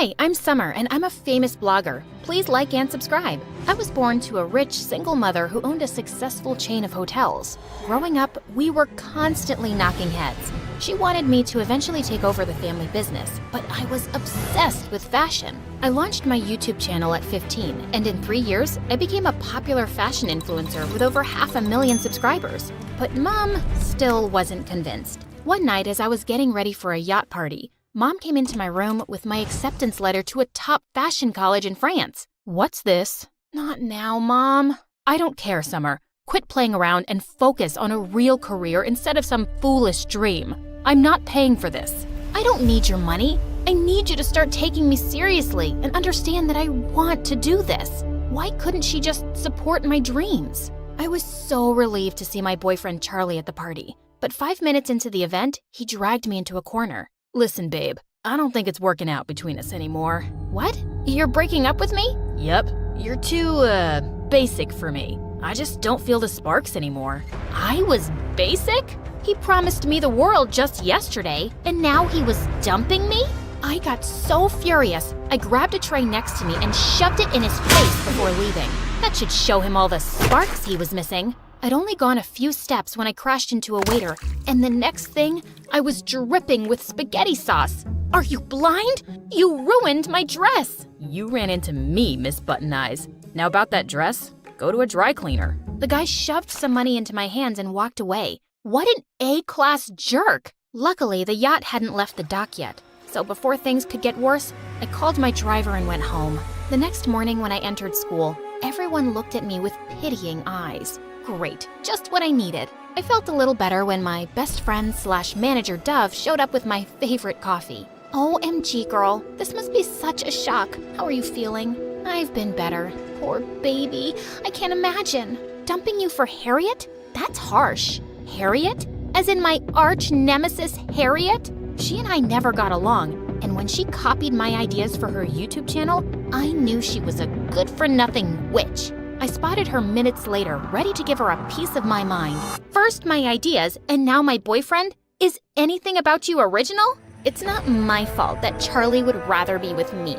Hi, I'm Summer, and I'm a famous blogger. Please like and subscribe. I was born to a rich, single mother who owned a successful chain of hotels. Growing up, we were constantly knocking heads. She wanted me to eventually take over the family business, but I was obsessed with fashion. I launched my YouTube channel at 15, and in 3 years, I became a popular fashion influencer with over 500,000 subscribers. But Mom still wasn't convinced. One night, as I was getting ready for a yacht party, Mom came into my room with my acceptance letter to a top fashion college in France. What's this? Not now, Mom. I don't care, Summer. Quit playing around and focus on a real career instead of some foolish dream. I'm not paying for this. I don't need your money. I need you to start taking me seriously and understand that I want to do this. Why couldn't she just support my dreams? I was so relieved to see my boyfriend Charlie at the party. But 5 minutes into the event, he dragged me into a corner. Listen, babe, I don't think it's working out between us anymore. What? You're breaking up with me? Yep. You're too, basic for me. I just don't feel the sparks anymore. I was basic? He promised me the world just yesterday, and now he was dumping me? I got so furious, I grabbed a tray next to me and shoved it in his face before leaving. That should show him all the sparks he was missing. I'd only gone a few steps when I crashed into a waiter, and the next thing, I was dripping with spaghetti sauce. Are you blind? You ruined my dress! You ran into me, Miss Button Eyes. Now about that dress, go to a dry cleaner. The guy shoved some money into my hands and walked away. What an A-class jerk! Luckily, the yacht hadn't left the dock yet, so before things could get worse, I called my driver and went home. The next morning when I entered school, everyone looked at me with pitying eyes. Great, just what I needed. I felt a little better when my best friend / manager Dove showed up with my favorite coffee. OMG, girl, this must be such a shock. How are you feeling? I've been better. Poor baby, I can't imagine. Dumping you for Harriet? That's harsh. Harriet? As in my arch nemesis, Harriet? She and I never got along, and when she copied my ideas for her YouTube channel, I knew she was a good-for-nothing witch. I spotted her minutes later, ready to give her a piece of my mind. First my ideas, and now my boyfriend? Is anything about you original? It's not my fault that Charlie would rather be with me.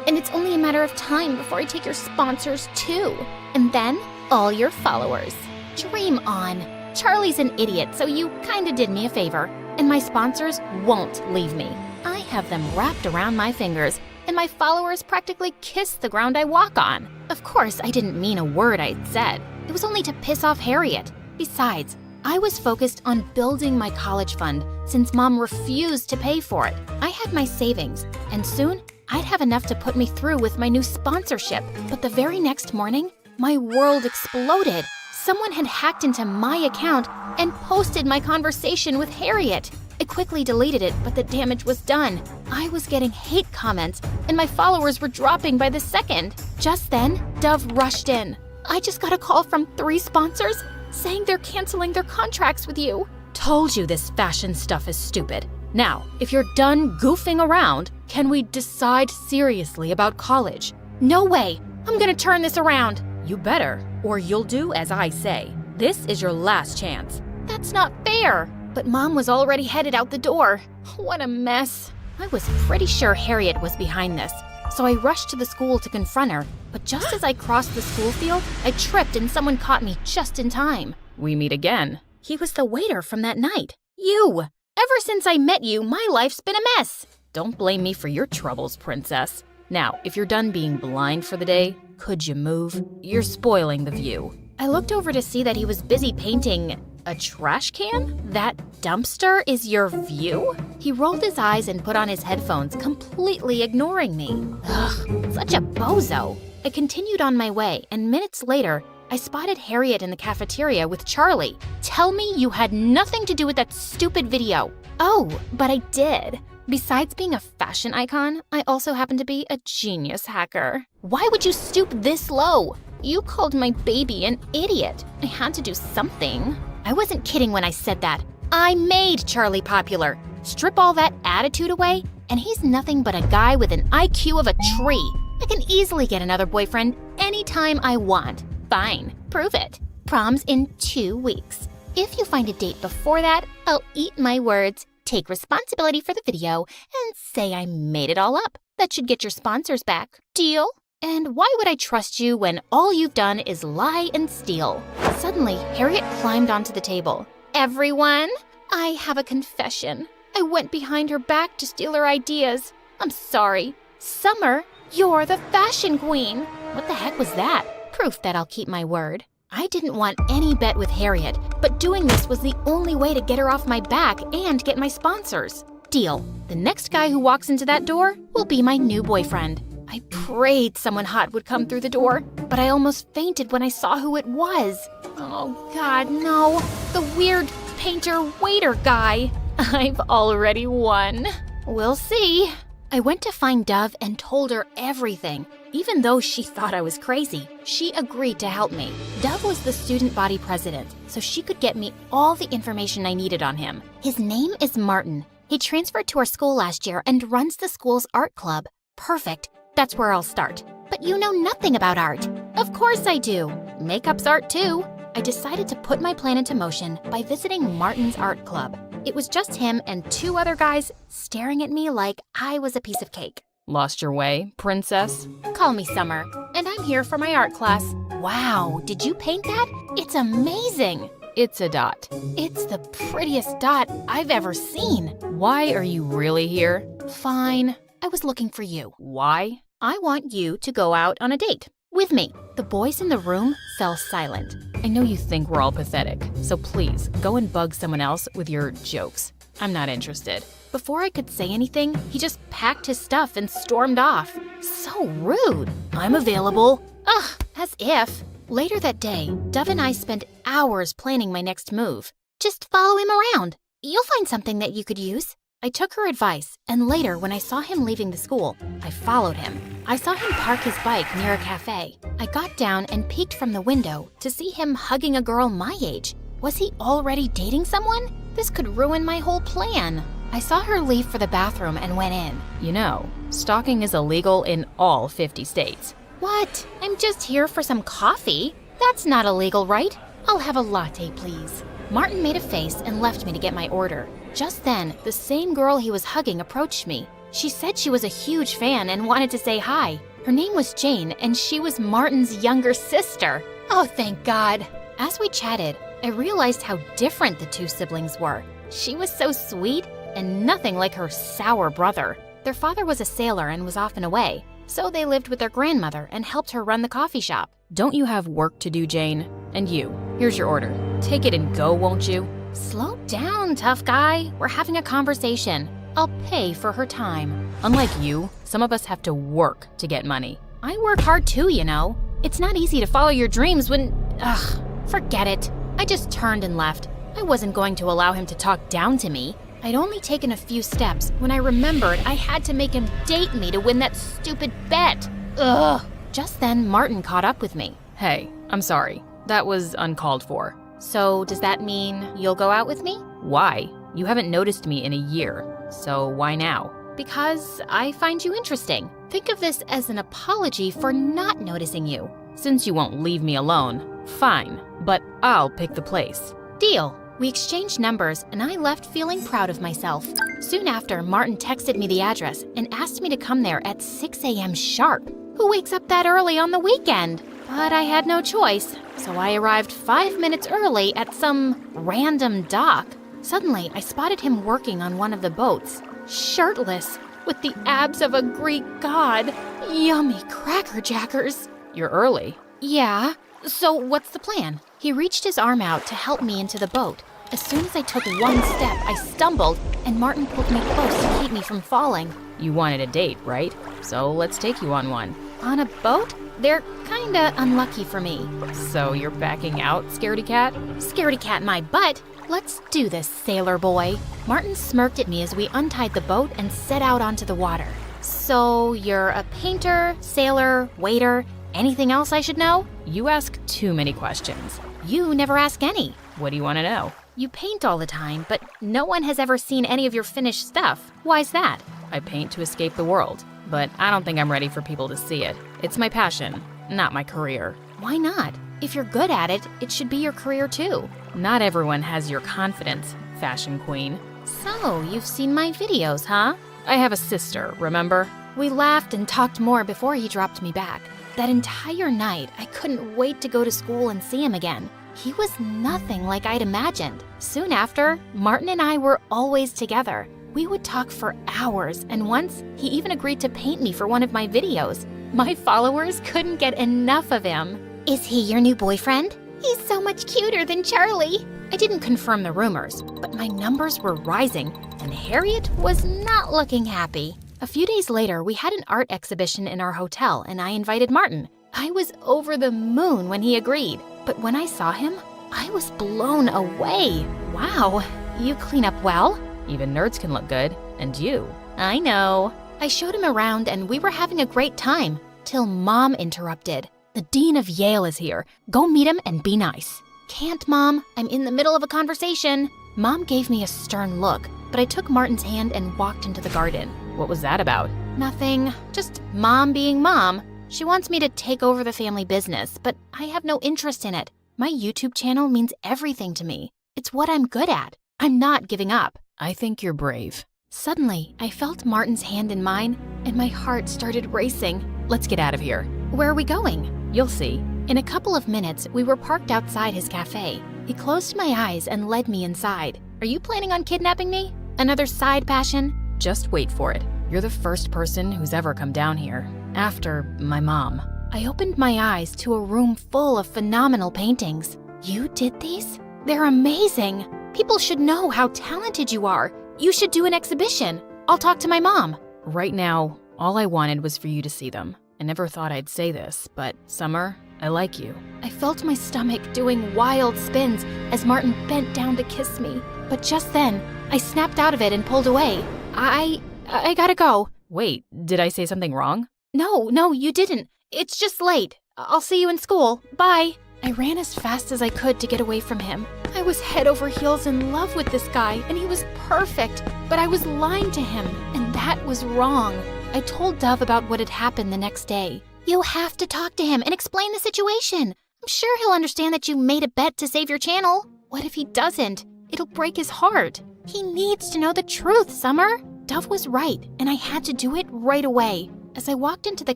And it's only a matter of time before I take your sponsors too. And then, all your followers. Dream on. Charlie's an idiot, so you kinda did me a favor. And my sponsors won't leave me. I have them wrapped around my fingers, and my followers practically kiss the ground I walk on. Of course, I didn't mean a word I'd said. It was only to piss off Harriet. Besides, I was focused on building my college fund since Mom refused to pay for it. I had my savings, and soon I'd have enough to put me through with my new sponsorship. But the very next morning, my world exploded. Someone had hacked into my account and posted my conversation with Harriet. I quickly deleted it, but the damage was done. I was getting hate comments, and my followers were dropping by the second. Just then, Dove rushed in. I just got a call from 3 sponsors saying they're canceling their contracts with you. Told you this fashion stuff is stupid. Now, if you're done goofing around, can we decide seriously about college? No way! I'm gonna turn this around. You better, or you'll do as I say. This is your last chance. That's not fair. But Mom was already headed out the door. What a mess. I was pretty sure Harriet was behind this, so I rushed to the school to confront her. But just as I crossed the school field, I tripped and someone caught me just in time. We meet again. He was the waiter from that night. You! Ever since I met you, my life's been a mess. Don't blame me for your troubles, princess. Now, if you're done being blind for the day, could you move? You're spoiling the view. I looked over to see that he was busy painting a trash can? That dumpster is your view? He rolled his eyes and put on his headphones, completely ignoring me. Ugh, such a bozo. I continued on my way, and minutes later, I spotted Harriet in the cafeteria with Charlie. Tell me you had nothing to do with that stupid video. Oh, but I did. Besides being a fashion icon, I also happen to be a genius hacker. Why would you stoop this low? You called my baby an idiot. I had to do something. I wasn't kidding when I said that. I made Charlie popular. Strip all that attitude away, and he's nothing but a guy with an IQ of a tree. I can easily get another boyfriend anytime I want. Fine, prove it. Prom's in 2 weeks. If you find a date before that, I'll eat my words, take responsibility for the video, and say I made it all up. That should get your sponsors back. Deal? And why would I trust you when all you've done is lie and steal? Suddenly, Harriet climbed onto the table. Everyone, I have a confession. I went behind her back to steal her ideas. I'm sorry. Summer, you're the fashion queen. What the heck was that? Proof that I'll keep my word. I didn't want any bet with Harriet, but doing this was the only way to get her off my back and get my sponsors. Deal. The next guy who walks into that door will be my new boyfriend. I prayed someone hot would come through the door, but I almost fainted when I saw who it was. Oh God, no. The weird painter-waiter guy. I've already won. We'll see. I went to find Dove and told her everything. Even though she thought I was crazy, she agreed to help me. Dove was the student body president, so she could get me all the information I needed on him. His name is Martin. He transferred to our school last year and runs the school's art club. Perfect. That's where I'll start. But you know nothing about art. Of course I do. Makeup's art too. I decided to put my plan into motion by visiting Martin's art club. It was just him and 2 other guys staring at me like I was a piece of cake. Lost your way, princess? Call me Summer, and I'm here for my art class. Wow, did you paint that? It's amazing. It's a dot. It's the prettiest dot I've ever seen. Why are you really here? Fine. I was looking for you. Why? I want you to go out on a date with me. The boys in the room fell silent. I know you think we're all pathetic, so please go and bug someone else with your jokes. I'm not interested. Before I could say anything, he just packed his stuff and stormed off. So rude. I'm available. Ugh, as if. Later that day, Dove and I spent hours planning my next move. Just follow him around. You'll find something that you could use. I took her advice, and later when I saw him leaving the school, I followed him. I saw him park his bike near a cafe. I got down and peeked from the window to see him hugging a girl my age. Was he already dating someone? This could ruin my whole plan. I saw her leave for the bathroom and went in. You know, stalking is illegal in all 50 states. What? I'm just here for some coffee. That's not illegal, right? I'll have a latte, please. Martin made a face and left me to get my order. Just then, the same girl he was hugging approached me. She said she was a huge fan and wanted to say hi. Her name was Jane, and she was Martin's younger sister. Oh, thank God. As we chatted, I realized how different the 2 siblings were. She was so sweet and nothing like her sour brother. Their father was a sailor and was often away, so they lived with their grandmother and helped her run the coffee shop. Don't you have work to do, Jane? And you, here's your order. Take it and go, won't you? Slow down, tough guy. We're having a conversation. I'll pay for her time. Unlike you, some of us have to work to get money. I work hard too, you know. It's not easy to follow your dreams when… Ugh, forget it. I just turned and left. I wasn't going to allow him to talk down to me. I'd only taken a few steps when I remembered I had to make him date me to win that stupid bet. Ugh. Just then, Martin caught up with me. Hey, I'm sorry. That was uncalled for. So does that mean you'll go out with me? Why? You haven't noticed me in a year, so why now? Because I find you interesting. Think of this as an apology for not noticing you. Since you won't leave me alone, fine, but I'll pick the place. Deal. We exchanged numbers, and I left feeling proud of myself. Soon after, Martin texted me the address and asked me to come there at 6 a.m. sharp. Who wakes up that early on the weekend? But I had no choice, so I arrived 5 minutes early at some random dock. Suddenly, I spotted him working on one of the boats, shirtless, with the abs of a Greek god. Yummy crackerjackers. You're early. Yeah. So what's the plan? He reached his arm out to help me into the boat. As soon as I took one step, I stumbled, and Martin pulled me close to keep me from falling. You wanted a date, right? So let's take you on one. On a boat? They're kinda unlucky for me. So you're backing out, scaredy cat? Scaredy cat my butt. Let's do this, sailor boy. Martin smirked at me as we untied the boat and set out onto the water. So you're a painter, sailor, waiter, anything else I should know? You ask too many questions. You never ask any. What do you want to know? You paint all the time, but no one has ever seen any of your finished stuff. Why's that? I paint to escape the world, but I don't think I'm ready for people to see it. It's my passion, not my career. Why not? If you're good at it, it should be your career too. Not everyone has your confidence, fashion queen. So, you've seen my videos, huh? I have a sister, remember? We laughed and talked more before he dropped me back. That entire night, I couldn't wait to go to school and see him again. He was nothing like I'd imagined. Soon after, Martin and I were always together. We would talk for hours, and once, he even agreed to paint me for one of my videos. My followers couldn't get enough of him. Is he your new boyfriend? He's so much cuter than Charlie. I didn't confirm the rumors, but my numbers were rising, and Harriet was not looking happy. A few days later, we had an art exhibition in our hotel, and I invited Martin. I was over the moon when he agreed, but when I saw him, I was blown away. Wow, you clean up well? Even nerds can look good. And you? I know. I showed him around, and we were having a great time, till Mom interrupted. The Dean of Yale is here. Go meet him and be nice. Can't, Mom. I'm in the middle of a conversation. Mom gave me a stern look, but I took Martin's hand and walked into the garden. What was that about? Nothing. Just Mom being Mom. She wants me to take over the family business, but I have no interest in it. My YouTube channel means everything to me. It's what I'm good at. I'm not giving up. I think you're brave. Suddenly, I felt Martin's hand in mine, and my heart started racing. Let's get out of here. Where are we going? You'll see. In a couple of minutes, we were parked outside his cafe. He closed my eyes and led me inside. Are you planning on kidnapping me? Another side passion? Just wait for it. You're the first person who's ever come down here. After my mom. I opened my eyes to a room full of phenomenal paintings. You did these? They're amazing. People should know how talented you are. You should do an exhibition. I'll talk to my mom. Right now, all I wanted was for you to see them. I never thought I'd say this, but Summer, I like you. I felt my stomach doing wild spins as Martin bent down to kiss me. But just then, I snapped out of it and pulled away. I gotta go. Wait, did I say something wrong? No, you didn't. It's just late. I'll see you in school. Bye. I ran as fast as I could to get away from him. I was head over heels in love with this guy, and he was perfect. But I was lying to him, and that was wrong. I told Dove about what had happened the next day. You have to talk to him and explain the situation. I'm sure he'll understand that you made a bet to save your channel. What if he doesn't? It'll break his heart. He needs to know the truth, Summer. Dove was right, and I had to do it right away. As I walked into the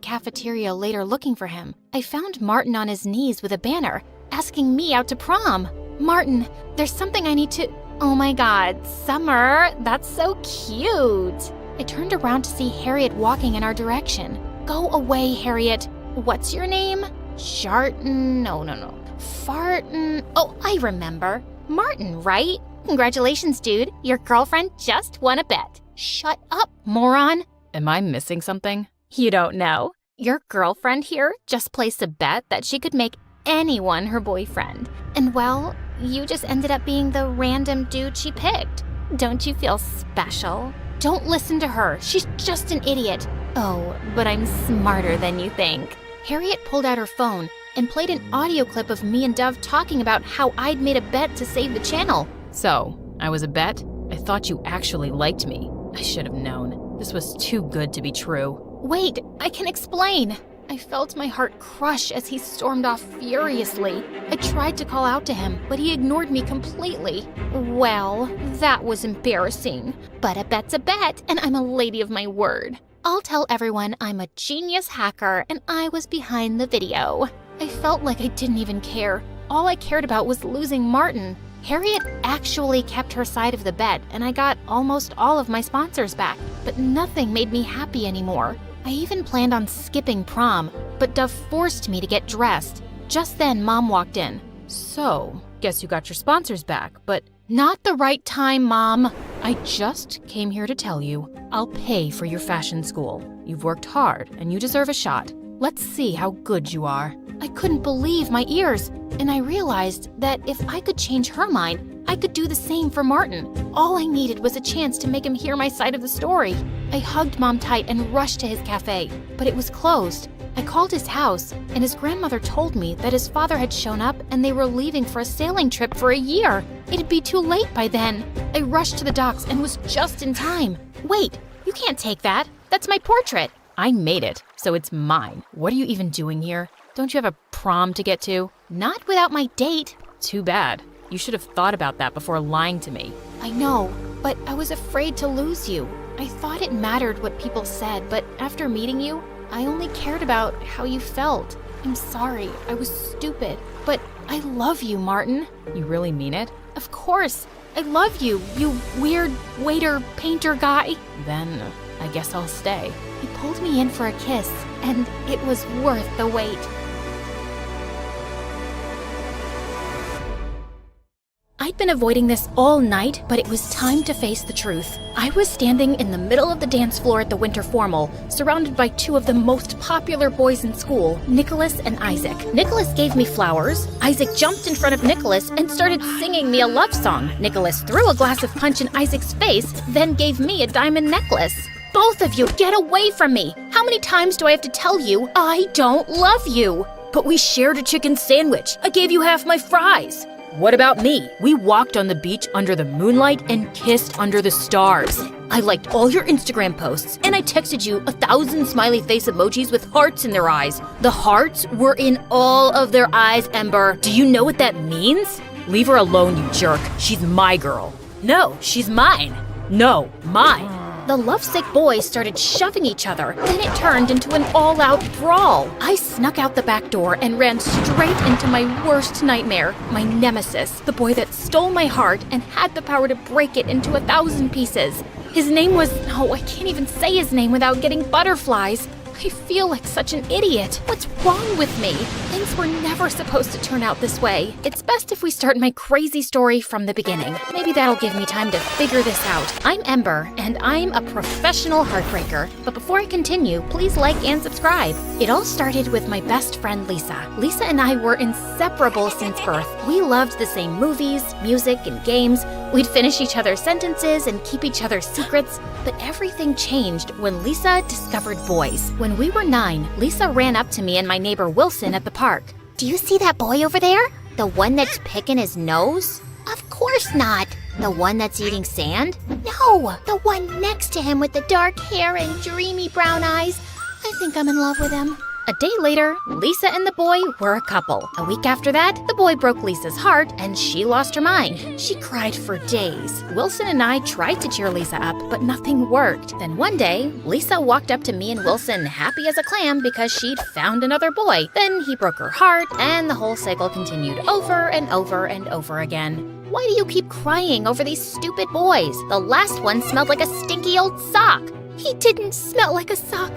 cafeteria later looking for him, I found Martin on his knees with a banner, asking me out to prom. Martin, there's something I need to... Oh my God, Summer, that's so cute. I turned around to see Harriet walking in our direction. Go away, Harriet. What's your name? Sharton? No. Farton? Oh, I remember. Martin, right? Congratulations, dude. Your girlfriend just won a bet. Shut up, moron. Am I missing something? You don't know. Your girlfriend here just placed a bet that she could make anyone her boyfriend. And well, you just ended up being the random dude she picked. Don't you feel special? Don't listen to her. She's just an idiot. Oh, but I'm smarter than you think. Harriet pulled out her phone and played an audio clip of me and Dove talking about how I'd made a bet to save the channel. So, I was a bet? I thought you actually liked me. I should have known. This was too good to be true. Wait, I can explain. I felt my heart crush as he stormed off furiously. I tried to call out to him, but he ignored me completely. Well, that was embarrassing. But a bet's a bet, and I'm a lady of my word. I'll tell everyone I'm a genius hacker and I was behind the video. I felt like I didn't even care. All I cared about was losing Martin. Harriet actually kept her side of the bet, and I got almost all of my sponsors back, but nothing made me happy anymore. I even planned on skipping prom, but Dove forced me to get dressed. Just then, Mom walked in. So, guess you got your sponsors back, but not the right time, Mom. I just came here to tell you, I'll pay for your fashion school. You've worked hard, and you deserve a shot. Let's see how good you are. I couldn't believe my ears, and I realized that if I could change her mind, I could do the same for Martin. All I needed was a chance to make him hear my side of the story. I hugged Mom tight and rushed to his cafe, but it was closed. I called his house, and his grandmother told me that his father had shown up and they were leaving for a sailing trip for a year. It'd be too late by then. I rushed to the docks and was just in time. Wait, you can't take that. That's my portrait. I made it, so it's mine. What are you even doing here? Don't you have a prom to get to? Not without my date. Too bad. You should have thought about that before lying to me. I know, but I was afraid to lose you. I thought it mattered what people said, but after meeting you, I only cared about how you felt. I'm sorry, I was stupid, but I love you, Martin. You really mean it? Of course, I love you, you weird waiter painter guy. Then I guess I'll stay. He pulled me in for a kiss, and it was worth the wait. I'd been avoiding this all night, but it was time to face the truth. I was standing in the middle of the dance floor at the winter formal, surrounded by two of the most popular boys in school, Nicholas and Isaac. Nicholas gave me flowers. Isaac jumped in front of Nicholas and started singing me a love song. Nicholas threw a glass of punch in Isaac's face, then gave me a diamond necklace. Both of you, get away from me! How many times do I have to tell you I don't love you? But we shared a chicken sandwich. I gave you half my fries. What about me? We walked on the beach under the moonlight and kissed under the stars. I liked all your Instagram posts, and I texted you 1,000 smiley face emojis with hearts in their eyes. The hearts were in all of their eyes, Ember. Do you know what that means? Leave her alone, you jerk. She's my girl. No, she's mine. No, mine. The lovesick boys started shoving each other. Then it turned into an all-out brawl. I snuck out the back door and ran straight into my worst nightmare, my nemesis, the boy that stole my heart and had the power to break it into 1,000 pieces. His name was... Oh, I can't even say his name without getting butterflies. I feel like such an idiot. What's wrong with me? Things were never supposed to turn out this way. It's best if we start my crazy story from the beginning. Maybe that'll give me time to figure this out. I'm Ember, and I'm a professional heartbreaker. But before I continue, please like and subscribe. It all started with my best friend, Lisa. Lisa and I were inseparable since birth. We loved the same movies, music, and games. We'd finish each other's sentences and keep each other's secrets. But everything changed when Lisa discovered boys. When we were 9, Lisa ran up to me and my neighbor Wilson at the park. Do you see that boy over there? The one that's picking his nose? Of course not. The one that's eating sand? No, the one next to him with the dark hair and dreamy brown eyes. I think I'm in love with him. A day later, Lisa and the boy were a couple. A week after that, the boy broke Lisa's heart and she lost her mind. She cried for days. Wilson and I tried to cheer Lisa up, but nothing worked. Then one day, Lisa walked up to me and Wilson happy as a clam because she'd found another boy. Then he broke her heart and the whole cycle continued over and over and over again. Why do you keep crying over these stupid boys? The last one smelled like a stinky old sock. He didn't smell like a sock.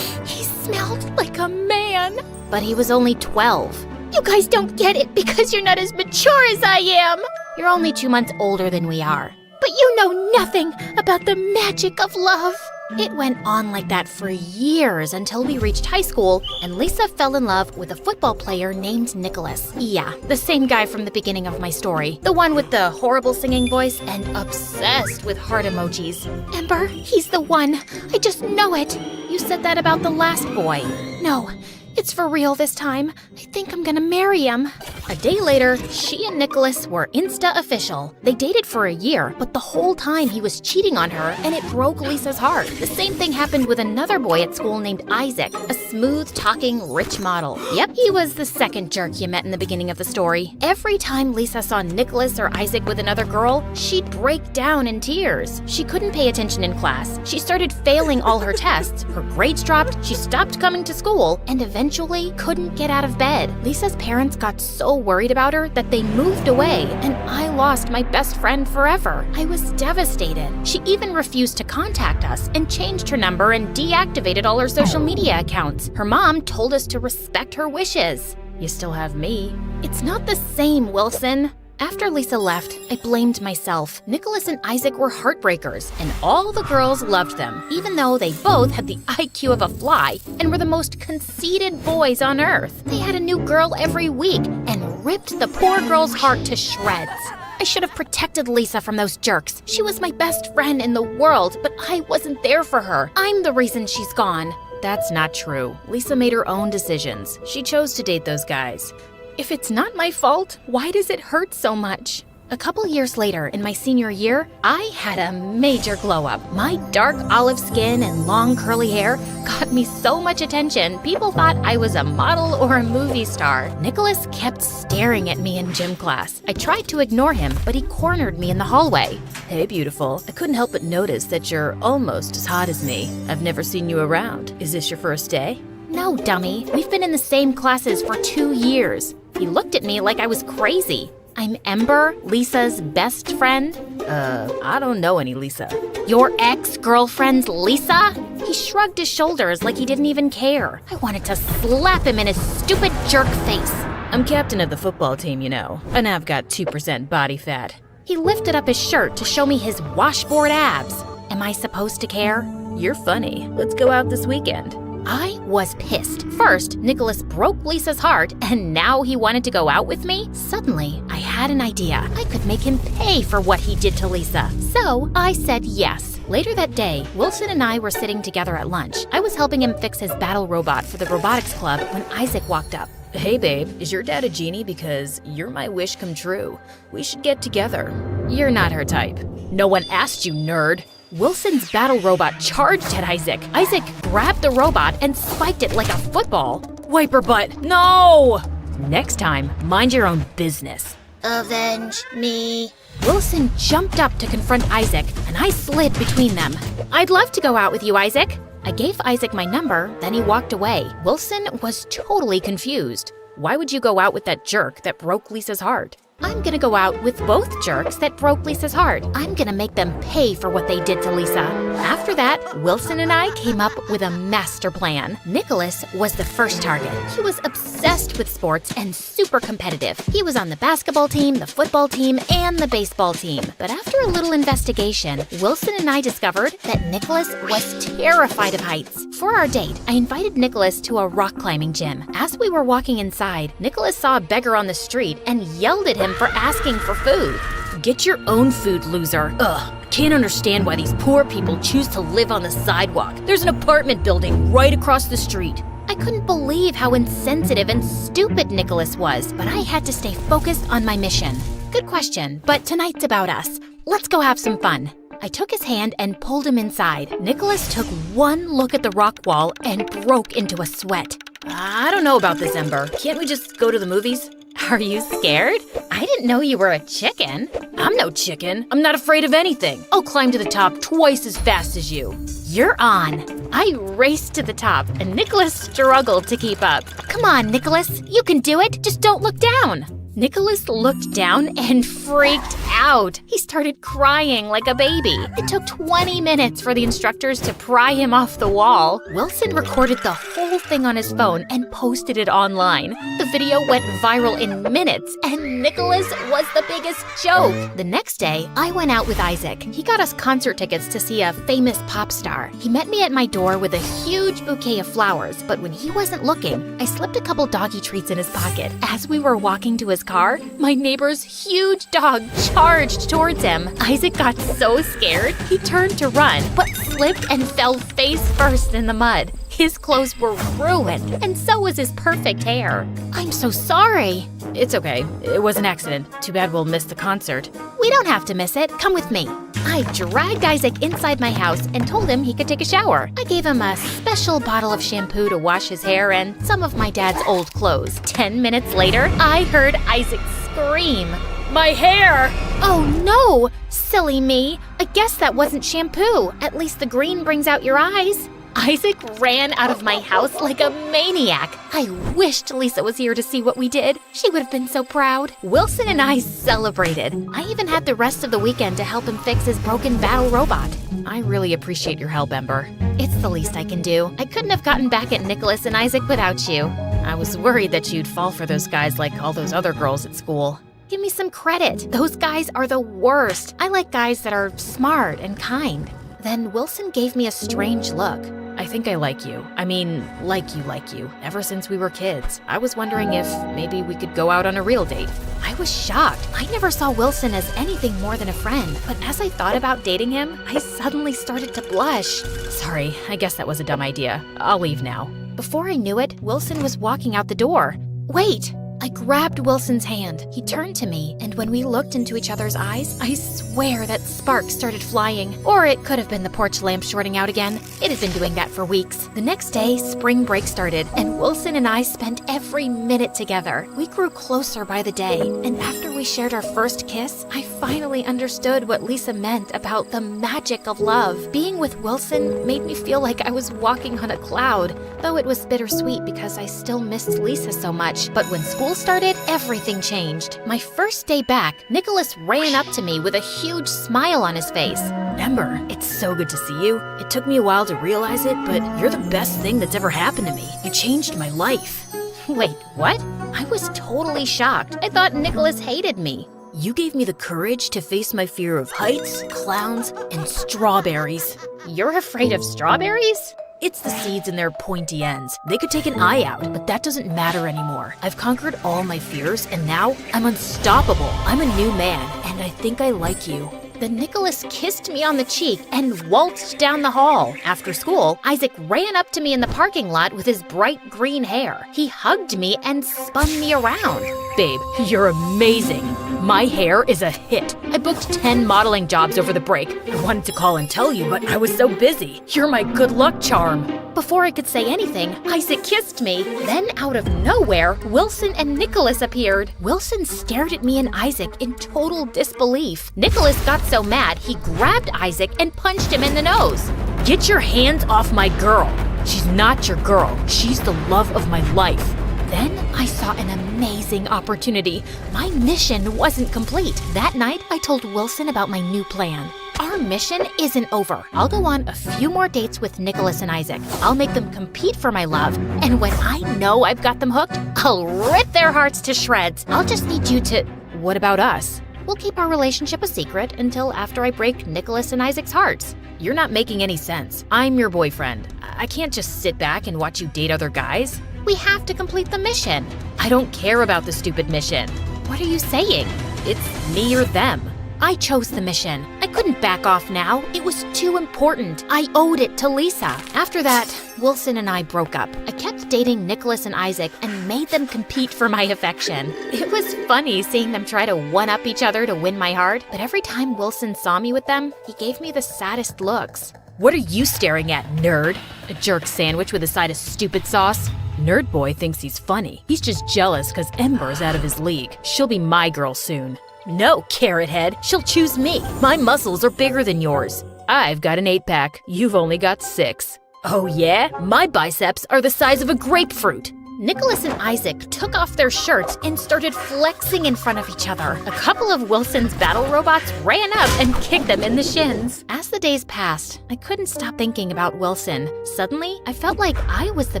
He smelled like a man. But he was only 12. You guys don't get it because you're not as mature as I am. You're only 2 months older than we are. But you know nothing about the magic of love. It went on like that for years until we reached high school and Lisa fell in love with a football player named Nicholas. Yeah, the same guy from the beginning of my story. The one with the horrible singing voice and obsessed with heart emojis. Ember, he's the one. I just know it. You said that about the last boy. No, it's for real this time. I think I'm gonna marry him. A day later, she and Nicholas were Insta official. They dated for a year, but the whole time he was cheating on her and it broke Lisa's heart. The same thing happened with another boy at school named Isaac, a smooth-talking, rich model. Yep, he was the second jerk you met in the beginning of the story. Every time Lisa saw Nicholas or Isaac with another girl, she'd break down in tears. She couldn't pay attention in class. She started failing all her tests. Her grades dropped, she stopped coming to school, and eventually couldn't get out of bed. Lisa's parents got so worried about her that they moved away, and I lost my best friend forever. I was devastated. She even refused to contact us and changed her number and deactivated all her social media accounts. Her mom told us to respect her wishes. You still have me. It's not the same, Wilson. After Lisa left, I blamed myself. Nicholas and Isaac were heartbreakers, and all the girls loved them, even though they both had the IQ of a fly and were the most conceited boys on earth. They had a new girl every week and ripped the poor girl's heart to shreds. I should have protected Lisa from those jerks. She was my best friend in the world, but I wasn't there for her. I'm the reason she's gone. That's not true. Lisa made her own decisions. She chose to date those guys. If it's not my fault, why does it hurt so much? A couple years later, in my senior year, I had a major glow up. My dark olive skin and long curly hair got me so much attention, people thought I was a model or a movie star. Nicholas kept staring at me in gym class. I tried to ignore him, but he cornered me in the hallway. Hey, beautiful. I couldn't help but notice that you're almost as hot as me. I've never seen you around. Is this your first day? No, dummy. We've been in the same classes for 2 years. He looked at me like I was crazy. I'm Ember, Lisa's best friend. I don't know any Lisa. Your ex-girlfriend's Lisa? He shrugged his shoulders like he didn't even care. I wanted to slap him in his stupid jerk face. I'm captain of the football team, you know, and I've got 2% body fat. He lifted up his shirt to show me his washboard abs. Am I supposed to care? You're funny. Let's go out this weekend. I was pissed. First, Nicholas broke Lisa's heart, and now he wanted to go out with me? Suddenly, I had an idea. I could make him pay for what he did to Lisa. So, I said yes. Later that day, Wilson and I were sitting together at lunch. I was helping him fix his battle robot for the robotics club when Isaac walked up. Hey, babe, is your dad a genie? Because you're my wish come true. We should get together. You're not her type. No one asked you, nerd. Wilson's battle robot charged at Isaac. Isaac grabbed the robot and spiked it like a football. Wiper butt, no! Next time, mind your own business. Avenge me. Wilson jumped up to confront Isaac, and I slid between them. I'd love to go out with you, Isaac. I gave Isaac my number, then he walked away. Wilson was totally confused. Why would you go out with that jerk that broke Lisa's heart? I'm gonna go out with both jerks that broke Lisa's heart. I'm gonna make them pay for what they did to Lisa. After that, Wilson and I came up with a master plan. Nicholas was the first target. He was obsessed with sports and super competitive. He was on the basketball team, the football team, and the baseball team. But after a little investigation, Wilson and I discovered that Nicholas was terrified of heights. For our date, I invited Nicholas to a rock climbing gym. As we were walking inside, Nicholas saw a beggar on the street and yelled at him for asking for food. Get your own food, loser. Ugh, can't understand why these poor people choose to live on the sidewalk. There's an apartment building right across the street. I couldn't believe how insensitive and stupid Nicholas was, but I had to stay focused on my mission. Good question, but tonight's about us. Let's go have some fun. I took his hand and pulled him inside. Nicholas took one look at the rock wall and broke into a sweat. I don't know about this, Ember. Can't we just go to the movies? Are you scared? I didn't know you were a chicken. I'm no chicken. I'm not afraid of anything. I'll climb to the top twice as fast as you. You're on. I raced to the top, and Nicholas struggled to keep up. Come on, Nicholas. You can do it. Just don't look down. Nicholas looked down and freaked out. He started crying like a baby. It took 20 minutes for the instructors to pry him off the wall. Wilson recorded the whole thing on his phone and posted it online. The video went viral in minutes, and Nicholas was the biggest joke. The next day, I went out with Isaac. He got us concert tickets to see a famous pop star. He met me at my door with a huge bouquet of flowers, but when he wasn't looking, I slipped a couple doggy treats in his pocket. As we were walking to his car, my neighbor's huge dog charged towards him. Isaac got so scared, he turned to run, but slipped and fell face first in the mud. His clothes were ruined, and so was his perfect hair. I'm so sorry. It's okay. It was an accident. Too bad we'll miss the concert. We don't have to miss it. Come with me. I dragged Isaac inside my house and told him he could take a shower. I gave him a special bottle of shampoo to wash his hair and some of my dad's old clothes. 10 minutes later, I heard Isaac scream. My hair! Oh no! Silly me. I guess that wasn't shampoo. At least the green brings out your eyes. Isaac ran out of my house like a maniac. I wished Lisa was here to see what we did. She would have been so proud. Wilson and I celebrated. I even had the rest of the weekend to help him fix his broken battle robot. I really appreciate your help, Ember. It's the least I can do. I couldn't have gotten back at Nicholas and Isaac without you. I was worried that you'd fall for those guys like all those other girls at school. Give me some credit. Those guys are the worst. I like guys that are smart and kind. Then Wilson gave me a strange look. I think I like you. I mean, like you, ever since we were kids. I was wondering if maybe we could go out on a real date. I was shocked. I never saw Wilson as anything more than a friend. But as I thought about dating him, I suddenly started to blush. Sorry, I guess that was a dumb idea. I'll leave now. Before I knew it, Wilson was walking out the door. Wait! I grabbed Wilson's hand. He turned to me, and when we looked into each other's eyes, I swear that sparks started flying. Or it could have been the porch lamp shorting out again. It had been doing that for weeks. The next day, spring break started, and Wilson and I spent every minute together. We grew closer by the day, and after we shared our first kiss, I finally understood what Lisa meant about the magic of love. Being with Wilson made me feel like I was walking on a cloud, though it was bittersweet because I still missed Lisa so much. But when school started, everything changed. My first day back, Nicholas ran up to me with a huge smile on his face. Ember, it's so good to see you. It took me a while to realize it, but you're the best thing that's ever happened to me. You changed my life. Wait, what? I was totally shocked. I thought Nicholas hated me. You gave me the courage to face my fear of heights, clowns, and strawberries. You're afraid of strawberries? It's the seeds and their pointy ends. They could take an eye out, but that doesn't matter anymore. I've conquered all my fears, and now I'm unstoppable. I'm a new man, and I think I like you. Then Nicholas kissed me on the cheek and waltzed down the hall. After school, Isaac ran up to me in the parking lot with his bright green hair. He hugged me and spun me around. Babe, you're amazing. My hair is a hit. I booked 10 modeling jobs over the break. I wanted to call and tell you, but I was so busy. You're my good luck charm. Before I could say anything, Isaac kissed me. Then, out of nowhere, Wilson and Nicholas appeared. Wilson stared at me and Isaac in total disbelief. Nicholas got so mad, he grabbed Isaac and punched him in the nose. Get your hands off my girl. She's not your girl. She's the love of my life. Then I saw an amazing opportunity. My mission wasn't complete. That night, I told Wilson about my new plan. Our mission isn't over. I'll go on a few more dates with Nicholas and Isaac. I'll make them compete for my love. And when I know I've got them hooked, I'll rip their hearts to shreds. I'll just need you to... What about us? We'll keep our relationship a secret until after I break Nicholas and Isaac's hearts. You're not making any sense. I'm your boyfriend. I can't just sit back and watch you date other guys. We have to complete the mission. I don't care about the stupid mission. What are you saying? It's me or them. I chose the mission. I couldn't back off now. It was too important. I owed it to Lisa. After that, Wilson and I broke up. I kept dating Nicholas and Isaac and made them compete for my affection. It was funny seeing them try to one-up each other to win my heart, but every time Wilson saw me with them, he gave me the saddest looks. What are you staring at, nerd? A jerk sandwich with a side of stupid sauce? Nerd boy thinks he's funny. He's just jealous because Ember's out of his league. She'll be my girl soon. No, carrot head. She'll choose me. My muscles are bigger than yours. I've got an 8-pack. You've only got 6. Oh yeah? My biceps are the size of a grapefruit. Nicholas and Isaac took off their shirts and started flexing in front of each other. A couple of Wilson's battle robots ran up and kicked them in the shins. As the days passed, I couldn't stop thinking about Wilson. Suddenly, I felt like I was the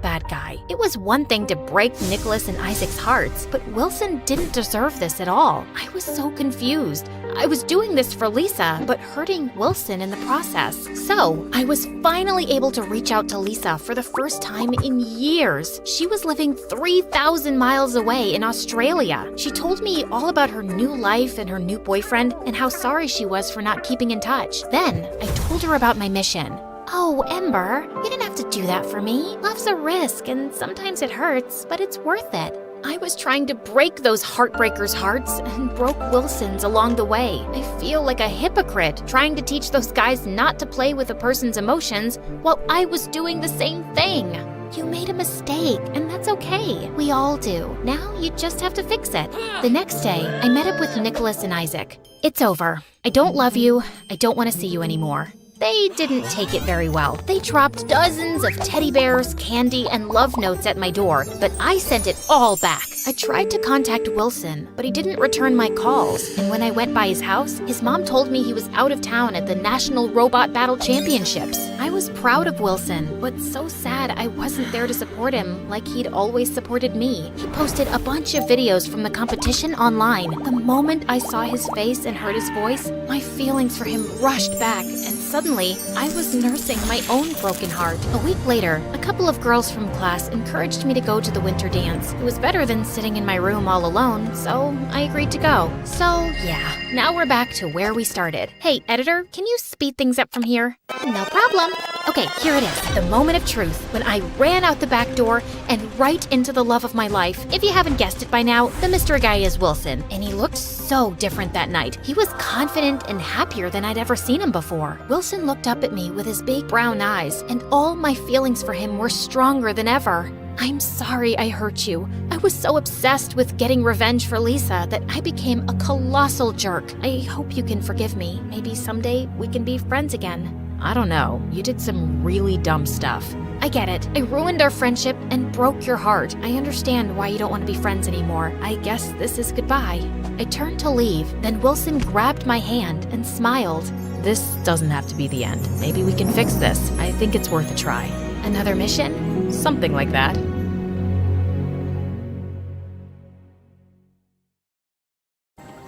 bad guy. It was one thing to break Nicholas and Isaac's hearts, but Wilson didn't deserve this at all. I was so confused. I was doing this for Lisa, but hurting Wilson in the process. So, I was finally able to reach out to Lisa for the first time in years. She was living 3,000 miles away in Australia. She told me all about her new life and her new boyfriend and how sorry she was for not keeping in touch. Then, I told her about my mission. Oh, Ember, you didn't have to do that for me. Love's a risk, and sometimes it hurts, but it's worth it. I was trying to break those heartbreakers' hearts and broke Wilson's along the way. I feel like a hypocrite trying to teach those guys not to play with a person's emotions while I was doing the same thing. You made a mistake, and that's okay. We all do. Now you just have to fix it. The next day, I met up with Nicholas and Isaac. It's over. I don't love you. I don't want to see you anymore. They didn't take it very well. They dropped dozens of teddy bears, candy, and love notes at my door, but I sent it all back. I tried to contact Wilson, but he didn't return my calls. And when I went by his house, his mom told me he was out of town at the National Robot Battle Championships. I was proud of Wilson, but so sad I wasn't there to support him like he'd always supported me. He posted a bunch of videos from the competition online. The moment I saw his face and heard his voice, my feelings for him rushed back, and suddenly, I was nursing my own broken heart. A week later, a couple of girls from class encouraged me to go to the winter dance. It was better than sitting in my room all alone, so I agreed to go. So, yeah, now we're back to where we started. Hey, editor, can you speed things up from here? No problem. Okay, here it is. The moment of truth when I ran out the back door and right into the love of my life. If you haven't guessed it by now, the mystery guy is Wilson, and he looked so different that night. He was confident and happier than I'd ever seen him before. Wilson looked up at me with his big brown eyes, and all my feelings for him were stronger than ever. I'm sorry I hurt you. I was so obsessed with getting revenge for Lisa that I became a colossal jerk. I hope you can forgive me. Maybe someday we can be friends again. I don't know. You did some really dumb stuff. I get it. I ruined our friendship and broke your heart. I understand why you don't want to be friends anymore. I guess this is goodbye. I turned to leave, then Wilson grabbed my hand and smiled. This doesn't have to be the end. Maybe we can fix this. I think it's worth a try. Another mission? Something like that.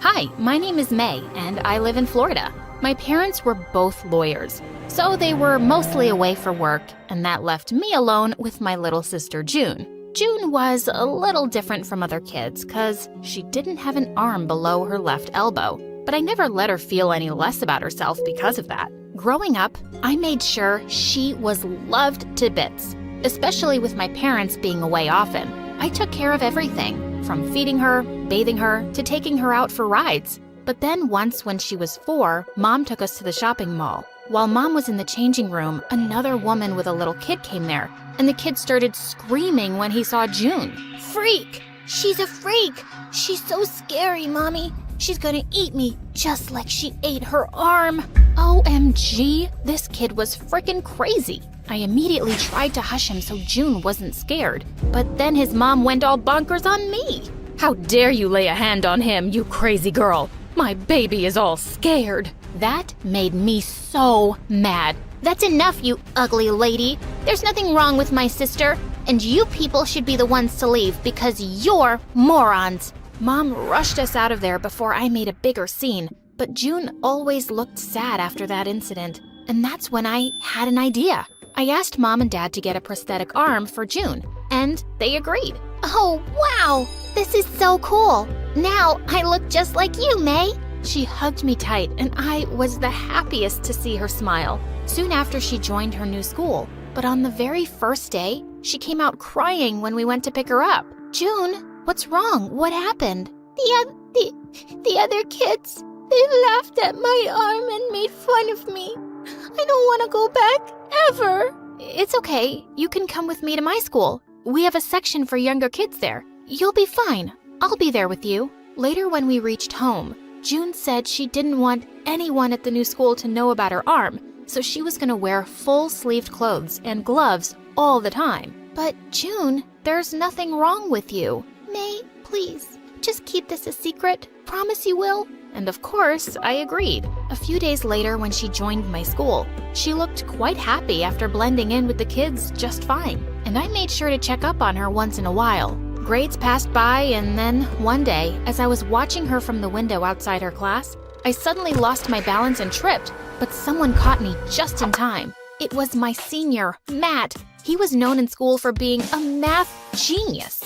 Hi, my name is May, and I live in Florida. My parents were both lawyers, so they were mostly away for work, and that left me alone with my little sister June. June was a little different from other kids because she didn't have an arm below her left elbow, but I never let her feel any less about herself because of that. Growing up, I made sure she was loved to bits, especially with my parents being away often. I took care of everything, from feeding her, bathing her, to taking her out for rides. But then once when she was 4, Mom took us to the shopping mall. While Mom was in the changing room, another woman with a little kid came there, and the kid started screaming when he saw June. Freak! She's a freak! She's so scary, Mommy. She's gonna eat me just like she ate her arm. OMG, this kid was frickin' crazy. I immediately tried to hush him so June wasn't scared, but then his mom went all bonkers on me. How dare you lay a hand on him, you crazy girl! My baby is all scared. That made me so mad. That's enough, you ugly lady. There's nothing wrong with my sister, and you people should be the ones to leave because you're morons. Mom rushed us out of there before I made a bigger scene, but June always looked sad after that incident, and that's when I had an idea. I asked Mom and Dad to get a prosthetic arm for June, and they agreed. Oh, wow! This is so cool. Now I look just like you, May. She hugged me tight, and I was the happiest to see her smile. Soon after, she joined her new school, but on the very first day, she came out crying when we went to pick her up. June, what's wrong? What happened? The other kids, they laughed at my arm and made fun of me. I don't want to go back, ever. It's okay. You can come with me to my school. We have a section for younger kids there. You'll be fine. I'll be there with you. Later, when we reached home, June said she didn't want anyone at the new school to know about her arm, so she was going to wear full-sleeved clothes and gloves all the time. But June, there's nothing wrong with you. May, please, just keep this a secret. Promise you will. And of course, I agreed. A few days later, when she joined my school, she looked quite happy after blending in with the kids just fine. And I made sure to check up on her once in a while. Grades passed by, and then one day, as I was watching her from the window outside her class, I suddenly lost my balance and tripped, but someone caught me just in time. It was my senior, Matt. He was known in school for being a math genius.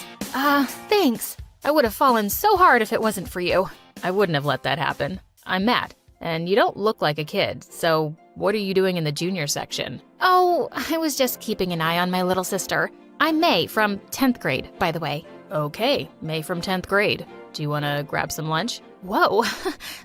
Thanks. I would have fallen so hard if it wasn't for you. I wouldn't have let that happen. I'm Matt, and you don't look like a kid, so what are you doing in the junior section? Oh, I was just keeping an eye on my little sister. I'm May from 10th grade, by the way. Okay, May from 10th grade. Do you want to grab some lunch? Whoa,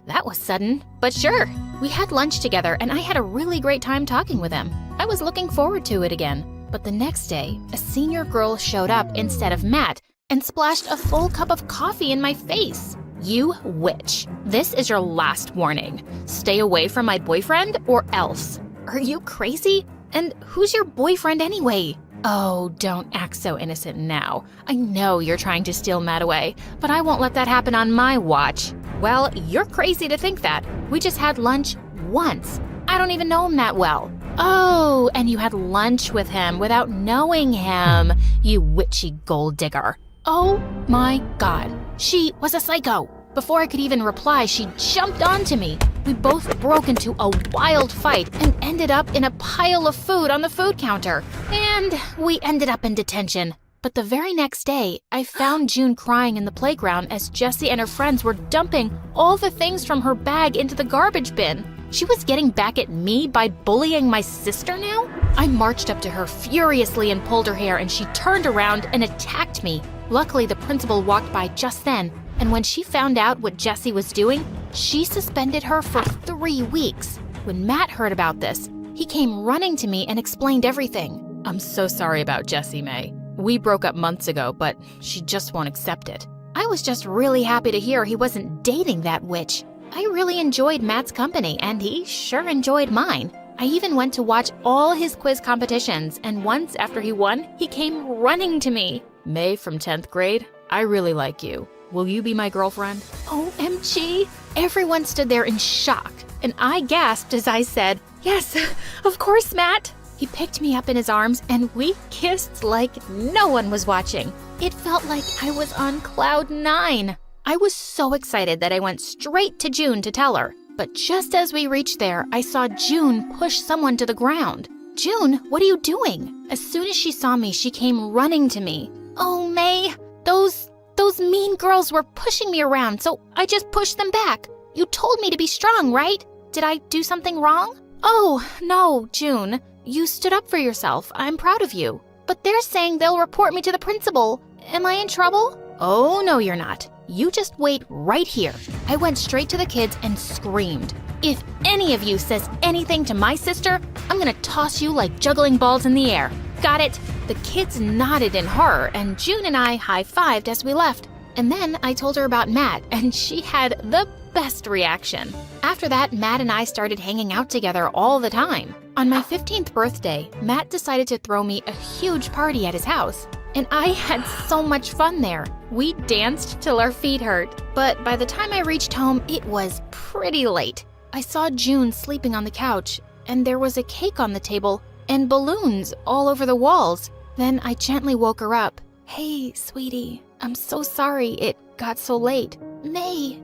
that was sudden, but sure. We had lunch together, and I had a really great time talking with him. I was looking forward to it again. But the next day, a senior girl showed up instead of Matt and splashed a full cup of coffee in my face. You witch. This is your last warning. Stay away from my boyfriend or else. Are you crazy? And who's your boyfriend anyway? Oh, don't act so innocent now. I know you're trying to steal Matt away, but I won't let that happen on my watch. Well, you're crazy to think that. We just had lunch once. I don't even know him that well. Oh, and you had lunch with him without knowing him, you witchy gold digger. Oh my God, she was a psycho. Before I could even reply, she jumped onto me. We both broke into a wild fight and ended up in a pile of food on the food counter. And we ended up in detention. But the very next day, I found June crying in the playground as Jessie and her friends were dumping all the things from her bag into the garbage bin. She was getting back at me by bullying my sister now? I marched up to her furiously and pulled her hair, and she turned around and attacked me. Luckily, the principal walked by just then, and when she found out what Jessie was doing, she suspended her for 3 weeks. When Matt heard about this, he came running to me and explained everything. I'm so sorry about Jessie, May. We broke up months ago, but she just won't accept it. I was just really happy to hear he wasn't dating that witch. I really enjoyed Matt's company, and he sure enjoyed mine. I even went to watch all his quiz competitions, and once after he won, he came running to me. May from 10th grade, I really like you. Will you be my girlfriend? OMG! Everyone stood there in shock, and I gasped as I said, "Yes, of course, Matt." He picked me up in his arms, and we kissed like no one was watching. It felt like I was on cloud 9. I was so excited that I went straight to June to tell her. But just as we reached there, I saw June push someone to the ground. "June, what are you doing?" As soon as she saw me, she came running to me. "Oh, May, those mean girls were pushing me around, so I just pushed them back. You told me to be strong, right? Did I do something wrong?" "Oh, no, June. You stood up for yourself. I'm proud of you. But they're saying they'll report me to the principal. Am I in trouble?" "Oh, no, you're not. You just wait right here." I went straight to the kids and screamed, "If any of you says anything to my sister, I'm gonna toss you like juggling balls in the air. Got it?" The kids nodded in horror, and June and I high-fived as we left. And then I told her about Matt, and she had the best reaction. After that, Matt and I started hanging out together all the time. On my 15th birthday, Matt decided to throw me a huge party at his house, and I had so much fun there. We danced till our feet hurt, but by the time I reached home, it was pretty late. I saw June sleeping on the couch, and there was a cake on the table and balloons all over the walls. Then I gently woke her up. "Hey, sweetie, I'm so sorry it got so late." "May,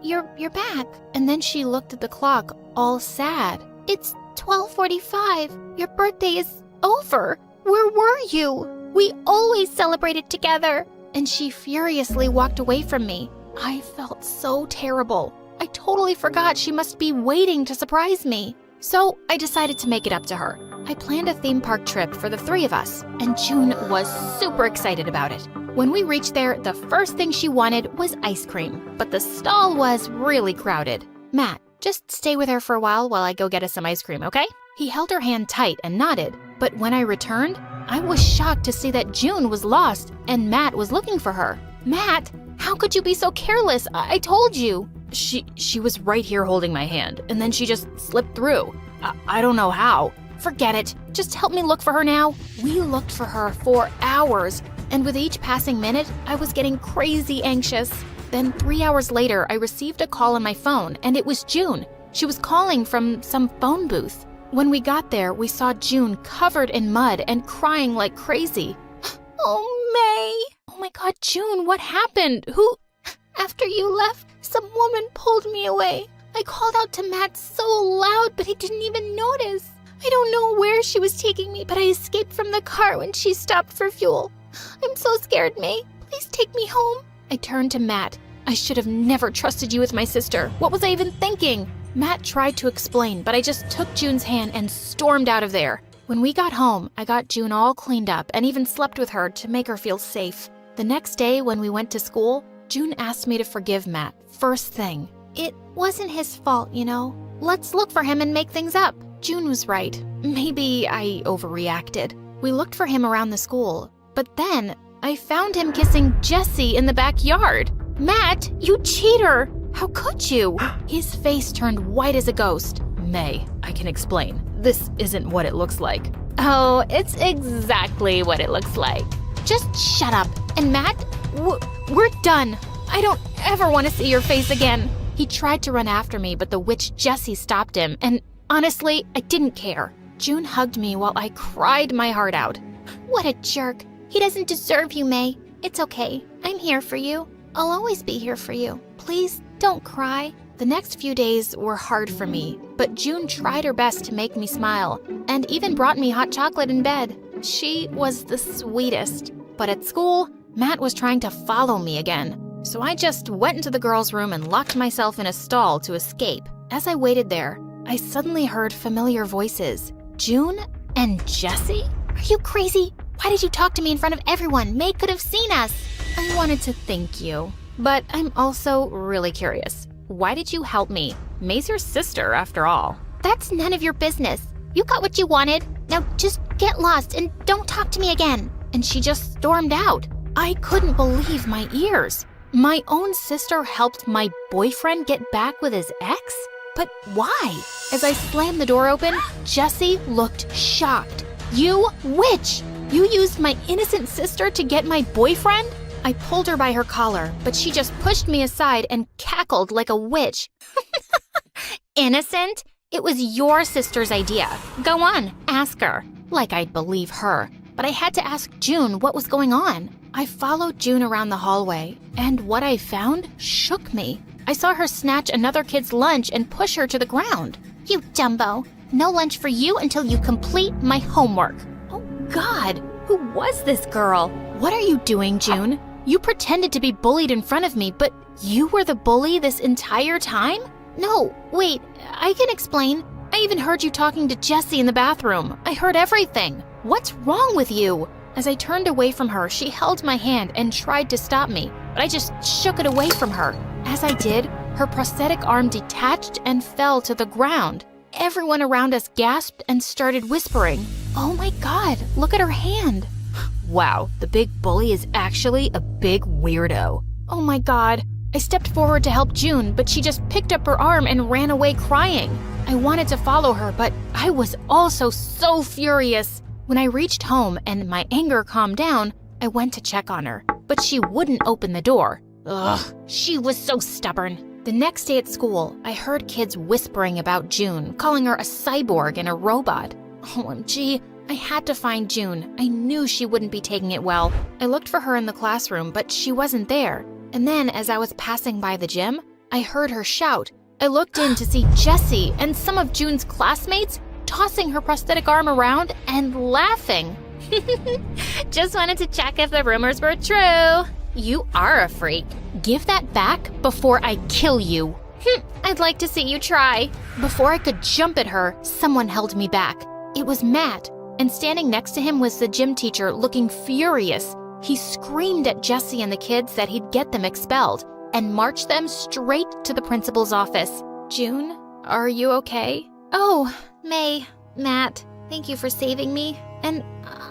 you're back." And then she looked at the clock, all sad. "It's 12:45. Your birthday is over. Where were you? We always celebrated together." And she furiously walked away from me. I felt so terrible. I totally forgot she must be waiting to surprise me. So I decided to make it up to her. I planned a theme park trip for the 3 of us, and June was super excited about it. When we reached there, the first thing she wanted was ice cream, but the stall was really crowded. "Matt, just stay with her for a while I go get us some ice cream, okay?" He held her hand tight and nodded, but when I returned, I was shocked to see that June was lost and Matt was looking for her. "Matt, how could you be so careless? I told you." She was right here holding my hand, and then she just slipped through. I don't know how. "Forget it. Just help me look for her now." We looked for her for hours, and with each passing minute, I was getting crazy anxious. Then 3 hours later, I received a call on my phone, and it was June. She was calling from some phone booth. When we got there, we saw June covered in mud and crying like crazy. "Oh, May." "Oh my God, June, what happened? Who?" "After you left, some woman pulled me away. I called out to Matt so loud, but he didn't even notice. I don't know where she was taking me, but I escaped from the car when she stopped for fuel. I'm so scared, May. Please take me home." I turned to Matt. "I should have never trusted you with my sister. What was I even thinking?" Matt tried to explain, but I just took June's hand and stormed out of there. When we got home, I got June all cleaned up and even slept with her to make her feel safe. The next day when we went to school, June asked me to forgive Matt, first thing. "It wasn't his fault, you know. Let's look for him and make things up." June was right. Maybe I overreacted. We looked for him around the school, but then I found him kissing Jessie in the backyard. "Matt, you cheater! How could you?" His face turned white as a ghost. May, I can explain. This isn't what it looks like. "Oh, it's exactly what it looks like. Just shut up. And Matt, we're done. I don't ever want to see your face again." He tried to run after me, but the witch Jessie stopped him, and honestly, I didn't care. June hugged me while I cried my heart out. "What a jerk. He doesn't deserve you, May. It's okay. I'm here for you. I'll always be here for you. Please don't cry." The next few days were hard for me, but June tried her best to make me smile and even brought me hot chocolate in bed. She was the sweetest. But at school, Matt was trying to follow me again. So I just went into the girls' room and locked myself in a stall to escape. As I waited there, I suddenly heard familiar voices. June and Jesse? Are you crazy? Why did you talk to me in front of everyone? May could have seen us. I wanted to thank you, but I'm also really curious. Why did you help me? May's your sister, after all. That's none of your business. You got what you wanted. Now just get lost and don't talk to me again. And she just stormed out. I couldn't believe my ears. My own sister helped my boyfriend get back with his ex? But why? As I slammed the door open, Jesse looked shocked. You witch! You used my innocent sister to get my boyfriend? I pulled her by her collar, but she just pushed me aside and cackled like a witch. Innocent? It was your sister's idea. Go on, ask her. Like I'd believe her. But I had to ask June what was going on. I followed June around the hallway, and what I found shook me. I saw her snatch another kid's lunch and push her to the ground. You dumbo. No lunch for you until you complete my homework. Oh God, who was this girl? What are you doing, June? You pretended to be bullied in front of me, but you were the bully this entire time? No, wait, I can explain. I even heard you talking to Jesse in the bathroom. I heard everything. What's wrong with you? As I turned away from her, she held my hand and tried to stop me, but I just shook it away from her. As I did, her prosthetic arm detached and fell to the ground. Everyone around us gasped and started whispering, "Oh my God, look at her hand." Wow, the big bully is actually a big weirdo. Oh my God. I stepped forward to help June, but she just picked up her arm and ran away crying. I wanted to follow her, but I was also so furious. When I reached home and my anger calmed down, I went to check on her, but she wouldn't open the door. Ugh, she was so stubborn. The next day at school, I heard kids whispering about June, calling her a cyborg and a robot. OMG, I had to find June. I knew she wouldn't be taking it well. I looked for her in the classroom, but she wasn't there. And then, as I was passing by the gym, I heard her shout. I looked in to see Jessie and some of June's classmates tossing her prosthetic arm around and laughing. Just wanted to check if the rumors were true. You are a freak. Give that back before I kill you. I'd like to see you try. Before I could jump at her, someone held me back. It was Matt, and standing next to him was the gym teacher looking furious. He screamed at Jessie and the kids that he'd get them expelled and marched them straight to the principal's office. June, are you okay? Oh, May, Matt, thank you for saving me. And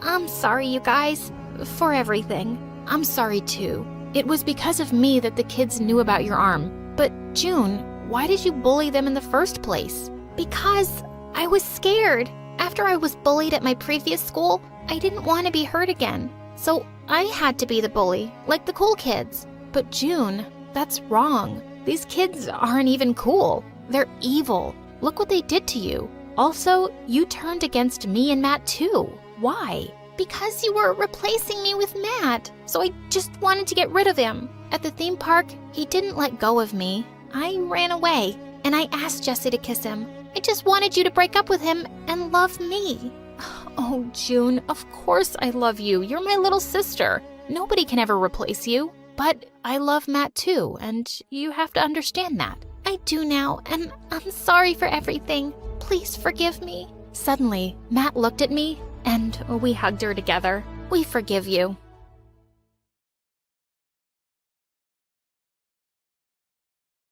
I'm sorry, you guys, For everything. I'm sorry too. It was because of me that the kids knew about your arm. But June, why did you bully them in the first place? Because I was scared. After I was bullied at my previous school, I didn't want to be hurt again. So I had to be the bully, like the cool kids. But June, that's wrong. These kids aren't even cool. They're evil. Look what they did to you. Also, you turned against me and Matt too. Why? Because you were replacing me with Matt, so I just wanted to get rid of him. At the theme park, he didn't let go of me. I ran away, and I asked Jessie to kiss him. I just wanted you to break up with him and love me. Oh, June, of course I love you. You're my little sister. Nobody can ever replace you. But I love Matt too, and you have to understand that. I do now, and I'm sorry for everything. Please forgive me. Suddenly, Matt looked at me, and we hugged her together. We forgive you.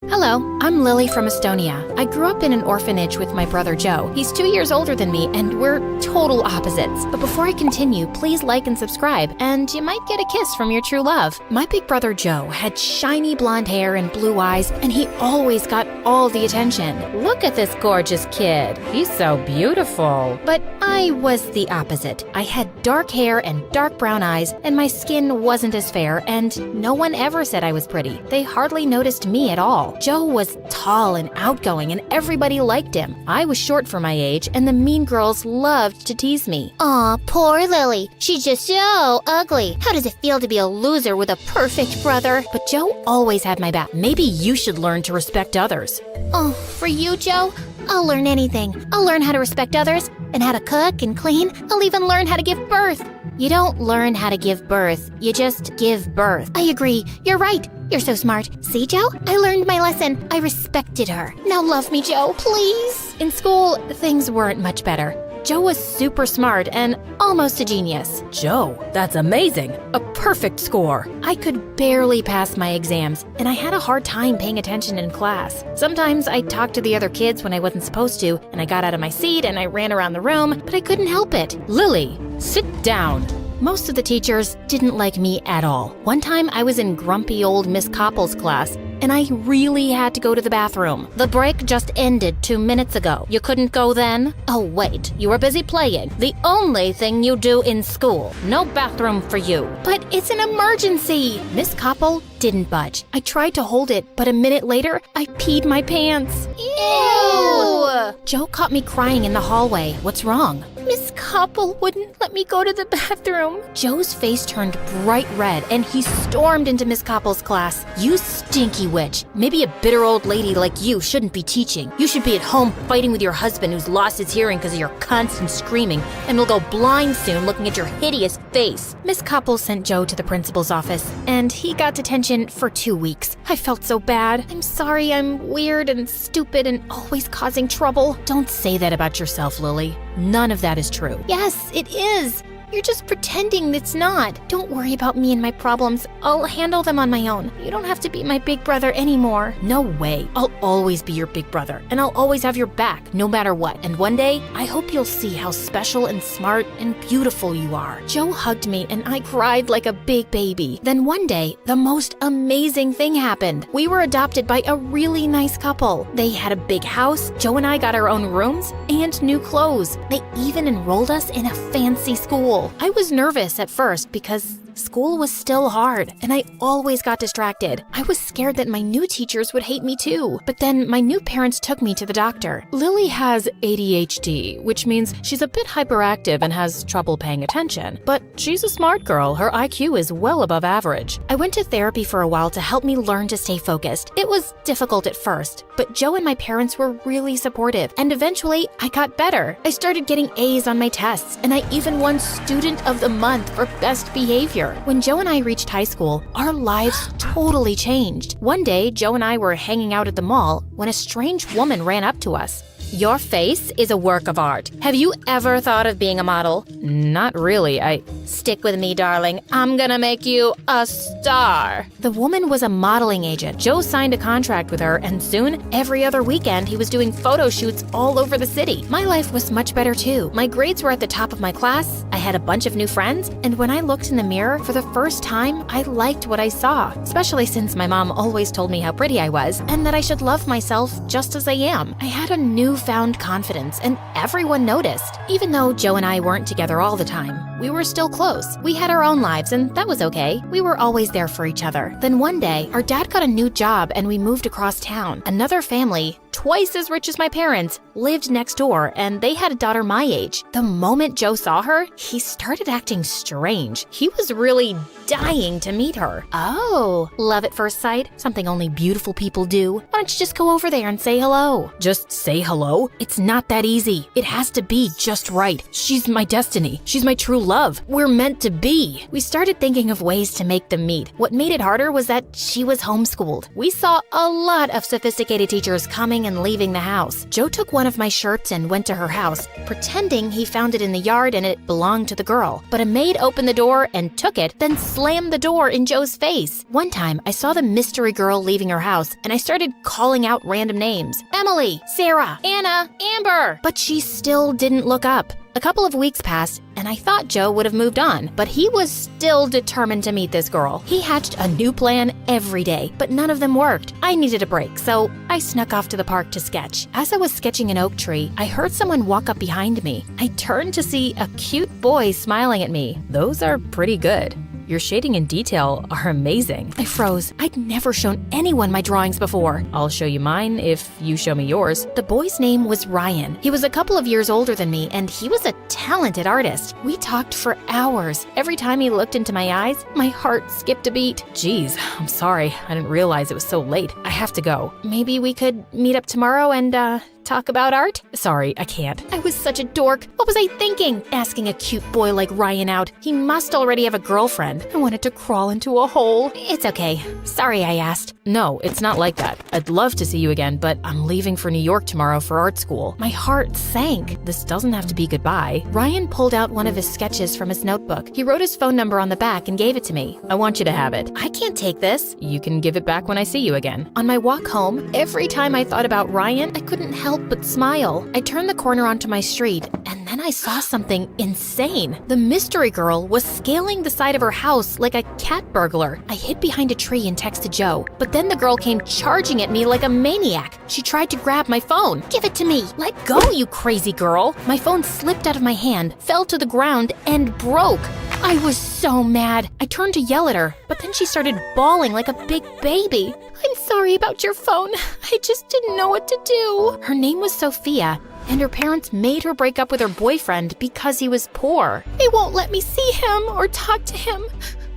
Hello, I'm Lily from Estonia. I grew up in an orphanage with my brother Joe. He's 2 years older than me, and we're total opposites. But before I continue, please like and subscribe, and you might get a kiss from your true love. My big brother Joe had shiny blonde hair and blue eyes, and he always got all the attention. Look at this gorgeous kid. He's so beautiful. But I was the opposite. I had dark hair and dark brown eyes, and my skin wasn't as fair, and no one ever said I was pretty. They hardly noticed me at all. Joe was tall and outgoing, and everybody liked him. I was short for my age, and the mean girls loved to tease me. Aw, poor Lily. She's just so ugly. How does it feel to be a loser with a perfect brother? But Joe always had my back. Maybe you should learn to respect others. Oh, for you, Joe? I'll learn anything. I'll learn how to respect others, and how to cook and clean. I'll even learn how to give birth. You don't learn how to give birth, you just give birth. I agree. You're right. You're so smart. See, Joe? I learned my lesson. I respected her. Now love me, Joe, please. In school, things weren't much better. Joe was super smart and almost a genius. Joe, that's amazing. A perfect score. I could barely pass my exams, and I had a hard time paying attention in class. Sometimes I talked to the other kids when I wasn't supposed to, and I got out of my seat and I ran around the room, but I couldn't help it. Lily, sit down. Most of the teachers didn't like me at all. One time I was in grumpy old Miss Koppel's class, and I really had to go to the bathroom. The break just ended 2 minutes ago. You couldn't go then? Oh wait, you were busy playing. The only thing you do in school. No bathroom for you. But it's an emergency. Miss Koppel didn't budge. I tried to hold it, but a minute later, I peed my pants. Ew! Joe caught me crying in the hallway. What's wrong? Miss Koppel wouldn't let me go to the bathroom. Joe's face turned bright red, and he stormed into Miss Koppel's class. You stinky witch. Maybe a bitter old lady like you shouldn't be teaching. You should be at home fighting with your husband who's lost his hearing because of your constant screaming and will go blind soon looking at your hideous face. Miss Koppel sent Joe to the principal's office, and he got detention for 2 weeks. I felt so bad. I'm sorry I'm weird and stupid and always causing trouble. Don't say that about yourself, Lily. None of that is true. Yes, it is. You're just pretending it's not. Don't worry about me and my problems. I'll handle them on my own. You don't have to be my big brother anymore. No way. I'll always be your big brother, and I'll always have your back, no matter what. And one day, I hope you'll see how special and smart and beautiful you are. Joe hugged me, and I cried like a big baby. Then one day, the most amazing thing happened. We were adopted by a really nice couple. They had a big house, Joe and I got our own rooms, and new clothes. They even enrolled us in a fancy school. I was nervous at first because school was still hard, and I always got distracted. I was scared that my new teachers would hate me too. But then my new parents took me to the doctor. Lily has ADHD, which means she's a bit hyperactive and has trouble paying attention. But she's a smart girl. Her IQ is well above average. I went to therapy for a while to help me learn to stay focused. It was difficult at first, but Joe and my parents were really supportive, and eventually I got better. I started getting A's on my tests, and I even won Student of the Month for best behavior. When Joe and I reached high school, our lives totally changed. One day, Joe and I were hanging out at the mall when a strange woman ran up to us. Your face is a work of art. Have you ever thought of being a model? Not really. Stick with me, darling. I'm gonna make you a star. The woman was a modeling agent. Joe signed a contract with her, and soon, every other weekend, he was doing photo shoots all over the city. My life was much better too. My grades were at the top of my class, I had a bunch of new friends, and when I looked in the mirror for the first time, I liked what I saw, especially since my mom always told me how pretty I was and that I should love myself just as I am. I had a newfound confidence, and everyone noticed. Even though Joe and I weren't together all the time, we were still close. We had our own lives, and that was okay. We were always there for each other. Then one day, our dad got a new job and we moved across town. Another family, twice as rich as my parents, lived next door, and they had a daughter my age. The moment Joe saw her, he started acting strange. He was really dying to meet her. Oh, love at first sight? Something only beautiful people do. Why don't you just go over there and say hello? Just say hello? It's not that easy. It has to be just right. She's my destiny. She's my true love. We're meant to be. We started thinking of ways to make them meet. What made it harder was that she was homeschooled. We saw a lot of sophisticated teachers coming and leaving the house. Joe took one of my shirts and went to her house, pretending he found it in the yard and it belonged to the girl. But a maid opened the door and took it, then slammed the door in Joe's face. One time, I saw the mystery girl leaving her house, and I started calling out random names. Emily, Sarah, Anna, Amber. But she still didn't look up. A couple of weeks passed, and I thought Joe would have moved on, but he was still determined to meet this girl. He hatched a new plan every day, but none of them worked. I needed a break, so I snuck off to the park to sketch. As I was sketching an oak tree, I heard someone walk up behind me. I turned to see a cute boy smiling at me. Those are pretty good. Your shading and detail are amazing. I froze. I'd never shown anyone my drawings before. I'll show you mine if you show me yours. The boy's name was Ryan. He was a couple of years older than me, and he was a talented artist. We talked for hours. Every time he looked into my eyes, my heart skipped a beat. Geez, I'm sorry. I didn't realize it was so late. I have to go. Maybe we could meet up tomorrow and, talk about art? Sorry, I can't. I was such a dork. What was I thinking? Asking a cute boy like Ryan out. He must already have a girlfriend. I wanted to crawl into a hole. It's okay. Sorry I asked. No, it's not like that. I'd love to see you again, but I'm leaving for New York tomorrow for art school. My heart sank. This doesn't have to be goodbye. Ryan pulled out one of his sketches from his notebook. He wrote his phone number on the back and gave it to me. I want you to have it. I can't take this. You can give it back when I see you again. On my walk home, every time I thought about Ryan, I couldn't help but smile. I turned the corner onto my street, and then I saw something insane. The mystery girl was scaling the side of her house like a cat burglar. I hid behind a tree and texted Joe, but then the girl came charging at me like a maniac. She tried to grab my phone. Give it to me. Let go, you crazy girl. My phone slipped out of my hand, fell to the ground, and broke. I was so mad. I turned to yell at her, but then she started bawling like a big baby. I'm sorry about your phone. I just didn't know what to do. Her name was Sophia, and her parents made her break up with her boyfriend because he was poor. They won't let me see him or talk to him.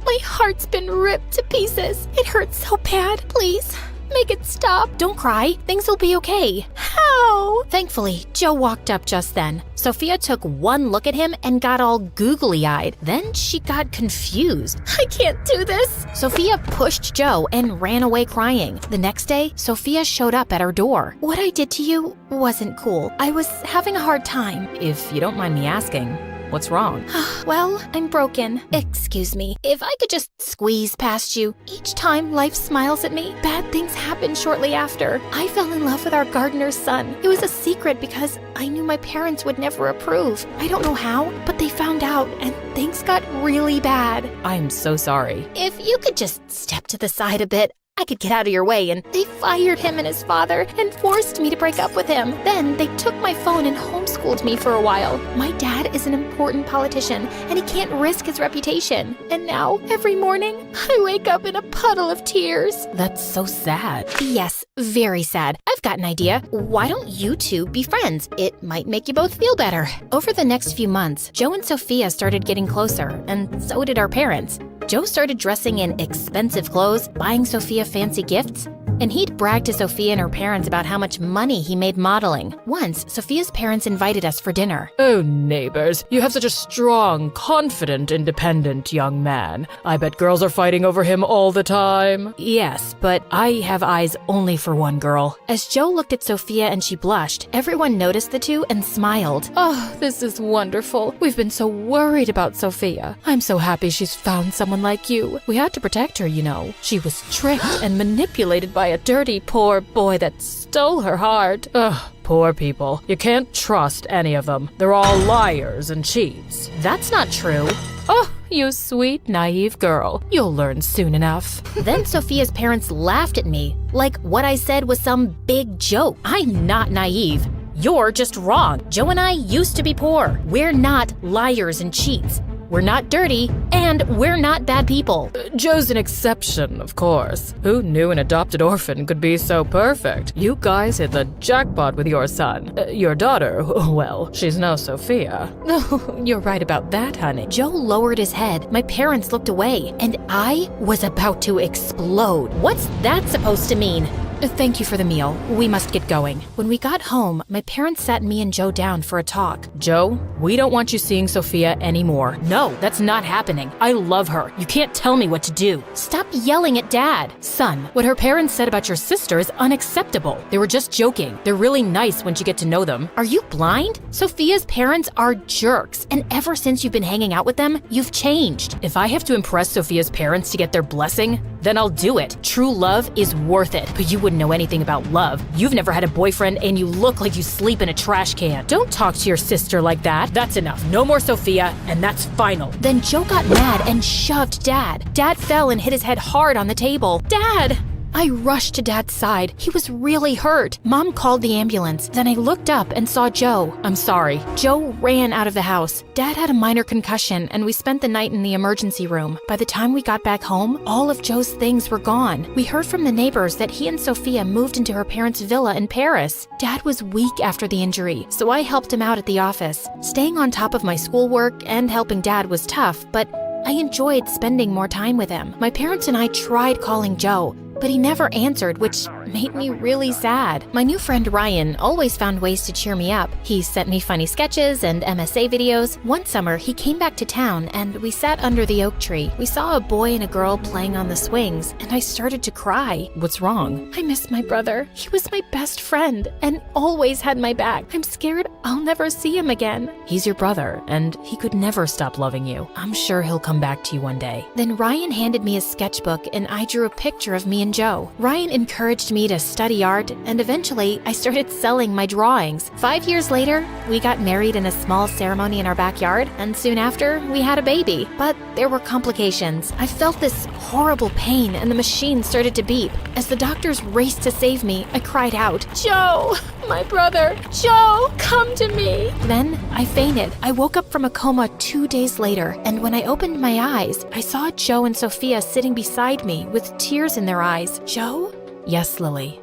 My heart's been ripped to pieces. It hurts so bad. Please, make it stop. Don't cry. Things will be okay. How? Thankfully, Joe walked up just then. Sophia took one look at him and got all googly-eyed. Then she got confused. I can't do this. Sophia pushed Joe and ran away crying. The next day, Sophia showed up at her door. What I did to you wasn't cool. I was having a hard time. If you don't mind me asking, what's wrong? Well, I'm broken. Excuse me. If I could just squeeze past you. Each time life smiles at me, bad things happen shortly after. I fell in love with our gardener's son. It was a secret because I knew my parents would never approve. I don't know how, but they found out and things got really bad. I'm so sorry. If you could just step to the side a bit, I could get out of your way, and they fired him and his father and forced me to break up with him. Then they took my phone and homeschooled me for a while. My dad is an important politician, and he can't risk his reputation. And now, every morning, I wake up in a puddle of tears. That's so sad. Yes, very sad. I've got an idea. Why don't you two be friends? It might make you both feel better. Over the next few months, Joe and Sophia started getting closer, and so did our parents. Joe started dressing in expensive clothes, buying Sophia fancy gifts, and he'd brag to Sophia and her parents about how much money he made modeling. Once, Sophia's parents invited us for dinner. Oh, neighbors, you have such a strong, confident, independent young man. I bet girls are fighting over him all the time. Yes, but I have eyes only for one girl. As Joe looked at Sophia and she blushed, everyone noticed the two and smiled. Oh, this is wonderful. We've been so worried about Sophia. I'm so happy she's found someone like you. We had to protect her, you know. She was tricked and manipulated by a dirty, poor boy that stole her heart. Ugh, poor people. You can't trust any of them. They're all liars and cheats. That's not true. Oh, you sweet, naive girl. You'll learn soon enough. Then Sophia's parents laughed at me, like what I said was some big joke. I'm not naive. You're just wrong. Joe and I used to be poor. We're not liars and cheats. We're not dirty, and we're not bad people. Joe's an exception, of course. Who knew an adopted orphan could be so perfect? You guys hit the jackpot with your son. Your daughter, well, she's now Sophia. Oh, you're right about that, honey. Joe lowered his head. My parents looked away, and I was about to explode. What's that supposed to mean? Thank you for the meal. We must get going. When we got home, my parents sat me and Joe down for a talk. Joe, we don't want you seeing Sophia anymore. No, that's not happening. I love her. You can't tell me what to do. Stop yelling at Dad. Son, what her parents said about your sister is unacceptable. They were just joking. They're really nice once you get to know them. Are you blind? Sophia's parents are jerks, and ever since you've been hanging out with them, you've changed. If I have to impress Sophia's parents to get their blessing, then I'll do it. True love is worth it. But you wouldn't know anything about love. You've never had a boyfriend and you look like you sleep in a trash can. Don't talk to your sister like that. That's enough. No more Sophia, and that's final. Then Joe got mad and shoved Dad. Dad fell and hit his head hard on the table. Dad! I rushed to Dad's side. He was really hurt. Mom called the ambulance. Then I looked up and saw Joe. I'm sorry. Joe ran out of the house. Dad had a minor concussion, and we spent the night in the emergency room. By the time we got back home, all of Joe's things were gone. We heard from the neighbors that he and Sophia moved into her parents' villa in Paris. Dad was weak after the injury, so I helped him out at the office. Staying on top of my schoolwork and helping Dad was tough, but I enjoyed spending more time with him. My parents and I tried calling Joe, but he never answered, which made me really sad. My new friend Ryan always found ways to cheer me up. He sent me funny sketches and MSA videos. One summer, he came back to town and we sat under the oak tree. We saw a boy and a girl playing on the swings, and I started to cry. What's wrong? I miss my brother. He was my best friend and always had my back. I'm scared I'll never see him again. He's your brother, and he could never stop loving you. I'm sure he'll come back to you one day. Then Ryan handed me a sketchbook and I drew a picture of me and Joe. Ryan encouraged me to study art, and eventually I started selling my drawings. 5 years later, we got married in a small ceremony in our backyard, and soon after, we had a baby. But there were complications. I felt this horrible pain and the machine started to beep. As the doctors raced to save me, I cried out, "Joe, my brother, Joe, come to me." Then I fainted. I woke up from a coma 2 days later, and when I opened my eyes, I saw Joe and Sophia sitting beside me with tears in their eyes. "Joe?" Yes, Lily.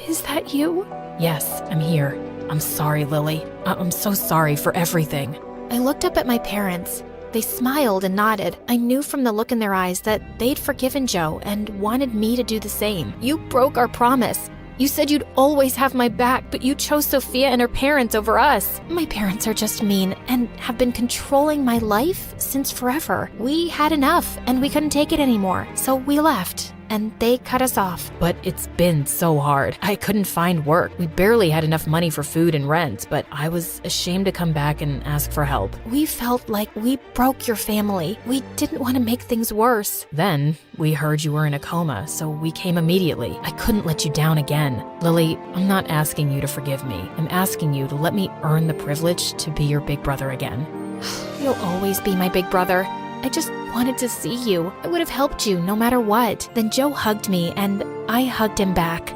"Is that you?" Yes, I'm here. I'm sorry, Lily. I'm so sorry for everything. I looked up at my parents. They smiled and nodded. I knew from the look in their eyes that they'd forgiven Joe and wanted me to do the same. "You broke our promise. You said you'd always have my back, but you chose Sophia and her parents over us." "My parents are just mean and have been controlling my life since forever. We had enough and we couldn't take it anymore, so we left. And they cut us off." But it's been so hard. I couldn't find work. We barely had enough money for food and rent, but I was ashamed to come back and ask for help. "We felt like we broke your family. We didn't want to make things worse." Then we heard you were in a coma, so we came immediately. I couldn't let you down again. Lily, I'm not asking you to forgive me. I'm asking you to let me earn the privilege to be your big brother again. "You'll always be my big brother. I just wanted to see you. I would have helped you no matter what." Then Joe hugged me and I hugged him back.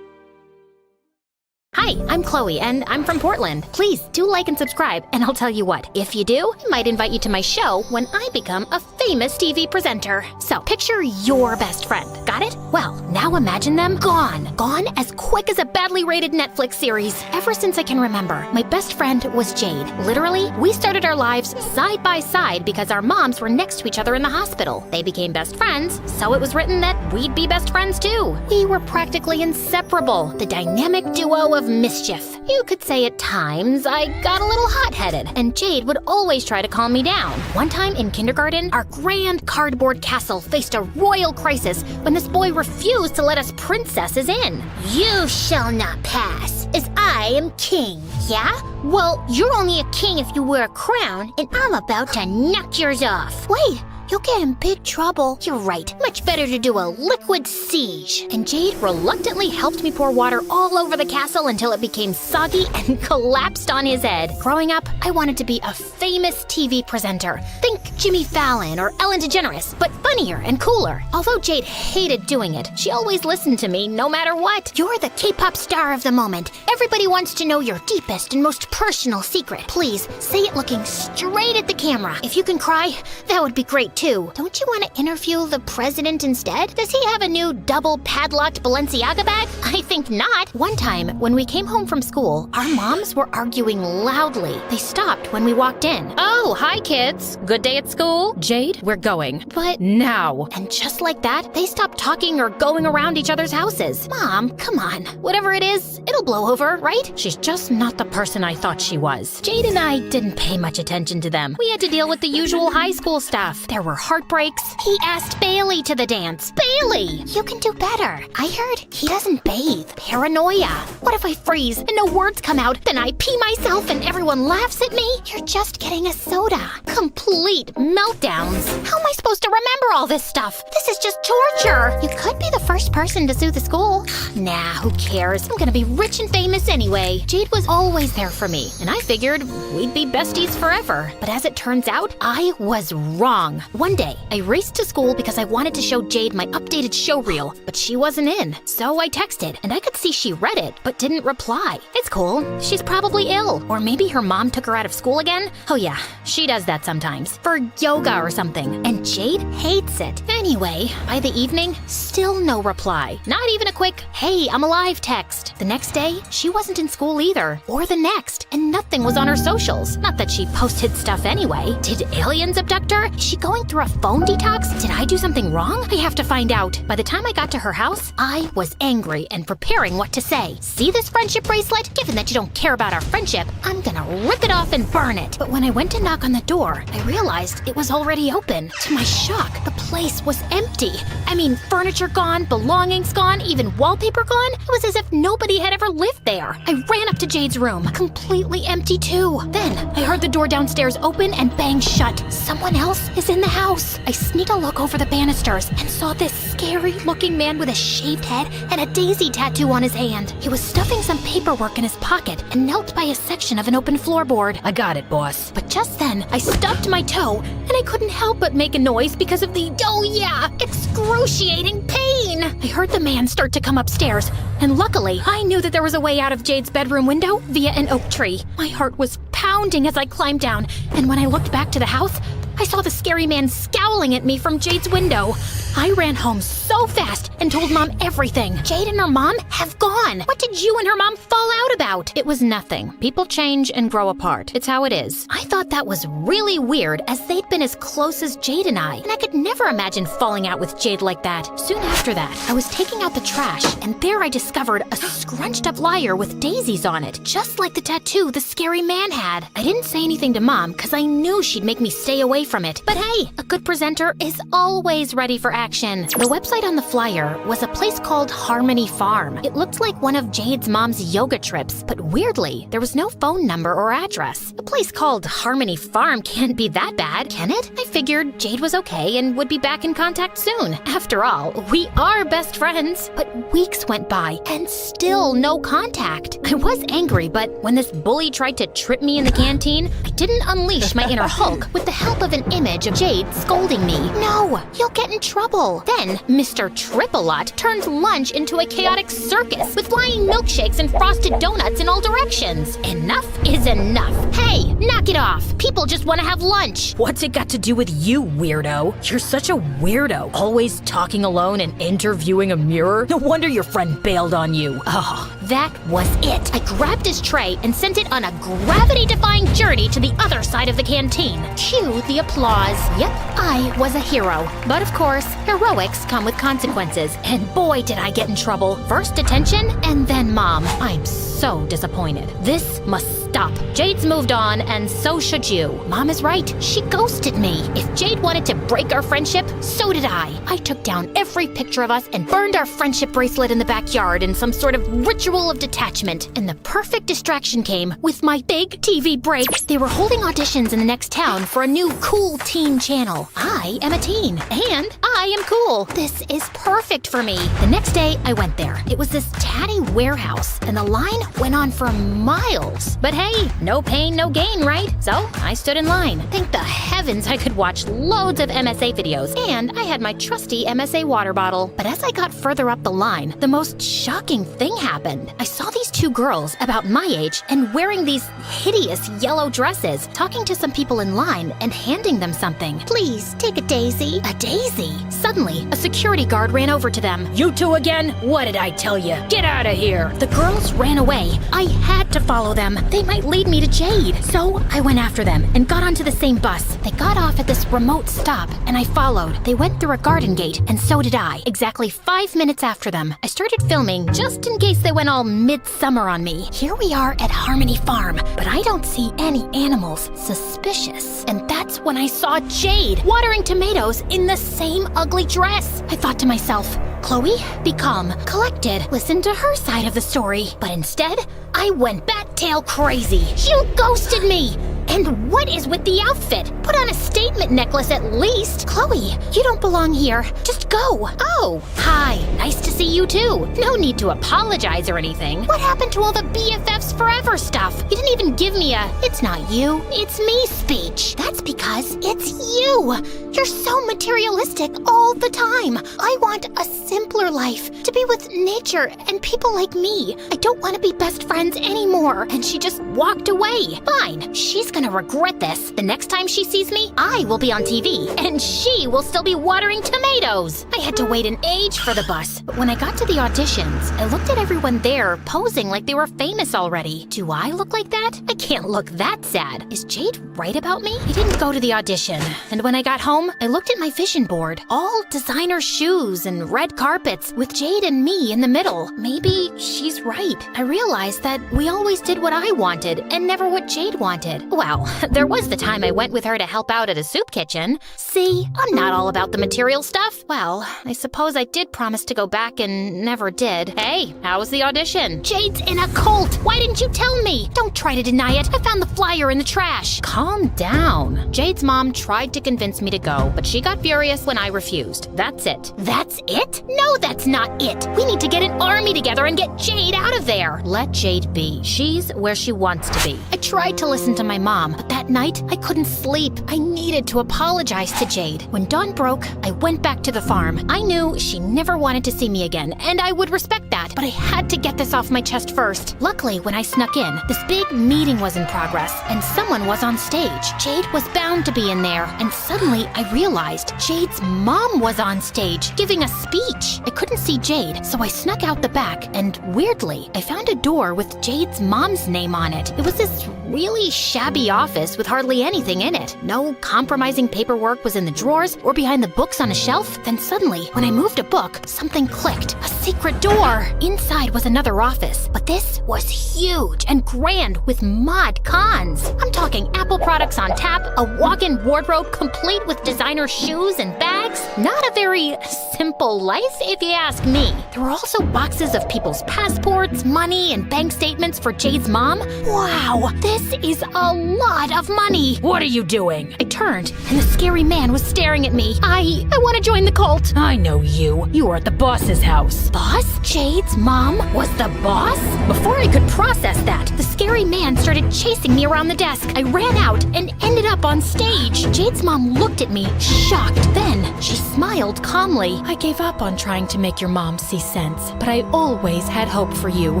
Hi, I'm Chloe, and I'm from Portland. Please do like and subscribe, and I'll tell you what, if you do, I might invite you to my show when I become a famous TV presenter. So, picture your best friend. Got it? Well, now imagine them gone. Gone as quick as a badly rated Netflix series. Ever since I can remember, my best friend was Jade. Literally, we started our lives side by side because our moms were next to each other in the hospital. They became best friends, so it was written that we'd be best friends too. We were practically inseparable, the dynamic duo of mischief. You could say at times I got a little hot-headed, and Jade would always try to calm me down. One time in kindergarten, our grand cardboard castle faced a royal crisis when this boy refused to let us princesses in. "You shall not pass, as I am king." "Yeah? Well, you're only a king if you wear a crown, and I'm about to knock yours off." "Wait, you'll get in big trouble." "You're right. Much better to do a liquid siege." And Jade reluctantly helped me pour water all over the castle until it became soggy and collapsed on his head. Growing up, I wanted to be a famous TV presenter. Think Jimmy Fallon or Ellen DeGeneres, but funnier and cooler. Although Jade hated doing it, she always listened to me no matter what. "You're the K-pop star of the moment. Everybody wants to know your deepest and most personal secret. Please, say it looking straight at the camera. If you can cry, that would be great too. Don't you want to interview the president instead? Does he have a new double padlocked Balenciaga bag? I think not." One time, when we came home from school, our moms were arguing loudly. They stopped when we walked in. Oh, hi kids. Good day at school? Jade, we're going. But Now. And just like that, they stopped talking or going around each other's houses. "Mom, come on. Whatever it is, it'll blow over, right?" She's just not the person I thought she was. Jade and I didn't pay much attention to them. We had to deal with the usual high school stuff. There were heartbreaks. He asked Bailey to the dance. Bailey! You can do better. I heard he doesn't bathe. Paranoia. What if I freeze and no words come out? Then I pee myself and everyone laughs at me? You're just getting a soda. Complete meltdowns. How am I supposed to remember all this stuff? This is just torture. You could be the first person to sue the school. Nah, who cares? I'm gonna be rich and famous anyway. Jade was always there for me, and I figured we'd be besties forever. But as it turns out, I was wrong. One day, I raced to school because I wanted to show Jade my updated show reel, but she wasn't in. So I texted, and I could see she read it, but didn't reply. It's cool. She's probably ill. Or maybe her mom took her out of school again. Oh yeah, she does that sometimes. For yoga or something. And Jade hates it. Anyway, by the evening, still no reply. Not even a quick, "Hey, I'm alive" text. The next day, she wasn't in school either, or the next, and nothing was on her socials. Not that she posted stuff anyway. Did aliens abduct her? Is she going through a phone detox? Did I do something wrong? I have to find out. By the time I got to her house, I was angry and preparing what to say. See this friendship bracelet? Given that you don't care about our friendship, I'm gonna rip it off and burn it. But when I went to knock on the door, I realized it was already open. To my shock, the place was empty. I mean, furniture gone, belongings gone, even wallpaper gone. It was as if nobody had ever lived there. I ran up to Jade's room, completely empty too. Then I heard the door downstairs open and bang shut. Someone else is in the house. I sneaked a look over the banisters and saw this scary-looking man with a shaved head and a daisy tattoo on his hand. He was stuffing some paperwork in his pocket and knelt by a section of an open floorboard. I got it, boss. But just then, I stubbed my toe, and I couldn't help but make a noise because of the, oh yeah, excruciating pain. I heard the man start to come upstairs, and luckily, I knew that there was a way out of Jade's bedroom window via an oak tree. My heart was pounding as I climbed down, and when I looked back to the house, I saw the scary man scowling at me from Jade's window. I ran home so fast and told Mom everything. Jade and her mom have gone. What did you and her mom fall out about? It was nothing. People change and grow apart. It's how it is. I thought that was really weird, as they'd been as close as Jade and I could never imagine falling out with Jade like that. Soon after that, I was taking out the trash, and there I discovered a scrunched up lyre with daisies on it, just like the tattoo the scary man had. I didn't say anything to Mom because I knew she'd make me stay away from it. But hey, a good presenter is always ready for action. The website on the flyer was a place called Harmony Farm. It looked like one of Jade's mom's yoga trips, but weirdly, there was no phone number or address. A place called Harmony Farm can't be that bad, can it? I figured Jade was okay and would be back in contact soon. After all, we are best friends. But weeks went by and still no contact. I was angry, but when this bully tried to trip me in the canteen, I didn't unleash my inner Hulk with the help of an image of Jade scolding me. No, you'll get in trouble. Then Mr. Triple-Lot turned lunch into a chaotic circus with flying milkshakes and frosted donuts in all directions. Enough is enough. Hey, knock it off. People just want to have lunch. What's it got to do with you, weirdo? You're such a weirdo. Always talking alone and interviewing a mirror. No wonder your friend bailed on you. Oh, that was it. I grabbed his tray and sent it on a gravity-defying journey to the other side of the canteen. Cue the applause. Yep, I was a hero. But of course, heroics come with consequences, and boy did I get in trouble. First detention, and then Mom. I'm so disappointed. This must stop. Jade's moved on, and so should you. Mom is right. She ghosted me. If Jade wanted to break our friendship, so did I. I took down every picture of us and burned our friendship bracelet in the backyard in some sort of ritual of detachment. And the perfect distraction came with my big TV break. They were holding auditions in the next town for a new cool teen channel. I am a teen, and I am cool. This is perfect for me. The next day, I went there. It was this tatty warehouse, and the line went on for miles. But hey, no pain, no gain, right? So I stood in line. Thank the heavens I could watch loads of MSA videos, and I had my trusty MSA water bottle. But as I got further up the line, the most shocking thing happened. I saw these two girls about my age and wearing these hideous yellow dresses, talking to some people in line and handing them something. Please, take a daisy. A daisy? Suddenly, a security guard ran over to them. you two again? What did I tell you? Get out of here. The girls ran away. I had to follow them. They might lead me to Jade. So I went after them and got onto the same bus. They got off at this remote stop, and I followed. They went through a garden gate, and so did I. Exactly 5 minutes after them, I started filming just in case they went all midsummer on me. Here we are at Harmony Farm, but I don't see any animals. Suspicious. And that's when I saw Jade watering tomatoes in the same ugly dress. I thought to myself, Chloe, be calm, collected, listen to her side of the story. But instead, I went bat-tail crazy. You ghosted me! And what is with the outfit? Put on a statement necklace at least. Chloe, you don't belong here. Just go. Oh, hi. Nice to see you too. No need to apologize or anything. What happened to all the BFFs forever stuff? You didn't even give me a "it's not you, it's me" speech. That's because it's you. You're so materialistic all the time. I want a simpler life, to be with nature and people like me. I don't want to be best friends anymore. And she just walked away. Fine, she's gonna regret this. The next time she sees me, I will be on TV, and she will still be watering tomatoes. I had to wait an age for the bus, but when I got to the auditions, I looked at everyone there posing like they were famous already. Do I look like that? I can't look that sad. Is Jade right about me? I didn't go to the audition, and when I got home, I looked at my vision board. All designer shoes and red carpets with Jade and me in the middle. Maybe she's right. I realized that we always did what I wanted and never what Jade wanted. Well, there was the time I went with her to help out at a soup kitchen. See, I'm not all about the material stuff. Well, I suppose I did promise to go back and never did. Hey, how was the audition? Jade's in a cult. Why didn't you tell me? Don't try to deny it. I found the flyer in the trash. Calm down. Jade's mom tried to convince me to go, but she got furious when I refused. That's it. That's it? No, that's not it. We need to get an army together and get Jade out of there. Let Jade be. She's where she wants to be. I tried to listen to my mom, but that night I couldn't sleep. I needed to apologize to Jade. When dawn broke, I went back to the farm. I knew she never wanted to see me again, and I would respect that, but I had to get this off my chest first. Luckily, when I snuck in, this big meeting was in progress, and someone was on stage. Jade was bound to be in there, and suddenly I realized Jade's mom was on stage, giving a speech. I couldn't see Jade, so I snuck out the back, and weirdly, I found a door with Jade's mom's name on it. It was this really shabby office with hardly anything in it. No compromising paperwork was in the drawers or behind the books on a shelf. Then suddenly, when I moved a book, something clicked. A secret door! Inside was another office, but this was huge and grand with mod cons. I'm talking Apple products on tap, a walk-in wardrobe complete with designer shoes and bags. Not a very simple life, if you ask me. There were also boxes of people's passports, money, and bank statements for Jade's mom. Wow, this is a lot of money. What are you doing? I turned, and the scary man was staring at me. I want to join the cult. I know you. You were at the boss's house. Boss? Jade's mom was the boss? Before I could process that, the scary man started chasing me around the desk. I ran out and ended up on stage. Jade's mom looked at me, shocked. Then she smiled calmly. I gave up on trying to make your mom see sense, but I always had hope for you.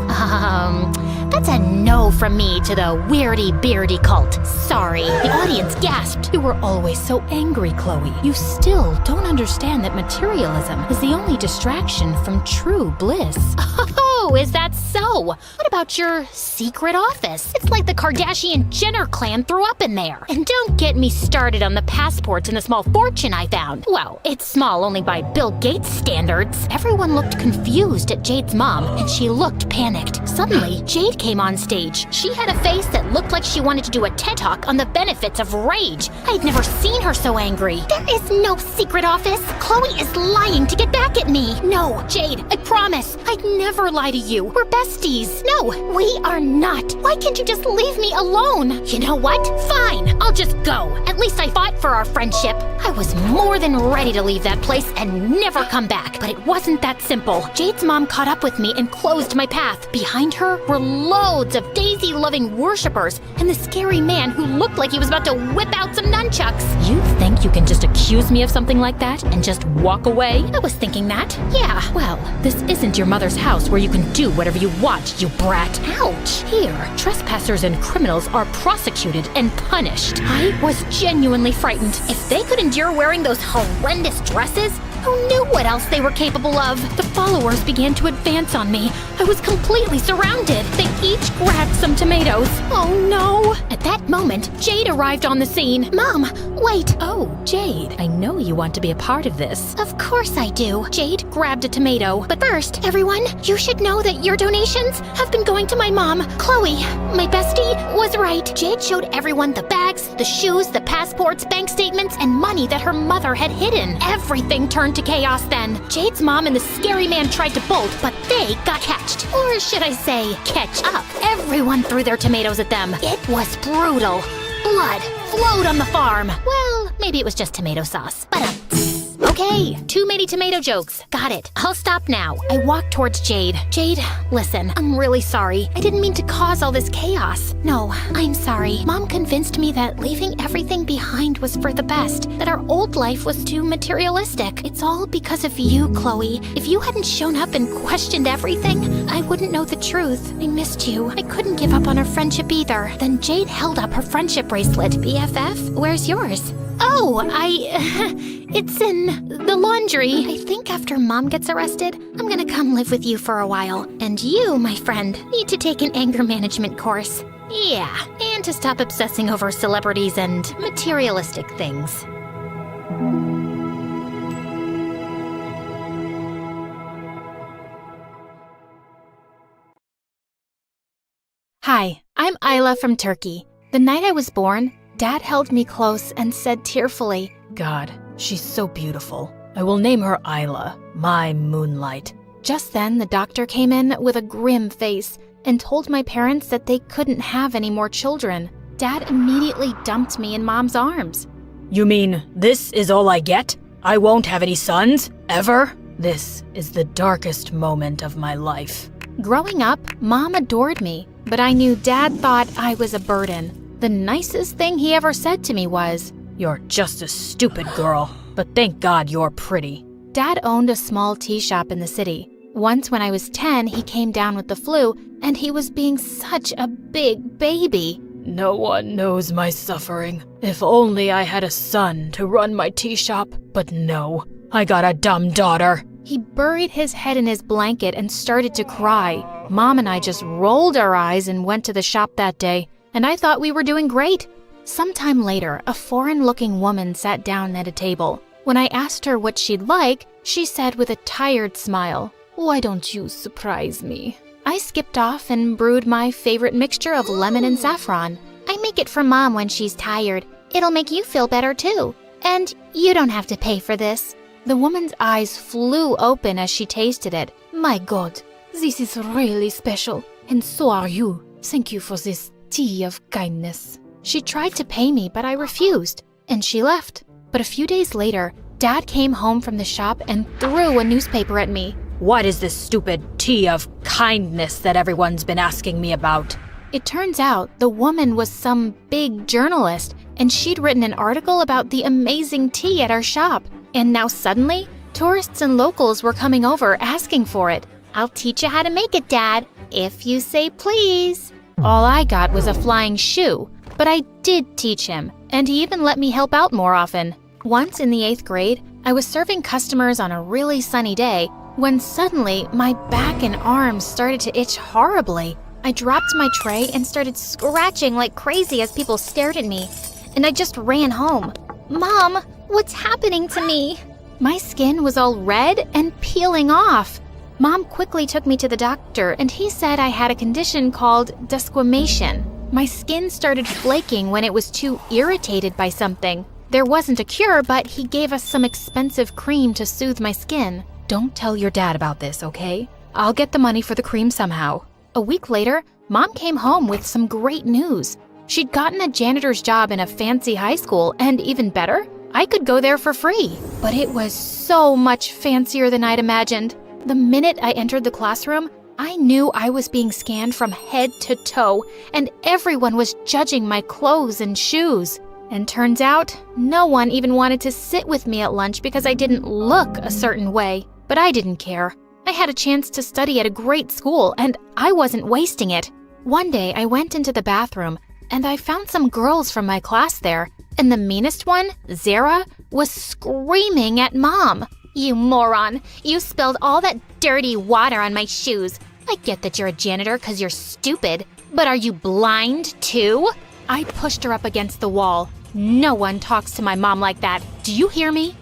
That's a no from me to the weirdy-beardy cult. Sorry. The audience gasped. You were always so angry, Chloe. You still don't understand that materialism is the only distraction from true bliss. Oh, is that so? What about your secret office? It's like the Kardashian-Jenner clan threw up in there. And don't get me started on the passports and the small fortune I found. Well, it's small only by Bill Gates standards. Everyone looked confused at Jade's mom, and she looked panicked. Suddenly, Jade came on stage. She had a face that looked like she wanted to do a TED Talk on the benefits of rage. I'd never seen her so angry. There is no secret office. Chloe is lying to get back at me. No, Jade, I promise. I'd never lie to you. We're besties. No, we are not. Why can't you just leave me alone? You know what? Fine, I'll just go. At least I fought for our friendship. I was more than ready to leave that place and never come back. But it wasn't that simple. Jade's mom caught up with me and closed my path. Behind her were loads of Daisy-loving worshipers and the scary man who looked like he was about to whip out some nunchucks. You think you can just accuse me of something like that and just walk away? I was thinking that. Yeah. Well, this isn't your mother's house where you can do whatever you want, you brat. Ouch. Here, trespassers and criminals are prosecuted and punished. I was genuinely frightened. If they could endure wearing those horrendous dresses, who knew what else they were capable of? The followers began to advance on me. I was completely surrounded. They each grabbed some tomatoes. Oh no! At that moment, Jade arrived on the scene. Mom, wait. Oh, Jade, I know you want to be a part of this. Of course I do. Jade grabbed a tomato. But first, everyone, you should know that your donations have been going to my mom. Chloe, my bestie, was right. Jade showed everyone the bags, the shoes, the passports, bank statements, and money that her mother had hidden. Everything turned to chaos then. Jade's mom and the scary man tried to bolt, but they got catched. Or should I say, catch up. Everyone threw their tomatoes at them. It was brutal. Blood flowed on the farm. Well, maybe it was just tomato sauce. But Okay, too many tomato jokes. Got it. I'll stop now. I walked towards Jade. Jade, listen, I'm really sorry. I didn't mean to cause all this chaos. No, I'm sorry. Mom convinced me that leaving everything behind was for the best, that our old life was too materialistic. It's all because of you, Chloe. If you hadn't shown up and questioned everything, I wouldn't know the truth. I missed you. I couldn't give up on our friendship either. Then Jade held up her friendship bracelet. BFF, where's yours? Oh, it's in the laundry. I think after Mom gets arrested, I'm gonna come live with you for a while. And you, my friend, need to take an anger management course. Yeah, and to stop obsessing over celebrities and materialistic things. Hi, I'm Isla from Turkey. The night I was born, Dad held me close and said tearfully, God, she's so beautiful. I will name her Isla, my moonlight. Just then, the doctor came in with a grim face and told my parents that they couldn't have any more children. Dad immediately dumped me in Mom's arms. You mean this is all I get? I won't have any sons? Ever? This is the darkest moment of my life. Growing up, Mom adored me, but I knew Dad thought I was a burden. The nicest thing he ever said to me was, You're just a stupid girl, but thank God you're pretty. Dad owned a small tea shop in the city. Once when I was 10, he came down with the flu, and he was being such a big baby. No one knows my suffering. If only I had a son to run my tea shop, but no, I got a dumb daughter. He buried his head in his blanket and started to cry. Mom and I just rolled our eyes and went to the shop that day, and I thought we were doing great. Sometime later, a foreign-looking woman sat down at a table. When I asked her what she'd like, she said with a tired smile, Why don't you surprise me? I skipped off and brewed my favorite mixture of lemon and saffron. I make it for Mom when she's tired. It'll make you feel better too. And you don't have to pay for this. The woman's eyes flew open as she tasted it. My God, this is really special. And so are you. Thank you for this tea of kindness. She tried to pay me, but I refused, and she left. But a few days later, Dad came home from the shop and threw a newspaper at me. What is this stupid tea of kindness that everyone's been asking me about? It turns out the woman was some big journalist, and she'd written an article about the amazing tea at our shop. And now suddenly, tourists and locals were coming over asking for it. I'll teach you how to make it, Dad, if you say please. All I got was a flying shoe, but I did teach him, and he even let me help out more often. Once in the 8th grade, I was serving customers on a really sunny day when suddenly my back and arms started to itch horribly. I dropped my tray and started scratching like crazy as people stared at me, and I just ran home. Mom, what's happening to me? My skin was all red and peeling off. Mom quickly took me to the doctor, and he said I had a condition called desquamation. My skin started flaking when it was too irritated by something. There wasn't a cure, but he gave us some expensive cream to soothe my skin. Don't tell your dad about this, okay? I'll get the money for the cream somehow. A week later, Mom came home with some great news. She'd gotten a janitor's job in a fancy high school, and even better, I could go there for free. But it was so much fancier than I'd imagined. The minute I entered the classroom, I knew I was being scanned from head to toe, and everyone was judging my clothes and shoes. And turns out, no one even wanted to sit with me at lunch because I didn't look a certain way. But I didn't care. I had a chance to study at a great school, and I wasn't wasting it. One day, I went into the bathroom, and I found some girls from my class there, and the meanest one, Zara, was screaming at Mom. You moron! You spilled all that dirty water on my shoes. I get that you're a janitor because you're stupid, but are you blind too? I pushed her up against the wall. No one talks to my mom like that. Do you hear me?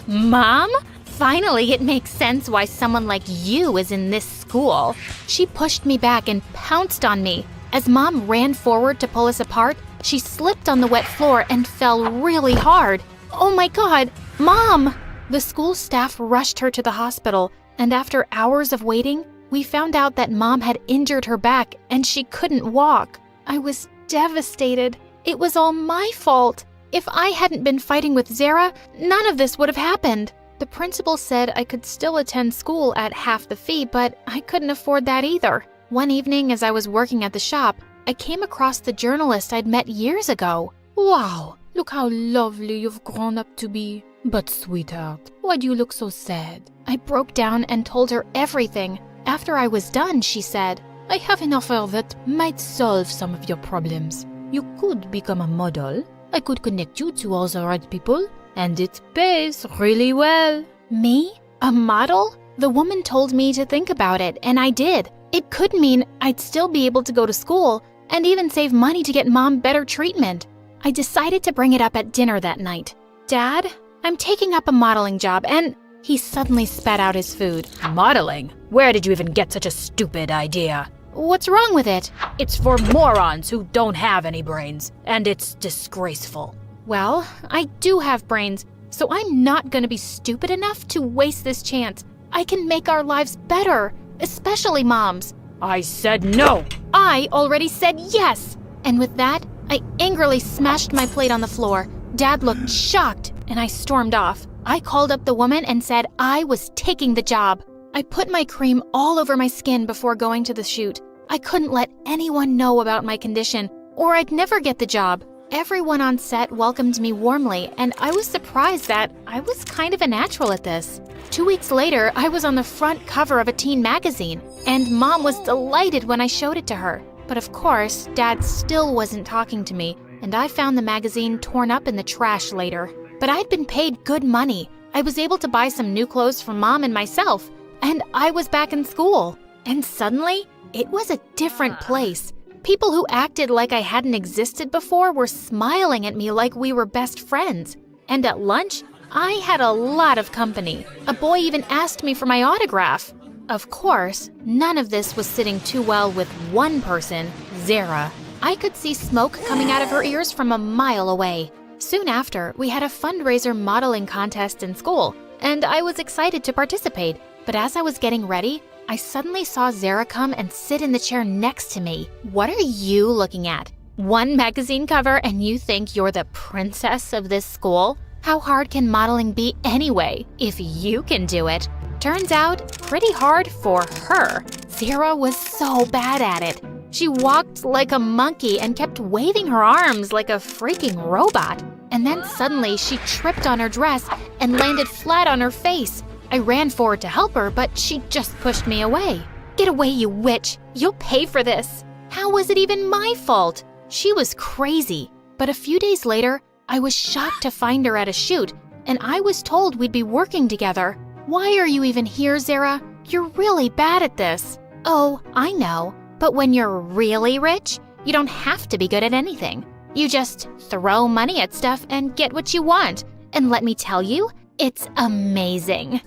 Mom? Finally, it makes sense why someone like you is in this school. She pushed me back and pounced on me. As Mom ran forward to pull us apart, she slipped on the wet floor and fell really hard. Oh my God, Mom! The school staff rushed her to the hospital, and after hours of waiting, we found out that Mom had injured her back and she couldn't walk. I was devastated. It was all my fault. If I hadn't been fighting with Zara, none of this would have happened. The principal said I could still attend school at half the fee, but I couldn't afford that either. One evening, as I was working at the shop, I came across the journalist I'd met years ago. "Wow, look how lovely you've grown up to be. But sweetheart, why do you look so sad?" I broke down and told her everything. After I was done, she said, "I have an offer that might solve some of your problems. You could become a model. I could connect you to all the right people, and it pays really well." Me? A model? The woman told me to think about it, and I did. It could mean I'd still be able to go to school and even save money to get Mom better treatment. I decided to bring it up at dinner that night. "Dad, I'm taking up a modeling job, and..." He suddenly spat out his food. Modeling? Where did you even get such a stupid idea? "What's wrong with it?" It's for morons who don't have any brains, and it's disgraceful. "Well, I do have brains, so I'm not gonna be stupid enough to waste this chance. I can make our lives better, especially Mom's." I said no! I already said yes! And with that, I angrily smashed my plate on the floor. Dad looked shocked, and I stormed off. I called up the woman and said I was taking the job. I put my cream all over my skin before going to the shoot. I couldn't let anyone know about my condition, or I'd never get the job. Everyone on set welcomed me warmly, and I was surprised that I was kind of a natural at this. 2 weeks later, I was on the front cover of a teen magazine, and Mom was delighted when I showed it to her. But of course, Dad still wasn't talking to me, and I found the magazine torn up in the trash later. But I'd been paid good money. I was able to buy some new clothes for Mom and myself, and I was back in school. And suddenly, it was a different place. People who acted like I hadn't existed before were smiling at me like we were best friends. And at lunch, I had a lot of company. A boy even asked me for my autograph. Of course, none of this was sitting too well with one person, Zara. I could see smoke coming out of her ears from a mile away. Soon after, we had a fundraiser modeling contest in school, and I was excited to participate. But as I was getting ready, I suddenly saw Zara come and sit in the chair next to me. "What are you looking at? One magazine cover and you think you're the princess of this school? How hard can modeling be anyway, if you can do it?" Turns out, pretty hard for her. Zara was so bad at it. She walked like a monkey and kept waving her arms like a freaking robot. And then suddenly she tripped on her dress and landed flat on her face. I ran forward to help her, but she just pushed me away. "Get away, you witch! You'll pay for this!" How was it even my fault? She was crazy. But a few days later, I was shocked to find her at a shoot, and I was told we'd be working together. "Why are you even here, Zara? You're really bad at this." "Oh, I know. But when you're really rich, you don't have to be good at anything. You just throw money at stuff and get what you want. And let me tell you, it's amazing."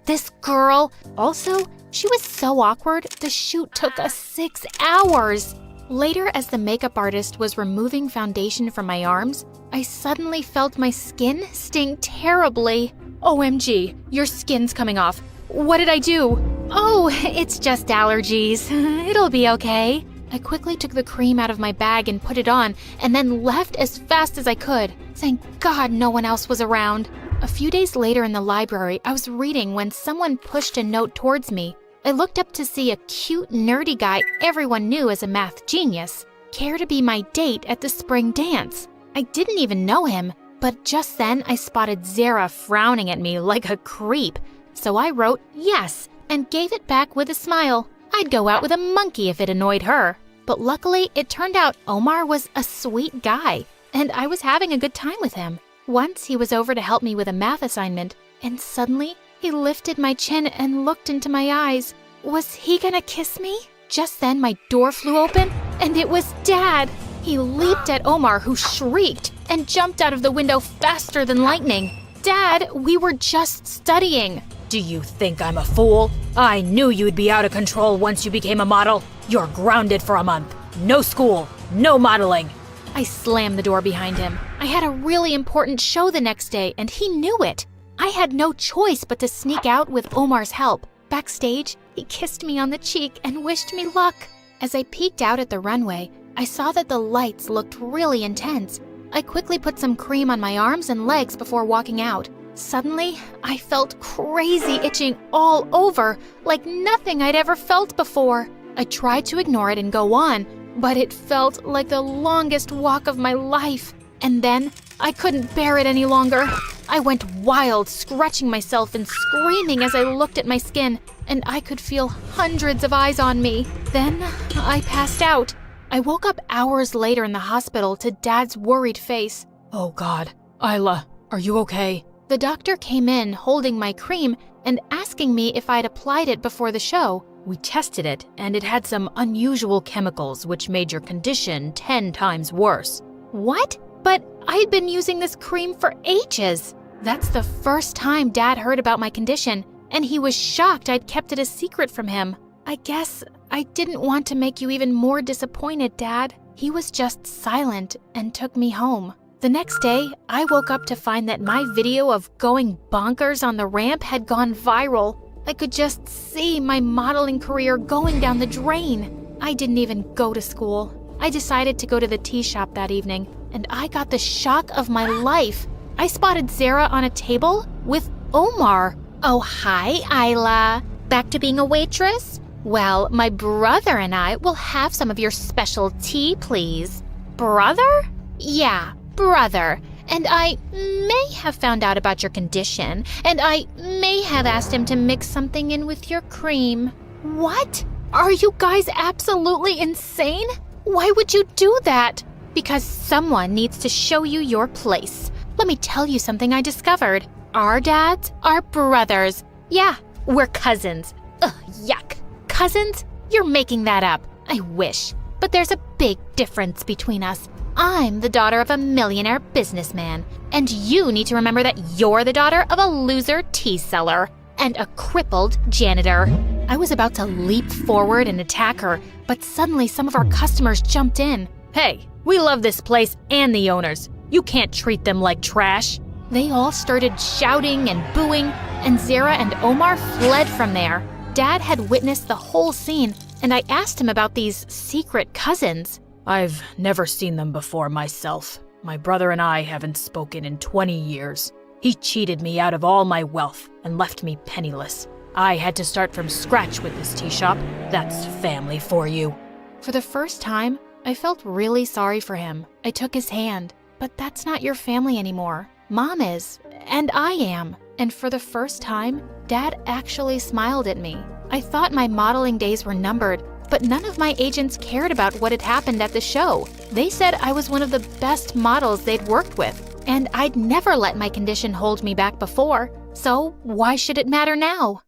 This girl. Also, she was so awkward, the shoot took us 6 hours. Later, as the makeup artist was removing foundation from my arms, I suddenly felt my skin sting terribly. "OMG, your skin's coming off. What did I do?" "Oh, it's just allergies. It'll be okay." I quickly took the cream out of my bag and put it on, and then left as fast as I could. Thank God no one else was around. A few days later in the library, I was reading when someone pushed a note towards me. I looked up to see a cute, nerdy guy everyone knew as a math genius care to be my date at the spring dance. I didn't even know him, but just then I spotted Zara frowning at me like a creep. So I wrote yes and gave it back with a smile. I'd go out with a monkey if it annoyed her. But luckily, it turned out Omar was a sweet guy, and I was having a good time with him. Once he was over to help me with a math assignment, and suddenly he lifted my chin and looked into my eyes. Was he gonna kiss me? Just then my door flew open, and it was Dad. He leaped at Omar, who shrieked, and jumped out of the window faster than lightning. "Dad, we were just studying." Do you think I'm a fool? I knew you'd be out of control once you became a model. You're grounded for a month. No school, no modeling. I slammed the door behind him. I had a really important show the next day, and he knew it. I had no choice but to sneak out with Omar's help. Backstage, he kissed me on the cheek and wished me luck. As I peeked out at the runway, I saw that the lights looked really intense. I quickly put some cream on my arms and legs before walking out. Suddenly, I felt crazy itching all over, like nothing I'd ever felt before. I tried to ignore it and go on, but it felt like the longest walk of my life. And then, I couldn't bear it any longer. I went wild, scratching myself and screaming as I looked at my skin, and I could feel hundreds of eyes on me. Then, I passed out. I woke up hours later in the hospital to Dad's worried face. Oh God, Isla, are you okay? The doctor came in holding my cream and asking me if I'd applied it before the show. We tested it, and it had some unusual chemicals which made your condition 10 times worse. What? But I'd been using this cream for ages. That's the first time Dad heard about my condition, and he was shocked I'd kept it a secret from him. I guess I didn't want to make you even more disappointed, Dad. He was just silent and took me home. The next day, I woke up to find that my video of going bonkers on the ramp had gone viral. I could just see my modeling career going down the drain. I didn't even go to school. I decided to go to the tea shop that evening, and I got the shock of my life. I spotted Zara on a table with Omar. Oh, hi, Isla. Back to being a waitress? Well, my brother and I will have some of your special tea, please. Brother? Yeah, brother. And I may have found out about your condition, and I may have asked him to mix something in with your cream. What? Are you guys absolutely insane? Why would you do that? Because someone needs to show you your place. Let me tell you something I discovered. Our dads are brothers. Yeah, we're cousins. Ugh, yuck. Cousins? You're making that up. I wish. But there's a big difference between us. I'm the daughter of a millionaire businessman, and you need to remember that you're the daughter of a loser tea seller and a crippled janitor. I was about to leap forward and attack her, but suddenly some of our customers jumped in. Hey, we love this place and the owners. You can't treat them like trash. They all started shouting and booing, and Zara and Omar fled from there. Dad had witnessed the whole scene, and I asked him about these secret cousins. I've never seen them before myself. My brother and I haven't spoken in 20 years. He cheated me out of all my wealth and left me penniless. I had to start from scratch with this tea shop. That's family for you. For the first time, I felt really sorry for him. I took his hand. But that's not your family anymore. Mom is, and I am. And for the first time, Dad actually smiled at me. I thought my modeling days were numbered, but none of my agents cared about what had happened at the show. They said I was one of the best models they'd worked with, and I'd never let my condition hold me back before. So why should it matter now?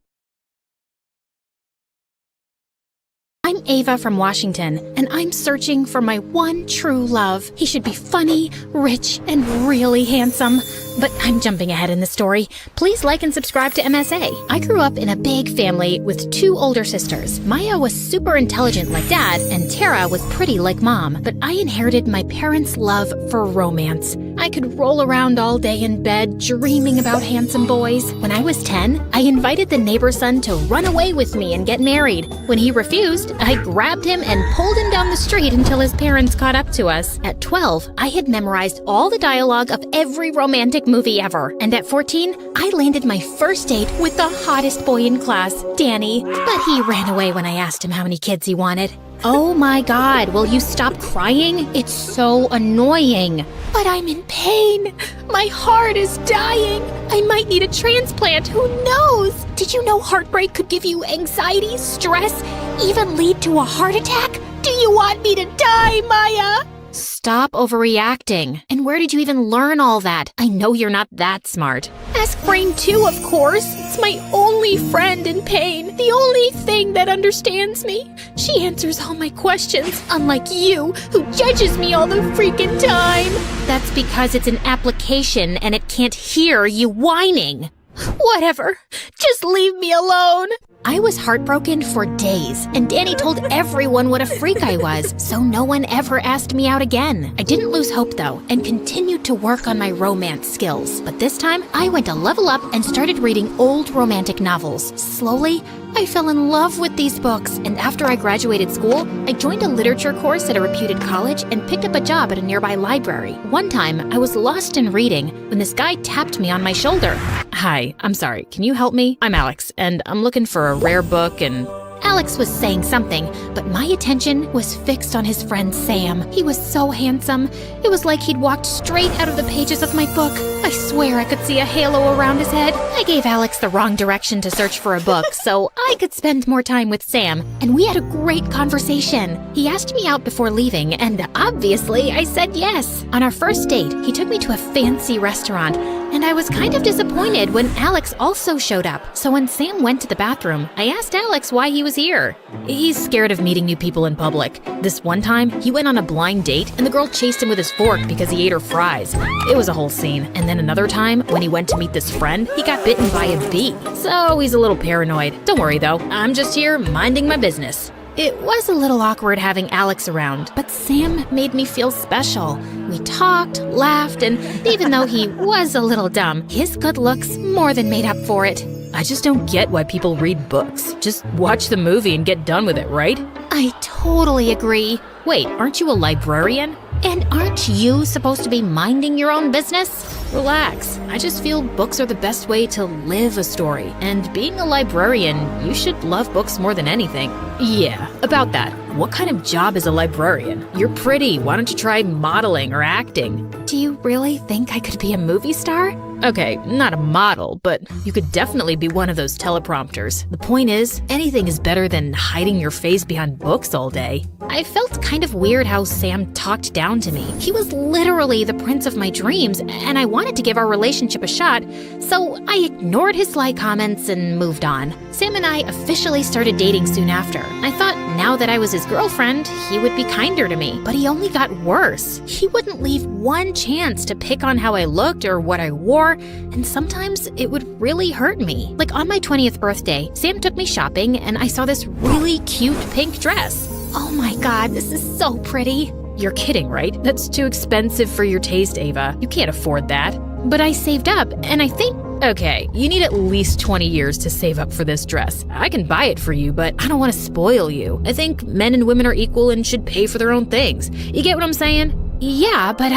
I'm Ava from Washington, and I'm searching for my one true love. He should be funny, rich, and really handsome. But I'm jumping ahead in the story. Please like and subscribe to MSA. I grew up in a big family with 2 older sisters. Maya was super intelligent like Dad, and Tara was pretty like Mom. But I inherited my parents' love for romance. I could roll around all day in bed, dreaming about handsome boys. When I was 10, I invited the neighbor's son to run away with me and get married. When he refused, I grabbed him and pulled him down the street until his parents caught up to us. At 12, I had memorized all the dialogue of every romantic movie ever. And at 14, I landed my first date with the hottest boy in class, Danny. But he ran away when I asked him how many kids he wanted. Oh my God, will you stop crying? It's so annoying. But I'm in pain. My heart is dying. I might need a transplant. Who knows? Did you know heartbreak could give you anxiety, stress, even lead to a heart attack? Do you want me to die, Maya? Stop overreacting. And where did you even learn all that? I know you're not that smart. Ask Brain 2, of course. It's my only friend in pain. The only thing that understands me. She answers all my questions, unlike you, who judges me all the freaking time. That's because it's an application and it can't hear you whining. Whatever. Just leave me alone. I was heartbroken for days, and Danny told everyone what a freak I was, so no one ever asked me out again. I didn't lose hope though, and continued to work on my romance skills. But this time, I went a level up and started reading old romantic novels. Slowly, I fell in love with these books, and after I graduated school, I joined a literature course at a reputed college and picked up a job at a nearby library. One time, I was lost in reading when this guy tapped me on my shoulder. Hi, I'm sorry. Can you help me? I'm Alex, and I'm looking for a rare book and... Alex was saying something, but my attention was fixed on his friend Sam. He was so handsome. It was like he'd walked straight out of the pages of my book. I swear I could see a halo around his head. I gave Alex the wrong direction to search for a book so I could spend more time with Sam, and we had a great conversation. He asked me out before leaving, and obviously I said yes. On our first date, he took me to a fancy restaurant, and I was kind of disappointed when Alex also showed up. So when Sam went to the bathroom, I asked Alex why he was here. He's scared of meeting new people in public. This one time, he went on a blind date, and the girl chased him with his fork because he ate her fries. It was a whole scene. And then another time, when he went to meet this friend, he got bitten by a bee. So he's a little paranoid. Don't worry though, I'm just here minding my business. It was a little awkward having Alex around, but Sam made me feel special. We talked, laughed, and even though he was a little dumb, his good looks more than made up for it. I just don't get why people read books. Just watch the movie and get done with it, right? I totally agree. Wait, aren't you a librarian? And aren't you supposed to be minding your own business? Relax. I just feel books are the best way to live a story. And being a librarian, you should love books more than anything. Yeah, about that. What kind of job is a librarian? You're pretty. Why don't you try modeling or acting? Do you really think I could be a movie star? Okay, not a model, but you could definitely be one of those teleprompters. The point is, anything is better than hiding your face behind books all day. I felt kind of weird how Sam talked down to me. He was literally the prince of my dreams, and I wanted to give our relationship a shot, so I ignored his sly comments and moved on. Sam and I officially started dating soon after. I thought now that I was his girlfriend, he would be kinder to me, but he only got worse. He wouldn't leave one chance to pick on how I looked or what I wore, and sometimes it would really hurt me. Like on my 20th birthday, Sam took me shopping and I saw this really cute pink dress. Oh my god, this is so pretty. You're kidding, right? That's too expensive for your taste, Ava. You can't afford that. But I saved up, and I think... Okay, you need at least 20 years to save up for this dress. I can buy it for you, but I don't want to spoil you. I think men and women are equal and should pay for their own things. You get what I'm saying? Yeah, but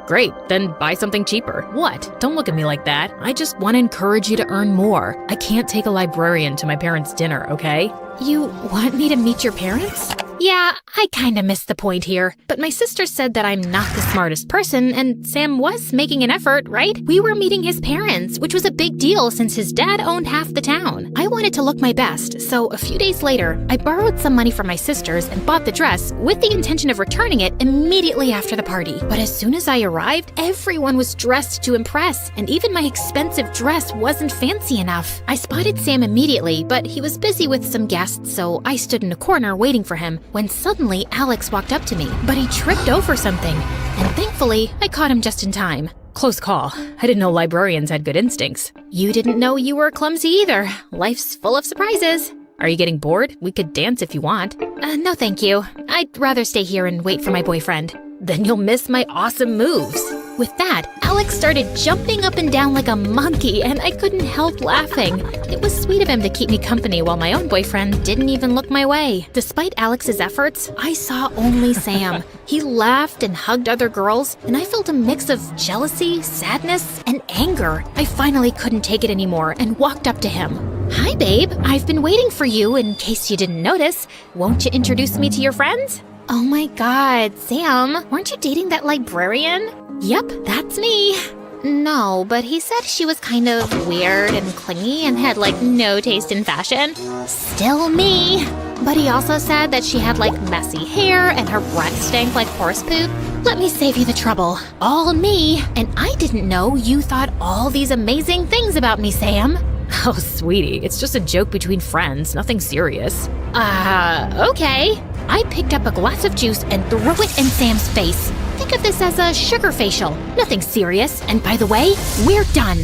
Great, then buy something cheaper. What? Don't look at me like that. I just want to encourage you to earn more. I can't take a librarian to my parents' dinner, okay? You want me to meet your parents? Yeah, I kinda missed the point here. But my sister said that I'm not the smartest person, and Sam was making an effort, right? We were meeting his parents, which was a big deal since his dad owned half the town. I wanted to look my best, so a few days later, I borrowed some money from my sisters and bought the dress with the intention of returning it immediately after the party. But as soon as I arrived, everyone was dressed to impress, and even my expensive dress wasn't fancy enough. I spotted Sam immediately, but he was busy with some guests, so I stood in a corner waiting for him. When suddenly Alex walked up to me, but he tripped over something, and thankfully I caught him just in time. Close call. I didn't know librarians had good instincts. You didn't know you were clumsy either. Life's full of surprises. Are you getting bored? We could dance if you want. No thank you. I'd rather stay here and wait for my boyfriend. Then you'll miss my awesome moves. With that, Alex started jumping up and down like a monkey, and I couldn't help laughing. It was sweet of him to keep me company while my own boyfriend didn't even look my way. Despite Alex's efforts, I saw only Sam. He laughed and hugged other girls, and I felt a mix of jealousy, sadness, and anger. I finally couldn't take it anymore and walked up to him. Hi, babe. I've been waiting for you in case you didn't notice. Won't you introduce me to your friends? Oh my god, Sam, weren't you dating that librarian? Yep, that's me. No, but he said she was kind of weird and clingy and had like no taste in fashion. Still me. But he also said that she had like messy hair and her breath stank like horse poop. Let me save you the trouble. All me. And I didn't know you thought all these amazing things about me, Sam. Oh, sweetie, it's just a joke between friends, nothing serious. Okay. I picked up a glass of juice and threw it in Sam's face. Think of this as a sugar facial. Nothing serious. And by the way, we're done.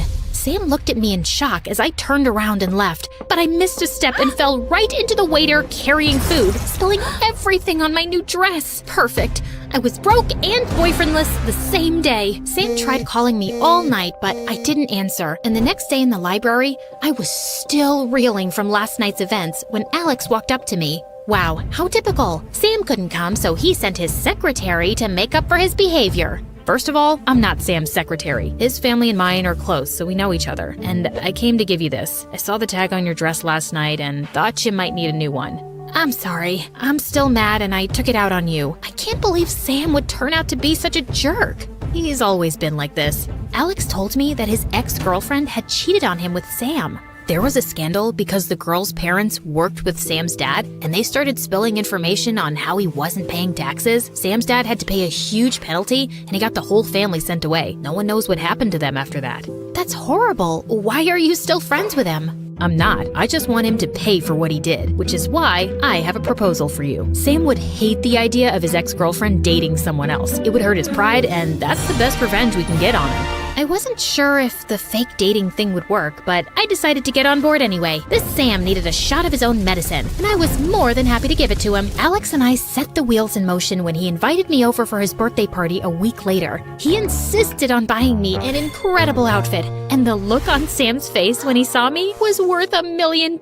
Sam looked at me in shock as I turned around and left, but I missed a step and fell right into the waiter carrying food, spilling everything on my new dress. Perfect. I was broke and boyfriendless the same day. Sam tried calling me all night, but I didn't answer. And the next day in the library, I was still reeling from last night's events when Alex walked up to me. Wow, how typical. Sam couldn't come, so he sent his secretary to make up for his behavior. First of all, I'm not Sam's secretary. His family and mine are close, so we know each other. And I came to give you this. I saw the tag on your dress last night and thought you might need a new one. I'm sorry. I'm still mad and I took it out on you. I can't believe Sam would turn out to be such a jerk. He's always been like this. Alex told me that his ex-girlfriend had cheated on him with Sam. There was a scandal because the girl's parents worked with Sam's dad, and they started spilling information on how he wasn't paying taxes. Sam's dad had to pay a huge penalty, and he got the whole family sent away. No one knows what happened to them after that. That's horrible. Why are you still friends with him? I'm not. I just want him to pay for what he did, which is why I have a proposal for you. Sam would hate the idea of his ex-girlfriend dating someone else. It would hurt his pride, and that's the best revenge we can get on him. I wasn't sure if the fake dating thing would work, but I decided to get on board anyway. This Sam needed a shot of his own medicine, and I was more than happy to give it to him. Alex and I set the wheels in motion when he invited me over for his birthday party a week later. He insisted on buying me an incredible outfit, and the look on Sam's face when he saw me was worth $1 million.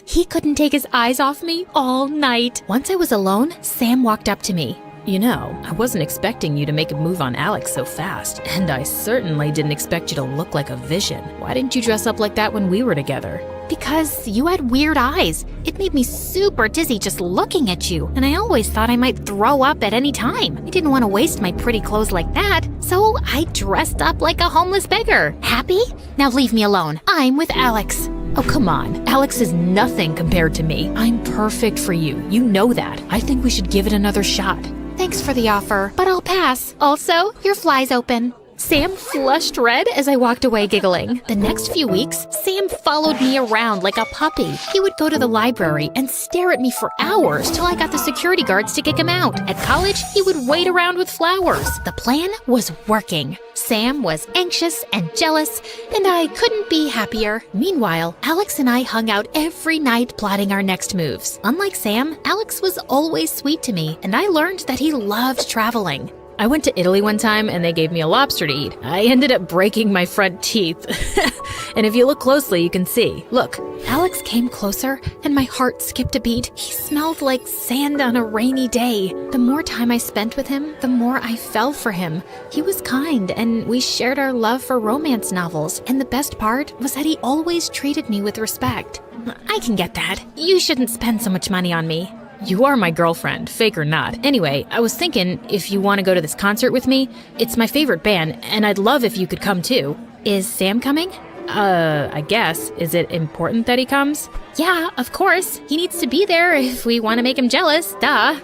He couldn't take his eyes off me all night. Once I was alone, Sam walked up to me. You know, I wasn't expecting you to make a move on Alex so fast, and I certainly didn't expect you to look like a vision. Why didn't you dress up like that when we were together? Because you had weird eyes. It made me super dizzy just looking at you, and I always thought I might throw up at any time. I didn't want to waste my pretty clothes like that, so I dressed up like a homeless beggar. Happy? Now leave me alone. I'm with Alex. Oh, come on. Alex is nothing compared to me. I'm perfect for you. You know that. I think we should give it another shot. Thanks for the offer, but I'll pass. Also, your fly's open. Sam flushed red as I walked away giggling. The next few weeks, Sam followed me around like a puppy. He would go to the library and stare at me for hours till I got the security guards to kick him out. At college, he would wait around with flowers. The plan was working. Sam was anxious and jealous, and I couldn't be happier. Meanwhile, Alex and I hung out every night plotting our next moves. Unlike Sam, Alex was always sweet to me, and I learned that he loved traveling. I went to Italy one time and they gave me a lobster to eat. I ended up breaking my front teeth. And if you look closely, you can see. Look. Alex came closer and my heart skipped a beat. He smelled like sand on a rainy day. The more time I spent with him, the more I fell for him. He was kind and we shared our love for romance novels. And the best part was that he always treated me with respect. I can get that. You shouldn't spend so much money on me. You are my girlfriend, fake or not. Anyway, I was thinking if you want to go to this concert with me, it's my favorite band, and I'd love if you could come too. Is Sam coming? I guess. Is it important that he comes? Yeah, of course. He needs to be there if we want to make him jealous, duh.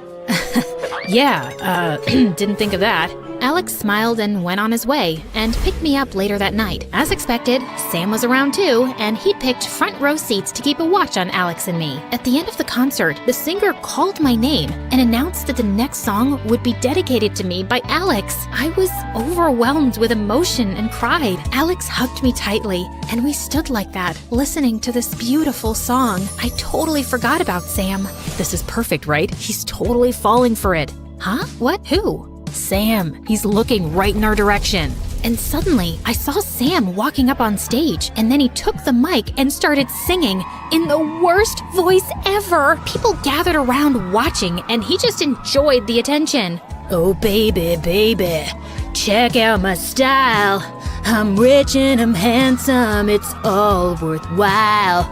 Yeah, didn't think of that. Alex smiled and went on his way, and picked me up later that night. As expected, Sam was around too, and he'd picked front row seats to keep a watch on Alex and me. At the end of the concert, the singer called my name and announced that the next song would be dedicated to me by Alex. I was overwhelmed with emotion and cried. Alex hugged me tightly, and we stood like that, listening to this beautiful song. I totally forgot about Sam. This is perfect, right? He's totally falling for it. Huh? What? Who? Sam. He's looking right in our direction. And suddenly, I saw Sam walking up on stage, and then he took the mic and started singing in the worst voice ever. People gathered around watching, and he just enjoyed the attention. Oh, baby, baby, check out my style. I'm rich and I'm handsome, it's all worthwhile.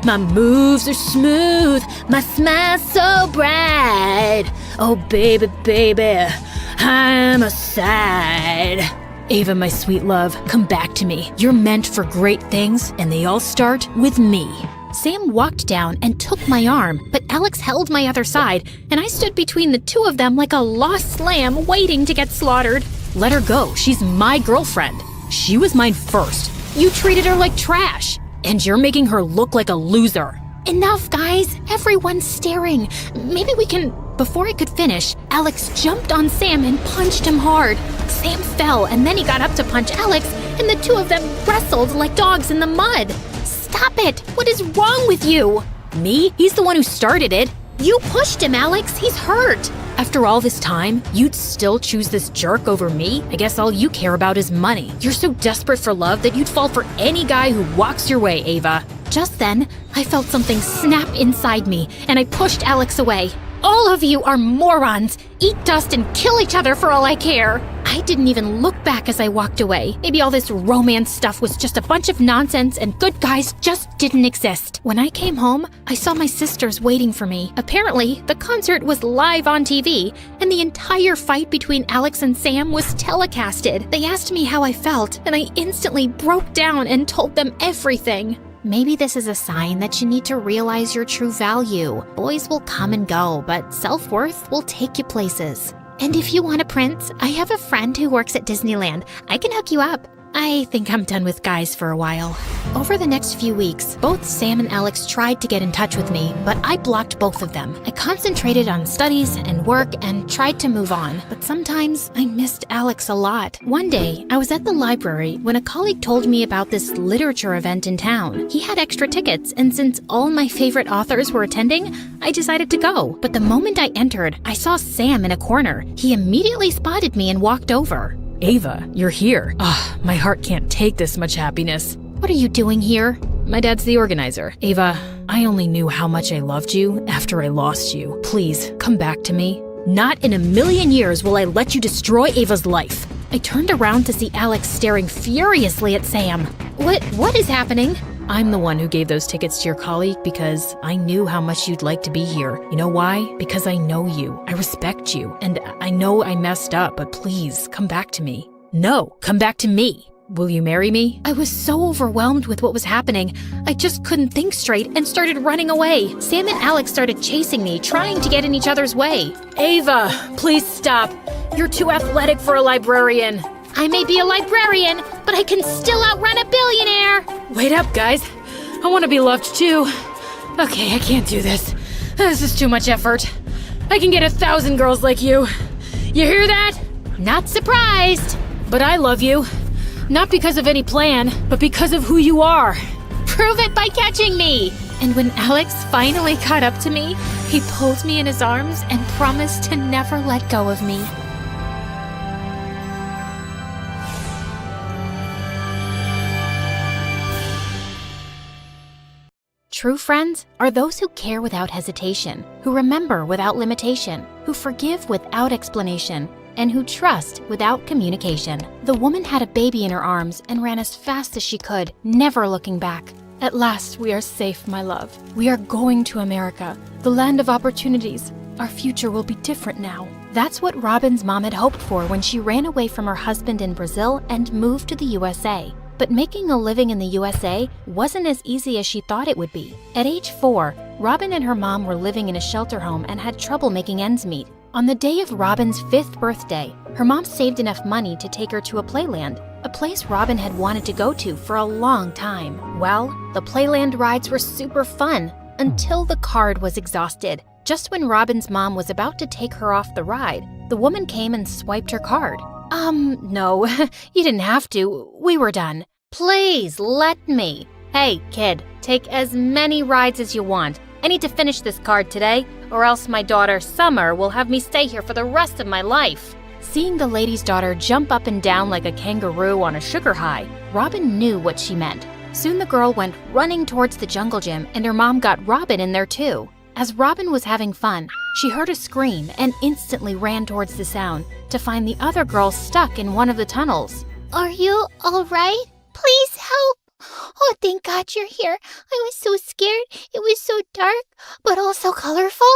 My moves are smooth, my smile's so bright. Oh, baby, baby, I'm a side. Ava, my sweet love, come back to me. You're meant for great things, and they all start with me. Sam walked down and took my arm, but Alex held my other side, and I stood between the two of them like a lost lamb waiting to get slaughtered. Let her go. She's my girlfriend. She was mine first. You treated her like trash, and you're making her look like a loser. Enough, guys. Everyone's staring. Maybe we can Before I could finish, Alex jumped on Sam and punched him hard. Sam fell, and then he got up to punch Alex, and the two of them wrestled like dogs in the mud. Stop it! What is wrong with you? Me? He's the one who started it. You pushed him, Alex. He's hurt. After all this time, you'd still choose this jerk over me? I guess all you care about is money. You're so desperate for love that you'd fall for any guy who walks your way, Ava. Just then, I felt something snap inside me, and I pushed Alex away. All of you are morons. Eat dust and kill each other for all I care. I didn't even look back as I walked away. Maybe all this romance stuff was just a bunch of nonsense and good guys just didn't exist. When I came home, I saw my sisters waiting for me. Apparently, the concert was live on TV, and the entire fight between Alex and Sam was telecasted. They asked me how I felt, and I instantly broke down and told them everything. Maybe this is a sign that you need to realize your true value. Boys will come and go, but self-worth will take you places. And if you want a prince, I have a friend who works at Disneyland. I can hook you up. I think I'm done with guys for a while. Over the next few weeks, both Sam and Alex tried to get in touch with me, but I blocked both of them. I concentrated on studies and work and tried to move on, but sometimes I missed Alex a lot. One day, I was at the library when a colleague told me about this literature event in town. He had extra tickets, and since all my favorite authors were attending, I decided to go. But the moment I entered, I saw Sam in a corner. He immediately spotted me and walked over. Ava, you're here. My heart can't take this much happiness. What are you doing here? My dad's the organizer. Ava, I only knew how much I loved you after I lost you. Please, come back to me. Not in a million years will I let you destroy Ava's life. I turned around to see Alex staring furiously at Sam. What is happening? I'm the one who gave those tickets to your colleague because I knew how much you'd like to be here. You know why? Because I know you. I respect you. And I know I messed up, but please, come back to me. No, come back to me. Will you marry me? I was so overwhelmed with what was happening. I just couldn't think straight and started running away. Sam and Alex started chasing me, trying to get in each other's way. Ava, please stop. You're too athletic for a librarian. I may be a librarian, but I can still outrun a billionaire. Wait up, guys. I want to be loved too. Okay, I can't do this. This is too much effort. I can get 1,000 girls like you. You hear that? Not surprised. But I love you. Not because of any plan, but because of who you are. Prove it by catching me. And when Alex finally caught up to me, he pulled me in his arms and promised to never let go of me. True friends are those who care without hesitation, who remember without limitation, who forgive without explanation, and who trust without communication. The woman had a baby in her arms and ran as fast as she could, never looking back. At last, we are safe, my love. We are going to America, the land of opportunities. Our future will be different now. That's what Robin's mom had hoped for when she ran away from her husband in Brazil and moved to the USA. But making a living in the USA wasn't as easy as she thought it would be. At age 4, Robin and her mom were living in a shelter home and had trouble making ends meet. On the day of Robin's 5th birthday, her mom saved enough money to take her to a playland, a place Robin had wanted to go to for a long time. Well, the playland rides were super fun until the card was exhausted. Just when Robin's mom was about to take her off the ride, the woman came and swiped her card. No, you didn't have to. We were done. Please, let me. Hey, kid, take as many rides as you want. I need to finish this card today, or else my daughter, Summer, will have me stay here for the rest of my life. Seeing the lady's daughter jump up and down like a kangaroo on a sugar high, Robin knew what she meant. Soon the girl went running towards the jungle gym, and her mom got Robin in there too. As Robin was having fun, she heard a scream and instantly ran towards the sound to find the other girl stuck in one of the tunnels. Are you all right? Please help! Oh, thank God you're here. I was so scared. It was so dark, but also colorful.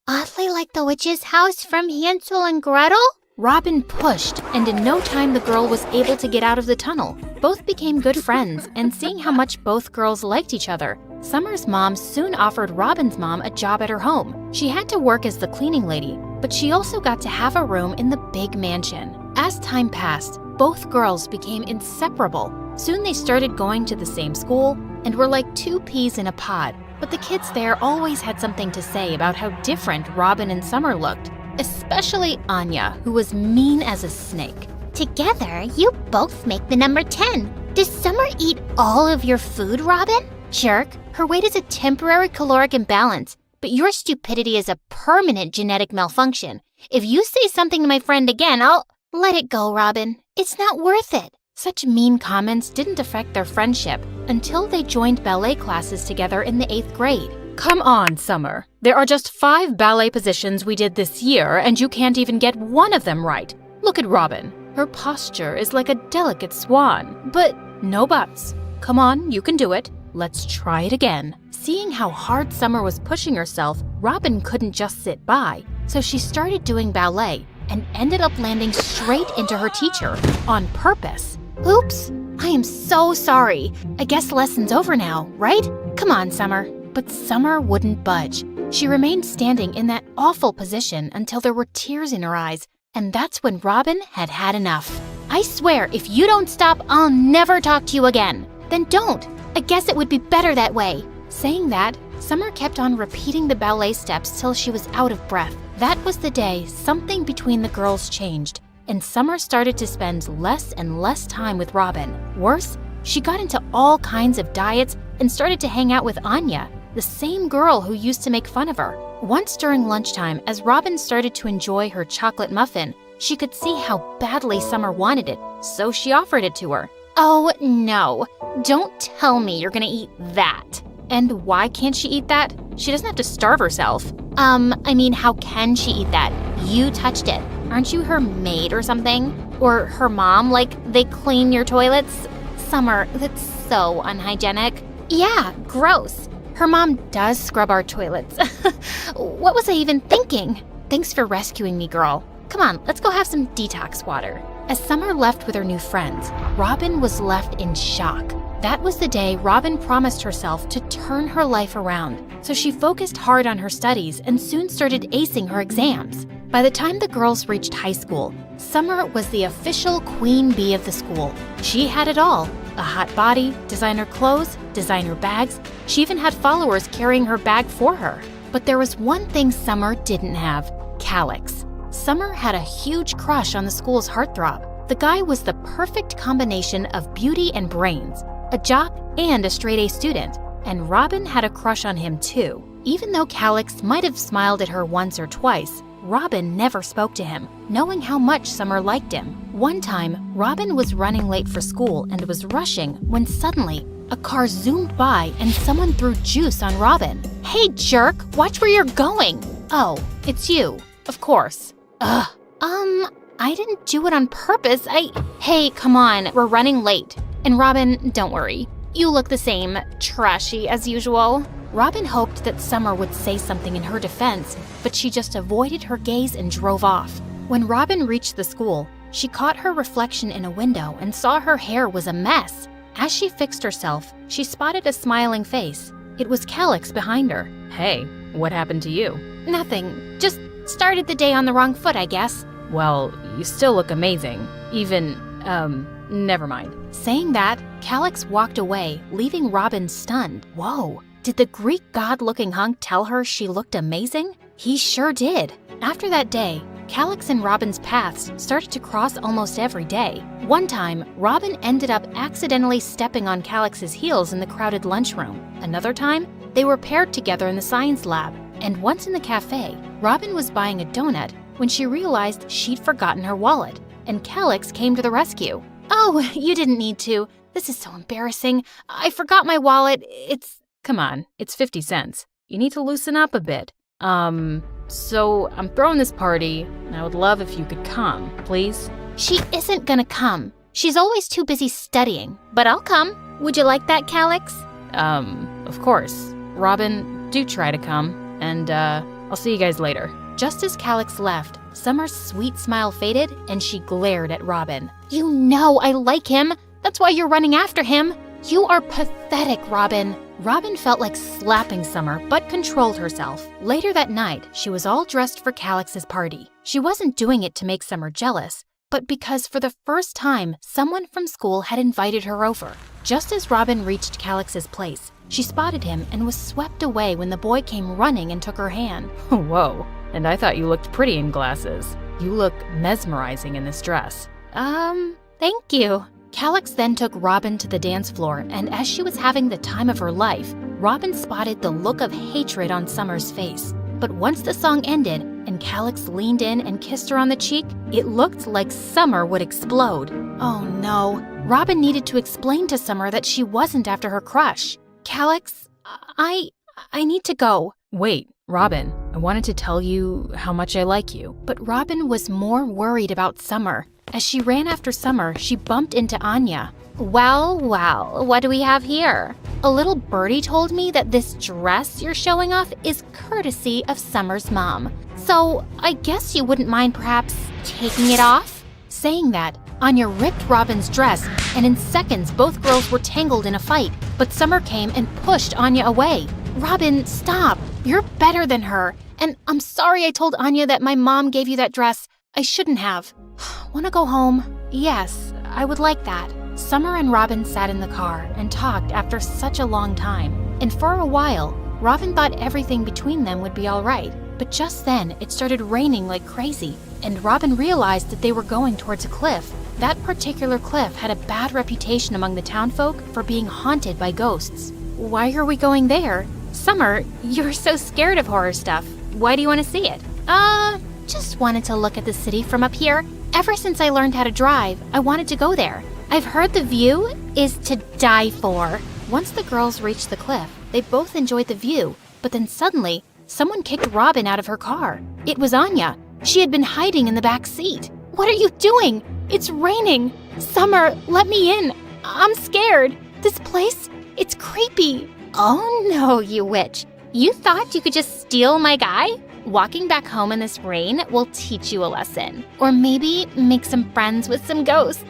Oddly like the witch's house from Hansel and Gretel. Robin pushed, and in no time the girl was able to get out of the tunnel. Both became good friends, and seeing how much both girls liked each other, Summer's mom soon offered Robin's mom a job at her home. She had to work as the cleaning lady, but she also got to have a room in the big mansion. As time passed, both girls became inseparable. Soon they started going to the same school, and were like two peas in a pod. But the kids there always had something to say about how different Robin and Summer looked, especially Anya, who was mean as a snake. Together, you both make the number 10. Does Summer eat all of your food, Robin? Jerk, her weight is a temporary caloric imbalance, but your stupidity is a permanent genetic malfunction. If you say something to my friend again, I'll... Let it go, Robin. It's not worth it. Such mean comments didn't affect their friendship until they joined ballet classes together in the 8th grade. Come on, Summer. There are just 5 ballet positions we did this year, and you can't even get one of them right. Look at Robin. Her posture is like a delicate swan. But no buts. Come on, you can do it. Let's try it again. Seeing how hard Summer was pushing herself, Robin couldn't just sit by, so she started doing ballet and ended up landing straight into her teacher on purpose. Oops, I am so sorry. I guess lesson's over now, right? Come on, Summer. But Summer wouldn't budge. She remained standing in that awful position until there were tears in her eyes, and that's when Robin had had enough. I swear, if you don't stop, I'll never talk to you again. Then don't. I guess it would be better that way. Saying that, Summer kept on repeating the ballet steps till she was out of breath. That was the day something between the girls changed, and Summer started to spend less and less time with Robin. Worse, she got into all kinds of diets and started to hang out with Anya, the same girl who used to make fun of her. Once during lunchtime, as Robin started to enjoy her chocolate muffin, she could see how badly Summer wanted it, so she offered it to her. Oh no, don't tell me you're gonna eat that. And why can't she eat that? She doesn't have to starve herself. How can she eat that? You touched it. Aren't you her maid or something? Or her mom, like they clean your toilets? Summer, that's so unhygienic. Yeah, gross. Her mom does scrub our toilets. What was I even thinking? Thanks for rescuing me, girl. Come on, let's go have some detox water. As Summer left with her new friends, Robin was left in shock. That was the day Robin promised herself to turn her life around, so she focused hard on her studies and soon started acing her exams. By the time the girls reached high school, Summer was the official queen bee of the school. She had it all: a hot body, designer clothes, designer bags. She even had followers carrying her bag for her. But there was one thing Summer didn't have: Calix. Summer had a huge crush on the school's heartthrob. The guy was the perfect combination of beauty and brains, a jock and a straight-A student, and Robin had a crush on him too. Even though Calix might have smiled at her once or twice, Robin never spoke to him, knowing how much Summer liked him. One time, Robin was running late for school and was rushing when suddenly a car zoomed by and someone threw juice on Robin. Hey jerk, watch where you're going. Oh, it's you, of course. Ugh. I didn't do it on purpose. Hey, come on, we're running late. And Robin, don't worry. You look the same, trashy as usual. Robin hoped that Summer would say something in her defense, but she just avoided her gaze and drove off. When Robin reached the school, she caught her reflection in a window and saw her hair was a mess. As she fixed herself, she spotted a smiling face. It was Calix behind her. Hey, what happened to you? Nothing. Just started the day on the wrong foot, I guess. Well, you still look amazing. Never mind. Saying that, Calix walked away, leaving Robin stunned. Whoa, did the Greek god-looking hunk tell her she looked amazing? He sure did. After that day, Calix and Robin's paths started to cross almost every day. One time, Robin ended up accidentally stepping on Calix's heels in the crowded lunchroom. Another time, they were paired together in the science lab. And once in the cafe, Robin was buying a donut when she realized she'd forgotten her wallet, and Calix came to the rescue. Oh, you didn't need to. This is so embarrassing. I forgot my wallet. Come on, it's 50 cents. You need to loosen up a bit. So I'm throwing this party, and I would love if you could come, please. She isn't gonna come. She's always too busy studying, but I'll come. Would you like that, Calix? Of course. Robin, do try to come, and I'll see you guys later. Just as Calix left, Summer's sweet smile faded and she glared at Robin. You know I like him. That's why you're running after him. You are pathetic, Robin. Robin felt like slapping Summer, but controlled herself. Later that night, she was all dressed for Calix's party. She wasn't doing it to make Summer jealous, but because for the first time, someone from school had invited her over. Just as Robin reached Calix's place, she spotted him and was swept away when the boy came running and took her hand. Whoa, and I thought you looked pretty in glasses. You look mesmerizing in this dress. Thank you. Calix then took Robin to the dance floor, and as she was having the time of her life, Robin spotted the look of hatred on Summer's face. But once the song ended and Calix leaned in and kissed her on the cheek, it looked like Summer would explode. Oh no, Robin needed to explain to Summer that she wasn't after her crush. Calix, I need to go. Wait, Robin, I wanted to tell you how much I like you. But Robin was more worried about Summer. As she ran after Summer, she bumped into Anya. Well, what do we have here? A little birdie told me that this dress you're showing off is courtesy of Summer's mom. So I guess you wouldn't mind perhaps taking it off? Saying that, Anya ripped Robin's dress, and in seconds both girls were tangled in a fight, but Summer came and pushed Anya away. Robin, stop. You're better than her. And I'm sorry I told Anya that my mom gave you that dress. I shouldn't have. Wanna go home? Yes, I would like that. Summer and Robin sat in the car and talked after such a long time. And for a while, Robin thought everything between them would be all right. But just then, it started raining like crazy, and Robin realized that they were going towards a cliff. That particular cliff had a bad reputation among the townfolk for being haunted by ghosts. Why are we going there? Summer, you're so scared of horror stuff. Why do you want to see it? Just wanted to look at the city from up here. Ever since I learned how to drive, I wanted to go there. I've heard the view is to die for. Once the girls reached the cliff, they both enjoyed the view, but then suddenly, someone kicked Robin out of her car. It was Anya. She had been hiding in the back seat. What are you doing? It's raining. Summer, let me in. I'm scared. This place, it's creepy. Oh no, you witch. You thought you could just steal my guy? Walking back home in this rain will teach you a lesson. Or maybe make some friends with some ghosts.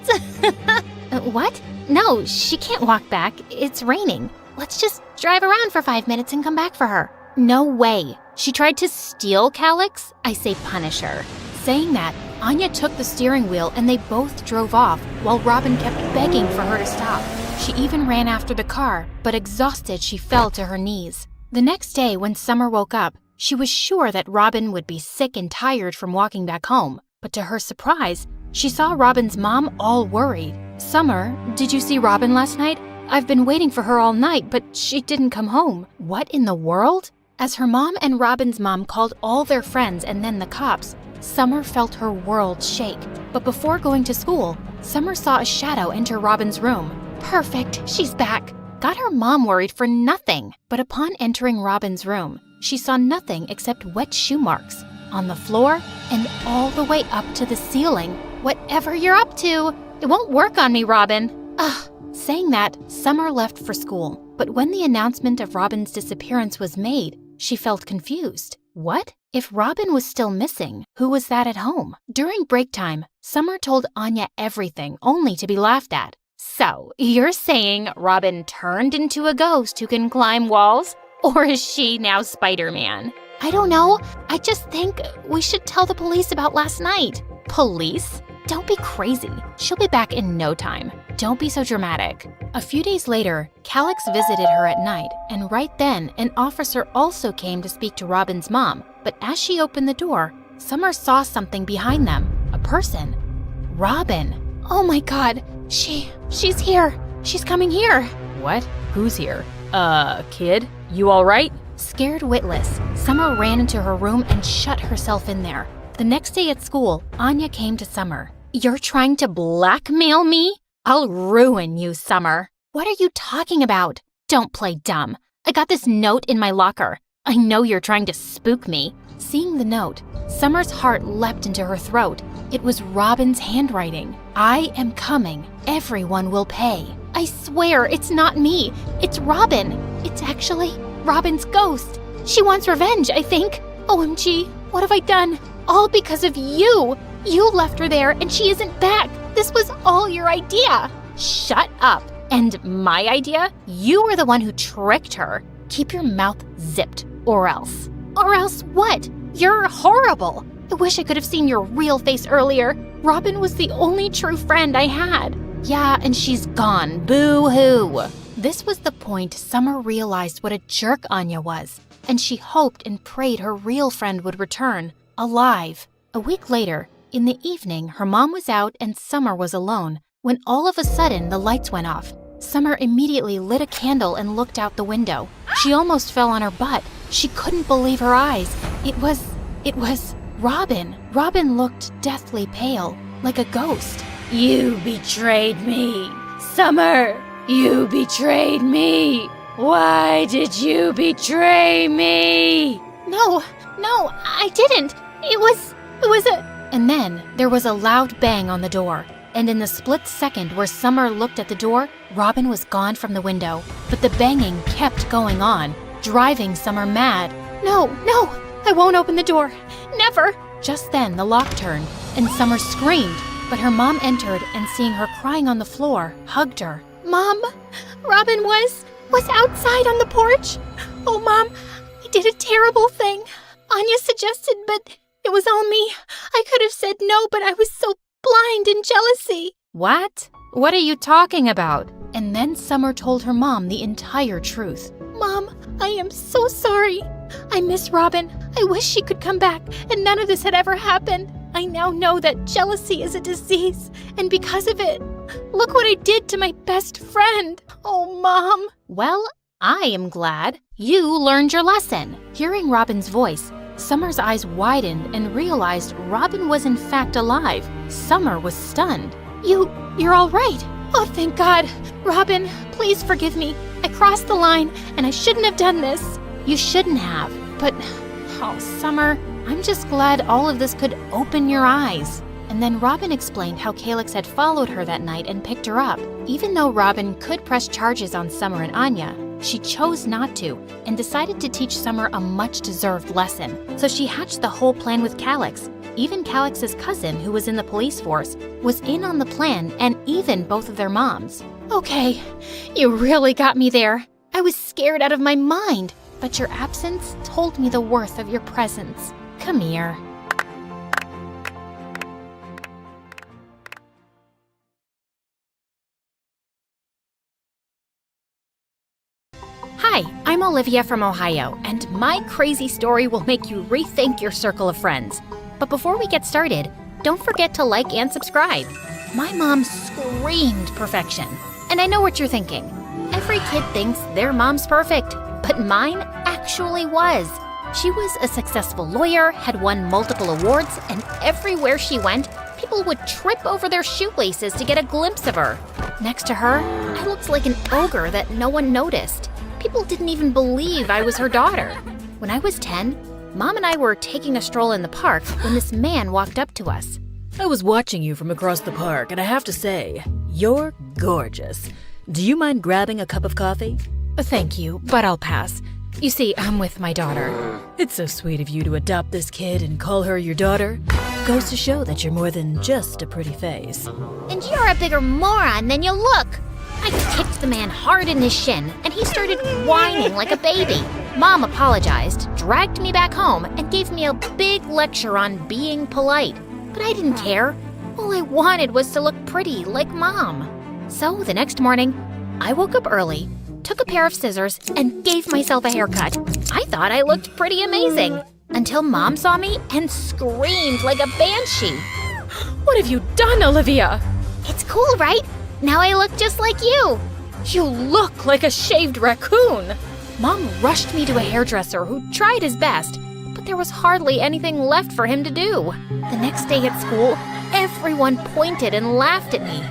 What? No, she can't walk back. It's raining. Let's just drive around for 5 minutes and come back for her. No way. She tried to steal Calix? I say punish her. Saying that, Anya took the steering wheel and they both drove off while Robin kept begging for her to stop. She even ran after the car, but exhausted, she fell to her knees. The next day, when Summer woke up, she was sure that Robin would be sick and tired from walking back home. But to her surprise, she saw Robin's mom all worried. Summer, did you see Robin last night? I've been waiting for her all night, but she didn't come home. What in the world? As her mom and Robin's mom called all their friends and then the cops, Summer felt her world shake. But before going to school, Summer saw a shadow enter Robin's room. Perfect, she's back. Got her mom worried for nothing. But upon entering Robin's room, she saw nothing except wet shoe marks on the floor and all the way up to the ceiling. Whatever you're up to, it won't work on me, Robin. Ugh. Saying that, Summer left for school. But when the announcement of Robin's disappearance was made, she felt confused. What? If Robin was still missing, who was that at home? During break time, Summer told Anya everything, only to be laughed at. So, you're saying Robin turned into a ghost who can climb walls? Or is she now Spider-Man? I don't know. I just think we should tell the police about last night. Police? Don't be crazy. She'll be back in no time. Don't be so dramatic. A few days later, Calix visited her at night, and right then, an officer also came to speak to Robin's mom. But as she opened the door, Summer saw something behind them. A person. Robin. Oh my God. She's here. She's coming here. What? Who's here? Kid? You all right? Scared witless, Summer ran into her room and shut herself in there. The next day at school, Anya came to Summer. You're trying to blackmail me? I'll ruin you, Summer. What are you talking about? Don't play dumb. I got this note in my locker. I know you're trying to spook me. Seeing the note, Summer's heart leapt into her throat. It was Robin's handwriting. I am coming. Everyone will pay. I swear it's not me. It's Robin. It's actually Robin's ghost. She wants revenge, I think. OMG, what have I done? All because of you. You left her there and she isn't back. This was all your idea. Shut up. And my idea? You were the one who tricked her. Keep your mouth zipped, or else. Or else what? You're horrible. I wish I could have seen your real face earlier. Robin was the only true friend I had. Yeah, and she's gone. Boo-hoo. This was the point Summer realized what a jerk Anya was, and she hoped and prayed her real friend would return, alive. A week later, in the evening, her mom was out and Summer was alone, when all of a sudden the lights went off. Summer immediately lit a candle and looked out the window. She almost fell on her butt. She couldn't believe her eyes. It was Robin. Robin looked deathly pale, like a ghost. You betrayed me. Summer, you betrayed me. Why did you betray me? No, I didn't. It was a... And then there was a loud bang on the door. And in the split second where Summer looked at the door, Robin was gone from the window. But the banging kept going on, driving Summer mad. No, I won't open the door. Never. Just then the lock turned, and Summer screamed. But her mom entered and seeing her crying on the floor, hugged her. Mom, Robin was outside on the porch. Oh, Mom, I did a terrible thing. Anya suggested, but it was all me. I could have said no, but I was so blind in jealousy. What? What are you talking about? And then Summer told her mom the entire truth. Mom, I am so sorry. I miss Robin. I wish she could come back and none of this had ever happened. I now know that jealousy is a disease, and because of it, look what I did to my best friend. Oh, Mom. Well, I am glad you learned your lesson. Hearing Robin's voice, Summer's eyes widened and realized Robin was in fact alive. Summer was stunned. You're all right. Oh, thank God. Robin, please forgive me. I crossed the line and I shouldn't have done this. You shouldn't have, but, oh, Summer, I'm just glad all of this could open your eyes. And then Robin explained how Calyx had followed her that night and picked her up. Even though Robin could press charges on Summer and Anya, she chose not to and decided to teach Summer a much-deserved lesson. So she hatched the whole plan with Calyx. Even Calyx's cousin, who was in the police force, was in on the plan, and even both of their moms. Okay, you really got me there. I was scared out of my mind, but your absence told me the worth of your presence. Come here. Hi, I'm Olivia from Ohio, and my crazy story will make you rethink your circle of friends. But before we get started, don't forget to like and subscribe. My mom screamed perfection, and I know what you're thinking. Every kid thinks their mom's perfect, but mine actually was. She was a successful lawyer, had won multiple awards, and everywhere she went, people would trip over their shoelaces to get a glimpse of her. Next to her, I looked like an ogre that no one noticed. People didn't even believe I was her daughter. When I was 10, Mom and I were taking a stroll in the park when this man walked up to us. I was watching you from across the park, and I have to say, you're gorgeous. Do you mind grabbing a cup of coffee? Thank you, but I'll pass. You see, I'm with my daughter. It's so sweet of you to adopt this kid and call her your daughter. Goes to show that you're more than just a pretty face. And you're a bigger moron than you look. I kicked the man hard in his shin, and he started whining like a baby. Mom apologized, dragged me back home, and gave me a big lecture on being polite. But I didn't care. All I wanted was to look pretty like Mom. So the next morning, I woke up early, took a pair of scissors, and gave myself a haircut. I thought I looked pretty amazing, until Mom saw me and screamed like a banshee. What have you done, Olivia? It's cool, right? Now I look just like you. You look like a shaved raccoon. Mom rushed me to a hairdresser who tried his best, but there was hardly anything left for him to do. The next day at school, everyone pointed and laughed at me.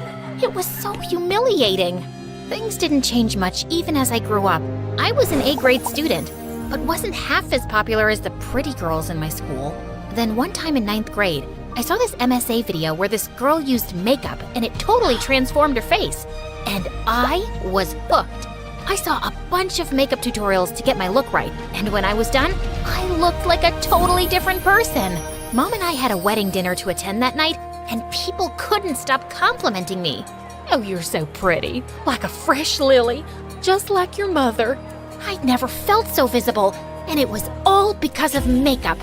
It was so humiliating. Things didn't change much even as I grew up. I was an A-grade student, but wasn't half as popular as the pretty girls in my school. Then one time in 9th grade, I saw this MSA video where this girl used makeup and it totally transformed her face. And I was hooked. I saw a bunch of makeup tutorials to get my look right, and when I was done, I looked like a totally different person. Mom and I had a wedding dinner to attend that night, and people couldn't stop complimenting me. Oh, you're so pretty, like a fresh lily, just like your mother. I'd never felt so visible, and it was all because of makeup.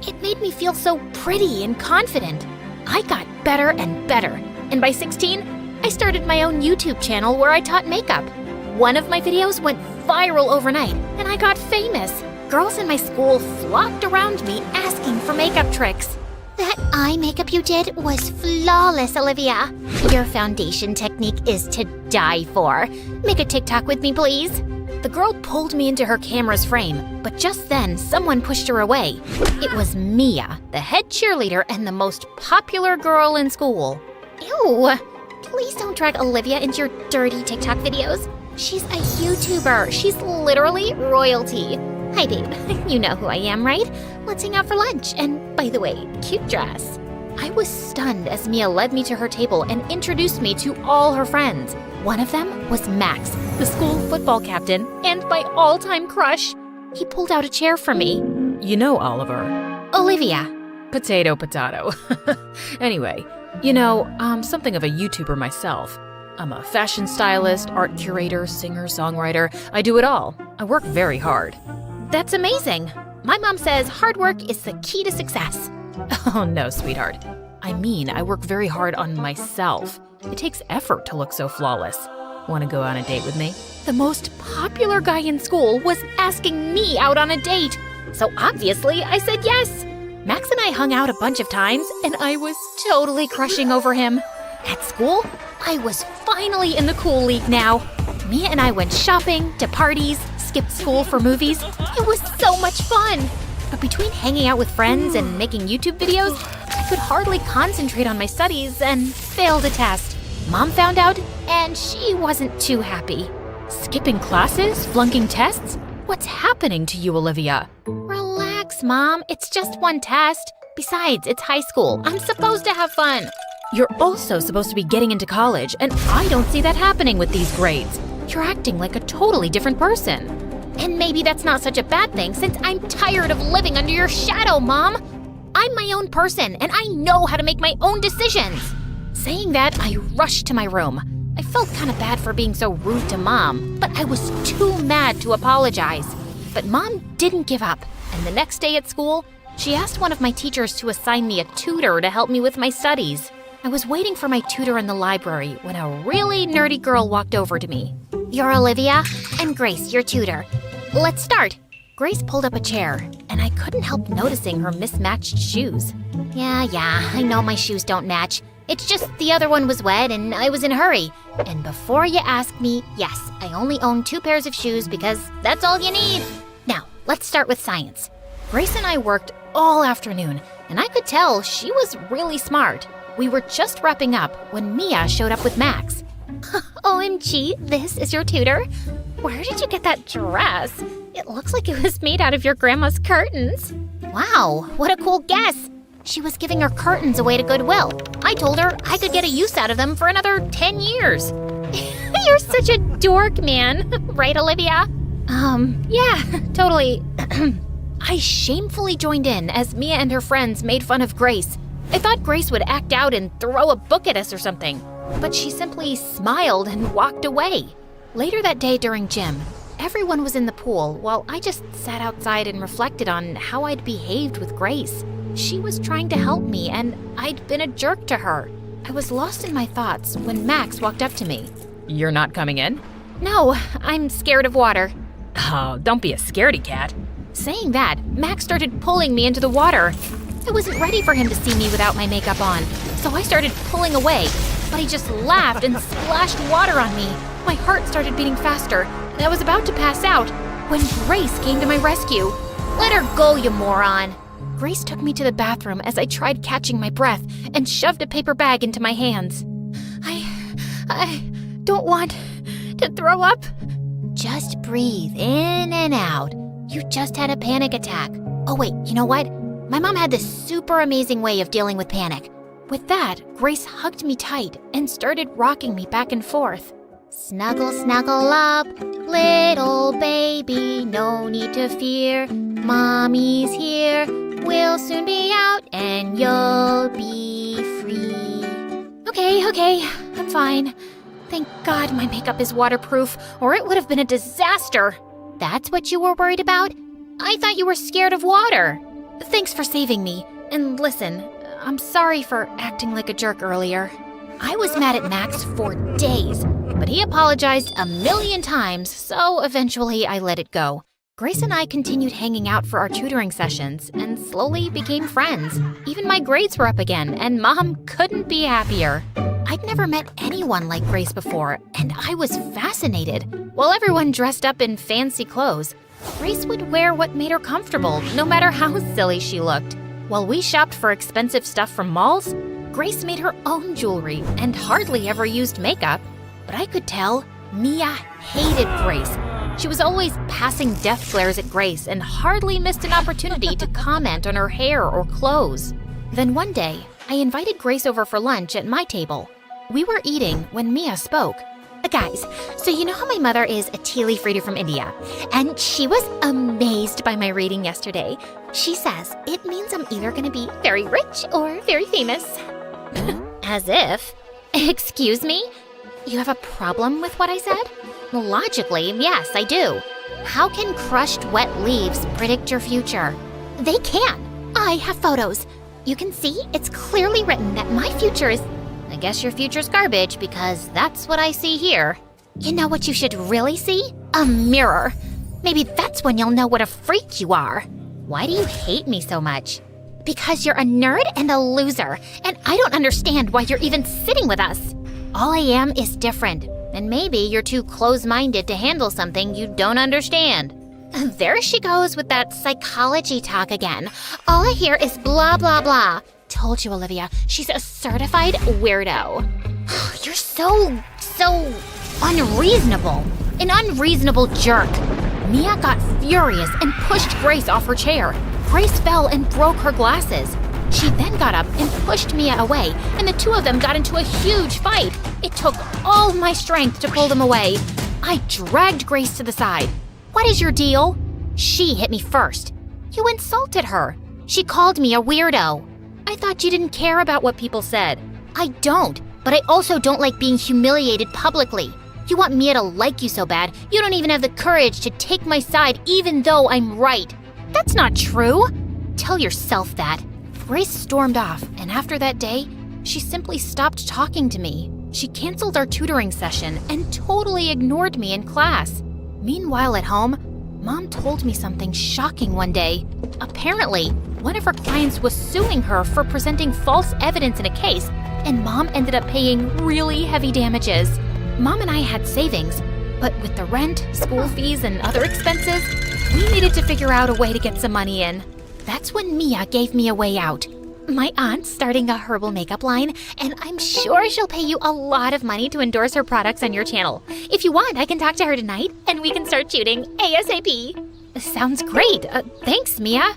It made me feel so pretty and confident. I got better and better, and by 16, I started my own YouTube channel where I taught makeup. One of my videos went viral overnight, and I got famous. Girls in my school flocked around me asking for makeup tricks. That eye makeup you did was flawless, Olivia. Your foundation technique is to die for. Make a TikTok with me, please. The girl pulled me into her camera's frame, but just then someone pushed her away. It was Mia, the head cheerleader and the most popular girl in school. Ew. Please don't drag Olivia into your dirty TikTok videos. She's a YouTuber. She's literally royalty. Hi, babe. You know who I am, right? Let's hang out for lunch. And by the way, cute dress. I was stunned as Mia led me to her table and introduced me to all her friends. One of them was Max, the school football captain, and my all-time crush. He pulled out a chair for me. You know, Oliver. Olivia. Potato, potato. Anyway, you know, I'm something of a YouTuber myself. I'm a fashion stylist, art curator, singer, songwriter. I do it all. I work very hard. That's amazing. My mom says hard work is the key to success. Oh no, sweetheart. I mean, I work very hard on myself. It takes effort to look so flawless. Want to go on a date with me? The most popular guy in school was asking me out on a date. So obviously, I said yes. Max and I hung out a bunch of times, and I was totally crushing over him. At school, I was finally in the cool league now. Mia and I went shopping, to parties, skipped school for movies. It was so much fun. But between hanging out with friends and making YouTube videos, I could hardly concentrate on my studies and failed a test. Mom found out, and she wasn't too happy. Skipping classes? Flunking tests? What's happening to you, Olivia? Relax, Mom. It's just one test. Besides, it's high school. I'm supposed to have fun. You're also supposed to be getting into college, and I don't see that happening with these grades. You're acting like a totally different person. And maybe that's not such a bad thing since I'm tired of living under your shadow, Mom. I'm my own person, and I know how to make my own decisions. Saying that, I rushed to my room. I felt kind of bad for being so rude to Mom, but I was too mad to apologize. But Mom didn't give up, and the next day at school, she asked one of my teachers to assign me a tutor to help me with my studies. I was waiting for my tutor in the library when a really nerdy girl walked over to me. You're Olivia, and Grace, your tutor. Let's start. Grace pulled up a chair, and I couldn't help noticing her mismatched shoes. Yeah, I know my shoes don't match. It's just the other one was wet and I was in a hurry. And before you ask me, yes, I only own 2 pairs of shoes because that's all you need. Now, let's start with science. Grace and I worked all afternoon, and I could tell she was really smart. We were just wrapping up when Mia showed up with Max. OMG, this is your tutor? Where did you get that dress? It looks like it was made out of your grandma's curtains. Wow, what a cool guess. She was giving her curtains away to Goodwill. I told her I could get a use out of them for another 10 years. You're such a dork, man. Right, Olivia? Yeah, totally. I shamefully joined in as Mia and her friends made fun of Grace. I thought Grace would act out and throw a book at us or something, but she simply smiled and walked away. Later that day during gym, everyone was in the pool while I just sat outside and reflected on how I'd behaved with Grace. She was trying to help me, and I'd been a jerk to her. I was lost in my thoughts when Max walked up to me. You're not coming in? No, I'm scared of water. Oh, don't be a scaredy cat. Saying that, Max started pulling me into the water. I wasn't ready for him to see me without my makeup on, so I started pulling away, but he just laughed and splashed water on me. My heart started beating faster, and I was about to pass out when Grace came to my rescue. Let her go, you moron. Grace took me to the bathroom as I tried catching my breath and shoved a paper bag into my hands. I don't want to throw up. Just breathe in and out. You just had a panic attack. Oh wait, you know what? My mom had this super amazing way of dealing with panic. With that, Grace hugged me tight and started rocking me back and forth. Snuggle, snuggle up, little baby, no need to fear. Mommy's here, we'll soon be out and you'll be free. Okay, I'm fine. Thank God my makeup is waterproof, or it would have been a disaster. That's what you were worried about? I thought you were scared of water. Thanks for saving me. And listen, I'm sorry for acting like a jerk earlier. I was mad at Max for days, but he apologized a million times, so eventually I let it go. Grace and I continued hanging out for our tutoring sessions and slowly became friends. Even my grades were up again, and Mom couldn't be happier. I'd never met anyone like Grace before, and I was fascinated. While everyone dressed up in fancy clothes, Grace would wear what made her comfortable, no matter how silly she looked. While we shopped for expensive stuff from malls, Grace made her own jewelry and hardly ever used makeup. But I could tell Mia hated Grace. She was always passing death glares at Grace and hardly missed an opportunity to comment on her hair or clothes. Then one day, I invited Grace over for lunch at my table. We were eating when Mia spoke. Guys, so you know how my mother is a tea leaf reader from India? And she was amazed by my reading yesterday. She says it means I'm either going to be very rich or very famous. As if. Excuse me? You have a problem with what I said? Logically, yes, I do. How can crushed wet leaves predict your future? They can. I have photos. You can see it's clearly written that my future is... I guess your future's garbage because that's what I see here. You know what you should really see? A mirror. Maybe that's when you'll know what a freak you are. Why do you hate me so much? Because you're a nerd and a loser, and I don't understand why you're even sitting with us. All I am is different, and maybe you're too close-minded to handle something you don't understand. There she goes with that psychology talk again. All I hear is blah, blah, blah. Told you, Olivia, she's a certified weirdo. You're so unreasonable. An unreasonable jerk. Mia got furious and pushed Grace off her chair. Grace fell and broke her glasses. She then got up and pushed Mia away, and the two of them got into a huge fight. It took all my strength to pull them away. I dragged Grace to the side. What is your deal? She hit me first. You insulted her. She called me a weirdo. I thought you didn't care about what people said. I don't, but I also don't like being humiliated publicly. You want Mia to like you so bad, you don't even have the courage to take my side even though I'm right. That's not true. Tell yourself that. Grace stormed off, and after that day, she simply stopped talking to me. She canceled our tutoring session and totally ignored me in class. Meanwhile at home, Mom told me something shocking one day. Apparently, one of her clients was suing her for presenting false evidence in a case, and Mom ended up paying really heavy damages. Mom and I had savings, but with the rent, school fees, and other expenses, we needed to figure out a way to get some money in. That's when Mia gave me a way out. My aunt's starting a herbal makeup line, and I'm sure she'll pay you a lot of money to endorse her products on your channel. If you want, I can talk to her tonight, and we can start shooting ASAP. Sounds great. Thanks, Mia.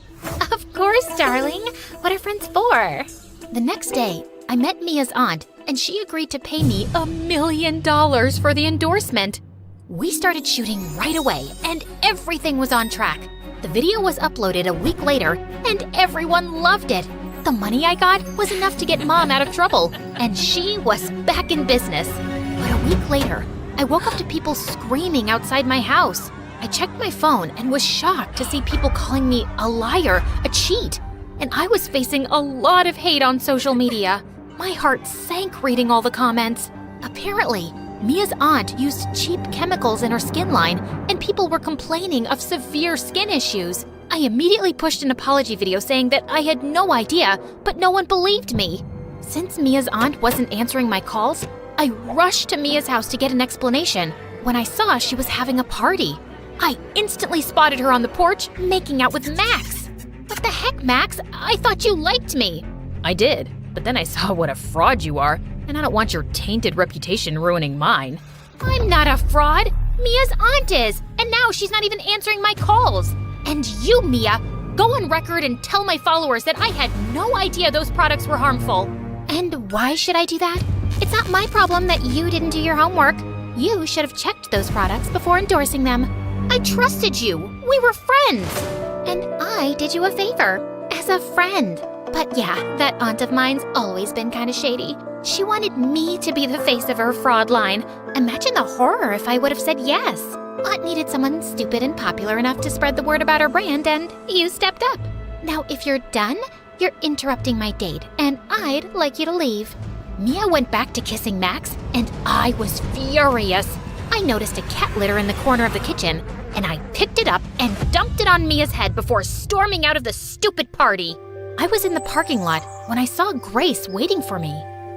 Of course, darling. What are friends for? The next day, I met Mia's aunt, and she agreed to pay me $1 million for the endorsement. We started shooting right away, and everything was on track. The video was uploaded a week later, and everyone loved it. The money I got was enough to get Mom out of trouble, and she was back in business. But a week later, I woke up to people screaming outside my house. I checked my phone and was shocked to see people calling me a liar, a cheat. And I was facing a lot of hate on social media. My heart sank reading all the comments. Apparently, Mia's aunt used cheap chemicals in her skin line, and people were complaining of severe skin issues. I immediately pushed an apology video saying that I had no idea, but no one believed me. Since Mia's aunt wasn't answering my calls, I rushed to Mia's house to get an explanation when I saw she was having a party. I instantly spotted her on the porch making out with Max. What the heck, Max? I thought you liked me. I did, but then I saw what a fraud you are, and I don't want your tainted reputation ruining mine. I'm not a fraud. Mia's aunt is, and now she's not even answering my calls. And you, Mia, go on record and tell my followers that I had no idea those products were harmful. And why should I do that? It's not my problem that you didn't do your homework. You should have checked those products before endorsing them. I trusted you. We were friends. And I did you a favor, as a friend. But yeah, that aunt of mine's always been kind of shady. She wanted me to be the face of her fraud line. Imagine the horror if I would have said yes. Aunt needed someone stupid and popular enough to spread the word about her brand, and you stepped up. Now, if you're done, you're interrupting my date, and I'd like you to leave. Mia went back to kissing Max, and I was furious. I noticed a cat litter in the corner of the kitchen, and I picked it up and dumped it on Mia's head before storming out of the stupid party. I was in the parking lot when I saw Grace waiting for me.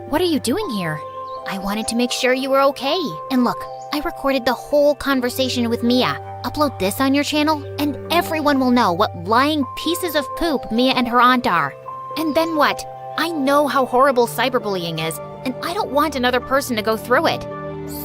What are you doing here? I wanted to make sure you were okay. And look, I recorded the whole conversation with Mia. Upload this on your channel, and everyone will know what lying pieces of poop Mia and her aunt are. And then what? I know how horrible cyberbullying is, and I don't want another person to go through it.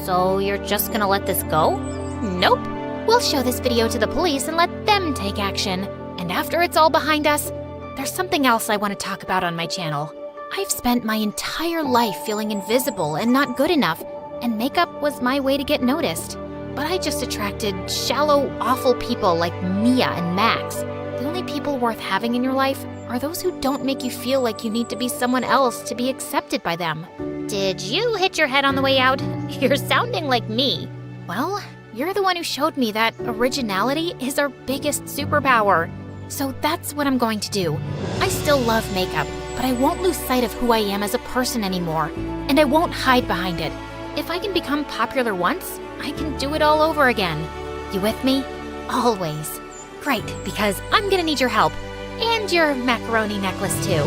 So you're just gonna let this go? Nope. We'll show this video to the police and let them take action. And after it's all behind us, there's something else I want to talk about on my channel. I've spent my entire life feeling invisible and not good enough, and makeup was my way to get noticed. But I just attracted shallow, awful people like Mia and Max. The only people worth having in your life are those who don't make you feel like you need to be someone else to be accepted by them. Did you hit your head on the way out? You're sounding like me. Well, you're the one who showed me that originality is our biggest superpower. So that's what I'm going to do. I still love makeup, but I won't lose sight of who I am as a person anymore, and I won't hide behind it. If I can become popular once, I can do it all over again. You with me? Always. Great, because I'm gonna need your help. And your macaroni necklace too.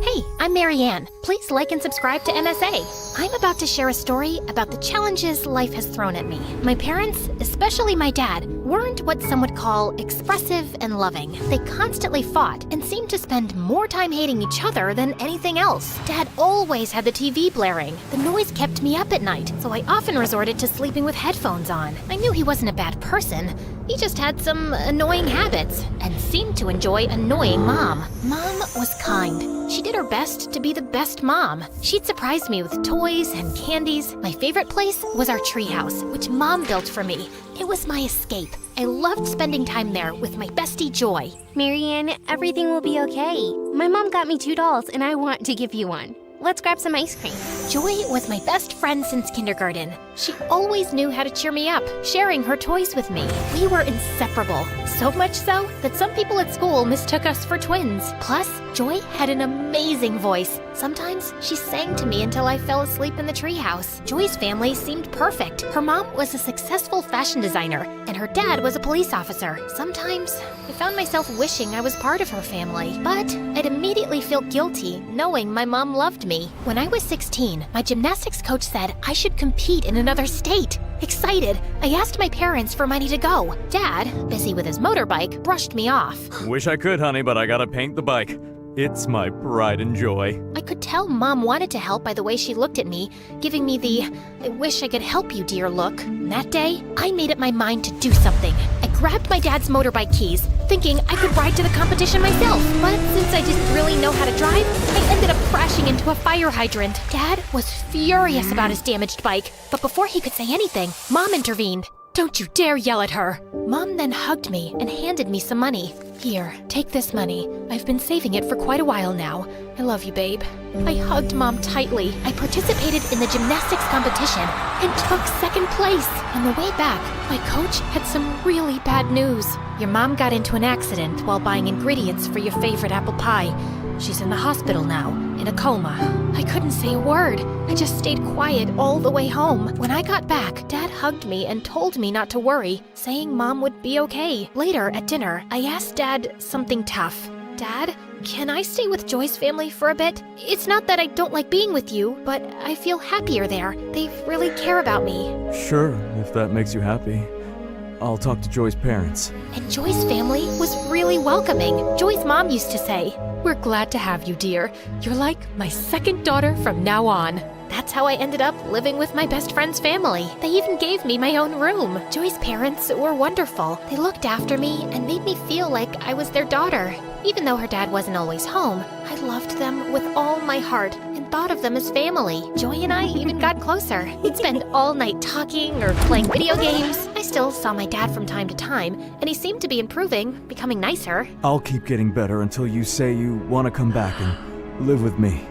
Hey, I'm Marianne. Please like and subscribe to MSA. I'm about to share a story about the challenges life has thrown at me. My parents, especially my dad, weren't what some would call expressive and loving. They constantly fought and seemed to spend more time hating each other than anything else. Dad always had the TV blaring. The noise kept me up at night, so I often resorted to sleeping with headphones on. I knew he wasn't a bad person. He just had some annoying habits and seemed to enjoy annoying Mom. Mom was kind. She did her best to be the best mom. She'd surprise me with toys and candies. My favorite place was our treehouse, which Mom built for me. It was my escape. I loved spending time there with my bestie Joy. Marianne, everything will be okay. My mom got me 2 dolls and I want to give you one. Let's grab some ice cream. Joy was my best friend since kindergarten. She always knew how to cheer me up, sharing her toys with me. We were inseparable, so much so that some people at school mistook us for twins. Plus, Joy had an amazing voice. Sometimes she sang to me until I fell asleep in the treehouse. Joy's family seemed perfect. Her mom was a successful fashion designer, and her dad was a police officer. Sometimes I found myself wishing I was part of her family, but I'd immediately feel guilty knowing my mom loved me. When I was 16, my gymnastics coach said I should compete in another state. Excited, I asked my parents for money to go. Dad, busy with his motorbike, brushed me off. Wish I could, honey, but I gotta paint the bike. It's my pride and joy. I could tell Mom wanted to help by the way she looked at me, giving me the "I wish I could help you, dear" look. And that day, I made up my mind to do something. I grabbed my dad's motorbike keys, thinking I could ride to the competition myself. But since I didn't really know how to drive, I ended up crashing into a fire hydrant. Dad was furious about his damaged bike, but before he could say anything, Mom intervened. "Don't you dare yell at her." Mom then hugged me and handed me some money. "Here, take this money. I've been saving it for quite a while now. I love you, babe." I hugged Mom tightly. I participated in the gymnastics competition and took second place. On the way back, my coach had some really bad news. "Your mom got into an accident while buying ingredients for your favorite apple pie. She's in the hospital now, in a coma." I couldn't say a word. I just stayed quiet all the way home. When I got back, Dad hugged me and told me not to worry, saying Mom would be okay. Later at dinner, I asked Dad something tough. "Dad, can I stay with Joy's family for a bit? It's not that I don't like being with you, but I feel happier there. They really care about me." Sure, if that makes you happy. I'll talk to Joy's parents. And Joy's family was really welcoming. Joy's mom used to say, "We're glad to have you, dear. You're like my second daughter from now on." That's how I ended up living with my best friend's family. They even gave me my own room. Joy's parents were wonderful. They looked after me and made me feel like I was their daughter. Even though her dad wasn't always home, I loved them with all my heart and thought of them as family. Joy and I even got closer. We'd spend all night talking or playing video games. I still saw my dad from time to time, and he seemed to be improving, becoming nicer. I'll keep getting better until you say you want to come back and live with me.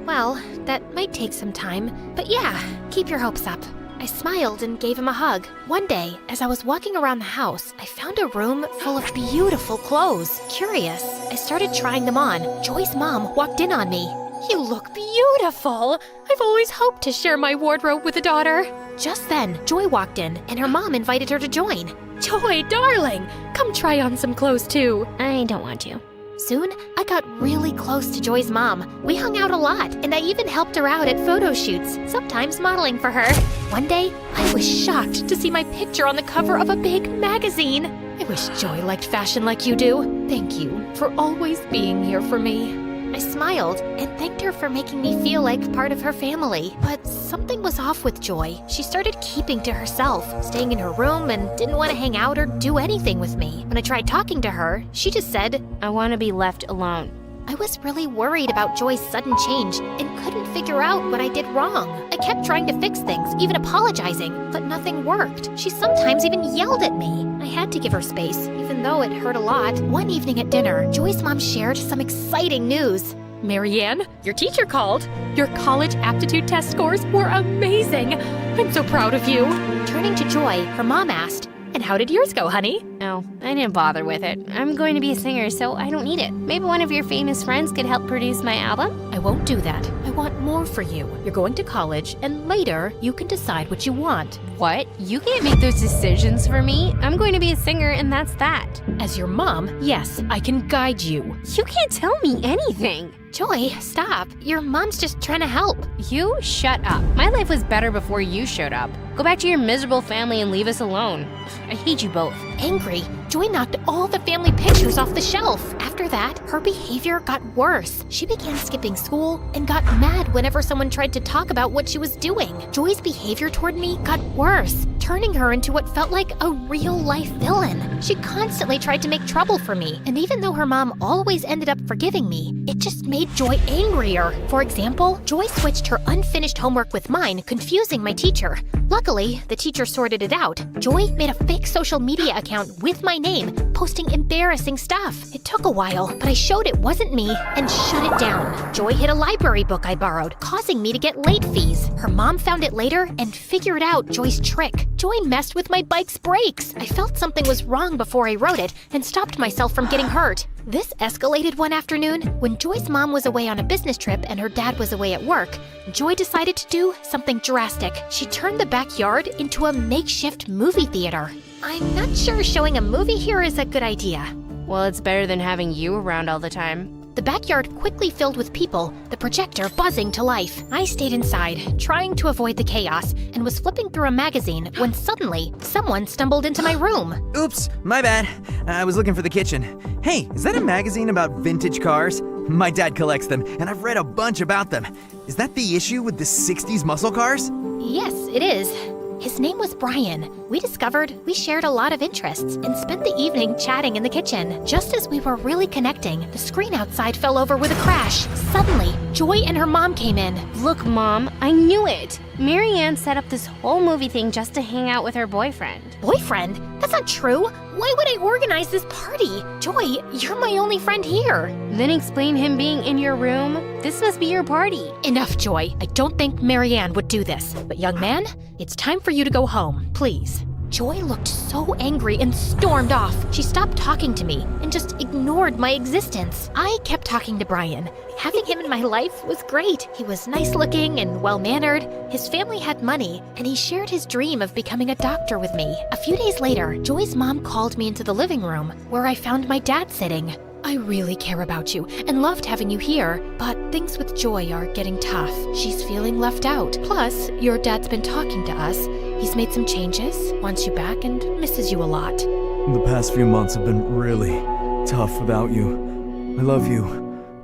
Well, that might take some time, but yeah, keep your hopes up. I smiled and gave him a hug. One day, as I was walking around the house, I found a room full of beautiful clothes. Curious, I started trying them on. Joy's mom walked in on me. You look beautiful. I've always hoped to share my wardrobe with a daughter. Just then, Joy walked in, and her mom invited her to join. Joy, darling, come try on some clothes too. I don't want to. Soon, I got really close to Joy's mom. We hung out a lot, and I even helped her out at photo shoots, sometimes modeling for her. One day, I was shocked to see my picture on the cover of a big magazine. I wish Joy liked fashion like you do. Thank you for always being here for me. I smiled and thanked her for making me feel like part of her family. But something was off with Joy. She started keeping to herself, staying in her room, and didn't want to hang out or do anything with me. When I tried talking to her, she just said, I want to be left alone. I was really worried about Joy's sudden change and couldn't figure out what I did wrong. I kept trying to fix things, even apologizing, but nothing worked. She sometimes even yelled at me. I had to give her space, even though it hurt a lot. One evening at dinner, Joy's mom shared some exciting news. Marianne, your teacher called. Your college aptitude test scores were amazing. I'm so proud of you. Turning to Joy, her mom asked, And how did yours go, honey? No, I didn't bother with it. I'm going to be a singer, so I don't need it. Maybe one of your famous friends could help produce my album? I won't do that. I want more for you. You're going to college, and later you can decide what you want. What? You can't make those decisions for me. I'm going to be a singer, and that's that. As your mom, yes, I can guide you. You can't tell me anything. Joy, stop. Your mom's just trying to help. You shut up. My life was better before you showed up. Go back to your miserable family and leave us alone. I hate you both. Angry, Joy knocked all the family pictures off the shelf. After that, her behavior got worse. She began skipping school and got mad whenever someone tried to talk about what she was doing. Joy's behavior toward me got worse, turning her into what felt like a real-life villain. She constantly tried to make trouble for me, and even though her mom always ended up forgiving me, it just made Joy angrier. For example, Joy switched her unfinished homework with mine, confusing my teacher. Luckily, the teacher sorted it out. Joy made a fake social media account with my name, posting embarrassing stuff. It took a while, but I showed it wasn't me and shut it down. Joy hid a library book I borrowed, causing me to get late fees. Her mom found it later and figured out Joy's trick. Joy messed with my bike's brakes. I felt something was wrong before I rode it and stopped myself from getting hurt. This escalated one afternoon when Joy's mom was away on a business trip and her dad was away at work. Joy decided to do something drastic. She turned the backyard into a makeshift movie theater. I'm not sure showing a movie here is a good idea. Well, it's better than having you around all the time. The backyard quickly filled with people, the projector buzzing to life. I stayed inside, trying to avoid the chaos, and was flipping through a magazine when suddenly, someone stumbled into my room. Oops, my bad. I was looking for the kitchen. Hey, is that a magazine about vintage cars? My dad collects them, and I've read a bunch about them. Is that the issue with the 60s muscle cars? Yes, it is. His name was Brian. We discovered we shared a lot of interests and spent the evening chatting in the kitchen. Just as we were really connecting, the screen outside fell over with a crash. Suddenly, Joy and her mom came in. Look, Mom, I knew it. Marianne set up this whole movie thing just to hang out with her boyfriend. Boyfriend? That's not true. Why would I organize this party? Joy, you're my only friend here. Then explain him being in your room. This must be your party. Enough, Joy. I don't think Marianne would do this. But young man, it's time for you to go home, please. Joy looked so angry and stormed off. She stopped talking to me and just ignored my existence. I kept talking to Brian. Having him in my life was great. He was nice-looking and well-mannered. His family had money, and he shared his dream of becoming a doctor with me. A few days later, Joy's mom called me into the living room, where I found my dad sitting. I really care about you and loved having you here, but things with Joy are getting tough. She's feeling left out. Plus, your dad's been talking to us. He's made some changes, wants you back, and misses you a lot. The past few months have been really tough without you. I love you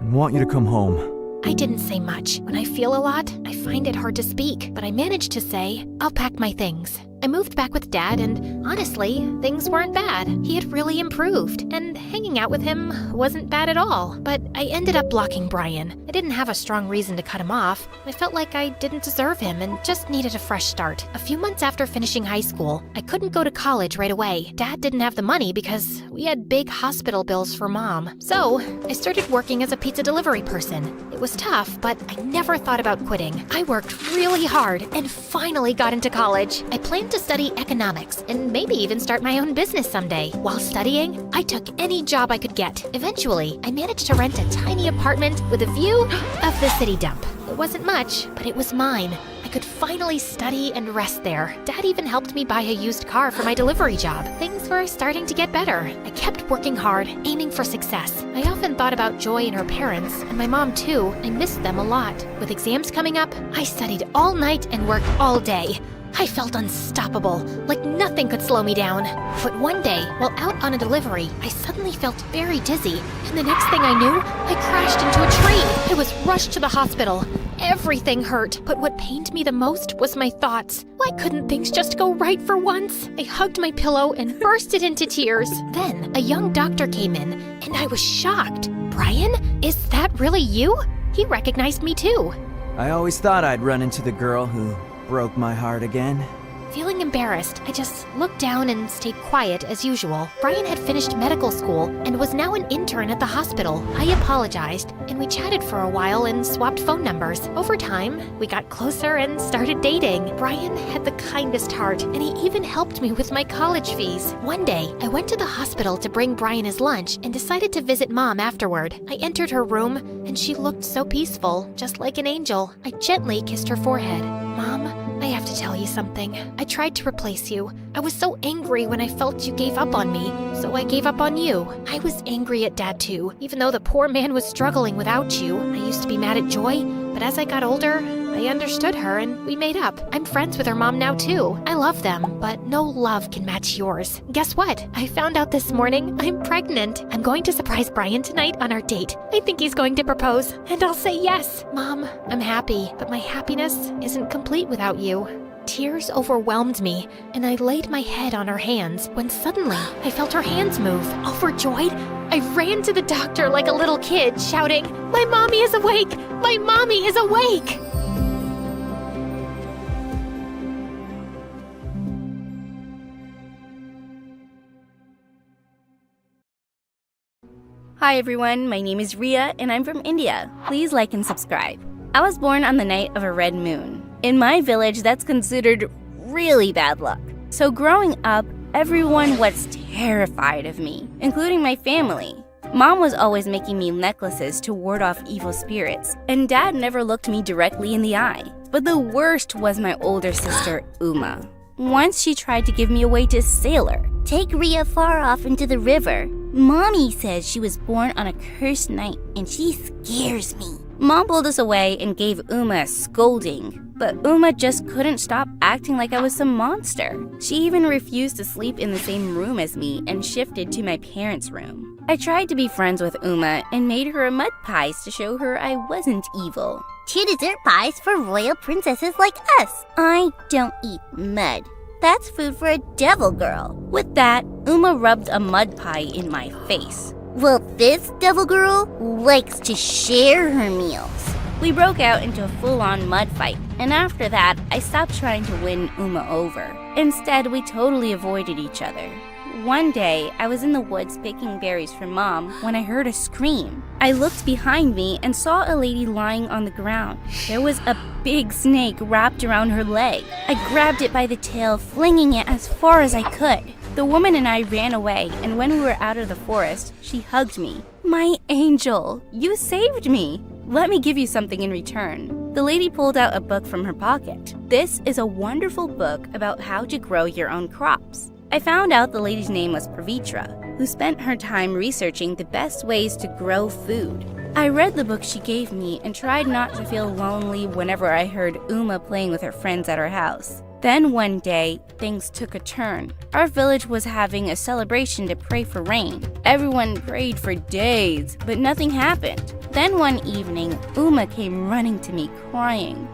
and want you to come home. I didn't say much. When I feel a lot, I find it hard to speak, but I managed to say, I'll pack my things. I moved back with Dad, and honestly, things weren't bad. He had really improved, and hanging out with him wasn't bad at all. But I ended up blocking Brian. I didn't have a strong reason to cut him off. I felt like I didn't deserve him and just needed a fresh start. A few months after finishing high school, I couldn't go to college right away. Dad didn't have the money because we had big hospital bills for Mom. So I started working as a pizza delivery person. It was tough, but I never thought about quitting. I worked really hard and finally got into college. I planned to study economics and maybe even start my own business someday. While studying, I took any job I could get. Eventually, I managed to rent a tiny apartment with a view of the city dump. It wasn't much, but it was mine. I could finally study and rest there. Dad even helped me buy a used car for my delivery job. Things were starting to get better. I kept working hard, aiming for success. I often thought about Joy and her parents, and my mom too. I missed them a lot. With exams coming up, I studied all night and worked all day. I felt unstoppable, like nothing could slow me down. But one day, while out on a delivery, I suddenly felt very dizzy, and the next thing I knew, I crashed into a tree. I was rushed to the hospital. Everything hurt, but what pained me the most was my thoughts. Why couldn't things just go right for once? I hugged my pillow and bursted into tears. Then, a young doctor came in, and I was shocked. Brian, is that really you? He recognized me too. I always thought I'd run into the girl who broke my heart again. Feeling embarrassed, I just looked down and stayed quiet as usual. Brian had finished medical school and was now an intern at the hospital. I apologized, and we chatted for a while and swapped phone numbers. Over time, we got closer and started dating. Brian had the kindest heart, and he even helped me with my college fees. One day, I went to the hospital to bring Brian his lunch and decided to visit Mom afterward. I entered her room, and she looked so peaceful, just like an angel. I gently kissed her forehead. Mom, I have to tell you something. I tried to replace you. I was so angry when I felt you gave up on me, so I gave up on you. I was angry at Dad too, even though the poor man was struggling without you. I used to be mad at Joy, but as I got older, I understood her and we made up. I'm friends with her mom now too. I love them, but no love can match yours. Guess what? I found out this morning I'm pregnant. I'm going to surprise Brian tonight on our date. I think he's going to propose, and I'll say yes. Mom, I'm happy, but my happiness isn't complete without you. Tears overwhelmed me, and I laid my head on her hands when suddenly I felt her hands move. Overjoyed, I ran to the doctor like a little kid, shouting, "My mommy is awake! My mommy is awake!" Hi everyone, my name is Ria and I'm from India. Please like and subscribe. I was born on the night of a red moon. In my village, that's considered really bad luck. So growing up, everyone was terrified of me, including my family. Mom was always making me necklaces to ward off evil spirits, and Dad never looked me directly in the eye. But the worst was my older sister, Uma. Once she tried to give me away to a sailor. Take Ria far off into the river. Mommy says she was born on a cursed night, and she scares me. Mom pulled us away and gave Uma a scolding, but Uma just couldn't stop acting like I was some monster. She even refused to sleep in the same room as me and shifted to my parents' room. I tried to be friends with Uma and made her a mud pies to show her I wasn't evil. 2 dessert pies for royal princesses like us. I don't eat mud. That's food for a devil girl. With that, Uma rubbed a mud pie in my face. Well, this devil girl likes to share her meals. We broke out into a full-on mud fight, and after that, I stopped trying to win Uma over. Instead, we totally avoided each other. One day, I was in the woods picking berries for Mom when I heard a scream. I looked behind me and saw a lady lying on the ground. There was a big snake wrapped around her leg. I grabbed it by the tail, flinging it as far as I could. The woman and I ran away, and when we were out of the forest, she hugged me. My angel, you saved me. Let me give you something in return. The lady pulled out a book from her pocket. This is a wonderful book about how to grow your own crops. I found out the lady's name was Pavitra, who spent her time researching the best ways to grow food. I read the book she gave me and tried not to feel lonely whenever I heard Uma playing with her friends at our house. Then one day, things took a turn. Our village was having a celebration to pray for rain. Everyone prayed for days, but nothing happened. Then one evening, Uma came running to me crying.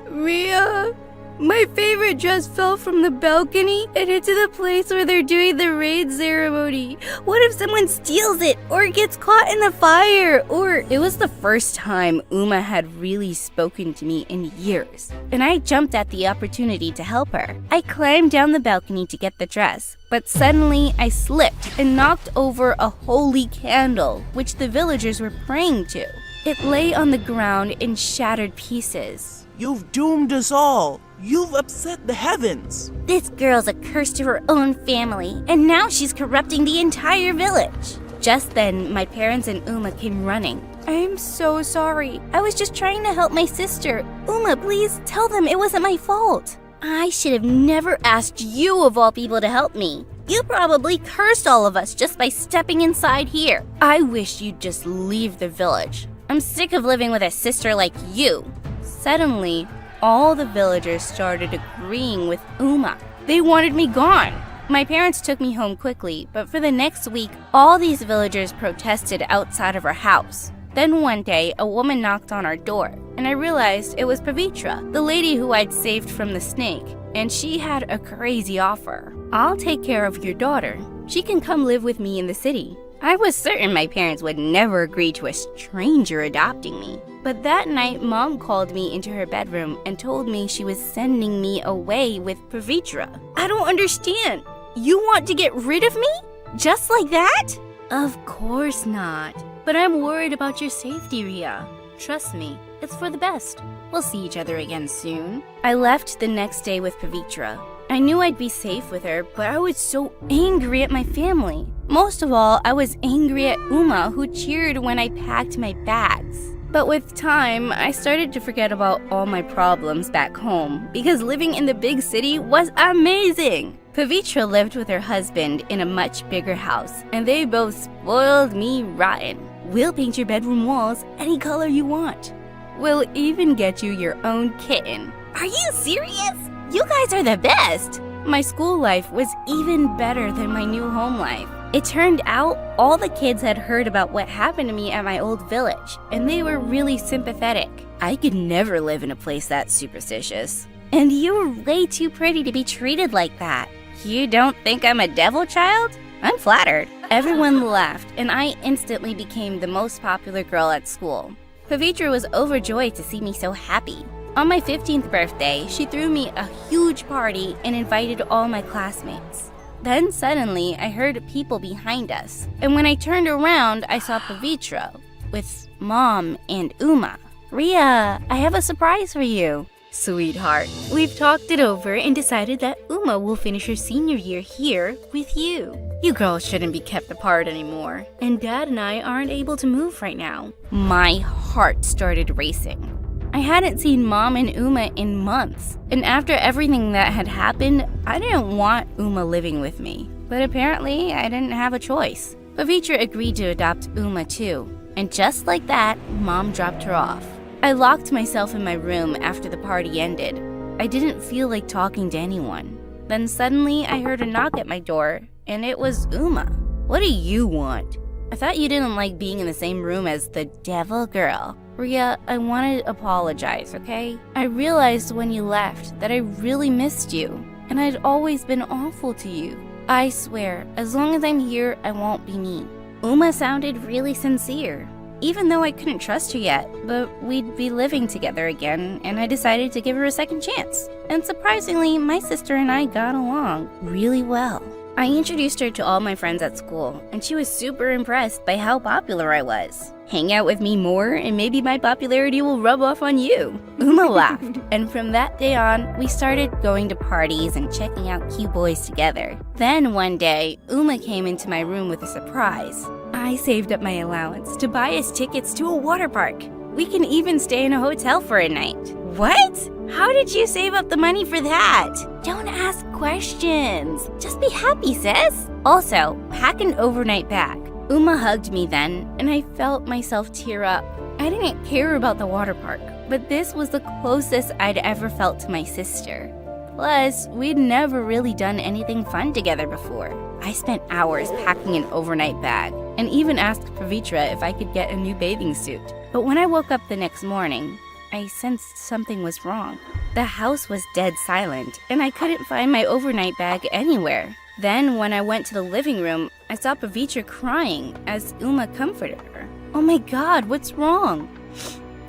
"Ria, My favorite dress fell from the balcony and into the place where they're doing the raid ceremony. What if someone steals it or it gets caught in the fire? Or it was the first time Uma had really spoken to me in years, and I jumped at the opportunity to help her. I climbed down the balcony to get the dress, but suddenly I slipped and knocked over a holy candle, which the villagers were praying to. It lay on the ground in shattered pieces. You've doomed us all. You've upset the heavens. This girl's a curse to her own family, and now she's corrupting the entire village. Just then, my parents and Uma came running. I'm so sorry. I was just trying to help my sister. Uma, please tell them it wasn't my fault. I should have never asked you of all people to help me. You probably cursed all of us just by stepping inside here. I wish you'd just leave the village. I'm sick of living with a sister like you. Suddenly, all the villagers started agreeing with Uma. They wanted me gone. My parents took me home quickly, but for the next week, all these villagers protested outside of our house. Then one day, a woman knocked on our door, and I realized it was Pavitra, the lady who I'd saved from the snake, and she had a crazy offer. I'll take care of your daughter. She can come live with me in the city. I was certain my parents would never agree to a stranger adopting me. But that night, Mom called me into her bedroom and told me she was sending me away with Pavitra. I don't understand. You want to get rid of me? Just like that? Of course not. But I'm worried about your safety, Ria. Trust me, it's for the best. We'll see each other again soon. I left the next day with Pavitra. I knew I'd be safe with her, but I was so angry at my family. Most of all, I was angry at Uma, who cheered when I packed my bags. But with time, I started to forget about all my problems back home, because living in the big city was amazing. Pavitra lived with her husband in a much bigger house, and they both spoiled me rotten. We'll paint your bedroom walls any color you want. We'll even get you your own kitten. Are you serious? You guys are the best! My school life was even better than my new home life. It turned out all the kids had heard about what happened to me at my old village, and they were really sympathetic. I could never live in a place that superstitious. And you're way too pretty to be treated like that. You don't think I'm a devil child? I'm flattered. Everyone laughed, and I instantly became the most popular girl at school. Pavitra was overjoyed to see me so happy. On my 15th birthday, she threw me a huge party and invited all my classmates. Then suddenly, I heard people behind us, and when I turned around, I saw Pavitra with Mom and Uma. Ria, I have a surprise for you. Sweetheart, we've talked it over and decided that Uma will finish her senior year here with you. You girls shouldn't be kept apart anymore, and Dad and I aren't able to move right now. My heart started racing. I hadn't seen Mom and Uma in months, and after everything that had happened, I didn't want Uma living with me. But apparently, I didn't have a choice. Pavitra agreed to adopt Uma too, and just like that, Mom dropped her off. I locked myself in my room after the party ended. I didn't feel like talking to anyone. Then suddenly, I heard a knock at my door, and it was Uma. What do you want? I thought you didn't like being in the same room as the devil girl. Ria, I want to apologize, okay? I realized when you left that I really missed you, and I'd always been awful to you. I swear, as long as I'm here, I won't be mean. Uma sounded really sincere, even though I couldn't trust her yet, but we'd be living together again, and I decided to give her a second chance. And surprisingly, my sister and I got along really well. I introduced her to all my friends at school, and she was super impressed by how popular I was. Hang out with me more, and maybe my popularity will rub off on you. Uma laughed, and from that day on, we started going to parties and checking out cute boys together. Then one day, Uma came into my room with a surprise. I saved up my allowance to buy us tickets to a water park. We can even stay in a hotel for a night. What? How did you save up the money for that? Don't ask questions. Just be happy, sis. Also, pack an overnight bag. Uma hugged me then, and I felt myself tear up. I didn't care about the water park, but this was the closest I'd ever felt to my sister. Plus, we'd never really done anything fun together before. I spent hours packing an overnight bag, and even asked Pavitra if I could get a new bathing suit. But when I woke up the next morning, I sensed something was wrong. The house was dead silent, and I couldn't find my overnight bag anywhere. Then, when I went to the living room, I saw Pavitra crying as Uma comforted her. Oh my god, what's wrong?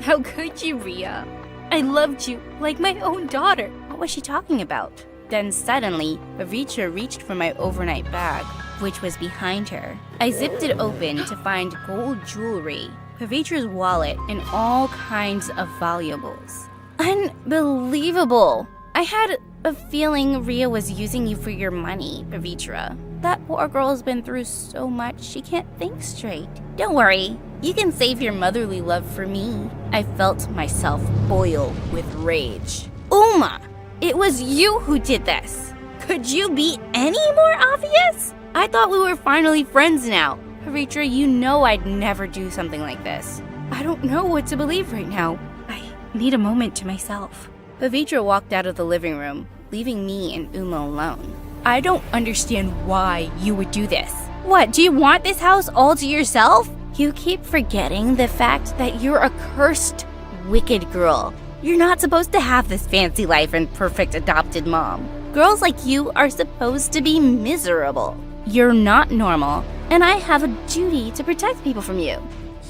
How could you, Ria? I loved you like my own daughter. What was she talking about? Then suddenly, Pavitra reached for my overnight bag, which was behind her. I zipped it open to find gold jewelry, Pavitra's wallet, and all kinds of valuables. Unbelievable! I had a feeling Ria was using you for your money, Pavitra. That poor girl's been through so much, she can't think straight. Don't worry, you can save your motherly love for me. I felt myself boil with rage. Uma! It was you who did this! Could you be any more obvious? I thought we were finally friends now. Pavitra, you know I'd never do something like this. I don't know what to believe right now. I need a moment to myself. Pavitra walked out of the living room, leaving me and Uma alone. I don't understand why you would do this. What, do you want this house all to yourself? You keep forgetting the fact that you're a cursed, wicked girl. You're not supposed to have this fancy life and perfect adopted mom. Girls like you are supposed to be miserable. You're not normal, and I have a duty to protect people from you.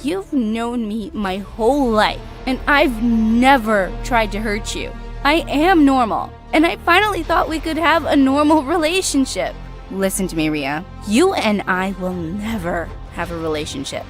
You've known me my whole life, and I've never tried to hurt you. I am normal, and I finally thought we could have a normal relationship. Listen to me, Ria. You and I will never have a relationship.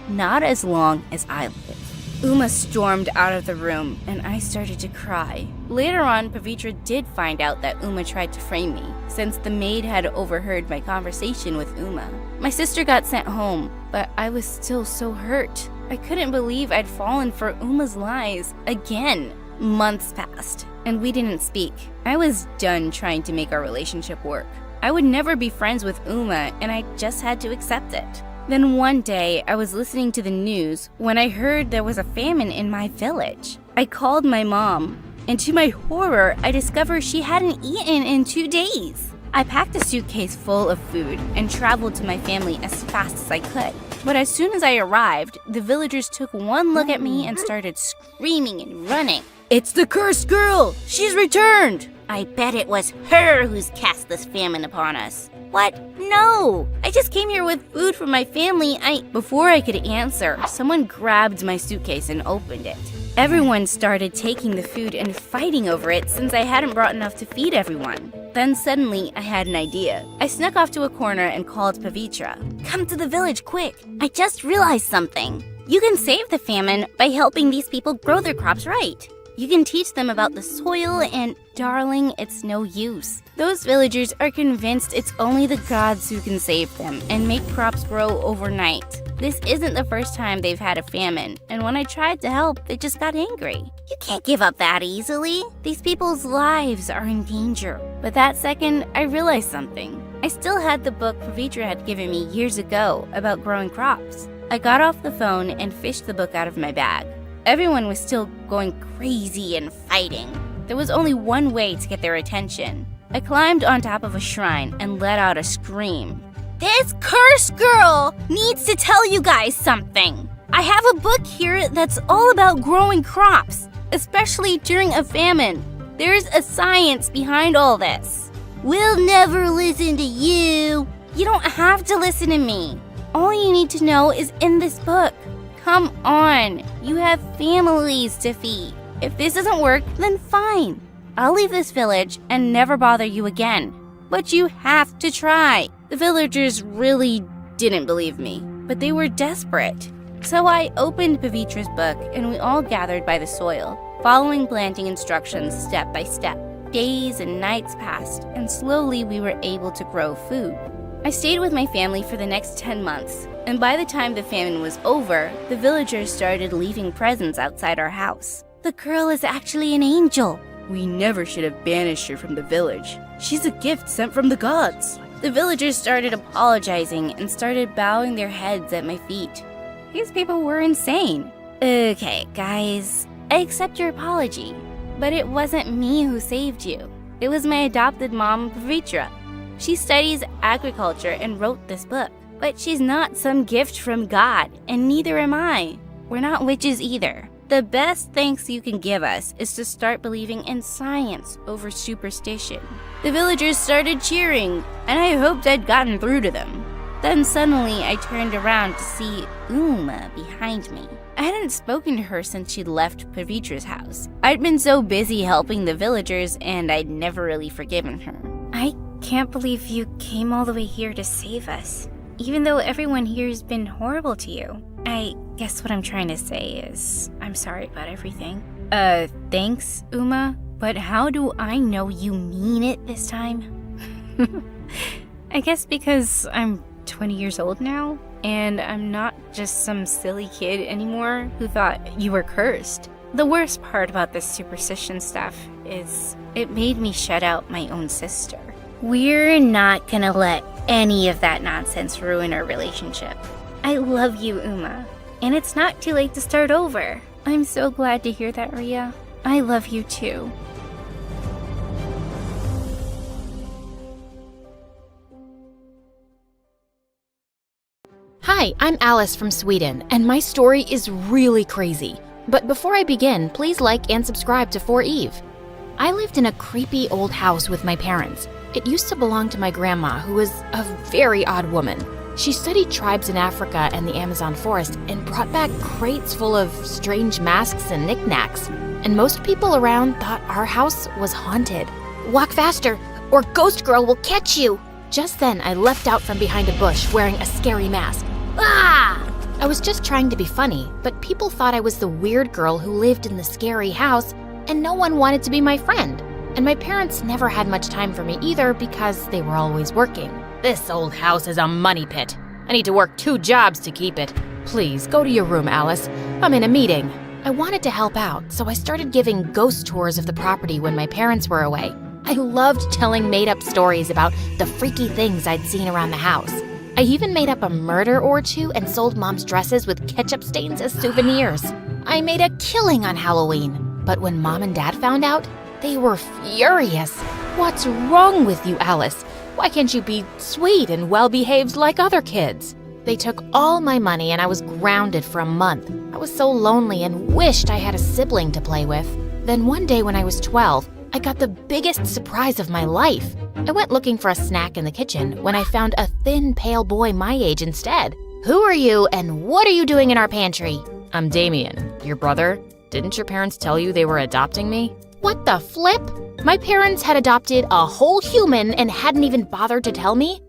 Not as long as I live. Uma stormed out of the room, and I started to cry. Later on, Pavitra did find out that Uma tried to frame me, since the maid had overheard my conversation with Uma. My sister got sent home, but I was still so hurt. I couldn't believe I'd fallen for Uma's lies again. Months passed, and we didn't speak. I was done trying to make our relationship work. I would never be friends with Uma, and I just had to accept it. Then one day, I was listening to the news when I heard there was a famine in my village. I called my mom, and to my horror, I discovered she hadn't eaten in 2 days. I packed a suitcase full of food and traveled to my family as fast as I could. But as soon as I arrived, the villagers took one look at me and started screaming and running. It's the cursed girl! She's returned! I bet it was her who's cast this famine upon us. What? No! I just came here with food for my family. Before I could answer, someone grabbed my suitcase and opened it. Everyone started taking the food and fighting over it since I hadn't brought enough to feed everyone. Then suddenly, I had an idea. I snuck off to a corner and called Pavitra. Come to the village, quick! I just realized something. You can save the famine by helping these people grow their crops right. You can teach them about the soil and, darling, it's no use. Those villagers are convinced it's only the gods who can save them and make crops grow overnight. This isn't the first time they've had a famine, and when I tried to help, they just got angry. You can't give up that easily. These people's lives are in danger. But that second, I realized something. I still had the book Pavitra had given me years ago about growing crops. I got off the phone and fished the book out of my bag. Everyone was still going crazy and fighting. There was only one way to get their attention. I climbed on top of a shrine and let out a scream. This cursed girl needs to tell you guys something. I have a book here that's all about growing crops, especially during a famine. There's a science behind all this. We'll never listen to you. You don't have to listen to me. All you need to know is in this book. Come on, you have families to feed. If this doesn't work, then fine. I'll leave this village and never bother you again. But you have to try. The villagers really didn't believe me, but they were desperate. So I opened Pavitra's book and we all gathered by the soil, following planting instructions step by step. Days and nights passed, and slowly we were able to grow food. I stayed with my family for the next 10 months, and by the time the famine was over, the villagers started leaving presents outside our house. The girl is actually an angel. We never should have banished her from the village. She's a gift sent from the gods. The villagers started apologizing and started bowing their heads at my feet. These people were insane. Okay, guys, I accept your apology, but it wasn't me who saved you. It was my adopted mom, Pavitra. She studies agriculture and wrote this book. But she's not some gift from God, and neither am I. We're not witches either. The best thanks you can give us is to start believing in science over superstition. The villagers started cheering, and I hoped I'd gotten through to them. Then suddenly I turned around to see Uma behind me. I hadn't spoken to her since she'd left Pavitra's house. I'd been so busy helping the villagers, and I'd never really forgiven her. I can't believe you came all the way here to save us, even though everyone here's been horrible to you. I guess what I'm trying to say is, I'm sorry about everything. Thanks, Uma, but how do I know you mean it this time? I guess because I'm 20 years old now, and I'm not just some silly kid anymore who thought you were cursed. The worst part about this superstition stuff is it made me shut out my own sister. We're not gonna let any of that nonsense ruin our relationship. I love you, Uma, and it's not too late to start over. I'm so glad to hear that, Ria. I love you too. Hi, I'm Alice from Sweden, and my story is really crazy. But before I begin, please like and subscribe to For Eve. I lived in a creepy old house with my parents. It used to belong to my grandma, who was a very odd woman. She studied tribes in Africa and the Amazon forest and brought back crates full of strange masks and knickknacks. And most people around thought our house was haunted. Walk faster, or Ghost Girl will catch you. Just then, I leapt out from behind a bush wearing a scary mask. Ah! I was just trying to be funny, but people thought I was the weird girl who lived in the scary house, and no one wanted to be my friend. And my parents never had much time for me either because they were always working. This old house is a money pit. I need to work 2 jobs to keep it. Please, go to your room, Alice. I'm in a meeting. I wanted to help out, so I started giving ghost tours of the property when my parents were away. I loved telling made-up stories about the freaky things I'd seen around the house. I even made up a murder or two and sold Mom's dresses with ketchup stains as souvenirs. I made a killing on Halloween, but when Mom and Dad found out, they were furious. What's wrong with you, Alice? Why can't you be sweet and well-behaved like other kids? They took all my money and I was grounded for a month. I was so lonely and wished I had a sibling to play with. Then one day when I was 12, I got the biggest surprise of my life. I went looking for a snack in the kitchen when I found a thin, pale boy my age instead. Who are you and what are you doing in our pantry? I'm Damien, your brother. Didn't your parents tell you they were adopting me? What the flip? My parents had adopted a whole human and hadn't even bothered to tell me?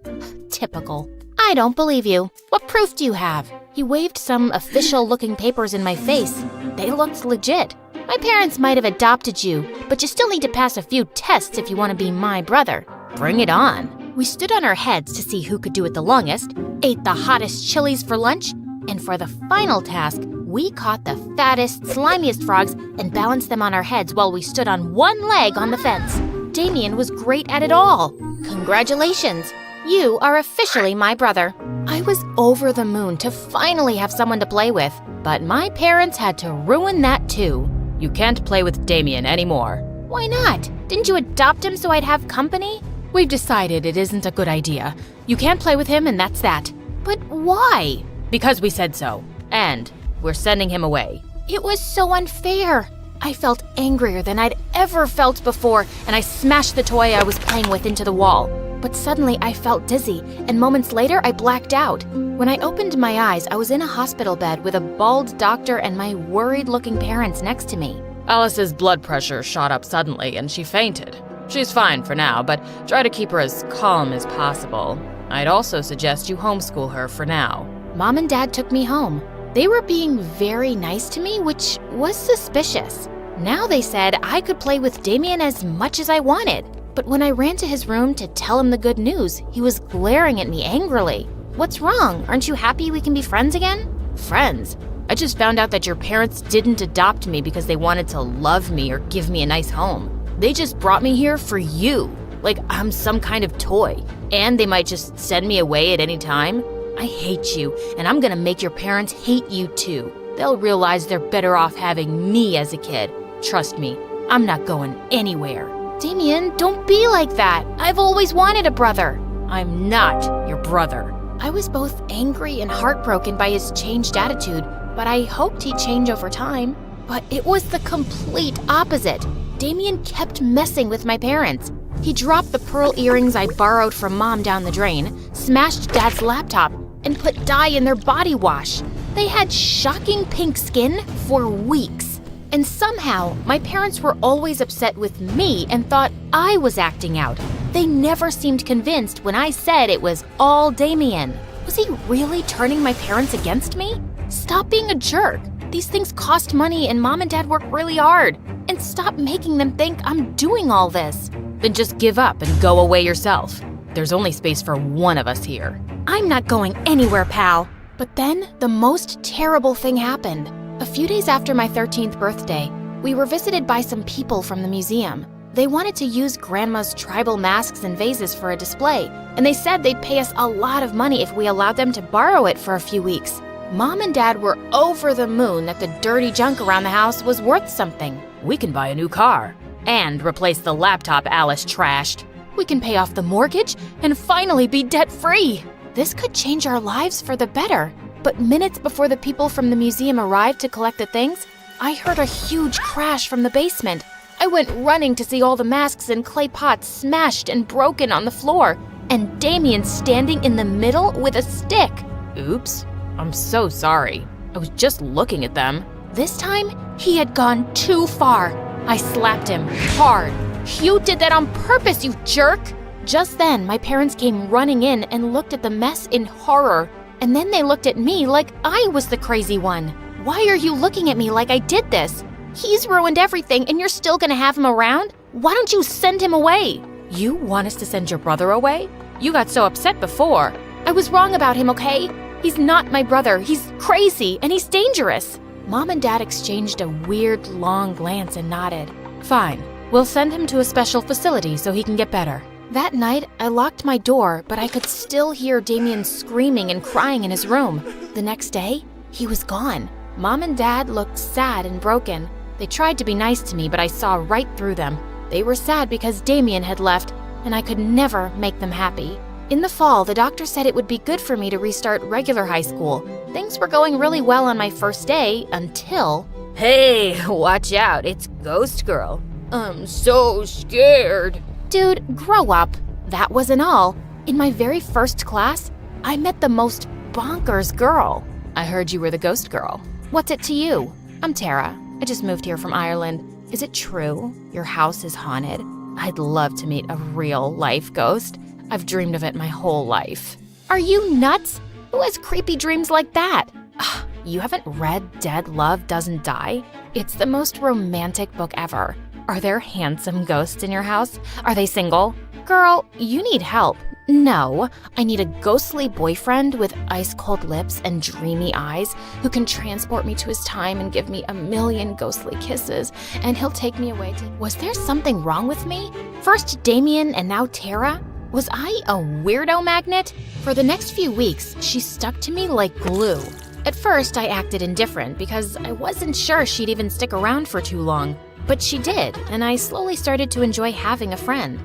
Typical. I don't believe you. What proof do you have? He waved some official-looking papers in my face. They looked legit. My parents might have adopted you, but you still need to pass a few tests if you want to be my brother. Bring it on. We stood on our heads to see who could do it the longest, ate the hottest chilies for lunch, and for the final task, we caught the fattest, slimiest frogs and balanced them on our heads while we stood on one leg on the fence. Damien was great at it all. Congratulations. You are officially my brother. I was over the moon to finally have someone to play with, but my parents had to ruin that too. You can't play with Damien anymore. Why not? Didn't you adopt him so I'd have company? We've decided it isn't a good idea. You can't play with him and that's that. But why? Because we said so. And we're sending him away. It was so unfair. I felt angrier than I'd ever felt before, and I smashed the toy I was playing with into the wall. But suddenly I felt dizzy, and moments later I blacked out. When I opened my eyes, I was in a hospital bed with a bald doctor and my worried-looking parents next to me. Alice's blood pressure shot up suddenly and she fainted. She's fine for now, but try to keep her as calm as possible. I'd also suggest you homeschool her for now. Mom and Dad took me home. They were being very nice to me, which was suspicious. Now they said I could play with Damien as much as I wanted. But when I ran to his room to tell him the good news, he was glaring at me angrily. What's wrong? Aren't you happy we can be friends again? Friends? I just found out that your parents didn't adopt me because they wanted to love me or give me a nice home. They just brought me here for you, like I'm some kind of toy. And they might just send me away at any time. I hate you, and I'm gonna make your parents hate you too. They'll realize they're better off having me as a kid. Trust me, I'm not going anywhere. Damien, don't be like that. I've always wanted a brother. I'm not your brother. I was both angry and heartbroken by his changed attitude, but I hoped he'd change over time. But it was the complete opposite. Damien kept messing with my parents. He dropped the pearl earrings I borrowed from Mom down the drain, smashed Dad's laptop, and put dye in their body wash. They had shocking pink skin for weeks. And somehow, my parents were always upset with me and thought I was acting out. They never seemed convinced when I said it was all Damien. Was he really turning my parents against me? Stop being a jerk. These things cost money and Mom and Dad work really hard. And stop making them think I'm doing all this. Then just give up and go away yourself. There's only space for one of us here. I'm not going anywhere, pal. But then the most terrible thing happened. A few days after my 13th birthday, we were visited by some people from the museum. They wanted to use Grandma's tribal masks and vases for a display, and they said they'd pay us a lot of money if we allowed them to borrow it for a few weeks. Mom and Dad were over the moon that the dirty junk around the house was worth something. We can buy a new car and replace the laptop Alice trashed. We can pay off the mortgage and finally be debt-free. This could change our lives for the better. But minutes before the people from the museum arrived to collect the things, I heard a huge crash from the basement. I went running to see all the masks and clay pots smashed and broken on the floor, and Damien standing in the middle with a stick. Oops, I'm so sorry. I was just looking at them. This time, he had gone too far. I slapped him hard. You did that on purpose, you jerk! Just then, my parents came running in and looked at the mess in horror. And then they looked at me like I was the crazy one. Why are you looking at me like I did this? He's ruined everything and you're still gonna have him around? Why don't you send him away? You want us to send your brother away? You got so upset before. I was wrong about him, okay? He's not my brother. He's crazy and he's dangerous. Mom and Dad exchanged a weird, long glance and nodded. Fine. We'll send him to a special facility so he can get better. That night, I locked my door, but I could still hear Damien screaming and crying in his room. The next day, he was gone. Mom and Dad looked sad and broken. They tried to be nice to me, but I saw right through them. They were sad because Damien had left, and I could never make them happy. In the fall, the doctor said it would be good for me to restart regular high school. Things were going really well on my first day until... Hey, watch out, it's Ghost Girl. I'm so scared. Dude, grow up. That wasn't all. In my very first class, I met the most bonkers girl. I heard you were the ghost girl. What's it to you? I'm Tara. I just moved here from Ireland. Is it true your house is haunted? I'd love to meet a real-life ghost. I've dreamed of it my whole life. Are you nuts? Who has creepy dreams like that? You haven't read Dead Love Doesn't Die? It's the most romantic book ever. Are there handsome ghosts in your house? Are they single? Girl, you need help. No, I need a ghostly boyfriend with ice-cold lips and dreamy eyes who can transport me to his time and give me a million ghostly kisses, and he'll take me away to... Was there something wrong with me? First Damien and now Tara? Was I a weirdo magnet? For the next few weeks, she stuck to me like glue. At first, I acted indifferent because I wasn't sure she'd even stick around for too long. But she did, and I slowly started to enjoy having a friend.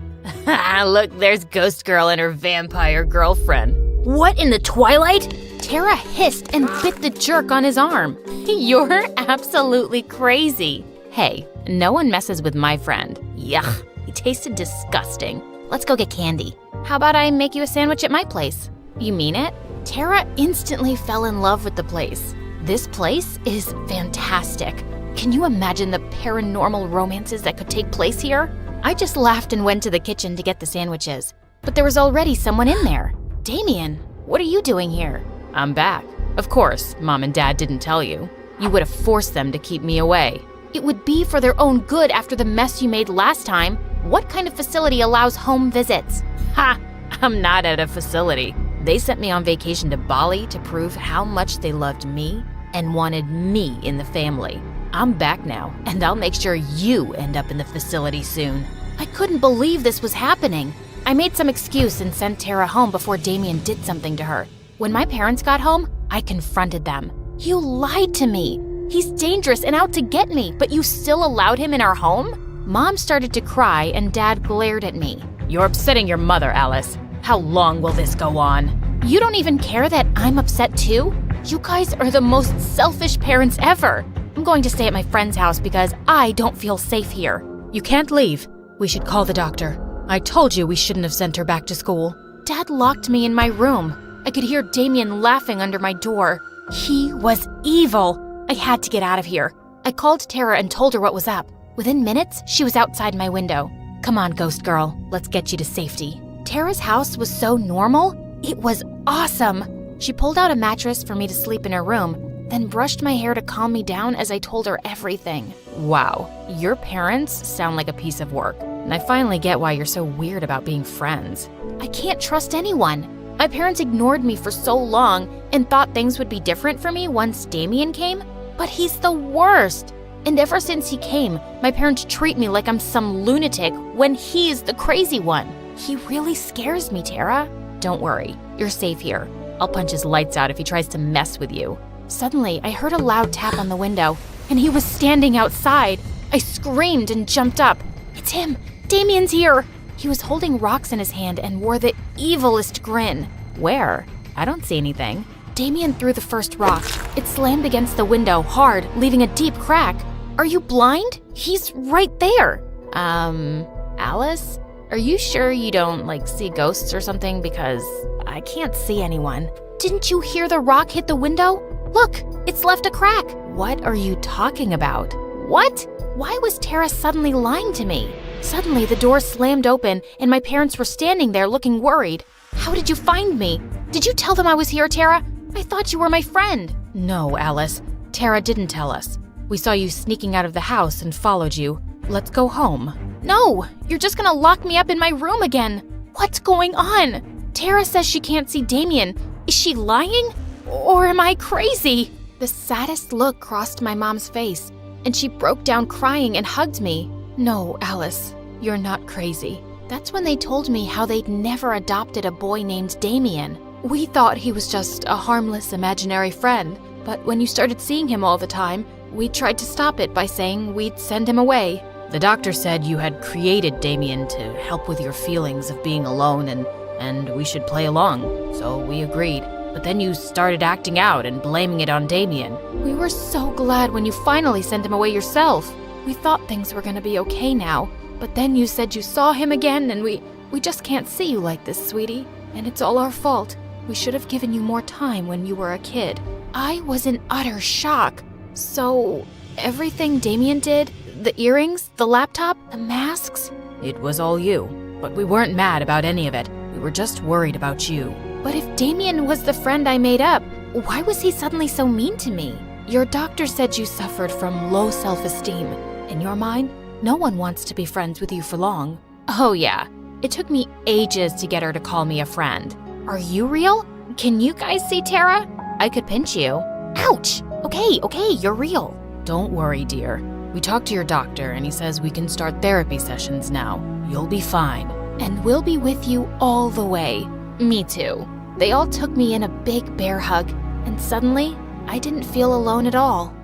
Look, there's Ghost Girl and her vampire girlfriend. What in the twilight? Tara hissed and bit the jerk on his arm. You're absolutely crazy. Hey, no one messes with my friend. Yuck, he tasted disgusting. Let's go get candy. How about I make you a sandwich at my place? You mean it? Tara instantly fell in love with the place. This place is fantastic. Can you imagine the paranormal romances that could take place here? I just laughed and went to the kitchen to get the sandwiches. But there was already someone in there. Damien, what are you doing here? I'm back. Of course, Mom and Dad didn't tell you. You would have forced them to keep me away. It would be for their own good after the mess you made last time. What kind of facility allows home visits? Ha! I'm not at a facility. They sent me on vacation to Bali to prove how much they loved me and wanted me in the family. I'm back now, and I'll make sure you end up in the facility soon. I couldn't believe this was happening. I made some excuse and sent Tara home before Damien did something to her. When my parents got home, I confronted them. You lied to me. He's dangerous and out to get me, but you still allowed him in our home? Mom started to cry and Dad glared at me. You're upsetting your mother, Alice. How long will this go on? You don't even care that I'm upset too? You guys are the most selfish parents ever. I'm going to stay at my friend's house because I don't feel safe here. You can't leave. We should call the doctor. I told you we shouldn't have sent her back to school. Dad locked me in my room. I could hear Damien laughing under my door. He was evil. I had to get out of here. I called Tara and told her what was up. Within minutes, she was outside my window. Come on, ghost girl. Let's get you to safety. Tara's house was so normal. It was awesome. She pulled out a mattress for me to sleep in her room, then brushed my hair to calm me down as I told her everything. Wow, your parents sound like a piece of work. And I finally get why you're so weird about being friends. I can't trust anyone. My parents ignored me for so long and thought things would be different for me once Damien came, but he's the worst. And ever since he came, my parents treat me like I'm some lunatic when he's the crazy one. He really scares me, Tara. Don't worry, you're safe here. I'll punch his lights out if he tries to mess with you. Suddenly, I heard a loud tap on the window, and he was standing outside. I screamed and jumped up. It's him! Damien's here! He was holding rocks in his hand and wore the evilest grin. Where? I don't see anything. Damien threw the first rock. It slammed against the window hard, leaving a deep crack. Are you blind? He's right there. Alice? Are you sure you don't, see ghosts or something? Because I can't see anyone. Didn't you hear the rock hit the window? Look, it's left a crack. What are you talking about? What? Why was Tara suddenly lying to me? Suddenly, the door slammed open, and my parents were standing there looking worried. How did you find me? Did you tell them I was here, Tara? I thought you were my friend. No, Alice. Tara didn't tell us. We saw you sneaking out of the house and followed you. Let's go home. No, you're just gonna lock me up in my room again. What's going on? Tara says she can't see Damien. Is she lying? Or am I crazy? The saddest look crossed my mom's face, and she broke down crying and hugged me. No, Alice, you're not crazy. That's when they told me how they'd never adopted a boy named Damien. We thought he was just a harmless imaginary friend, but when you started seeing him all the time, we tried to stop it by saying we'd send him away. The doctor said you had created Damien to help with your feelings of being alone and we should play along, so we agreed. But then you started acting out and blaming it on Damien. We were so glad when you finally sent him away yourself. We thought things were gonna be okay now, but then you said you saw him again and we just can't see you like this, sweetie. And it's all our fault. We should have given you more time when you were a kid. I was in utter shock. So, everything Damien did, the earrings, the laptop, the masks? It was all you, but we weren't mad about any of it. We were just worried about you. But if Damien was the friend I made up, why was he suddenly so mean to me? Your doctor said you suffered from low self-esteem. In your mind, no one wants to be friends with you for long. Oh yeah, it took me ages to get her to call me a friend. Are you real? Can you guys see Tara? I could pinch you. Ouch! Okay, you're real. Don't worry, dear. We talked to your doctor and he says we can start therapy sessions now. You'll be fine. And we'll be with you all the way. Me too. They all took me in a big bear hug, and suddenly, I didn't feel alone at all.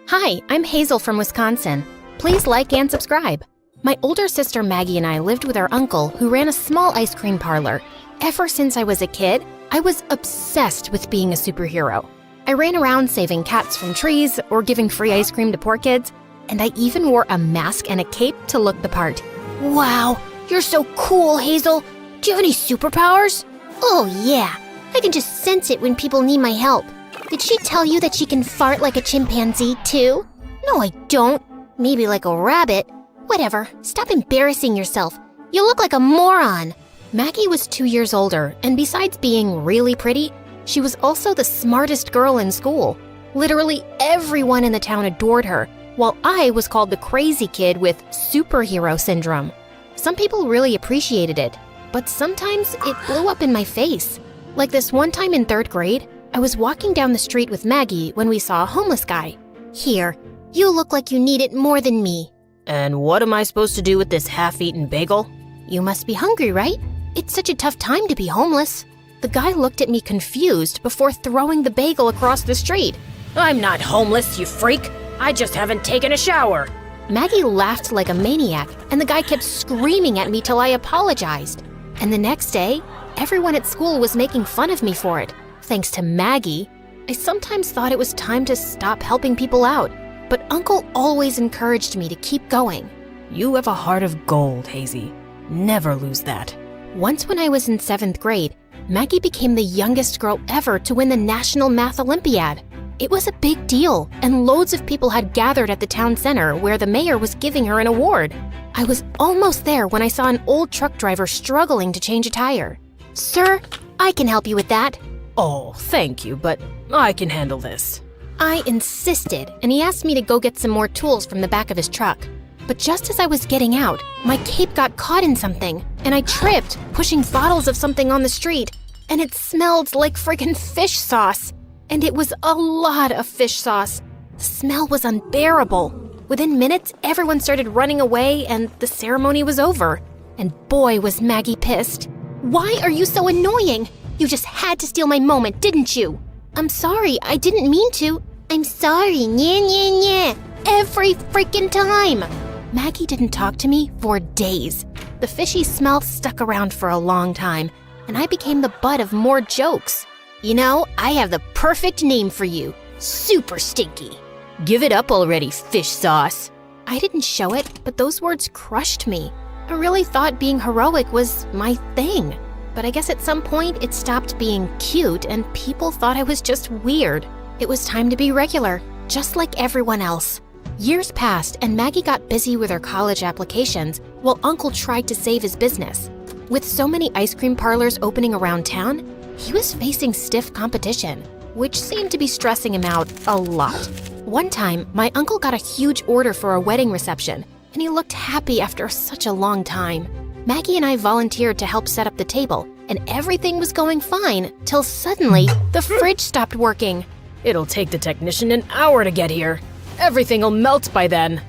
Hi, I'm Hazel from Wisconsin. Please like and subscribe. My older sister Maggie and I lived with our uncle who ran a small ice cream parlor. Ever since I was a kid, I was obsessed with being a superhero. I ran around saving cats from trees or giving free ice cream to poor kids, and I even wore a mask and a cape to look the part. Wow, you're so cool, Hazel. Do you have any superpowers? Oh, yeah. I can just sense it when people need my help. Did she tell you that she can fart like a chimpanzee, too? No, I don't. Maybe like a rabbit. Whatever. Stop embarrassing yourself. You look like a moron. Maggie was 2 years older, and besides being really pretty, she was also the smartest girl in school. Literally everyone in the town adored her, while I was called the crazy kid with superhero syndrome. Some people really appreciated it, but sometimes it blew up in my face. Like this one time in 3rd grade, I was walking down the street with Maggie when we saw a homeless guy. Here, you look like you need it more than me. And what am I supposed to do with this half-eaten bagel? You must be hungry, right? It's such a tough time to be homeless. The guy looked at me confused before throwing the bagel across the street. I'm not homeless, you freak. I just haven't taken a shower. Maggie laughed like a maniac, and the guy kept screaming at me till I apologized. And the next day, Everyone at school was making fun of me for it. Thanks to Maggie, I sometimes thought it was time to stop helping people out, but Uncle always encouraged me to keep going. You have a heart of gold, Hazy. Never lose that. Once when I was in 7th grade, Maggie became the youngest girl ever to win the National Math Olympiad. It was a big deal, and loads of people had gathered at the town center where the mayor was giving her an award. I was almost there when I saw an old truck driver struggling to change a tire. "Sir, I can help you with that." Oh, thank you, but I can handle this. I insisted, and he asked me to go get some more tools from the back of his truck. But just as I was getting out, my cape got caught in something, and I tripped, pushing bottles of something on the street, and it smelled like friggin' fish sauce. And it was a lot of fish sauce. The smell was unbearable. Within minutes, everyone started running away, and the ceremony was over. And boy, was Maggie pissed. "Why are you so annoying? You just had to steal my moment, didn't you?" "I'm sorry, I didn't mean to." "I'm sorry, nya nya nya." Every freaking time. Maggie didn't talk to me for days. The fishy smell stuck around for a long time, and I became the butt of more jokes. "You know, I have the perfect name for you. Super Stinky." Give it up already, fish sauce. I didn't show it, but those words crushed me. I really thought being heroic was my thing. But I guess at some point it stopped being cute and people thought I was just weird. It was time to be regular, just like everyone else. Years passed and Maggie got busy with her college applications while Uncle tried to save his business. With so many ice cream parlors opening around town, he was facing stiff competition, which seemed to be stressing him out a lot. One time, my uncle got a huge order for a wedding reception, and he looked happy after such a long time. Maggie and I volunteered to help set up the table, and everything was going fine till suddenly the fridge stopped working. It'll take the technician an hour to get here. Everything'll melt by then.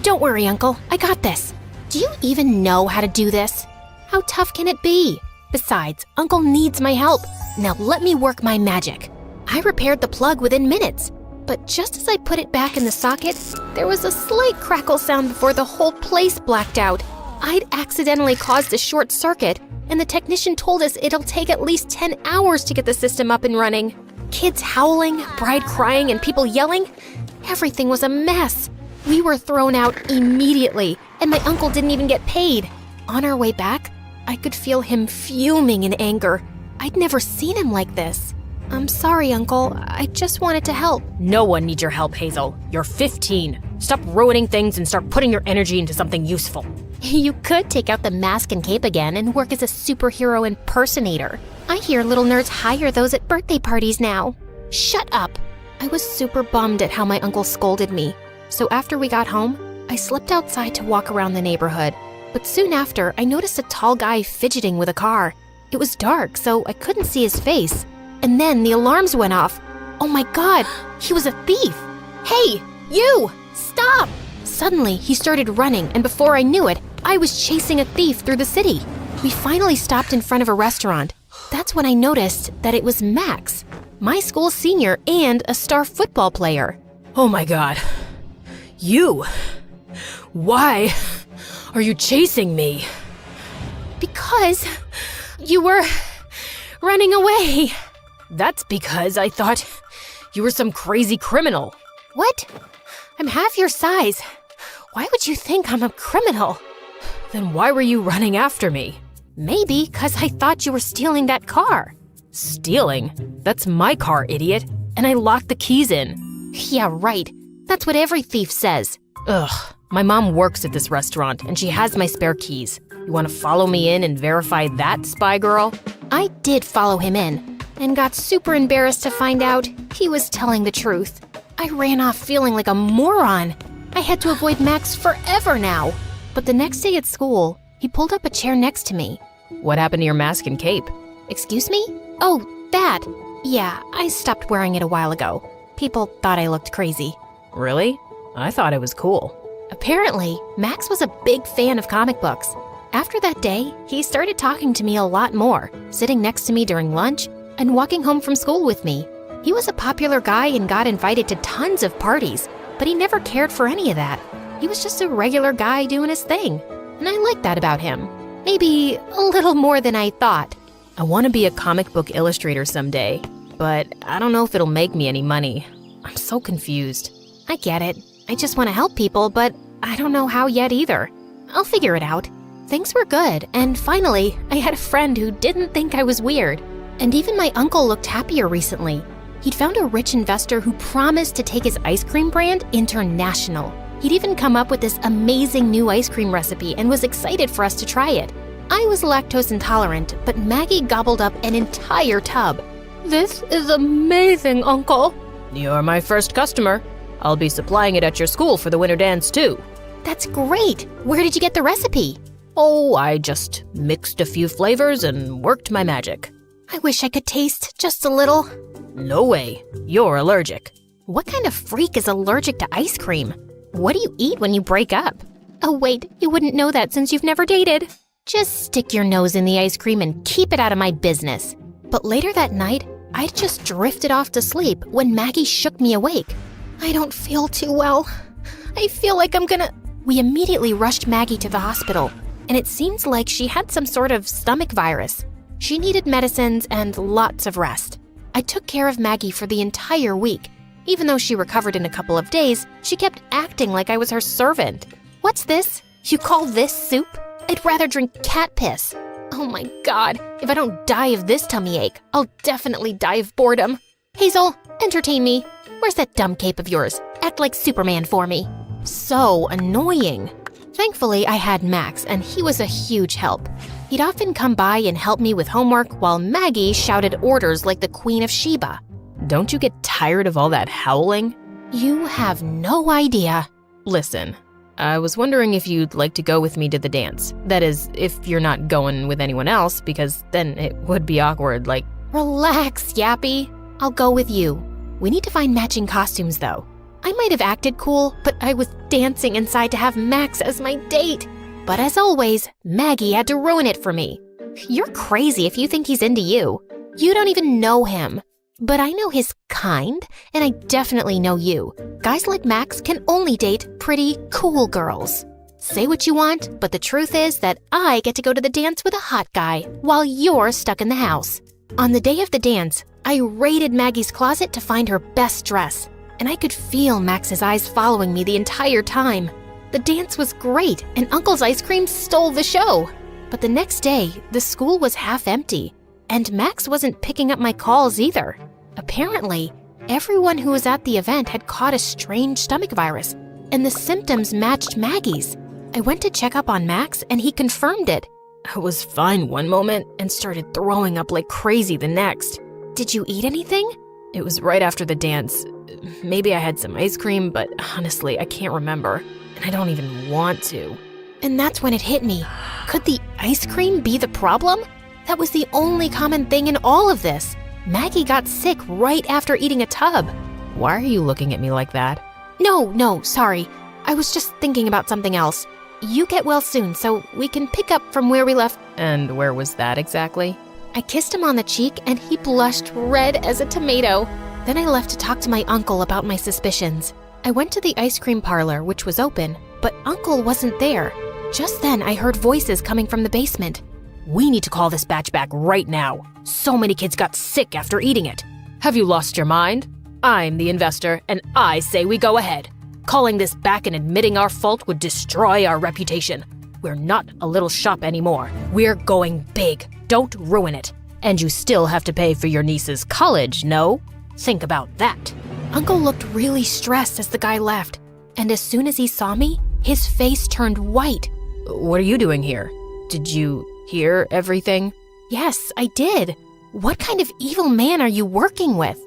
"Don't worry, Uncle. I got this." "Do you even know how to do this? How tough can it be? Besides, Uncle needs my help. Now let me work my magic." I repaired the plug within minutes, but just as I put it back in the socket, there was a slight crackle sound before the whole place blacked out. I'd accidentally caused a short circuit, and the technician told us it'll take at least 10 hours to get the system up and running. Kids howling, bride crying, and people yelling. Everything was a mess. We were thrown out immediately, and my uncle didn't even get paid. On our way back, I could feel him fuming in anger. I'd never seen him like this. "I'm sorry, Uncle. I just wanted to help." No one needs your help, Hazel. You're 15. Stop ruining things and start putting your energy into something useful. You could take out the mask and cape again and work as a superhero impersonator. I hear little nerds hire those at birthday parties now. Shut up. I was super bummed at how my uncle scolded me. So after we got home, I slipped outside to walk around the neighborhood. But soon after, I noticed a tall guy fidgeting with a car. It was dark, so I couldn't see his face. And then the alarms went off. Oh my God, he was a thief. "Hey, you! Stop!" Suddenly, he started running, and before I knew it, I was chasing a thief through the city. We finally stopped in front of a restaurant. That's when I noticed that it was Max, my school senior and a star football player. Oh my God. You! Why are you chasing me? Because you were running away. That's because I thought you were some crazy criminal. What? I'm half your size. Why would you think I'm a criminal? Then why were you running after me? Maybe because I thought you were stealing that car. Stealing? That's my car, idiot. And I locked the keys in. Yeah, right. That's what every thief says. Ugh. My mom works at this restaurant, and she has my spare keys. You want to follow me in and verify that, spy girl? I did follow him in, and got super embarrassed to find out he was telling the truth. I ran off feeling like a moron. I had to avoid Max forever now. But the next day at school, he pulled up a chair next to me. What happened to your mask and cape? Excuse me? Oh, that. Yeah, I stopped wearing it a while ago. People thought I looked crazy. Really? I thought it was cool. Apparently, Max was a big fan of comic books. After that day, he started talking to me a lot more, sitting next to me during lunch and walking home from school with me. He was a popular guy and got invited to tons of parties, but he never cared for any of that. He was just a regular guy doing his thing, and I liked that about him. Maybe a little more than I thought. I want to be a comic book illustrator someday, but I don't know if it'll make me any money. I'm so confused. I get it. I just want to help people, but I don't know how yet either. I'll figure it out. Things were good, and finally, I had a friend who didn't think I was weird. And even my uncle looked happier recently. He'd found a rich investor who promised to take his ice cream brand international. He'd even come up with this amazing new ice cream recipe and was excited for us to try it. I was lactose intolerant, but Maggie gobbled up an entire tub. This is amazing, Uncle. You're my first customer. I'll be supplying it at your school for the winter dance, too. That's great! Where did you get the recipe? Oh, I just mixed a few flavors and worked my magic. I wish I could taste just a little. No way. You're allergic. What kind of freak is allergic to ice cream? What do you eat when you break up? Oh wait, you wouldn't know that since you've never dated. Just stick your nose in the ice cream and keep it out of my business. But later that night, I just drifted off to sleep when Maggie shook me awake. I don't feel too well. I feel like I'm gonna... We immediately rushed Maggie to the hospital, and it seems like she had some sort of stomach virus. She needed medicines and lots of rest. I took care of Maggie for the entire week. Even though she recovered in a couple of days, she kept acting like I was her servant. What's this? You call this soup? I'd rather drink cat piss. Oh my God, if I don't die of this tummy ache, I'll definitely die of boredom. Hazel, entertain me. Where's that dumb cape of yours? Act like Superman for me. So annoying. Thankfully, I had Max, and he was a huge help. He'd often come by and help me with homework while Maggie shouted orders like the Queen of Sheba. Don't you get tired of all that howling? You have no idea. Listen, I was wondering if you'd like to go with me to the dance. That is, if you're not going with anyone else, because then it would be awkward, like... Relax, Yappy. I'll go with you. We need to find matching costumes, though. I might have acted cool, but I was dancing inside to have Max as my date. But as always, Maggie had to ruin it for me. You're crazy if you think he's into you. You don't even know him. But I know his kind, and I definitely know you. Guys like Max can only date pretty cool girls. Say what you want, but the truth is that I get to go to the dance with a hot guy while you're stuck in the house. On the day of the dance, I raided Maggie's closet to find her best dress, and I could feel Max's eyes following me the entire time. The dance was great, and Uncle's ice cream stole the show. But the next day, the school was half empty, and Max wasn't picking up my calls either. Apparently, everyone who was at the event had caught a strange stomach virus, and the symptoms matched Maggie's. I went to check up on Max, and he confirmed it. I was fine one moment and started throwing up like crazy the next. Did you eat anything? It was right after the dance. Maybe I had some ice cream, but honestly, I can't remember. And I don't even want to. And that's when it hit me. Could the ice cream be the problem? That was the only common thing in all of this. Maggie got sick right after eating a tub. Why are you looking at me like that? No, sorry. I was just thinking about something else. You get well soon, so we can pick up from where we left. And where was that exactly? I kissed him on the cheek, and he blushed red as a tomato. Then I left to talk to my uncle about my suspicions. I went to the ice cream parlor, which was open, but Uncle wasn't there. Just then, I heard voices coming from the basement. We need to call this batch back right now. So many kids got sick after eating it. Have you lost your mind? I'm the investor, and I say we go ahead. Calling this back and admitting our fault would destroy our reputation. We're not a little shop anymore. We're going big. Don't ruin it. And you still have to pay for your niece's college, no? Think about that. Uncle looked really stressed as the guy left, and as soon as he saw me, his face turned white. What are you doing here? Did you hear everything? Yes, I did. What kind of evil man are you working with?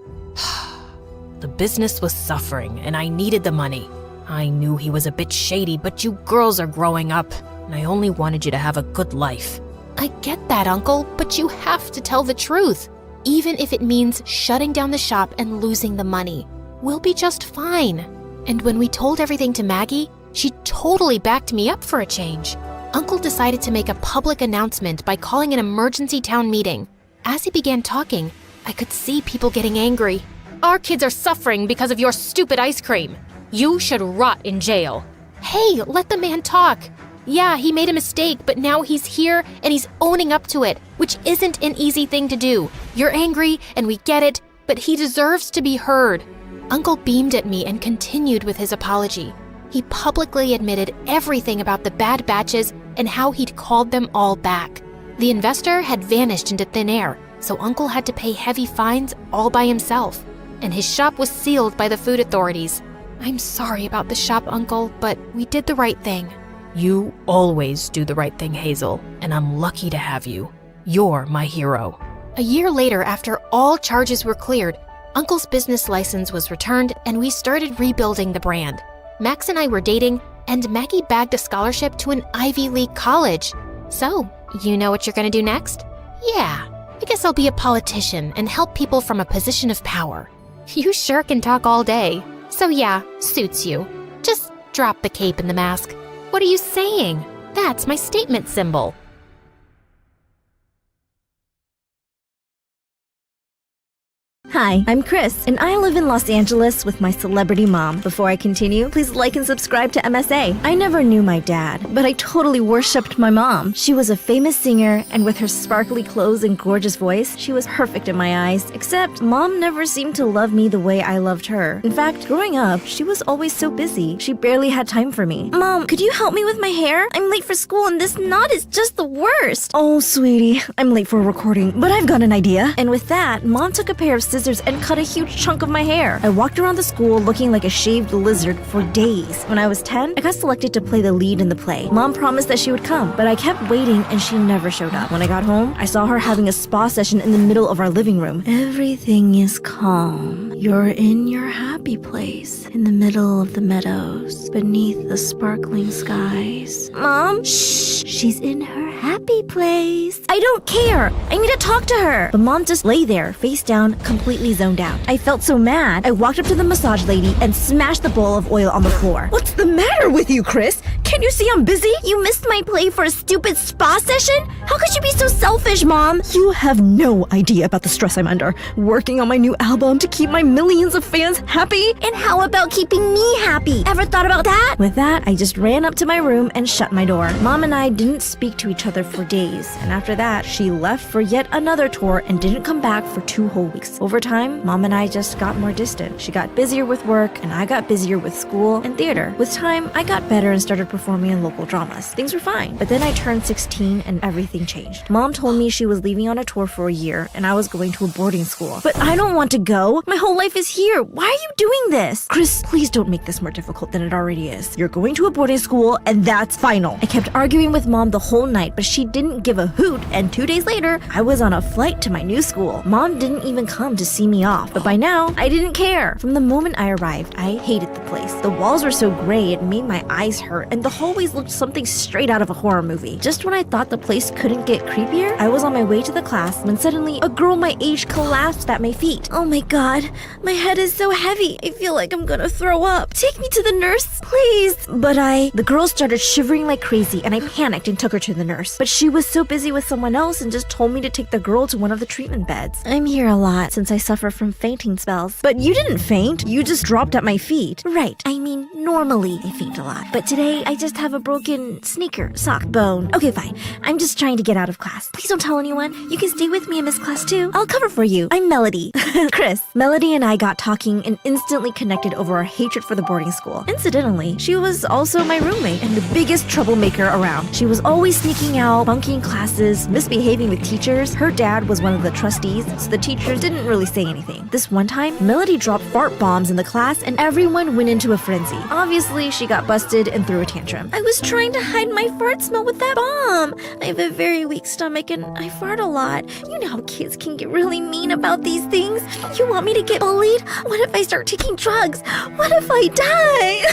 The business was suffering, and I needed the money. I knew he was a bit shady, but you girls are growing up, and I only wanted you to have a good life. I get that, Uncle, but you have to tell the truth. Even if it means shutting down the shop and losing the money. We'll be just fine. And when we told everything to Maggie, she totally backed me up for a change. Uncle decided to make a public announcement by calling an emergency town meeting. As he began talking, I could see people getting angry. Our kids are suffering because of your stupid ice cream. You should rot in jail. Hey, let the man talk. Yeah, he made a mistake, but now he's here and he's owning up to it, which isn't an easy thing to do. You're angry and we get it, but he deserves to be heard. Uncle beamed at me and continued with his apology. He publicly admitted everything about the bad batches and how he'd called them all back. The investor had vanished into thin air, so Uncle had to pay heavy fines all by himself, and his shop was sealed by the food authorities. I'm sorry about the shop, Uncle, but we did the right thing. You always do the right thing, Hazel, and I'm lucky to have you. You're my hero. A year later, after all charges were cleared, Uncle's business license was returned and we started rebuilding the brand. Max and I were dating, and Maggie bagged a scholarship to an Ivy League college. So, you know what you're gonna do next? Yeah, I guess I'll be a politician and help people from a position of power. You sure can talk all day. So yeah, suits you. Just drop the cape and the mask. What are you saying? That's my statement symbol. Hi, I'm Chris, and I live in Los Angeles with my celebrity mom. Before I continue, please like and subscribe to MSA. I never knew my dad, but I totally worshipped my mom. She was a famous singer, and with her sparkly clothes and gorgeous voice, she was perfect in my eyes, except mom never seemed to love me the way I loved her. In fact, growing up, she was always so busy, she barely had time for me. Mom, could you help me with my hair? I'm late for school, and this knot is just the worst. Oh, sweetie, I'm late for a recording, but I've got an idea. And with that, mom took a pair of scissors and cut a huge chunk of my hair. I walked around the school looking like a shaved lizard for days. When I was 10, I got selected to play the lead in the play. Mom promised that she would come, but I kept waiting and she never showed up. When I got home, I saw her having a spa session in the middle of our living room. Everything is calm. You're in your happy place, in the middle of the meadows, beneath the sparkling skies. Mom? Shh! She's in her happy place. I don't care. I need to talk to her. But mom just lay there, face down, completely zoned out. I felt so mad. I walked up to the massage lady and smashed the bowl of oil on the floor. What's the matter with you, Chris? Can't you see I'm busy? You missed my play for a stupid spa session? How could you be so selfish, Mom? You have no idea about the stress I'm under. Working on my new album to keep my millions of fans happy? And how about keeping me happy? Ever thought about that? With that, I just ran up to my room and shut my door. Mom and I didn't speak to each other for days, and after that, she left for yet another tour and didn't come back for 2 whole weeks. Over time, Mom and I just got more distant. She got busier with work, and I got busier with school and theater. With time, I got better and started performing in local dramas. Things were fine, but then I turned 16 and everything changed. Mom told me she was leaving on a tour for a year, and I was going to a boarding school. But I don't want to go. My whole life is here. Why are you doing this? Chris, please don't make this more difficult than it already is. You're going to a boarding school, and that's final. I kept arguing with Mom the whole night, but she didn't give a hoot, and 2 days later, I was on a flight to my new school. Mom didn't even come to see me off, but by now, I didn't care. From the moment I arrived, I hated the place. The walls were so gray, it made my eyes hurt, and the hallways looked something straight out of a horror movie. Just when I thought the place couldn't get creepier, I was on my way to the class when suddenly a girl my age collapsed at my feet. Oh my god, my head is so heavy. I feel like I'm gonna throw up. Take me to the nurse, please. The girl started shivering like crazy, and I panicked and took her to the nurse. But she was so busy with someone else and just told me to take the girl to one of the treatment beds. I'm here a lot since I suffer from fainting spells. But you didn't faint. You just dropped at my feet. Right. I mean, normally I faint a lot. But today, I just have a broken sock bone. Okay, fine. I'm just trying to get out of class. Please don't tell anyone. You can stay with me in Miss Class too. I'll cover for you. I'm Melody. Chris. Melody and I got talking and instantly connected over our hatred for the boarding school. Incidentally, she was also my roommate and the biggest troublemaker around. She was always sneaking out, bunking classes, misbehaving with teachers. Her dad was one of the trustees, so the teachers didn't really say anything. This one time, Melody dropped fart bombs in the class and everyone went into a frenzy. Obviously, she got busted and threw a tantrum. I was trying to hide my fart smell with that bomb. I have a very weak stomach and I fart a lot. You know how kids can get really mean about these things. You want me to get bullied? What if I start taking drugs? What if I die?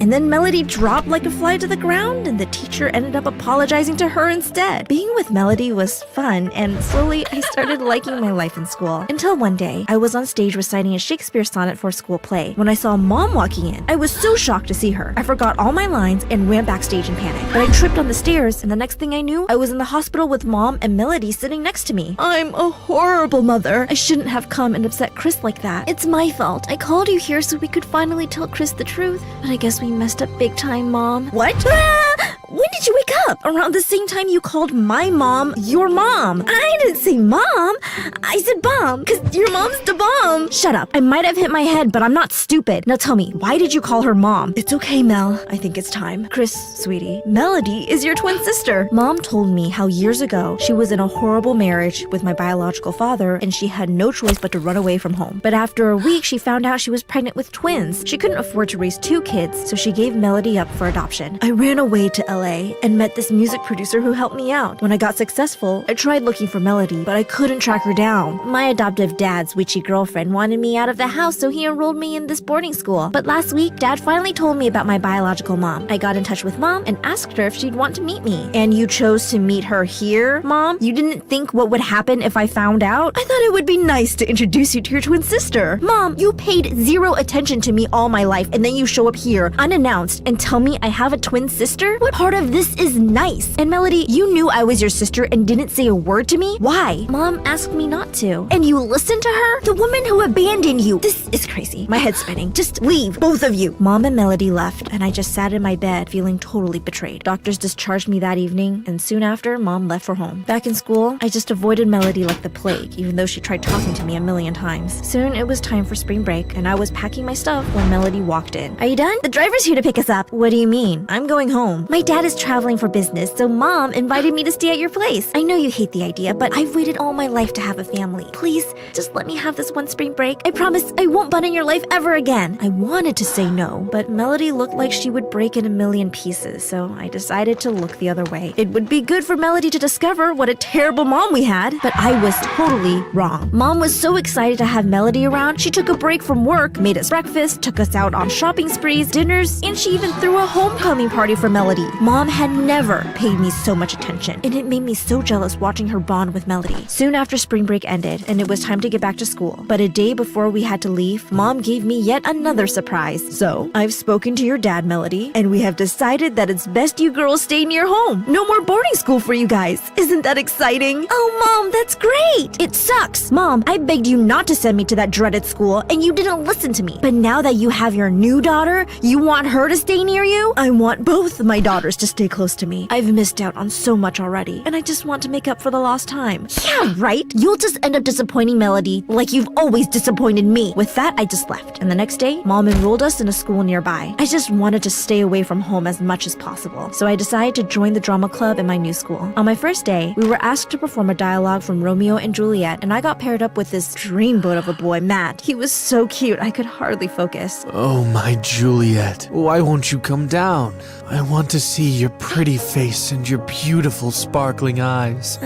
And then Melody dropped like a fly to the ground and the teacher ended up apologizing to her instead. Being with Melody was fun and slowly I started liking my life in school. Until one day, I was on stage reciting a Shakespeare sonnet for a school play when I saw Mom walking in. I was so shocked to see her. I forgot all my lines and ran backstage in panic. But I tripped on the stairs and the next thing I knew, I was in the hospital with Mom and Melody sitting next to me. I'm a horrible mother. I shouldn't have come and upset Chris like that. It's my fault. I called you here so we could finally tell Chris the truth. But I guess we messed up big time, Mom. What? Ah! When did you wake up? Around the same time you called my mom your mom. I didn't say mom. I said bomb, because your mom's the bomb. Shut up. I might have hit my head, but I'm not stupid. Now tell me, why did you call her mom? It's okay, Mel. I think it's time. Chris, sweetie, Melody is your twin sister. Mom told me how years ago she was in a horrible marriage with my biological father, and she had no choice but to run away from home. But after a week, she found out she was pregnant with twins. She couldn't afford to raise 2 kids, so she gave Melody up for adoption. I ran away to LA and met this music producer who helped me out. When I got successful, I tried looking for Melody, but I couldn't track her down. My adoptive dad's witchy girlfriend wanted me out of the house, so he enrolled me in this boarding school. But last week, Dad finally told me about my biological mom. I got in touch with Mom and asked her if she'd want to meet me. And you chose to meet her here, Mom? You didn't think what would happen if I found out? I thought it would be nice to introduce you to your twin sister. Mom, you paid 0 attention to me all my life, and then you show up here unannounced and tell me I have a twin sister? What part of this is nice? And Melody, you knew I was your sister and didn't say a word to me? Why? Mom asked me not to. And you listened to her? The woman who abandoned you. This is crazy. My head's spinning. Just leave, both of you. Mom and Melody left, and I just sat in my bed feeling totally betrayed. Doctors discharged me that evening, and soon after, Mom left for home. Back in school, I just avoided Melody like the plague, even though she tried talking to me a million times. Soon, it was time for spring break, and I was packing my stuff when Melody walked in. Are you done? The driver's here to pick us up. What do you mean? I'm going home. My dad is traveling for business, so Mom invited me to stay at your place. I know you hate the idea, but I've waited all my life to have a family. Please, just let me have this one spring break. I promise I won't butt in your life ever again. I wanted to say no, but Melody looked like she would break in a million pieces, so I decided to look the other way. It would be good for Melody to discover what a terrible mom we had, but I was totally wrong. Mom was so excited to have Melody around, she took a break from work, made us breakfast, took us out on shopping sprees, dinners, and she even threw a homecoming party for Melody. Mom had never paid me so much attention, and it made me so jealous watching her bond with Melody. Soon after spring break ended, and it was time to get back to school. But a day before we had to leave, Mom gave me yet another surprise. So, I've spoken to your dad, Melody, and we have decided that it's best you girls stay near home. No more boarding school for you guys. Isn't that exciting? Oh, Mom, that's great! It sucks! Mom, I begged you not to send me to that dreaded school, and you didn't listen to me. But now that you have your new daughter, you want her to stay near you? I want both my daughters to stay close to me. I've missed out on so much already, and I just want to make up for the lost time. Yeah, right? You'll just end up disappointing Melody like you've always disappointed me. With that, I just left. And the next day, Mom enrolled us in a school nearby. I just wanted to stay away from home as much as possible, so I decided to join the drama club in my new school. On my first day, we were asked to perform a dialogue from Romeo and Juliet, and I got paired up with this dreamboat of a boy, Matt. He was so cute, I could hardly focus. Oh, my Juliet, why won't you come down? I want to see your pretty face and your beautiful sparkling eyes.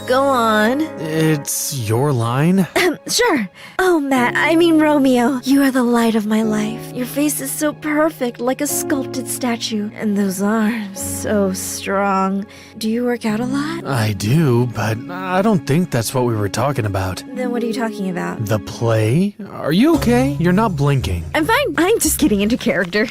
Go on. It's your line? Sure. Oh, Matt, I mean Romeo. You are the light of my life. Your face is so perfect, like a sculpted statue. And those arms, so strong. Do you work out a lot? I do, but I don't think that's what we were talking about. Then what are you talking about? The play? Are you okay? You're not blinking. I'm fine. I'm just getting into character.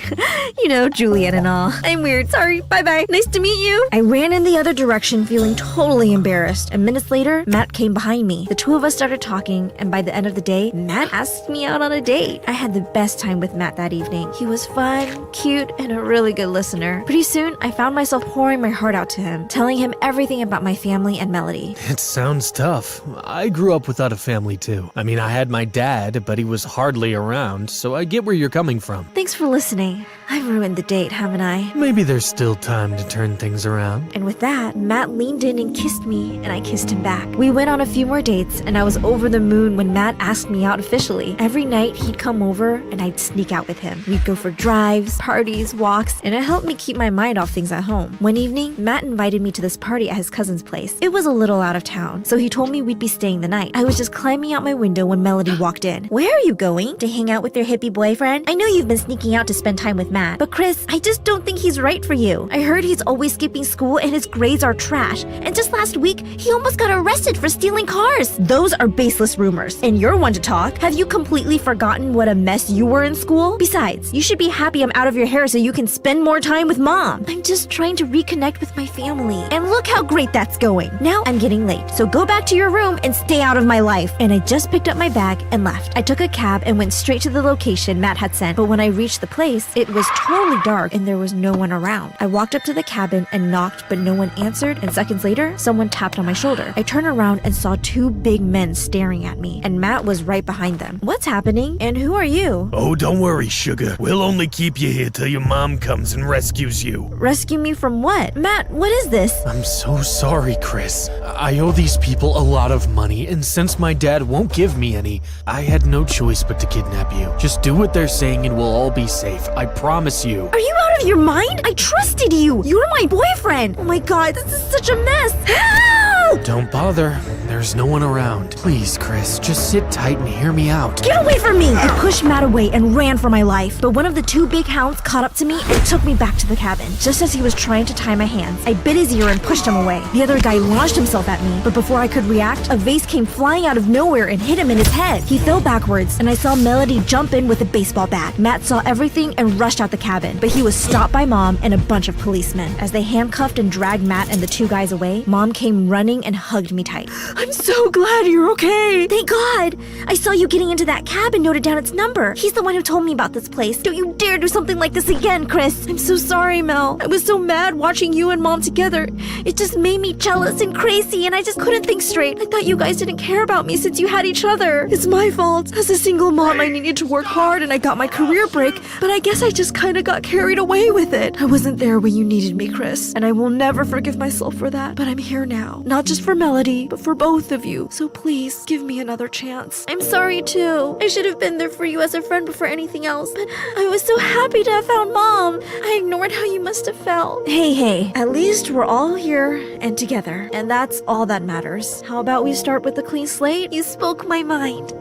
You know, Juliet and all. I'm weird. Sorry. Bye-bye. Nice to meet you. I ran in the other direction, feeling totally embarrassed. And minutes later, Matt came behind me. The two of us started talking, and by the end of the day, Matt asked me out on a date. I had the best time with Matt that evening. He was fun, cute, and a really good listener. Pretty soon, I found myself pouring my heart out to him, telling him everything about my family and Melody. It sounds tough. I grew up without a family too. I mean, I had my dad, but he was hardly around, so I get where you're coming from. Thanks for listening. I've ruined the date, haven't I? Maybe there's still time to turn things around. And with that, Matt leaned in and kissed me, and I kissed him back. We went on a few more dates, and I was over the moon when Matt asked me out officially. Every night, he'd come over, and I'd sneak out with him. We'd go for drives, parties, walks, and it helped me keep my mind off things at home. One evening, Matt invited me to this party at his cousin's place. It was a little out of town, so he told me we'd be staying the night. I was just climbing out my window when Melody walked in. Where are you going? To hang out with your hippie boyfriend? I know you've been sneaking out to spend time with Matt. Matt. But Chris, I just don't think he's right for you. I heard he's always skipping school and his grades are trash. And just last week, he almost got arrested for stealing cars. Those are baseless rumors. And you're one to talk. Have you completely forgotten what a mess you were in school? Besides, you should be happy I'm out of your hair so you can spend more time with Mom. I'm just trying to reconnect with my family. And look how great that's going. Now I'm getting late, so go back to your room and stay out of my life. And I just picked up my bag and left. I took a cab and went straight to the location Matt had sent. But when I reached the place, it was totally dark and there was no one around. I walked up to the cabin and knocked, but no one answered. And seconds later, someone tapped on my shoulder. I turned around and saw two big men staring at me, and Matt was right behind them. What's happening? And who are you? Oh, don't worry, sugar. We'll only keep you here till your mom comes and rescues you. Rescue me from what? Matt, what is this? I'm so sorry, Chris. I owe these people a lot of money, and since my dad won't give me any, I had no choice but to kidnap you. Just do what they're saying and we'll all be safe. I promise you. Are you out of your mind? I trusted you. You're my boyfriend. Oh my god, this is such a mess. Help! Don't bother. There's no one around. Please, Chris, just sit tight and hear me out. Get away from me! I pushed Matt away and ran for my life, but one of the two big hounds caught up to me and took me back to the cabin. Just as he was trying to tie my hands, I bit his ear and pushed him away. The other guy launched himself at me, but before I could react, a vase came flying out of nowhere and hit him in his head. He fell backwards, and I saw Melody jump in with a baseball bat. Matt saw everything and rushed out the cabin, but he was stopped by Mom and a bunch of policemen. As they handcuffed and dragged Matt and the two guys away, Mom came running and hugged me tight. I'm so glad you're okay. Thank God. I saw you getting into that cab and noted down its number. He's the one who told me about this place. Don't you dare do something like this again, Chris. I'm so sorry, Mel. I was so mad watching you and Mom together. It just made me jealous and crazy, and I just couldn't think straight. I thought you guys didn't care about me since you had each other. It's my fault. As a single mom, I needed to work hard and I got my career break, but I guess I just kind of got carried away with it. I wasn't there when you needed me, Chris, and I will never forgive myself for that. But I'm here now. Not just for Melody, but for both of you. So please, give me another chance. I'm sorry too. I should have been there for you as a friend before anything else, but I was so happy to have found Mom. I ignored how you must have felt. Hey, at least we're all here and together, and that's all that matters. How about we start with a clean slate? You spoke my mind.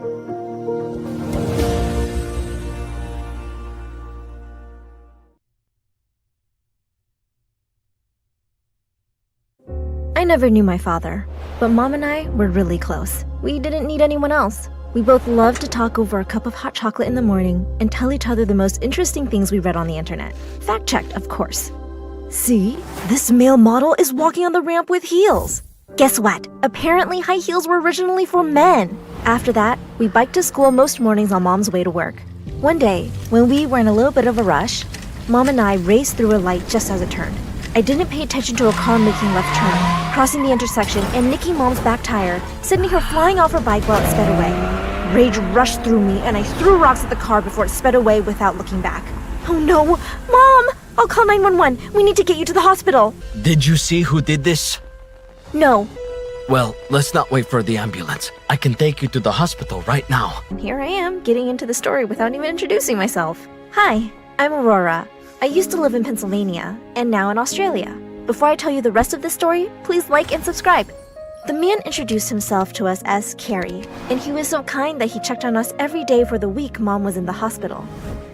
I never knew my father, but Mom and I were really close. We didn't need anyone else. We both loved to talk over a cup of hot chocolate in the morning and tell each other the most interesting things we read on the internet. Fact-checked, of course. See? This male model is walking on the ramp with heels. Guess what? Apparently high heels were originally for men. After that, we biked to school most mornings on Mom's way to work. One day, when we were in a little bit of a rush, Mom and I raced through a light just as it turned. I didn't pay attention to a car making left turn, crossing the intersection and nicking Mom's back tire, sending her flying off her bike while it sped away. Rage rushed through me and I threw rocks at the car before it sped away without looking back. Oh no! Mom! I'll call 911. We need to get you to the hospital. Did you see who did this? No. Well, let's not wait for the ambulance. I can take you to the hospital right now. Here I am, getting into the story without even introducing myself. Hi, I'm Aurora. I used to live in Pennsylvania, and now in Australia. Before I tell you the rest of the story, please like and subscribe. The man introduced himself to us as Carrie, and he was so kind that he checked on us every day for the week Mom was in the hospital.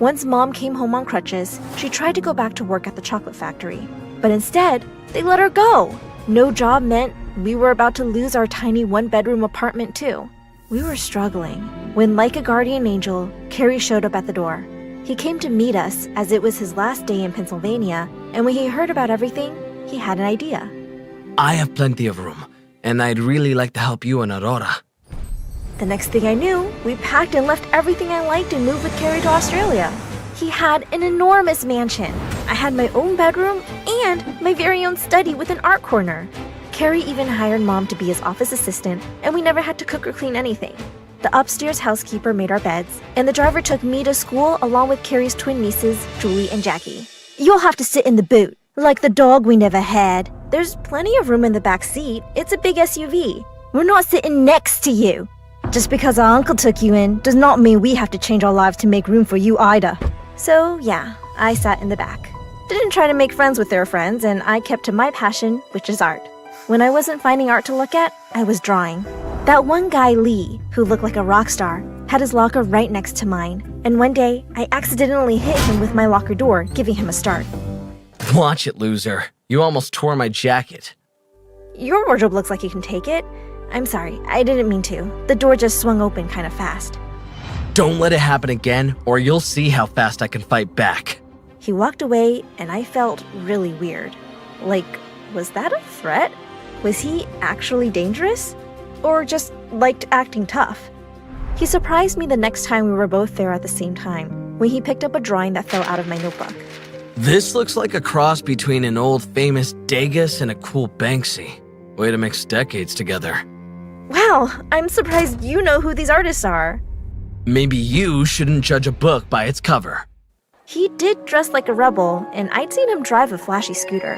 Once Mom came home on crutches, she tried to go back to work at the chocolate factory. But instead, they let her go. No job meant we were about to lose our tiny one-bedroom apartment too. We were struggling when, like a guardian angel, Carrie showed up at the door. He came to meet us as it was his last day in Pennsylvania, and when he heard about everything, he had an idea. I have plenty of room, and I'd really like to help you and Aurora. The next thing I knew, we packed and left everything I liked and moved with Carrie to Australia. He had an enormous mansion. I had my own bedroom and my very own study with an art corner. Carrie even hired Mom to be his office assistant, and we never had to cook or clean anything. The upstairs housekeeper made our beds, and the driver took me to school along with Carrie's twin nieces, Julie and Jackie. You'll have to sit in the boot, like the dog we never had. There's plenty of room in the back seat. It's a big SUV. We're not sitting next to you. Just because our uncle took you in does not mean we have to change our lives to make room for you either. So yeah, I sat in the back. Didn't try to make friends with their friends, and I kept to my passion, which is art. When I wasn't finding art to look at, I was drawing. That one guy, Lee, who looked like a rock star, had his locker right next to mine, and one day, I accidentally hit him with my locker door, giving him a start. Watch it, loser. You almost tore my jacket. Your wardrobe looks like you can take it. I'm sorry, I didn't mean to. The door just swung open kind of fast. Don't let it happen again, or you'll see how fast I can fight back. He walked away, and I felt really weird. Like, was that a threat? Was he actually dangerous? Or just liked acting tough? He surprised me the next time we were both there at the same time, when he picked up a drawing that fell out of my notebook. This looks like a cross between an old famous Degas and a cool Banksy. Way to mix decades together. Wow, I'm surprised you know who these artists are. Maybe you shouldn't judge a book by its cover. He did dress like a rebel, and I'd seen him drive a flashy scooter.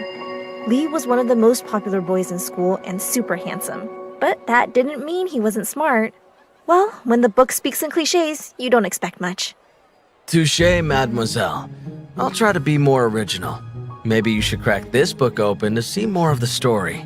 Lee was one of the most popular boys in school and super handsome. But that didn't mean he wasn't smart. Well, when the book speaks in cliches, you don't expect much. Touché, mademoiselle. I'll try to be more original. Maybe you should crack this book open to see more of the story.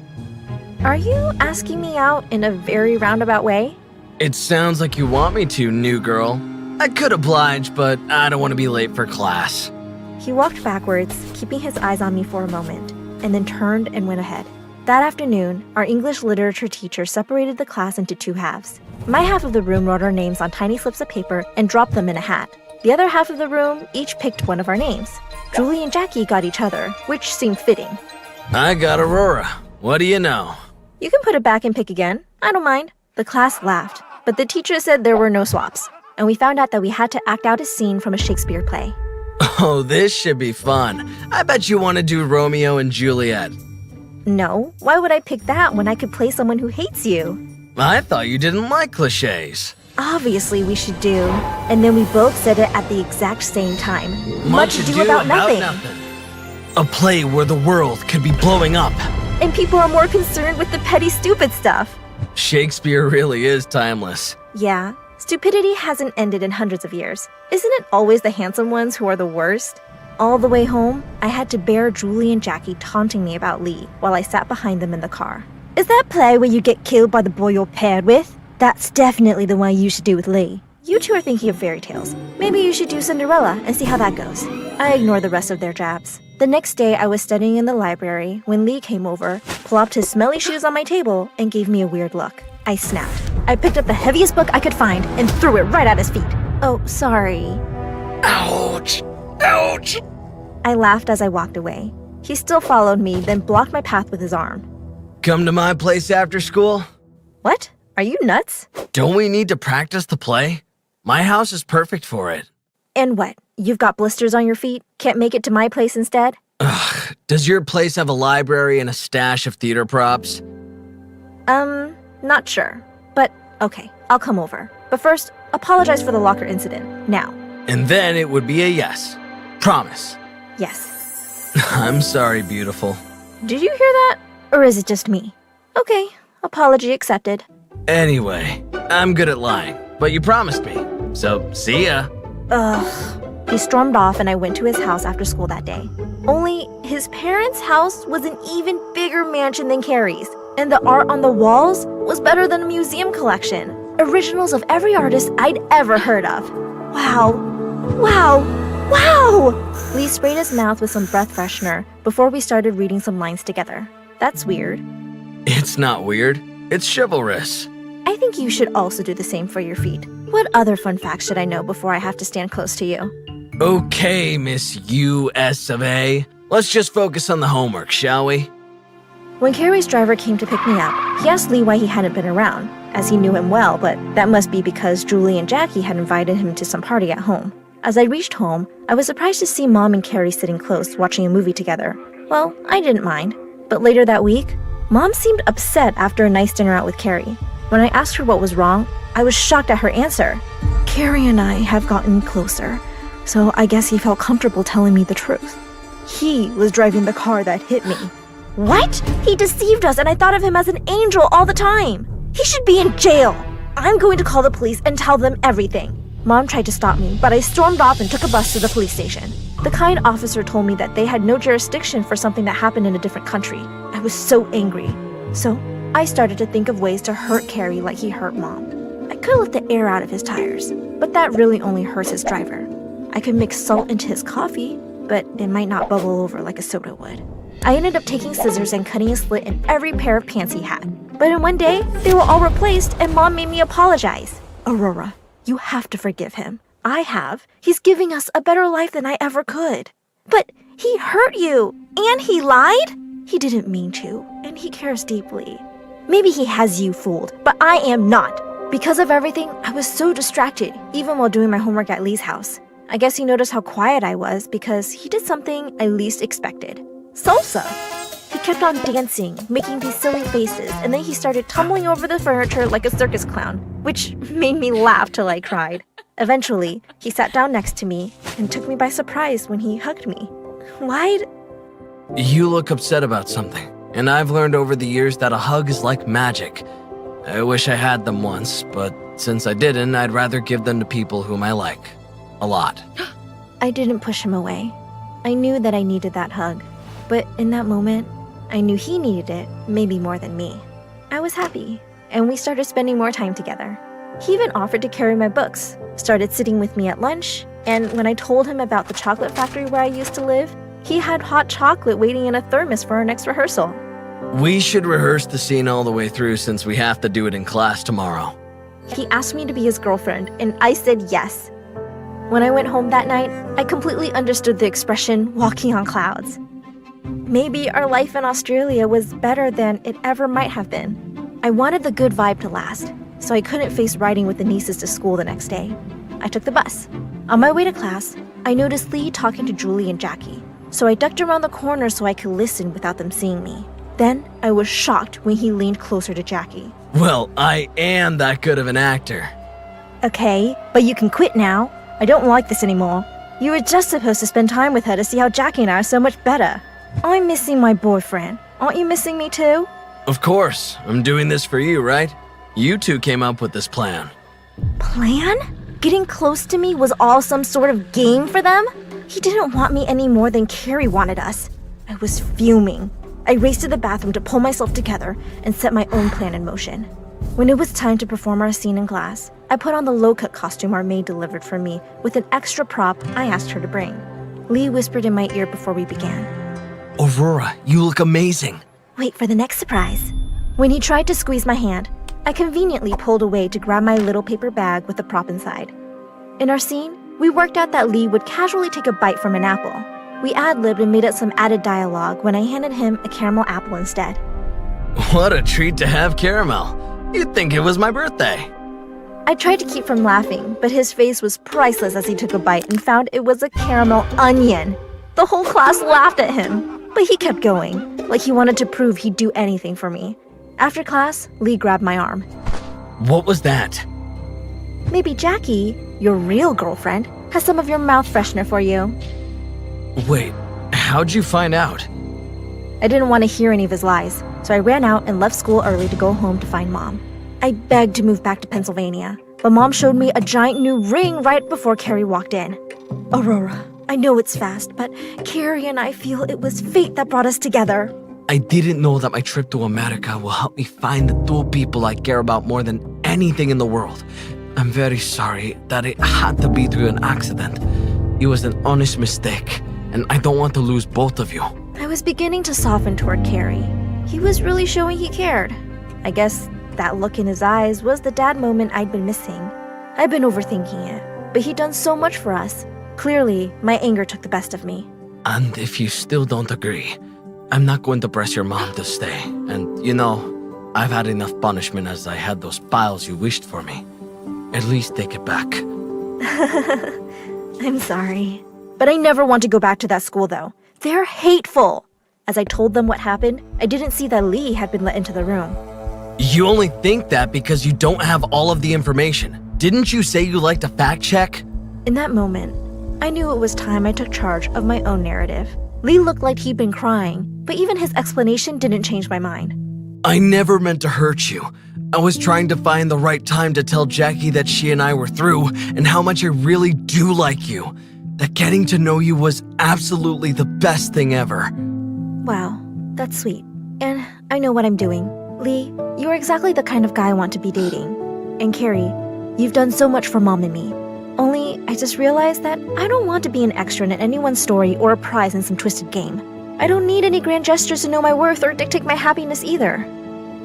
Are you asking me out in a very roundabout way? It sounds like you want me to, new girl. I could oblige, but I don't want to be late for class. He walked backwards, keeping his eyes on me for a moment, and then turned and went ahead. That afternoon, our English literature teacher separated the class into two halves. My half of the room wrote our names on tiny slips of paper and dropped them in a hat. The other half of the room each picked one of our names. Julie and Jackie got each other, which seemed fitting. I got Aurora. What do you know? You can put it back and pick again. I don't mind. The class laughed, but the teacher said there were no swaps, and we found out that we had to act out a scene from a Shakespeare play. Oh, this should be fun. I bet you want to do Romeo and Juliet. No, why would I pick that when I could play someone who hates you? I thought you didn't like cliches. Obviously we should do. And then we both said it at the exact same time. Much ado about nothing. A play where the world could be blowing up. And people are more concerned with the petty, stupid stuff. Shakespeare really is timeless. Yeah, stupidity hasn't ended in hundreds of years. Isn't it always the handsome ones who are the worst? All the way home, I had to bear Julie and Jackie taunting me about Lee while I sat behind them in the car. Is that play where you get killed by the boy you're paired with? That's definitely the one you should do with Lee. You two are thinking of fairy tales. Maybe you should do Cinderella and see how that goes. I ignored the rest of their jabs. The next day, I was studying in the library when Lee came over, plopped his smelly shoes on my table, and gave me a weird look. I snapped. I picked up the heaviest book I could find and threw it right at his feet. Oh, sorry. Ouch! Ouch! I laughed as I walked away. He still followed me, then blocked my path with his arm. Come to my place after school? What? Are you nuts? Don't we need to practice the play? My house is perfect for it. And what? You've got blisters on your feet? Can't make it to my place instead? Ugh, does your place have a library and a stash of theater props? Not sure. But, okay, I'll come over. But first, apologize for the locker incident, now. And then it would be a yes. Promise. Yes. I'm sorry, beautiful. Did you hear that? Or is it just me? Okay, apology accepted. Anyway, I'm good at lying, but you promised me. So, see ya. Ugh. He stormed off and I went to his house after school that day. Only his parents' house was an even bigger mansion than Carrie's, and the art on the walls was better than a museum collection. Originals of every artist I'd ever heard of. Wow. Wow. Wow! Lee sprayed his mouth with some breath freshener before we started reading some lines together. That's weird. It's not weird. It's chivalrous. I think you should also do the same for your feet. What other fun facts should I know before I have to stand close to you? Okay, Miss U.S. of A. Let's just focus on the homework, shall we? When Carrie's driver came to pick me up, he asked Lee why he hadn't been around, as he knew him well, but that must be because Julie and Jackie had invited him to some party at home. As I reached home, I was surprised to see Mom and Carrie sitting close, watching a movie together. Well, I didn't mind. But later that week, Mom seemed upset after a nice dinner out with Carrie. When I asked her what was wrong, I was shocked at her answer. Carrie and I have gotten closer, so I guess he felt comfortable telling me the truth. He was driving the car that hit me. What? He deceived us and I thought of him as an angel all the time. He should be in jail. I'm going to call the police and tell them everything. Mom tried to stop me, but I stormed off and took a bus to the police station. The kind officer told me that they had no jurisdiction for something that happened in a different country. I was so angry. So I started to think of ways to hurt Carrie like he hurt Mom. I could let the air out of his tires, but that really only hurts his driver. I could mix salt into his coffee, but it might not bubble over like a soda would. I ended up taking scissors and cutting a slit in every pair of pants he had. But in one day, they were all replaced and Mom made me apologize. Aurora, you have to forgive him. I have. He's giving us a better life than I ever could. But he hurt you, and he lied? He didn't mean to, and he cares deeply. Maybe he has you fooled, but I am not. Because of everything, I was so distracted, even while doing my homework at Lee's house. I guess he noticed how quiet I was because he did something I least expected. Salsa! He kept on dancing, making these silly faces, and then he started tumbling over the furniture like a circus clown, which made me laugh till I cried. Eventually, he sat down next to me and took me by surprise when he hugged me. Why'd... You look upset about something, and I've learned over the years that a hug is like magic. I wish I had them once, but since I didn't, I'd rather give them to people whom I like. A lot. I didn't push him away. I knew that I needed that hug, but in that moment, I knew he needed it maybe more than me. I was happy, and we started spending more time together. He even offered to carry my books, started sitting with me at lunch, and when I told him about the chocolate factory where I used to live, he had hot chocolate waiting in a thermos for our next rehearsal. We should rehearse the scene all the way through since we have to do it in class tomorrow. He asked me to be his girlfriend, and I said yes. When I went home that night, I completely understood the expression, walking on clouds. Maybe our life in Australia was better than it ever might have been. I wanted the good vibe to last, so I couldn't face riding with the nieces to school the next day. I took the bus. On my way to class, I noticed Lee talking to Julie and Jackie, so I ducked around the corner so I could listen without them seeing me. Then, I was shocked when he leaned closer to Jackie. Well, I am that good of an actor. Okay, but you can quit now. I don't like this anymore. You were just supposed to spend time with her to see how Jackie and I are so much better. I'm missing my boyfriend. Aren't you missing me too? Of course. I'm doing this for you, right? You two came up with this plan. Plan? Getting close to me was all some sort of game for them? He didn't want me any more than Carrie wanted us. I was fuming. I raced to the bathroom to pull myself together and set my own plan in motion. When it was time to perform our scene in class, I put on the low-cut costume our maid delivered for me with an extra prop I asked her to bring. Lee whispered in my ear before we began. Aurora, you look amazing. Wait for the next surprise. When he tried to squeeze my hand, I conveniently pulled away to grab my little paper bag with the prop inside. In our scene, we worked out that Lee would casually take a bite from an apple. We ad-libbed and made up some added dialogue when I handed him a caramel apple instead. What a treat to have caramel. You'd think it was my birthday. I tried to keep from laughing, but his face was priceless as he took a bite and found it was a caramel onion. The whole class laughed at him, but he kept going, like he wanted to prove he'd do anything for me. After class, Lee grabbed my arm. What was that? Maybe Jackie, your real girlfriend, has some of your mouth freshener for you. Wait, how'd you find out? I didn't want to hear any of his lies, so I ran out and left school early to go home to find Mom. I begged to move back to Pennsylvania, but Mom showed me a giant new ring right before Carrie walked in. Aurora, I know it's fast, but Carrie and I feel it was fate that brought us together. I didn't know that my trip to America will help me find the two people I care about more than anything in the world. I'm very sorry that it had to be through an accident. It was an honest mistake, and I don't want to lose both of you. I was beginning to soften toward Carrie. He was really showing he cared. I guess that look in his eyes was the dad moment I'd been missing. I'd been overthinking it, but he'd done so much for us. Clearly, my anger took the best of me. And if you still don't agree, I'm not going to press your mom to stay. And, you know, I've had enough punishment as I had those piles you wished for me. At least take it back. I'm sorry. But I never want to go back to that school, though. They're hateful. As I told them what happened, I didn't see that Lee had been let into the room. You only think that because you don't have all of the information. Didn't you say you liked to fact check? In that moment, I knew it was time I took charge of my own narrative. Lee looked like he'd been crying, but even his explanation didn't change my mind. I never meant to hurt you. I was trying to find the right time to tell Jackie that she and I were through and how much I really do like you. That getting to know you was absolutely the best thing ever. Wow, that's sweet. And I know what I'm doing. Lee, you're exactly the kind of guy I want to be dating. And Carrie, You've done so much for Mom and me. Only, I just realized that I don't want to be an extra in anyone's story or a prize in some twisted game. I don't need any grand gestures to know my worth or dictate my happiness either.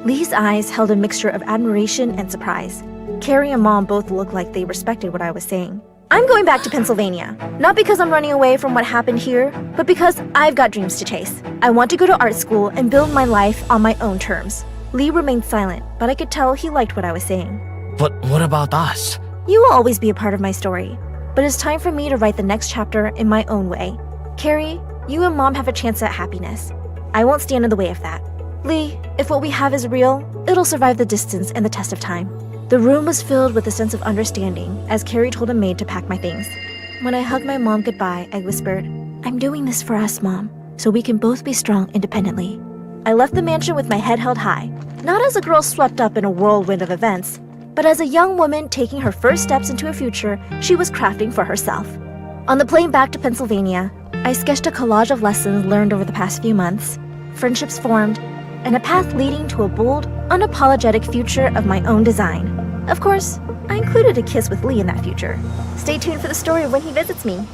Lee's eyes held a mixture of admiration and surprise. Carrie and Mom both looked like they respected what I was saying. I'm going back to Pennsylvania, not because I'm running away from what happened here, but because I've got dreams to chase. I want to go to art school and build my life on my own terms. Lee remained silent, but I could tell he liked what I was saying. But what about us? You will always be a part of my story, but it's time for me to write the next chapter in my own way. Carrie, you and Mom have a chance at happiness. I won't stand in the way of that. Lee, if what we have is real, it'll survive the distance and the test of time. The room was filled with a sense of understanding as Carrie told a maid to pack my things. When I hugged my mom goodbye, I whispered, I'm doing this for us, Mom, so we can both be strong independently. I left the mansion with my head held high, not as a girl swept up in a whirlwind of events, but as a young woman taking her first steps into a future she was crafting for herself. On the plane back to Pennsylvania, I sketched a collage of lessons learned over the past few months, friendships formed, and a path leading to a bold, unapologetic future of my own design. Of course, I included a kiss with Lee in that future. Stay tuned for the story when he visits me.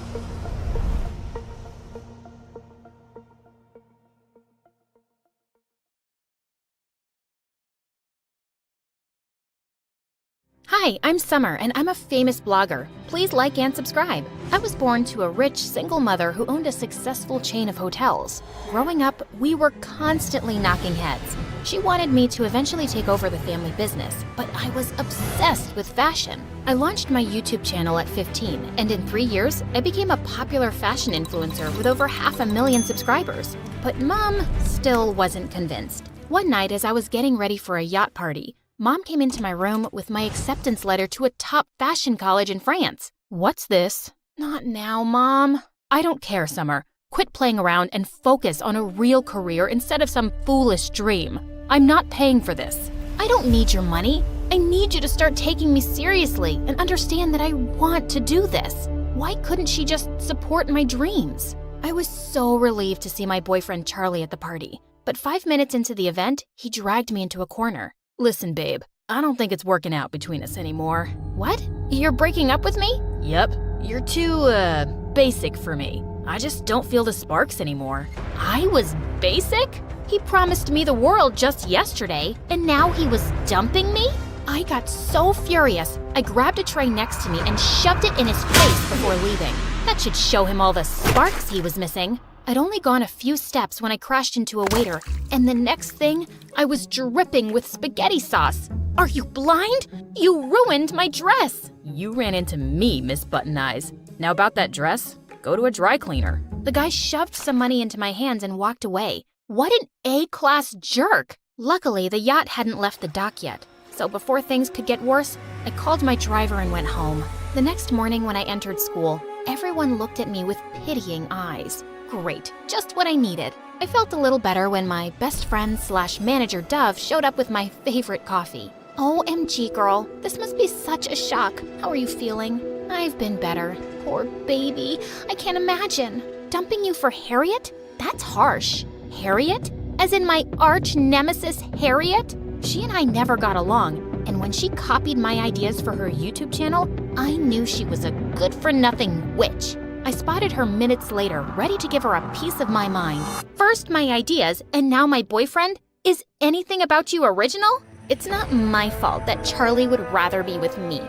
Hi, I'm Summer, and I'm a famous blogger. Please like and subscribe. I was born to a rich single mother who owned a successful chain of hotels. Growing up, we were constantly knocking heads. She wanted me to eventually take over the family business, but I was obsessed with fashion. I launched my YouTube channel at 15, and in 3 years, I became a popular fashion influencer with over 500,000 subscribers. But Mom still wasn't convinced. One night, as I was getting ready for a yacht party, Mom came into my room with my acceptance letter to a top fashion college in France. What's this? Not now, Mom. I don't care, Summer. Quit playing around and focus on a real career instead of some foolish dream. I'm not paying for this. I don't need your money. I need you to start taking me seriously and understand that I want to do this. Why couldn't she just support my dreams? I was so relieved to see my boyfriend Charlie at the party, but 5 minutes into the event, he dragged me into a corner. Listen, babe, I don't think it's working out between us anymore. What? You're breaking up with me? Yep. You're too, basic for me. I just don't feel the sparks anymore. I was basic? He promised me the world just yesterday, and now he was dumping me? I got so furious, I grabbed a tray next to me and shoved it in his face before leaving. That should show him all the sparks he was missing. I'd only gone a few steps when I crashed into a waiter, and the next thing, I was dripping with spaghetti sauce. Are you blind? You ruined my dress! You ran into me, Miss Button Eyes. Now about that dress, go to a dry cleaner. The guy shoved some money into my hands and walked away. What an A-class jerk! Luckily, the yacht hadn't left the dock yet, so before things could get worse, I called my driver and went home. The next morning when I entered school, everyone looked at me with pitying eyes. Great, just what I needed. I felt a little better when my best friend / manager Dove showed up with my favorite coffee. OMG, girl, this must be such a shock. How are you feeling? I've been better. Poor baby, I can't imagine. Dumping you for Harriet? That's harsh. Harriet? As in my arch nemesis, Harriet? She and I never got along, and when she copied my ideas for her YouTube channel, I knew she was a good-for-nothing witch. I spotted her minutes later, ready to give her a piece of my mind. First my ideas, and now my boyfriend? Is anything about you original? It's not my fault that Charlie would rather be with me.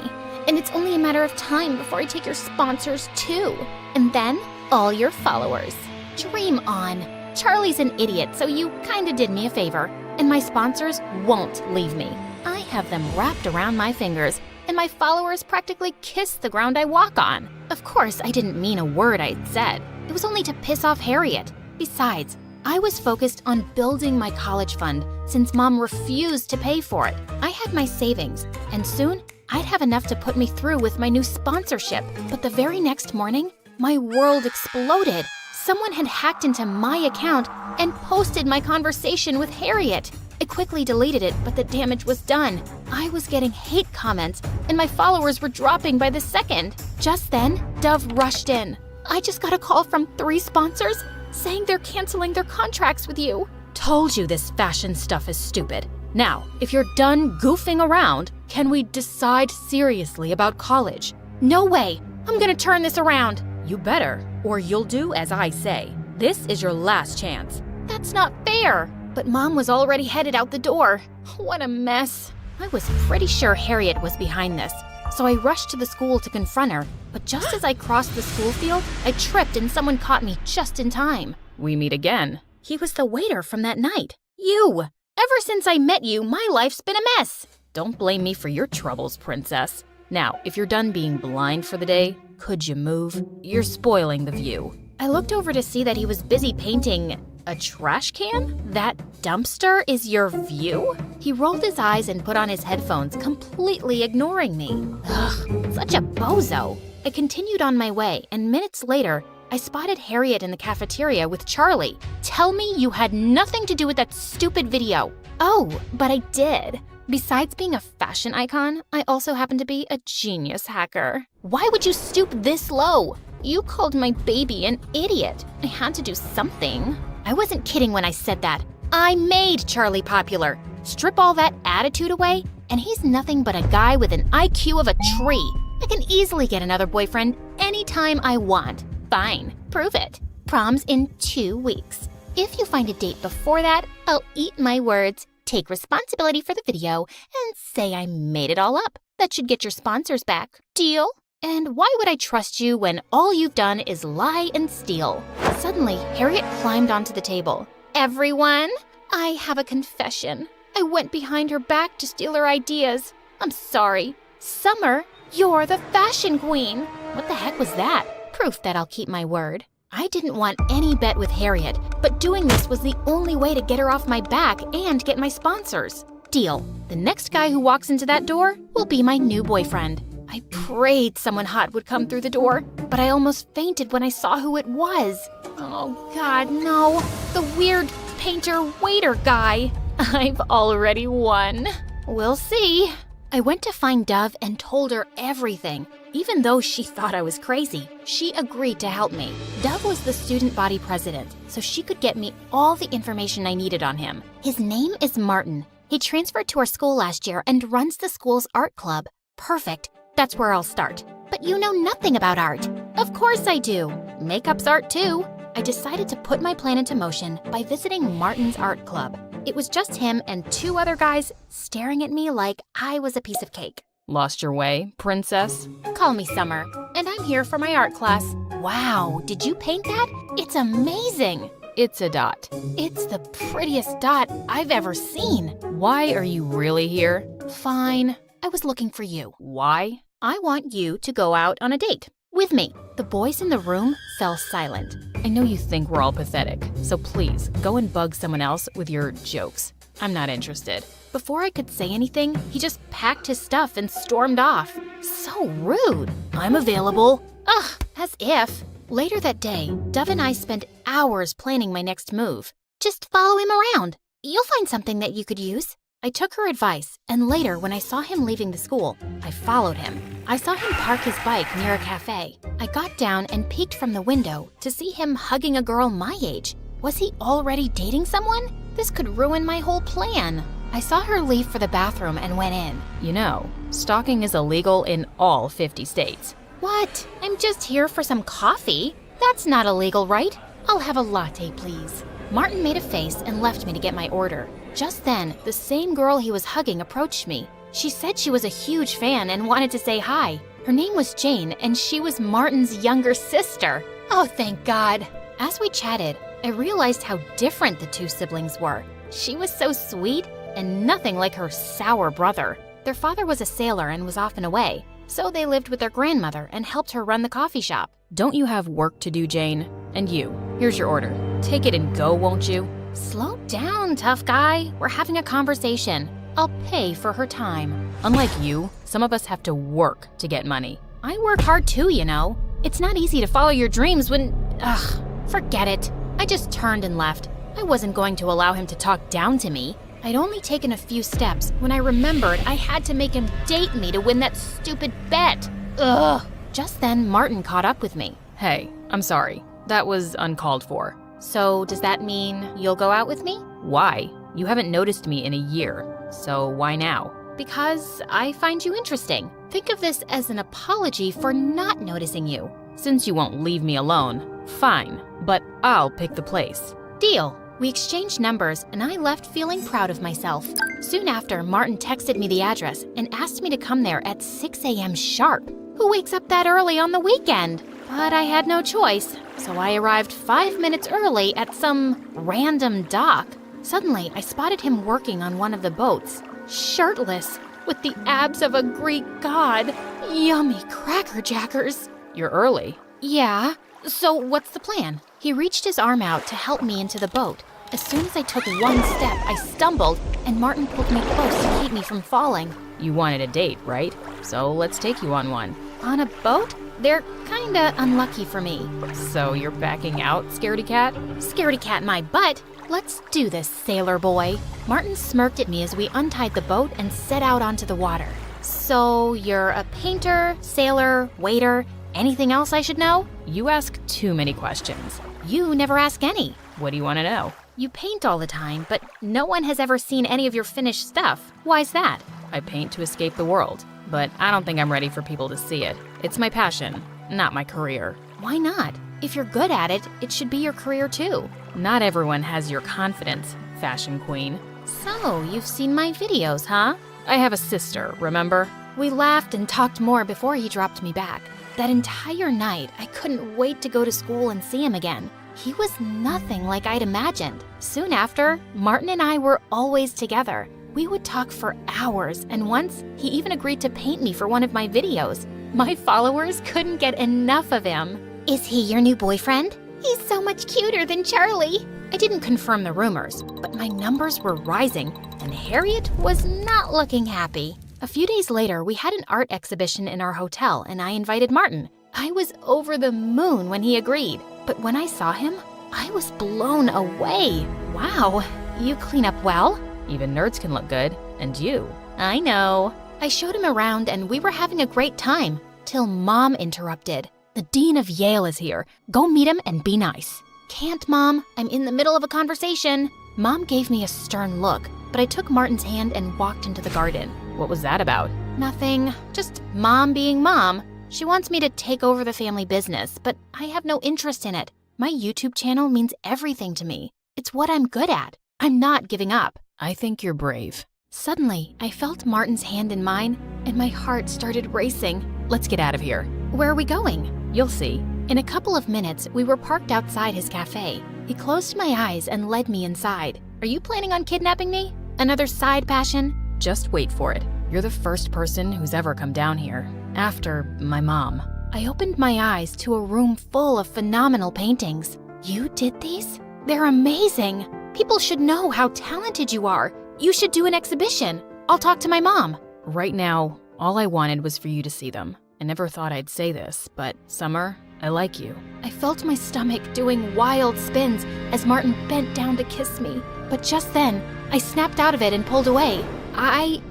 And it's only a matter of time before I take your sponsors too. And then, all your followers. Dream on. Charlie's an idiot, so you kinda did me a favor. And my sponsors won't leave me. I have them wrapped around my fingers, and my followers practically kiss the ground I walk on. Of course, I didn't mean a word I'd said. It was only to piss off Harriet. Besides, I was focused on building my college fund since Mom refused to pay for it. I had my savings, and soon I'd have enough to put me through with my new sponsorship. But the very next morning, my world exploded. Someone had hacked into my account and posted my conversation with Harriet. I quickly deleted it, but the damage was done. I was getting hate comments, and my followers were dropping by the second. Just then, Dove rushed in. I just got a call from 3 sponsors saying they're canceling their contracts with you. Told you this fashion stuff is stupid. Now, if you're done goofing around, Can we decide seriously about college? No way! I'm gonna turn this around! You better, or you'll do as I say. This is your last chance. That's not fair! But Mom was already headed out the door. What a mess. I was pretty sure Harriet was behind this, so I rushed to the school to confront her. But just as I crossed the school field, I tripped and someone caught me just in time. We meet again. He was the waiter from that night. You! Ever since I met you, my life's been a mess. Don't blame me for your troubles, princess. Now, if you're done being blind for the day, could you move? You're spoiling the view. I looked over to see that he was busy painting a trash can? That dumpster is your view? He rolled his eyes and put on his headphones, completely ignoring me. Ugh, such a bozo. I continued on my way, and minutes later, I spotted Harriet in the cafeteria with Charlie. Tell me you had nothing to do with that stupid video. Oh, but I did. Besides being a fashion icon, I also happen to be a genius hacker. Why would you stoop this low? You called my baby an idiot. I had to do something. I wasn't kidding when I said that. I made Charlie popular. Strip all that attitude away, and he's nothing but a guy with an IQ of a tree. I can easily get another boyfriend anytime I want. Fine, prove it. Prom's in 2 weeks. If you find a date before that, I'll eat my words, take responsibility for the video, and say I made it all up. That should get your sponsors back. Deal? And why would I trust you when all you've done is lie and steal? Suddenly, Harriet climbed onto the table. Everyone, I have a confession. I went behind her back to steal her ideas. I'm sorry. Summer, you're the fashion queen. What the heck was that? Proof that I'll keep my word. I didn't want any bet with Harriet, but doing this was the only way to get her off my back and get my sponsors. Deal. The next guy who walks into that door will be my new boyfriend. I prayed someone hot would come through the door, but I almost fainted when I saw who it was. Oh God, no. The weird painter waiter guy. I've already won. We'll see. I went to find Dove and told her everything. Even though she thought I was crazy, she agreed to help me. Dove was the student body president, so she could get me all the information I needed on him. His name is Martin. He transferred to our school last year and runs the school's art club. Perfect. That's where I'll start. But you know nothing about art. Of course I do. Makeup's art too. I decided to put my plan into motion by visiting Martin's art club. It was just him and 2 other guys staring at me like I was a piece of cake. Lost your way, princess? Call me Summer, and I'm here for my art class. Wow, did you paint that? It's amazing. It's a dot. It's the prettiest dot I've ever seen. Why are you really here? Fine. I was looking for you. Why? I want you to go out on a date with me. The boys in the room fell silent. I know you think we're all pathetic, so please go and bug someone else with your jokes. I'm not interested. Before I could say anything, he just packed his stuff and stormed off. So rude. I'm available. Ugh, as if. Later that day, Dove and I spent hours planning my next move. Just follow him around. You'll find something that you could use. I took her advice, and later when I saw him leaving the school, I followed him. I saw him park his bike near a cafe. I got down and peeked from the window to see him hugging a girl my age. Was he already dating someone? This could ruin my whole plan. I saw her leave for the bathroom and went in. You know, stalking is illegal in all 50 states. What? I'm just here for some coffee. That's not illegal, right? I'll have a latte, please. Martin made a face and left me to get my order. Just then, the same girl he was hugging approached me. She said she was a huge fan and wanted to say hi. Her name was Jane, and she was Martin's younger sister. Oh, thank God. As we chatted, I realized how different the 2 siblings were. She was so sweet and nothing like her sour brother. Their father was a sailor and was often away, so they lived with their grandmother and helped her run the coffee shop. Don't you have work to do, Jane? And you, here's your order. Take it and go, won't you? Slow down, tough guy. We're having a conversation. I'll pay for her time. Unlike you, some of us have to work to get money. I work hard too, you know. It's not easy to follow your dreams when… Ugh, forget it. I just turned and left. I wasn't going to allow him to talk down to me. I'd only taken a few steps when I remembered I had to make him date me to win that stupid bet. Ugh. Just then, Martin caught up with me. Hey, I'm sorry. That was uncalled for. So does that mean you'll go out with me? Why? You haven't noticed me in a year, so why now? Because I find you interesting. Think of this as an apology for not noticing you. Since you won't leave me alone, fine, but I'll pick the place. Deal. We exchanged numbers, and I left feeling proud of myself. Soon after, Martin texted me the address and asked me to come there at 6 a.m. sharp. Who wakes up that early on the weekend? But I had no choice, so I arrived 5 minutes early at some random dock. Suddenly, I spotted him working on one of the boats, shirtless, with the abs of a Greek god. Yummy crackerjackers. You're early. Yeah. So what's the plan? He reached his arm out to help me into the boat. As soon as I took one step, I stumbled, and Martin pulled me close to keep me from falling. You wanted a date, right? So let's take you on one. On a boat? They're kinda unlucky for me. So you're backing out, scaredy cat? Scaredy cat my butt. Let's do this, sailor boy. Martin smirked at me as we untied the boat and set out onto the water. So you're a painter, sailor, waiter, anything else I should know? You ask too many questions. You never ask any. What do you want to know? You paint all the time, but no one has ever seen any of your finished stuff. Why's that? I paint to escape the world, but I don't think I'm ready for people to see it. It's my passion, not my career. Why not? If you're good at it, it should be your career too. Not everyone has your confidence, fashion queen. So, you've seen my videos, huh? I have a sister, remember? We laughed and talked more before he dropped me back. That entire night, I couldn't wait to go to school and see him again. He was nothing like I'd imagined. Soon after, Martin and I were always together. We would talk for hours, and once, he even agreed to paint me for one of my videos. My followers couldn't get enough of him. Is he your new boyfriend? He's so much cuter than Charlie. I didn't confirm the rumors, but my numbers were rising, and Harriet was not looking happy. A few days later, we had an art exhibition in our hotel, and I invited Martin. I was over the moon when he agreed, but when I saw him, I was blown away. Wow, you clean up well? Even nerds can look good, and you. I know. I showed him around, and we were having a great time, till Mom interrupted. The Dean of Yale is here. Go meet him and be nice. Can't, Mom. I'm in the middle of a conversation. Mom gave me a stern look, but I took Martin's hand and walked into the garden. What was that about? Nothing. Just Mom being Mom. She wants me to take over the family business, but I have no interest in it. My YouTube channel means everything to me. It's what I'm good at. I'm not giving up. I think you're brave. Suddenly, I felt Martin's hand in mine, and my heart started racing. Let's get out of here. Where are we going? You'll see. In a couple of minutes, we were parked outside his cafe. He closed my eyes and led me inside. Are you planning on kidnapping me? Another side passion? Just wait for it. You're the first person who's ever come down here. After my mom. I opened my eyes to a room full of phenomenal paintings. You did these? They're amazing. People should know how talented you are. You should do an exhibition. I'll talk to my mom. Right now, all I wanted was for you to see them. I never thought I'd say this, but Summer, I like you. I felt my stomach doing wild spins as Martin bent down to kiss me. But just then, I snapped out of it and pulled away. I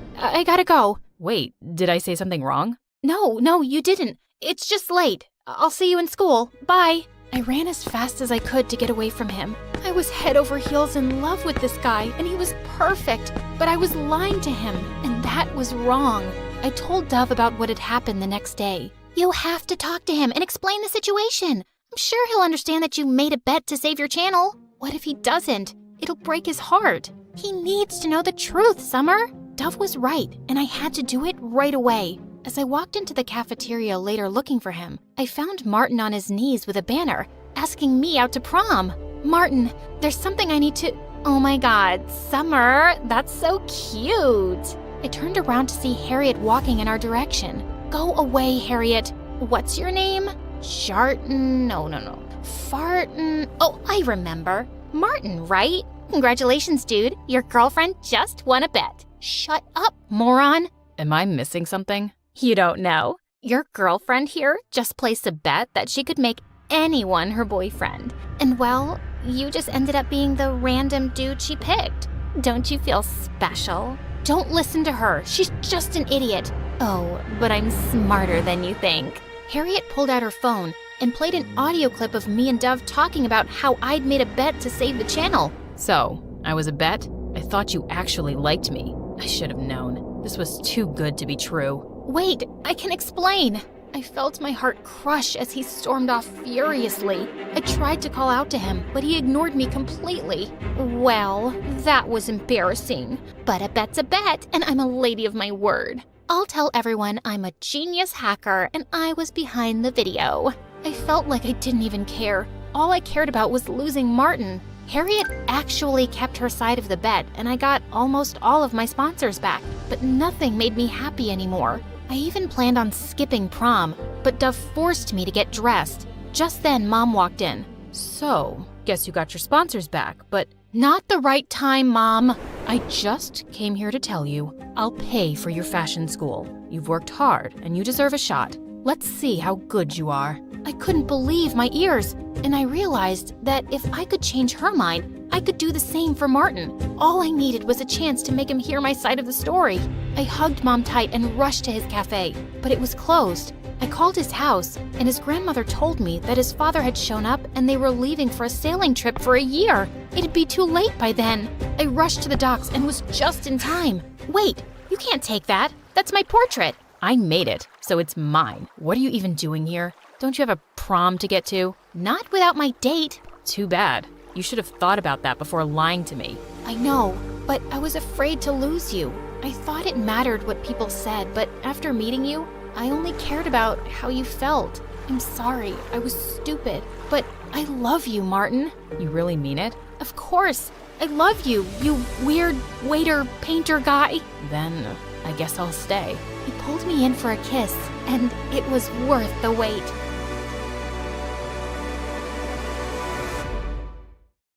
gotta go. Wait, did I say something wrong? No, you didn't. It's just late. I'll see you in school. Bye. I ran as fast as I could to get away from him. I was head over heels in love with this guy, and he was perfect. But I was lying to him, and that was wrong. I told Dove about what had happened the next day. You have to talk to him and explain the situation. I'm sure he'll understand that you made a bet to save your channel. What if he doesn't? It'll break his heart. He needs to know the truth, Summer. Dove was right, and I had to do it right away. As I walked into the cafeteria later looking for him, I found Martin on his knees with a banner, asking me out to prom. Martin, there's something I need to... Oh my God, Summer, that's so cute. I turned around to see Harriet walking in our direction. Go away, Harriet. What's your name? Sharton? No. Farton? Oh, I remember. Martin, right? Congratulations, dude. Your girlfriend just won a bet. Shut up, moron. Am I missing something? You don't know. Your girlfriend here just placed a bet that she could make anyone her boyfriend. And well, you just ended up being the random dude she picked. Don't you feel special? Don't listen to her. She's just an idiot. Oh, but I'm smarter than you think. Harriet pulled out her phone and played an audio clip of me and Dove talking about how I'd made a bet to save the channel. So, I was a bet? I thought you actually liked me. I should have known. This was too good to be true. Wait, I can explain. I felt my heart crush as he stormed off furiously. I tried to call out to him, but he ignored me completely. Well, that was embarrassing. But a bet's a bet, and I'm a lady of my word. I'll tell everyone I'm a genius hacker and I was behind the video. I felt like I didn't even care. All I cared about was losing Martin. Harriet actually kept her side of the bet, and I got almost all of my sponsors back, but nothing made me happy anymore. I even planned on skipping prom, but Dove forced me to get dressed. Just then, Mom walked in. So, guess you got your sponsors back, but Not the right time, Mom. I just came here to tell you I'll pay for your fashion school. You've worked hard and you deserve a shot. Let's see how good you are. I couldn't believe my ears, and I realized that if I could change her mind, I could do the same for Martin. All I needed was a chance to make him hear my side of the story. I hugged Mom tight and rushed to his cafe, but it was closed. I called his house, and his grandmother told me that his father had shown up and they were leaving for a sailing trip for a year. It'd be too late by then. I rushed to the docks and was just in time. Wait, you can't take that. That's my portrait. I made it, so it's mine. What are you even doing here? Don't you have a prom to get to? Not without my date. Too bad. You should have thought about that before lying to me. I know, but I was afraid to lose you. I thought it mattered what people said, but after meeting you, I only cared about how you felt. I'm sorry, I was stupid, but I love you, Martin. You really mean it? Of course, I love you, you weird waiter painter guy. Then I guess I'll stay. He pulled me in for a kiss, and it was worth the wait.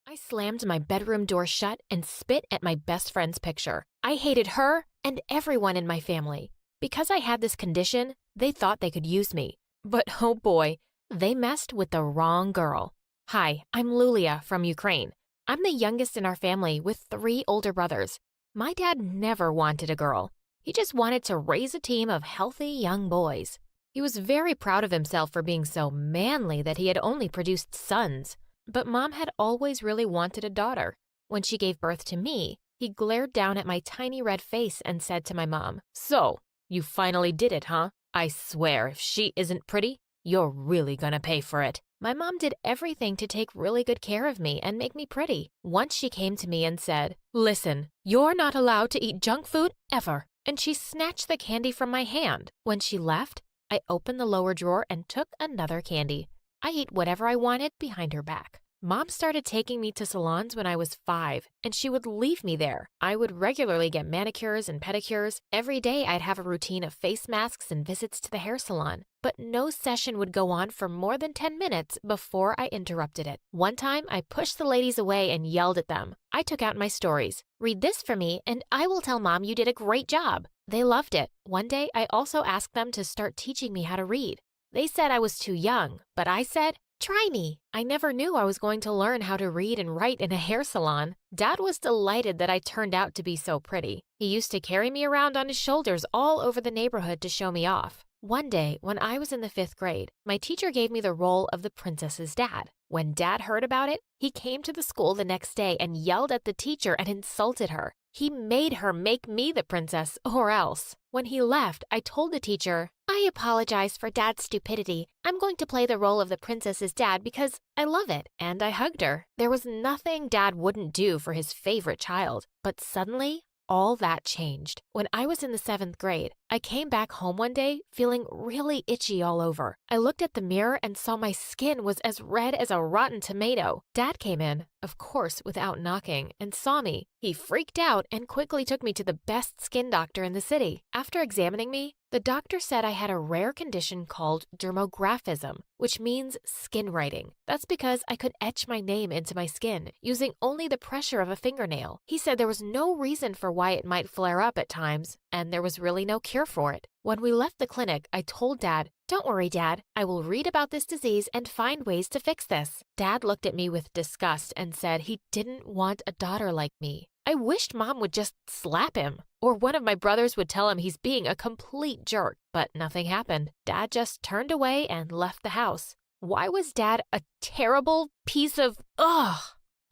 I slammed my bedroom door shut and spit at my best friend's picture. I hated her and everyone in my family. Because I had this condition, they thought they could use me. But oh boy, they messed with the wrong girl. Hi, I'm Lulia from Ukraine. I'm the youngest in our family with 3 older brothers. My dad never wanted a girl. He just wanted to raise a team of healthy young boys. He was very proud of himself for being so manly that he had only produced sons. But Mom had always really wanted a daughter. When she gave birth to me, he glared down at my tiny red face and said to my mom, "So, you finally did it, huh? I swear, if she isn't pretty, you're really gonna pay for it." My mom did everything to take really good care of me and make me pretty. Once she came to me and said, "Listen, you're not allowed to eat junk food ever." And she snatched the candy from my hand. When she left, I opened the lower drawer and took another candy. I ate whatever I wanted behind her back. Mom started taking me to salons when I was 5, and she would leave me there. I would regularly get manicures and pedicures. Every day I'd have a routine of face masks and visits to the hair salon. But no session would go on for more than 10 minutes before I interrupted it. One time, I pushed the ladies away and yelled at them. I took out my stories. "Read this for me, and I will tell Mom you did a great job." They loved it. One day, I also asked them to start teaching me how to read. They said I was too young, but I said, "Try me." I never knew I was going to learn how to read and write in a hair salon. Dad was delighted that I turned out to be so pretty. He used to carry me around on his shoulders all over the neighborhood to show me off. One day, when I was in the 5th grade, my teacher gave me the role of the princess's dad. When Dad heard about it, he came to the school the next day and yelled at the teacher and insulted her. He made her make me the princess or else. When he left, I told the teacher, "I apologize for Dad's stupidity. I'm going to play the role of the princess's dad because I love it." And I hugged her. There was nothing Dad wouldn't do for his favorite child. But suddenly, all that changed. When I was in the 7th grade, I came back home one day feeling really itchy all over. I looked at the mirror and saw my skin was as red as a rotten tomato. Dad came in, of course without knocking, and saw me. He freaked out and quickly took me to the best skin doctor in the city. After examining me, the doctor said I had a rare condition called dermographism, which means skin writing. That's because I could etch my name into my skin using only the pressure of a fingernail. He said there was no reason for why it might flare up at times, and there was really no cure for it. When we left the clinic, I told Dad, "Don't worry, Dad. I will read about this disease and find ways to fix this." Dad looked at me with disgust and said he didn't want a daughter like me. I wished Mom would just slap him, or one of my brothers would tell him he's being a complete jerk. But nothing happened. Dad just turned away and left the house. Why was Dad a terrible piece of ugh?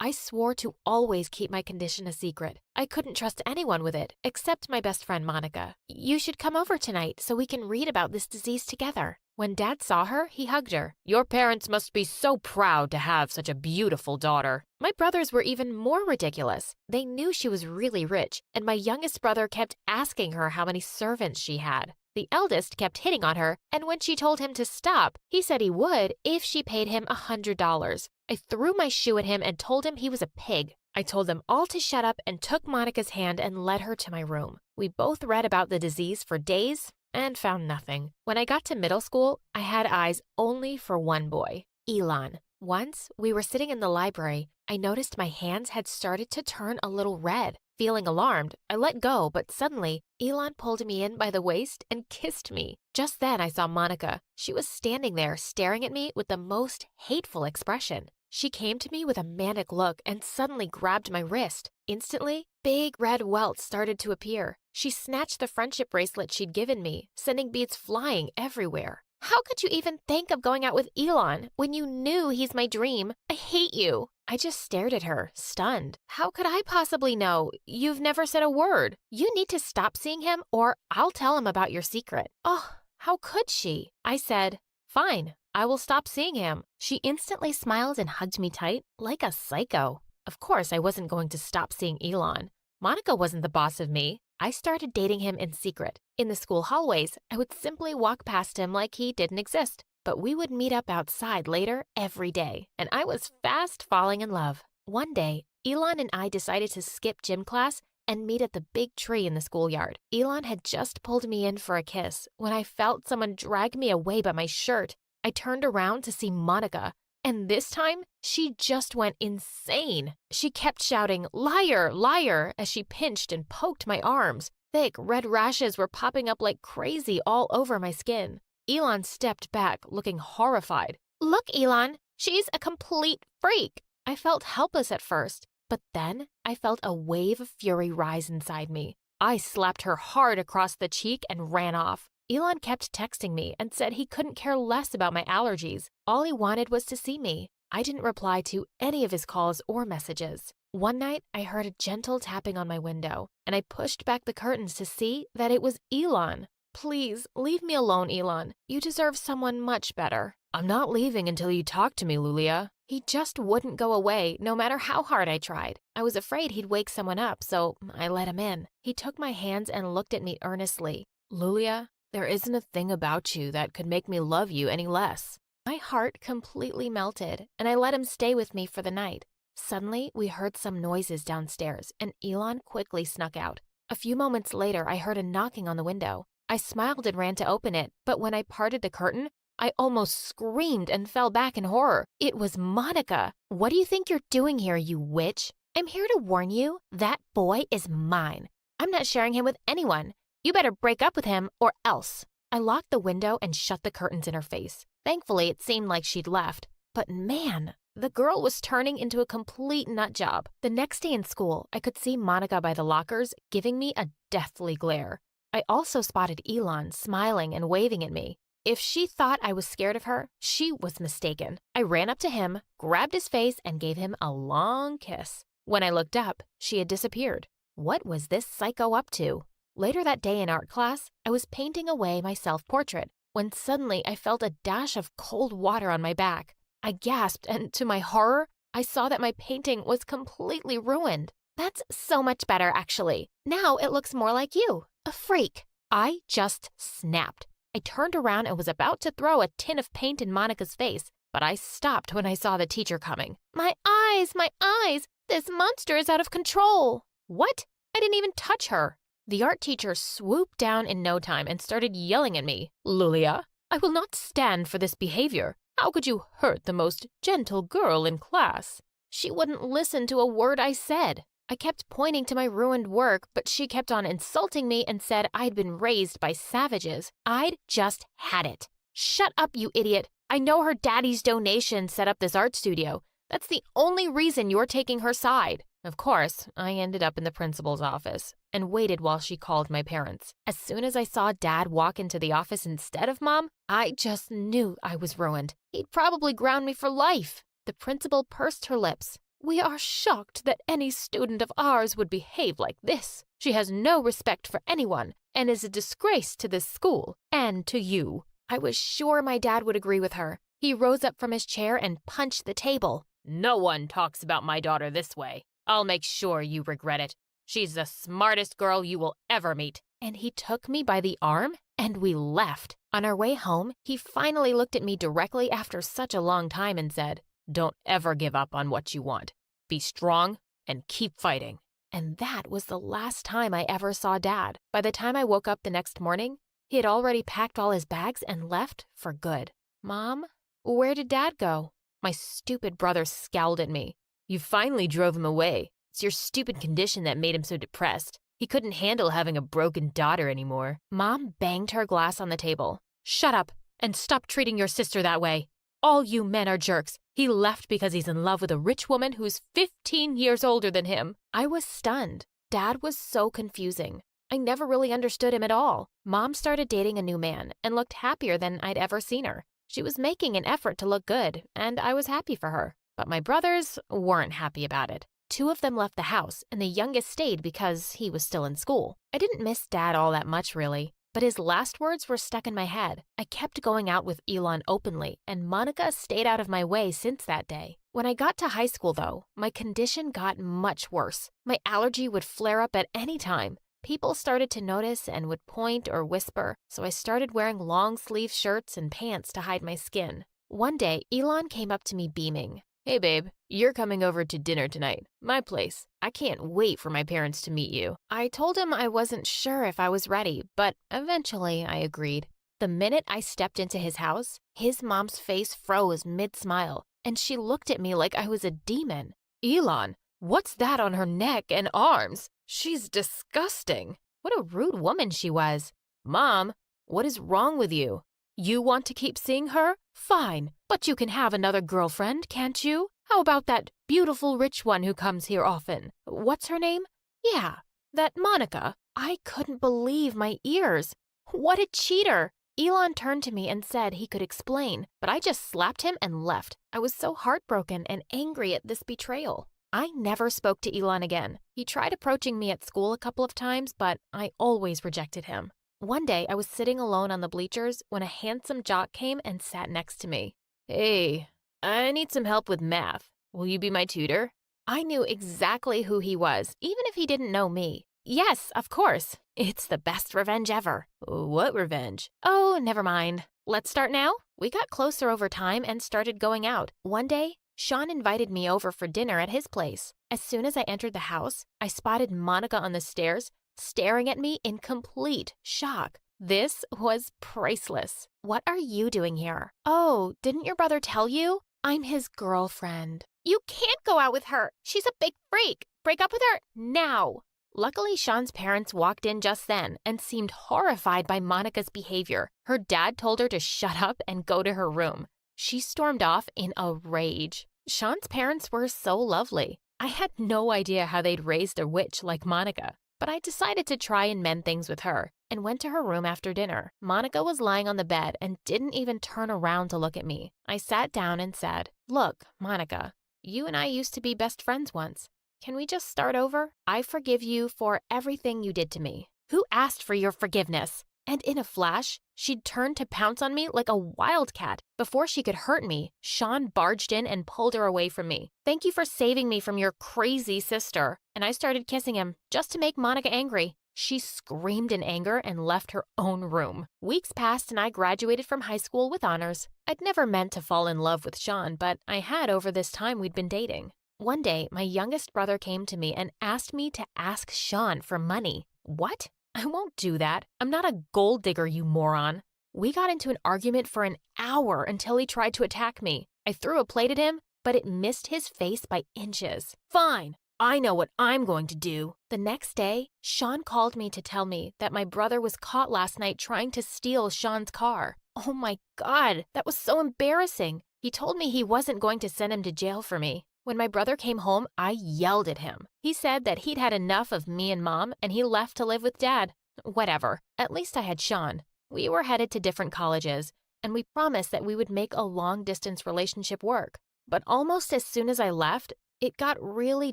I swore to always keep my condition a secret. I couldn't trust anyone with it, except my best friend Monica. You should come over tonight so we can read about this disease together. When Dad saw her, he hugged her. Your parents must be so proud to have such a beautiful daughter. My brothers were even more ridiculous. They knew she was really rich, and my youngest brother kept asking her how many servants she had. The eldest kept hitting on her, and when she told him to stop, he said he would if she paid him $100. I threw my shoe at him and told him he was a pig. I told them all to shut up and took Monica's hand and led her to my room. We both read about the disease for days and found nothing. When I got to middle school, I had eyes only for one boy, Elon. Once, we were sitting in the library. I noticed my hands had started to turn a little red. Feeling alarmed, I let go, but suddenly, Elon pulled me in by the waist and kissed me. Just then, I saw Monica. She was standing there, staring at me with the most hateful expression. She came to me with a manic look and suddenly grabbed my wrist. Instantly, big red welts started to appear. She snatched the friendship bracelet she'd given me, sending beads flying everywhere. How could you even think of going out with Elon when you knew he's my dream? I hate you. I just stared at her, stunned. How could I possibly know? You've never said a word. You need to stop seeing him or I'll tell him about your secret. Oh, how could she? I said, fine, I will stop seeing him. She instantly smiled and hugged me tight, like a psycho. Of course, I wasn't going to stop seeing Elon. Monica wasn't the boss of me. I started dating him in secret. In the school hallways, I would simply walk past him like he didn't exist. But we would meet up outside later every day, and I was fast falling in love. One day, Elon and I decided to skip gym class and meet at the big tree in the schoolyard. Elon had just pulled me in for a kiss when I felt someone drag me away by my shirt. I turned around to see Monica, and this time, she just went insane. She kept shouting, "Liar, liar," as she pinched and poked my arms. Thick red rashes were popping up like crazy all over my skin. Elon stepped back, looking horrified. Look, Elon, she's a complete freak. I felt helpless at first, but then I felt a wave of fury rise inside me. I slapped her hard across the cheek and ran off. Elon kept texting me and said he couldn't care less about my allergies. All he wanted was to see me. I didn't reply to any of his calls or messages. One night, I heard a gentle tapping on my window, and I pushed back the curtains to see that it was Elon. Please, leave me alone, Elon. You deserve someone much better. I'm not leaving until you talk to me, Lulia. He just wouldn't go away, no matter how hard I tried. I was afraid he'd wake someone up, so I let him in. He took my hands and looked at me earnestly. Lulia, there isn't a thing about you that could make me love you any less. My heart completely melted, and I let him stay with me for the night. Suddenly, we heard some noises downstairs, and Elon quickly snuck out. A few moments later, I heard a knocking on the window. I smiled and ran to open it, but when I parted the curtain, I almost screamed and fell back in horror. It was Monica. What do you think you're doing here, you witch? I'm here to warn you, that boy is mine. I'm not sharing him with anyone. You better break up with him or else. I locked the window and shut the curtains in her face. Thankfully, it seemed like she'd left. But man, the girl was turning into a complete nut job. The next day in school, I could see Monica by the lockers giving me a deathly glare. I also spotted Elon smiling and waving at me. If she thought I was scared of her, she was mistaken. I ran up to him, grabbed his face, and gave him a long kiss. When I looked up, she had disappeared. What was this psycho up to? Later that day in art class, I was painting away my self-portrait when suddenly I felt a dash of cold water on my back. I gasped, and to my horror, I saw that my painting was completely ruined. That's so much better, actually. Now it looks more like you, a freak. I just snapped. I turned around and was about to throw a tin of paint in Monica's face, but I stopped when I saw the teacher coming. My eyes, my eyes! This monster is out of control! What? I didn't even touch her. The art teacher swooped down in no time and started yelling at me. Lulia, I will not stand for this behavior. How could you hurt the most gentle girl in class? She wouldn't listen to a word I said. I kept pointing to my ruined work, but she kept on insulting me and said I'd been raised by savages. I'd just had it. Shut up, you idiot. I know her daddy's donation set up this art studio. That's the only reason you're taking her side. Of course, I ended up in the principal's office and waited while she called my parents. As soon as I saw Dad walk into the office instead of Mom, I just knew I was ruined. He'd probably ground me for life. The principal pursed her lips. We are shocked that any student of ours would behave like this. She has no respect for anyone and is a disgrace to this school and to you." I was sure my dad would agree with her. He rose up from his chair and punched the table. "No one talks about my daughter this way. I'll make sure you regret it. She's the smartest girl you will ever meet." And he took me by the arm and we left. On our way home, he finally looked at me directly after such a long time and said, "Don't ever give up on what you want. Be strong and keep fighting." And that was the last time I ever saw Dad. By the time I woke up the next morning, he had already packed all his bags and left for good. "Mom, where did Dad go?" My stupid brother scowled at me. "You finally drove him away. It's your stupid condition that made him so depressed. He couldn't handle having a broken daughter anymore." Mom banged her glass on the table. "Shut up and stop treating your sister that way. All you men are jerks. He left because he's in love with a rich woman who's 15 years older than him." I was stunned. Dad was so confusing. I never really understood him at all. Mom started dating a new man and looked happier than I'd ever seen her. She was making an effort to look good, and I was happy for her. But my brothers weren't happy about it. 2 of them left the house, and the youngest stayed because he was still in school. I didn't miss Dad all that much, really. But his last words were stuck in my head. I kept going out with Elon openly, and Monica stayed out of my way since that day. When I got to high school, though, my condition got much worse. My allergy would flare up at any time. People started to notice and would point or whisper, so I started wearing long-sleeve shirts and pants to hide my skin. One day, Elon came up to me beaming. "Hey, babe, you're coming over to dinner tonight. My place. I can't wait for my parents to meet you." I told him I wasn't sure if I was ready, but eventually I agreed. The minute I stepped into his house, his mom's face froze mid-smile, and she looked at me like I was a demon. "Elon, what's that on her neck and arms? She's disgusting." What a rude woman she was. "Mom, what is wrong with you? You want to keep seeing her? Fine, but you can have another girlfriend, can't you? How about that beautiful rich one who comes here often? What's her name? Yeah, that Monica." I couldn't believe my ears. What a cheater. Elon turned to me and said he could explain, but I just slapped him and left. I was so heartbroken and angry at this betrayal. I never spoke to Elon again. He tried approaching me at school a couple of times, but I always rejected him. One day, I was sitting alone on the bleachers when a handsome jock came and sat next to me. "Hey, I need some help with math. Will you be my tutor?" I knew exactly who he was, even if he didn't know me. "Yes, of course. It's the best revenge ever." "What revenge?" "Oh, never mind. Let's start now." We got closer over time and started going out. One day, Sean invited me over for dinner at his place. As soon as I entered the house, I spotted Monica on the stairs, staring at me in complete shock. This was priceless. "What are you doing here?" "Oh, didn't your brother tell you? I'm his girlfriend." "You can't go out with her. She's a big freak. Break up with her now." Luckily, Sean's parents walked in just then and seemed horrified by Monica's behavior. Her dad told her to shut up and go to her room. She stormed off in a rage. Sean's parents were so lovely. I had no idea how they'd raised a witch like Monica. But I decided to try and mend things with her and went to her room after dinner. Monica was lying on the bed and didn't even turn around to look at me. I sat down and said, "Look, Monica, you and I used to be best friends once. Can we just start over? I forgive you for everything you did to me." "Who asked for your forgiveness?" And in a flash, she'd turned to pounce on me like a wildcat. Before she could hurt me, Sean barged in and pulled her away from me. "Thank you for saving me from your crazy sister." And I started kissing him, just to make Monica angry. She screamed in anger and left her own room. Weeks passed and I graduated from high school with honors. I'd never meant to fall in love with Sean, but I had over this time we'd been dating. One day, my youngest brother came to me and asked me to ask Sean for money. What? I won't do that. I'm not a gold digger, you moron. We got into an argument for an hour until he tried to attack me. I threw a plate at him, but it missed his face by inches. "Fine, I know what I'm going to do." The next day, Sean called me to tell me that my brother was caught last night trying to steal Sean's car. Oh my God, that was so embarrassing. He told me he wasn't going to send him to jail for me. When my brother came home, I yelled at him. He said that he'd had enough of me and Mom, and he left to live with Dad. Whatever. At least I had Sean. We were headed to different colleges, and we promised that we would make a long-distance relationship work. But almost as soon as I left, It got really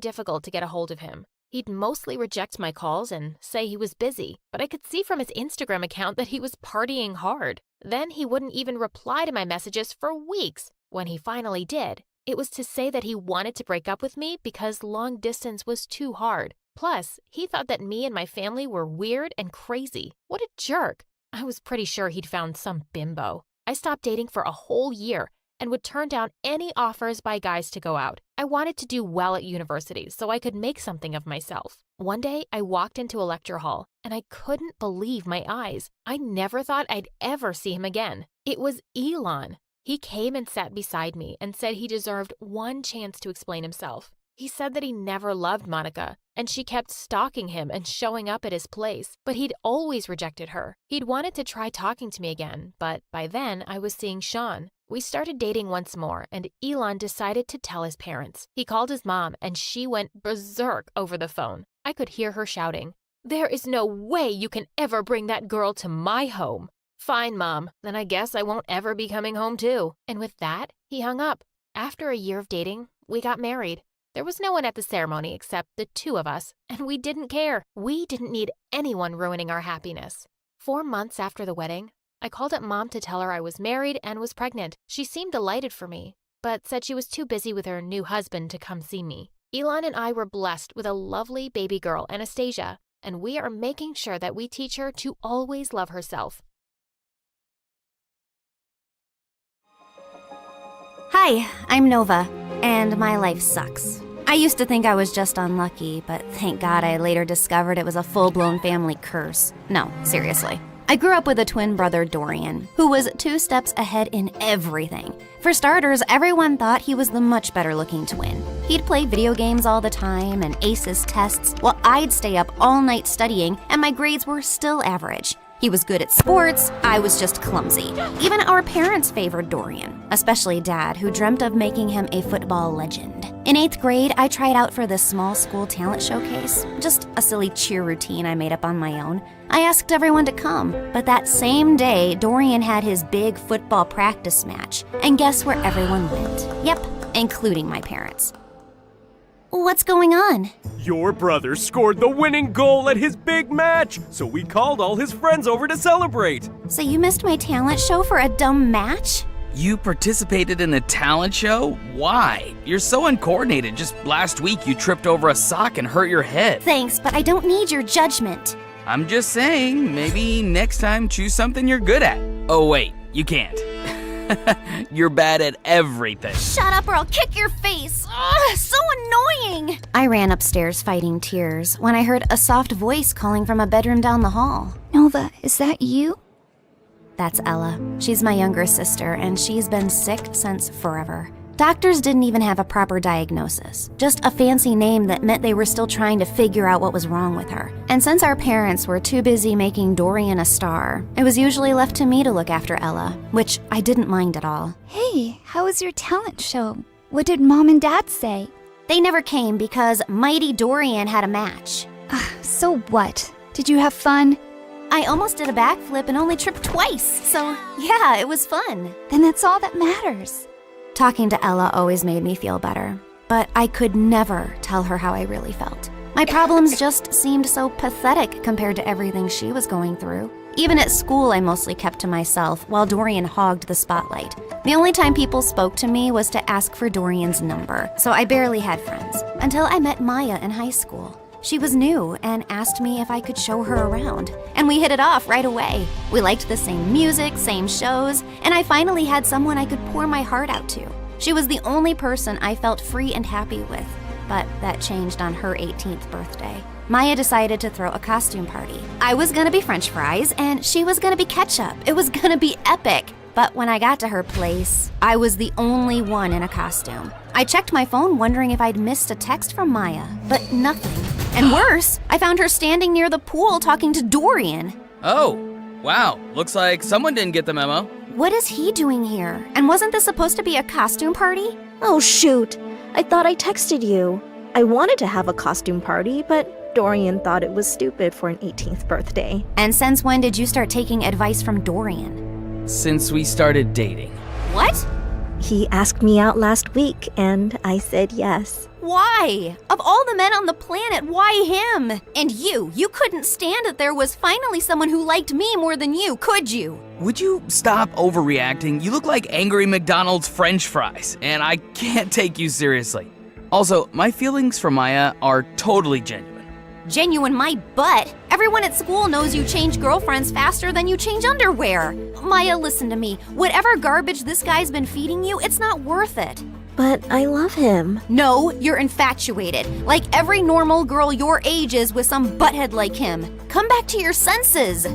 difficult to get a hold of him. He'd mostly reject my calls and say he was busy, but I could see from his Instagram account that he was partying hard. Then he wouldn't even reply to my messages for weeks. When he finally did, it was to say that he wanted to break up with me because long distance was too hard. Plus, he thought that me and my family were weird and crazy. What a jerk. I was pretty sure he'd found some bimbo. I stopped dating for a whole year and would turn down any offers by guys to go out. I wanted to do well at university so I could make something of myself. One day, I walked into a lecture hall and I couldn't believe my eyes. I never thought I'd ever see him again. It was Elon. He came and sat beside me and said he deserved one chance to explain himself. He said that he never loved Monica, and she kept stalking him and showing up at his place, but he'd always rejected her. He'd wanted to try talking to me again, but by then I was seeing Sean. We started dating once more, and Elon decided to tell his parents. He called his mom, and she went berserk over the phone. I could hear her shouting, "There is no way you can ever bring that girl to my home." "Fine, Mom, then I guess I won't ever be coming home too." And with that, he hung up. After a year of dating, we got married. There was no one at the ceremony except the two of us, and we didn't care. We didn't need anyone ruining our happiness. 4 months after the wedding, I called up Mom to tell her I was married and was pregnant. She seemed delighted for me, but said she was too busy with her new husband to come see me. Elon and I were blessed with a lovely baby girl, Anastasia, and we are making sure that we teach her to always love herself. Hi, I'm Nova, and my life sucks. I used to think I was just unlucky, but thank God I later discovered it was a full-blown family curse. No, seriously. I grew up with a twin brother, Dorian, who was 2 steps ahead in everything. For starters, everyone thought he was the much better-looking twin. He'd play video games all the time and ace his tests, while I'd stay up all night studying, and my grades were still average. He was good at sports, I was just clumsy. Even our parents favored Dorian, especially Dad, who dreamt of making him a football legend. In 8th grade, I tried out for the small school talent showcase, just a silly cheer routine I made up on my own. I asked everyone to come, but that same day, Dorian had his big football practice match. And guess where everyone went? Yep, including my parents. What's going on? Your brother scored the winning goal at his big match, so we called all his friends over to celebrate. So you missed my talent show for a dumb match? You participated in a talent show? Why? You're so uncoordinated. Just last week you tripped over a sock and hurt your head. Thanks, but I don't need your judgment. I'm just saying, maybe next time choose something you're good at. Oh wait, you can't. You're bad at everything. Shut up or I'll kick your face. Ugh, so annoying. I ran upstairs fighting tears when I heard a soft voice calling from a bedroom down the hall. Nova, is that you? That's Ella. She's my younger sister, and she's been sick since forever. Doctors didn't even have a proper diagnosis, just a fancy name that meant they were still trying to figure out what was wrong with her. And since our parents were too busy making Dorian a star, it was usually left to me to look after Ella, which I didn't mind at all. Hey, how was your talent show? What did Mom and Dad say? They never came because Mighty Dorian had a match. So what? Did you have fun? I almost did a backflip and only tripped twice, so yeah, it was fun. Then that's all that matters. Talking to Ella always made me feel better, but I could never tell her how I really felt. My problems just seemed so pathetic compared to everything she was going through. Even at school, I mostly kept to myself while Dorian hogged the spotlight. The only time people spoke to me was to ask for Dorian's number, so I barely had friends, until I met Maya in high school. She was new and asked me if I could show her around, and we hit it off right away. We liked the same music, same shows, and I finally had someone I could pour my heart out to. She was the only person I felt free and happy with, but that changed on her 18th birthday. Maya decided to throw a costume party. I was gonna be French fries, and she was gonna be ketchup. It was gonna be epic. But when I got to her place, I was the only one in a costume. I checked my phone wondering if I'd missed a text from Maya, but nothing. And worse, I found her standing near the pool talking to Dorian. Oh, wow. Looks like someone didn't get the memo. What is he doing here? And wasn't this supposed to be a costume party? Oh shoot, I thought I texted you. I wanted to have a costume party, but Dorian thought it was stupid for an 18th birthday. And since when did you start taking advice from Dorian? Since we started dating. What? He asked me out last week, and I said yes. Why? Of all the men on the planet, why him? And you couldn't stand that there was finally someone who liked me more than you, could you? Would you stop overreacting? You look like angry McDonald's French fries, and I can't take you seriously. Also, my feelings for Maya are totally genuine. Genuine my butt. Everyone at school knows you change girlfriends faster than you change underwear. Maya, listen to me. Whatever garbage this guy's been feeding you, it's not worth it. But I love him. No, you're infatuated. Like every normal girl your age is with some butthead like him. Come back to your senses.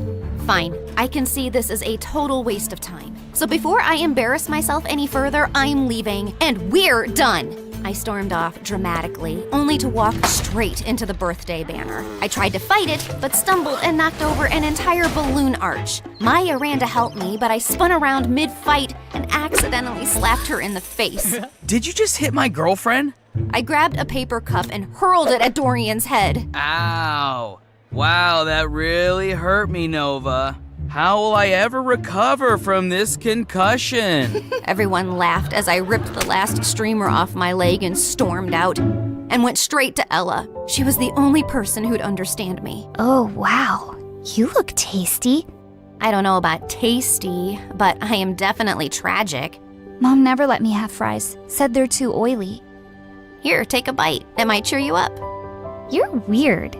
Fine, I can see this is a total waste of time. So before I embarrass myself any further, I'm leaving, and we're done. I stormed off dramatically, only to walk straight into the birthday banner. I tried to fight it, but stumbled and knocked over an entire balloon arch. Maya ran to help me, but I spun around mid-fight and accidentally slapped her in the face. Did you just hit my girlfriend? I grabbed a paper cup and hurled it at Dorian's head. Ow. Wow, that really hurt me, Nova. How will I ever recover from this concussion? Everyone laughed as I ripped the last streamer off my leg and stormed out, and went straight to Ella. She was the only person who'd understand me. Oh, wow. You look tasty. I don't know about tasty, but I am definitely tragic. Mom never let me have fries. Said they're too oily. Here, take a bite. It might cheer you up. You're weird.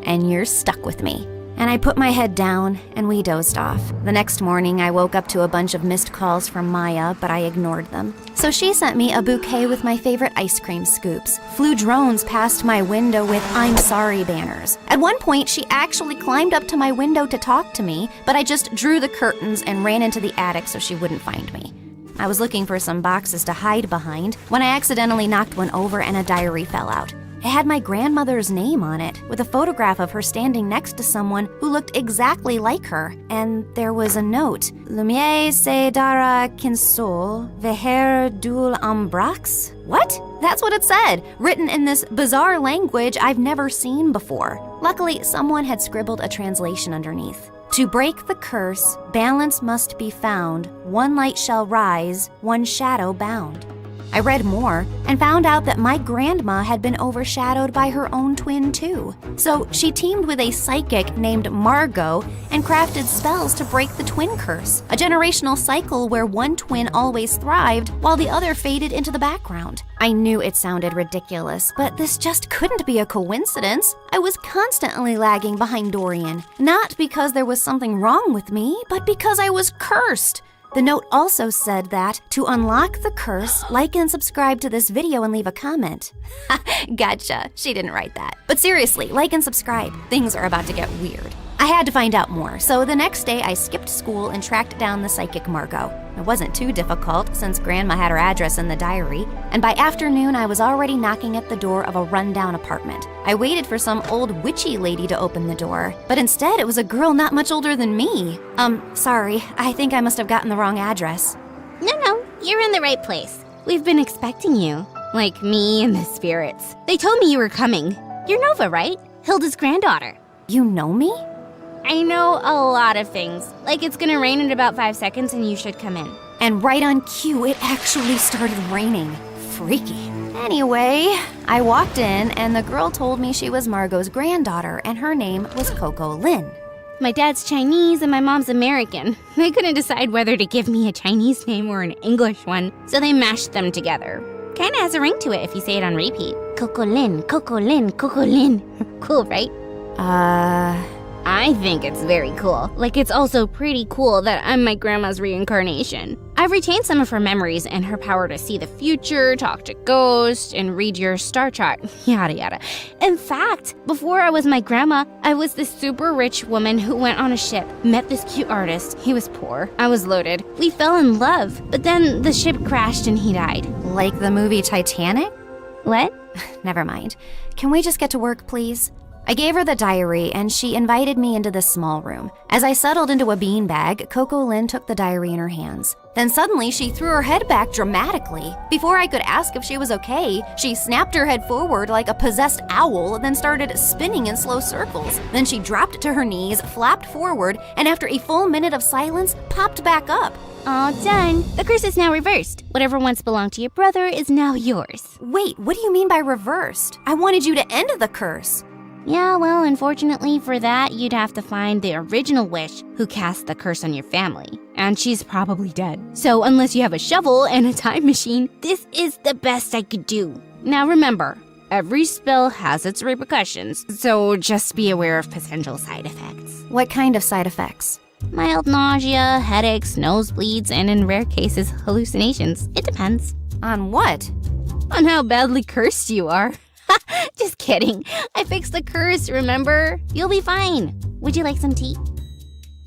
And you're stuck with me. And I put my head down, and we dozed off. The next morning, I woke up to a bunch of missed calls from Maya, but I ignored them. So she sent me a bouquet with my favorite ice cream scoops, flew drones past my window with "I'm sorry" banners. At one point, she actually climbed up to my window to talk to me, but I just drew the curtains and ran into the attic so she wouldn't find me. I was looking for some boxes to hide behind when I accidentally knocked one over and a diary fell out. It had my grandmother's name on it, with a photograph of her standing next to someone who looked exactly like her. And there was a note. Lumiere se dara kinsol veher dul ambrax? What? That's what it said, written in this bizarre language I've never seen before. Luckily, someone had scribbled a translation underneath. To break the curse, balance must be found. One light shall rise, one shadow bound. I read more and found out that my grandma had been overshadowed by her own twin too. So she teamed with a psychic named Margot and crafted spells to break the twin curse, a generational cycle where one twin always thrived while the other faded into the background. I knew it sounded ridiculous, but this just couldn't be a coincidence. I was constantly lagging behind Dorian, not because there was something wrong with me, but because I was cursed. The note also said that to unlock the curse, like and subscribe to this video and leave a comment. Gotcha, she didn't write that. But seriously, like and subscribe. Things are about to get weird. I had to find out more, so the next day I skipped school and tracked down the psychic Margot. It wasn't too difficult since Grandma had her address in the diary, and by afternoon I was already knocking at the door of a rundown apartment. I waited for some old witchy lady to open the door, but instead it was a girl not much older than me. Sorry, I think I must have gotten the wrong address. No, you're in the right place. We've been expecting you. Like me and the spirits. They told me you were coming. You're Nova, right? Hilda's granddaughter. You know me? I know a lot of things. Like it's gonna rain in about 5 seconds and you should come in. And right on cue, it actually started raining. Freaky. Anyway, I walked in and the girl told me she was Margot's granddaughter and her name was Coco Lin. My dad's Chinese and my mom's American. They couldn't decide whether to give me a Chinese name or an English one, so they mashed them together. Kinda has a ring to it if you say it on repeat. Coco Lin, Coco Lin, Coco Lin. Cool, right? I think it's very cool. Like, it's also pretty cool that I'm my grandma's reincarnation. I've retained some of her memories and her power to see the future, talk to ghosts, and read your star chart, yada yada. In fact, before I was my grandma, I was this super rich woman who went on a ship, met this cute artist. He was poor. I was loaded. We fell in love, but then the ship crashed and he died. Like the movie Titanic? What? Never mind. Can we just get to work, please? I gave her the diary, and she invited me into this small room. As I settled into a beanbag, Coco Lynn took the diary in her hands. Then suddenly, she threw her head back dramatically. Before I could ask if she was okay, she snapped her head forward like a possessed owl, then started spinning in slow circles. Then she dropped to her knees, flapped forward, and after a full minute of silence, popped back up. All done. The curse is now reversed. Whatever once belonged to your brother is now yours. Wait, what do you mean by reversed? I wanted you to end the curse. Yeah, well, unfortunately for that, you'd have to find the original witch who cast the curse on your family. And she's probably dead. So unless you have a shovel and a time machine, this is the best I could do. Now remember, every spell has its repercussions, so just be aware of potential side effects. What kind of side effects? Mild nausea, headaches, nosebleeds, and in rare cases, hallucinations. It depends. On what? On how badly cursed you are. Just kidding. I fixed the curse, remember? You'll be fine. Would you like some tea?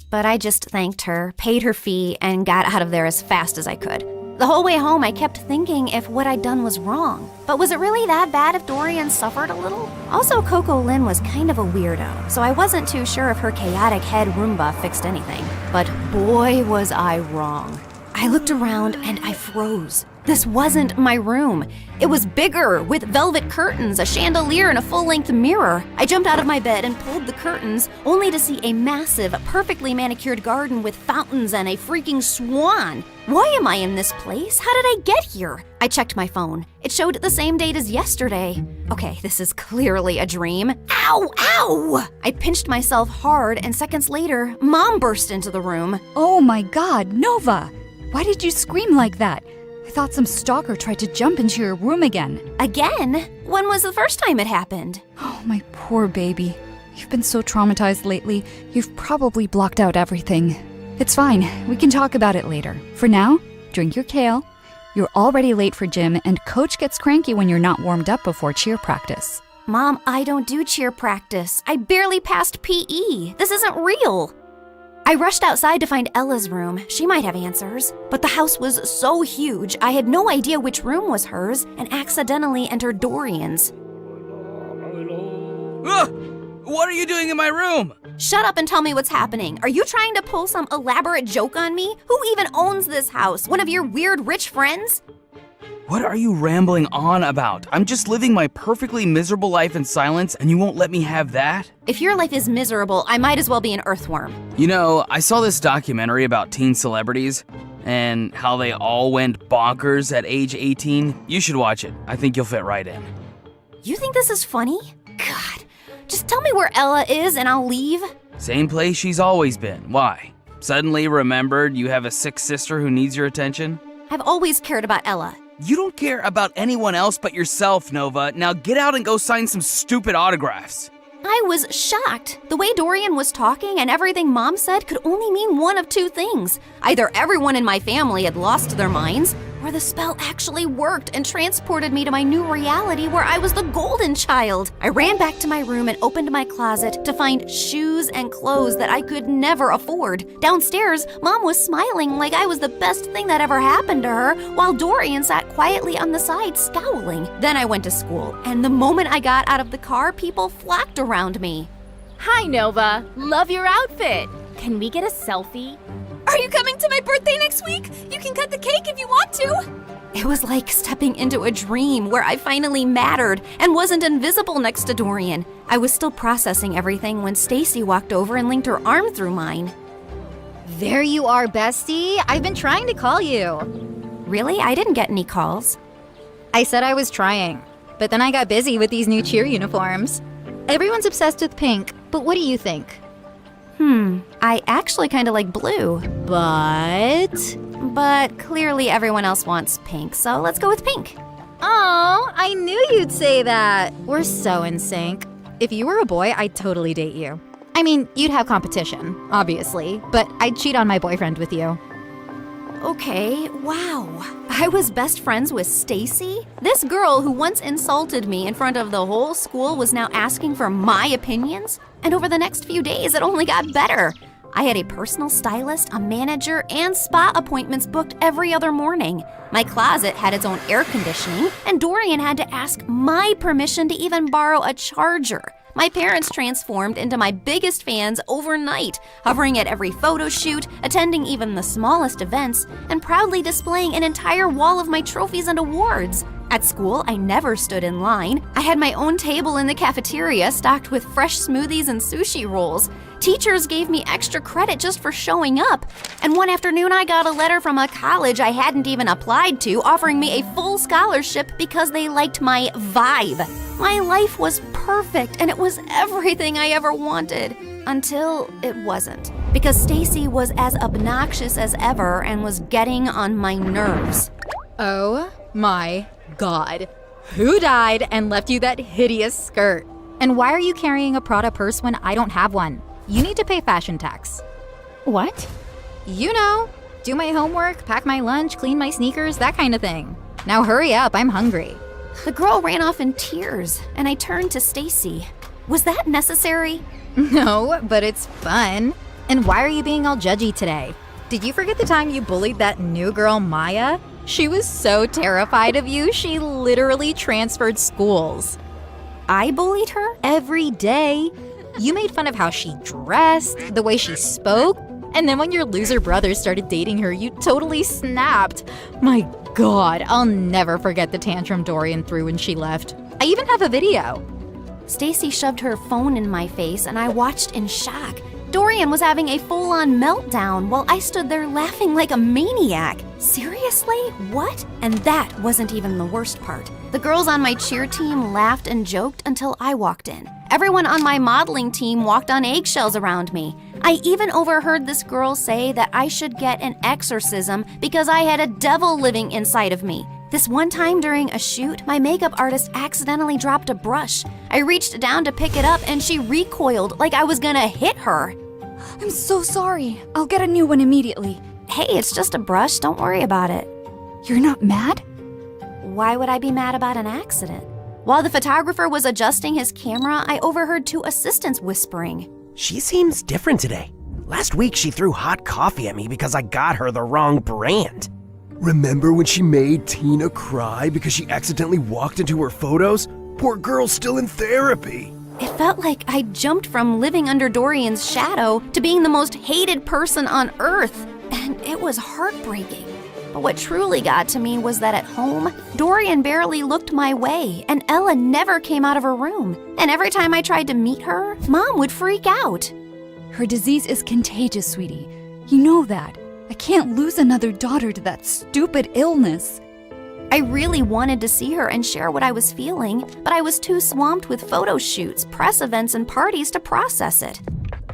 But I just thanked her, paid her fee, and got out of there as fast as I could. The whole way home, I kept thinking if what I'd done was wrong. But was it really that bad if Dorian suffered a little? Also, Coco Lynn was kind of a weirdo, so I wasn't too sure if her chaotic head Roomba fixed anything. But boy, was I wrong. I looked around and I froze. This wasn't my room. It was bigger, with velvet curtains, a chandelier, and a full-length mirror. I jumped out of my bed and pulled the curtains, only to see a massive, perfectly manicured garden with fountains and a freaking swan. Why am I in this place? How did I get here? I checked my phone. It showed the same date as yesterday. Okay, this is clearly a dream. Ow! Ow! I pinched myself hard, and seconds later, Mom burst into the room. Oh my God, Nova! Why did you scream like that? I thought some stalker tried to jump into your room again. Again? When was the first time it happened? Oh, my poor baby. You've been so traumatized lately, you've probably blocked out everything. It's fine, we can talk about it later. For now, drink your kale. You're already late for gym, and Coach gets cranky when you're not warmed up before cheer practice. Mom, I don't do cheer practice. I barely passed PE. This isn't real. I rushed outside to find Ella's room. She might have answers. But the house was so huge, I had no idea which room was hers and accidentally entered Dorian's. What are you doing in my room? Shut up and tell me what's happening. Are you trying to pull some elaborate joke on me? Who even owns this house? One of your weird rich friends? What are you rambling on about? I'm just living my perfectly miserable life in silence, and you won't let me have that? If your life is miserable, I might as well be an earthworm. You know, I saw this documentary about teen celebrities and how they all went bonkers at age 18. You should watch it. I think you'll fit right in. You think this is funny? God, just tell me where Ella is and I'll leave. Same place she's always been. Why? Suddenly remembered you have a sick sister who needs your attention? I've always cared about Ella. You don't care about anyone else but yourself, Nova. Now get out and go sign some stupid autographs. I was shocked. The way Dorian was talking and everything Mom said could only mean one of two things. Either everyone in my family had lost their minds, or the spell actually worked and transported me to my new reality where I was the golden child. I ran back to my room and opened my closet to find shoes and clothes that I could never afford. Downstairs, Mom was smiling like I was the best thing that ever happened to her, while Dorian sat quietly on the side scowling. Then I went to school, and the moment I got out of the car, people flocked around me. Hi, Nova. Love your outfit. Can we get a selfie? Are you coming to my birthday next week? You can cut the cake if you want to. It was like stepping into a dream where I finally mattered and wasn't invisible next to Dorian. I was still processing everything when Stacy walked over and linked her arm through mine. There you are, bestie. I've been trying to call you. Really? I didn't get any calls. I said I was trying, but then I got busy with these new cheer uniforms. Everyone's obsessed with pink, but what do you think? I actually kind of like blue. But clearly everyone else wants pink, so let's go with pink. Oh, I knew you'd say that. We're so in sync. If you were a boy, I'd totally date you. I mean, you'd have competition, obviously, but I'd cheat on my boyfriend with you. Okay, wow. I was best friends with Stacy? This girl who once insulted me in front of the whole school was now asking for my opinions? And over the next few days, it only got better. I had a personal stylist, a manager, and spa appointments booked every other morning. My closet had its own air conditioning, and Dorian had to ask my permission to even borrow a charger. My parents transformed into my biggest fans overnight, hovering at every photo shoot, attending even the smallest events, and proudly displaying an entire wall of my trophies and awards. At school, I never stood in line. I had my own table in the cafeteria stocked with fresh smoothies and sushi rolls. Teachers gave me extra credit just for showing up. And one afternoon, I got a letter from a college I hadn't even applied to offering me a full scholarship because they liked my vibe. My life was perfect and it was everything I ever wanted. Until it wasn't. Because Stacy was as obnoxious as ever and was getting on my nerves. Oh my God. Who died and left you that hideous skirt? And why are you carrying a Prada purse when I don't have one? You need to pay fashion tax. What? You know, do my homework, pack my lunch, clean my sneakers, that kind of thing. Now hurry up, I'm hungry. The girl ran off in tears, and I turned to Stacy. Was that necessary? No, but it's fun. And why are you being all judgy today? Did you forget the time you bullied that new girl, Maya? She was so terrified of you, she literally transferred schools. I bullied her? Every day. You made fun of how she dressed, the way she spoke, and then when your loser brother started dating her, you totally snapped. My God, I'll never forget the tantrum Dorian threw when she left. I even have a video. Stacy shoved her phone in my face and I watched in shock. Dorian was having a full-on meltdown while I stood there laughing like a maniac. Seriously? What? And that wasn't even the worst part. The girls on my cheer team laughed and joked until I walked in. Everyone on my modeling team walked on eggshells around me. I even overheard this girl say that I should get an exorcism because I had a devil living inside of me. This one time during a shoot, my makeup artist accidentally dropped a brush. I reached down to pick it up and she recoiled like I was gonna hit her. I'm so sorry. I'll get a new one immediately. Hey, it's just a brush. Don't worry about it. You're not mad? Why would I be mad about an accident? While the photographer was adjusting his camera, I overheard two assistants whispering. She seems different today. Last week she threw hot coffee at me because I got her the wrong brand. Remember when she made Tina cry because she accidentally walked into her photos? Poor girl's still in therapy. It felt like I jumped from living under Dorian's shadow to being the most hated person on earth, and it was heartbreaking. But what truly got to me was that at home, Dorian barely looked my way, and Ella never came out of her room. And every time I tried to meet her, Mom would freak out. Her disease is contagious, sweetie. You know that. I can't lose another daughter to that stupid illness. I really wanted to see her and share what I was feeling, but I was too swamped with photo shoots, press events, and parties to process it.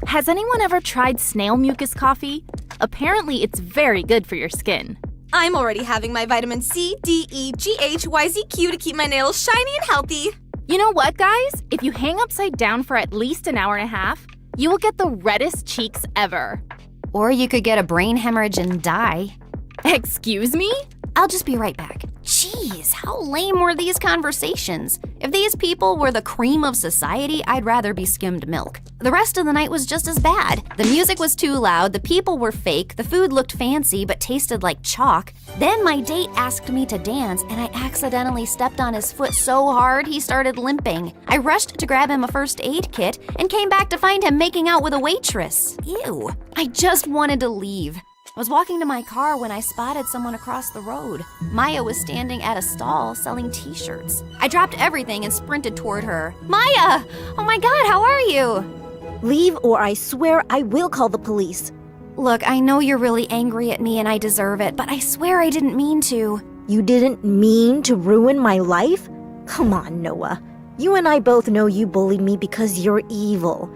Has anyone ever tried snail mucus coffee? Apparently, it's very good for your skin. I'm already having my vitamin C, D, E, G, H, Y, Z, Q to keep my nails shiny and healthy. You know what, guys? If you hang upside down for at least an hour and a half, you will get the reddest cheeks ever. Or you could get a brain hemorrhage and die. Excuse me? I'll just be right back. Jeez, how lame were these conversations? If these people were the cream of society, I'd rather be skimmed milk. The rest of the night was just as bad. The music was too loud, the people were fake, the food looked fancy but tasted like chalk. Then my date asked me to dance and I accidentally stepped on his foot so hard he started limping. I rushed to grab him a first aid kit and came back to find him making out with a waitress. Ew. I just wanted to leave. I was walking to my car when I spotted someone across the road. Maya was standing at a stall selling t-shirts. I dropped everything and sprinted toward her. Maya! Oh my God, how are you? Leave or I swear I will call the police. Look, I know you're really angry at me and I deserve it, but I swear I didn't mean to. You didn't mean to ruin my life? Come on, Noah. You and I both know you bullied me because you're evil.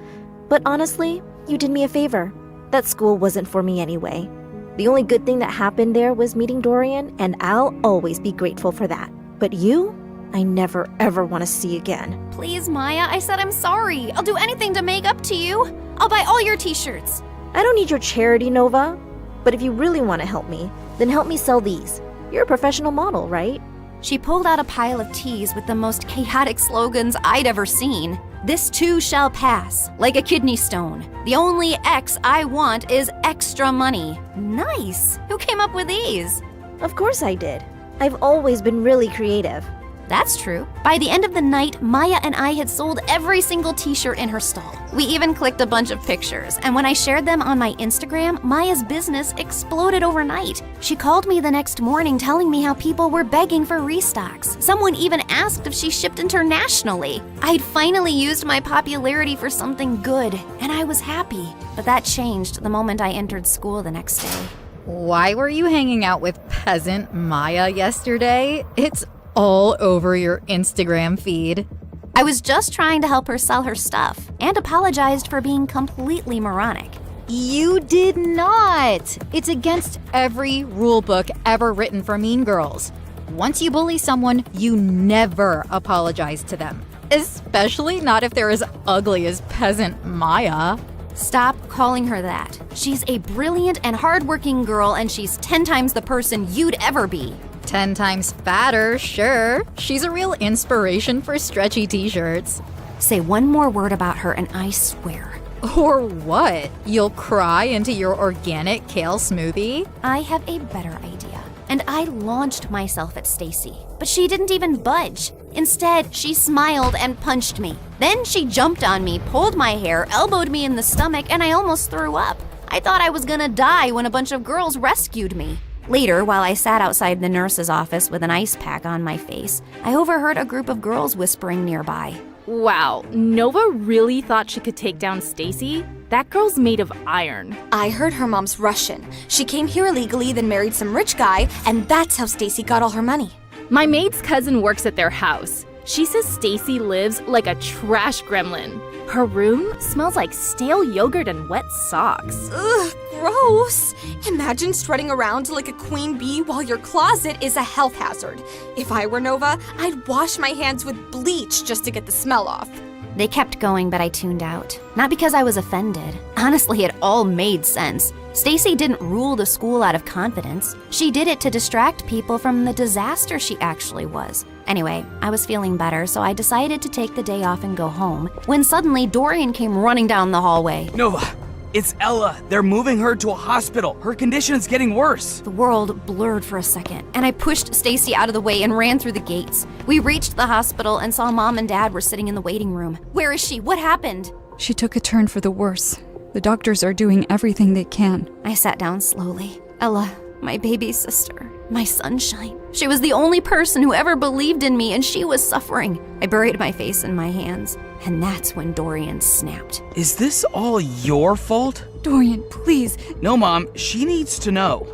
But honestly, you did me a favor. That school wasn't for me anyway. The only good thing that happened there was meeting Dorian, and I'll always be grateful for that. But you, I never ever want to see again. Please, Maya, I said I'm sorry. I'll do anything to make up to you. I'll buy all your t-shirts. I don't need your charity, Nova. But if you really want to help me, then help me sell these. You're a professional model, right? She pulled out a pile of tees with the most chaotic slogans I'd ever seen. This too shall pass, like a kidney stone. The only X I want is extra money. Nice! Who came up with these? Of course I did. I've always been really creative. That's true. By the end of the night, Maya and I had sold every single t-shirt in her stall. We even clicked a bunch of pictures, and when I shared them on my Instagram, Maya's business exploded overnight. She called me the next morning telling me how people were begging for restocks. Someone even asked if she shipped internationally. I'd finally used my popularity for something good, and I was happy. But that changed the moment I entered school the next day. Why were you hanging out with peasant Maya yesterday? It's all over your Instagram feed. I was just trying to help her sell her stuff and apologized for being completely moronic. You did not! It's against every rule book ever written for mean girls. Once you bully someone, you never apologize to them. Especially not if they're as ugly as peasant Maya. Stop calling her that. She's a brilliant and hardworking girl, and she's 10 times the person you'd ever be. 10 times fatter, sure. She's a real inspiration for stretchy t-shirts. Say one more word about her and I swear. Or what? You'll cry into your organic kale smoothie? I have a better idea. And I launched myself at Stacy, but she didn't even budge. Instead, she smiled and punched me. Then she jumped on me, pulled my hair, elbowed me in the stomach, and I almost threw up. I thought I was gonna die when a bunch of girls rescued me. Later, while I sat outside the nurse's office with an ice pack on my face, I overheard a group of girls whispering nearby. Wow, Nova really thought she could take down Stacy? That girl's made of iron. I heard her mom's Russian. She came here illegally, then married some rich guy, and that's how Stacy got all her money. My maid's cousin works at their house. She says Stacy lives like a trash gremlin. Her room smells like stale yogurt and wet socks. Ugh, gross. Imagine strutting around like a queen bee while your closet is a health hazard. If I were Nova, I'd wash my hands with bleach just to get the smell off. They kept going, but I tuned out. Not because I was offended. Honestly, it all made sense. Stacy didn't rule the school out of confidence. She did it to distract people from the disaster she actually was. Anyway, I was feeling better, so I decided to take the day off and go home, when suddenly Dorian came running down the hallway. Nova, it's Ella. They're moving her to a hospital. Her condition is getting worse. The world blurred for a second, and I pushed Stacy out of the way and ran through the gates. We reached the hospital and saw Mom and Dad were sitting in the waiting room. Where is she? What happened? She took a turn for the worse. The doctors are doing everything they can. I sat down slowly. Ella, my baby sister, my sunshine. She was the only person who ever believed in me, and she was suffering. I buried my face in my hands, and that's when Dorian snapped. Is this all your fault? Dorian, please. No, Mom, she needs to know.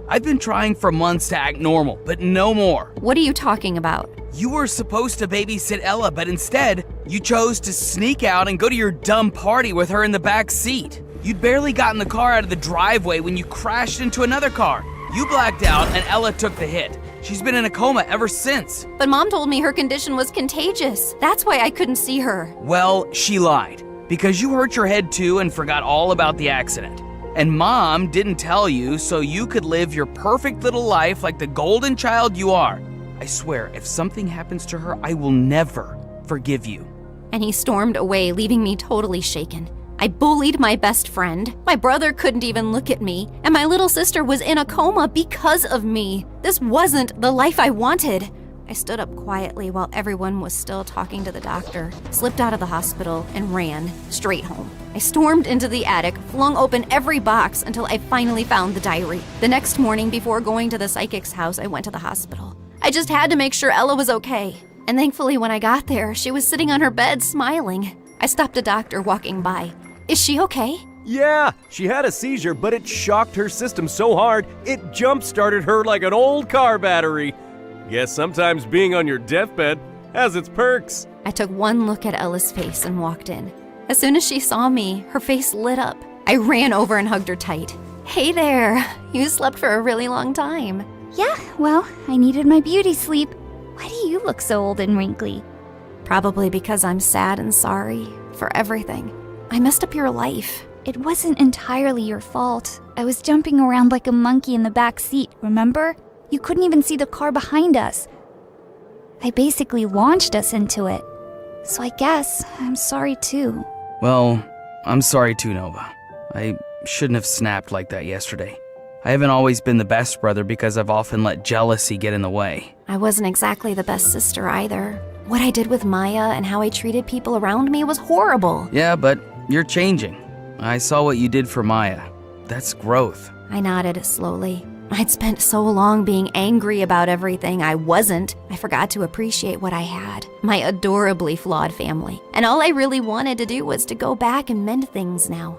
I've been trying for months to act normal, but no more. What are you talking about? You were supposed to babysit Ella, but instead, you chose to sneak out and go to your dumb party with her in the back seat. You'd barely gotten the car out of the driveway when you crashed into another car. You blacked out and Ella took the hit. She's been in a coma ever since. But Mom told me her condition was contagious. That's why I couldn't see her. Well, she lied. Because you hurt your head too and forgot all about the accident. And Mom didn't tell you so you could live your perfect little life like the golden child you are. I swear, if something happens to her, I will never forgive you. And he stormed away, leaving me totally shaken. I bullied my best friend. My brother couldn't even look at me. And my little sister was in a coma because of me. This wasn't the life I wanted. I stood up quietly while everyone was still talking to the doctor, slipped out of the hospital, and ran straight home. I stormed into the attic, flung open every box until I finally found the diary. The next morning, before going to the psychic's house, I went to the hospital. I just had to make sure Ella was okay. And thankfully, when I got there, she was sitting on her bed smiling. I stopped a doctor walking by. Is she okay? Yeah, she had a seizure, but it shocked her system so hard, it jump-started her like an old car battery. Guess sometimes being on your deathbed has its perks. I took one look at Ella's face and walked in. As soon as she saw me, her face lit up. I ran over and hugged her tight. Hey there, you slept for a really long time. Yeah, well, I needed my beauty sleep. Why do you look so old and wrinkly? Probably because I'm sad and sorry for everything. I messed up your life. It wasn't entirely your fault. I was jumping around like a monkey in the back seat, remember? You couldn't even see the car behind us. I basically launched us into it. So I guess I'm sorry too. Well, I'm sorry too, Nova. I shouldn't have snapped like that yesterday. I haven't always been the best brother because I've often let jealousy get in the way. I wasn't exactly the best sister either. What I did with Maya and how I treated people around me was horrible. Yeah, but you're changing. I saw what you did for Maya. That's growth. I nodded slowly. I'd spent so long being angry about everything I wasn't. I forgot to appreciate what I had. My adorably flawed family. And all I really wanted to do was to go back and mend things now.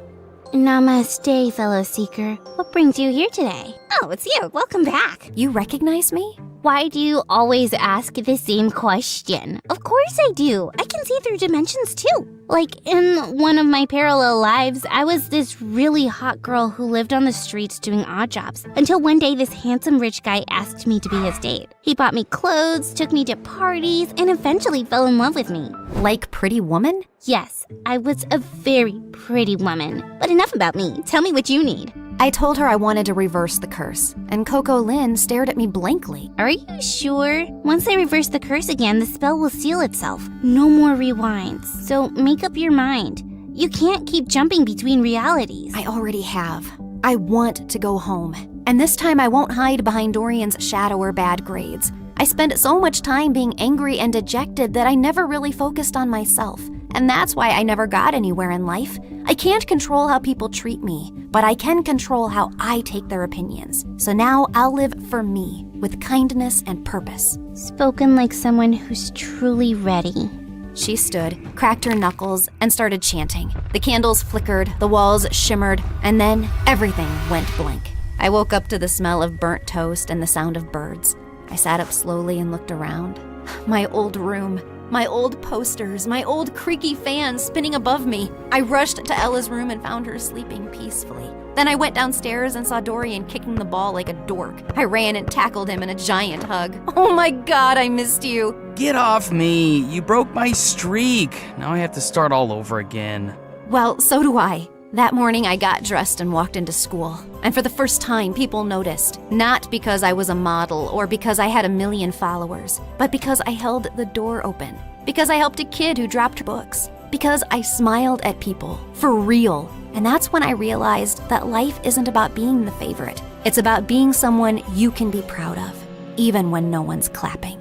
Namaste, fellow seeker. What brings you here today? Oh, it's you. Welcome back. You recognize me? Why do you always ask the same question? Of course I do. I can see through dimensions too. Like in one of my parallel lives, I was this really hot girl who lived on the streets doing odd jobs until one day this handsome rich guy asked me to be his date. He bought me clothes, took me to parties, and eventually fell in love with me. Like Pretty Woman? Yes, I was a very pretty woman. But enough about me. Tell me what you need. I told her I wanted to reverse the curse, and Coco Lynn stared at me blankly. Are you sure? Once I reverse the curse again, the spell will seal itself. No more rewinds. So make up your mind. You can't keep jumping between realities. I already have. I want to go home. And this time I won't hide behind Dorian's shadow or bad grades. I spent so much time being angry and dejected that I never really focused on myself. And that's why I never got anywhere in life. I can't control how people treat me, but I can control how I take their opinions. So now I'll live for me, with kindness and purpose. Spoken like someone who's truly ready. She stood, cracked her knuckles, and started chanting. The candles flickered, the walls shimmered, and then everything went blank. I woke up to the smell of burnt toast and the sound of birds. I sat up slowly and looked around. My old room. My old posters, my old creaky fan spinning above me. I rushed to Ella's room and found her sleeping peacefully. Then I went downstairs and saw Dorian kicking the ball like a dork. I ran and tackled him in a giant hug. Oh my God, I missed you. Get off me. You broke my streak. Now I have to start all over again. Well, so do I. That morning I got dressed and walked into school. And for the first time, people noticed. Not because I was a model or because I had 1 million followers, but because I held the door open. Because I helped a kid who dropped books. Because I smiled at people. For real. And that's when I realized that life isn't about being the favorite. It's about being someone you can be proud of, even when no one's clapping.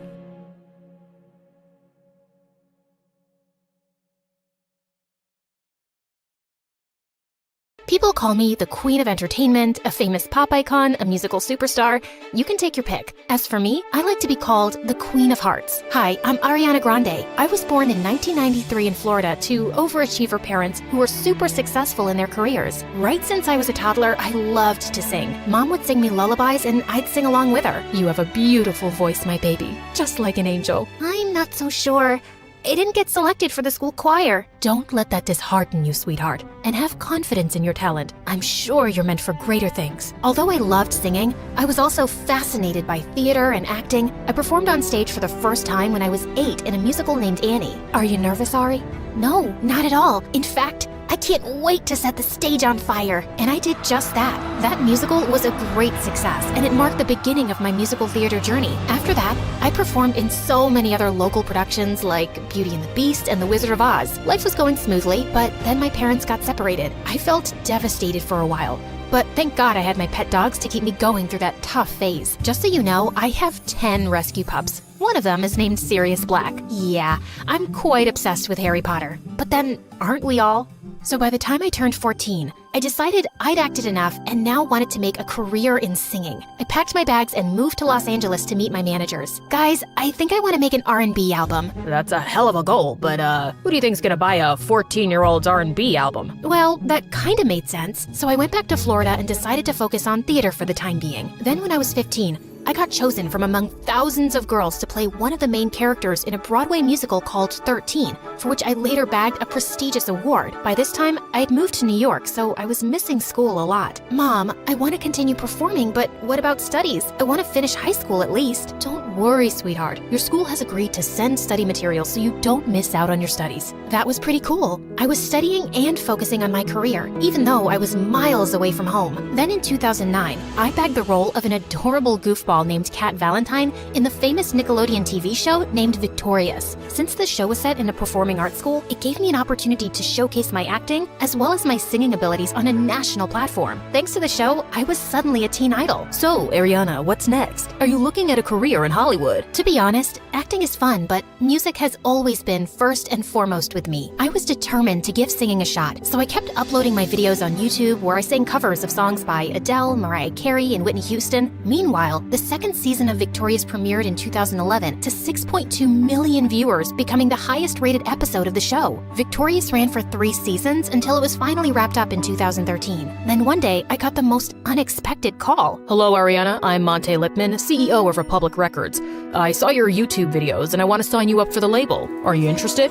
People call me the Queen of Entertainment, a famous pop icon, a musical superstar. You can take your pick. As for me, I like to be called the Queen of Hearts. Hi, I'm Ariana Grande. I was born in 1993 in Florida to overachiever parents who were super successful in their careers. Right since I was a toddler, I loved to sing. Mom would sing me lullabies and I'd sing along with her. You have a beautiful voice, my baby. Just like an angel. I'm not so sure. I didn't get selected for the school choir. Don't let that dishearten you, sweetheart, and have confidence in your talent. I'm sure you're meant for greater things. Although I loved singing, I was also fascinated by theater and acting. I performed on stage for the first time when I was 8 in a musical named Annie. Are you nervous, Ari? No, not at all. In fact, I can't wait to set the stage on fire. And I did just that. That musical was a great success, and it marked the beginning of my musical theater journey. After that, I performed in so many other local productions like Beauty and the Beast and The Wizard of Oz. Life was going smoothly, but then my parents got separated. I felt devastated for a while. But thank God I had my pet dogs to keep me going through that tough phase. Just so you know, I have 10 rescue pups. One of them is named Sirius Black. Yeah, I'm quite obsessed with Harry Potter. But then, aren't we all? So by the time I turned 14, I decided I'd acted enough and now wanted to make a career in singing. I packed my bags and moved to Los Angeles to meet my managers. Guys, I think I want to make an R&B album. That's a hell of a goal, but who do you think's gonna buy a 14-year-old's R&B album? Well, that kinda made sense. So I went back to Florida and decided to focus on theater for the time being. Then when I was 15, I got chosen from among thousands of girls to play one of the main characters in a Broadway musical called 13, for which I later bagged a prestigious award. By this time, I had moved to New York, so I was missing school a lot. Mom, I want to continue performing, but what about studies? I want to finish high school at least. Don't worry, sweetheart. Your school has agreed to send study materials so you don't miss out on your studies. That was pretty cool. I was studying and focusing on my career, even though I was miles away from home. Then in 2009, I bagged the role of an adorable goofball named Cat Valentine in the famous Nickelodeon TV show named Victorious. Since the show was set in a performance performing arts school, it gave me an opportunity to showcase my acting as well as my singing abilities on a national platform. Thanks to the show, I was suddenly a teen idol. So, Ariana, what's next? Are you looking at a career in Hollywood? To be honest, acting is fun, but music has always been first and foremost with me. I was determined to give singing a shot, so I kept uploading my videos on YouTube where I sang covers of songs by Adele, Mariah Carey, and Whitney Houston. Meanwhile, the second season of Victorious premiered in 2011 to 6.2 million viewers, becoming the highest rated episode of the show. Victorious ran for 3 seasons until it was finally wrapped up in 2013. Then one day, I got the most unexpected call. Hello, Ariana. I'm Monte Lipman, CEO of Republic Records. I saw your YouTube videos and I want to sign you up for the label. Are you interested?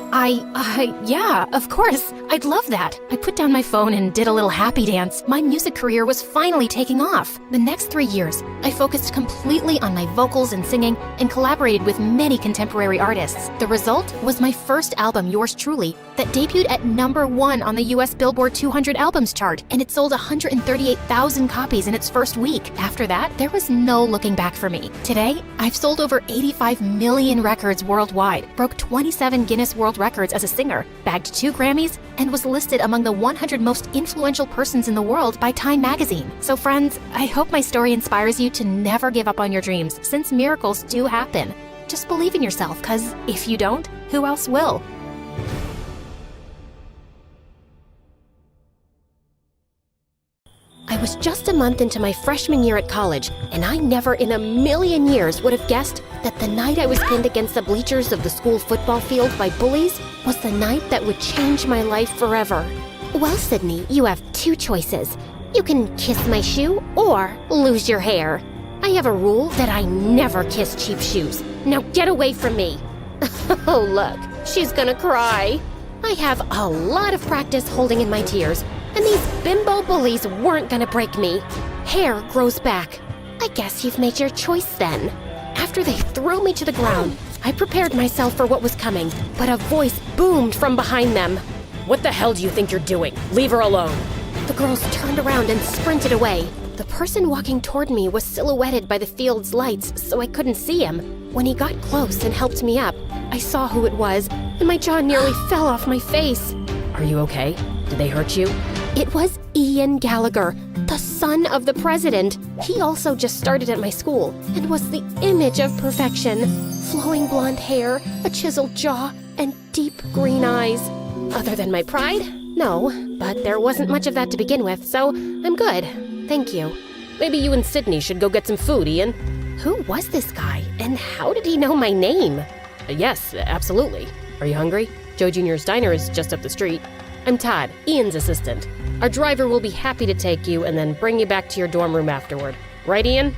Yeah, of course. I'd love that. I put down my phone and did a little happy dance. My music career was finally taking off. The next 3 years, I focused completely on my vocals and singing and collaborated with many contemporary artists. The result was my first album, Yours Truly, that debuted at #1 on the US Billboard 200 albums chart, and it sold 138,000 copies in its first week. After that, there was no looking back for me. Today, I've sold over 85 million records worldwide, broke 27 Guinness World Records as a singer, bagged 2 Grammys, and was listed among the 100 most influential persons in the world by Time magazine. So friends, I hope my story inspires you to never give up on your dreams, since miracles do happen. Just believe in yourself, cause if you don't, who else will? I was just a month into my freshman year at college, and I never in a million years would have guessed that the night I was pinned against the bleachers of the school football field by bullies was the night that would change my life forever. Well, Sydney, you have 2 choices. You can kiss my shoe or lose your hair. I have a rule that I never kiss cheap shoes. Now get away from me. Oh, look, she's gonna cry. I have a lot of practice holding in my tears, and these bimbo bullies weren't gonna break me. Hair grows back. I guess you've made your choice then. After they threw me to the ground, I prepared myself for what was coming, but a voice boomed from behind them. What the hell do you think you're doing? Leave her alone. The girls turned around and sprinted away. The person walking toward me was silhouetted by the field's lights, so I couldn't see him. When he got close and helped me up, I saw who it was, and my jaw nearly fell off my face. Are you okay? Did they hurt you? It was Ian Gallagher, the son of the president. He also just started at my school and was the image of perfection. Flowing blonde hair, a chiseled jaw, and deep green eyes. Other than my pride? No, but there wasn't much of that to begin with, so I'm good. Thank you. Maybe you and Sydney should go get some food, Ian. Who was this guy, and how did he know my name? Yes, absolutely. Are you hungry? Joe Jr.'s Diner is just up the street. I'm Todd, Ian's assistant. Our driver will be happy to take you and then bring you back to your dorm room afterward. Right, Ian?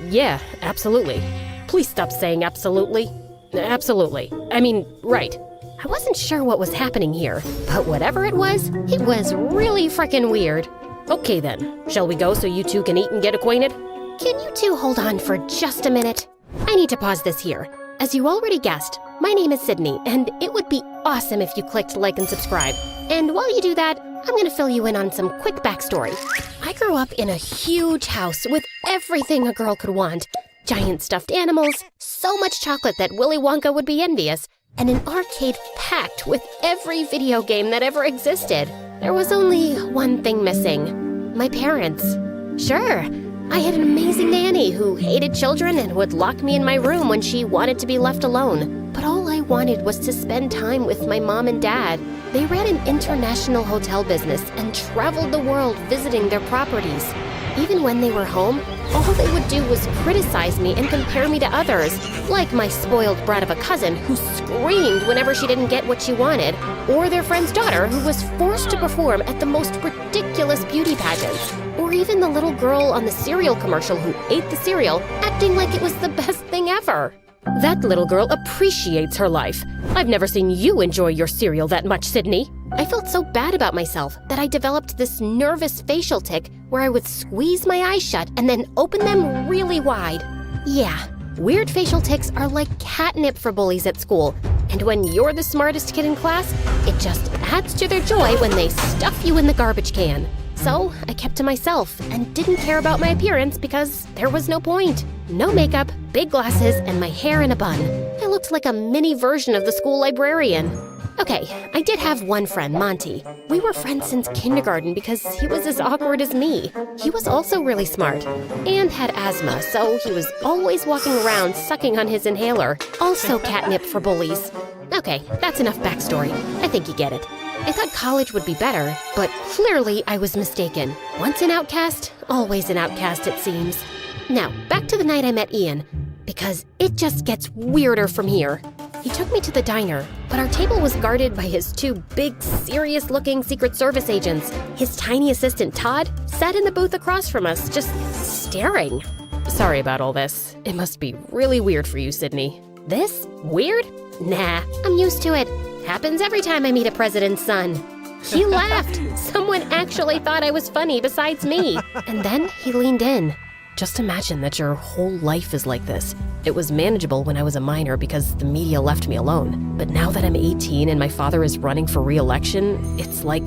Yeah, absolutely. Please stop saying absolutely. Absolutely. I mean, right. I wasn't sure what was happening here, but whatever it was really frickin' weird. Okay then, shall we go so you two can eat and get acquainted? Can you two hold on for just a minute? I need to pause this here. As you already guessed, my name is Sydney, and it would be awesome if you clicked like and subscribe. And while you do that, I'm gonna fill you in on some quick backstory. I grew up in a huge house with everything a girl could want. Giant stuffed animals, so much chocolate that Willy Wonka would be envious, and an arcade packed with every video game that ever existed. There was only one thing missing: my parents. Sure, I had an amazing nanny who hated children and would lock me in my room when she wanted to be left alone. But all I wanted was to spend time with my mom and dad. They ran an international hotel business and traveled the world visiting their properties. Even when they were home, all they would do was criticize me and compare me to others, like my spoiled brat of a cousin who screamed whenever she didn't get what she wanted, or their friend's daughter who was forced to perform at the most ridiculous beauty pageants, or even the little girl on the cereal commercial who ate the cereal, acting like it was the best thing ever. That little girl appreciates her life. I've never seen you enjoy your cereal that much, Sydney. I felt so bad about myself that I developed this nervous facial tic where I would squeeze my eyes shut and then open them really wide. Yeah, weird facial tics are like catnip for bullies at school, and when you're the smartest kid in class, it just adds to their joy when they stuff you in the garbage can. So I kept to myself and didn't care about my appearance because there was no point. No makeup, big glasses, and my hair in a bun. I looked like a mini version of the school librarian. Okay, I did have one friend, Monty. We were friends since kindergarten because he was as awkward as me. He was also really smart and had asthma, so he was always walking around sucking on his inhaler. Also catnip for bullies. Okay, that's enough backstory. I think you get it. I thought college would be better, but clearly I was mistaken. Once an outcast, always an outcast, it seems. Now, back to the night I met Ian, because it just gets weirder from here. He took me to the diner, but our table was guarded by his two big, serious-looking Secret Service agents. His tiny assistant, Todd, sat in the booth across from us, just staring. Sorry about all this. It must be really weird for you, Sydney. This? Weird? Nah, I'm used to it. Happens every time I meet a president's son. He laughed. Someone actually thought I was funny besides me. And then he leaned in. Just imagine that your whole life is like this. It was manageable when I was a minor because the media left me alone. But now that I'm 18 and my father is running for re-election, it's like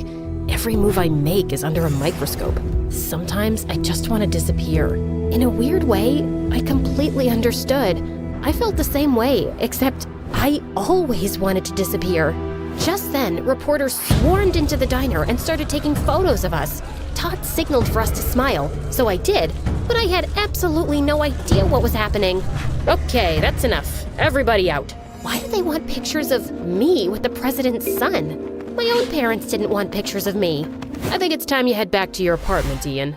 every move I make is under a microscope. Sometimes I just want to disappear. In a weird way, I completely understood. I felt the same way, except I always wanted to disappear. Just then, reporters swarmed into the diner and started taking photos of us. Todd signaled for us to smile, so I did, but I had absolutely no idea what was happening. Okay, that's enough. Everybody out. Why do they want pictures of me with the president's son? My own parents didn't want pictures of me. I think it's time you head back to your apartment, Ian.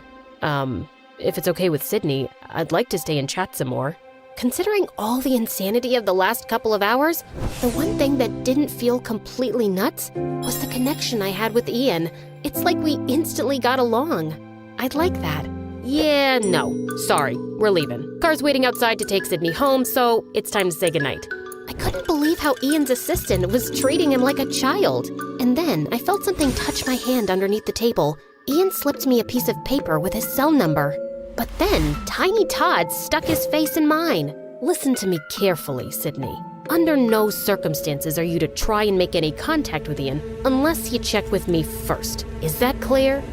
If it's okay with Sydney, I'd like to stay and chat some more. Considering all the insanity of the last couple of hours, the one thing that didn't feel completely nuts was the connection I had with Ian. It's like we instantly got along. I'd like that. Yeah, no. Sorry, we're leaving. Car's waiting outside to take Sydney home, so it's time to say goodnight. I couldn't believe how Ian's assistant was treating him like a child. And then I felt something touch my hand underneath the table. Ian slipped me a piece of paper with his cell number. But then, Tiny Todd stuck his face in mine. Listen to me carefully, Sydney. Under no circumstances are you to try and make any contact with Ian unless you check with me first. Is that clear?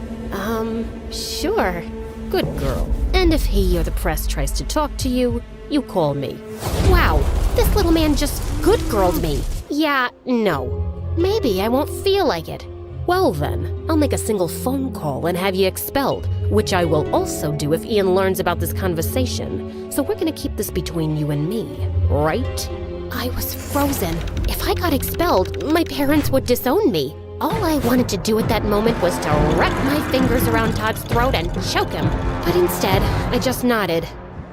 Sure. Good girl. And if he or the press tries to talk to you, you call me. Wow, this little man just good-girled me. Yeah, no. Maybe I won't feel like it. Well then, I'll make a single phone call and have you expelled, which I will also do if Ian learns about this conversation. So we're gonna keep this between you and me, right? I was frozen. If I got expelled, my parents would disown me. All I wanted to do at that moment was to wrap my fingers around Todd's throat and choke him. But instead, I just nodded.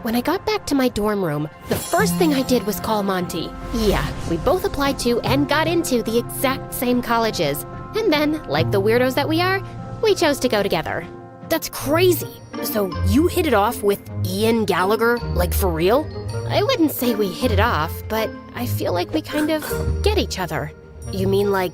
When I got back to my dorm room, the first thing I did was call Monty. Yeah, we both applied to and got into the exact same colleges. And then, like the weirdos that we are, we chose to go together. That's crazy. So you hit it off with Ian Gallagher, like for real? I wouldn't say we hit it off, but I feel like we kind of get each other. You mean like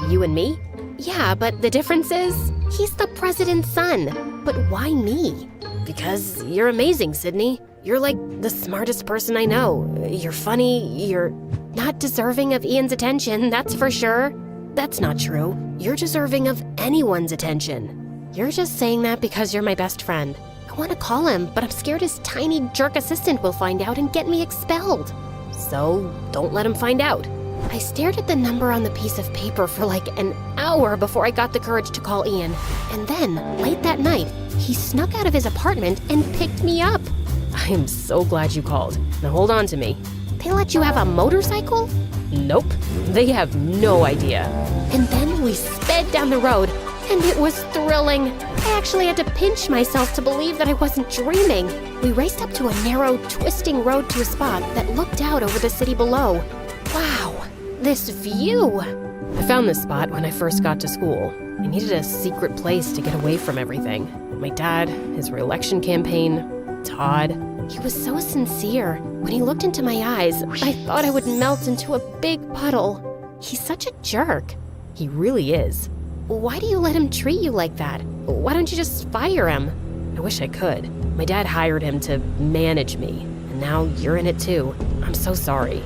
you and me? Yeah, but the difference is, he's the president's son. But why me? Because you're amazing, Sydney. You're like the smartest person I know. You're funny, you're not deserving of Ian's attention, that's for sure. That's not true. You're deserving of anyone's attention. You're just saying that because you're my best friend. I want to call him, but I'm scared his tiny jerk assistant will find out and get me expelled. So, don't let him find out. I stared at the number on the piece of paper for like an hour before I got the courage to call Ian. And then, late that night, he snuck out of his apartment and picked me up. I am so glad you called. Now hold on to me. They let you have a motorcycle? Nope, they have no idea. And then we sped down the road, and it was thrilling. I actually had to pinch myself to believe that I wasn't dreaming. We raced up to a narrow, twisting road to a spot that looked out over the city below. Wow, this view! I found this spot when I first got to school. I needed a secret place to get away from everything. My dad, his re-election campaign, Todd. He was so sincere. When he looked into my eyes, I thought I would melt into a big puddle. He's such a jerk. He really is. Why do you let him treat you like that? Why don't you just fire him? I wish I could. My dad hired him to manage me, and now you're in it too. I'm so sorry.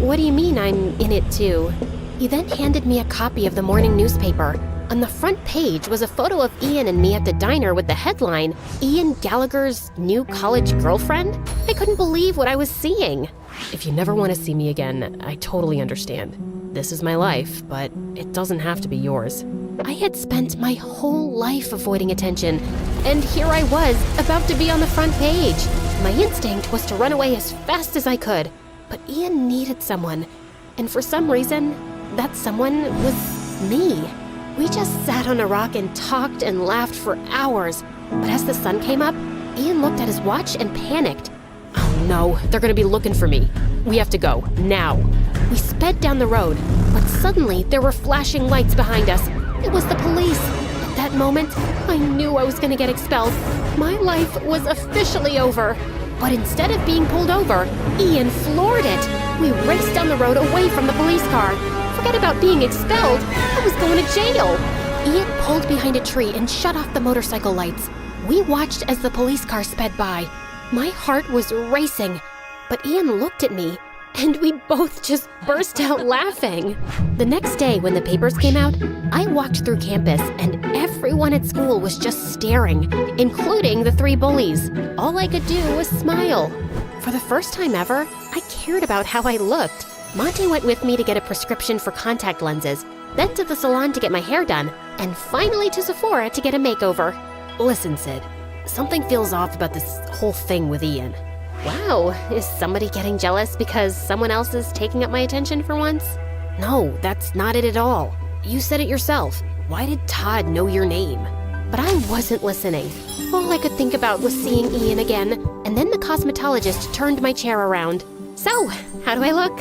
What do you mean I'm in it too? He then handed me a copy of the morning newspaper. On the front page was a photo of Ian and me at the diner with the headline, Ian Gallagher's new college girlfriend? I couldn't believe what I was seeing. If you never want to see me again, I totally understand. This is my life, but it doesn't have to be yours. I had spent my whole life avoiding attention, and here I was, about to be on the front page. My instinct was to run away as fast as I could, but Ian needed someone, and for some reason, that someone was me. We just sat on a rock and talked and laughed for hours, but as the sun came up, Ian looked at his watch and panicked. Oh no, they're gonna be looking for me. We have to go, now. We sped down the road, but suddenly there were flashing lights behind us. It was the police. At that moment, I knew I was gonna get expelled. My life was officially over. But instead of being pulled over, Ian floored it. We raced down the road away from the police car. Forget about being expelled, I was going to jail. Ian pulled behind a tree and shut off the motorcycle lights. We watched as the police car sped by. My heart was racing, but Ian looked at me, and we both just burst out laughing. The next day, when the papers came out, I walked through campus, and everyone at school was just staring, including the 3 bullies. All I could do was smile. For the first time ever, I cared about how I looked. Monty went with me to get a prescription for contact lenses, then to the salon to get my hair done, and finally to Sephora to get a makeover. Listen, Sid, something feels off about this whole thing with Ian. Wow, is somebody getting jealous because someone else is taking up my attention for once? No, that's not it at all. You said it yourself. Why did Todd know your name? But I wasn't listening. All I could think about was seeing Ian again, and then the cosmetologist turned my chair around. So, how do I look?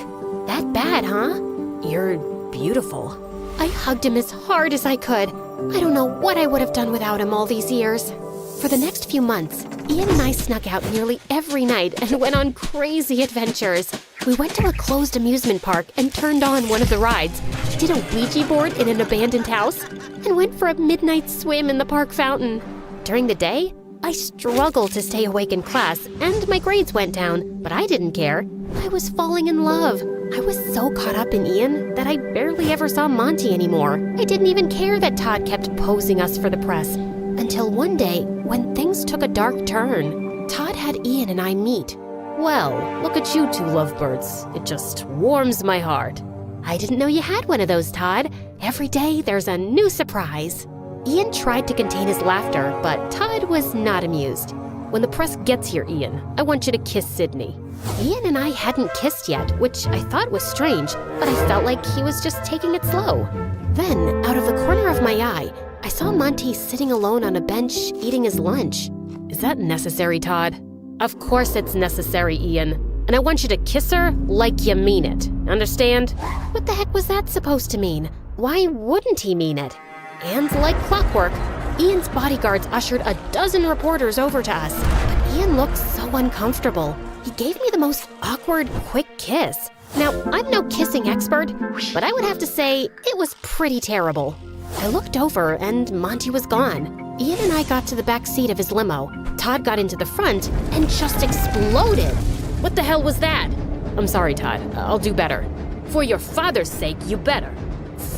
That bad, huh? You're beautiful. I hugged him as hard as I could. I don't know what I would have done without him all these years. For the next few months, Ian and I snuck out nearly every night and went on crazy adventures. We went to a closed amusement park and turned on one of the rides, did a Ouija board in an abandoned house, and went for a midnight swim in the park fountain. During the day, I struggled to stay awake in class, and my grades went down, but I didn't care. I was falling in love. I was so caught up in Ian that I barely ever saw Monty anymore. I didn't even care that Todd kept posing us for the press. Until one day, when things took a dark turn, Todd had Ian and I meet. Well, look at you 2 lovebirds. It just warms my heart. I didn't know you had one of those, Todd. Every day there's a new surprise. Ian tried to contain his laughter, but Todd was not amused. When the press gets here, Ian, I want you to kiss Sydney. Ian and I hadn't kissed yet, which I thought was strange, but I felt like he was just taking it slow. Then, out of the corner of my eye, I saw Monty sitting alone on a bench eating his lunch. Is that necessary, Todd? Of course it's necessary, Ian. And I want you to kiss her like you mean it. Understand? What the heck was that supposed to mean? Why wouldn't he mean it? And like clockwork, Ian's bodyguards ushered a dozen reporters over to us. But Ian looked so uncomfortable. He gave me the most awkward, quick kiss. Now, I'm no kissing expert, but I would have to say it was pretty terrible. I looked over and Monty was gone. Ian and I got to the back seat of his limo. Todd got into the front and just exploded. What the hell was that? I'm sorry, Todd. I'll do better. For your father's sake, you better.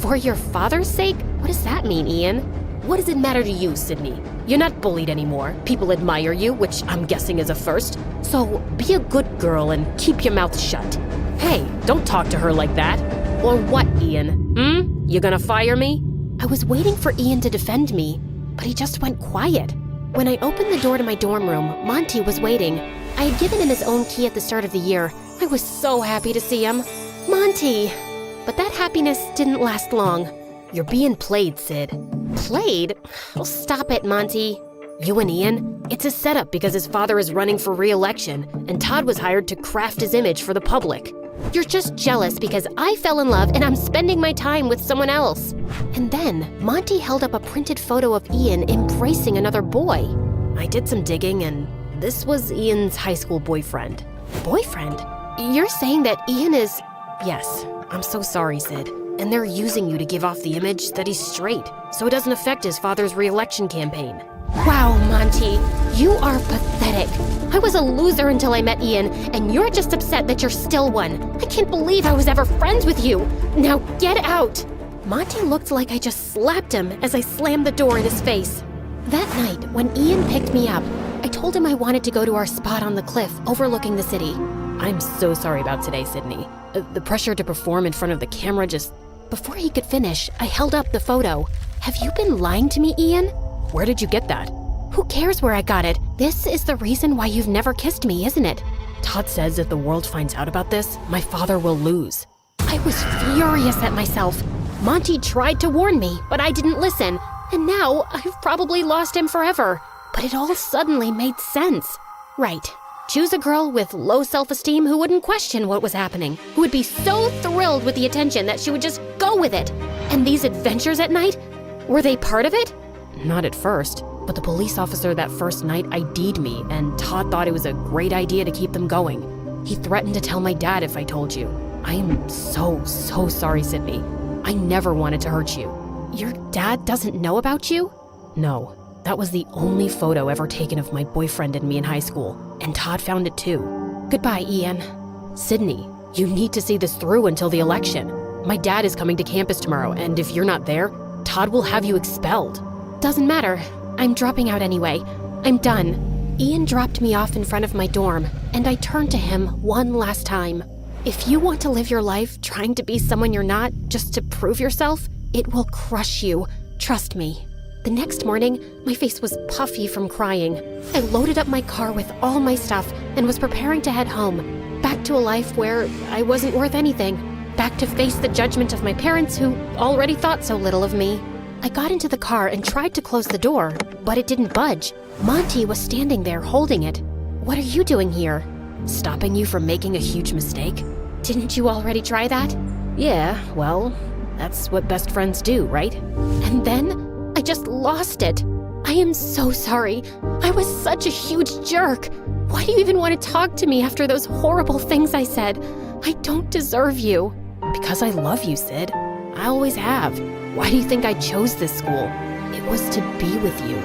For your father's sake? What does that mean, Ian? What does it matter to you, Sydney? You're not bullied anymore. People admire you, which I'm guessing is a first. So be a good girl and keep your mouth shut. Hey, don't talk to her like that. Or what, Ian? You gonna fire me? I was waiting for Ian to defend me, but he just went quiet. When I opened the door to my dorm room, Monty was waiting. I had given him his own key at the start of the year. I was so happy to see him. Monty! But that happiness didn't last long. You're being played, Sid. Played? Oh, stop it, Monty. You and Ian? It's a setup because his father is running for re-election, and Todd was hired to craft his image for the public. You're just jealous because I fell in love and I'm spending my time with someone else. And then, Monty held up a printed photo of Ian embracing another boy. I did some digging and this was Ian's high school boyfriend. Boyfriend? You're saying that Ian is... Yes, I'm so sorry, Sid. And they're using you to give off the image that he's straight, so it doesn't affect his father's re-election campaign. Wow, Monty, you are pathetic. I was a loser until I met Ian, and you're just upset that you're still one. I can't believe I was ever friends with you. Now get out. Monty looked like I just slapped him as I slammed the door in his face. That night, when Ian picked me up, I told him I wanted to go to our spot on the cliff overlooking the city. I'm so sorry about today, Sydney. The pressure to perform in front of the camera just... Before he could finish, I held up the photo. Have you been lying to me, Ian? Where did you get that? Who cares where I got it? This is the reason why you've never kissed me, isn't it? Todd says if the world finds out about this, my father will lose. I was furious at myself. Monty tried to warn me, but I didn't listen. And now I've probably lost him forever. But it all suddenly made sense. Right. Choose a girl with low self-esteem who wouldn't question what was happening, who would be so thrilled with the attention that she would just go with it. And these adventures at night, were they part of it? Not at first, but the police officer that first night ID'd me, and Todd thought it was a great idea to keep them going. He threatened to tell my dad if I told you. I am so sorry, Sydney. I never wanted to hurt you. Your dad doesn't know about you? No. That was the only photo ever taken of my boyfriend and me in high school, and Todd found it too. Goodbye, Ian. Sydney, you need to see this through until the election. My dad is coming to campus tomorrow, and if you're not there, Todd will have you expelled. Doesn't matter. I'm dropping out anyway. I'm done. Ian dropped me off in front of my dorm, and I turned to him one last time. If you want to live your life trying to be someone you're not just to prove yourself, it will crush you. Trust me. The next morning, my face was puffy from crying. I loaded up my car with all my stuff and was preparing to head home, back to a life where I wasn't worth anything, back to face the judgment of my parents who already thought so little of me. I got into the car and tried to close the door, but it didn't budge. Monty was standing there holding it. What are you doing here? Stopping you from making a huge mistake? Didn't you already try that? Yeah, well, that's what best friends do, right? And then I just lost it. I am so sorry. I was such a huge jerk. Why do you even want to talk to me after those horrible things I said? I don't deserve you. Because I love you, Sid. I always have. Why do you think I chose this school? It was to be with you.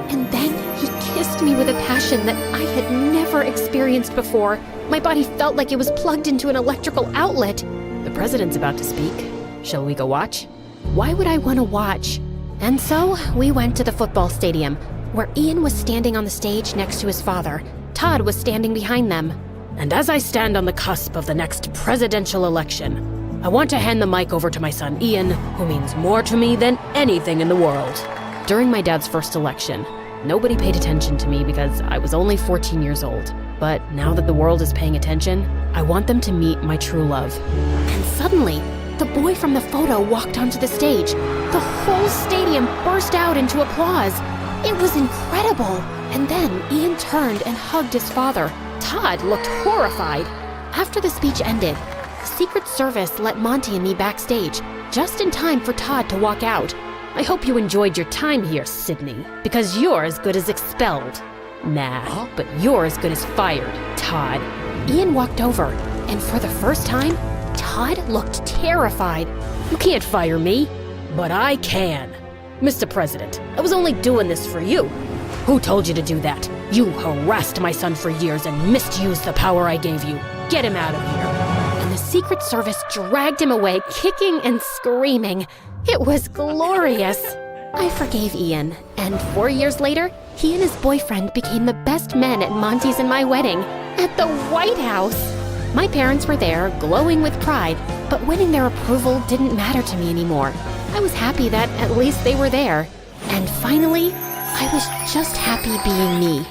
And then he kissed me with a passion that I had never experienced before. My body felt like it was plugged into an electrical outlet. The president's about to speak. Shall we go watch? Why would I want to watch? And so we went to the football stadium, where Ian was standing on the stage next to his father. Todd was standing behind them. And as I stand on the cusp of the next presidential election, I want to hand the mic over to my son Ian, who means more to me than anything in the world. During my dad's first election, nobody paid attention to me because I was only 14 years old. But now that the world is paying attention, I want them to meet my true love. And suddenly, the boy from the photo walked onto the stage. The whole stadium burst out into applause. It was incredible. And then Ian turned and hugged his father. Todd looked horrified. After the speech ended, the Secret Service let Monty and me backstage, just in time for Todd to walk out. I hope you enjoyed your time here, Sydney, because you're as good as expelled. Nah, but you're as good as fired, Todd. Ian walked over, and for the first time, Todd looked terrified. You can't fire me, but I can. Mr. President, I was only doing this for you. Who told you to do that? You harassed my son for years and misused the power I gave you. Get him out of here. And the Secret Service dragged him away, kicking and screaming. It was glorious. I forgave Ian, and 4 years later, he and his boyfriend became the best men at Monty's and my wedding, at the White House. My parents were there, glowing with pride, but winning their approval didn't matter to me anymore. I was happy that at least they were there. And finally, I was just happy being me.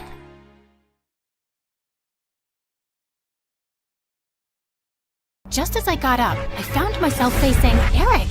Just as I got up, I found myself facing Eric.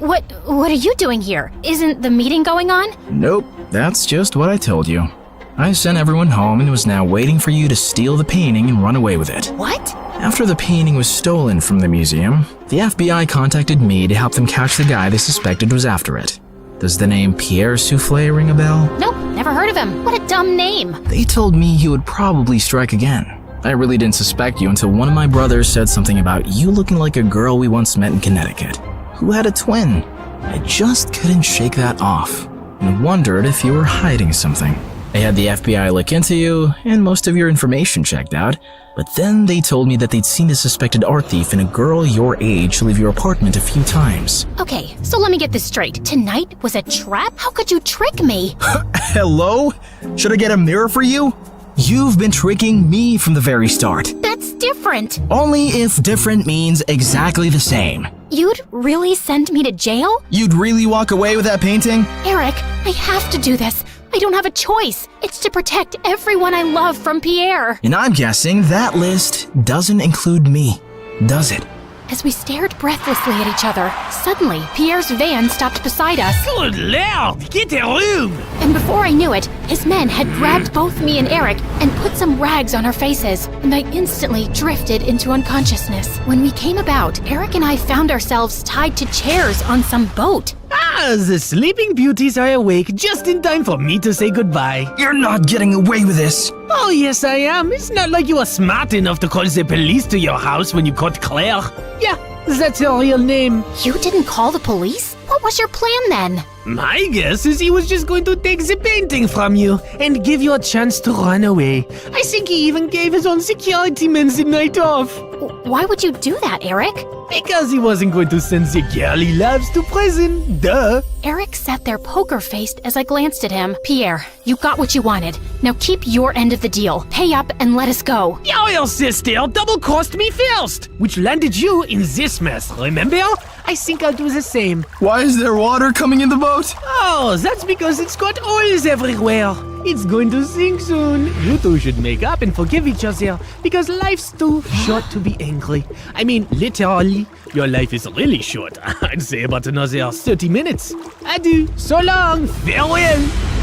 What are you doing here? Isn't the meeting going on? Nope, that's just what I told you. I sent everyone home and was now waiting for you to steal the painting and run away with it. What? After the painting was stolen from the museum, the FBI contacted me to help them catch the guy they suspected was after it. Does the name Pierre Soufflé ring a bell? Nope, never heard of him. What a dumb name. They told me he would probably strike again. I really didn't suspect you until one of my brothers said something about you looking like a girl we once met in Connecticut, who had a twin. I just couldn't shake that off and wondered if you were hiding something. I had the FBI look into you, and most of your information checked out, but then they told me that they'd seen a suspected art thief and a girl your age leave your apartment a few times. Okay, so let me get this straight. Tonight was a trap? How could you trick me? Hello? Should I get a mirror for you? You've been tricking me from the very start. That's different. Only if different means exactly the same. You'd really send me to jail? You'd really walk away with that painting? Eric, I have to do this. I don't have a choice. It's to protect everyone I love from Pierre. And I'm guessing that list doesn't include me, does it? As we stared breathlessly at each other, suddenly Pierre's van stopped beside us. Good Lord, get a room! And before I knew it, his men had grabbed both me and Eric and put some rags on our faces, and I instantly drifted into unconsciousness. When we came about, Eric and I found ourselves tied to chairs on some boat. Ah, the sleeping beauties are awake just in time for me to say goodbye. You're not getting away with this. Oh, yes, I am. It's not like you were smart enough to call the police to your house when you caught Claire. Yeah, that's her real name. You didn't call the police? What was your plan then? My guess is he was just going to take the painting from you and give you a chance to run away. I think he even gave his own security men the night off. Why would you do that, Eric? Because he wasn't going to send the girl he loves to prison. Duh. Eric sat there poker-faced as I glanced at him. Pierre, you got what you wanted. Now keep your end of the deal. Pay up and let us go. Your sister double-crossed me first, which landed you in this mess, remember? I think I'll do the same. Why is there water coming in the boat? Oh, that's because it's got oils everywhere. It's going to sink soon. You two should make up and forgive each other, because life's too short to be angry. I mean, literally, your life is really short. I'd say about another 30 minutes. Adieu, so long, farewell.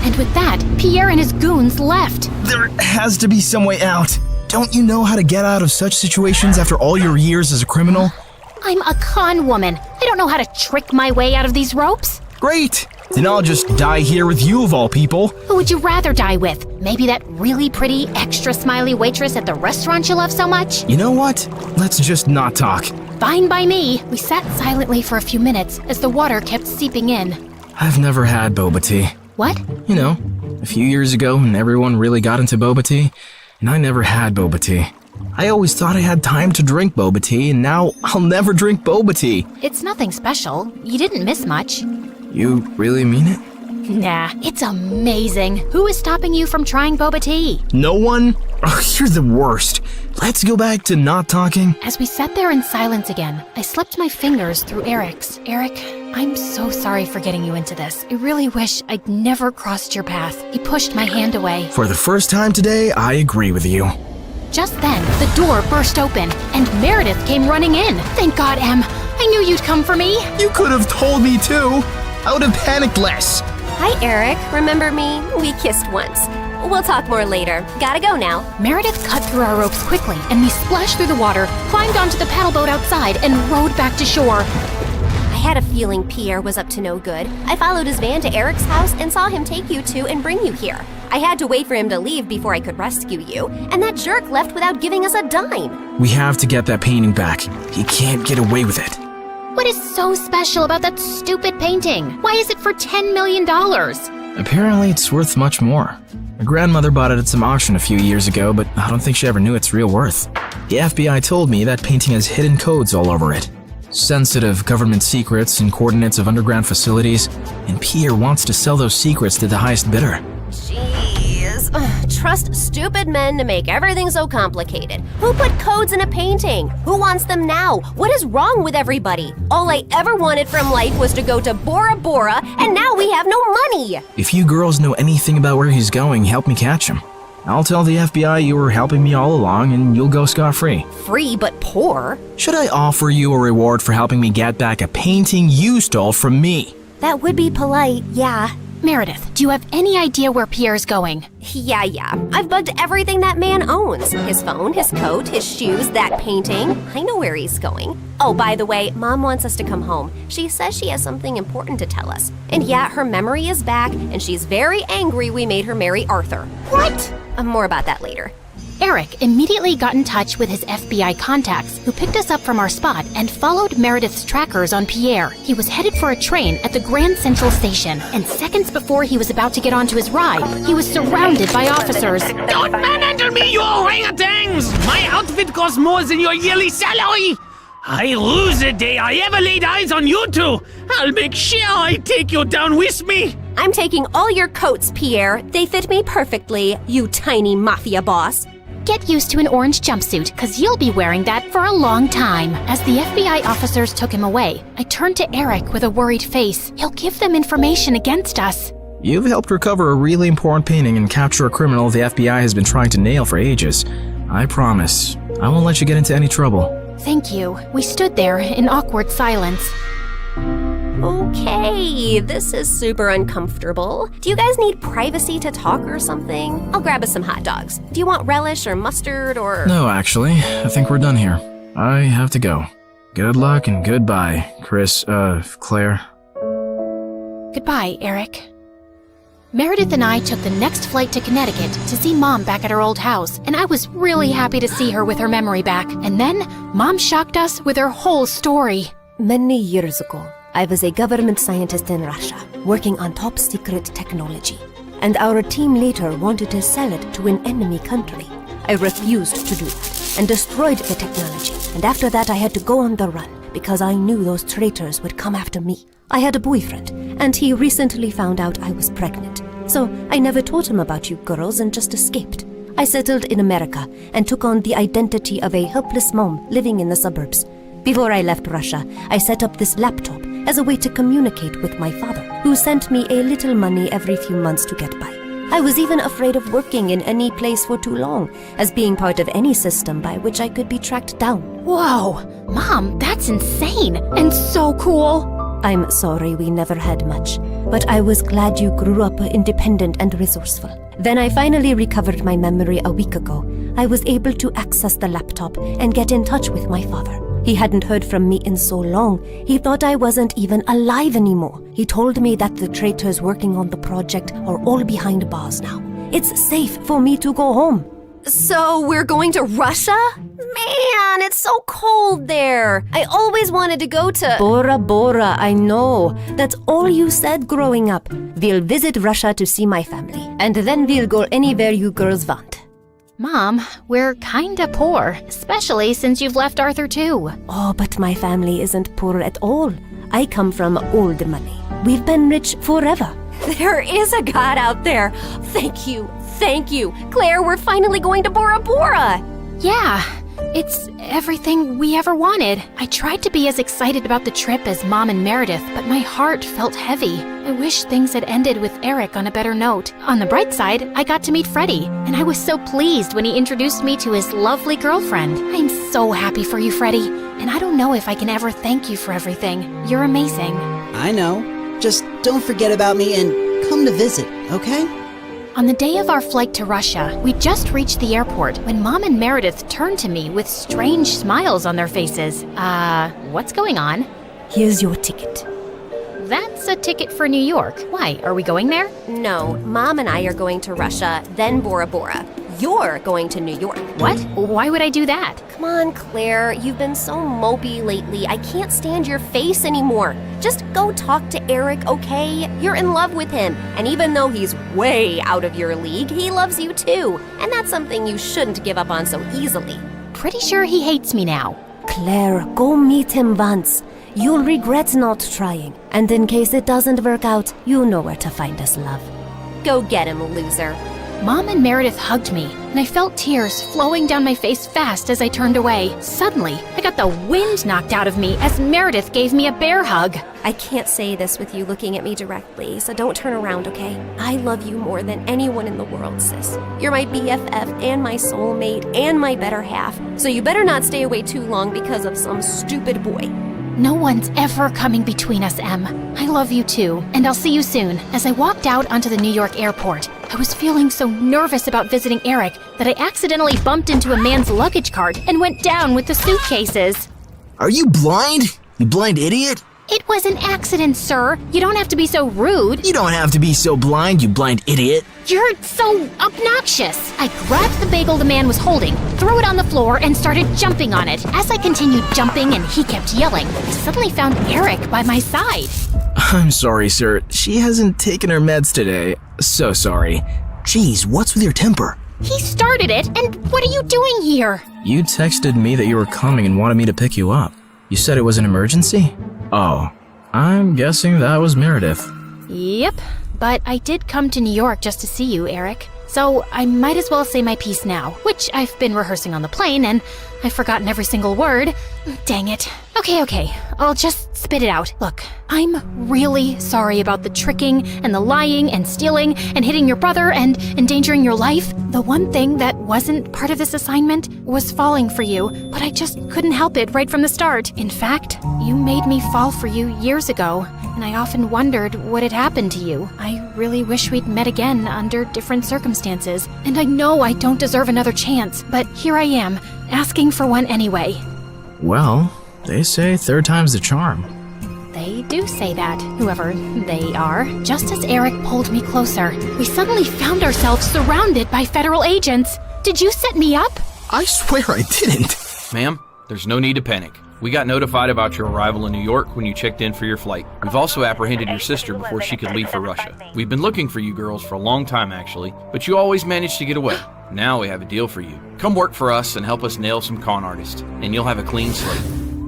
And with that, Pierre and his goons left. There has to be some way out. Don't you know how to get out of such situations after all your years as a criminal? I'm a con woman. I don't know how to trick my way out of these ropes. Great! Then I'll just die here with you of all people. Who would you rather die with? Maybe that really pretty, extra smiley waitress at the restaurant you love so much? You know what? Let's just not talk. Fine by me. We sat silently for a few minutes as the water kept seeping in. I've never had boba tea. What? You know, a few years ago when everyone really got into boba tea, and I never had boba tea. I always thought I had time to drink boba tea, and now I'll never drink boba tea. It's nothing special. You didn't miss much. You really mean it? Nah, it's amazing. Who is stopping you from trying boba tea? No one? Oh, you're the worst. Let's go back to not talking. As we sat there in silence again, I slipped my fingers through Eric's. Eric, I'm so sorry for getting you into this. I really wish I'd never crossed your path. He pushed my hand away. For the first time today, I agree with you. Just then, the door burst open, and Meredith came running in. Thank God, Em. I knew you'd come for me. You could have told me too. I would have panicked less. Hi, Eric. Remember me? We kissed once. We'll talk more later. Gotta go now. Meredith cut through our ropes quickly, and we splashed through the water, climbed onto the paddle boat outside, and rowed back to shore. I had a feeling Pierre was up to no good. I followed his van to Eric's house and saw him take you two and bring you here. I had to wait for him to leave before I could rescue you, and that jerk left without giving us a dime. We have to get that painting back. He can't get away with it. What is so special about that stupid painting? Why is it for $10 million? Apparently, it's worth much more. My grandmother bought it at some auction a few years ago, but I don't think she ever knew its real worth. The FBI told me that painting has hidden codes all over it. Sensitive government secrets and coordinates of underground facilities, and Pierre wants to sell those secrets to the highest bidder. Jeez. Trust stupid men to make everything so complicated. Who put codes in a painting? Who wants them now? What is wrong with everybody? All I ever wanted from life was to go to Bora Bora, and now we have no money! If you girls know anything about where he's going, help me catch him. I'll tell the FBI you were helping me all along, and you'll go scot-free. Free but poor? Should I offer you a reward for helping me get back a painting you stole from me? That would be polite, yeah. Meredith, do you have any idea where Pierre's going? Yeah. I've bugged everything that man owns. His phone, his coat, his shoes, that painting. I know where he's going. Oh, by the way, Mom wants us to come home. She says she has something important to tell us. And yeah, her memory is back, and she's very angry we made her marry Arthur. What? More about that later. Eric immediately got in touch with his FBI contacts, who picked us up from our spot and followed Meredith's trackers on Pierre. He was headed for a train at the Grand Central Station, and seconds before he was about to get onto his ride, he was surrounded by officers. Don't manhandle me, you orangutans! My outfit costs more than your yearly salary! I lose the day I ever laid eyes on you two! I'll make sure I take you down with me! I'm taking all your coats, Pierre. They fit me perfectly, you tiny mafia boss. Get used to an orange jumpsuit, cause you'll be wearing that for a long time. As the FBI officers took him away, I turned to Eric with a worried face. He'll give them information against us. You've helped recover a really important painting and capture a criminal the FBI has been trying to nail for ages. I promise, I won't let you get into any trouble. Thank you. We stood there in awkward silence. Okay, this is super uncomfortable. Do you guys need privacy to talk or something? I'll grab us some hot dogs. Do you want relish or mustard or... No, actually, I think we're done here. I have to go. Good luck and goodbye, Claire. Goodbye, Eric. Meredith and I took the next flight to Connecticut to see Mom back at her old house, and I was really happy to see her with her memory back. And then, Mom shocked us with her whole story. Many years ago, I was a government scientist in Russia, working on top secret technology. And our team leader wanted to sell it to an enemy country. I refused to do that, and destroyed the technology. And after that, I had to go on the run, because I knew those traitors would come after me. I had a boyfriend, and he recently found out I was pregnant. So I never told him about you girls and just escaped. I settled in America and took on the identity of a helpless mom living in the suburbs. Before I left Russia, I set up this laptop as a way to communicate with my father, who sent me a little money every few months to get by. I was even afraid of working in any place for too long, as being part of any system by which I could be tracked down. Whoa! Mom, that's insane! And so cool! I'm sorry we never had much, but I was glad you grew up independent and resourceful. Then I finally recovered my memory a week ago. I was able to access the laptop and get in touch with my father. He hadn't heard from me in so long, he thought I wasn't even alive anymore. He told me that the traitors working on the project are all behind bars now. It's safe for me to go home. So we're going to Russia? Man, it's so cold there. I always wanted to go to... Bora Bora, I know. That's all you said growing up. We'll visit Russia to see my family, and then we'll go anywhere you girls want. Mom, we're kinda poor, especially since you've left Arthur too. Oh, but my family isn't poor at all. I come from old money. We've been rich forever. There is a God out there. Thank you. Thank you. Claire, we're finally going to Bora Bora. Yeah, it's everything we ever wanted. I tried to be as excited about the trip as Mom and Meredith, but my heart felt heavy. I wish things had ended with Eric on a better note. On the bright side, I got to meet Freddie, and I was so pleased when he introduced me to his lovely girlfriend. I'm so happy for you, Freddie, and I don't know if I can ever thank you for everything. You're amazing. I know. Just don't forget about me and come to visit, okay? On the day of our flight to Russia, we just reached the airport when Mom and Meredith turned to me with strange smiles on their faces. What's going on? Here's your ticket. That's a ticket for New York. Why, are we going there? No, Mom and I are going to Russia, then Bora Bora. You're going to New York. What? Why would I do that? Come on, Claire. You've been so mopey lately. I can't stand your face anymore. Just go talk to Eric, okay? You're in love with him. And even though he's way out of your league, he loves you too. And that's something you shouldn't give up on so easily. Pretty sure he hates me now. Claire, go meet him once. You'll regret not trying. And in case it doesn't work out, you know where to find us, love. Go get him, loser. Mom and Meredith hugged me, and I felt tears flowing down my face fast as I turned away. Suddenly, I got the wind knocked out of me as Meredith gave me a bear hug. I can't say this with you looking at me directly, so don't turn around, okay? I love you more than anyone in the world, sis. You're my BFF and my soulmate and my better half, so you better not stay away too long because of some stupid boy. No one's ever coming between us, Em. I love you too, and I'll see you soon. As I walked out onto the New York airport, I was feeling so nervous about visiting Eric that I accidentally bumped into a man's luggage cart and went down with the suitcases. Are you blind? You blind idiot? It was an accident, sir. You don't have to be so rude. You don't have to be so blind, you blind idiot. You're so obnoxious. I grabbed the bagel the man was holding, threw it on the floor, and started jumping on it. As I continued jumping and he kept yelling, I suddenly found Eric by my side. I'm sorry, sir. She hasn't taken her meds today. So sorry. Jeez, what's with your temper? He started it, and what are you doing here? You texted me that you were coming and wanted me to pick you up. You said it was an emergency? Oh, I'm guessing that was Meredith. Yep, but I did come to New York just to see you, Eric. So I might as well say my piece now, which I've been rehearsing on the plane, and I've forgotten every single word. Dang it. Okay, I'll just spit it out. Look, I'm really sorry about the tricking and the lying and stealing and hitting your brother and endangering your life. The one thing that wasn't part of this assignment was falling for you, but I just couldn't help it right from the start. In fact, you made me fall for you years ago, and I often wondered what had happened to you. I really wish we'd met again under different circumstances, and I know I don't deserve another chance, but here I am, asking for one anyway. Well, they say third time's the charm. They do say that, whoever they are. Just as Eric pulled me closer, we suddenly found ourselves surrounded by federal agents. Did you set me up? I swear I didn't. Ma'am, there's no need to panic. We got notified about your arrival in New York when you checked in for your flight. We've also apprehended your sister before she could leave for Russia. We've been looking for you girls for a long time, actually, but you always managed to get away. Now we have a deal for you. Come work for us and help us nail some con artists, and you'll have a clean slate.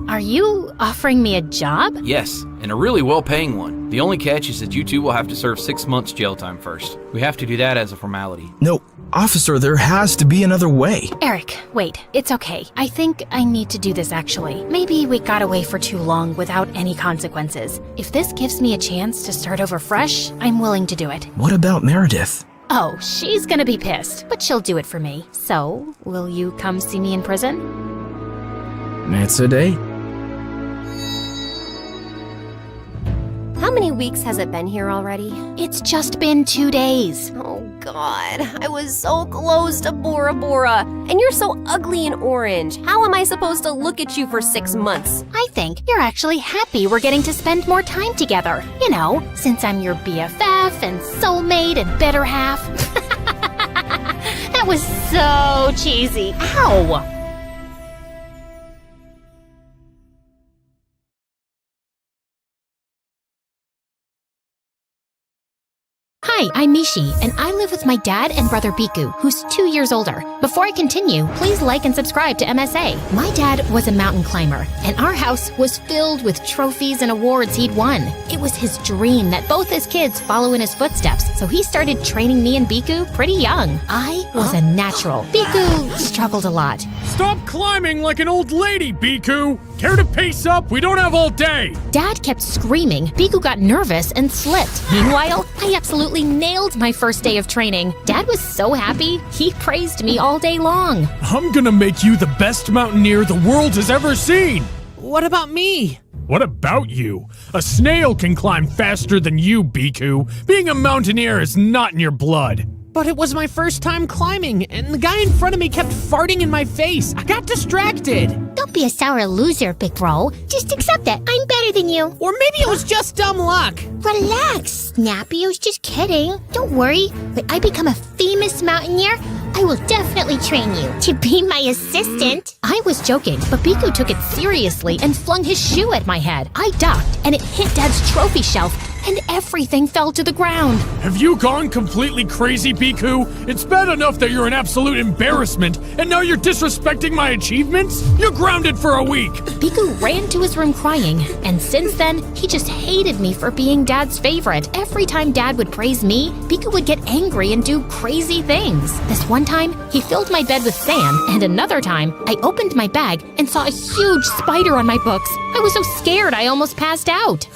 Are you offering me a job? Yes, and a really well-paying one. The only catch is that you two will have to serve 6 months jail time first. We have to do that as a formality. No, officer, there has to be another way. Eric, wait, it's okay. I think I need to do this actually. Maybe we got away for too long without any consequences. If this gives me a chance to start over fresh, I'm willing to do it. What about Meredith? Oh, she's gonna be pissed, but she'll do it for me. So, will you come see me in prison? It's a date. How many weeks has it been here already? It's just been 2 days. Oh God, I was so close to Bora Bora. And you're so ugly and orange. How am I supposed to look at you for 6 months? I think you're actually happy we're getting to spend more time together. You know, since I'm your BFF and soulmate and better half. That was so cheesy. Ow! Hi, I'm Mishi, and I live with my dad and brother Biku, who's 2 years older. Before I continue, please like and subscribe to MSA. My dad was a mountain climber, and our house was filled with trophies and awards he'd won. It was his dream that both his kids follow in his footsteps, so he started training me and Biku pretty young. I was a natural. Biku struggled a lot. Stop climbing like an old lady, Biku! Care to pace up? We don't have all day! Dad kept screaming. Biku got nervous and slipped. Meanwhile, I absolutely nailed my first day of training. Dad was so happy, he praised me all day long. I'm gonna make you the best mountaineer the world has ever seen! What about me? What about you? A snail can climb faster than you, Biku. Being a mountaineer is not in your blood. But it was my first time climbing, and the guy in front of me kept farting in my face. I got distracted. Don't be a sour loser, big bro. Just accept it. I'm better than you. Or maybe it was just dumb luck. Relax, Snappy. I was just kidding. Don't worry. When I become a famous mountaineer, I will definitely train you to be my assistant. I was joking, but Biku took it seriously and flung his shoe at my head. I ducked, and it hit Dad's trophy shelf, and everything fell to the ground. Have you gone completely crazy, Biku? It's bad enough that you're an absolute embarrassment, and now you're disrespecting my achievements? You're grounded for a week! Biku ran to his room crying, and since then, he just hated me for being Dad's favorite. Every time Dad would praise me, Biku would get angry and do crazy things. This one time, he filled my bed with sand, and another time, I opened my bag and saw a huge spider on my books. I was so scared I almost passed out.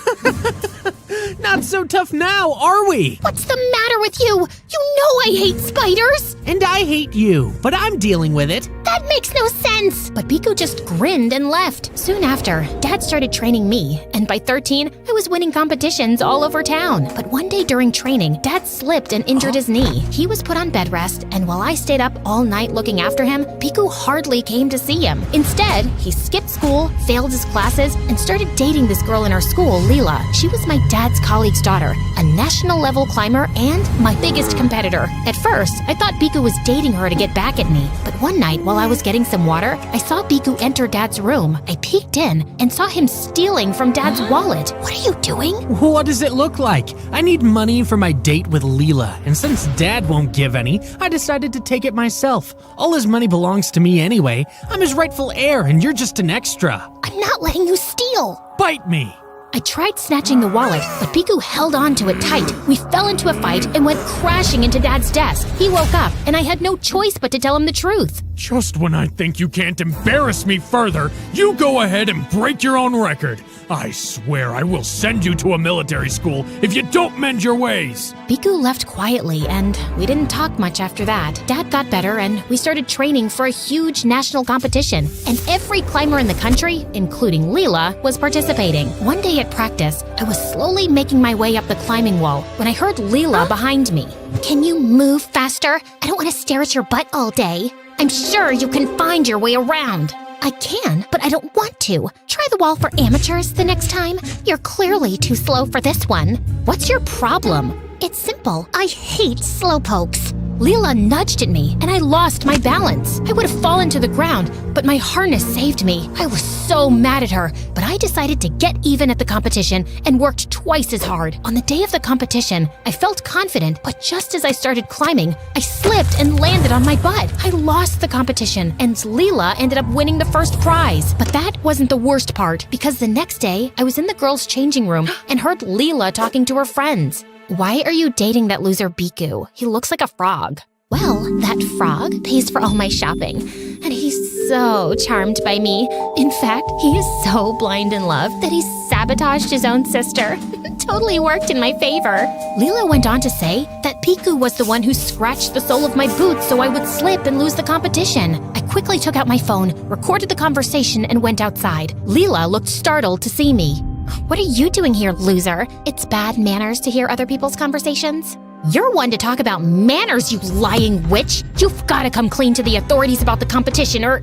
Not so tough now, are we? What's the matter with you? You know I hate spiders! And I hate you, but I'm dealing with it. That makes no sense! But Biku just grinned and left. Soon after, Dad started training me, and by 13, I was winning competitions all over town. But one day during training, Dad slipped and injured his knee. He was put on bed rest, and while I stayed up all night looking after him, Biku hardly came to see him. Instead, he skipped school, failed his classes, and started dating this girl in our school, Leela. She was my dad's colleague's daughter, a national-level climber and my biggest competitor. At first, I thought Biku was dating her to get back at me, but one night while I was getting some water, I saw Biku enter Dad's room. I peeked in and saw him stealing from Dad's wallet. What are you doing? What does it look like? I need money for my date with Leela, and since Dad won't give any, I decided to take it myself. All his money belongs to me anyway. I'm his rightful heir, and you're just an extra. I'm not letting you steal. Bite me. I tried snatching the wallet, but Biku held on to it tight. We fell into a fight and went crashing into Dad's desk. He woke up, and I had no choice but to tell him the truth. Just when I think you can't embarrass me further, you go ahead and break your own record. I swear I will send you to a military school if you don't mend your ways. Biku left quietly, and we didn't talk much after that. Dad got better, and we started training for a huge national competition. And every climber in the country, including Leela, was participating. One day at practice, I was slowly making my way up the climbing wall when I heard Leela behind me. Can you move faster? I don't want to stare at your butt all day. I'm sure you can find your way around. I can, but I don't want to. Try the wall for amateurs the next time. You're clearly too slow for this one. What's your problem? It's simple. I hate slowpokes. Leela nudged at me, and I lost my balance. I would have fallen to the ground, but my harness saved me. I was so mad at her, but I decided to get even at the competition and worked twice as hard. On the day of the competition, I felt confident, but just as I started climbing, I slipped and landed on my butt. I lost the competition, and Leela ended up winning the first prize. But that wasn't the worst part, because the next day, I was in the girls' changing room and heard Leela talking to her friends. Why are you dating that loser Biku? He looks like a frog. Well, that frog pays for all my shopping, and he's so charmed by me. In fact, he is so blind in love that he sabotaged his own sister. Totally worked in my favor. Leela went on to say that Biku was the one who scratched the sole of my boots so I would slip and lose the competition. I quickly took out my phone, recorded the conversation, and went outside. Leela looked startled to see me. What are you doing here, loser? It's bad manners to hear other people's conversations. You're one to talk about manners, you lying witch. You've got to come clean to the authorities about the competition or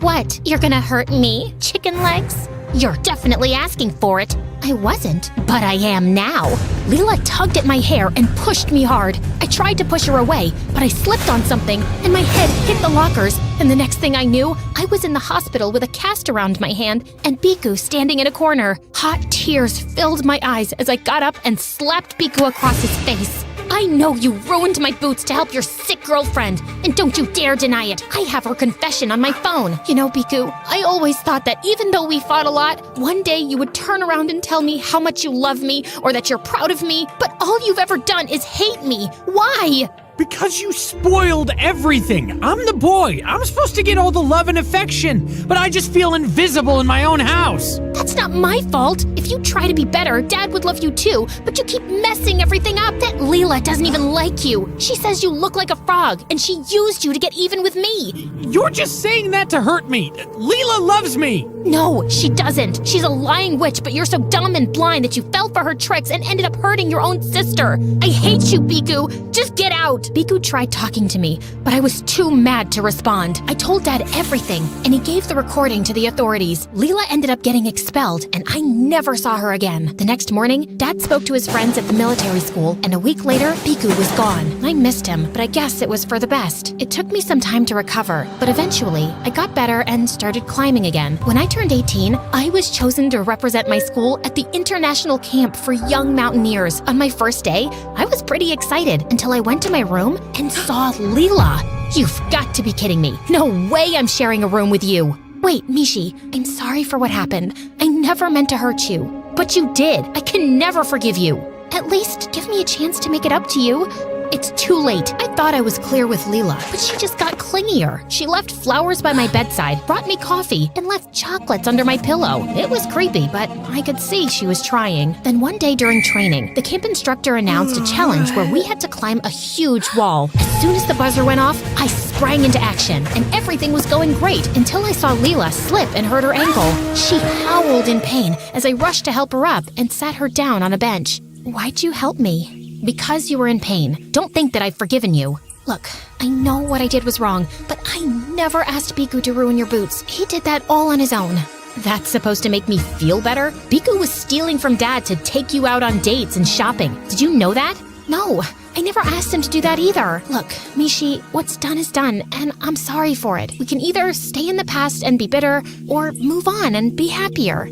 what? You're gonna hurt me, chicken legs? You're definitely asking for it. I wasn't. But I am now. Leela tugged at my hair and pushed me hard. I tried to push her away, but I slipped on something and my head hit the lockers. And the next thing I knew, I was in the hospital with a cast around my hand and Biku standing in a corner. Hot tears filled my eyes as I got up and slapped Biku across his face. I know you ruined my boots to help your sick girlfriend, and don't you dare deny it. I have her confession on my phone. You know, Biku, I always thought that even though we fought a lot, one day you would turn around and tell me how much you love me or that you're proud of me, but all you've ever done is hate me. Why? Because you spoiled everything. I'm the boy. I'm supposed to get all the love and affection, but I just feel invisible in my own house. That's not my fault. If you try to be better, Dad would love you too, but you keep messing everything up. That Leela doesn't even like you. She says you look like a frog, and she used you to get even with me. You're just saying that to hurt me. Leela loves me. No, she doesn't. She's a lying witch, but you're so dumb and blind that you fell for her tricks and ended up hurting your own sister. I hate you, Biku. Just get out. Biku tried talking to me, but I was too mad to respond. I told Dad everything, and he gave the recording to the authorities. Leela ended up getting expelled, and I never saw her again. The next morning, Dad spoke to his friends at the military school, and a week later, Biku was gone. I missed him, but I guess it was for the best. It took me some time to recover, but eventually, I got better and started climbing again. When I turned 18, I was chosen to represent my school at the International Camp for Young Mountaineers. On my first day, I was pretty excited until I went to my room and saw Leela. You've got to be kidding me. No way I'm sharing a room with you. Wait, Mishi, I'm sorry for what happened. I never meant to hurt you. But you did. I can never forgive you. At least give me a chance to make it up to you. It's too late. I thought I was clear with Leela, but she just got clingier. She left flowers by my bedside, brought me coffee, and left chocolates under my pillow. It was creepy, but I could see she was trying. Then one day during training, the camp instructor announced a challenge where we had to climb a huge wall. As soon as the buzzer went off, I sprang into action, and everything was going great until I saw Leela slip and hurt her ankle. She howled in pain as I rushed to help her up and sat her down on a bench. Why'd you help me? Because you were in pain. Don't think that I've forgiven you. Look, I know what I did was wrong, but I never asked Biku to ruin your boots. He did that all on his own. That's supposed to make me feel better? Biku was stealing from Dad to take you out on dates and shopping. Did you know that? No, I never asked him to do that either. Look, Mishi, what's done is done, and I'm sorry for it. We can either stay in the past and be bitter, or move on and be happier.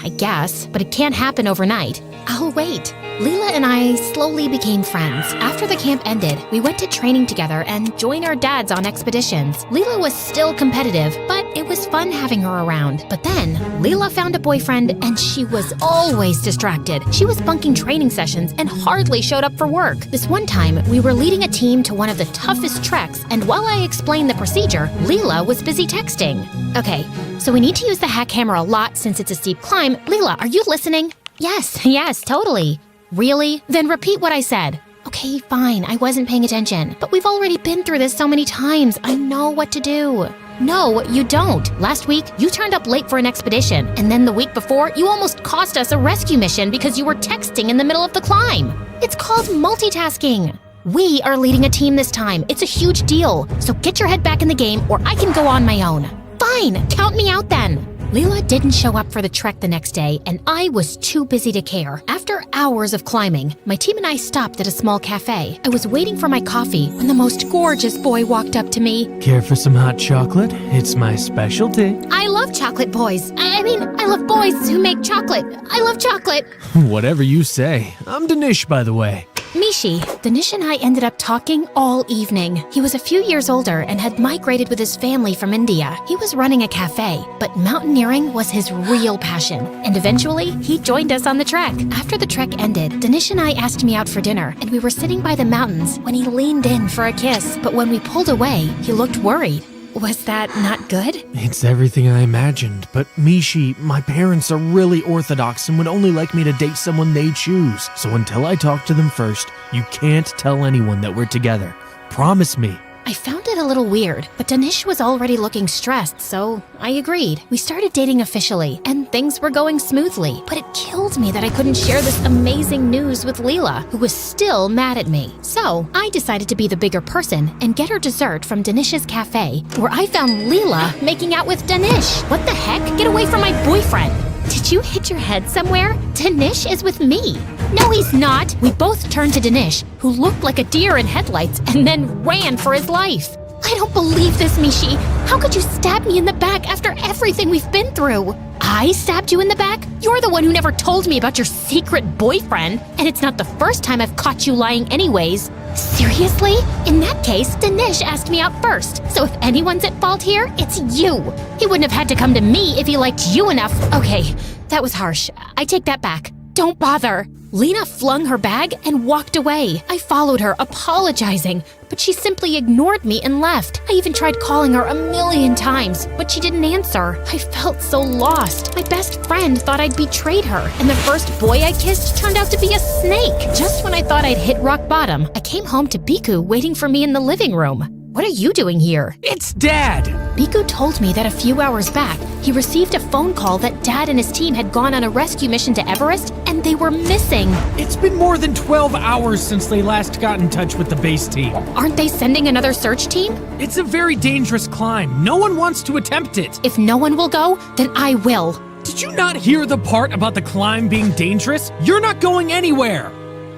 I guess, but it can't happen overnight. I'll wait. Leela and I slowly became friends. After the camp ended, we went to training together and joined our dads on expeditions. Leela was still competitive, but it was fun having her around. But then, Leela found a boyfriend and she was always distracted. She was bunking training sessions and hardly showed up for work. This one time, we were leading a team to one of the toughest treks, and while I explained the procedure, Leela was busy texting. Okay, so we need to use the hack hammer a lot since it's a steep climb. Leela, are you listening? Yes, totally. Really? Then repeat what I said. Okay, fine, I wasn't paying attention. But we've already been through this so many times. I know what to do. No, you don't. Last week, you turned up late for an expedition. And then the week before, you almost cost us a rescue mission because you were texting in the middle of the climb. It's called multitasking. We are leading a team this time. It's a huge deal. So get your head back in the game or I can go on my own. Fine, count me out then. Leela didn't show up for the trek the next day, and I was too busy to care. After hours of climbing, my team and I stopped at a small cafe. I was waiting for my coffee when the most gorgeous boy walked up to me. Care for some hot chocolate? It's my specialty. I love chocolate boys. I love boys who make chocolate. I love chocolate. Whatever you say. I'm Danish, by the way. Mishi, Danish and I ended up talking all evening. He was a few years older and had migrated with his family from India. He was running a cafe, but mountaineering was his real passion. And eventually, he joined us on the trek. After the trek ended, Danish and I asked me out for dinner, and we were sitting by the mountains when he leaned in for a kiss. But when we pulled away, he looked worried. Was that not good? It's everything I imagined, but Mishi, my parents are really orthodox and would only like me to date someone they choose. So until I talk to them first, you can't tell anyone that we're together. Promise me. I found it a little weird, but Danish was already looking stressed, so I agreed. We started dating officially, and things were going smoothly, but it killed me that I couldn't share this amazing news with Leela, who was still mad at me. So I decided to be the bigger person and get her dessert from Danish's cafe, where I found Leela making out with Danish. What the heck? Get away from my boyfriend! Did you hit your head somewhere? Danish is with me. No, he's not. We both turned to Danish, who looked like a deer in headlights, and then ran for his life. I don't believe this, Mishi. How could you stab me in the back after everything we've been through? I stabbed you in the back? You're the one who never told me about your secret boyfriend, and it's not the first time I've caught you lying anyways. Seriously? In that case, Danish asked me out first, so if anyone's at fault here, it's you. He wouldn't have had to come to me if he liked you enough. Okay, that was harsh. I take that back. Don't bother. Lena flung her bag and walked away. I followed her, apologizing, but she simply ignored me and left. I even tried calling her 1,000,000 times, but she didn't answer. I felt so lost. My best friend thought I'd betrayed her, and the first boy I kissed turned out to be a snake. Just when I thought I'd hit rock bottom, I came home to Biku waiting for me in the living room. What are you doing here? It's Dad! Biku told me that a few hours back, he received a phone call that Dad and his team had gone on a rescue mission to Everest, and they were missing. It's been more than 12 hours since they last got in touch with the base team. Aren't they sending another search team? It's a very dangerous climb. No one wants to attempt it. If no one will go, then I will. Did you not hear the part about the climb being dangerous? You're not going anywhere.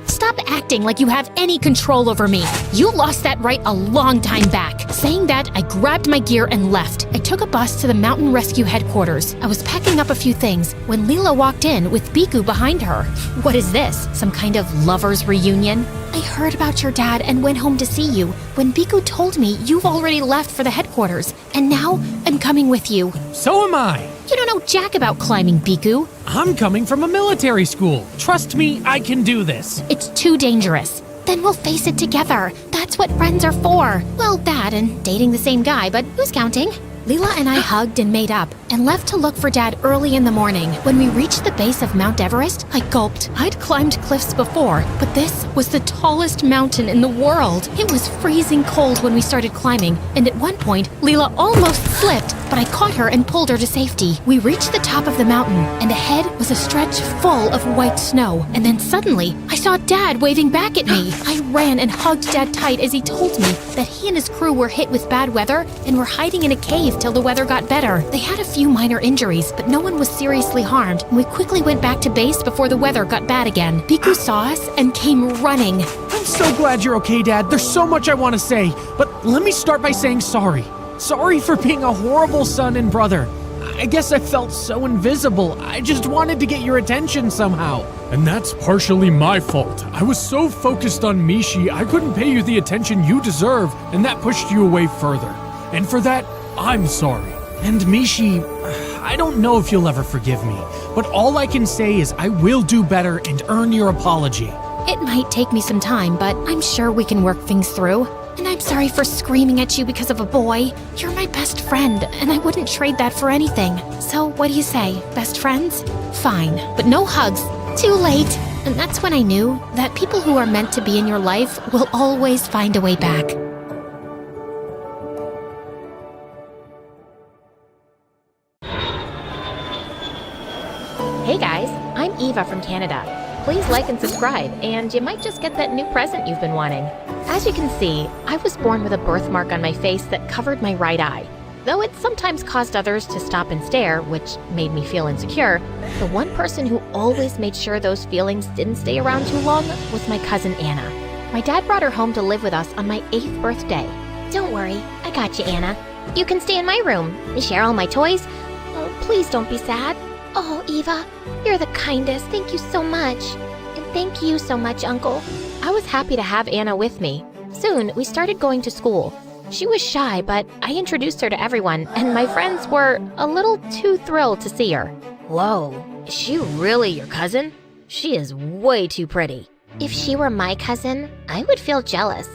Stop acting like you have any control over me. You lost that right a long time back. Saying that, I grabbed my gear and left. I took a bus to the mountain rescue headquarters. I was packing up a few things when Leela walked in with Biku behind her. What is this? Some kind of lover's reunion? I heard about your dad and went home to see you when Biku told me you've already left for the headquarters, and now I'm coming with you. So am I. You don't know jack about climbing, Biku. I'm coming from a military school. Trust me, I can do this. It's too dangerous. Then we'll face it together. That's what friends are for. Well, that and dating the same guy, but who's counting? Leela and I hugged and made up and left to look for Dad early in the morning. When we reached the base of Mount Everest, I gulped. I'd climbed cliffs before, but this was the tallest mountain in the world. It was freezing cold when we started climbing, and at one point, Leela almost slipped, but I caught her and pulled her to safety. We reached the top of the mountain, and ahead was a stretch full of white snow. And then suddenly, I saw Dad waving back at me. I ran and hugged Dad tight as he told me that he and his crew were hit with bad weather and were hiding in a cave till the weather got better. They had a few minor injuries, but no one was seriously harmed, and we quickly went back to base before the weather got bad again. Biku saw us and came running. I'm so glad you're okay, Dad. There's so much I want to say, but let me start by saying sorry. Sorry for being a horrible son and brother. I guess I felt so invisible. I just wanted to get your attention somehow. And that's partially my fault. I was so focused on Mishi, I couldn't pay you the attention you deserve, and that pushed you away further. And for that, I'm sorry. And Mishi, I don't know if you'll ever forgive me, but all I can say is I will do better and earn your apology. It might take me some time, but I'm sure we can work things through. And I'm sorry for screaming at you because of a boy. You're my best friend, and I wouldn't trade that for anything. So what do you say, best friends? Fine, but no hugs. Too late. And that's when I knew that people who are meant to be in your life will always find a way back. Hey guys, I'm Eva from Canada. Please like and subscribe, and you might just get that new present you've been wanting. As you can see, I was born with a birthmark on my face that covered my right eye. Though it sometimes caused others to stop and stare, which made me feel insecure, the one person who always made sure those feelings didn't stay around too long was my cousin Anna. My dad brought her home to live with us on my 8th birthday. Don't worry, I got you, Anna. You can stay in my room and share all my toys. Oh, please don't be sad. Oh, Eva, you're the kindest. Thank you so much. And thank you so much, Uncle. I was happy to have Anna with me. Soon, we started going to school. She was shy, but I introduced her to everyone, and my friends were a little too thrilled to see her. Whoa, is she really your cousin? She is way too pretty. If she were my cousin, I would feel jealous.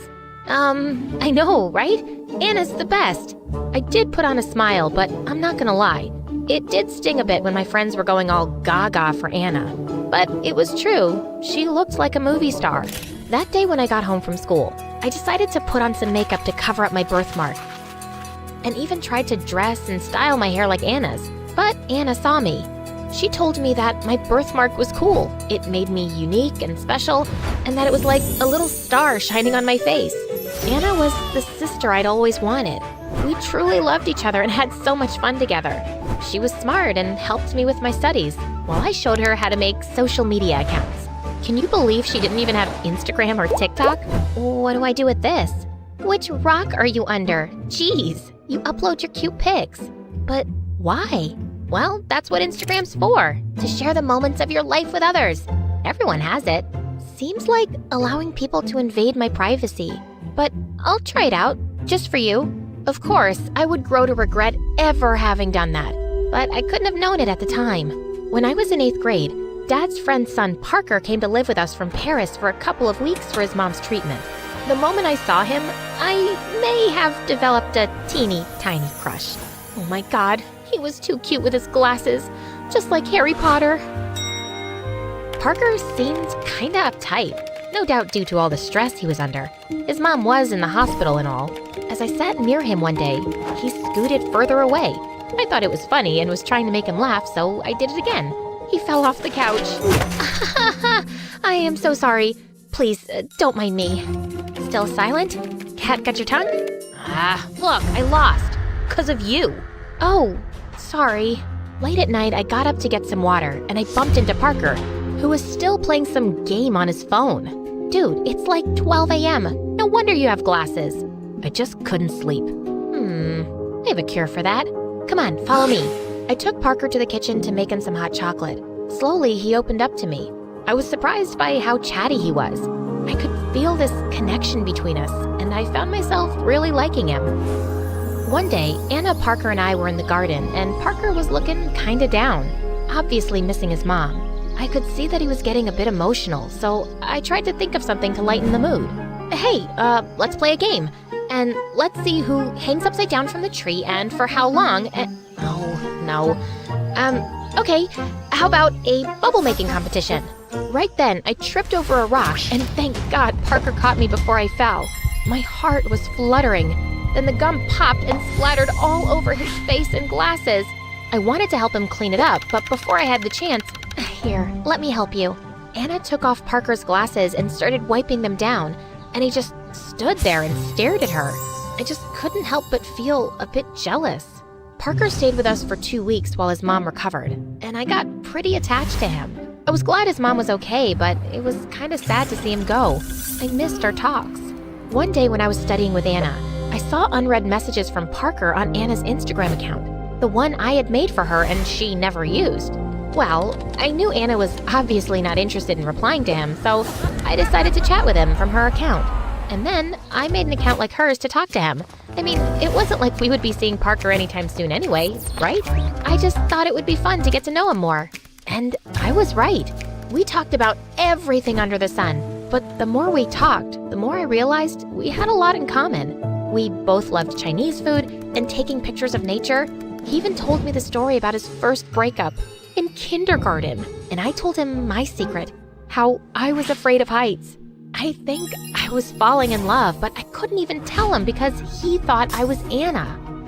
I know, right? Anna's the best. I did put on a smile, but I'm not gonna lie. It did sting a bit when my friends were going all gaga for Anna. But it was true. She looked like a movie star. That day when I got home from school, I decided to put on some makeup to cover up my birthmark, and even tried to dress and style my hair like Anna's. But Anna saw me. She told me that my birthmark was cool. It made me unique and special, and that it was like a little star shining on my face. Anna was the sister I'd always wanted. We truly loved each other and had so much fun together. She was smart and helped me with my studies, while I showed her how to make social media accounts. Can you believe she didn't even have Instagram or TikTok? What do I do with this? Which rock are you under? Jeez, you upload your cute pics. But why? Well, that's what Instagram's for, to share the moments of your life with others. Everyone has it. Seems like allowing people to invade my privacy. But I'll try it out, just for you. Of course, I would grow to regret ever having done that, but I couldn't have known it at the time. When I was in 8th grade, Dad's friend's son Parker came to live with us from Paris for a couple of weeks for his mom's treatment. The moment I saw him, I may have developed a teeny tiny crush. Oh my god, he was too cute with his glasses, just like Harry Potter. Parker seemed kinda uptight, no doubt due to all the stress he was under. His mom was in the hospital and all. As I sat near him one day, he scooted further away. I thought it was funny and was trying to make him laugh, so I did it again. He fell off the couch. I am so sorry. Please, don't mind me. Still silent? Cat got your tongue? Look, I lost. 'Cause of you. Oh, sorry. Late at night, I got up to get some water, and I bumped into Parker, who was still playing some game on his phone. Dude, it's like 12 a.m. No wonder you have glasses. I just couldn't sleep. I have a cure for that. Come on, follow me. I took Parker to the kitchen to make him some hot chocolate. Slowly, he opened up to me. I was surprised by how chatty he was. I could feel this connection between us, and I found myself really liking him. One day, Anna, Parker, and I were in the garden, and Parker was looking kinda down, obviously missing his mom. I could see that he was getting a bit emotional, so I tried to think of something to lighten the mood. Hey, let's play a game. And let's see who hangs upside down from the tree and for how long. Oh, no. Okay, how about a bubble making competition? Right then, I tripped over a rock, and thank God Parker caught me before I fell. My heart was fluttering. Then the gum popped and splattered all over his face and glasses. I wanted to help him clean it up, but before I had the chance, here, let me help you. Anna took off Parker's glasses and started wiping them down, and he just stood there and stared at her. I just couldn't help but feel a bit jealous. Parker stayed with us for 2 weeks while his mom recovered, and I got pretty attached to him. I was glad his mom was okay, but it was kind of sad to see him go. I missed our talks. One day when I was studying with Anna, I saw unread messages from Parker on Anna's Instagram account, the one I had made for her and she never used. Well, I knew Anna was obviously not interested in replying to him, so I decided to chat with him from her account. And then I made an account like hers to talk to him. I mean, it wasn't like we would be seeing Parker anytime soon anyway, right? I just thought it would be fun to get to know him more. And I was right. We talked about everything under the sun. But the more we talked, the more I realized we had a lot in common. We both loved Chinese food and taking pictures of nature. He even told me the story about his first breakup in kindergarten. And I told him my secret, how I was afraid of heights. I think I was falling in love, but I couldn't even tell him because he thought I was Anna.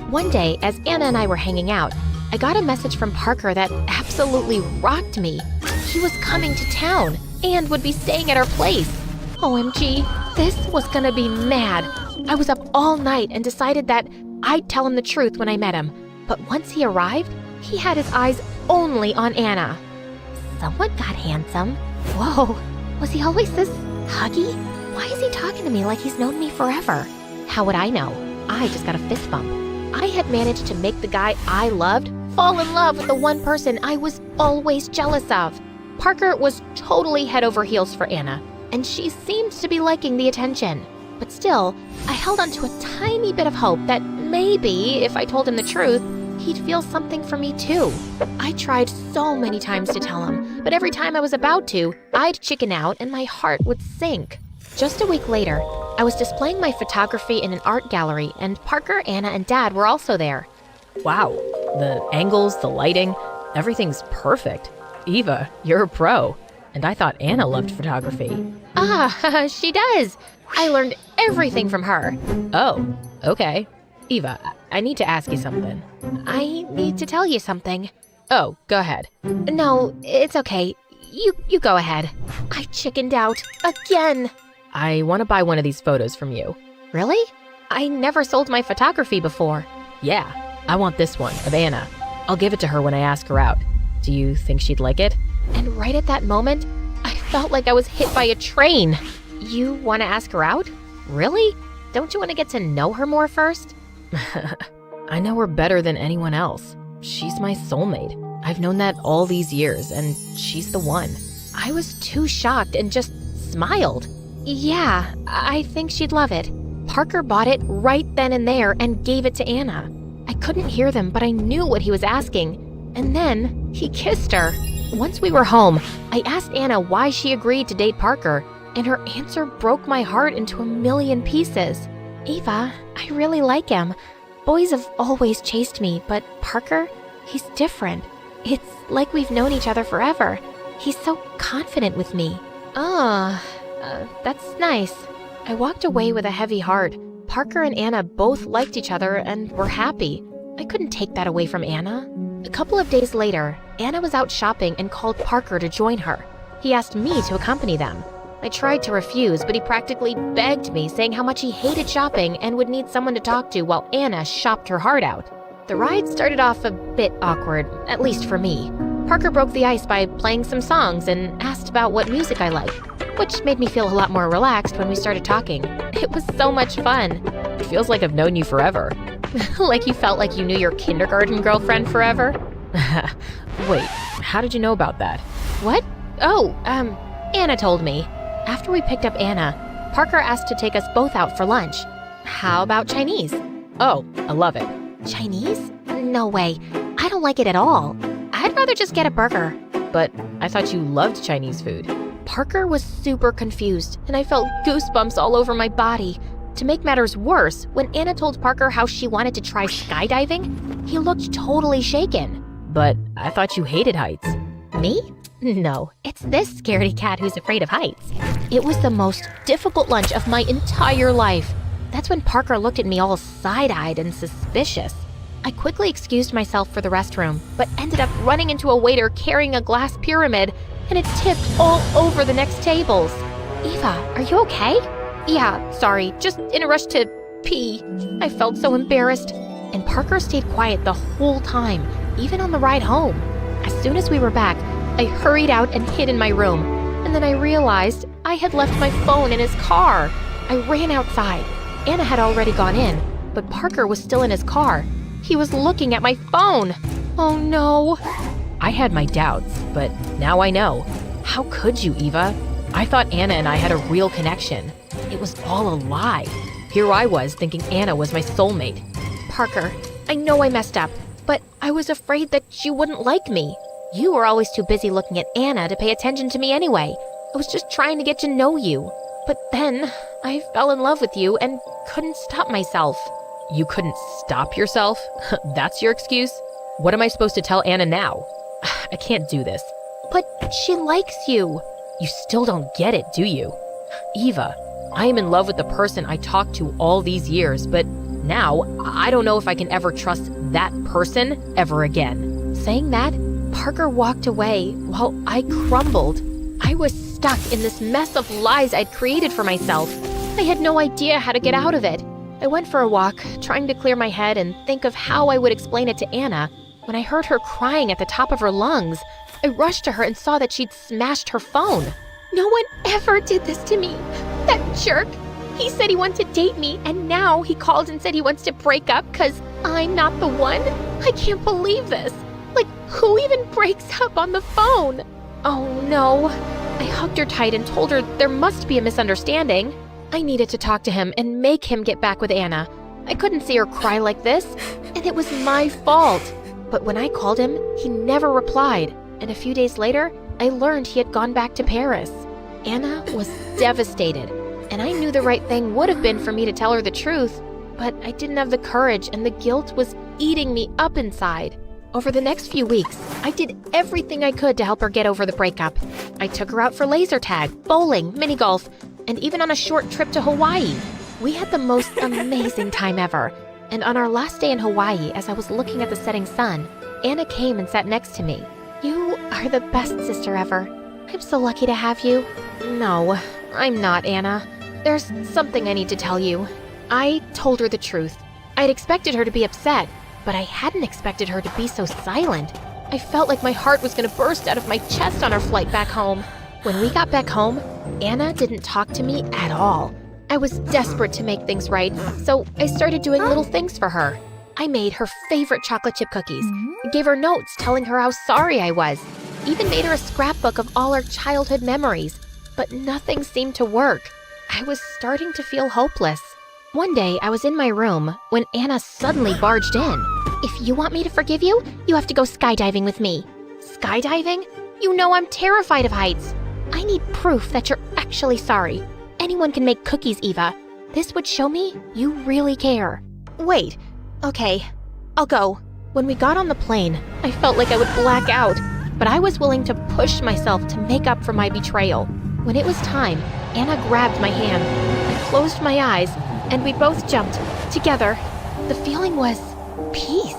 One day, as Anna and I were hanging out, I got a message from Parker that absolutely rocked me. He was coming to town and would be staying at our place. OMG, this was gonna be mad. I was up all night and decided that I'd tell him the truth when I met him. But once he arrived, he had his eyes only on Anna. Someone got handsome. Whoa, was he always this huggy? Why is he talking to me like he's known me forever? How would I know? I just got a fist bump. I had managed to make the guy I loved fall in love with the one person I was always jealous of. Parker was totally head over heels for Anna, and she seemed to be liking the attention. But still, I held on to a tiny bit of hope that maybe, if I told him the truth, he'd feel something for me too. I tried so many times to tell him, but every time I was about to, I'd chicken out and my heart would sink. Just a week later, I was displaying my photography in an art gallery, and Parker, Anna, and Dad were also there. Wow, the angles, the lighting, everything's perfect. Eva, you're a pro. And I thought Anna loved photography. Ah, she does. I learned everything from her. Oh, okay. Eva, I need to ask you something. I need to tell you something. Oh, go ahead. No, it's okay. You go ahead. I chickened out again. I want to buy one of these photos from you. Really? I never sold my photography before. Yeah, I want this one of Anna. I'll give it to her when I ask her out. Do you think she'd like it? And right at that moment, I felt like I was hit by a train. You want to ask her out? Really? Don't you want to get to know her more first? I know her better than anyone else. She's my soulmate. I've known that all these years, and she's the one. I was too shocked and just smiled. Yeah, I think she'd love it. Parker bought it right then and there and gave it to Anna. I couldn't hear them, but I knew what he was asking. And then he kissed her. Once we were home, I asked Anna why she agreed to date Parker, and her answer broke my heart into a million pieces. Eva, I really like him. Boys have always chased me, but Parker, he's different. It's like we've known each other forever. He's so confident with me. That's nice. I walked away with a heavy heart. Parker and Anna both liked each other and were happy. I couldn't take that away from Anna. A couple of days later, Anna was out shopping and called Parker to join her. He asked me to accompany them. I tried to refuse, but he practically begged me, saying how much he hated shopping and would need someone to talk to while Anna shopped her heart out. The ride started off a bit awkward, at least for me. Parker broke the ice by playing some songs and asked about what music I liked, which made me feel a lot more relaxed when we started talking. It was so much fun. It feels like I've known you forever. Like you felt like you knew your kindergarten girlfriend forever? Wait, how did you know about that? What? Oh, Anna told me. After we picked up Anna, Parker asked to take us both out for lunch. How about Chinese? Oh, I love it. Chinese? No way. I don't like it at all. I'd rather just get a burger. But I thought you loved Chinese food. Parker was super confused, and I felt goosebumps all over my body. To make matters worse, when Anna told Parker how she wanted to try skydiving, he looked totally shaken. But I thought you hated heights. Me? No, it's this scaredy cat who's afraid of heights. It was the most difficult lunch of my entire life. That's when Parker looked at me all side-eyed and suspicious. I quickly excused myself for the restroom, but ended up running into a waiter carrying a glass pyramid, and it tipped all over the next tables. Eva, are you okay? Yeah, sorry, just in a rush to pee. I felt so embarrassed. And Parker stayed quiet the whole time, even on the ride home. As soon as we were back, I hurried out and hid in my room. And then I realized I had left my phone in his car. I ran outside. Anna had already gone in, but Parker was still in his car. He was looking at my phone. Oh no. I had my doubts, but now I know. How could you, Eva? I thought Anna and I had a real connection. It was all a lie. Here I was thinking Anna was my soulmate. Parker, I know I messed up, but I was afraid that you wouldn't like me. You were always too busy looking at Anna to pay attention to me anyway. I was just trying to get to know you. But then I fell in love with you and couldn't stop myself. You couldn't stop yourself? That's your excuse? What am I supposed to tell Anna now? I can't do this. But she likes you. You still don't get it, do you? Eva, I am in love with the person I talked to all these years, but now I don't know if I can ever trust that person ever again. Saying that, Parker walked away while I crumbled. I was stuck in this mess of lies I'd created for myself. I had no idea how to get out of it. I went for a walk, trying to clear my head and think of how I would explain it to Anna, when I heard her crying at the top of her lungs. I rushed to her and saw that she'd smashed her phone. No one ever did this to me. That jerk. He said he wanted to date me, and now he called and said he wants to break up because I'm not the one. I can't believe this. Like, who even breaks up on the phone? Oh no. I hugged her tight and told her there must be a misunderstanding. I needed to talk to him and make him get back with Anna. I couldn't see her cry like this, and it was my fault. But when I called him, he never replied. And a few days later, I learned he had gone back to Paris. Anna was devastated, and I knew the right thing would have been for me to tell her the truth, but I didn't have the courage, and the guilt was eating me up inside. Over the next few weeks, I did everything I could to help her get over the breakup. I took her out for laser tag, bowling, mini golf, and even on a short trip to Hawaii. We had the most amazing time ever. And on our last day in Hawaii, as I was looking at the setting sun, Anna came and sat next to me. You are the best sister ever. I'm so lucky to have you. No, I'm not, Anna. There's something I need to tell you. I told her the truth. I'd expected her to be upset, but I hadn't expected her to be so silent. I felt like my heart was going to burst out of my chest on our flight back home. When we got back home, Anna didn't talk to me at all. I was desperate to make things right, so I started doing little things for her. I made her favorite chocolate chip cookies, gave her notes telling her how sorry I was, even made her a scrapbook of all our childhood memories, but nothing seemed to work. I was starting to feel hopeless. One day, I was in my room when Anna suddenly barged in. If you want me to forgive you, you have to go skydiving with me. Skydiving? You know I'm terrified of heights. I need proof that you're actually sorry. Anyone can make cookies, Eva. This would show me you really care. Wait. Okay, I'll go. When we got on the plane, I felt like I would black out, but I was willing to push myself to make up for my betrayal. When it was time, Anna grabbed my hand. I closed my eyes, and we both jumped, together. The feeling was peace.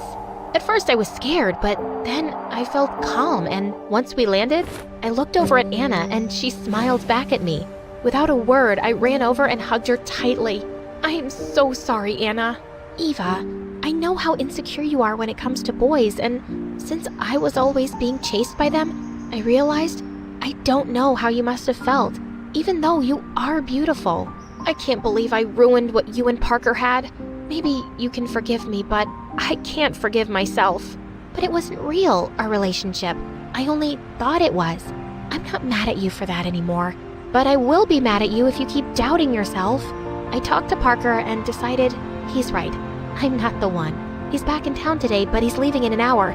At first I was scared, but then I felt calm, and once we landed, I looked over at Anna and she smiled back at me. Without a word, I ran over and hugged her tightly. I am so sorry, Anna. Eva, I know how insecure you are when it comes to boys, and since I was always being chased by them, I realized I don't know how you must have felt, even though you are beautiful. I can't believe I ruined what you and Parker had. Maybe you can forgive me, but I can't forgive myself. But it wasn't real, our relationship. I only thought it was. I'm not mad at you for that anymore, but I will be mad at you if you keep doubting yourself. I talked to Parker and decided he's right. I'm not the one. He's back in town today, but he's leaving in an hour.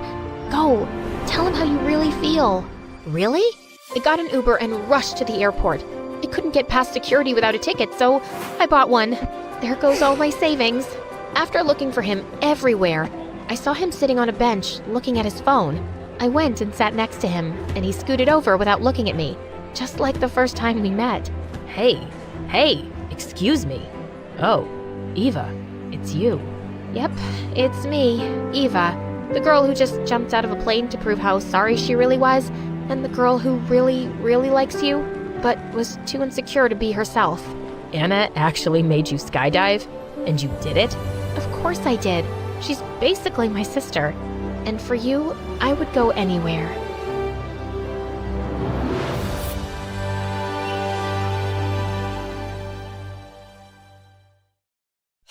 Go, tell him how you really feel. Really? I got an Uber and rushed to the airport. I couldn't get past security without a ticket, so I bought one. there goes all my savings. After looking for him everywhere, I saw him sitting on a bench looking at his phone. I went and sat next to him, and he scooted over without looking at me, just like the first time we met. Hey, excuse me. Oh, Eva, it's you. Yep, it's me, Eva, the girl who just jumped out of a plane to prove how sorry she really was, and the girl who really, really likes you, but was too insecure to be herself. Anna actually made you skydive? And you did it? Of course I did. She's basically my sister. And for you, I would go anywhere.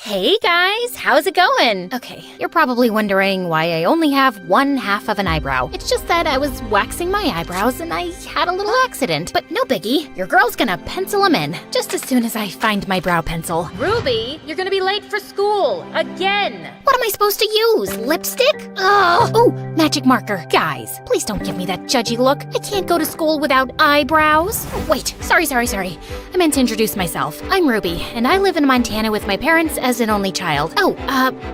Hey guys, how's it going? Okay, you're probably wondering why I only have one half of an eyebrow. It's just that I was waxing my eyebrows and I had a little accident. But no biggie, your girl's gonna pencil them in just as soon as I find my brow pencil. Ruby, you're gonna be late for school. Again. What am I supposed to use? Lipstick? Ugh. Oh, magic marker. Guys, please don't give me that judgy look. I can't go to school without eyebrows. Oh, wait, sorry. I meant to introduce myself. I'm Ruby, and I live in Montana with my parents as an only child. Oh,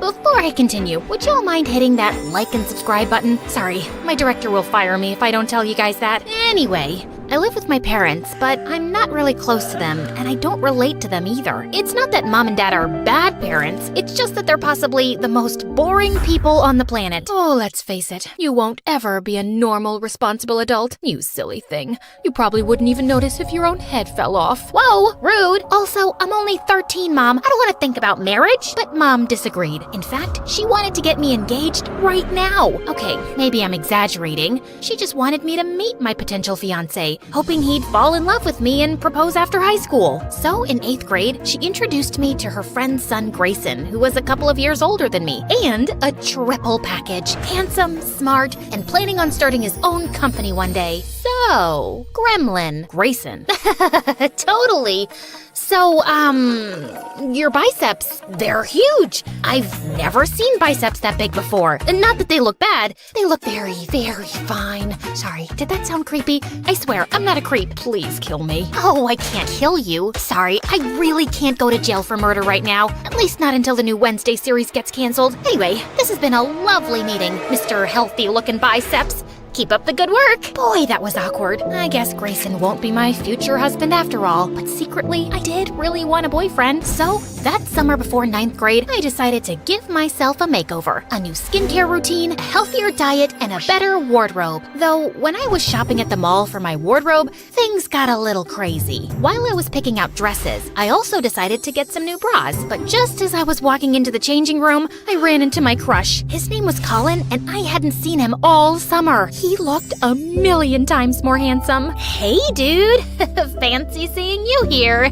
before I continue, would y'all mind hitting that like and subscribe button? Sorry, my director will fire me if I don't tell you guys that. Anyway, I live with my parents, but I'm not really close to them, and I don't relate to them either. It's not that mom and dad are bad parents, it's just that they're possibly the most boring people on the planet. Oh, let's face it, you won't ever be a normal, responsible adult, you silly thing. You probably wouldn't even notice if your own head fell off. Whoa, rude. Also, I'm only 13, Mom. I don't want to think about marriage. But Mom disagreed. In fact, she wanted to get me engaged right now. Okay, maybe I'm exaggerating. She just wanted me to meet my potential fiancé, hoping he'd fall in love with me and propose after high school. So in 8th grade, she introduced me to her friend's son Grayson, who was a couple of years older than me, and a triple package. Handsome, smart, and planning on starting his own company one day. So, Gremlin. Grayson. Totally. So, your biceps, they're huge. I've never seen biceps that big before. And not that they look bad. They look very, very fine. Sorry, did that sound creepy? I swear, I'm not a creep. Please kill me. Oh, I can't kill you. Sorry, I really can't go to jail for murder right now. At least not until the new Wednesday series gets canceled. Anyway, this has been a lovely meeting, Mr. Healthy-looking biceps. Keep up the good work. Boy, that was awkward. I guess Grayson won't be my future husband after all. But secretly, I did really want a boyfriend. So, that summer before 9th grade, I decided to give myself a makeover. A new skincare routine, a healthier diet, and a better wardrobe. Though, when I was shopping at the mall for my wardrobe, things got a little crazy. While I was picking out dresses, I also decided to get some new bras. But just as I was walking into the changing room, I ran into my crush. His name was Colin, and I hadn't seen him all summer. He looked a million times more handsome. Hey, dude. Fancy seeing you here.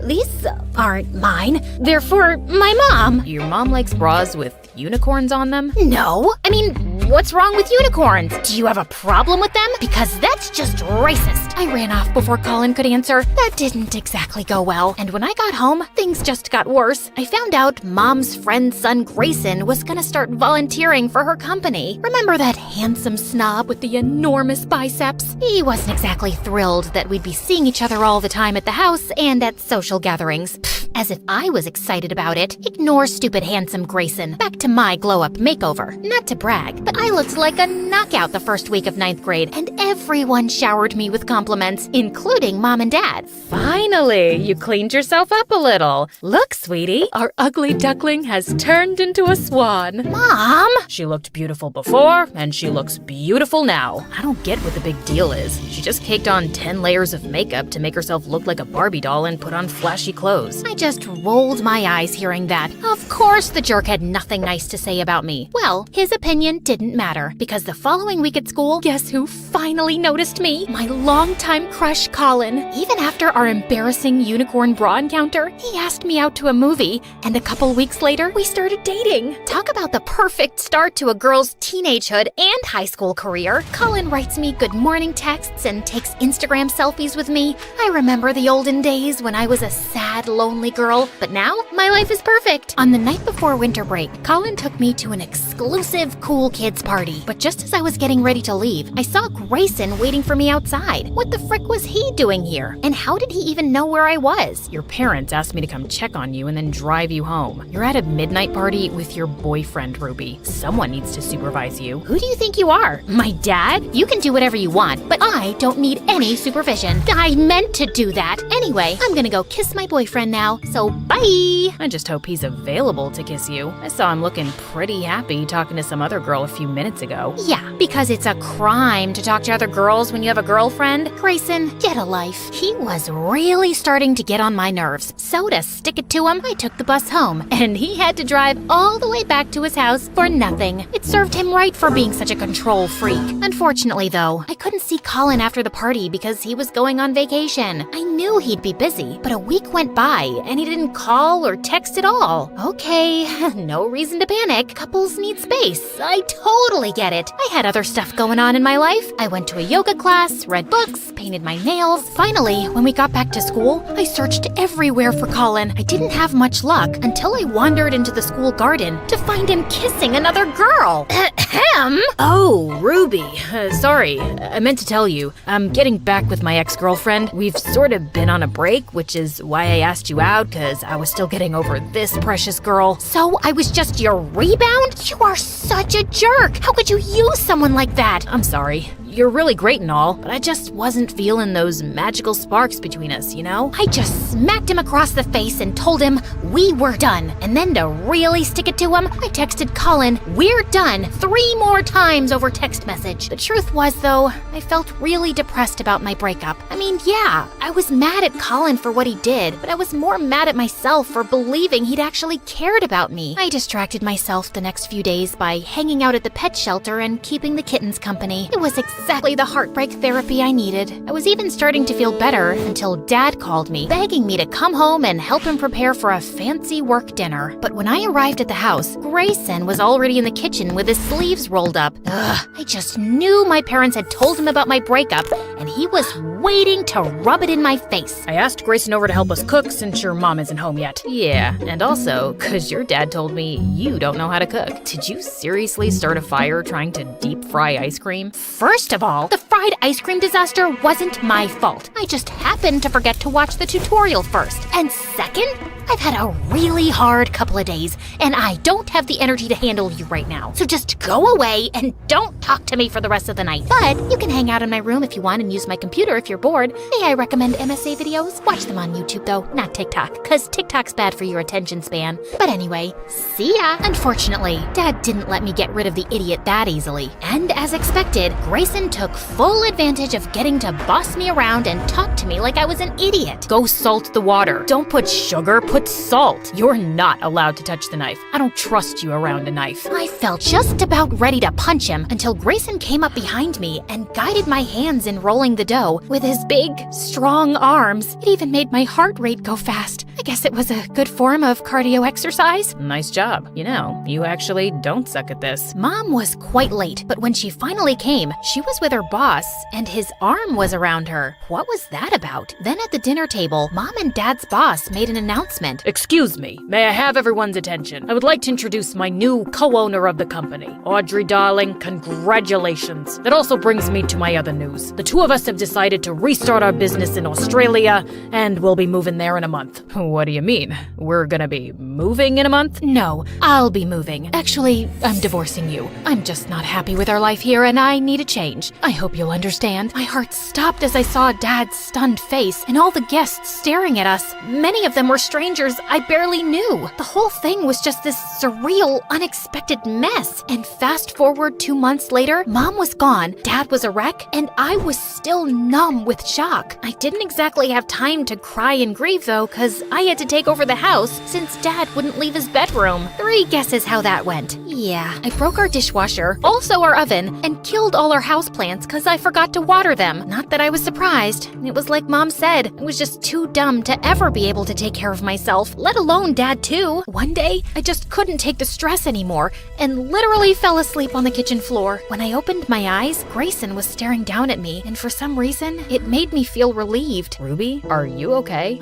These aren't mine. They're for my mom. Your mom likes bras with unicorns on them? No. I mean, what's wrong with unicorns? Do you have a problem with them? Because that's just racist. I ran off before Colin could answer. That didn't exactly go well. And when I got home, things just got worse. I found out Mom's friend's son Grayson was gonna start volunteering for her company. Remember that handsome snob with the enormous biceps? He wasn't exactly thrilled that we'd be seeing each other all the time at the house and at social gatherings. Pfft, as if I was excited about it. Ignore stupid handsome Grayson. Back to my glow-up makeover. Not to brag, but I looked like a knockout the first week of 9th grade, and everyone showered me with compliments, including Mom and Dad. Finally, you cleaned yourself up a little. Look, sweetie, our ugly duckling has turned into a swan. Mom! She looked beautiful before, and she looks beautiful now. I don't get what the big deal is. She just caked on 10 layers of makeup to make herself look like a Barbie doll and put on flashy clothes. I just rolled my eyes hearing that. Of course the jerk had nothing nice to say about me. Well, his opinion didn't matter, because the following week at school, guess who finally noticed me? My longtime crush, Colin. Even after our embarrassing unicorn bra encounter, he asked me out to a movie, and a couple weeks later, we started dating. Talk about the perfect start to a girl's teenagehood and high school career. Colin writes me good morning texts and takes Instagram selfies with me. I remember the olden days when I was a sad, lonely girl, but now my life is perfect. On the night before winter break, Colin took me to an exclusive cool kids party. But just as I was getting ready to leave, I saw Grayson waiting for me outside. What the frick was he doing here? And how did he even know where I was? Your parents asked me to come check on you and then drive you home. You're at a midnight party with your boyfriend, Ruby. Someone needs to supervise you. Who do you think you are? My dad? You can do whatever you want, but I don't need any supervision. I meant to do that. Anyway, I'm gonna go kiss my boyfriend now, so bye! I just hope he's available to kiss you. I saw him looking pretty happy talking to some other girl a few minutes ago. Yeah, because it's a crime to talk to other girls when you have a girlfriend. Grayson, get a life. He was really starting to get on my nerves, so to stick it to him, I took the bus home, and he had to drive all the way back to his house for nothing. It served him right for being such a control freak. Unfortunately, though, I couldn't see Colin after the party because he was going on vacation. I knew he'd be busy, but a week went by, and he didn't call or text at all. Okay, no reason to panic. Couples need space. I totally get it. I had other stuff going on in my life. I went to a yoga class, read books, painted my nails. Finally, when we got back to school, I searched everywhere for Colin. I didn't have much luck until I wandered into the school garden to find him kissing another girl. Ahem! Oh, Ruby. Sorry, I meant to tell you. I'm getting back with my ex-girlfriend. We've sort of been on a break, which is why I asked you out, because I was still getting over this precious girl. So I was just your rebound? You are such a jerk! How could you use someone like that? I'm sorry. You're really great and all, but I just wasn't feeling those magical sparks between us, you know? I just smacked him across the face and told him we were done. And then to really stick it to him, I texted Colin, "We're done," 3 more times over text message. The truth was, though, I felt really depressed about my breakup. I mean, yeah, I was mad at Colin for what he did, but I was more mad at myself for believing he'd actually cared about me. I distracted myself the next few days by hanging out at the pet shelter and keeping the kittens company. It was exactly the heartbreak therapy I needed. I was even starting to feel better until Dad called me, begging me to come home and help him prepare for a fancy work dinner. But when I arrived at the house, Grayson was already in the kitchen with his sleeves rolled up. Ugh, I just knew my parents had told him about my breakup, and he was waiting to rub it in my face. I asked Grayson over to help us cook since your mom isn't home yet. Yeah, and also, because your dad told me you don't know how to cook. Did you seriously start a fire trying to deep fry ice cream? First of all, the fried ice cream disaster wasn't my fault. I just happened to forget to watch the tutorial first. And second, I've had a really hard couple of days, and I don't have the energy to handle you right now. So just go away and don't talk to me for the rest of the night. But you can hang out in my room if you want and use my computer if you're bored. May I recommend MSA videos? Watch them on YouTube though, not TikTok, because TikTok's bad for your attention span. But anyway, see ya! Unfortunately, Dad didn't let me get rid of the idiot that easily. And as expected, Grayson took full advantage of getting to boss me around and talk to me like I was an idiot. Go salt the water. Don't put sugar, put salt. You're not allowed to touch the knife. I don't trust you around a knife. I felt just about ready to punch him until Grayson came up behind me and guided my hands in rolling the dough with his big, strong arms. It even made my heart rate go fast. I guess it was a good form of cardio exercise. Nice job. You know, you actually don't suck at this. Mom was quite late, but when she finally came, she was with her boss, and his arm was around her. What was that about? Then at the dinner table, Mom and Dad's boss made an announcement. Excuse me, may I have everyone's attention? I would like to introduce my new co-owner of the company. Audrey, darling, congratulations. That also brings me to my other news. The two of us have decided to restart our business in Australia, and we'll be moving there in a month. What do you mean? We're gonna be moving in a month? No, I'll be moving. Actually, I'm divorcing you. I'm just not happy with our life here, and I need a change. I hope you'll understand. My heart stopped as I saw Dad's stunned face and all the guests staring at us. Many of them were strangers I barely knew. The whole thing was just this surreal, unexpected mess. And fast forward 2 months later, Mom was gone, Dad was a wreck, and I was still numb with shock. I didn't exactly have time to cry and grieve though, cause I had to take over the house since Dad wouldn't leave his bedroom. 3 guesses how that went. Yeah, I broke our dishwasher, also our oven, and killed all our houseplants because I forgot to water them. Not that I was surprised. It was like Mom said, I was just too dumb to ever be able to take care of myself, let alone Dad too. One day, I just couldn't take the stress anymore and literally fell asleep on the kitchen floor. When I opened my eyes, Grayson was staring down at me, and for some reason, it made me feel relieved. Ruby, are you okay?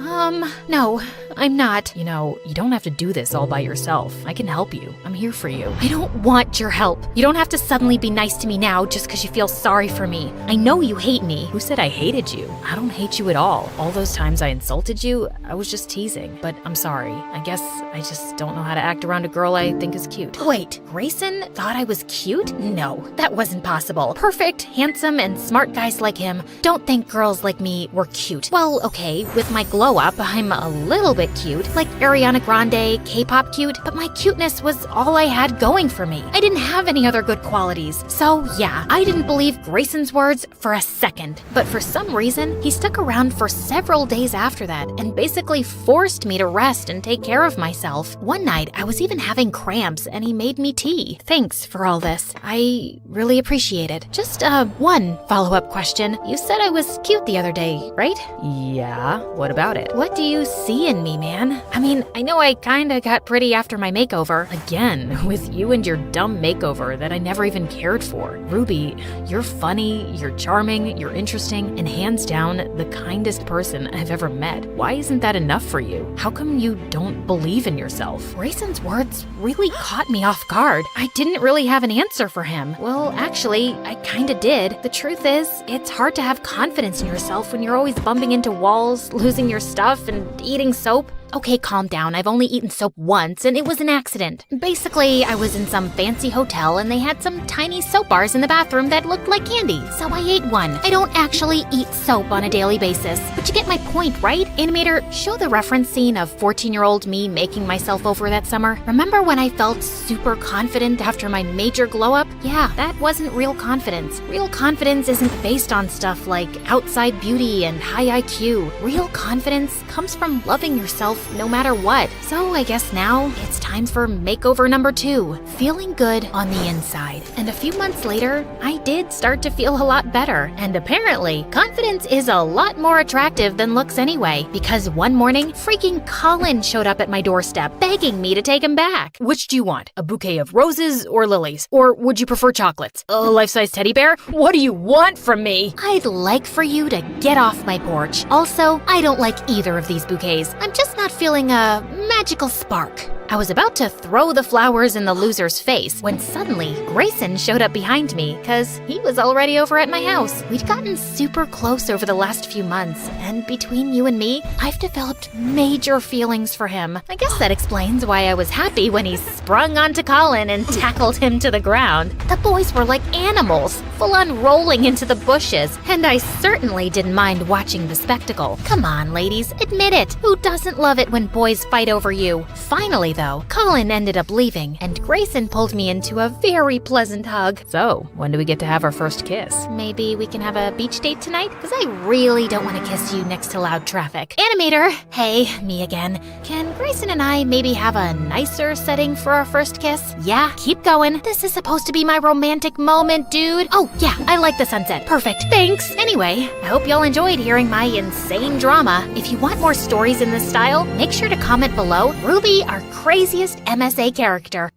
No, I'm not. You know, you don't have to do this all by yourself. I can help you. I'm here for you. I don't want your help. You don't have to suddenly be nice to me now just because you feel sorry for me. I know you hate me. Who said I hated you? I don't hate you at all. All those times I insulted you, I was just teasing. But I'm sorry. I guess I just don't know how to act around a girl I think is cute. Wait, Grayson thought I was cute? No, that wasn't possible. Perfect, handsome, and smart guys like him don't think girls like me were cute. Well, okay, with my glow up, I'm a little bit cute, like Ariana Grande, K-pop cute, but my cuteness was all I had going for me. I didn't have any other good qualities. So yeah, I didn't believe Grayson's words for a second. But for some reason, he stuck around for several days after that and basically forced me to rest and take care of myself. One night, I was even having cramps and he made me tea. Thanks for all this. I really appreciate it. Just one follow-up question. You said I was cute the other day, right? Yeah, what about it? What do you see in me, man? I mean, I know I kinda got pretty after my makeover. Again, with you and your dumb makeover that I never even cared for. Ruby, you're funny, you're charming, you're interesting, and hands down, the kindest person I've ever met. Why isn't that enough for you? How come you don't believe in yourself? Grayson's words really caught me off guard. I didn't really have an answer for him. Well, actually, I kinda did. The truth is, it's hard to have confidence in yourself when you're always bumping into walls, losing your stuff, and eating soap. Okay, calm down. I've only eaten soap once, and it was an accident. Basically, I was in some fancy hotel, and they had some tiny soap bars in the bathroom that looked like candy, so I ate one. I don't actually eat soap on a daily basis, but you get my point, right? Animator, show the reference scene of 14-year-old me making myself over that summer. Remember when I felt super confident after my major glow-up? Yeah, that wasn't real confidence. Real confidence isn't based on stuff like outside beauty and high IQ. Real confidence comes from loving yourself no matter what. So I guess now it's time for makeover number 2, feeling good on the inside. And a few months later, I did start to feel a lot better. And apparently, confidence is a lot more attractive than looks anyway, because one morning, freaking Colin showed up at my doorstep, begging me to take him back. Which do you want? A bouquet of roses or lilies? Or would you prefer chocolates? A life-size teddy bear? What do you want from me? I'd like for you to get off my porch. Also, I don't like either of these bouquets. I'm just not feeling a magical spark. I was about to throw the flowers in the loser's face when suddenly Grayson showed up behind me because he was already over at my house. We'd gotten super close over the last few months, and between you and me, I've developed major feelings for him. I guess that explains why I was happy when he sprung onto Colin and tackled him to the ground. The boys were like animals, full on rolling into the bushes, and I certainly didn't mind watching the spectacle. Come on, ladies, admit it. Who doesn't love it when boys fight over you? Finally, though, Colin ended up leaving, and Grayson pulled me into a very pleasant hug. So, when do we get to have our first kiss? Maybe we can have a beach date tonight? Because I really don't want to kiss you next to loud traffic. Animator! Hey, me again. Can Grayson and I maybe have a nicer setting for our first kiss? Yeah, keep going. This is supposed to be my romantic moment, dude. Oh, yeah, I like the sunset. Perfect. Thanks. Anyway, I hope y'all enjoyed hearing my insane drama. If you want more stories in this style, make sure to comment below. Ruby, our craziest MSA character.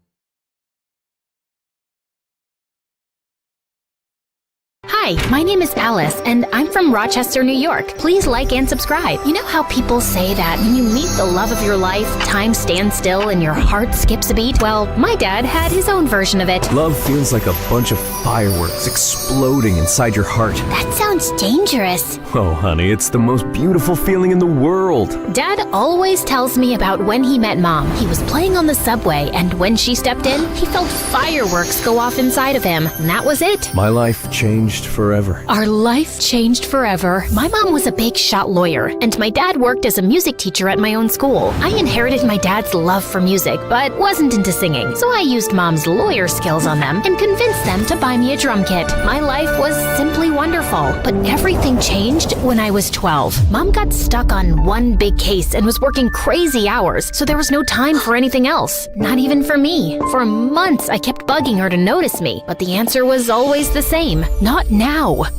Hi, my name is Alice, and I'm from Rochester, New York. Please like and subscribe. You know how people say that when you meet the love of your life, time stands still and your heart skips a beat? Well, my dad had his own version of it. Love feels like a bunch of fireworks exploding inside your heart. That sounds dangerous. Oh, honey, it's the most beautiful feeling in the world. Dad always tells me about when he met Mom. He was playing on the subway, and when she stepped in, he felt fireworks go off inside of him, and that was it. My life changed forever. Our life changed forever. My mom was a big shot lawyer, and my dad worked as a music teacher at my own school. I inherited my dad's love for music, but wasn't into singing, so I used mom's lawyer skills on them and convinced them to buy me a drum kit. My life was simply wonderful, but everything changed when I was 12. Mom got stuck on one big case and was working crazy hours, so there was no time for anything else, not even for me. For months, I kept bugging her to notice me, but the answer was always the same. Not now.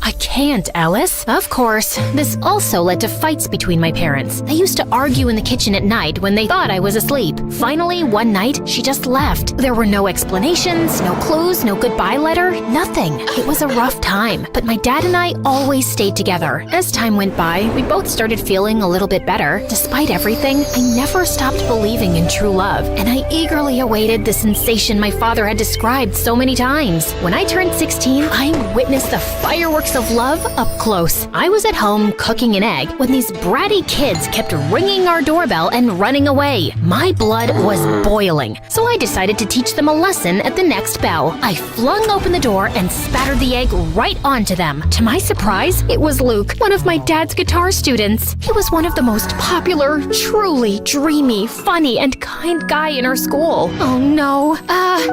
I can't, Alice. Of course, this also led to fights between my parents. They used to argue in the kitchen at night when they thought I was asleep. Finally, one night, she just left. There were no explanations, no clues, no goodbye letter, nothing. It was a rough time, but my dad and I always stayed together. As time went by, we both started feeling a little bit better. Despite everything, I never stopped believing in true love, and I eagerly awaited the sensation my father had described so many times. When I turned 16, I witnessed the fireworks of love up close. I was at home cooking an egg when these bratty kids kept ringing our doorbell and running away. My blood was boiling, so I decided to teach them a lesson at the next bell. I flung open the door and spattered the egg right onto them. To my surprise, it was Luke, one of my dad's guitar students. He was one of the most popular, truly dreamy, funny, and kind guy in our school. Oh no.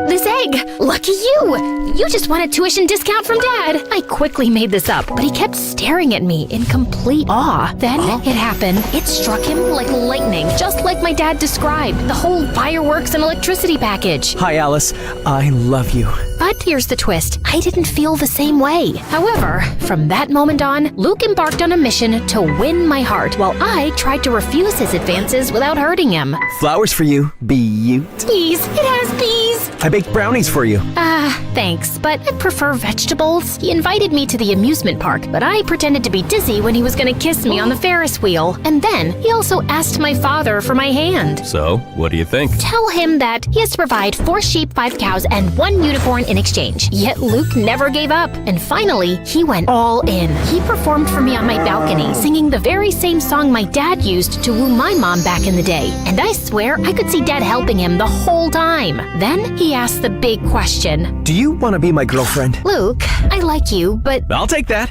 This egg. Lucky you. You just won a tuition discount from Dad. I quickly made this up, but he kept staring at me in complete awe. Then it happened. It struck him like lightning, just like my dad described. The whole fireworks and electricity package. Hi, Alice. I love you. But here's the twist. I didn't feel the same way. However, from that moment on, Luke embarked on a mission to win my heart, while I tried to refuse his advances without hurting him. Flowers for you, Beaut. Bees. It has bees. I baked brownies for you. Thanks, but I prefer vegetables. He invited me to the amusement park, but I pretended to be dizzy when he was gonna kiss me on the Ferris wheel. And then he also asked my father for my hand. So, what do you think? Tell him that he has to provide 4 sheep, 5 cows, and 1 unicorn in exchange. Yet Luke never gave up, and finally, he went all in. He performed for me on my balcony, singing the very same song my dad used to woo my mom back in the day. And I swear I could see Dad helping him the whole time. Then he asked the big question. Do you want to be my girlfriend? Luke, I like you, but I'll take that.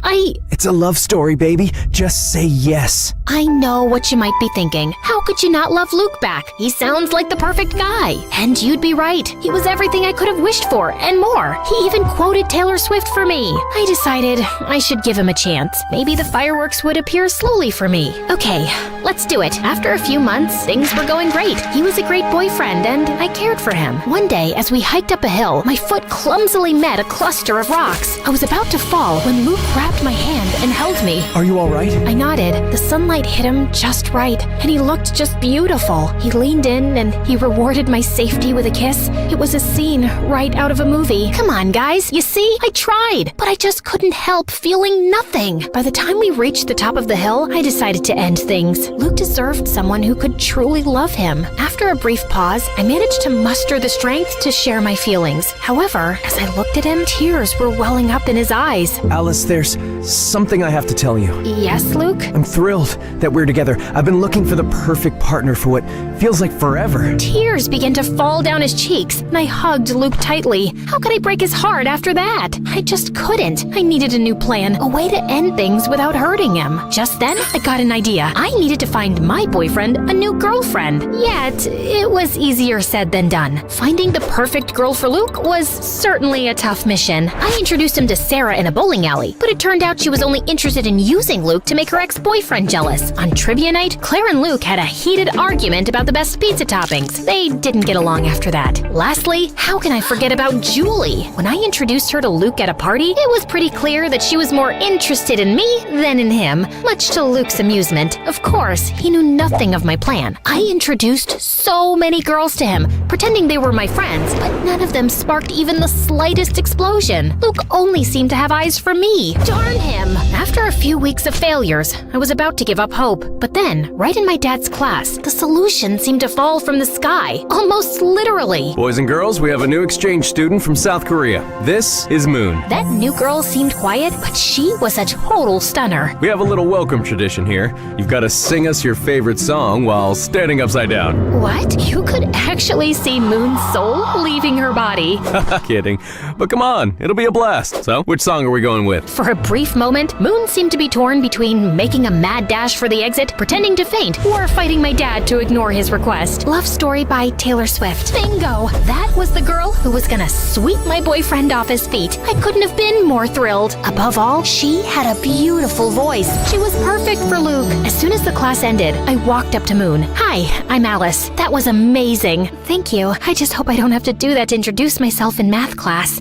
It's a love story, baby. Just say yes. I know what you might be thinking. How could you not love Luke back? He sounds like the perfect guy. And you'd be right. He was everything I could have wished for, and more. He even quoted Taylor Swift for me. I decided I should give him a chance. Maybe the fireworks would appear slowly for me. Okay, let's do it. After a few months, things were going great. He was a great boyfriend, and I cared for him. One day, as we hiked up a hill, my foot clumsily met a cluster of rocks. I was about to fall when Luke grabbed my hand and held me. Are you all right? I nodded. The sunlight hit him just right, and he looked just beautiful. He leaned in, and he rewarded my safety with a kiss. It was a scene right out of a movie. Come on, guys. You see? I tried, but I just couldn't help feeling nothing. By the time we reached the top of the hill, I decided to end things. Luke deserved someone who could truly love him. After a brief pause, I managed to muster the strength to share my feelings. However, as I looked at him, tears were welling up in his eyes. Alice, there's something I have to tell you. Yes, Luke? I'm thrilled that we're together. I've been looking for the perfect partner for what feels like forever. Tears began to fall down his cheeks, and I hugged Luke tightly. How could I break his heart after that? I just couldn't. I needed a new plan, a way to end things without hurting him. Just then, I got an idea. I needed to find my boyfriend a new girlfriend. Yet, it was easier said than done. Finding the perfect girl for Luke was certainly a tough mission. I introduced him to Sarah in a bowling alley, but it turned out she was only interested in using Luke to make her ex-boyfriend jealous. On trivia night, Claire and Luke had a heated argument about the best pizza toppings. They didn't get along after that. Lastly, how can I forget about Julie? When I introduced her to Luke at a party, it was pretty clear that she was more interested in me than in him, much to Luke's amusement. Of course, he knew nothing of my plan. I introduced so many girls to him, pretending they were my friends, but none of them sparked even the slightest explosion. Luke only seemed to have eyes for me. Darn him! After a few weeks of failures, I was about to give up up hope. But then, right in my dad's class, the solution seemed to fall from the sky, almost literally. Boys and girls, we have a new exchange student from South Korea. This is Moon. That new girl seemed quiet, but she was a total stunner. We have a little welcome tradition here. You've got to sing us your favorite song while standing upside down. What? You could actually see Moon's soul leaving her body. Kidding. But come on, it'll be a blast. So, which song are we going with? For a brief moment, Moon seemed to be torn between making a mad dash for the exit, pretending to faint, or fighting my dad to ignore his request. Love Story by Taylor Swift. Bingo! That was the girl who was gonna sweep my boyfriend off his feet. I couldn't have been more thrilled. Above all, she had a beautiful voice. She was perfect for Luke. As soon as the class ended, I walked up to Moon. Hi, I'm Alice. That was amazing. Thank you. I just hope I don't have to do that to introduce myself in math class.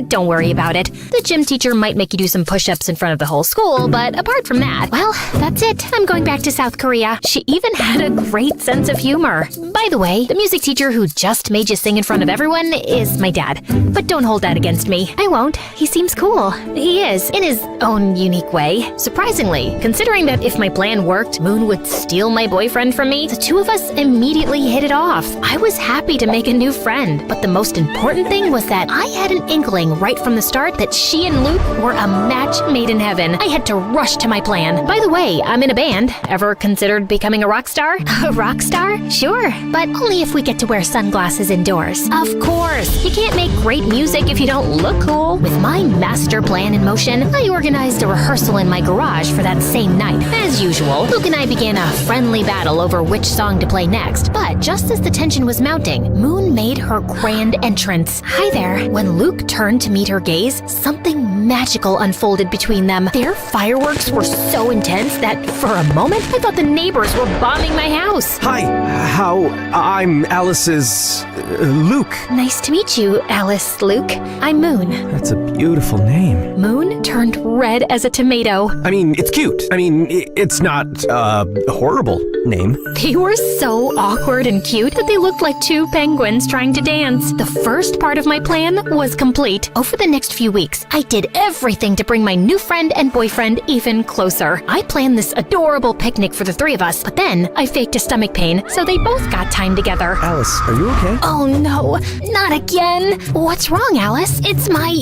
Don't worry about it. The gym teacher might make you do some push-ups in front of the whole school, but apart from that, well, that's it. I'm going back to South Korea. She even had a great sense of humor. By the way, the music teacher who just made you sing in front of everyone is my dad. But don't hold that against me. I won't. He seems cool. He is, in his own unique way. Surprisingly, considering that if my plan worked, Moon would steal my boyfriend from me, the two of us immediately hit it off. I was happy to make a new friend, but the most important thing was that I had an inkling right from the start that she and Luke were a match made in heaven. I had to rush to my plan. By the way, I'm in a band. Ever considered becoming a rock star? A rock star? Sure, but only if we get to wear sunglasses indoors. Of course, you can't make great music if you don't look cool. With my master plan in motion, I organized a rehearsal in my garage for that same night. As usual, Luke and I began a friendly battle over which song to play next. But just as the tension was mounting, Moon made her grand entrance. Hi there. When Luke turned to meet her gaze, something magical unfolded between them. Their fireworks were so intense that for a moment I thought the neighbors were bombing my house. Hi, I'm Alice's Luke. Nice to meet you, Alice Luke. I'm Moon. That's a beautiful name. Moon turned red as a tomato. I mean, it's cute. I mean, it's not a horrible name. They were so awkward and cute that they looked like two penguins trying to dance. The first part of my plan was complete. Over the next few weeks, I did everything to bring my new friend and boyfriend even closer. I planned this adorable picnic for the three of us, but then I faked a stomach pain, so they both got time together. Alice, are you okay? Oh no, not again. What's wrong, Alice? It's my,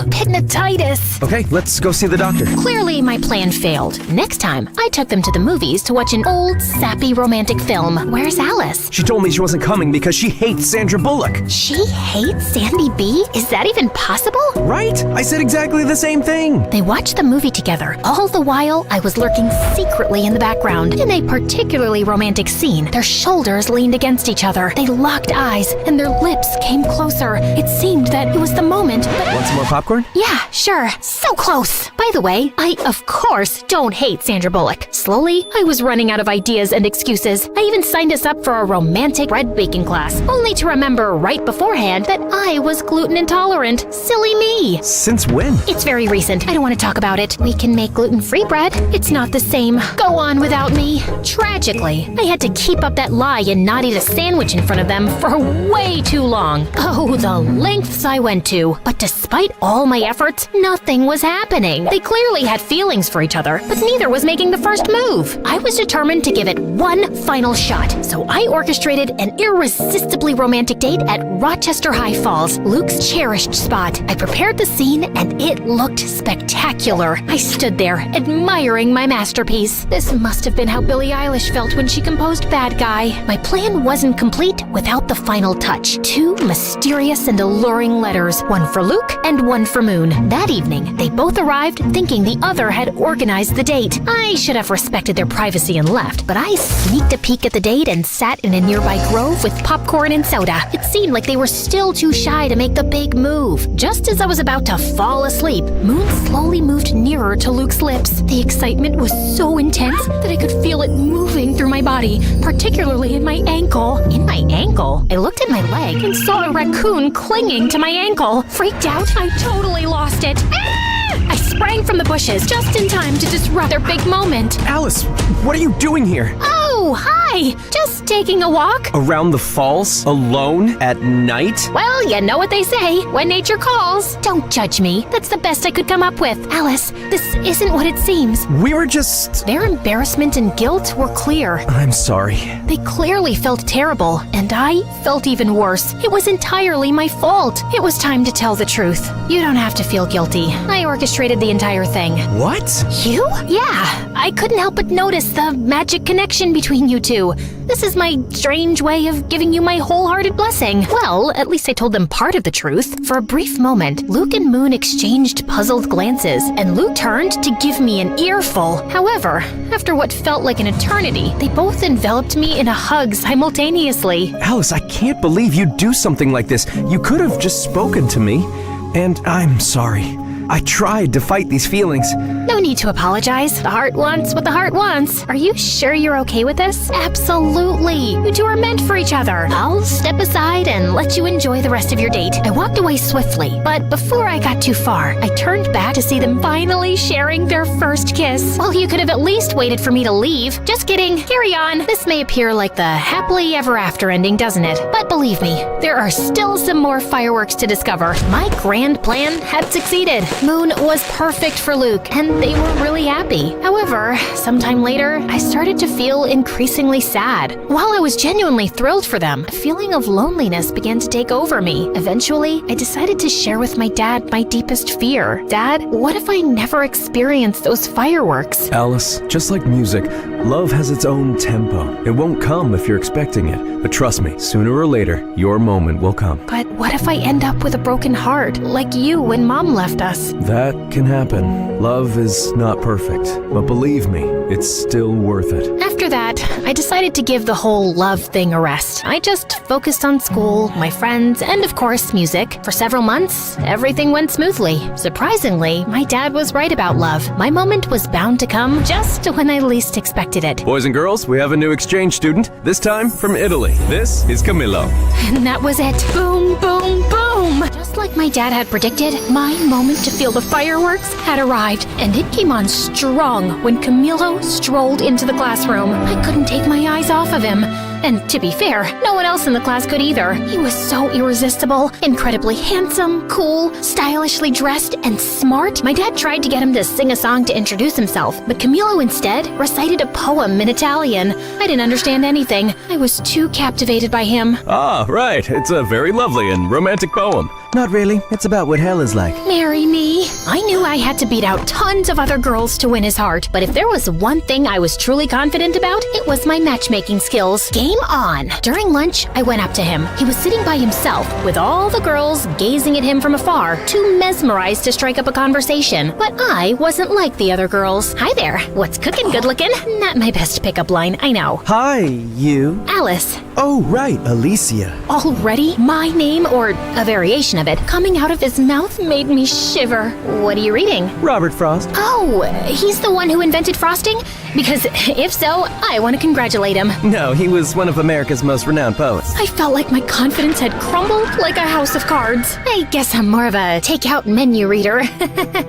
pigmatitis. Okay, let's go see the doctor. Clearly, my plan failed. Next time, I took them to the movies to watch an old, sappy romantic film. Where's Alice? She told me she wasn't coming because she hates Sandra Bullock. She hates Sandy B? Is that even possible? Right? I said exactly the same thing. They watched the movie together. All the while, I was lurking secretly in the background. In a particularly romantic scene, their shoulders leaned against each other. They locked eyes, and their lips came closer. It seemed that it was the moment, but... Want some more popcorn? Yeah, sure. So close. By the way, I, of course, don't hate Sandra Bullock. Slowly, I was running out of ideas and excuses. I even signed us up for a romantic bread baking class, only to remember right beforehand that I was gluten intolerant. Silly me. Since when? It's very recent. I don't want to talk about it. We can make gluten-free bread. It's not the same. Go on without me. Tragically, I had to keep up that lie and not eat a sandwich in front of them for way too long. Oh, the lengths I went to. But despite all my efforts, nothing was happening. They clearly had feelings for each other, but neither was making the first move. I was determined to give it one final shot, so I orchestrated an irresistibly romantic date at Rochester High Falls, Luke's cherished spot. I prepared the scene, and it looked spectacular. I stood there, admiring my masterpiece. This must have been how Billie Eilish felt when she composed Bad Guy. My plan wasn't complete without the final touch. Two mysterious and alluring letters, one for Luke and one for Moon. That evening, they both arrived thinking the other had organized the date. I should have respected their privacy and left, but I sneaked a peek at the date and sat in a nearby grove with popcorn and soda. It seemed like they were still too shy to make the big move. Just as I was about to fall asleep, Moon slowly moved nearer to Luke's lips. The excitement was so intense that I could feel it moving through my body, particularly in my ankle. In my ankle? I looked at my leg and saw a raccoon clinging to my ankle. Freaked out, I totally lost it. I sprang from the bushes just in time to disrupt their big moment. Alice, what are you doing here? Oh, Oh, hi! Just taking a walk. Around the falls? Alone? At night? Well, you know what they say, when nature calls. Don't judge me. That's the best I could come up with. Alice, this isn't what it seems. We were just... Their embarrassment and guilt were clear. I'm sorry. They clearly felt terrible, and I felt even worse. It was entirely my fault. It was time to tell the truth. You don't have to feel guilty. I orchestrated the entire thing. What? You? Yeah. I couldn't help but notice the magic connection between you two. This is my strange way of giving you my wholehearted blessing. Well, at least I told them part of the truth. For a brief moment, Luke and Moon exchanged puzzled glances, and Luke turned to give me an earful. However, after what felt like an eternity, they both enveloped me in a hug simultaneously. Alice, I can't believe you'd do something like this. You could have just spoken to me. And I'm sorry. I tried to fight these feelings. No need to apologize. The heart wants what the heart wants. Are you sure you're okay with this? Absolutely. You two are meant for each other. I'll step aside and let you enjoy the rest of your date. I walked away swiftly, but before I got too far, I turned back to see them finally sharing their first kiss. Well, you could have at least waited for me to leave. Just kidding. Carry on. This may appear like the happily ever after ending, doesn't it? But believe me, there are still some more fireworks to discover. My grand plan had succeeded. Moon was perfect for Luke, and they were really happy. However, sometime later, I started to feel increasingly sad. While I was genuinely thrilled for them, a feeling of loneliness began to take over me. Eventually, I decided to share with my dad my deepest fear. Dad, what if I never experienced those fireworks? Alice, just like music, love has its own tempo. It won't come if you're expecting it. But trust me, sooner or later, your moment will come. But what if I end up with a broken heart, like you when Mom left us? That can happen. Love is not perfect, but believe me, it's still worth it. After that, I decided to give the whole love thing a rest. I just focused on school, my friends, and of course, music. For several months, everything went smoothly. Surprisingly, my dad was right about love. My moment was bound to come just when I least expected it. Boys and girls, we have a new exchange student, this time from Italy. This is Camillo. And that was it. Boom, boom, boom! Just like my dad had predicted, my moment to feel the fireworks had arrived, and it came on strong when Camilo strolled into the classroom. I couldn't take my eyes off of him. And to be fair, no one else in the class could either. He was so irresistible, incredibly handsome, cool, stylishly dressed, and smart. My dad tried to get him to sing a song to introduce himself, but Camilo instead recited a poem in Italian. I didn't understand anything. I was too captivated by him. Ah, right. It's a very lovely and romantic poem. Not really. It's about what hell is like. Marry me. I knew I had to beat out tons of other girls to win his heart, but if there was one thing I was truly confident about, it was my matchmaking skills. Game on. During lunch, I went up to him. He was sitting by himself, with all the girls gazing at him from afar, too mesmerized to strike up a conversation. But I wasn't like the other girls. Hi there. What's cooking, good looking? Not my best pickup line, I know. Hi, you. Alice. Oh, right, Alicia. Already? My name, or a variation of it, coming out of his mouth made me shiver. What are you reading? Robert Frost. Oh, he's the one who invented frosting? Because if so, I want to congratulate him. No, he was one of America's most renowned poets. I felt like my confidence had crumbled like a house of cards. I guess I'm more of a takeout menu reader.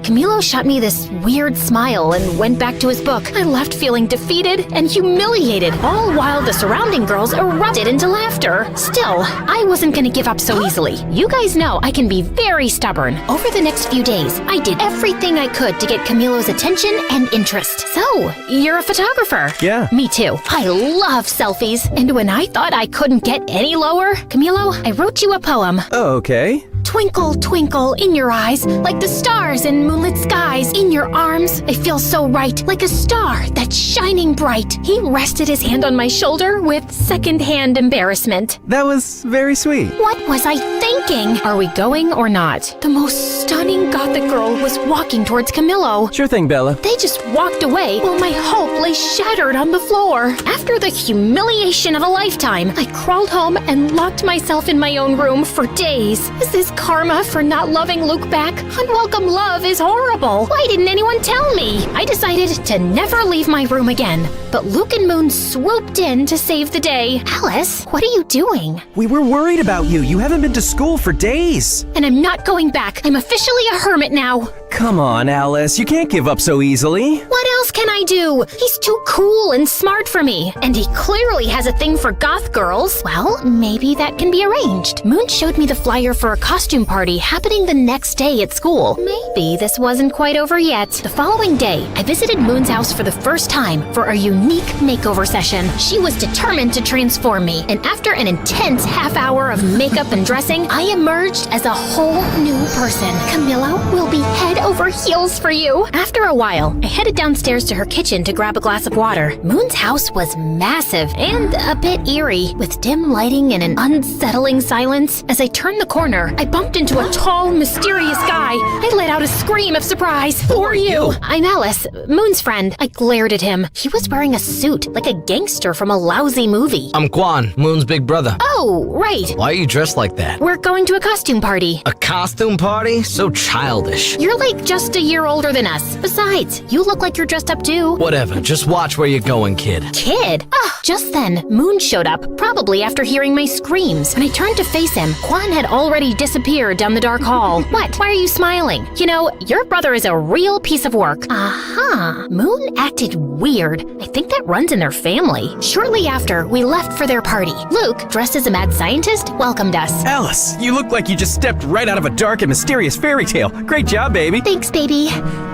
Camilo shot me this weird smile and went back to his book. I left feeling defeated and humiliated, all while the surrounding girls erupted into laughter. Still, I wasn't gonna give up so easily. You guys know I can be very stubborn. Over the next few days, I did everything I could to get Camilo's attention and interest. So, you're a photographer? Yeah. Me too. I love selfies. And when I thought I couldn't get any lower, Camilo, I wrote you a poem. Oh, okay. Twinkle, twinkle in your eyes, like the stars in moonlit skies. In your arms, I feel so right, like a star that's shining bright. He rested his hand on my shoulder with second-hand embarrassment. That was very sweet. What was I thinking? Are we going or not? The most stunning gothic girl was walking towards Camilo. Sure thing, Bella. They just walked away while my hope lay shattered on the floor. After the humiliation of a lifetime, I crawled home and locked myself in my own room for days. Is this karma for not loving Luke back? Unwelcome love is horrible. Why didn't anyone tell me? I decided to never leave my room again. But Luke and Moon swooped in to save the day. Alice, what are you doing? We were worried about you. You haven't been to school for days. And I'm not going back. I'm officially a hermit now. Come on, Alice. You can't give up so easily. What else can I I do? He's too cool and smart for me, and he clearly has a thing for goth girls. Well, maybe that can be arranged. Moon showed me the flyer for a costume party happening the next day at school. Maybe this wasn't quite over yet. The following day, I visited Moon's house for the first time for a unique makeover session. She was determined to transform me, and after an intense half hour of makeup and dressing, I emerged as a whole new person. Camillo will be head over heels for you. After a while, I headed downstairs to her kitchen to grab a glass of water. Moon's house was massive and a bit eerie, with dim lighting and an unsettling silence. As I turned the corner, I bumped into a tall, mysterious guy. I let out a scream of surprise. Who are you? I'm Alice, Moon's friend. I glared at him. He was wearing a suit, like a gangster from a lousy movie. I'm Quan, Moon's big brother. Oh, right. Why are you dressed like that? We're going to a costume party. A costume party? So childish. You're like just a year older than us. Besides, you look like you're dressed up too. Whatever, just watch where you're going, kid. Kid? Just then, Moon showed up, probably after hearing my screams. When I turned to face him, Quan had already disappeared down the dark hall. What? Why are you smiling? You know, your brother is a real piece of work. Uh-huh. Moon acted weird. I think that runs in their family. Shortly after, we left for their party. Luke, dressed as a mad scientist, welcomed us. Alice, you look like you just stepped right out of a dark and mysterious fairy tale. Great job, baby. Thanks, baby.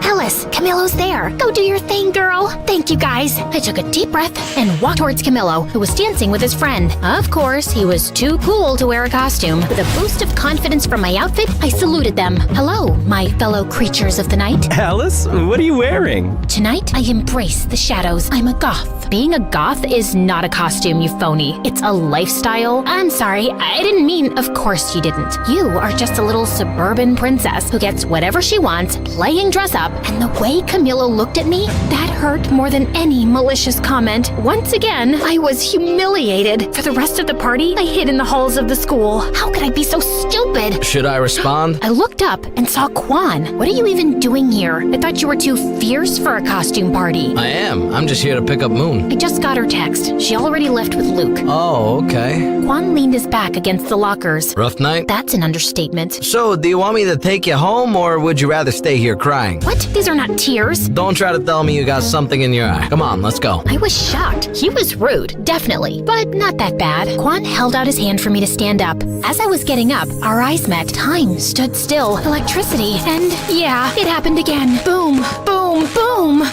Alice, Camillo's there. Go do your thing, girl. Thank you, guys. I took a deep breath and walked towards Camillo, who was dancing with his friend. Of course, he was too cool to wear a costume. With a boost of confidence from my outfit, I saluted them. Hello, my fellow creatures of the night. Alice, what are you wearing? Tonight, I embrace the shadows. I'm a goth. Being a goth is not a costume, you phony. It's a lifestyle. I'm sorry, I didn't mean, of course you didn't. You are just a little suburban princess who gets whatever she wants, playing dress up, and the way Camillo looked at me, that hurt more than any malicious comment. Once again, I was humiliated. For the rest of the party, I hid in the halls of the school. How could I be so stupid? Should I respond? I looked up and saw Quan. What are you even doing here? I thought you were too fierce for a costume party. I am. I'm just here to pick up Moon. I just got her text. She already left with Luke. Oh, okay. Quan leaned his back against the lockers. Rough night? That's an understatement. So, do you want me to take you home, or would you rather stay here crying? What? These are not tears. Don't try to tell me you got something in your eye. Come on, let's go. I was shocked. He was rude, definitely, but not that bad. Quan held out his hand for me to stand up. As I was getting up, our eyes met. Time stood still. Electricity. And yeah, it happened again. Boom, boom, boom.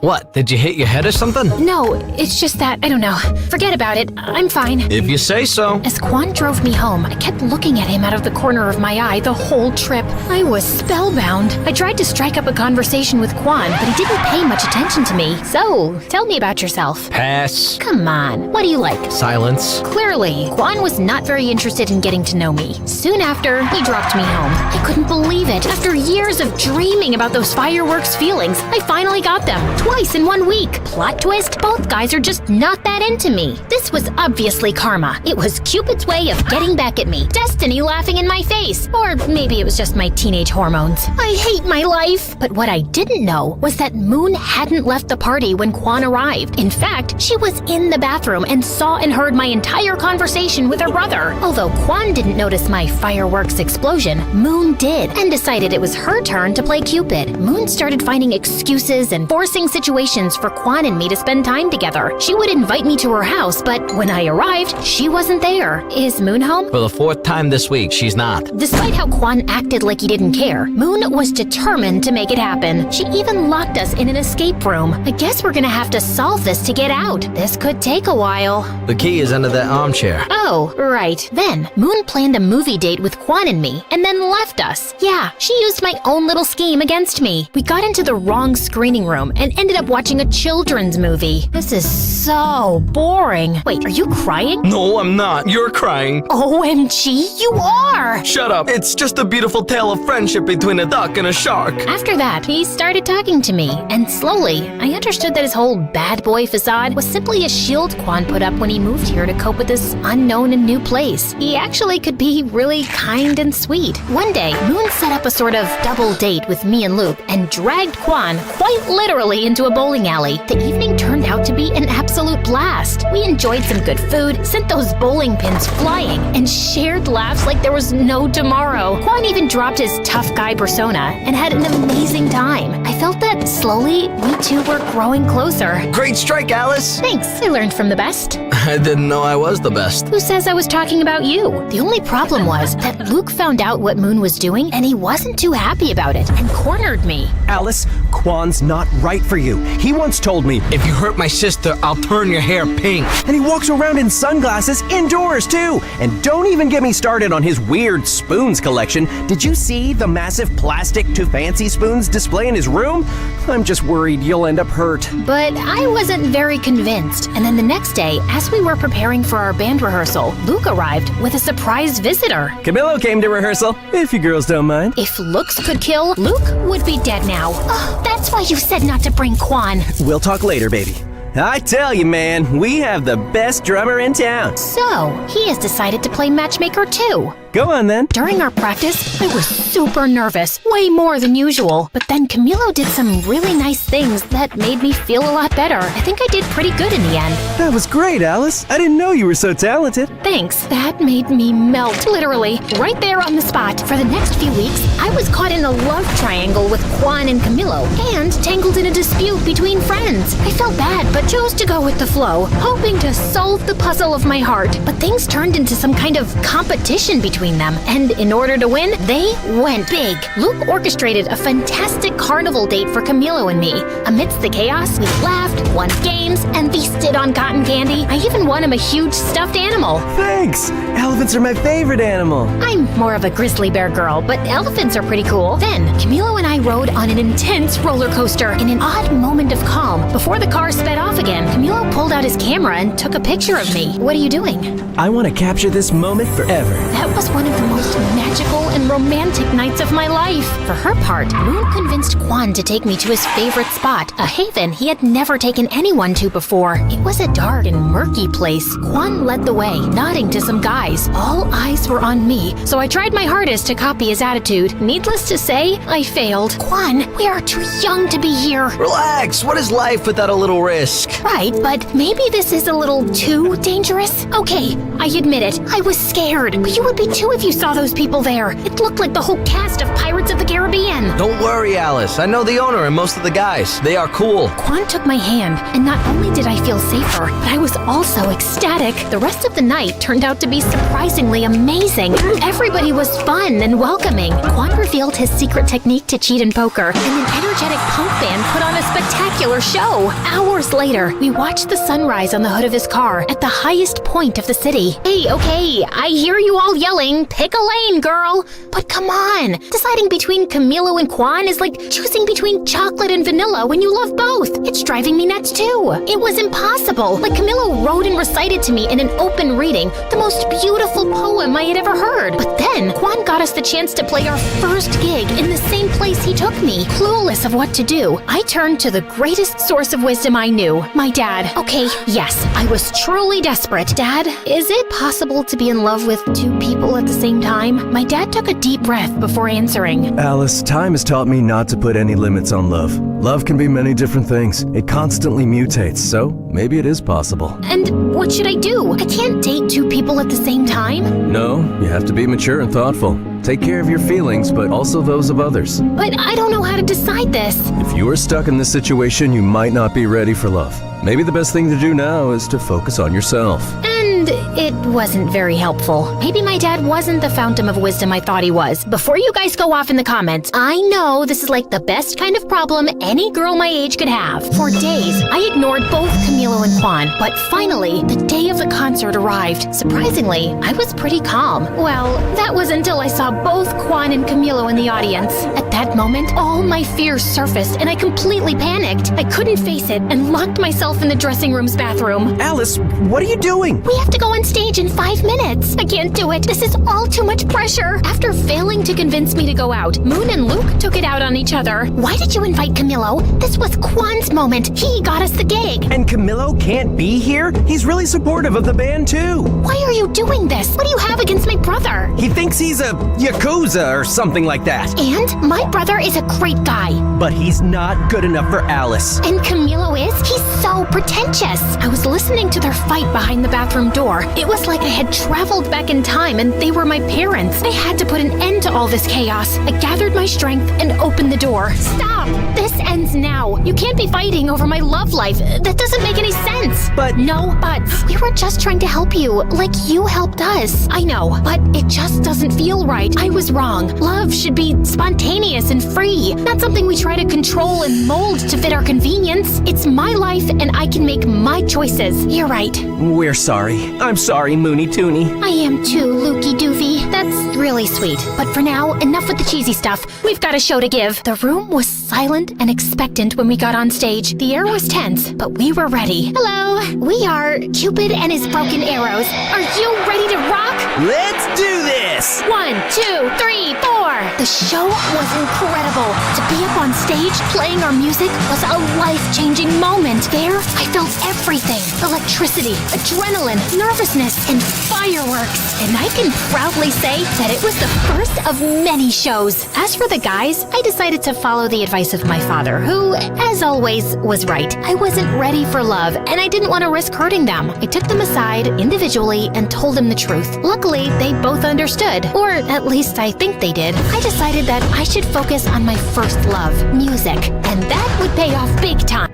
What? Did you hit your head or something? No, it's just that, I don't know. Forget about it. I'm fine. If you say so. As Quan drove me home, I kept looking at him out of the corner of my eye the whole trip. I was spellbound. I tried to strike up a conversation with Quan, but he didn't pay much attention to me. So, tell me about yourself. Pass. Come on, what do you like? Silence. Clearly, Quan was not very interested in getting to know me. Soon after, he dropped me home. I couldn't believe it. After years of dreaming about those fireworks feelings, I finally got them. Twice in 1 week. Plot twist, both guys are just not that into me. This was obviously karma. It was Cupid's way of getting back at me. Destiny laughing in my face. Or maybe it was just my teenage hormones. I hate my life. But what I didn't know was that Moon hadn't left the party when Quan arrived. In fact, she was in the bathroom and saw and heard my entire conversation with her brother. Although Quan didn't notice my fireworks explosion, Moon did, and decided it was her turn to play Cupid. Moon started finding excuses and forcing situations for Quan and me to spend time together. She would invite me to her house, but when I arrived, she wasn't there. Is Moon home? For the 4th time this week, she's not. Despite how Quan acted like he didn't care, Moon was determined to make it happen. She even locked us in an escape room. I guess we're gonna have to solve this to get out. This could take a while. The key is under that armchair. Oh, right. Then, Moon planned a movie date with Quan and me, and then left us. Yeah, she used my own little scheme against me. We got into the wrong screening room and ended up watching a children's movie. This is so boring. Wait, are you crying? No, I'm not. You're crying. OMG, you are! Shut up. It's just a beautiful tale of friendship between a duck and a shark. After that, he started talking to me, and slowly, I understood that his whole bad boy facade was simply a shield Quan put up when he moved here to cope with this unknown and new place. He actually could be really kind and sweet. One day, Moon set up a sort of double date with me and Luke and dragged Quan quite literally into a bowling alley. The evening turned out to be an absolute blast. We enjoyed some good food, sent those bowling pins flying, and shared laughs like there was no tomorrow. Quan even dropped his tough guy persona and had an amazing time. I I felt that slowly we two were growing closer. Great strike, Alice! Thanks, I learned from the best. I didn't know I was the best. Who says I was talking about you? The only problem was that Luke found out what Moon was doing and he wasn't too happy about it and cornered me. Alice, Quan's not right for you. He once told me, if you hurt my sister, I'll turn your hair pink. And he walks around in sunglasses indoors too. And don't even get me started on his weird spoons collection. Did you see the massive plastic to fancy spoons display in his room? I'm just worried you'll end up hurt. But I wasn't very convinced. And then the next day, as we were preparing for our band rehearsal, Luke arrived with a surprise visitor. Camilo came to rehearsal, if you girls don't mind. If looks could kill, Luke would be dead now. Oh, that's why you said not to bring Quan. We'll talk later, baby. I tell you, man, we have the best drummer in town. So, he has decided to play matchmaker too. Go on then. During our practice, I was super nervous, way more than usual. But then Camilo did some really nice things that made me feel a lot better. I think I did pretty good in the end. That was great, Alice. I didn't know you were so talented. Thanks. That made me melt, literally, right there on the spot. For the next few weeks, I was caught in a love triangle with Quan and Camilo, and tangled in a dispute between friends. I felt bad, but chose to go with the flow, hoping to solve the puzzle of my heart. But things turned into some kind of competition between them, and in order to win, they went big. Luke orchestrated a fantastic carnival date for Camilo and me. Amidst the chaos, we laughed, won games, and feasted on cotton candy. I even won him a huge stuffed animal. Thanks! Elephants are my favorite animal. I'm more of a grizzly bear girl, but elephants are pretty cool. Then, Camilo and I rode on an intense roller coaster in an odd moment of calm. Before the car sped off again, Camilo pulled out his camera and took a picture of me. What are you doing? I want to capture this moment forever. That was one of the most magical and romantic nights of my life. For her part, Moon convinced Quan to take me to his favorite spot, a haven he had never taken anyone to before. It was a dark and murky place. Quan led the way, nodding to some guys. All eyes were on me, so I tried my hardest to copy his attitude. Needless to say, I failed. Quan, we are too young to be here. Relax, what is life without a little risk? Right, but maybe this is a little too dangerous? Okay, I admit it, I was scared, but you would be too if you saw those people there. It looked like the whole cast of Pirates of the Caribbean. Don't worry, Alice. I know the owner and most of the guys. They are cool. Quan took my hand, and not only did I feel safer, but I was also ecstatic. The rest of the night turned out to be surprisingly amazing. Everybody was fun and welcoming. Quan revealed his secret technique to cheat in poker, and an energetic punk band put on a spectacular show. Hours later, we watched the sunrise on the hood of his car at the highest point of the city. Hey, okay, I hear you all yelling, pick a lane, girl. But come on, deciding between Camilo and Quan is like choosing between chocolate and vanilla when you love both. It's driving me nuts too. It was impossible. Like Camilo wrote and recited to me in an open reading the most beautiful poem I had ever heard. But then Quan got us the chance to play our first gig in the same place he took me. Clueless of what to do, I turned to the greatest source of wisdom I knew, my dad. Okay, yes, I was truly desperate. Dad, is it possible to be in love with two people at the same time? My dad took a deep breath before answering. Alice, time has taught me not to put any limits on love. Love can be many different things. It constantly mutates, so maybe it is possible. And what should I do? I can't date two people at the same time. No, you have to be mature and thoughtful. Take care of your feelings, but also those of others. But I don't know how to decide this. If you are stuck in this situation, you might not be ready for love. Maybe the best thing to do now is to focus on yourself. And it wasn't very helpful. Maybe my dad wasn't the fountain of wisdom I thought he was. Before you guys go off in the comments, I know this is like the best kind of problem any girl my age could have. For days, I ignored both Camilo and Quan, but finally, the day of the concert arrived. Surprisingly, I was pretty calm. Well, that was until I saw both Quan and Camilo in the audience. At that moment, all my fears surfaced and I completely panicked. I couldn't face it and locked myself in the dressing room's bathroom. Alice, what are you doing? We have to go on stage in 5 minutes. I can't do it. This is all too much pressure. After failing to convince me to go out, Moon and Luke took it out on each other. Why did you invite Camilo? This was Quan's moment. He got us the gig. And Camilo can't be here? He's really supportive of the band too. Why are you doing this? What do you have against my brother? He thinks he's a Yakuza or something like that. And my brother is a great guy. But he's not good enough for Alice. And Camilo is? He's so pretentious. I was listening to their fight behind the bathroom door. It was like I had traveled back in time and they were my parents. I had to put an end to all this chaos. I gathered my strength and opened the door. Stop! This This ends now. You can't be fighting over my love life. That doesn't make any sense. But... No buts. We were just trying to help you, like you helped us. I know, but it just doesn't feel right. I was wrong. Love should be spontaneous and free, not something we try to control and mold to fit our convenience. It's my life, and I can make my choices. You're right. We're sorry. I'm sorry, Moony Toony. I am too, Lukey Doofy. That's really sweet. But for now, enough with the cheesy stuff. We've got a show to give. The room was silent and expectant when we got on stage. The air was tense, but we were ready. Hello, we are Cupid and his broken arrows. Are you ready to rock? Let's do this! 1, 2, 3, 4. The show was incredible. To be up on stage playing our music was a life-changing moment. There, I felt everything. Electricity, adrenaline, nervousness, and fireworks. And I can proudly say that it was the first of many shows. As for the guys, I decided to follow the advice of my father, who, as always, was right. I wasn't ready for love, and I didn't want to risk hurting them. I took them aside individually and told them the truth. Luckily, they both understood, or at least I think they did. I decided that I should focus on my first love, music, and that would pay off big time.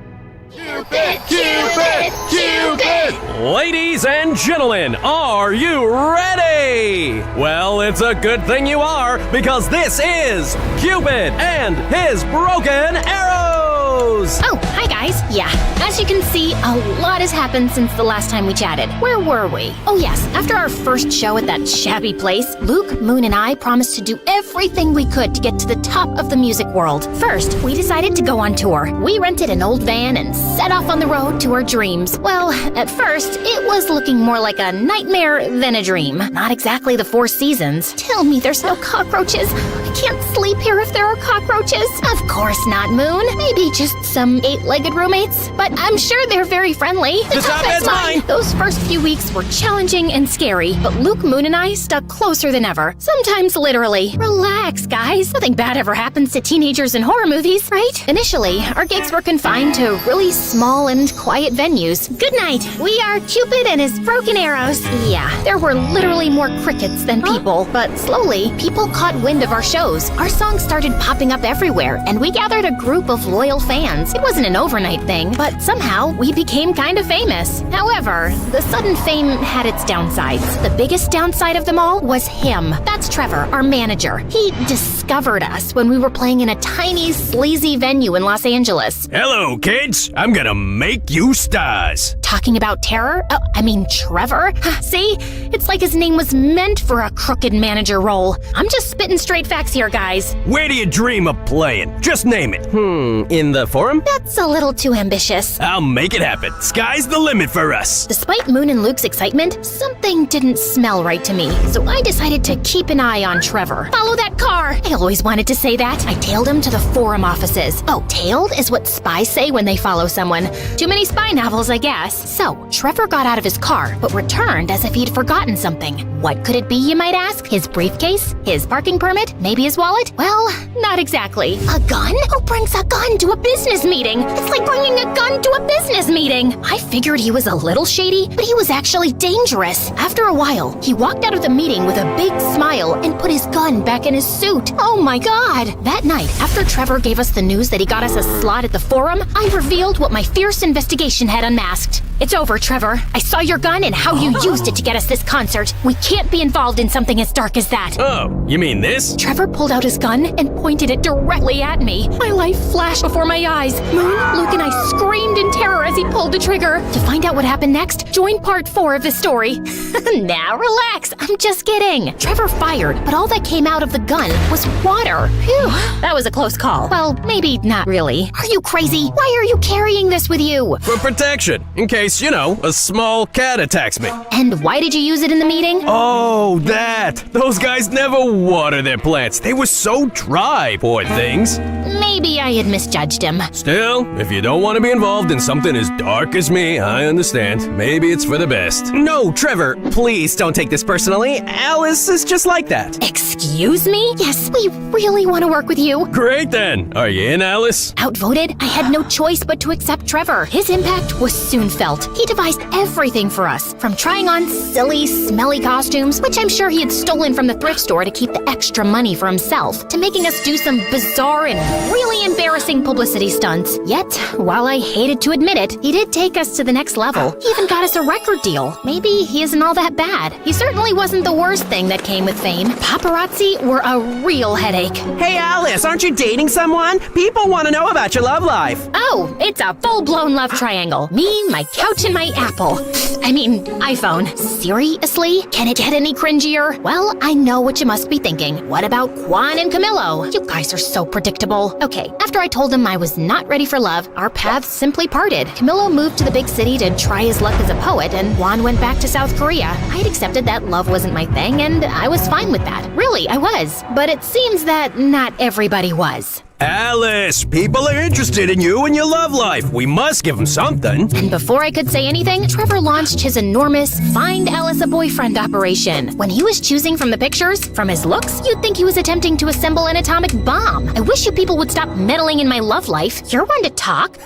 Cupid! Cupid! Cupid! Ladies and gentlemen, are you ready? Well, it's a good thing you are, because this is Cupid and his broken arrows! Oh, hi guys. Yeah, as you can see, a lot has happened since the last time we chatted. Where were we? Oh yes, after our first show at that shabby place, Luke, Moon, and I promised to do everything we could to get to the top of the music world. First, we decided to go on tour. We rented an old van and set off on the road to our dreams. Well, at first, it was looking more like a nightmare than a dream. Not exactly the Four Seasons. Tell me there's no cockroaches. I can't sleep here if there are cockroaches. Of course not, Moon. Maybe just some eight-legged roommates. But I'm sure they're very friendly. The top bed's mine! Those first few weeks were challenging and scary, but Luke, Moon, and I stuck closer than ever. Sometimes literally. Relax, guys. Nothing bad ever happens to teenagers in horror movies, right? Initially, our gigs were confined to really small and quiet venues. Good night. We are Cupid and his broken arrows. Yeah, there were literally more crickets than people, but slowly, people caught wind of our shows. Our songs started popping up everywhere, and we gathered a group of loyal fans. It wasn't an overnight thing, but somehow we became kind of famous. However, the sudden fame had its downsides. The biggest downside of them all was him. That's Trevor, our manager. He discovered us when we were playing in a tiny, sleazy venue in Los Angeles. Hello, kids. I'm gonna make you stars. Talking about terror? Trevor? See? It's like his name was meant for a crooked manager role. I'm just spitting straight facts here, guys. Where do you dream of playing? Just name it. In the forum? That's a little too ambitious. I'll make it happen. Sky's the limit for us. Despite Moon and Luke's excitement, something didn't smell right to me, so I decided to keep an eye on Trevor. Follow that car! I always wanted to say that. I tailed him to the forum offices. Oh, tailed is what spies say when they follow someone. Too many spy novels, I guess. So, Trevor got out of his car, but returned as if he'd forgotten something. What could it be, you might ask? His briefcase? His parking permit? Maybe his wallet? Well, not exactly. A gun? Who brings a gun to a business meeting? It's like bringing a gun to a business meeting. I figured he was a little shady, but he was actually dangerous. After a while, he walked out of the meeting with a big smile and put his gun back in his suit. Oh my God! That night, after Trevor gave us the news that he got us a slot at the forum, I revealed what my fierce investigation had unmasked. It's over, Trevor. I saw your gun and how you used it to get us this concert. We can't be involved in something as dark as that. Oh, you mean this? Trevor pulled out his gun and pointed it directly at me. My life flashed before my eyes. Moon, Luke, and I screamed in terror as he pulled the trigger. To find out what happened next, join part 4 of the story. Now relax, I'm just kidding. Trevor fired, but all that came out of the gun was water. Phew, that was a close call. Well, maybe not really. Are you crazy? Why are you carrying this with you? For protection, in case, a small cat attacks me. And why did you use it in the meeting? Oh, that! Those guys never water their plants. They were so dry, poor things. Maybe I had misjudged him. Still, if you don't want to be involved in something as dark as me, I understand. Maybe it's for the best. No, Trevor, please don't take this personally. Alice is just like that. Excuse me? Yes, we really want to work with you. Great then. Are you in, Alice? Outvoted, I had no choice but to accept Trevor. His impact was soon felt. He devised everything for us, from trying on silly, smelly costumes, which I'm sure he had stolen from the thrift store to keep the extra money for himself, to making us do some bizarre and really extremely embarrassing publicity stunts. Yet, while I hated to admit it, he did take us to the next level. He even got us a record deal. Maybe he isn't all that bad. He certainly wasn't the worst thing that came with fame. Paparazzi were a real headache. Hey, Alice, aren't you dating someone? People want to know about your love life. Oh, it's a full-blown love triangle. Me, my couch, and my Apple. I mean, iPhone. Seriously? Can it get any cringier? Well, I know what you must be thinking. What about Juan and Camilo? You guys are so predictable. Okay, after I told him I was not ready for love, our paths simply parted. Camilo moved to the big city to try his luck as a poet, and Juan went back to South Korea. I had accepted that love wasn't my thing, and I was fine with that. Really, I was. But it seems that not everybody was. Alice, people are interested in you and your love life. We must give them something. And before I could say anything, Trevor launched his enormous Find Alice a Boyfriend operation. When he was choosing from the pictures, from his looks, you'd think he was attempting to assemble an atomic bomb. I wish you people would stop meddling in my love life. You're one to talk.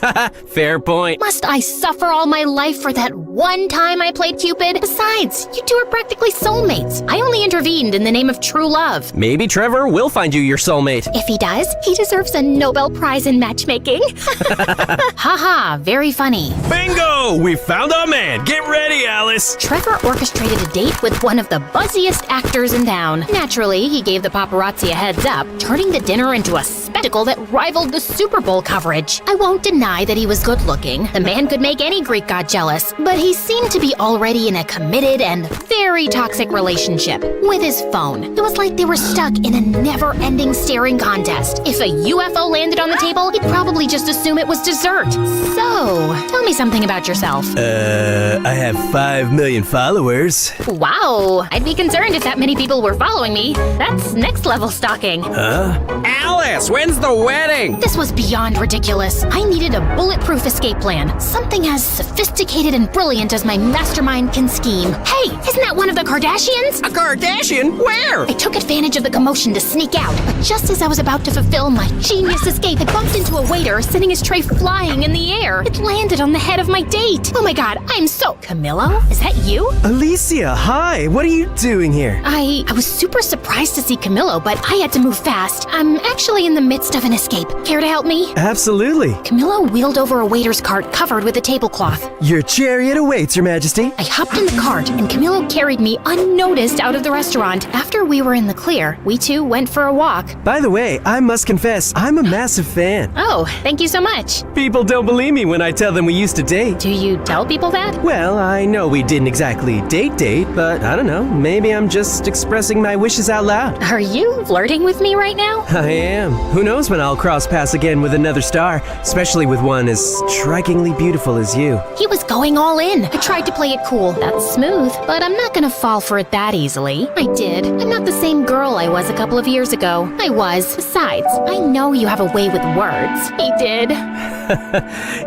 Fair point. Must I suffer all my life for that one time I played Cupid? Besides, you two are practically soulmates. I only intervened in the name of true love. Maybe Trevor will find you your soulmate. If he does, he deserves a Nobel Prize in matchmaking. Haha, very funny. Bingo! We found our man. Get ready, Alice. Trevor orchestrated a date with one of the buzziest actors in town. Naturally, he gave the paparazzi a heads up, turning the dinner into a spectacle that rivaled the Super Bowl coverage. I won't deny that he was good looking. The man could make any Greek god jealous, but he seemed to be already in a committed and very toxic relationship with his phone. It was like they were stuck in a never-ending staring contest. If a UFO landed on the table, he'd probably just assume it was dessert. So, tell me something about yourself. I have 5 million followers. Wow, I'd be concerned if that many people were following me. That's next level stalking. Huh? Alice, when's the wedding? This was beyond ridiculous. I needed a bulletproof escape plan. Something as sophisticated and brilliant as my mastermind can scheme. Hey, isn't that one of the Kardashians? A Kardashian? Where? I took advantage of the commotion to sneak out, but just as I was about to fulfill my genius escape, I bumped into a waiter sending his tray flying in the air. It landed on the head of my date. Oh my god, I'm so... Camilo? Is that you? Alicia, hi. What are you doing here? I was super surprised to see Camilo, but I had to move fast. I'm actually in the midst of an escape. Care to help me? Absolutely. Camilo wheeled over a waiter's cart covered with a tablecloth. Your chariot awaits, Your Majesty. I hopped in the cart, and Camilo carried me unnoticed out of the restaurant. After we were in the clear, we two went for a walk. By the way, I must confess, I'm a massive fan. Oh, thank you so much. People don't believe me when I tell them we used to date. Do you tell people that? Well, I know we didn't exactly date, but I don't know. Maybe I'm just expressing my wishes out loud. Are you flirting with me right now? I am. Who knows when I'll cross paths again with another star, especially with one as strikingly beautiful as you. He was going all in. I tried to play it cool. That's smooth, but I'm not gonna fall for it that easily. I did. I'm not the same girl I was a couple of years ago. I was. Besides, I know you have a way with words. He did.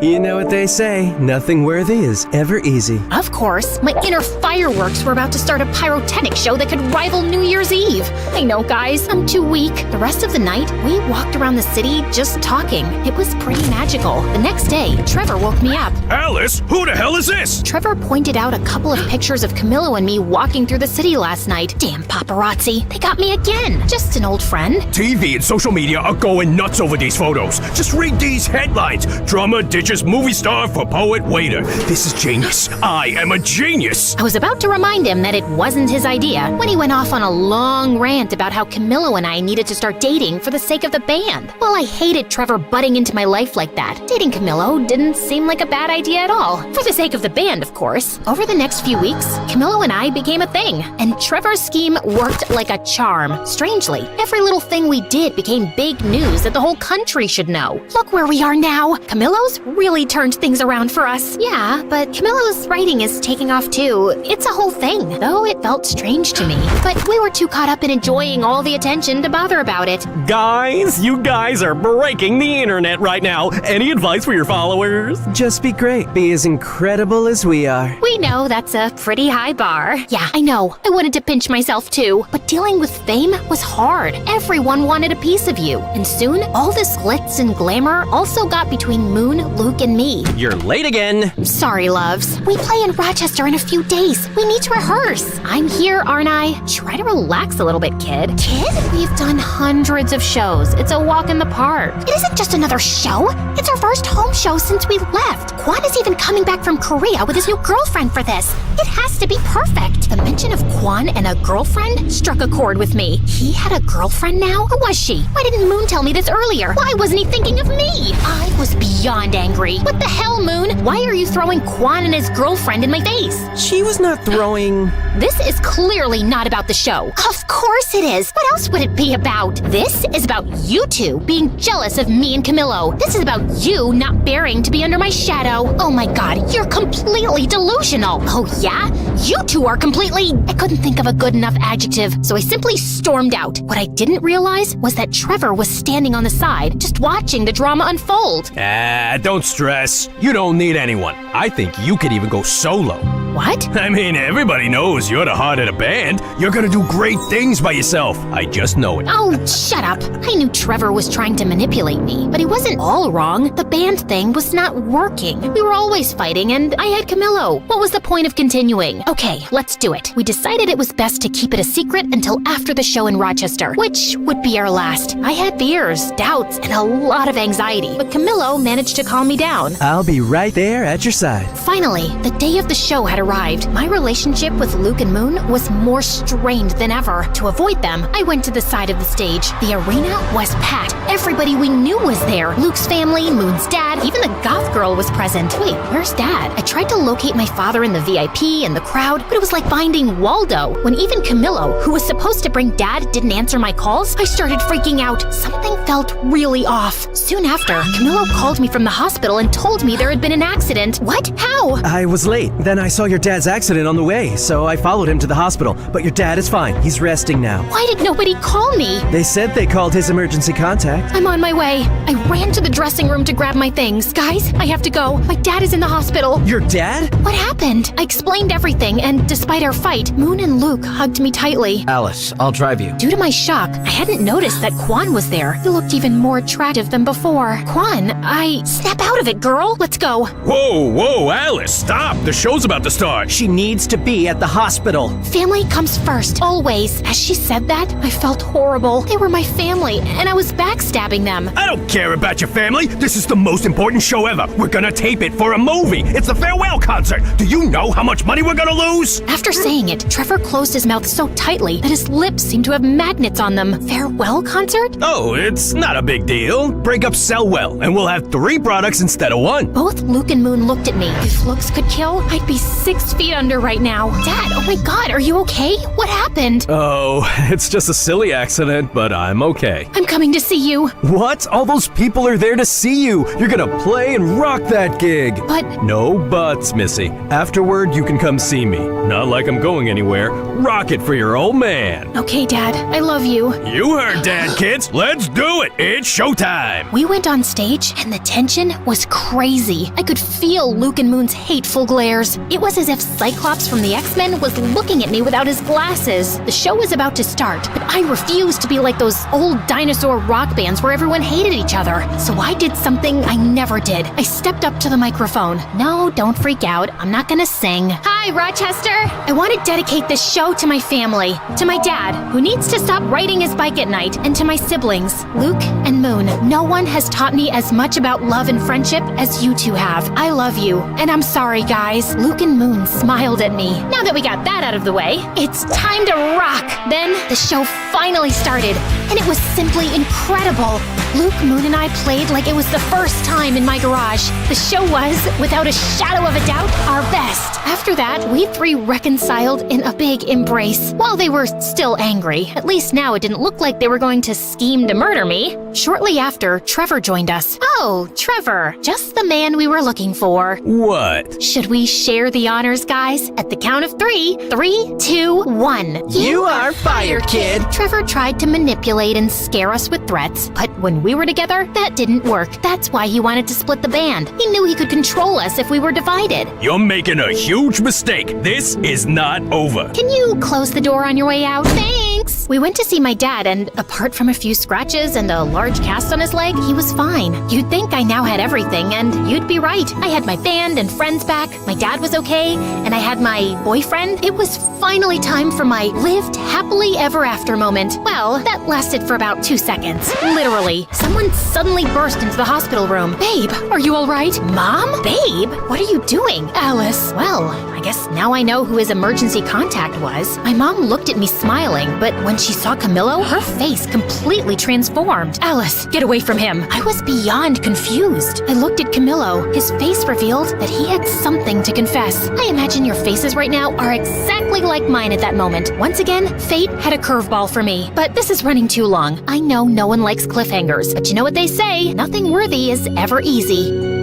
You know what they say, nothing worthy is ever easy. Of course. My inner fireworks were about to start a pyrotechnic show that could rival New Year's Eve. I know, guys, I'm too weak. The rest of the night, we walked around the city just talking. It was pretty magical. The next day, Trevor woke me up. Alice, who the hell is this? Trevor pointed out a couple of pictures of Camilo and me walking through the city last night. Damn paparazzi. They got me again. Just an old friend. TV and social media are going nuts over these photos. Just read these headlines. Drummer ditches movie star for poet waiter. This is genius. I am a genius. I was about to remind him that it wasn't his idea when he went off on a long rant about how Camilo and I needed to start dating for the sake of the band. Well, I hated Trevor butting into my life like that. Dating Camilo didn't seem like a bad idea at all. For the sake of the band, of course. Over the next few weeks, Camilo and I became a thing, and Trevor's scheme worked like a charm. Strangely, every little thing we did became big news that the whole country should know. Look where we are now. Camilo's really turned things around for us. Yeah, but Camilo's writing is taking off too. It's a whole thing, though it felt strange to me. But we were too caught up in enjoying all the attention to bother about it. Guys, you guys are breaking the internet right now. Any advice for your followers? Just be great. Be as incredible as we are. We know that's a pretty high bar. Yeah, I know. I wanted to pinch myself too. But dealing with fame was hard. Everyone wanted a piece of you. And soon, all this glitz and glamour also got between Moon, Luke, and me. You're late again. Sorry, loves. We play in Rochester in a few days. We need to rehearse. I'm here, aren't I? Try to relax a little bit, kid. Kid? We've done hundreds of shows. It's a walk in the park. It isn't just another show. It's our first home show since we left. Kwon is even coming back from Korea with his new girlfriend for this. It has to be perfect. The mention of Kwon and a girlfriend struck a chord with me. He had a girlfriend now? Or was she? Why didn't Moon tell me this earlier? Why wasn't he thinking of me? I was beyond angry. What the hell, Moon? Why are you throwing Kwon and his girlfriend in my face? She was not throwing... This is clearly not about the show. Of course it is. What else would it be about? This is about you two being jealous of me and Camilo. This is about you not bearing to be under my shadow. Oh my god, you're completely delusional. Oh yeah? You two are completely... I couldn't think of a good enough adjective, so I simply stormed out. What I didn't realize was that Trevor was standing on the side, just watching the drama unfold. Don't stress. You don't need anyone. I think you could even go solo. What? I mean, everybody knows you're the heart of the band. You're gonna do great things by yourself. I just know it. Oh, shut up. I knew Trevor was trying to manipulate me, but he wasn't all wrong. The band thing was not working. We were always fighting, and I had Camilo. What was the point of continuing? Okay, let's do it. We decided it was best to keep it a secret until after the show in Rochester, which would be our last. I had fears, doubts, and a lot of anxiety, but Camilo managed to calm me down. I'll be right there at your side. Finally, the day of the show had arrived. My relationship with Luke and Moon was more strained than ever. To avoid them, I went to the side of the stage. The arena was packed. Everybody we knew was there. Luke's family, Moon's dad, even the goth girl was present. Wait, where's Dad? I tried to locate my father in the VIP and the crowd, but it was like finding Waldo. When even Camilo, who was supposed to bring Dad, didn't answer my calls, I started freaking out. Something felt really off. Soon after, Camilo called me from the hospital and told me there had been an accident. What? How? I was late. Then I saw your dad's accident on the way, so I followed him to the hospital. But your dad is fine. He's resting now. Why did nobody call me? They said they called his emergency contact. I'm on my way. I ran to the dressing room to grab my things. Guys, I have to go. My dad is in the hospital. Your dad? What happened? I explained everything, and despite our fight, Moon and Luke hugged me tightly. Alice, I'll drive you. Due to my shock, I hadn't noticed that Kwon was there. He looked even more attractive than before. Kwon, Snap out of it, girl. Let's go. Whoa, Alice, stop. The show's about to start. She needs to be at the hospital. Family comes first, always. As she said that, I felt horrible. They were my family, and I was backstabbing them. I don't care about your family. This is the most important show ever. We're gonna tape it for a movie. It's the farewell concert. Do you know how much money we're gonna lose? After saying it, Trevor closed his mouth so tightly that his lips seemed to have magnets on them. Farewell concert? Oh, it's not a big deal. Breakups sell well, and we'll have 3 products instead of 1. Both Luke and Moon looked at me. If looks could kill, I'd be 6 feet under right now. Dad, oh my god, are you okay? What happened? Oh, it's just a silly accident, but I'm okay. I'm coming to see you. What? All those people are there to see you. You're gonna play and rock that gig. But... No buts, Missy. Afterward, you can come see me. Not like I'm going anywhere. Rock it for your old man. Okay, Dad. I love you. You heard Dad, kids. Let's do it. It's showtime. We went on stage, and the tension was crazy. I could feel Luke and Moon's hateful glares. It was as if Cyclops from the X-Men was looking at me without his glasses. The show was about to start, but I refused to be like those old dinosaur rock bands where everyone hated each other. So I did something I never did. I stepped up to the microphone. No, don't freak out. I'm not gonna sing. Hi, Rochester. I want to dedicate this show to my family, to my dad, who needs to stop riding his bike at night, and to my siblings, Luke and Moon. No one has taught me as much about love and friendship as you two have. I love you, and I'm sorry, guys. Luke and Moon smiled at me. Now that we got that out of the way, it's time to rock. Then the show finally started, and it was simply incredible. Luke, Moon, and I played like it was the first time in my garage. The show was, without a shadow of a doubt, our best. After that, we 3 reconciled in a big embrace. While they were still angry, at least now it didn't look like they were going to scheme to murder me. Shortly after, Trevor joined us. Oh, Trevor, just the man we were looking for. What? Should we share the honors, guys? At the count of 3. 3, 2, 1. You are fired, kid. Trevor tried to manipulate and scare us with threats, but when we were together, that didn't work. That's why he wanted to split the band. He knew he could control us if we were divided. You're making a huge mistake. This is not over. Can you close the door on your way out? Thanks. Thanks. We went to see my dad, and apart from a few scratches and a large cast on his leg, he was fine. You'd think I now had everything, and you'd be right. I had my band and friends back, my dad was okay, and I had my boyfriend. It was finally time for my lived happily ever after moment. Well, that lasted for about 2 seconds. Literally, someone suddenly burst into the hospital room. Babe, are you all right? Mom? Babe, what are you doing? Alice. Well, I guess now I know who his emergency contact was. My mom looked at me smiling, but when she saw Camillo, her face completely transformed. Alice, get away from him. I was beyond confused. I looked at Camillo. His face revealed that he had something to confess. I imagine your faces right now are exactly like mine at that moment. Once again, fate had a curveball for me. But this is running too long. I know no one likes cliffhangers, but you know what they say, nothing worthy is ever easy.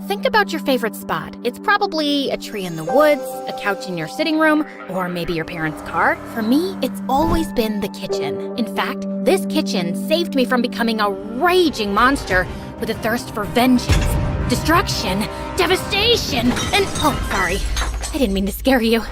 Think about your favorite spot. It's probably a tree in the woods, a couch in your sitting room, or maybe your parents' car. For me, it's always been the kitchen. In fact, this kitchen saved me from becoming a raging monster with a thirst for vengeance, destruction, devastation, and sorry. I didn't mean to scare you.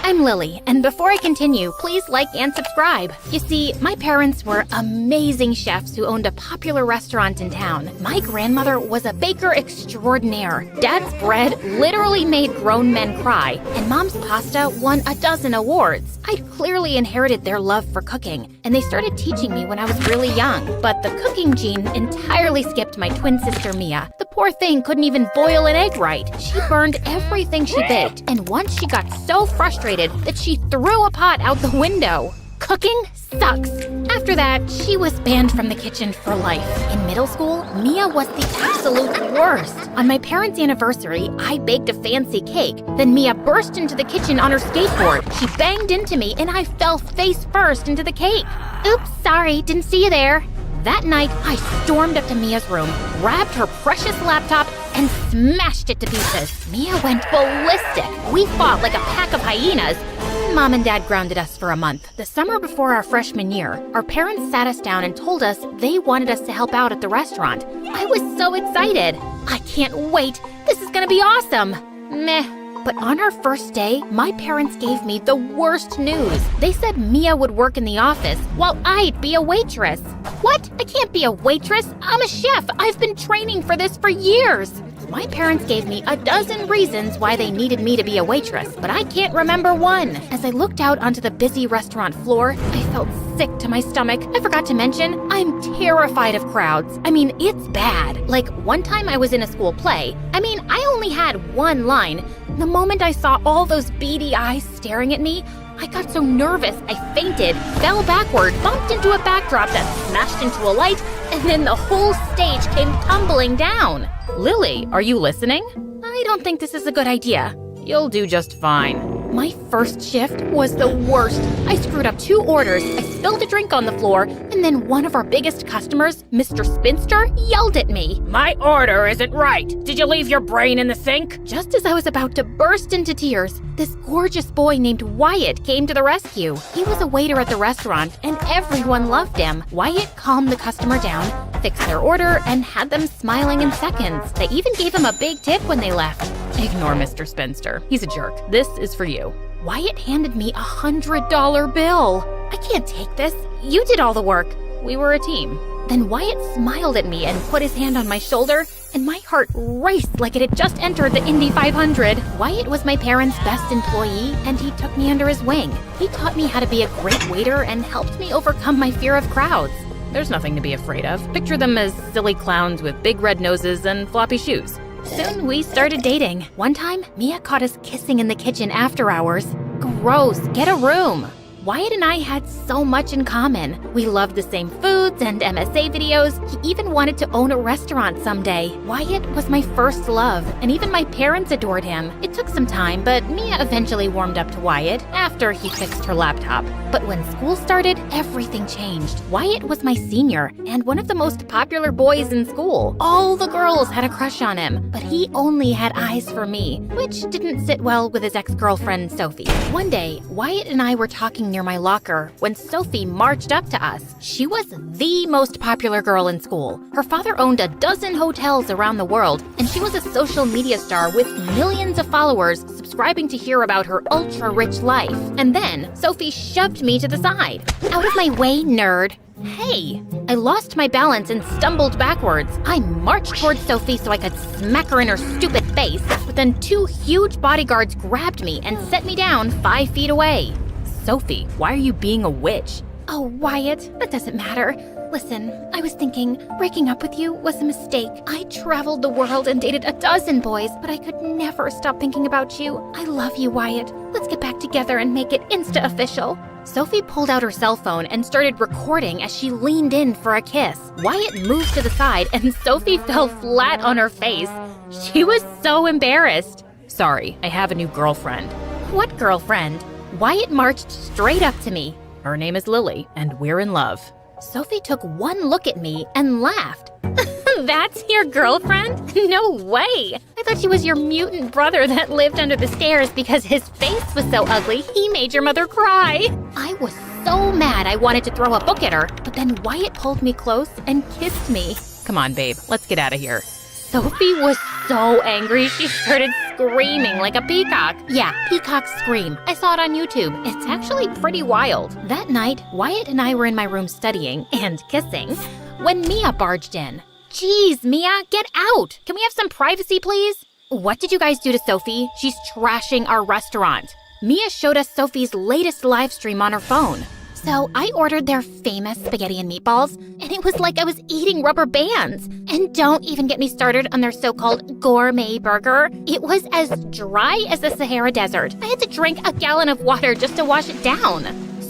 I'm Lily, and before I continue, please like and subscribe. You see, my parents were amazing chefs who owned a popular restaurant in town. My grandmother was a baker extraordinaire. Dad's bread literally made grown men cry, and Mom's pasta won a dozen awards. I'd clearly inherited their love for cooking, and they started teaching me when I was really young. But the cooking gene entirely skipped my twin sister Mia. The poor thing couldn't even boil an egg right. She burned everything she baked, and once she got so frustrated that she threw a pot out the window. Cooking sucks. After that, she was banned from the kitchen for life. In middle school, Mia was the absolute worst. On my parents' anniversary, I baked a fancy cake. Then Mia burst into the kitchen on her skateboard. She banged into me and I fell face first into the cake. Oops, sorry, didn't see you there. That night, I stormed up to Mia's room, grabbed her precious laptop, and smashed it to pieces. Mia went ballistic. We fought like a pack of hyenas. Mom and Dad grounded us for a month. The summer before our freshman year, our parents sat us down and told us they wanted us to help out at the restaurant. I was so excited. I can't wait. This is gonna be awesome. Meh. But on our first day, my parents gave me the worst news. They said Mia would work in the office while I'd be a waitress. What? I can't be a waitress. I'm a chef. I've been training for this for years. My parents gave me a dozen reasons why they needed me to be a waitress, but I can't remember one. As I looked out onto the busy restaurant floor, I felt sick to my stomach. I forgot to mention, I'm terrified of crowds. I mean, it's bad. Like, one time I was in a school play. I only had one line. The moment I saw all those beady eyes staring at me, I got so nervous, I fainted, fell backward, bumped into a backdrop that smashed into a light, and then the whole stage came tumbling down. Lily, are you listening? I don't think this is a good idea. You'll do just fine. My first shift was the worst. I screwed up 2 orders, I spilled a drink on the floor, and then one of our biggest customers, Mr. Spinster, yelled at me. My order isn't right. Did you leave your brain in the sink? Just as I was about to burst into tears, this gorgeous boy named Wyatt came to the rescue. He was a waiter at the restaurant, and everyone loved him. Wyatt calmed the customer down, fixed their order, and had them smiling in seconds. They even gave him a big tip when they left. Ignore Mr. Spinster. He's a jerk. This is for you. Wyatt handed me a $100 bill. I can't take this. You did all the work. We were a team. Then Wyatt smiled at me and put his hand on my shoulder, and my heart raced like it had just entered the Indy 500. Wyatt was my parents' best employee, and he took me under his wing. He taught me how to be a great waiter and helped me overcome my fear of crowds. There's nothing to be afraid of. Picture them as silly clowns with big red noses and floppy shoes. Soon we started dating. One time, Mia caught us kissing in the kitchen after hours. Gross, get a room. Wyatt and I had so much in common. We loved the same foods and MSA videos. He even wanted to own a restaurant someday. Wyatt was my first love, and even my parents adored him. It took some time, but Mia eventually warmed up to Wyatt after he fixed her laptop. But when school started, everything changed. Wyatt was my senior and one of the most popular boys in school. All the girls had a crush on him, but he only had eyes for me, which didn't sit well with his ex-girlfriend, Sophie. One day, Wyatt and I were talking sitting near my locker when Sophie marched up to us. She was the most popular girl in school. Her father owned a dozen hotels around the world, and she was a social media star with millions of followers subscribing to hear about her ultra-rich life. And then Sophie shoved me to the side. Out of my way, nerd. Hey! I lost my balance and stumbled backwards. I marched towards Sophie so I could smack her in her stupid face, but then 2 huge bodyguards grabbed me and set me down 5 feet away. Sophie, why are you being a witch? Oh, Wyatt, that doesn't matter. Listen, I was thinking, breaking up with you was a mistake. I traveled the world and dated a dozen boys, but I could never stop thinking about you. I love you, Wyatt. Let's get back together and make it Insta-official. Sophie pulled out her cell phone and started recording as she leaned in for a kiss. Wyatt moved to the side and Sophie fell flat on her face. She was so embarrassed. Sorry, I have a new girlfriend. What girlfriend? Wyatt marched straight up to me. Her name is Lily, and we're in love. Sophie took one look at me and laughed. That's your girlfriend? No way! I thought she was your mutant brother that lived under the stairs because his face was so ugly, he made your mother cry. I was so mad I wanted to throw a book at her, but then Wyatt pulled me close and kissed me. Come on, babe, let's get out of here. Sophie was so angry, she started screaming like a peacock. Yeah, peacock scream. I saw it on YouTube. It's actually pretty wild. That night, Wyatt and I were in my room studying and kissing when Mia barged in. Jeez, Mia, get out! Can we have some privacy, please? What did you guys do to Sophie? She's trashing our restaurant. Mia showed us Sophie's latest live stream on her phone. So I ordered their famous spaghetti and meatballs, and it was like I was eating rubber bands. And don't even get me started on their so-called gourmet burger. It was as dry as the Sahara Desert. I had to drink a gallon of water just to wash it down.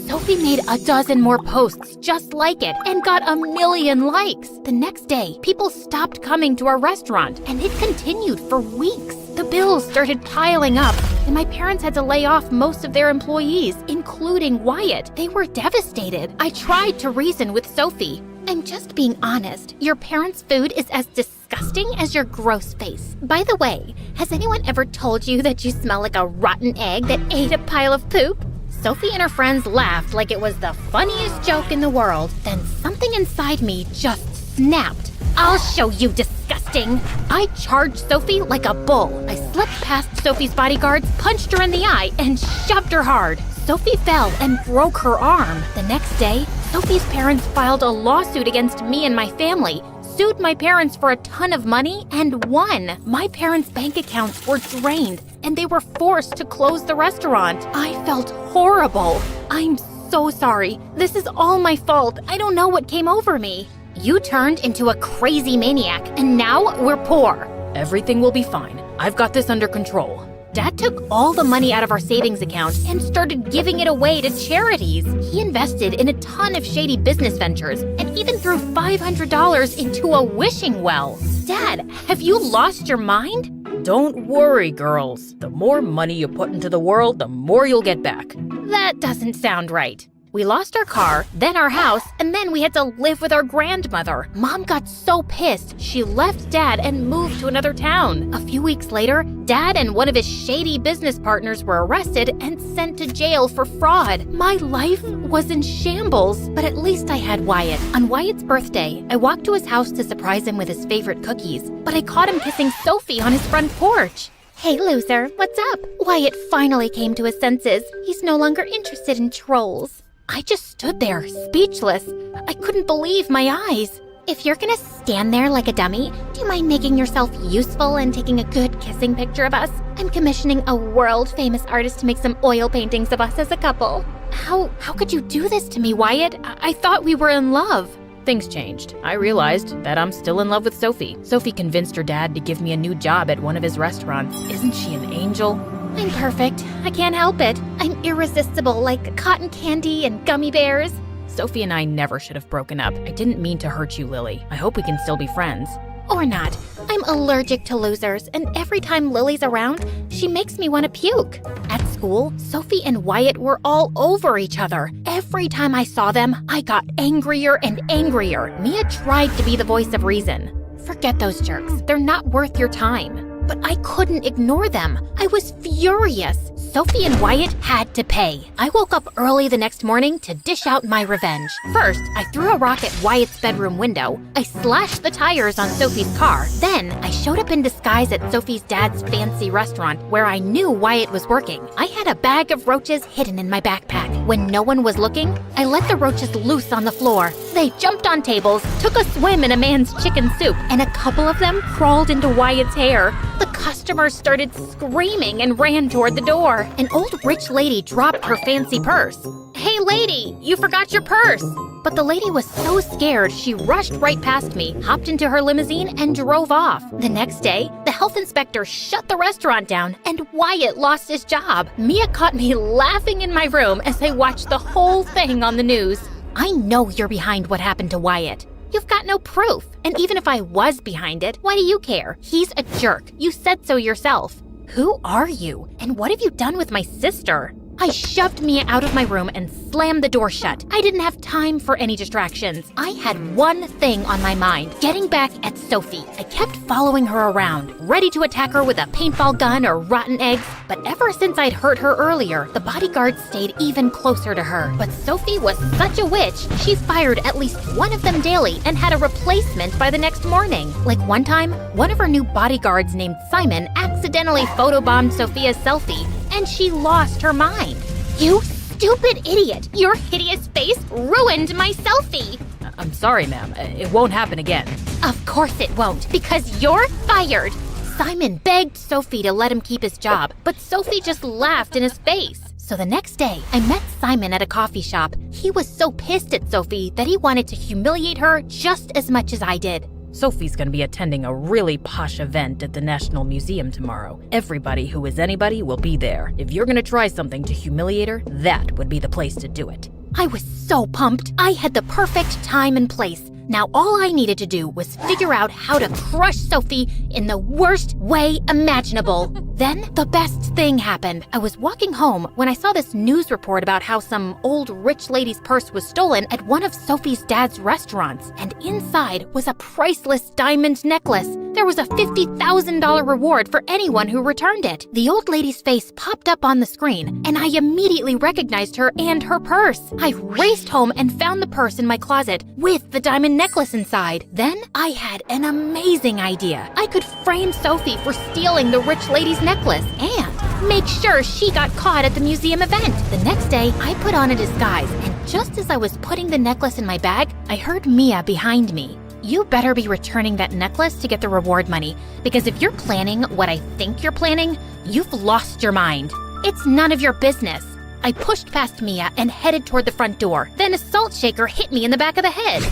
Sophie made a dozen more posts just like it and got 1 million likes. The next day, people stopped coming to our restaurant, and it continued for weeks. The bills started piling up, and my parents had to lay off most of their employees, including Wyatt. They were devastated. I tried to reason with Sophie. I'm just being honest. Your parents' food is as disgusting as your gross face. By the way, has anyone ever told you that you smell like a rotten egg that ate a pile of poop? Sophie and her friends laughed like it was the funniest joke in the world. Then something inside me just snapped. I'll show you, disgusting! I charged Sophie like a bull. I slipped past Sophie's bodyguards, punched her in the eye, and shoved her hard. Sophie fell and broke her arm. The next day, Sophie's parents filed a lawsuit against me and my family, sued my parents for a ton of money, and won. My parents' bank accounts were drained, and they were forced to close the restaurant. I felt horrible. I'm so sorry. This is all my fault. I don't know what came over me. You turned into a crazy maniac, and now we're poor. Everything will be fine. I've got this under control. Dad took all the money out of our savings account and started giving it away to charities. He invested in a ton of shady business ventures and even threw $500 into a wishing well. Dad, have you lost your mind? Don't worry, girls. The more money you put into the world, the more you'll get back. That doesn't sound right. We lost our car, then our house, and then we had to live with our grandmother. Mom got so pissed, she left Dad and moved to another town. A few weeks later, Dad and one of his shady business partners were arrested and sent to jail for fraud. My life was in shambles, but at least I had Wyatt. On Wyatt's birthday, I walked to his house to surprise him with his favorite cookies, but I caught him kissing Sophie on his front porch. Hey, loser, what's up? Wyatt finally came to his senses. He's no longer interested in trolls. I just stood there, speechless. I couldn't believe my eyes. If you're gonna stand there like a dummy, do you mind making yourself useful and taking a good kissing picture of us? I'm commissioning a world-famous artist to make some oil paintings of us as a couple. How could you do this to me, Wyatt? I thought we were in love. Things changed. I realized that I'm still in love with Sophie. Sophie convinced her dad to give me a new job at one of his restaurants. Isn't she an angel? I'm perfect. I can't help it. I'm irresistible, like cotton candy and gummy bears. Sophie and I never should have broken up. I didn't mean to hurt you, Lily. I hope we can still be friends. Or not. I'm allergic to losers, and every time Lily's around, she makes me want to puke. At school, Sophie and Wyatt were all over each other. Every time I saw them, I got angrier and angrier. Mia tried to be the voice of reason. Forget those jerks. They're not worth your time. but I couldn't ignore them. I was furious. Sophie and Wyatt had to pay. I woke up early the next morning to dish out my revenge. First, I threw a rock at Wyatt's bedroom window. I slashed the tires on Sophie's car. Then, I showed up in disguise at Sophie's dad's fancy restaurant where I knew Wyatt was working. I had a bag of roaches hidden in my backpack. When no one was looking, I let the roaches loose on the floor. They jumped on tables, took a swim in a man's chicken soup, and a couple of them crawled into Wyatt's hair. The customers started screaming and ran toward the door. An old rich lady dropped her fancy purse. "Hey lady, you forgot your purse!" But the lady was so scared, she rushed right past me, hopped into her limousine, and drove off. The next day, the health inspector shut the restaurant down, and Wyatt lost his job. Mia caught me laughing in my room as I watched the whole thing on the news. I know you're behind what happened to Wyatt. You've got no proof. And even if I was behind it, why do you care? He's a jerk. You said so yourself. Who are you? And what have you done with my sister? I shoved Mia out of my room and slammed the door shut. I didn't have time for any distractions. I had one thing on my mind, getting back at Sophie. I kept following her around, ready to attack her with a paintball gun or rotten eggs. But ever since I'd hurt her earlier, the bodyguards stayed even closer to her. But Sophie was such a witch, she fired at least one of them daily and had a replacement by the next morning. Like one time, one of her new bodyguards named Simon accidentally photobombed Sophia's selfie, and she lost her mind. You stupid idiot! Your hideous face ruined my selfie! I'm sorry, ma'am. It won't happen again. Of course it won't, because you're fired! Simon begged Sophie to let him keep his job, but Sophie just laughed in his face. So the next day, I met Simon at a coffee shop. He was so pissed at Sophie that he wanted to humiliate her just as much as I did. Sophie's gonna be attending a really posh event at the National Museum tomorrow. Everybody who is anybody will be there. If you're gonna try something to humiliate her, that would be the place to do it. I was so pumped. I had the perfect time and place. Now all I needed to do was figure out how to crush Sophie in the worst way imaginable. Then the best thing happened. I was walking home when I saw this news report about how some old rich lady's purse was stolen at one of Sophie's dad's restaurants. And inside was a priceless diamond necklace. There was a $50,000 reward for anyone who returned it. The old lady's face popped up on the screen, and I immediately recognized her and her purse. I raced home and found the purse in my closet with the diamond necklace inside. Then I had an amazing idea. I could frame Sophie for stealing the rich lady's necklace and make sure she got caught at the museum event. The next day, I put on a disguise, and just as I was putting the necklace in my bag, I heard Mia behind me. You better be returning that necklace to get the reward money, because if you're planning what I think you're planning, you've lost your mind. It's none of your business. I pushed past Mia and headed toward the front door. Then a salt shaker hit me in the back of the head.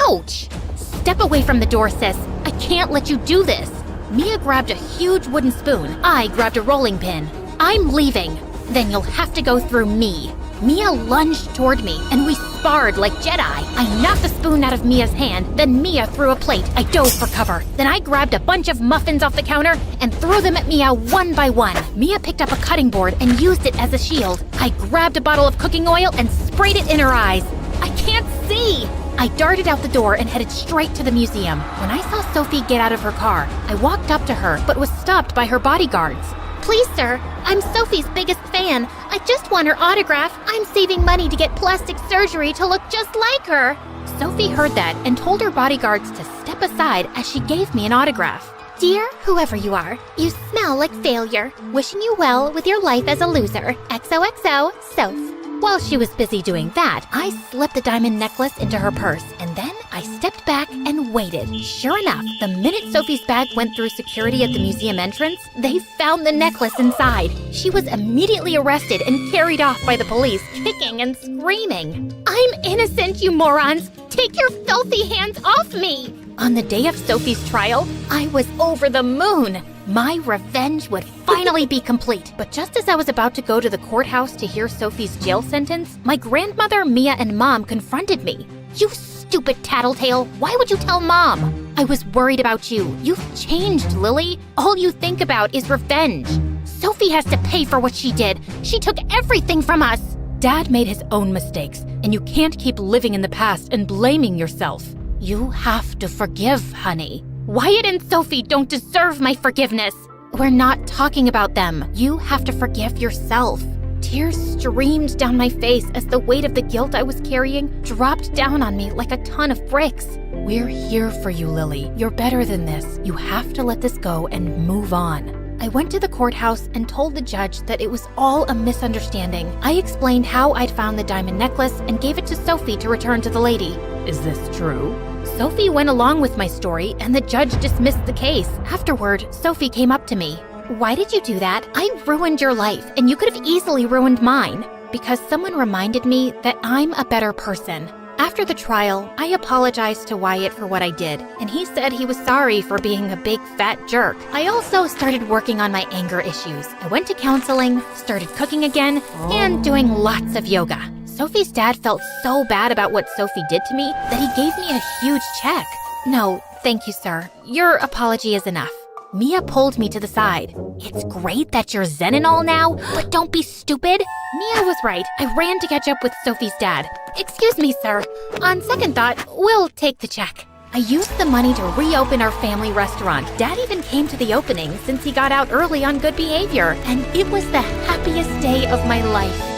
Ouch! Step away from the door, sis. I can't let you do this. Mia grabbed a huge wooden spoon. I grabbed a rolling pin. I'm leaving. Then you'll have to go through me. Mia lunged toward me, and we sparred like Jedi. I knocked the spoon out of Mia's hand, then Mia threw a plate. I dove for cover. Then I grabbed a bunch of muffins off the counter and threw them at Mia one by one. Mia picked up a cutting board and used it as a shield. I grabbed a bottle of cooking oil and sprayed it in her eyes. I can't see! I darted out the door and headed straight to the museum. When I saw Sophie get out of her car, I walked up to her, but was stopped by her bodyguards. Please, sir, I'm Sophie's biggest fan. I just want her autograph. I'm saving money to get plastic surgery to look just like her. Sophie heard that and told her bodyguards to step aside as she gave me an autograph. Dear whoever you are, you smell like failure. Wishing you well with your life as a loser. XOXO, Soph. While she was busy doing that, I slipped the diamond necklace into her purse, and then I stepped back and waited. Sure enough, the minute Sophie's bag went through security at the museum entrance, they found the necklace inside. She was immediately arrested and carried off by the police, kicking and screaming. I'm innocent, you morons! Take your filthy hands off me! On the day of Sophie's trial, I was over the moon. My revenge would finally be complete. But just as I was about to go to the courthouse to hear Sophie's jail sentence, my grandmother, Mia, and Mom confronted me. You stupid tattletale, why would you tell Mom? I was worried about you. You've changed, Lily. All you think about is revenge. Sophie has to pay for what she did. She took everything from us. Dad made his own mistakes, and you can't keep living in the past and blaming yourself. You have to forgive, honey. Wyatt and Sophie don't deserve my forgiveness. We're not talking about them. You have to forgive yourself. Tears streamed down my face as the weight of the guilt I was carrying dropped down on me like a ton of bricks. We're here for you, Lily. You're better than this. You have to let this go and move on. I went to the courthouse and told the judge that it was all a misunderstanding. I explained how I'd found the diamond necklace and gave it to Sophie to return to the lady. Is this true? Sophie went along with my story and the judge dismissed the case. Afterward, Sophie came up to me. Why did you do that? I ruined your life and you could have easily ruined mine. Because someone reminded me that I'm a better person. After the trial, I apologized to Wyatt for what I did, and he said he was sorry for being a big fat jerk. I also started working on my anger issues. I went to counseling, started cooking again, and doing lots of yoga. Sophie's dad felt so bad about what Sophie did to me that he gave me a huge check. No, thank you, sir. Your apology is enough. Mia pulled me to the side. It's great that you're zen and all now, but don't be stupid. Mia was right. I ran to catch up with Sophie's dad. Excuse me, sir. On second thought, we'll take the check. I used the money to reopen our family restaurant. Dad even came to the opening since he got out early on good behavior, and it was the happiest day of my life.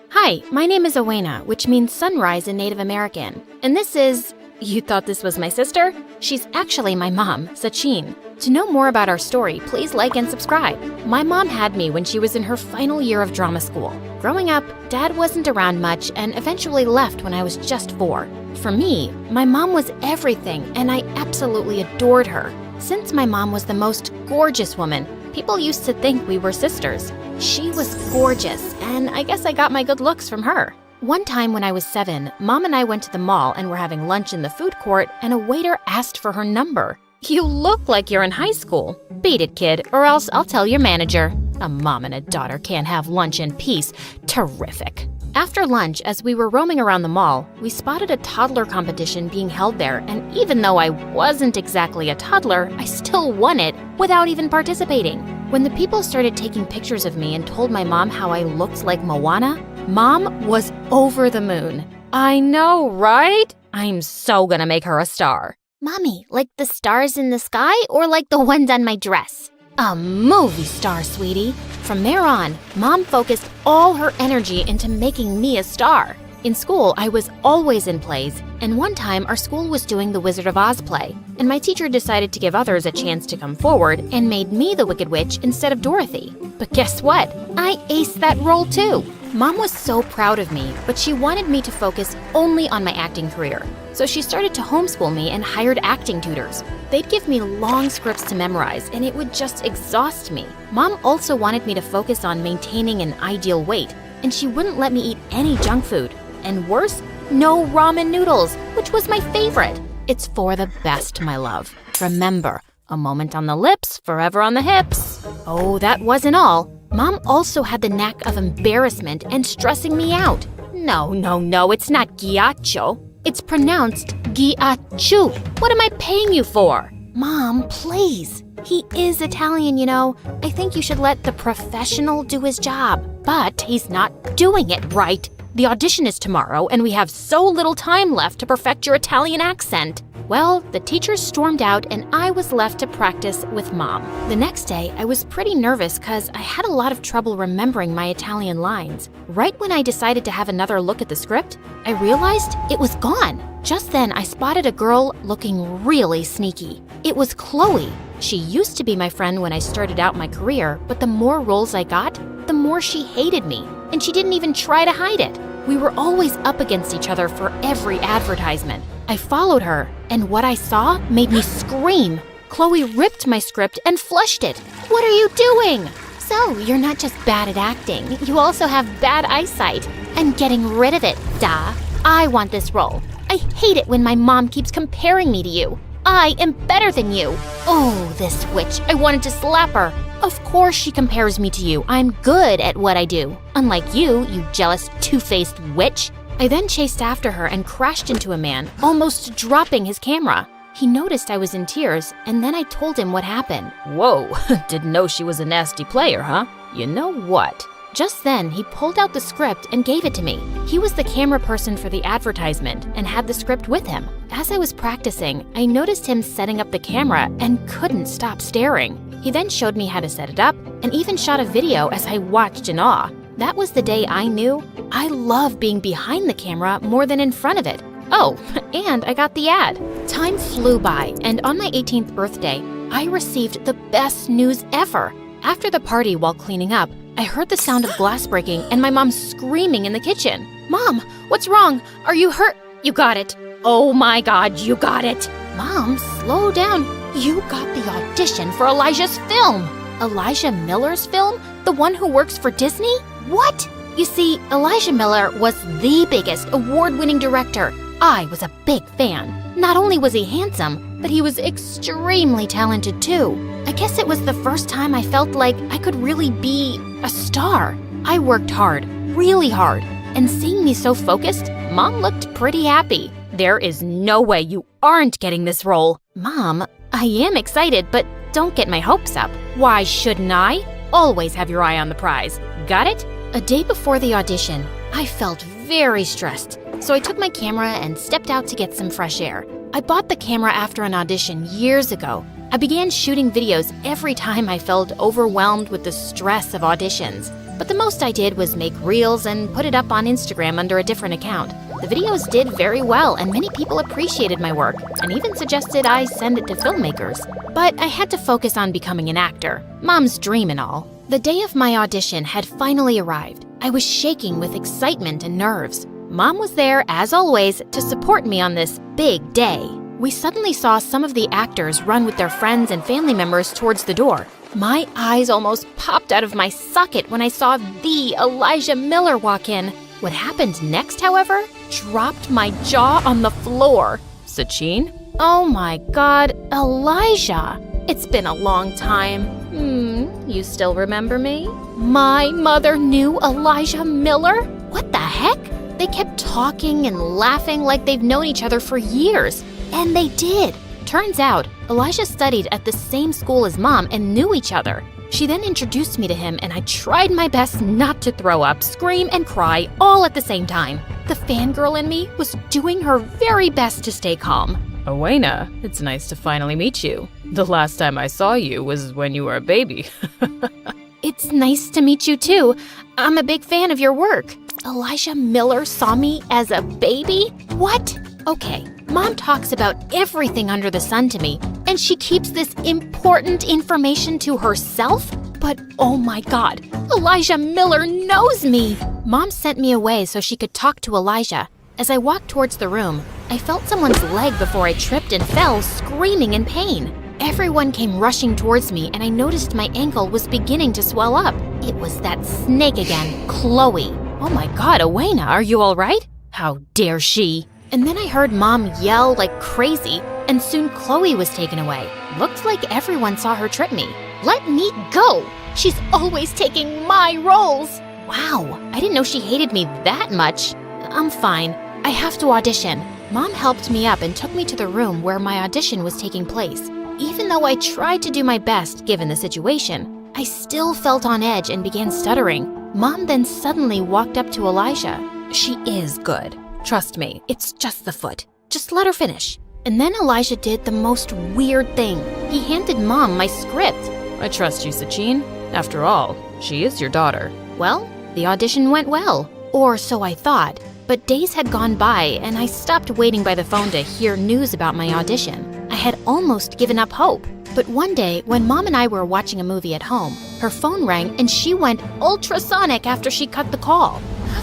Hi, my name is Owena, which means sunrise in Native American. And this is... You thought this was my sister? She's actually my mom, Sachin. To know more about our story, please like and subscribe. My mom had me when she was in her final year of drama school. Growing up, Dad wasn't around much and eventually left when I was just 4. For me, my mom was everything and I absolutely adored her. Since my mom was the most gorgeous woman, people used to think we were sisters. She was gorgeous, and I guess I got my good looks from her. One time when I was 7, Mom and I went to the mall and were having lunch in the food court, and a waiter asked for her number. You look like you're in high school. Beat it, kid, or else I'll tell your manager. A mom and a daughter can't have lunch in peace. Terrific. After lunch, as we were roaming around the mall, we spotted a toddler competition being held there, and even though I wasn't exactly a toddler, I still won it without even participating. When the people started taking pictures of me and told my mom how I looked like Moana, Mom was over the moon. I know, right? I'm so gonna make her a star. Mommy, like the stars in the sky or like the ones on my dress? A movie star, sweetie. From there on, Mom focused all her energy into making me a star. In school, I was always in plays, and one time our school was doing the Wizard of Oz play, and my teacher decided to give others a chance to come forward and made me the Wicked Witch instead of Dorothy. But guess what? I aced that role too. Mom was so proud of me, but she wanted me to focus only on my acting career. So she started to homeschool me and hired acting tutors. They'd give me long scripts to memorize, and it would just exhaust me. Mom also wanted me to focus on maintaining an ideal weight, and she wouldn't let me eat any junk food. And worse, no ramen noodles, which was my favorite. It's for the best, my love. Remember, a moment on the lips, forever on the hips. Oh, that wasn't all. Mom also had the knack of embarrassment and stressing me out. No, it's not ghiaccio. It's pronounced ghiacciu. What am I paying you for? Mom, please. He is Italian, you know. I think you should let the professional do his job. But he's not doing it right. The audition is tomorrow, and we have so little time left to perfect your Italian accent. Well, the teachers stormed out, and I was left to practice with Mom. The next day, I was pretty nervous because I had a lot of trouble remembering my Italian lines. Right when I decided to have another look at the script, I realized it was gone. Just then, I spotted a girl looking really sneaky. It was Chloe. She used to be my friend when I started out my career, but the more roles I got, the more she hated me, and she didn't even try to hide it. We were always up against each other for every advertisement. I followed her, and what I saw made me scream. Chloe ripped my script and flushed it. What are you doing? So, you're not just bad at acting, you also have bad eyesight. I'm getting rid of it, duh. I want this role. I hate it when my mom keeps comparing me to you. I am better than you. Oh, this witch. I wanted to slap her. Of course she compares me to you. I'm good at what I do. Unlike you, you jealous, two-faced witch. I then chased after her and crashed into a man, almost dropping his camera. He noticed I was in tears, and then I told him what happened. Whoa, didn't know she was a nasty player, huh? You know what? Just then, he pulled out the script and gave it to me. He was the camera person for the advertisement and had the script with him. As I was practicing, I noticed him setting up the camera and couldn't stop staring. He then showed me how to set it up and even shot a video as I watched in awe. That was the day I knew I love being behind the camera more than in front of it. Oh, and I got the ad. Time flew by, and on my 18th birthday, I received the best news ever. After the party while cleaning up, I heard the sound of glass breaking and my mom screaming in the kitchen. "Mom, what's wrong? Are you hurt?" "You got it." "Oh my God, you got it." "Mom, slow down. You got the audition for Elijah's film." Elijah Miller's film? The one who works for Disney? What? You see, Elijah Miller was the biggest award-winning director. I was a big fan. Not only was he handsome, but he was extremely talented too. I guess it was the first time I felt like I could really be a star. I worked hard, really hard, and seeing me so focused, Mom looked pretty happy. "There is no way you aren't getting this role." "Mom, I am excited, but don't get my hopes up." "Why shouldn't I? Always have your eye on the prize. Got it?" A day before the audition, I felt very stressed, so I took my camera and stepped out to get some fresh air. I bought the camera after an audition years ago. I began shooting videos every time I felt overwhelmed with the stress of auditions. But the most I did was make reels and put it up on Instagram under a different account. The videos did very well, and many people appreciated my work and even suggested I send it to filmmakers. But I had to focus on becoming an actor. Mom's dream and all. The day of my audition had finally arrived. I was shaking with excitement and nerves. Mom was there, as always, to support me on this big day. We suddenly saw some of the actors run with their friends and family members towards the door. My eyes almost popped out of my socket when I saw the Elijah Miller walk in. What happened next, however, dropped my jaw on the floor. "Sachin? Oh my God, Elijah! It's been a long time. You still remember me?" My mother knew Elijah Miller? What the heck? They kept talking and laughing like they've known each other for years. And they did. Turns out, Elijah studied at the same school as Mom and knew each other. She then introduced me to him, and I tried my best not to throw up, scream, and cry all at the same time. The fangirl in me was doing her very best to stay calm. "Owena, it's nice to finally meet you. The last time I saw you was when you were a baby." "It's nice to meet you too. I'm a big fan of your work." Elijah Miller saw me as a baby? What? Okay, Mom talks about everything under the sun to me, and she keeps this important information to herself? But oh my God, Elijah Miller knows me! Mom sent me away so she could talk to Elijah. As I walked towards the room, I felt someone's leg before I tripped and fell, screaming in pain. Everyone came rushing towards me, and I noticed my ankle was beginning to swell up. It was that snake again, Chloe. "Oh my God, Owena, are you all right? How dare she?" And then I heard Mom yell like crazy, and soon Chloe was taken away. Looked like everyone saw her trip me. Let me go! She's always taking my roles! Wow, I didn't know she hated me that much. I'm fine. I have to audition. Mom helped me up and took me to the room where my audition was taking place. Even though I tried to do my best given the situation, I still felt on edge and began stuttering. Mom then suddenly walked up to Elijah. "She is good. Trust me, it's just the foot. Just let her finish." And then Elijah did the most weird thing. He handed Mom my script. "I trust you, Sachin. After all, she is your daughter." Well, the audition went well. Or so I thought. But days had gone by, and I stopped waiting by the phone to hear news about my audition. I had almost given up hope. But one day, when Mom and I were watching a movie at home, her phone rang and she went ultrasonic after she cut the call.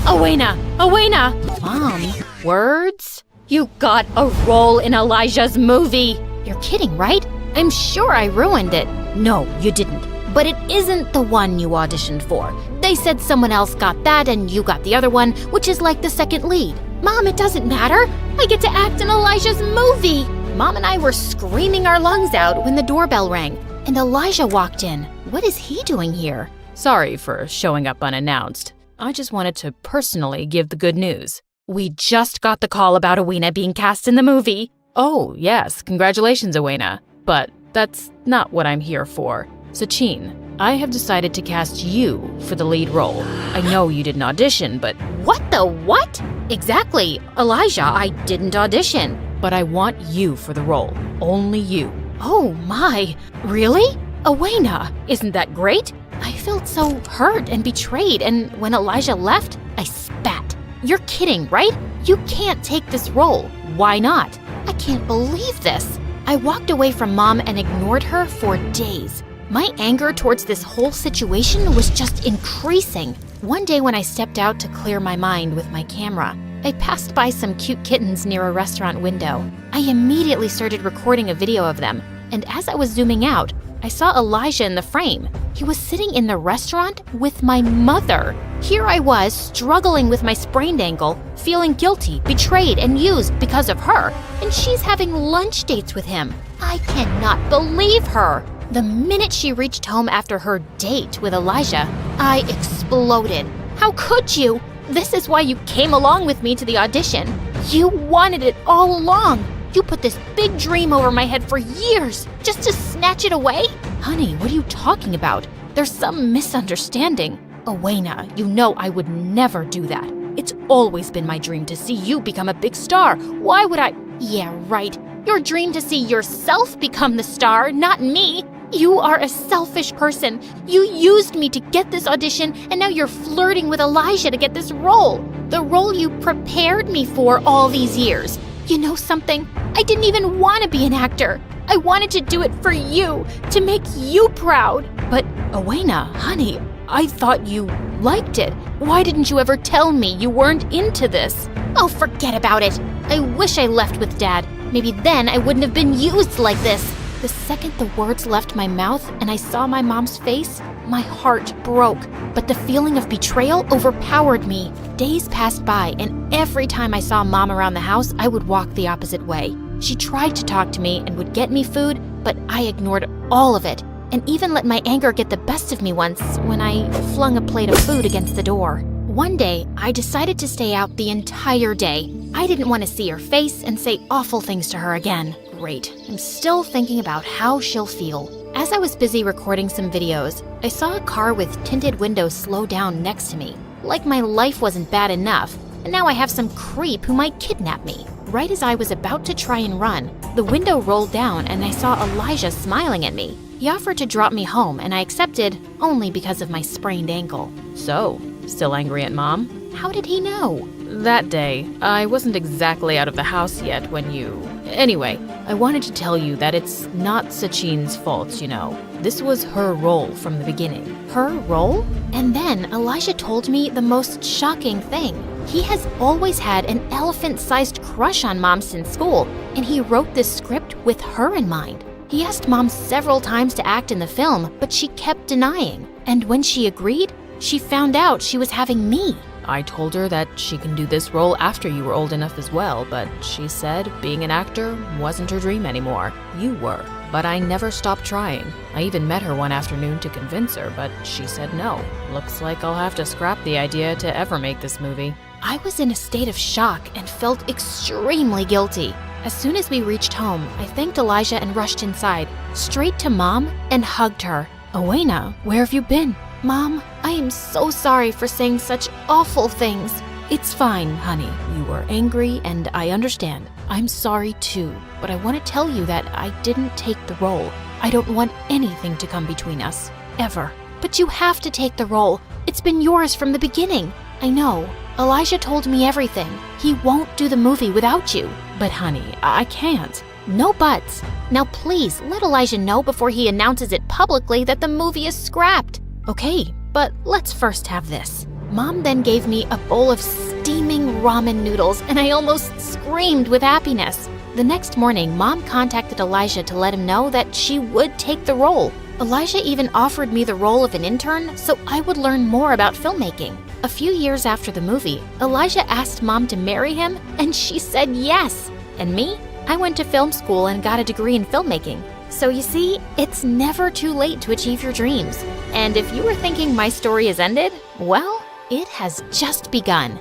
"Owena! Owena!" "Mom, words? You got a role in Elijah's movie! You're kidding, right? I'm sure I ruined it." "No, you didn't. But it isn't the one you auditioned for. They said someone else got that and you got the other one, which is like the second lead." "Mom, it doesn't matter. I get to act in Elijah's movie." Mom and I were screaming our lungs out when the doorbell rang, and Elijah walked in. What is he doing here? "Sorry for showing up unannounced. I just wanted to personally give the good news. We just got the call about Owena being cast in the movie." "Oh, yes, congratulations, Owena. But that's not what I'm here for. Sachin, I have decided to cast you for the lead role. I know you didn't audition, but What the what? Exactly. Elijah, I didn't audition. but I want you for the role. Only you. Oh my. Really? Owena, isn't that great? I felt so hurt and betrayed, and when Elijah left, I spat. You're kidding, right? You can't take this role. Why not? I can't believe this. I walked away from Mom and ignored her for days. My anger towards this whole situation was just increasing. One day when I stepped out to clear my mind with my camera, I passed by some cute kittens near a restaurant window. I immediately started recording a video of them, and as I was zooming out, I saw Elijah in the frame. He was sitting in the restaurant with my mother. Here I was, struggling with my sprained ankle, feeling guilty, betrayed, and used because of her, and she's having lunch dates with him. I cannot believe her. The minute she reached home after her date with Elijah, I exploded. How could you? This is why you came along with me to the audition. You wanted it all along. You put this big dream over my head for years, just to snatch it away? Honey, what are you talking about? There's some misunderstanding. Owena, you know I would never do that. It's always been my dream to see you become a big star. Why would I? Yeah, right. Your dream to see yourself become the star, not me. You are a selfish person. You used me to get this audition, and now you're flirting with Elijah to get this role. The role you prepared me for all these years. You know something? I didn't even want to be an actor. I wanted to do it for you, to make you proud. But, Owena, honey, I thought you liked it. Why didn't you ever tell me you weren't into this? Oh, forget about it. I wish I left with Dad. Maybe then I wouldn't have been used like this. The second the words left my mouth and I saw my mom's face, my heart broke. But the feeling of betrayal overpowered me. Days passed by, and every time I saw Mom around the house, I would walk the opposite way. She tried to talk to me and would get me food, but I ignored all of it, and even let my anger get the best of me once when I flung a plate of food against the door. One day, I decided to stay out the entire day. I didn't want to see her face and say awful things to her again. Great. I'm still thinking about how she'll feel. As I was busy recording some videos, I saw a car with tinted windows slow down next to me. Like my life wasn't bad enough, and now I have some creep who might kidnap me. Right as I was about to try and run, the window rolled down and I saw Elijah smiling at me. He offered to drop me home, and I accepted only because of my sprained ankle. So, still angry at Mom? How did he know? That day, I wasn't exactly out of the house yet when you... Anyway, I wanted to tell you that it's not Sachin's fault, you know. This was her role from the beginning. Her role? And then Elijah told me the most shocking thing. He has always had an elephant-sized crush on Mom since school, and he wrote this script with her in mind. He asked Mom several times to act in the film, but she kept denying. And when she agreed, she found out she was having me. I told her that she can do this role after you were old enough as well, but she said being an actor wasn't her dream anymore. You were. But I never stopped trying. I even met her one afternoon to convince her, but she said no. Looks like I'll have to scrap the idea to ever make this movie. I was in a state of shock and felt extremely guilty. As soon as we reached home, I thanked Elijah and rushed inside, straight to Mom, and hugged her. Owena, where have you been? Mom, I am so sorry for saying such awful things. It's fine, honey. You were angry, and I understand. I'm sorry too, but I want to tell you that I didn't take the role. I don't want anything to come between us, ever. But you have to take the role. It's been yours from the beginning. I know. Elijah told me everything. He won't do the movie without you. But honey, I can't. No buts. Now please, let Elijah know before he announces it publicly that the movie is scrapped. Okay, but let's first have this. Mom then gave me a bowl of steaming ramen noodles, and I almost screamed with happiness. The next morning, Mom contacted Elijah to let him know that she would take the role. Elijah even offered me the role of an intern so I would learn more about filmmaking. A few years after the movie, Elijah asked Mom to marry him, and she said yes. And me? I went to film school and got a degree in filmmaking. So you see, it's never too late to achieve your dreams. And if you were thinking my story has ended, well, it has just begun.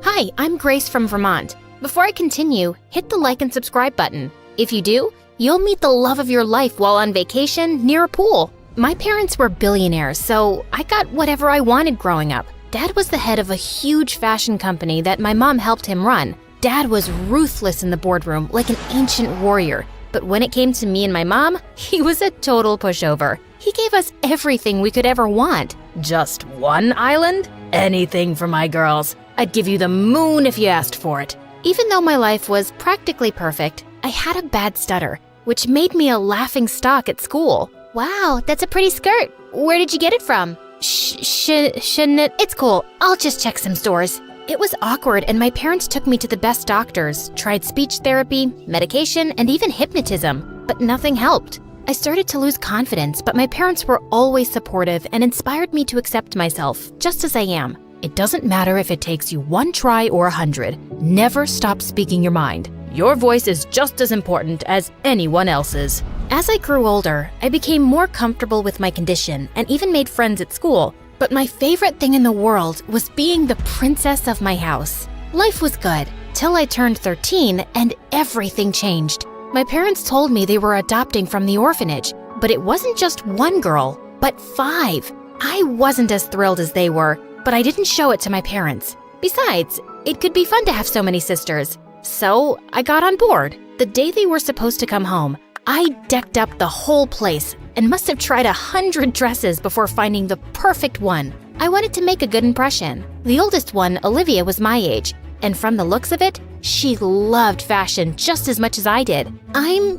Hi, I'm Grace from Vermont. Before I continue, hit the like and subscribe button. If you do, you'll meet the love of your life while on vacation near a pool. My parents were billionaires, so I got whatever I wanted growing up. Dad was the head of a huge fashion company that my mom helped him run. Dad was ruthless in the boardroom, like an ancient warrior. But when it came to me and my mom, he was a total pushover. He gave us everything we could ever want. Just one island? Anything for my girls. I'd give you the moon if you asked for it. Even though my life was practically perfect, I had a bad stutter, which made me a laughing stock at school. Wow, that's a pretty skirt. Where did you get it from? Shouldn't it? It's cool. I'll just check some stores. It was awkward, and my parents took me to the best doctors, tried speech therapy, medication, and even hypnotism, but nothing helped. I started to lose confidence, but my parents were always supportive and inspired me to accept myself, just as I am. It doesn't matter if it takes you 1 try or 100. Never stop speaking your mind. Your voice is just as important as anyone else's. As I grew older, I became more comfortable with my condition and even made friends at school. But my favorite thing in the world was being the princess of my house. Life was good, till I turned 13 and everything changed. My parents told me they were adopting from the orphanage, but it wasn't just 1 girl, but 5. I wasn't as thrilled as they were, but I didn't show it to my parents. Besides, it could be fun to have so many sisters. So I got on board. The day they were supposed to come home, I decked up the whole place and must have tried 100 dresses before finding the perfect one. I wanted to make a good impression. The oldest one, Olivia, was my age, and from the looks of it, she loved fashion just as much as I did. I'm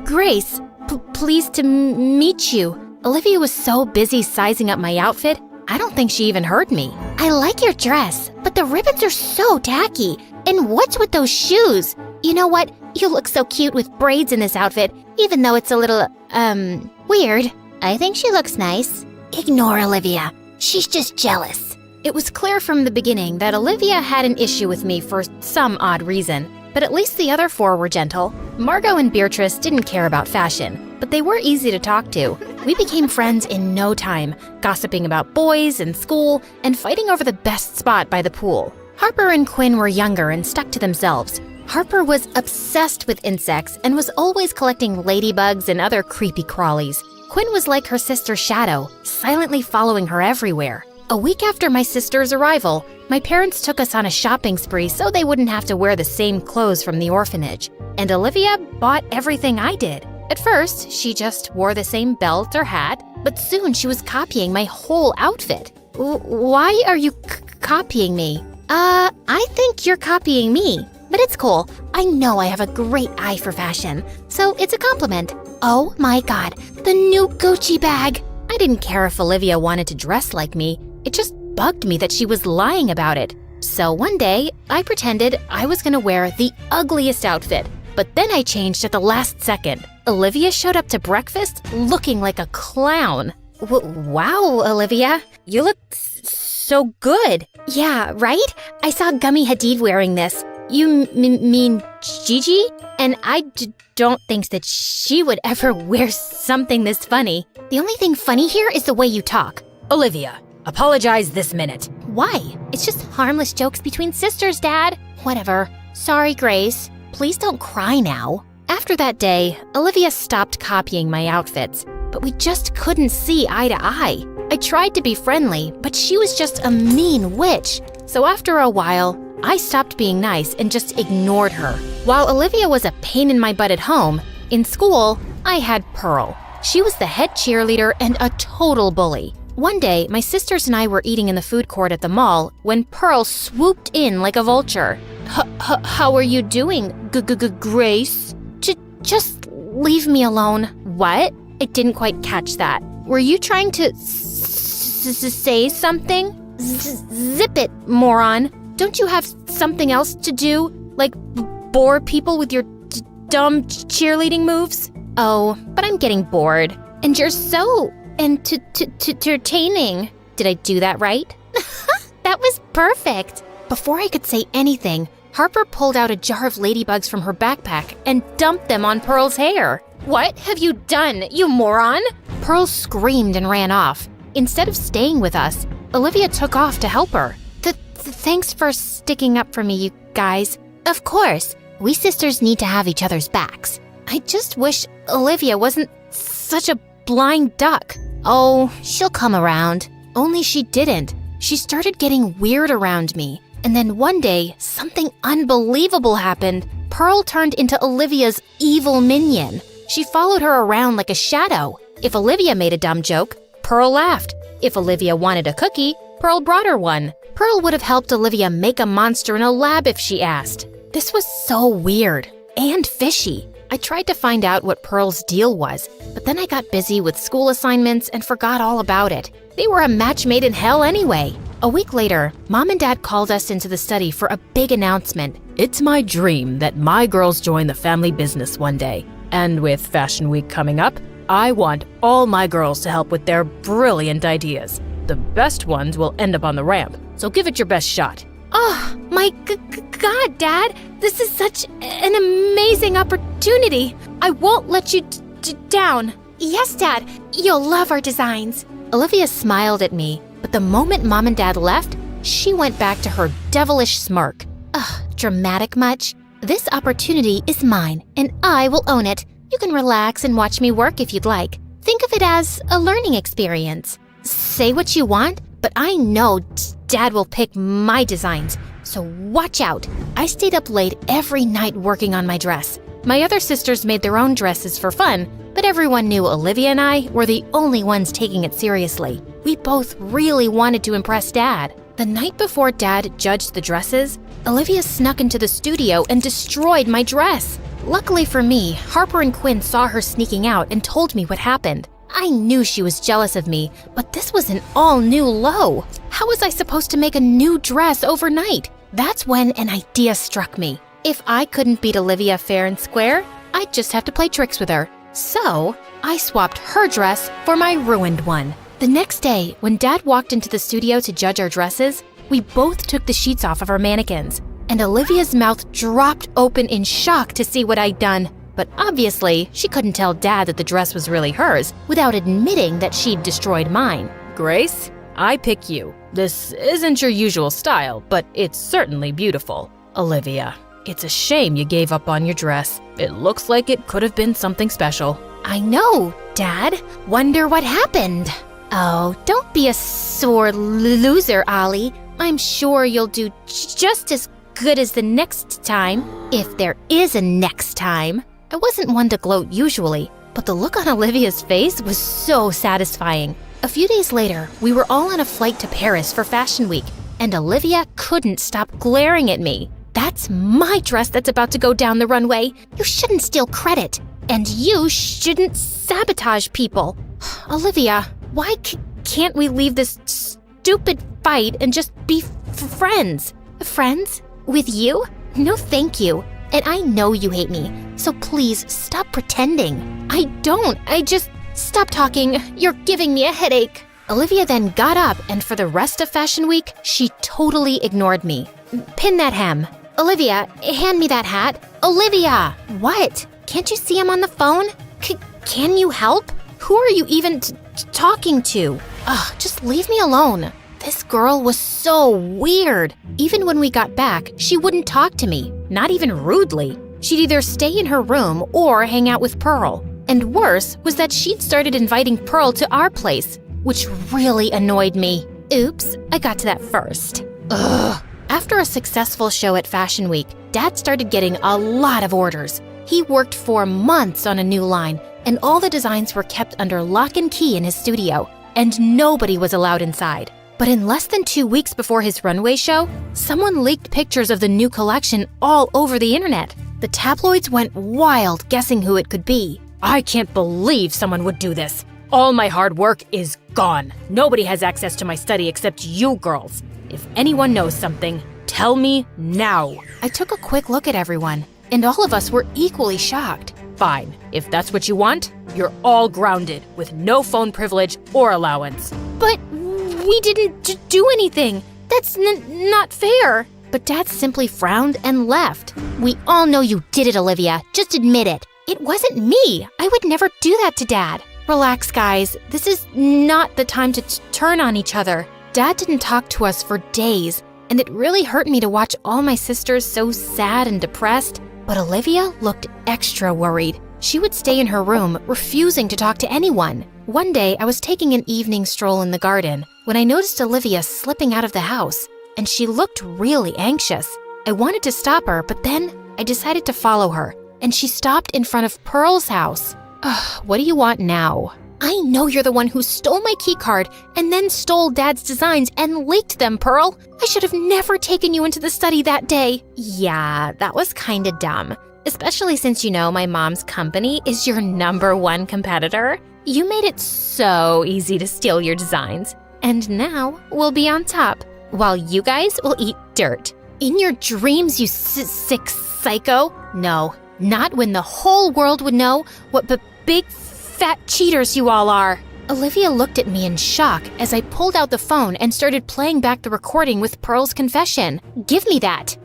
Grace. Pleased to meet you. Olivia was so busy sizing up my outfit, I don't think she even heard me. I like your dress, but the ribbons are so tacky. And what's with those shoes? You know what? You look so cute with braids in this outfit, even though it's a little, weird. I think she looks nice. Ignore Olivia. She's just jealous. It was clear from the beginning that Olivia had an issue with me for some odd reason, but at least the other 4 were gentle. Margot and Beatrice didn't care about fashion, but they were easy to talk to. We became friends in no time, gossiping about boys and school and fighting over the best spot by the pool. Harper and Quinn were younger and stuck to themselves. Harper was obsessed with insects and was always collecting ladybugs and other creepy crawlies. Quinn was like her sister's shadow, silently following her everywhere. A week after my sister's arrival, my parents took us on a shopping spree so they wouldn't have to wear the same clothes from the orphanage. And Olivia bought everything I did. At first, she just wore the same belt or hat, but soon she was copying my whole outfit. Why are you copying me? I think you're copying me. But it's cool. I know I have a great eye for fashion, so it's a compliment. Oh my god, the new Gucci bag! I didn't care if Olivia wanted to dress like me. It just bugged me that she was lying about it. So one day, I pretended I was gonna wear the ugliest outfit, but then I changed at the last second. Olivia showed up to breakfast looking like a clown. Wow, Olivia, you look so good. Yeah, right? I saw Gummy Hadid wearing this. You mean Gigi? And I don't think that she would ever wear something this funny. The only thing funny here is the way you talk. Olivia, apologize this minute. Why? It's just harmless jokes between sisters, Dad. Whatever. Sorry, Grace. Please don't cry now. After that day, Olivia stopped copying my outfits, but we just couldn't see eye to eye. I tried to be friendly, but she was just a mean witch. So after a while, I stopped being nice and just ignored her. While Olivia was a pain in my butt at home, in school, I had Pearl. She was the head cheerleader and a total bully. One day, my sisters and I were eating in the food court at the mall when Pearl swooped in like a vulture. How are you doing, Grace? Just leave me alone. What? I didn't quite catch that. Were you trying to say something? Zip it, moron. Don't you have something else to do? Like bore people with your dumb cheerleading moves? Oh, but I'm getting bored. And you're so entertaining. Did I do that right? That was perfect. Before I could say anything, Harper pulled out a jar of ladybugs from her backpack and dumped them on Pearl's hair. What have you done, you moron? Pearl screamed and ran off. Instead of staying with us, Olivia took off to help her. Thanks for sticking up for me, you guys. Of course, we sisters need to have each other's backs. I just wish Olivia wasn't such a blind duck. Oh, she'll come around. Only she didn't. She started getting weird around me. And then one day, something unbelievable happened. Pearl turned into Olivia's evil minion. She followed her around like a shadow. If Olivia made a dumb joke, Pearl laughed. If Olivia wanted a cookie, Pearl brought her one. Pearl would have helped Olivia make a monster in a lab if she asked. This was so weird and fishy. I tried to find out what Pearl's deal was, but then I got busy with school assignments and forgot all about it. They were a match made in hell anyway. A week later, Mom and Dad called us into the study for a big announcement. It's my dream that my girls join the family business one day. And with Fashion Week coming up, I want all my girls to help with their brilliant ideas. The best ones will end up on the ramp, so give it your best shot. Oh, my God, Dad. This is such an amazing opportunity. I won't let you down. Yes, Dad. You'll love our designs. Olivia smiled at me, but the moment Mom and Dad left, she went back to her devilish smirk. Ugh, dramatic much? This opportunity is mine, and I will own it. You can relax and watch me work if you'd like. Think of it as a learning experience. Say what you want, but I know Dad will pick my designs, so watch out. I stayed up late every night working on my dress. My other sisters made their own dresses for fun, but everyone knew Olivia and I were the only ones taking it seriously. We both really wanted to impress Dad. The night before Dad judged the dresses, Olivia snuck into the studio and destroyed my dress. Luckily for me, Harper and Quinn saw her sneaking out and told me what happened. I knew she was jealous of me, but this was an all-new low. How was I supposed to make a new dress overnight? That's when an idea struck me. If I couldn't beat Olivia fair and square, I'd just have to play tricks with her. So, I swapped her dress for my ruined one. The next day, when Dad walked into the studio to judge our dresses, we both took the sheets off of our mannequins, and Olivia's mouth dropped open in shock to see what I'd done. But obviously, she couldn't tell Dad that the dress was really hers without admitting that she'd destroyed mine. Grace, I pick you. This isn't your usual style, but it's certainly beautiful. Olivia, it's a shame you gave up on your dress. It looks like it could have been something special. I know, Dad. Wonder what happened. Oh, don't be a sore loser, Ollie. I'm sure you'll do just as good as the next time, if there is a next time. I wasn't one to gloat usually, but the look on Olivia's face was so satisfying. A few days later, we were all on a flight to Paris for Fashion Week, and Olivia couldn't stop glaring at me. That's my dress that's about to go down the runway. You shouldn't steal credit. And you shouldn't sabotage people. Olivia, why can't we leave this stupid fight and just be friends? Friends? With you? No thank you. And I know you hate me, so please stop pretending. I don't. Stop talking. You're giving me a headache. Olivia then got up, and for the rest of Fashion Week, she totally ignored me. Pin that hem. Olivia, hand me that hat. Olivia! What? Can't you see I'm on the phone? Can you help? Who are you even talking to? Ugh, just leave me alone. This girl was so weird. Even when we got back, she wouldn't talk to me, not even rudely. She'd either stay in her room or hang out with Pearl. And worse was that she'd started inviting Pearl to our place, which really annoyed me. Oops, I got to that first. Ugh. After a successful show at Fashion Week, Dad started getting a lot of orders. He worked for months on a new line, and all the designs were kept under lock and key in his studio, and nobody was allowed inside. But in less than 2 weeks before his runway show, someone leaked pictures of the new collection all over the internet. The tabloids went wild guessing who it could be. I can't believe someone would do this. All my hard work is gone. Nobody has access to my study except you girls. If anyone knows something, tell me now. I took a quick look at everyone, and all of us were equally shocked. Fine. If that's what you want, you're all grounded with no phone privilege or allowance. But we didn't do anything. That's not fair. But Dad simply frowned and left. We all know you did it, Olivia. Just admit it. It wasn't me. I would never do that to Dad. Relax, guys. This is not the time to turn on each other. Dad didn't talk to us for days, and it really hurt me to watch all my sisters so sad and depressed. But Olivia looked extra worried. She would stay in her room, refusing to talk to anyone. One day, I was taking an evening stroll in the garden when I noticed Olivia slipping out of the house, and she looked really anxious. I wanted to stop her, but then I decided to follow her, and she stopped in front of Pearl's house. Ugh, what do you want now? I know you're the one who stole my keycard and then stole Dad's designs and leaked them, Pearl. I should have never taken you into the study that day. Yeah, that was kinda dumb. Especially since you know my mom's company is your #1 competitor. You made it so easy to steal your designs. And now we'll be on top, while you guys will eat dirt. In your dreams, you sick psycho. No, not when the whole world would know what big fat cheaters you all are. Olivia looked at me in shock as I pulled out the phone and started playing back the recording with Pearl's confession. Give me that.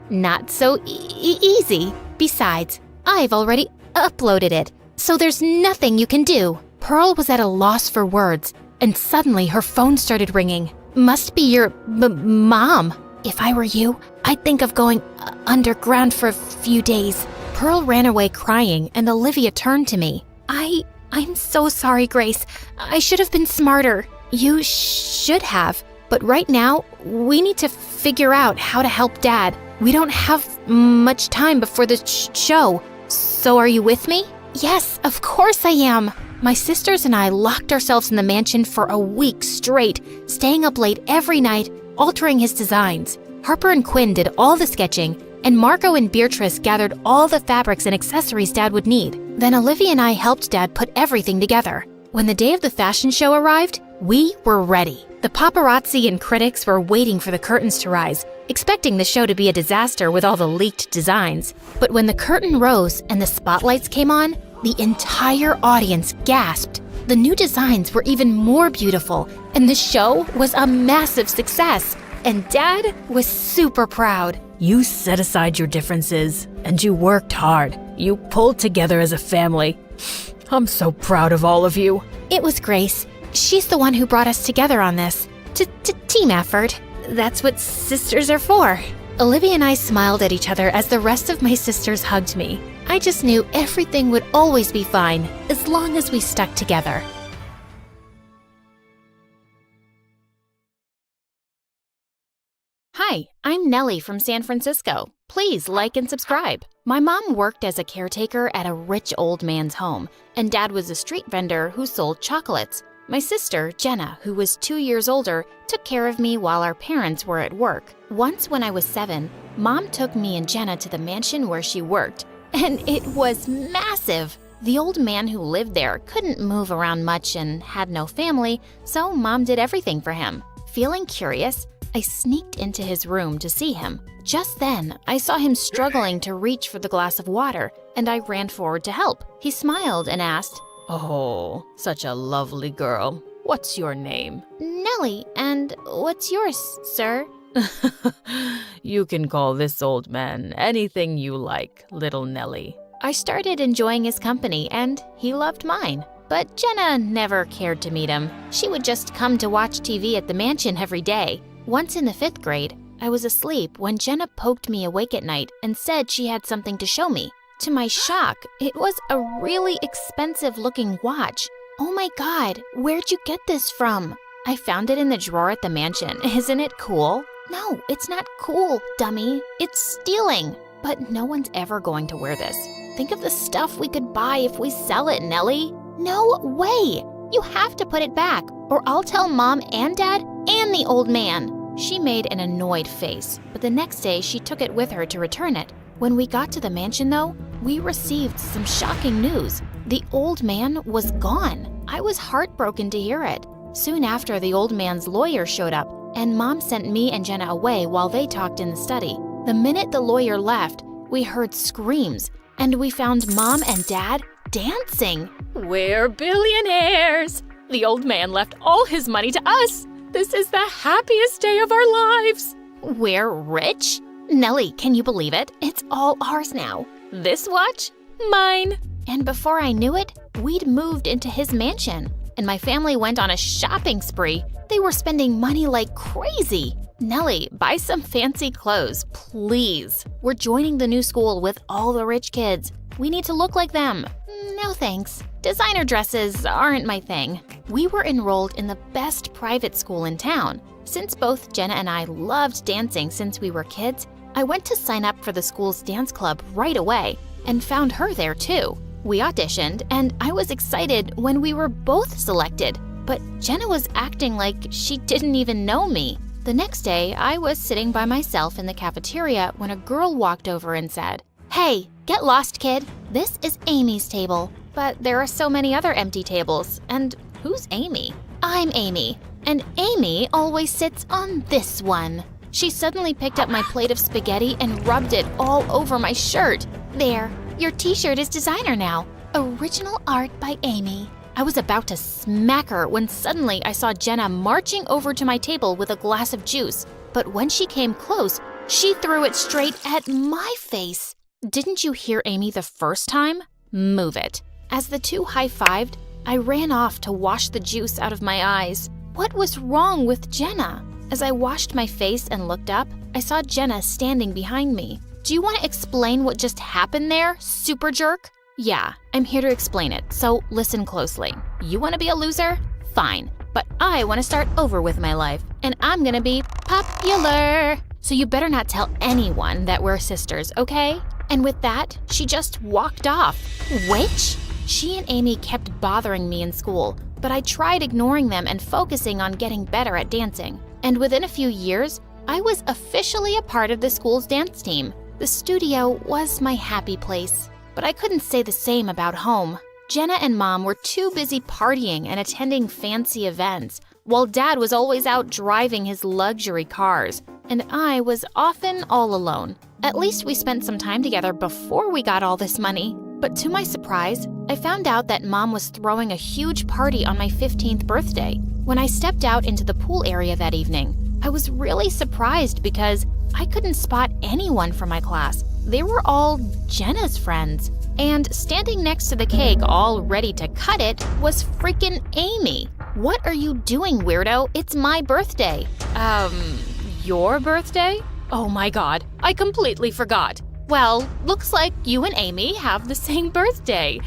Not so easy. Besides, I've already uploaded it, so there's nothing you can do. Pearl was at a loss for words, and suddenly her phone started ringing. Must be your mom. If I were you, I'd think of going underground for a few days. Pearl ran away crying, and Olivia turned to me. I'm so sorry, Grace. I should have been smarter. You should have. But right now, we need to figure out how to help Dad. We don't have much time before the show. So are you with me? Yes, of course I am. My sisters and I locked ourselves in the mansion for a week straight, staying up late every night, altering his designs. Harper and Quinn did all the sketching, and Margot and Beatrice gathered all the fabrics and accessories Dad would need. Then Olivia and I helped Dad put everything together. When the day of the fashion show arrived, we were ready. The paparazzi and critics were waiting for the curtains to rise, expecting the show to be a disaster with all the leaked designs. But when the curtain rose and the spotlights came on, the entire audience gasped. The new designs were even more beautiful, and the show was a massive success. And Dad was super proud. You set aside your differences, and you worked hard. You pulled together as a family. I'm so proud of all of you. It was Grace. She's the one who brought us together on this. Team effort. That's what sisters are for. Olivia and I smiled at each other as the rest of my sisters hugged me. I just knew everything would always be fine as long as we stuck together. Hi, I'm Nellie from San Francisco. Please like and subscribe. My mom worked as a caretaker at a rich old man's home, and Dad was a street vendor who sold chocolates. My sister, Jenna, who was 2 years older, took care of me while our parents were at work. Once when I was 7, Mom took me and Jenna to the mansion where she worked, and it was massive. The old man who lived there couldn't move around much and had no family, so Mom did everything for him. Feeling curious, I sneaked into his room to see him. Just then, I saw him struggling to reach for the glass of water, and I ran forward to help. He smiled and asked, Oh, such a lovely girl. What's your name? Nellie, and what's yours, sir? You can call this old man anything you like, little Nellie. I started enjoying his company, and he loved mine. But Jenna never cared to meet him. She would just come to watch TV at the mansion every day. Once in the 5th grade, I was asleep when Jenna poked me awake at night and said she had something to show me. To my shock, it was a really expensive-looking watch. Oh my God, where'd you get this from? I found it in the drawer at the mansion. Isn't it cool? No, it's not cool, dummy. It's stealing. But no one's ever going to wear this. Think of the stuff we could buy if we sell it, Nellie. No way! You have to put it back, or I'll tell Mom and Dad and the old man. She made an annoyed face, but the next day she took it with her to return it. When we got to the mansion, though, we received some shocking news. The old man was gone. I was heartbroken to hear it. Soon after, the old man's lawyer showed up, and Mom sent me and Jenna away while they talked in the study. The minute the lawyer left, we heard screams, and we found Mom and Dad dancing. We're billionaires! The old man left all his money to us. This is the happiest day of our lives. We're rich? Nellie, can you believe it? It's all ours now. This watch? Mine. And before I knew it, we'd moved into his mansion, and my family went on a shopping spree. They were spending money like crazy. Nellie, buy some fancy clothes, please. We're joining the new school with all the rich kids. We need to look like them. No thanks. Designer dresses aren't my thing. We were enrolled in the best private school in town. Since both Jenna and I loved dancing since we were kids, I went to sign up for the school's dance club right away and found her there too. We auditioned, and I was excited when we were both selected, but Jenna was acting like she didn't even know me. The next day, I was sitting by myself in the cafeteria when a girl walked over and said, "Hey, get lost, kid. This is Amy's table." But there are so many other empty tables, and who's Amy? I'm Amy, and Amy always sits on this one. She suddenly picked up my plate of spaghetti and rubbed it all over my shirt. There, your t-shirt is designer now. Original art by Amy. I was about to smack her when suddenly I saw Jenna marching over to my table with a glass of juice. But when she came close, she threw it straight at my face. Didn't you hear Amy the first time? Move it. As the two high-fived, I ran off to wash the juice out of my eyes. What was wrong with Jenna? As I washed my face and looked up, I saw Jenna standing behind me. Do you want to explain what just happened there, super jerk? Yeah, I'm here to explain it, so listen closely. You want to be a loser? Fine. But I want to start over with my life, and I'm gonna be popular. So you better not tell anyone that we're sisters, okay? And with that, she just walked off. Which? She and Amy kept bothering me in school, but I tried ignoring them and focusing on getting better at dancing. And within a few years, I was officially a part of the school's dance team. The studio was my happy place. But I couldn't say the same about home. Jenna and Mom were too busy partying and attending fancy events, while Dad was always out driving his luxury cars, and I was often all alone. At least we spent some time together before we got all this money. But to my surprise, I found out that Mom was throwing a huge party on my 15th birthday. When I stepped out into the pool area that evening, I was really surprised because I couldn't spot anyone from my class. They were all Jenna's friends. And standing next to the cake, all ready to cut it, was freaking Amy. What are you doing, weirdo? It's my birthday. Your birthday? Oh my god, I completely forgot. Well, looks like you and Amy have the same birthday.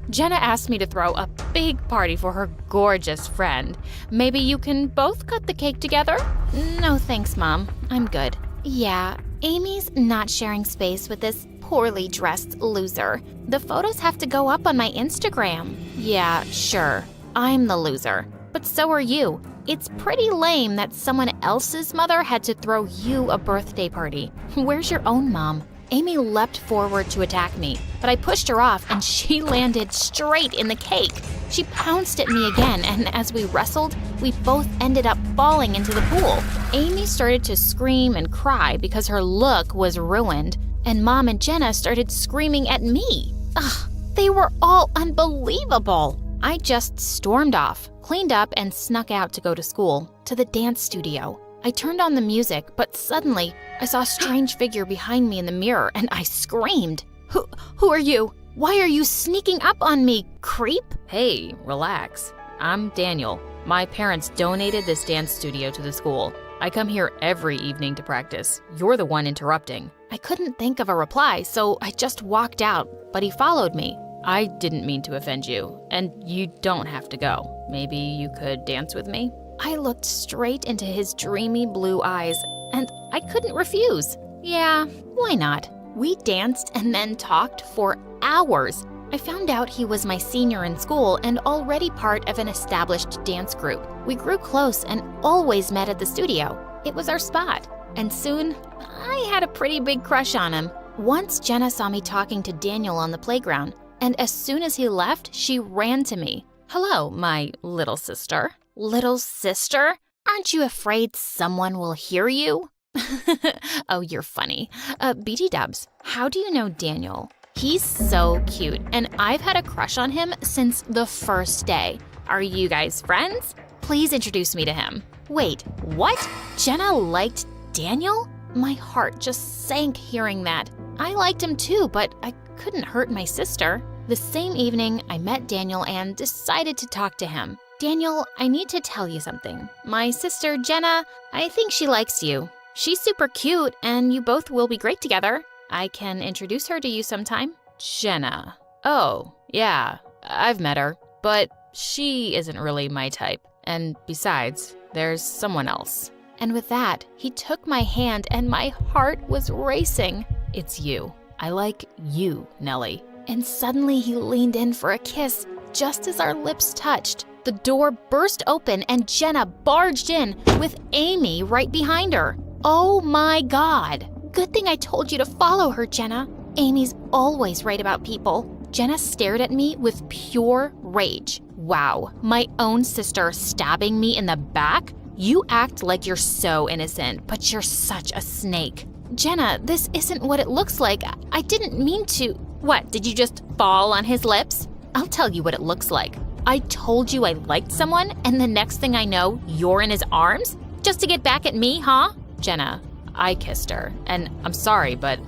Jenna asked me to throw a big party for her gorgeous friend. Maybe you can both cut the cake together? No thanks, Mom. I'm good. Yeah, Amy's not sharing space with this poorly dressed loser. The photos have to go up on my Instagram. Yeah, sure. I'm the loser. But so are you. It's pretty lame that someone else's mother had to throw you a birthday party. Where's your own mom? Amy leapt forward to attack me, but I pushed her off and she landed straight in the cake. She pounced at me again, and as we wrestled, we both ended up falling into the pool. Amy started to scream and cry because her look was ruined, and Mom and Jenna started screaming at me. Ugh, they were all unbelievable. I just stormed off, cleaned up, and snuck out to go to school, to the dance studio. I turned on the music, but suddenly I saw a strange figure behind me in the mirror, and I screamed. Who are you? Why are you sneaking up on me, creep? Hey, relax. I'm Daniel. My parents donated this dance studio to the school. I come here every evening to practice. You're the one interrupting. I couldn't think of a reply, so I just walked out, but he followed me. I didn't mean to offend you, and you don't have to go. Maybe you could dance with me? I looked straight into his dreamy blue eyes, and I couldn't refuse. Yeah, why not? We danced and then talked for hours. I found out he was my senior in school and already part of an established dance group. We grew close and always met at the studio. It was our spot. And soon, I had a pretty big crush on him. Once Jenna saw me talking to Daniel on the playground, and as soon as he left, she ran to me. Hello, my little sister. Little sister? Aren't you afraid someone will hear you? Oh, you're funny. BT Dubs, how do you know Daniel? He's so cute, and I've had a crush on him since the first day. Are you guys friends? Please introduce me to him. Wait, what? Jenna liked Daniel? My heart just sank hearing that. I liked him too, but I couldn't hurt my sister. The same evening, I met Daniel and decided to talk to him. Daniel, I need to tell you something. My sister, Jenna, I think she likes you. She's super cute, and you both will be great together. I can introduce her to you sometime. Jenna. Oh, yeah, I've met her, but she isn't really my type. And besides, there's someone else. And with that, he took my hand and my heart was racing. It's you. I like you, Nellie. And suddenly he leaned in for a kiss. Just as our lips touched, the door burst open and Jenna barged in with Amy right behind her. Oh my God. Good thing I told you to follow her, Jenna. Amy's always right about people. Jenna stared at me with pure rage. Wow, my own sister stabbing me in the back? You act like you're so innocent, but you're such a snake. Jenna, this isn't what it looks like. I didn't mean to. What, did you just fall on his lips? I'll tell you what it looks like. I told you I liked someone, and the next thing I know, you're in his arms? Just to get back at me, huh? Jenna, I kissed her, and I'm sorry, but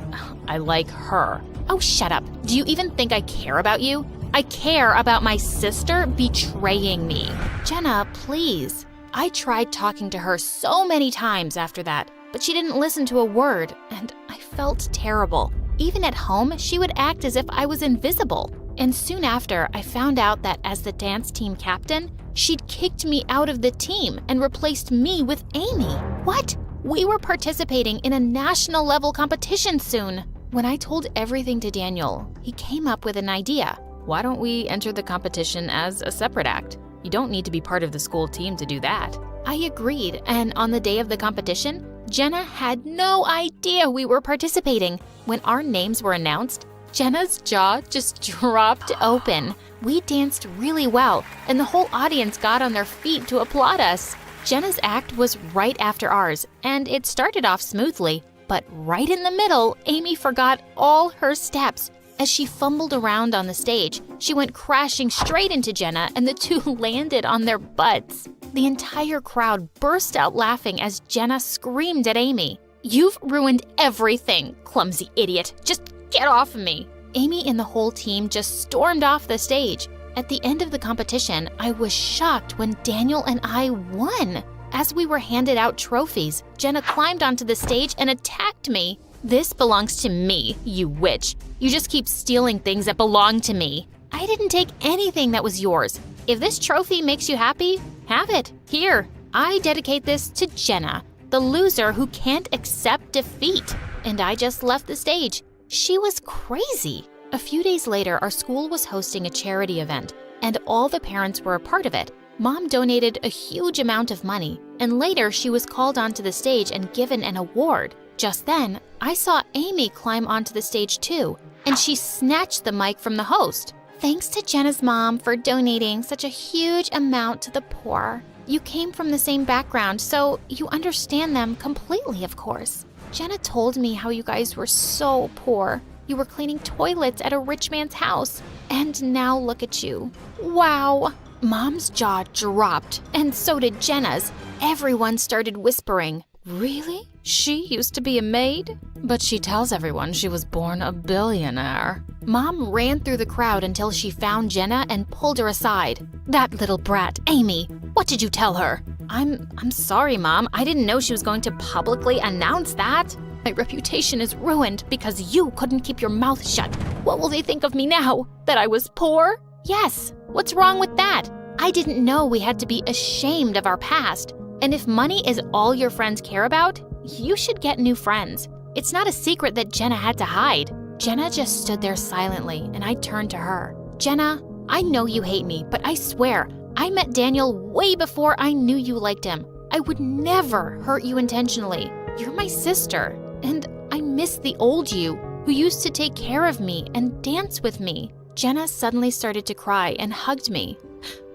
I like her. Oh, shut up. Do you even think I care about you? I care about my sister betraying me. Jenna, please. I tried talking to her so many times after that, but she didn't listen to a word, and I felt terrible. Even at home, she would act as if I was invisible. And soon after, I found out that as the dance team captain, she'd kicked me out of the team and replaced me with Amy. What? We were participating in a national level competition soon. When I told everything to Daniel, he came up with an idea. Why don't we enter the competition as a separate act? You don't need to be part of the school team to do that. I agreed, and on the day of the competition, Jenna had no idea we were participating. When our names were announced, Jenna's jaw just dropped open. We danced really well, and the whole audience got on their feet to applaud us. Jenna's act was right after ours, and it started off smoothly. But right in the middle, Amy forgot all her steps. As she fumbled around on the stage, she went crashing straight into Jenna, and the two landed on their butts. The entire crowd burst out laughing as Jenna screamed at Amy. "You've ruined everything, clumsy idiot. Just get off of me." Amy and the whole team just stormed off the stage. At the end of the competition, I was shocked when Daniel and I won. As we were handed out trophies, Jenna climbed onto the stage and attacked me. "This belongs to me, you witch. You just keep stealing things that belong to me." "I didn't take anything that was yours. If this trophy makes you happy, have it. Here, I dedicate this to Jenna, the loser who can't accept defeat." And I just left the stage. She was crazy. A few days later, our school was hosting a charity event, and all the parents were a part of it. Mom donated a huge amount of money, and later she was called onto the stage and given an award. Just then, I saw Amy climb onto the stage too, and she snatched the mic from the host. "Thanks to Jenna's mom for donating such a huge amount to the poor. You came from the same background, so you understand them completely, of course. Jenna told me how you guys were so poor. You were cleaning toilets at a rich man's house, and now look at you. Wow." Mom's jaw dropped, and so did Jenna's. Everyone started whispering, "Really? She used to be a maid?" But she tells everyone she was born a billionaire. Mom ran through the crowd until she found Jenna and pulled her aside. "That little brat, Amy, what did you tell her?" I'm sorry, Mom. I didn't know she was going to publicly announce that. "My reputation is ruined because you couldn't keep your mouth shut. What will they think of me now? That I was poor?" "Yes, what's wrong with that? I didn't know we had to be ashamed of our past. And if money is all your friends care about, you should get new friends. It's not a secret that Jenna had to hide." Jenna just stood there silently, and I turned to her. "Jenna, I know you hate me, but I swear, I met Daniel way before I knew you liked him. I would never hurt you intentionally. You're my sister, and I miss the old you who used to take care of me and dance with me." Jenna suddenly started to cry and hugged me.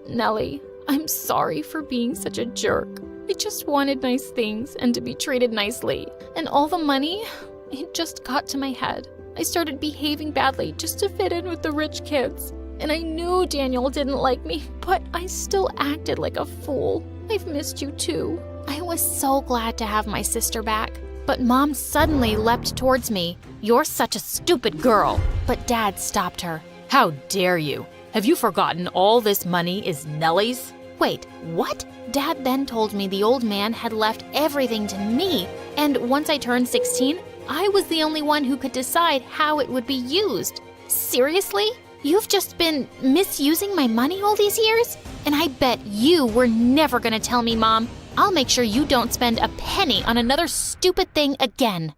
"Nellie, I'm sorry for being such a jerk. I just wanted nice things and to be treated nicely. And all the money, it just got to my head. I started behaving badly just to fit in with the rich kids. And I knew Daniel didn't like me, but I still acted like a fool. I've missed you too." I was so glad to have my sister back. But Mom suddenly leapt towards me. "You're such a stupid girl." But Dad stopped her. "How dare you? Have you forgotten all this money is Nellie's?" Wait, what? Dad then told me the old man had left everything to me, and once I turned 16, I was the only one who could decide how it would be used. Seriously? You've just been misusing my money all these years? And I bet you were never gonna tell me, Mom. I'll make sure you don't spend a penny on another stupid thing again.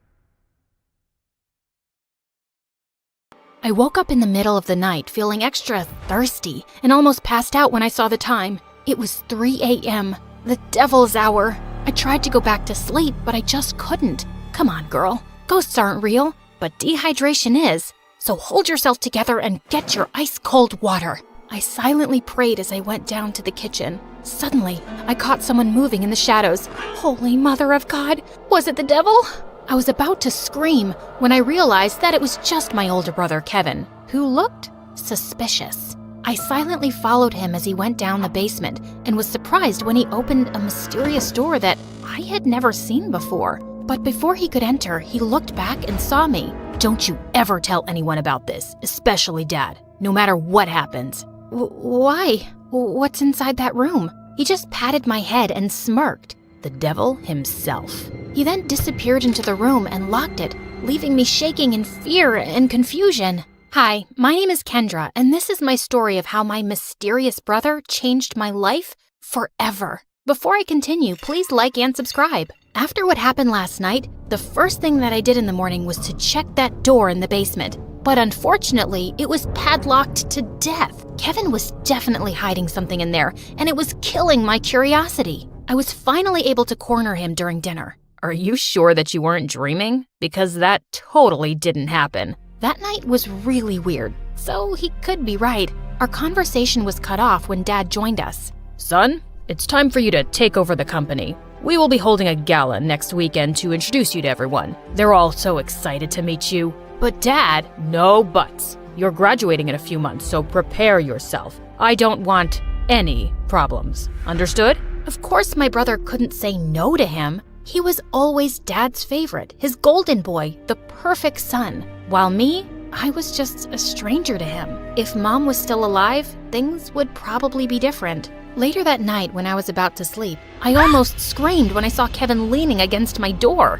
I woke up in the middle of the night feeling extra thirsty and almost passed out when I saw the time. It was 3 a.m., the devil's hour. I tried to go back to sleep, but I just couldn't. Come on, girl. Ghosts aren't real, but dehydration is. So hold yourself together and get your ice-cold water. I silently prayed as I went down to the kitchen. Suddenly, I caught someone moving in the shadows. Holy Mother of God, was it the devil? I was about to scream when I realized that it was just my older brother, Kevin, who looked suspicious. I silently followed him as he went down the basement and was surprised when he opened a mysterious door that I had never seen before. But before he could enter, he looked back and saw me. Don't you ever tell anyone about this, especially Dad, no matter what happens. Why? What's inside that room? He just patted my head and smirked. The devil himself. He then disappeared into the room and locked it, leaving me shaking in fear and confusion. Hi, my name is Kendra, and this is my story of how my mysterious brother changed my life forever. Before I continue, please like and subscribe. After what happened last night, the first thing that I did in the morning was to check that door in the basement. But unfortunately, it was padlocked to death. Kevin was definitely hiding something in there, and it was killing my curiosity. I was finally able to corner him during dinner. Are you sure that you weren't dreaming? Because that totally didn't happen. That night was really weird, so he could be right. Our conversation was cut off when Dad joined us. Son, it's time for you to take over the company. We will be holding a gala next weekend to introduce you to everyone. They're all so excited to meet you. But Dad, no buts. You're graduating in a few months, so prepare yourself. I don't want any problems. Understood? Of course my brother couldn't say no to him. He was always Dad's favorite, his golden boy, the perfect son. While me, I was just a stranger to him. If Mom was still alive, things would probably be different. Later that night, when I was about to sleep, I almost screamed when I saw Kevin leaning against my door.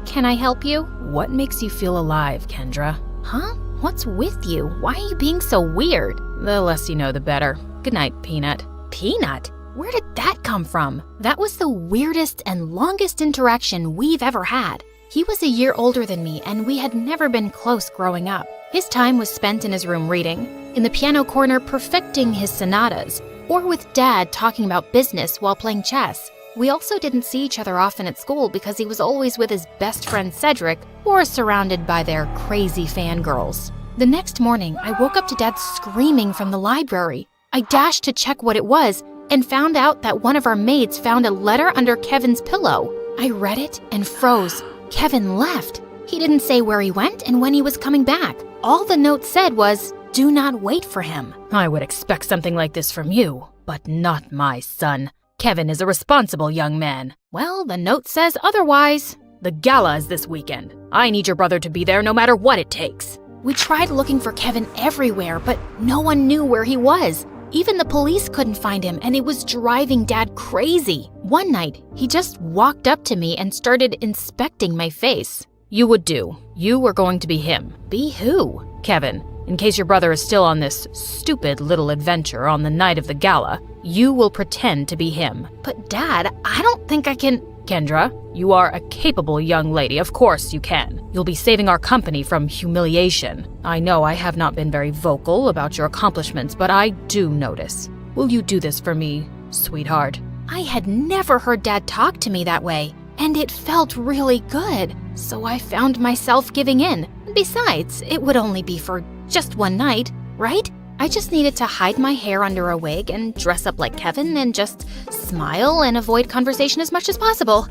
Can I help you? What makes you feel alive, Kendra? Huh? What's with you? Why are you being so weird? The less you know, the better. Good night, Peanut. Peanut? Where did that come from? That was the weirdest and longest interaction we've ever had. He was a year older than me, and we had never been close growing up. His time was spent in his room reading, in the piano corner perfecting his sonatas, or with Dad talking about business while playing chess. We also didn't see each other often at school because he was always with his best friend Cedric or surrounded by their crazy fangirls. The next morning, I woke up to Dad screaming from the library. I dashed to check what it was and found out that one of our maids found a letter under Kevin's pillow. I read it and froze. Kevin left. He didn't say where he went and when he was coming back. All the note said was, "Do not wait for him." I would expect something like this from you, but not my son. Kevin is a responsible young man. Well, the note says otherwise. The gala is this weekend. I need your brother to be there no matter what it takes. We tried looking for Kevin everywhere, but no one knew where he was. Even the police couldn't find him, and it was driving Dad crazy. One night, he just walked up to me and started inspecting my face. You would do. You were going to be him. Be who? Kevin. In case your brother is still on this stupid little adventure on the night of the gala, you will pretend to be him. But Dad, I don't think I can... Kendra, you are a capable young lady. Of course you can. You'll be saving our company from humiliation. I know I have not been very vocal about your accomplishments, but I do notice. Will you do this for me, sweetheart? I had never heard Dad talk to me that way, and it felt really good. So I found myself giving in. Besides, it would only be for just one night, right? I just needed to hide my hair under a wig and dress up like Kevin and just smile and avoid conversation as much as possible.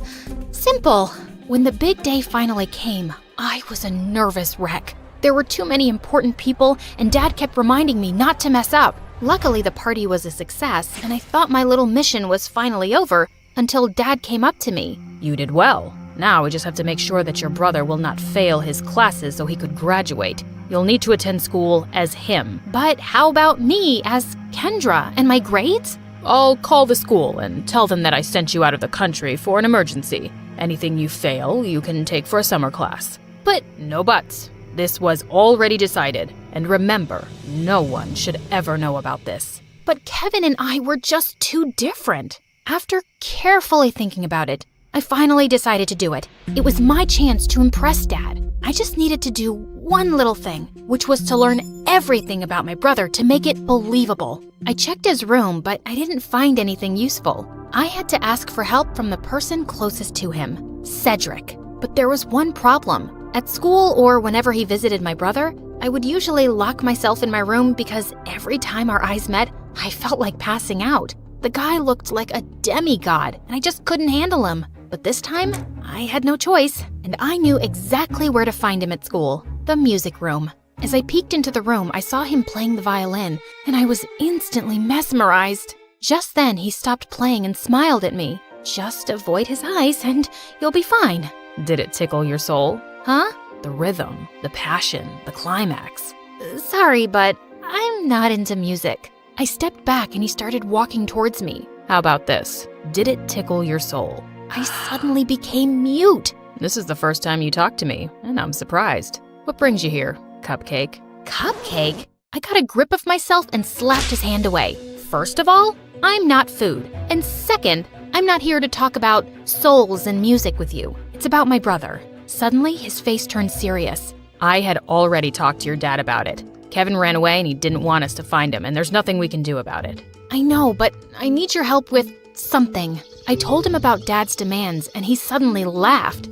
Simple. When the big day finally came, I was a nervous wreck. There were too many important people, and Dad kept reminding me not to mess up. Luckily, the party was a success, and I thought my little mission was finally over until Dad came up to me. You did well. Now we just have to make sure that your brother will not fail his classes so he could graduate. You'll need to attend school as him. But how about me as Kendra and my grades? I'll call the school and tell them that I sent you out of the country for an emergency. Anything you fail, you can take for a summer class. But no buts. This was already decided. And remember, no one should ever know about this. But Kevin and I were just too different. After carefully thinking about it, I finally decided to do it. It was my chance to impress Dad. I just needed to do one little thing, which was to learn everything about my brother to make it believable. I checked his room, but I didn't find anything useful. I had to ask for help from the person closest to him, Cedric. But there was one problem. At school or whenever he visited my brother, I would usually lock myself in my room because every time our eyes met, I felt like passing out. The guy looked like a demigod, and I just couldn't handle him. But this time, I had no choice, and I knew exactly where to find him at school, the music room. As I peeked into the room, I saw him playing the violin, and I was instantly mesmerized. Just then, he stopped playing and smiled at me. Just avoid his eyes, and you'll be fine. Did it tickle your soul? Huh? The rhythm, the passion, the climax. Sorry, but I'm not into music. I stepped back and he started walking towards me. How about this? Did it tickle your soul? I suddenly became mute. This is the first time you talked to me, and I'm surprised. What brings you here, Cupcake? Cupcake? I got a grip of myself and slapped his hand away. First of all, I'm not food. And second, I'm not here to talk about souls and music with you. It's about my brother. Suddenly, his face turned serious. I had already talked to your dad about it. Kevin ran away and he didn't want us to find him, and there's nothing we can do about it. I know, but I need your help with something. I told him about Dad's demands, and he suddenly laughed.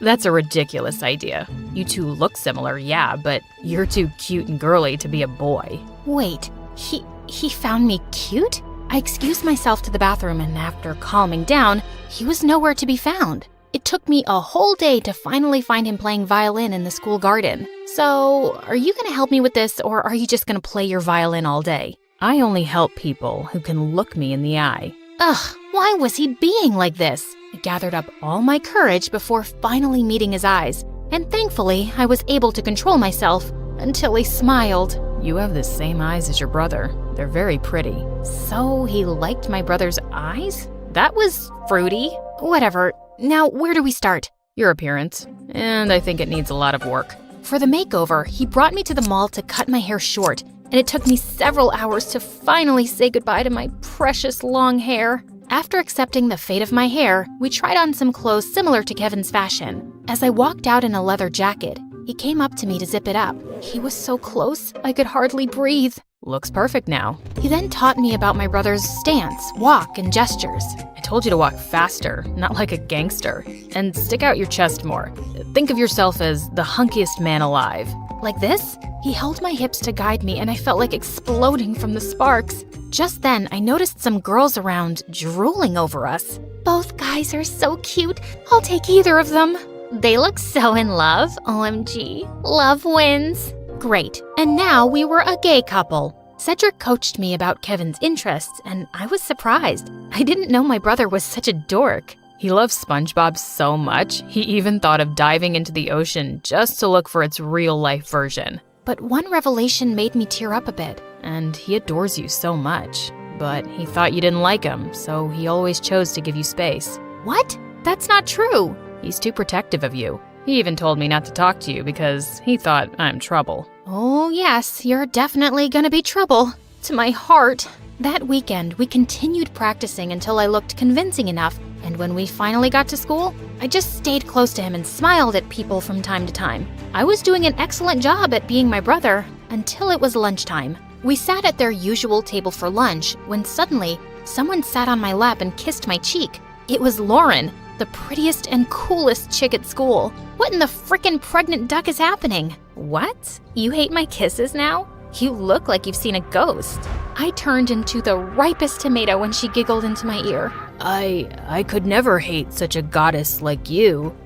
That's a ridiculous idea. You two look similar, yeah, but you're too cute and girly to be a boy. Wait, he found me cute? I excused myself to the bathroom, and after calming down, he was nowhere to be found. It took me a whole day to finally find him playing violin in the school garden. So, are you going to help me with this, or are you just going to play your violin all day? I only help people who can look me in the eye. Ugh, why was he being like this? I gathered up all my courage before finally meeting his eyes, and thankfully, I was able to control myself until he smiled. You have the same eyes as your brother. They're very pretty. So he liked my brother's eyes? That was fruity. Whatever. Now, where do we start? Your appearance. And I think it needs a lot of work. For the makeover, he brought me to the mall to cut my hair short, and it took me several hours to finally say goodbye to my precious long hair. After accepting the fate of my hair, we tried on some clothes similar to Kevin's fashion. As I walked out in a leather jacket, he came up to me to zip it up. He was so close, I could hardly breathe. Looks perfect now. He then taught me about my brother's stance, walk, and gestures. I told you to walk faster, not like a gangster. And stick out your chest more. Think of yourself as the hunkiest man alive. Like this? He held my hips to guide me, and I felt like exploding from the sparks. Just then, I noticed some girls around drooling over us. Both guys are so cute. I'll take either of them. They look so in love. OMG. Love wins. Great. And now we were a gay couple. Cedric coached me about Kevin's interests, and I was surprised. I didn't know my brother was such a dork. He loves SpongeBob so much, he even thought of diving into the ocean just to look for its real-life version. But one revelation made me tear up a bit. And he adores you so much. But he thought you didn't like him, so he always chose to give you space. What? That's not true. He's too protective of you. He even told me not to talk to you because he thought I'm trouble. Oh yes, you're definitely gonna be trouble. To my heart. That weekend, we continued practicing until I looked convincing enough, and when we finally got to school, I just stayed close to him and smiled at people from time to time. I was doing an excellent job at being my brother until it was lunchtime. We sat at their usual table for lunch when suddenly, someone sat on my lap and kissed my cheek. It was Lauren, the prettiest and coolest chick at school. What in the frickin' pregnant duck is happening? What? You hate my kisses now? You look like you've seen a ghost. I turned into the ripest tomato when she giggled into my ear. I could never hate such a goddess like you.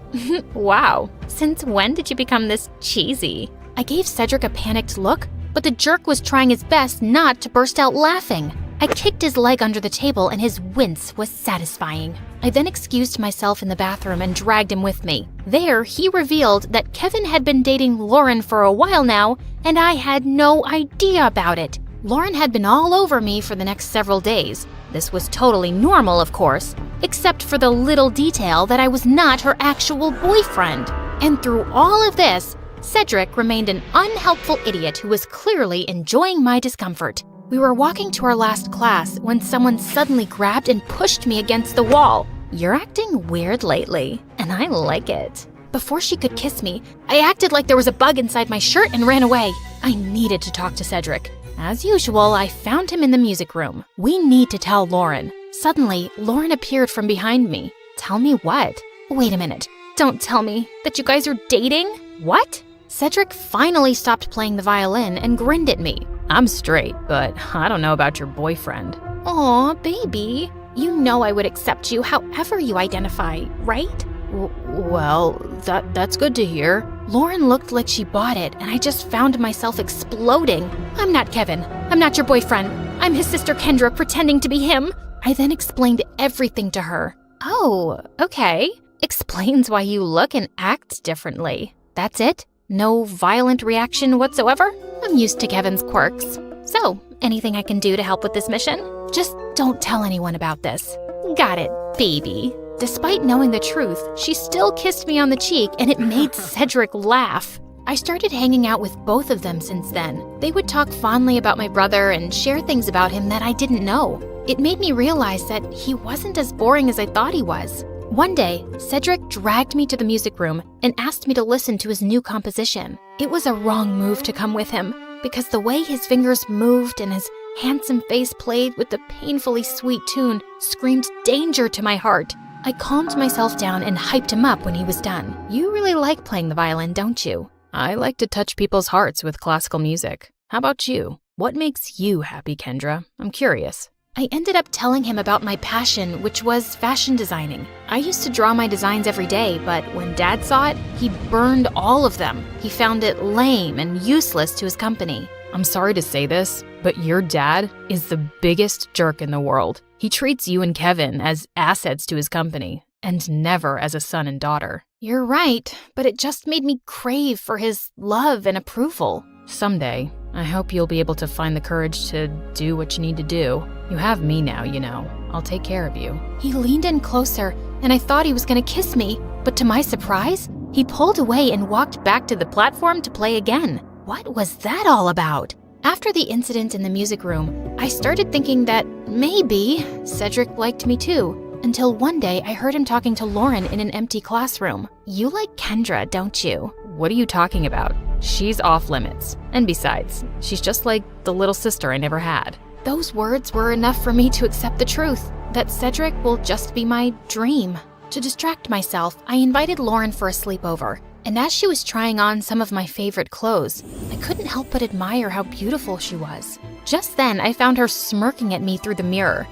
Wow. Since when did you become this cheesy? I gave Cedric a panicked look, but the jerk was trying his best not to burst out laughing. I kicked his leg under the table and his wince was satisfying. I then excused myself in the bathroom and dragged him with me. There, he revealed that Kevin had been dating Lauren for a while now, and I had no idea about it. Lauren had been all over me for the next several days. This was totally normal, of course, except for the little detail that I was not her actual boyfriend. And through all of this, Cedric remained an unhelpful idiot who was clearly enjoying my discomfort. We were walking to our last class when someone suddenly grabbed and pushed me against the wall. You're acting weird lately, and I like it. Before she could kiss me, I acted like there was a bug inside my shirt and ran away. I needed to talk to Cedric. As usual, I found him in the music room. We need to tell Lauren. Suddenly, Lauren appeared from behind me. Tell me what? Wait a minute. Don't tell me that you guys are dating? What? Cedric finally stopped playing the violin and grinned at me. I'm straight, but I don't know about your boyfriend. Aw, baby. You know I would accept you however you identify, right? Well, that's good to hear. Lauren looked like she bought it, and I just found myself exploding. I'm not Kevin. I'm not your boyfriend. I'm his sister Kendra pretending to be him. I then explained everything to her. Oh, okay. Explains why you look and act differently. That's it? No violent reaction whatsoever? I'm used to Kevin's quirks. So, anything I can do to help with this mission? Just don't tell anyone about this. Got it, baby. Despite knowing the truth, she still kissed me on the cheek, and it made Cedric laugh. I started hanging out with both of them since then. They would talk fondly about my brother and share things about him that I didn't know. It made me realize that he wasn't as boring as I thought he was. One day, Cedric dragged me to the music room and asked me to listen to his new composition. It was a wrong move to come with him, because the way his fingers moved and his handsome face played with the painfully sweet tune screamed danger to my heart. I calmed myself down and hyped him up when he was done. You really like playing the violin, don't you? I like to touch people's hearts with classical music. How about you? What makes you happy, Kendra? I'm curious. I ended up telling him about my passion, which was fashion designing. I used to draw my designs every day, but when Dad saw it, he burned all of them. He found it lame and useless to his company. I'm sorry to say this, but your dad is the biggest jerk in the world. He treats you and Kevin as assets to his company, and never as a son and daughter. You're right, but it just made me crave for his love and approval. Someday, I hope you'll be able to find the courage to do what you need to do. You have me now, you know. I'll take care of you. He leaned in closer, and I thought he was going to kiss me, but to my surprise, he pulled away and walked back to the platform to play again. What was that all about? After the incident in the music room, I started thinking that maybe Cedric liked me too, until one day I heard him talking to Lauren in an empty classroom. You like Kendra, don't you? What are you talking about? She's off limits. And besides, she's just like the little sister I never had. Those words were enough for me to accept the truth, that Cedric will just be my dream. To distract myself, I invited Lauren for a sleepover. And as she was trying on some of my favorite clothes, I couldn't help but admire how beautiful she was. Just then, I found her smirking at me through the mirror.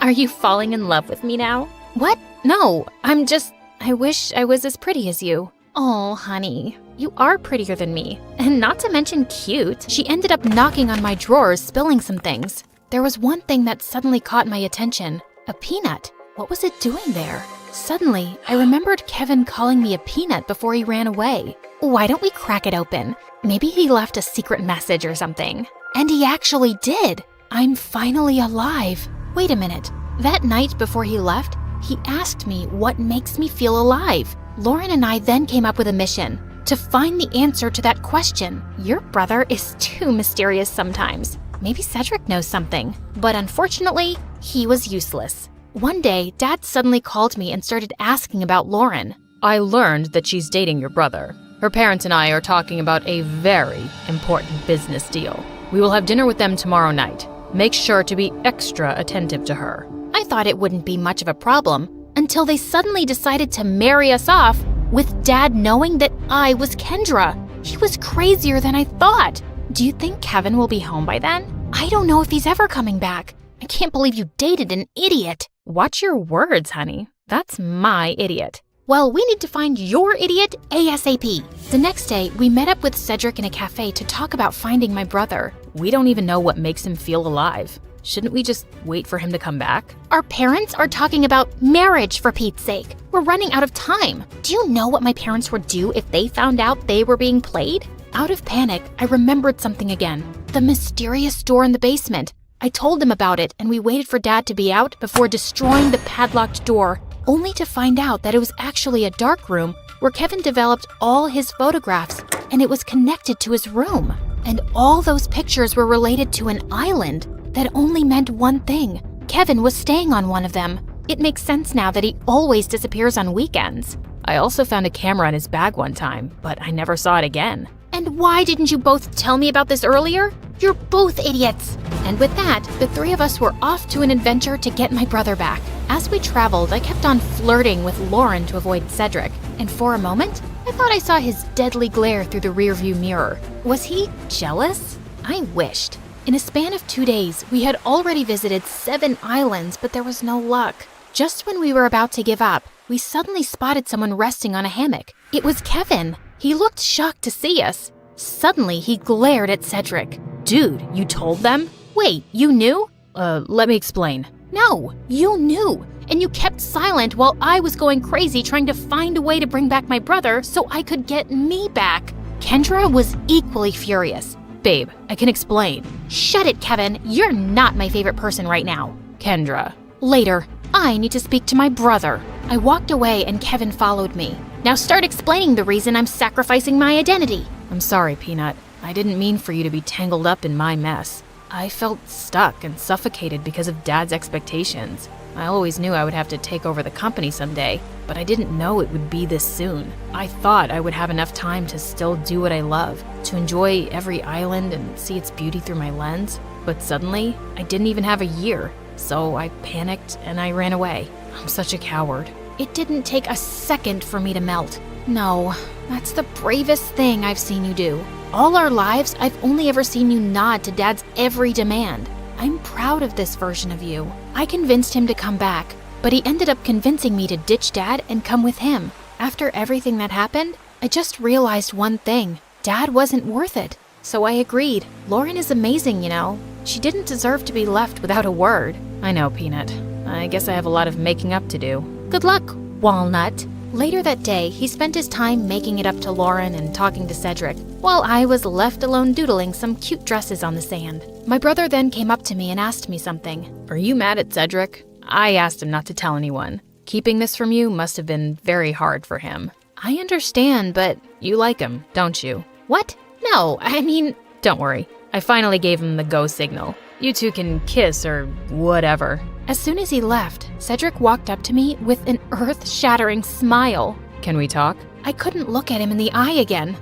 Are you falling in love with me now? What? No, I wish I was as pretty as you. Oh, honey, you are prettier than me. And not to mention cute. She ended up knocking on my drawers, spilling some things. There was one thing that suddenly caught my attention. A peanut. What was it doing there? Suddenly, I remembered Kevin calling me a peanut before he ran away. Why don't we crack it open? Maybe he left a secret message or something. And he actually did. I'm finally alive. Wait a minute. That night before he left, he asked me what makes me feel alive. Lauren and I then came up with a mission to find the answer to that question. Your brother is too mysterious sometimes. Maybe Cedric knows something. But unfortunately, he was useless. One day, Dad suddenly called me and started asking about Lauren. I learned that she's dating your brother. Her parents and I are talking about a very important business deal. We will have dinner with them tomorrow night. Make sure to be extra attentive to her. I thought it wouldn't be much of a problem until they suddenly decided to marry us off with Dad knowing that I was Kendra. He was crazier than I thought. Do you think Kevin will be home by then? I don't know if he's ever coming back. I can't believe you dated an idiot. Watch your words, honey. That's my idiot. Well, we need to find your idiot ASAP. The next day, we met up with Cedric in a cafe to talk about finding my brother. We don't even know what makes him feel alive. Shouldn't we just wait for him to come back? Our parents are talking about marriage, for Pete's sake. We're running out of time. Do you know what my parents would do if they found out they were being played? Out of panic, I remembered something again. The mysterious door in the basement. I told him about it, and we waited for Dad to be out before destroying the padlocked door, only to find out that it was actually a dark room where Kevin developed all his photographs, and it was connected to his room. And all those pictures were related to an island that only meant one thing. Kevin was staying on one of them. It makes sense now that he always disappears on weekends. I also found a camera in his bag one time, but I never saw it again. And why didn't you both tell me about this earlier? You're both idiots. And with that, the three of us were off to an adventure to get my brother back. As we traveled, I kept on flirting with Lauren to avoid Cedric. And for a moment, I thought I saw his deadly glare through the rearview mirror. Was he jealous? I wished. In a span of 2 days, we had already visited 7 islands, but there was no luck. Just when we were about to give up, we suddenly spotted someone resting on a hammock. It was Kevin. He looked shocked to see us. Suddenly, he glared at Cedric. Dude, you told them? Wait, you knew? Let me explain. No, you knew. And you kept silent while I was going crazy trying to find a way to bring back my brother so I could get me back. Kendra was equally furious. Babe, I can explain. Shut it, Kevin. You're not my favorite person right now. Kendra. Later. I need to speak to my brother. I walked away and Kevin followed me. Now start explaining the reason I'm sacrificing my identity. I'm sorry, Peanut. I didn't mean for you to be tangled up in my mess. I felt stuck and suffocated because of Dad's expectations. I always knew I would have to take over the company someday, but I didn't know it would be this soon. I thought I would have enough time to still do what I love, to enjoy every island and see its beauty through my lens. But suddenly, I didn't even have a year. So I panicked and I ran away. I'm such a coward. It didn't take a second for me to melt. No, that's the bravest thing I've seen you do. All our lives, I've only ever seen you nod to Dad's every demand. I'm proud of this version of you. I convinced him to come back, but he ended up convincing me to ditch Dad and come with him. After everything that happened, I just realized one thing. Dad wasn't worth it. So I agreed. Lauren is amazing, you know. She didn't deserve to be left without a word. I know, Peanut. I guess I have a lot of making up to do. Good luck, Walnut. Later that day, he spent his time making it up to Lauren and talking to Cedric, while I was left alone doodling some cute dresses on the sand. My brother then came up to me and asked me something. Are you mad at Cedric? I asked him not to tell anyone. Keeping this from you must have been very hard for him. I understand, but... You like him, don't you? What? No, I mean... Don't worry. I finally gave him the go signal. You two can kiss or whatever. As soon as he left, Cedric walked up to me with an earth-shattering smile. Can we talk? I couldn't look at him in the eye again.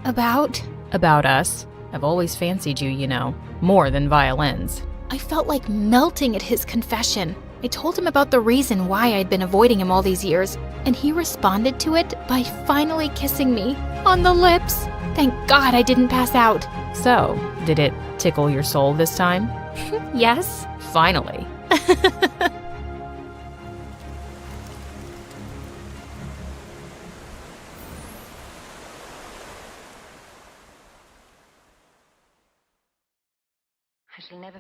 About us. I've always fancied you, you know, more than violins. I felt like melting at his confession. I told him about the reason why I'd been avoiding him all these years, and he responded to it by finally kissing me on the lips. Thank God I didn't pass out. So, did it tickle your soul this time? Yes. Finally.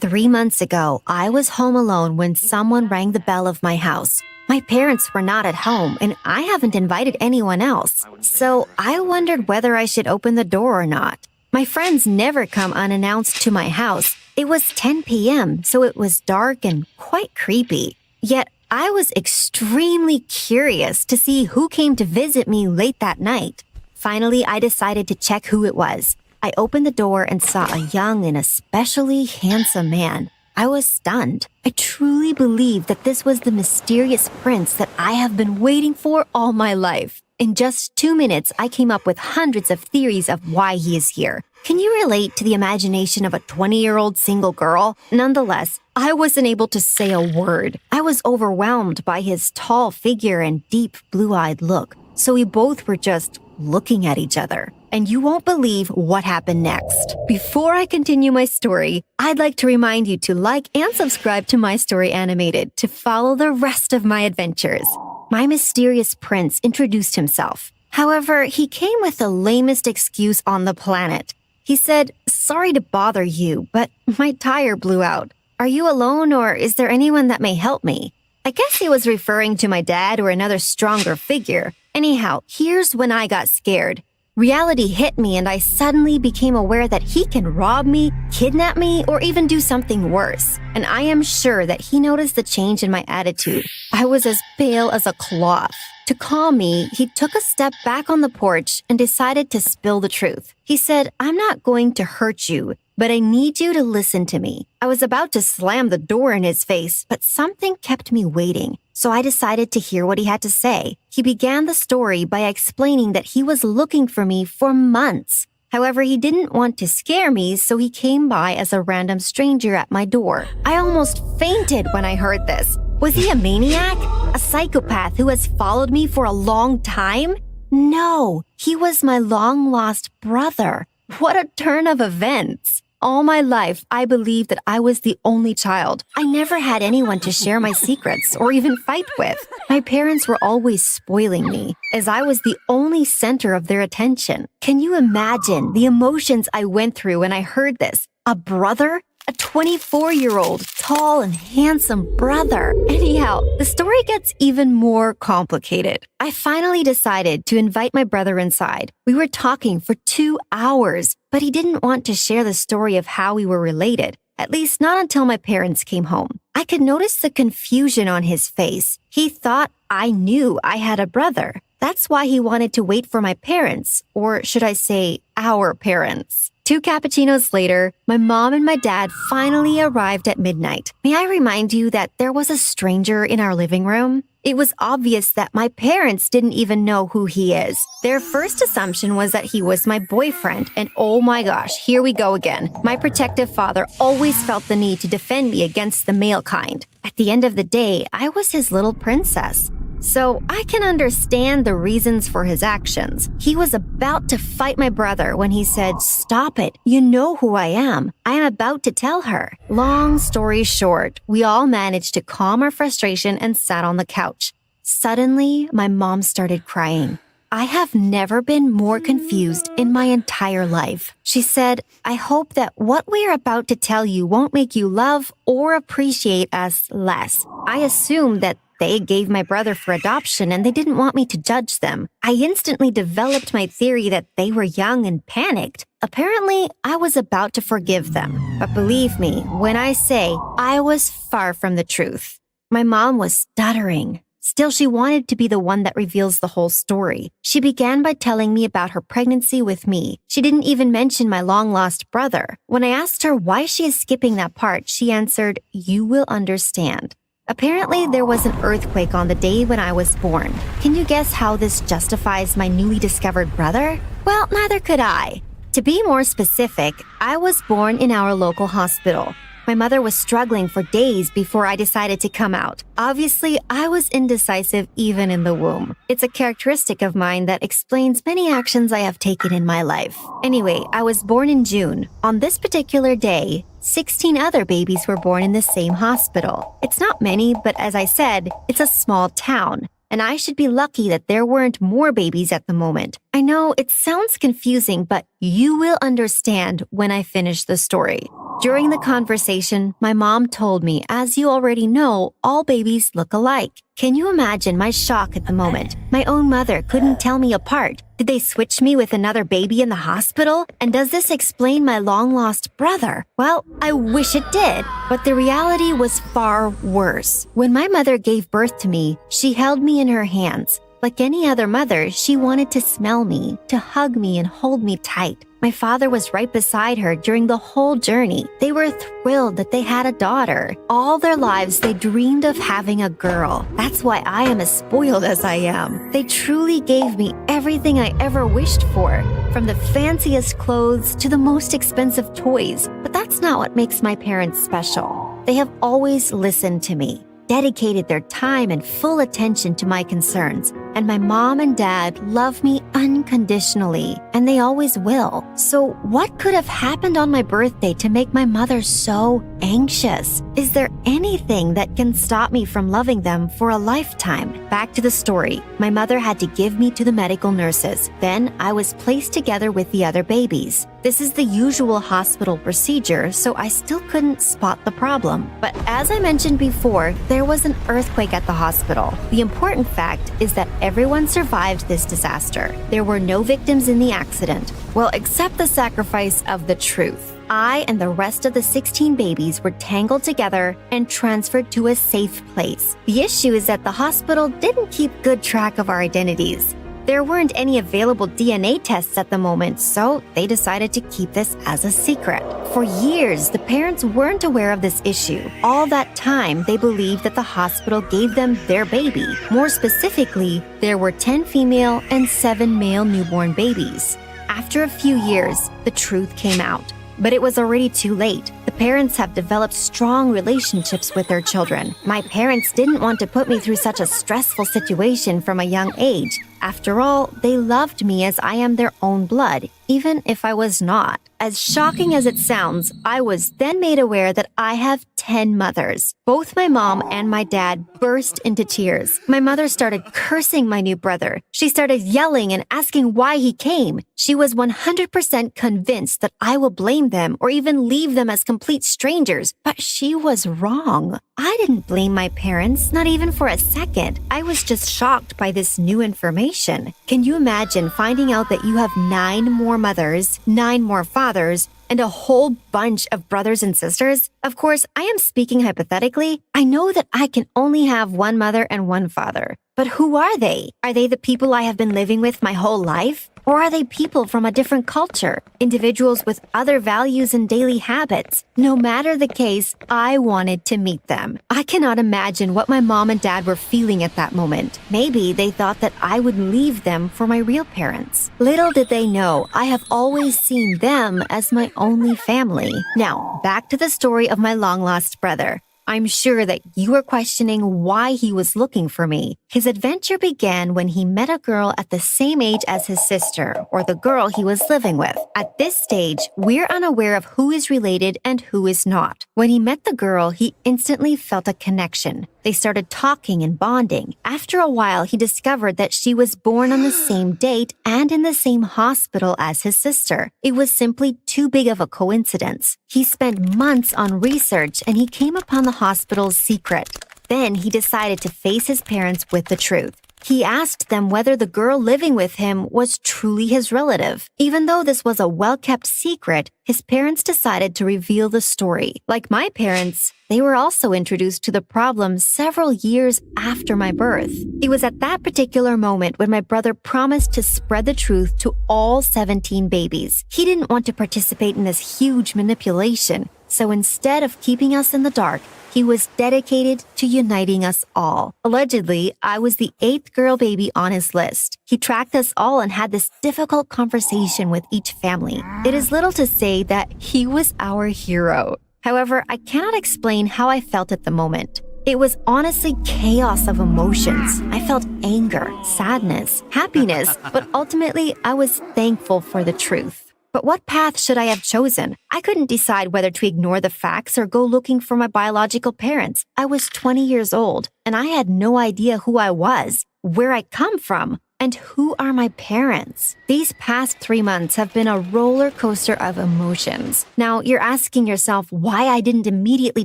3 months ago, I was home alone when someone rang the bell of my house. My parents were not at home, and I haven't invited anyone else. So I wondered whether I should open the door or not. My friends never come unannounced to my house. It was 10 p.m., so it was dark and quite creepy. Yet I was extremely curious to see who came to visit me late that night. Finally, I decided to check who it was. I opened the door and saw a young and especially handsome man. I was stunned. I truly believe that this was the mysterious prince that I have been waiting for all my life. In just 2 minutes, I came up with hundreds of theories of why he is here. Can you relate to the imagination of a 20-year-old single girl? Nonetheless, I wasn't able to say a word. I was overwhelmed by his tall figure and deep blue-eyed look. So we both were just looking at each other. And you won't believe what happened next. Before I continue my story, I'd like to remind you to like and subscribe to My Story Animated to follow the rest of my adventures. My mysterious prince introduced himself. However, he came with the lamest excuse on the planet. He said, "Sorry to bother you, but my tire blew out. Are you alone or is there anyone that may help me?" I guess he was referring to my dad or another stronger figure. Anyhow, here's when I got scared. Reality hit me and I suddenly became aware that he can rob me, kidnap me, or even do something worse. And I am sure that he noticed the change in my attitude. I was as pale as a cloth. To calm me, he took a step back on the porch and decided to spill the truth. He said, "I'm not going to hurt you, but I need you to listen to me." I was about to slam the door in his face, but something kept me waiting. So I decided to hear what he had to say. He began the story by explaining that he was looking for me for months. However, he didn't want to scare me, so he came by as a random stranger at my door. I almost fainted when I heard this. Was he a maniac? A psychopath who has followed me for a long time? No, he was my long-lost brother. What a turn of events. All my life, I believed that I was the only child. I never had anyone to share my secrets or even fight with. My parents were always spoiling me, as I was the only center of their attention. Can you imagine the emotions I went through when I heard this? A brother? A 24-year-old, tall and handsome brother. Anyhow, the story gets even more complicated. I finally decided to invite my brother inside. We were talking for 2 hours, but he didn't want to share the story of how we were related. At least not until my parents came home. I could notice the confusion on his face. He thought I knew I had a brother. That's why he wanted to wait for my parents, or should I say, our parents. 2 cappuccinos later, my mom and my dad finally arrived at midnight. May I remind you that there was a stranger in our living room? It was obvious that my parents didn't even know who he is. Their first assumption was that he was my boyfriend, and oh my gosh, here we go again. My protective father always felt the need to defend me against the male kind. At the end of the day, I was his little princess. So I can understand the reasons for his actions. He was about to fight my brother when he said, "Stop it, you know who I am. I am about to tell her." Long story short, we all managed to calm our frustration and sat on the couch. Suddenly, my mom started crying. I have never been more confused in my entire life. She said, "I hope that what we are about to tell you won't make you love or appreciate us less." I assumed that they gave my brother for adoption and they didn't want me to judge them. I instantly developed my theory that they were young and panicked. Apparently, I was about to forgive them. But believe me, when I say I was far from the truth. My mom was stuttering. Still, she wanted to be the one that reveals the whole story. She began by telling me about her pregnancy with me. She didn't even mention my long-lost brother. When I asked her why she is skipping that part, she answered, "You will understand." Apparently, there was an earthquake on the day when I was born. Can you guess how this justifies my newly discovered brother? Well, neither could I. To be more specific, I was born in our local hospital. My mother was struggling for days before I decided to come out. Obviously, I was indecisive even in the womb. It's a characteristic of mine that explains many actions I have taken in my life. Anyway, I was born in June. On this particular day, 16 other babies were born in the same hospital. It's not many, but as I said, it's a small town. And I should be lucky that there weren't more babies at the moment. I know it sounds confusing, but you will understand when I finish the story. During the conversation, my mom told me, as you already know, all babies look alike. Can you imagine my shock at the moment? My own mother couldn't tell me apart. Did they switch me with another baby in the hospital? And does this explain my long-lost brother? Well, I wish it did, but the reality was far worse. When my mother gave birth to me, she held me in her hands. Like any other mother, she wanted to smell me, to hug me and hold me tight. My father was right beside her during the whole journey. They were thrilled that they had a daughter. All their lives, they dreamed of having a girl. That's why I am as spoiled as I am. They truly gave me everything I ever wished for, from the fanciest clothes to the most expensive toys. But that's not what makes my parents special. They have always listened to me, dedicated their time and full attention to my concerns. And my mom and dad love me unconditionally, and they always will. So what could have happened on my birthday to make my mother so anxious? Is there anything that can stop me from loving them for a lifetime? Back to the story. My mother had to give me to the medical nurses. Then I was placed together with the other babies. This is the usual hospital procedure, so I still couldn't spot the problem. But as I mentioned before, there was an earthquake at the hospital. The important fact is that everyone survived this disaster. There were no victims in the accident. Well, except the sacrifice of the truth. I and the rest of the 16 babies were tangled together and transferred to a safe place. The issue is that the hospital didn't keep good track of our identities. There weren't any available DNA tests at the moment, so they decided to keep this as a secret. For years, the parents weren't aware of this issue. All that time, they believed that the hospital gave them their baby. More specifically, there were 10 female and 7 male newborn babies. After a few years, the truth came out. But it was already too late. The parents have developed strong relationships with their children. My parents didn't want to put me through such a stressful situation from a young age. After all, they loved me as I am their own blood, even if I was not. As shocking as it sounds, I was then made aware that I have 10 mothers. Both my mom and my dad burst into tears. My mother started cursing my new brother. She started yelling and asking why he came. She was 100% convinced that I will blame them or even leave them as complete strangers. But she was wrong. I didn't blame my parents, not even for a second. I was just shocked by this new information. Can you imagine finding out that you have 9 more mothers, 9 more fathers, and a whole bunch of brothers and sisters? Of course, I am speaking hypothetically. I know that I can only have 1 mother and 1 father. But who are they? Are they the people I have been living with my whole life? Or are they people from a different culture, individuals with other values and daily habits? No matter the case, I wanted to meet them. I cannot imagine what my mom and dad were feeling at that moment. Maybe they thought that I would leave them for my real parents. Little did they know, I have always seen them as my only family. Now, back to the story of my long-lost brother. I'm sure that you are questioning why he was looking for me. His adventure began when he met a girl at the same age as his sister, or the girl he was living with. At this stage, we're unaware of who is related and who is not. When he met the girl, he instantly felt a connection. They started talking and bonding. After a while, he discovered that she was born on the same date and in the same hospital as his sister. It was simply too big of a coincidence. He spent months on research and he came upon the hospital's secret. Then he decided to face his parents with the truth. He asked them whether the girl living with him was truly his relative. Even though this was a well-kept secret, his parents decided to reveal the story. Like my parents, they were also introduced to the problem several years after my birth. It was at that particular moment when my brother promised to spread the truth to all 17 babies. He didn't want to participate in this huge manipulation, so instead of keeping us in the dark, he was dedicated to uniting us all. Allegedly, I was the 8th girl baby on his list. He tracked us all and had this difficult conversation with each family. It is little to say that he was our hero. However, I cannot explain how I felt at the moment. It was honestly chaos of emotions. I felt anger, sadness, happiness, but ultimately I was thankful for the truth. But what path should I have chosen? I couldn't decide whether to ignore the facts or go looking for my biological parents. I was 20 years old, and I had no idea who I was, where I come from, and who are my parents. These past 3 months have been a roller coaster of emotions. Now, you're asking yourself why I didn't immediately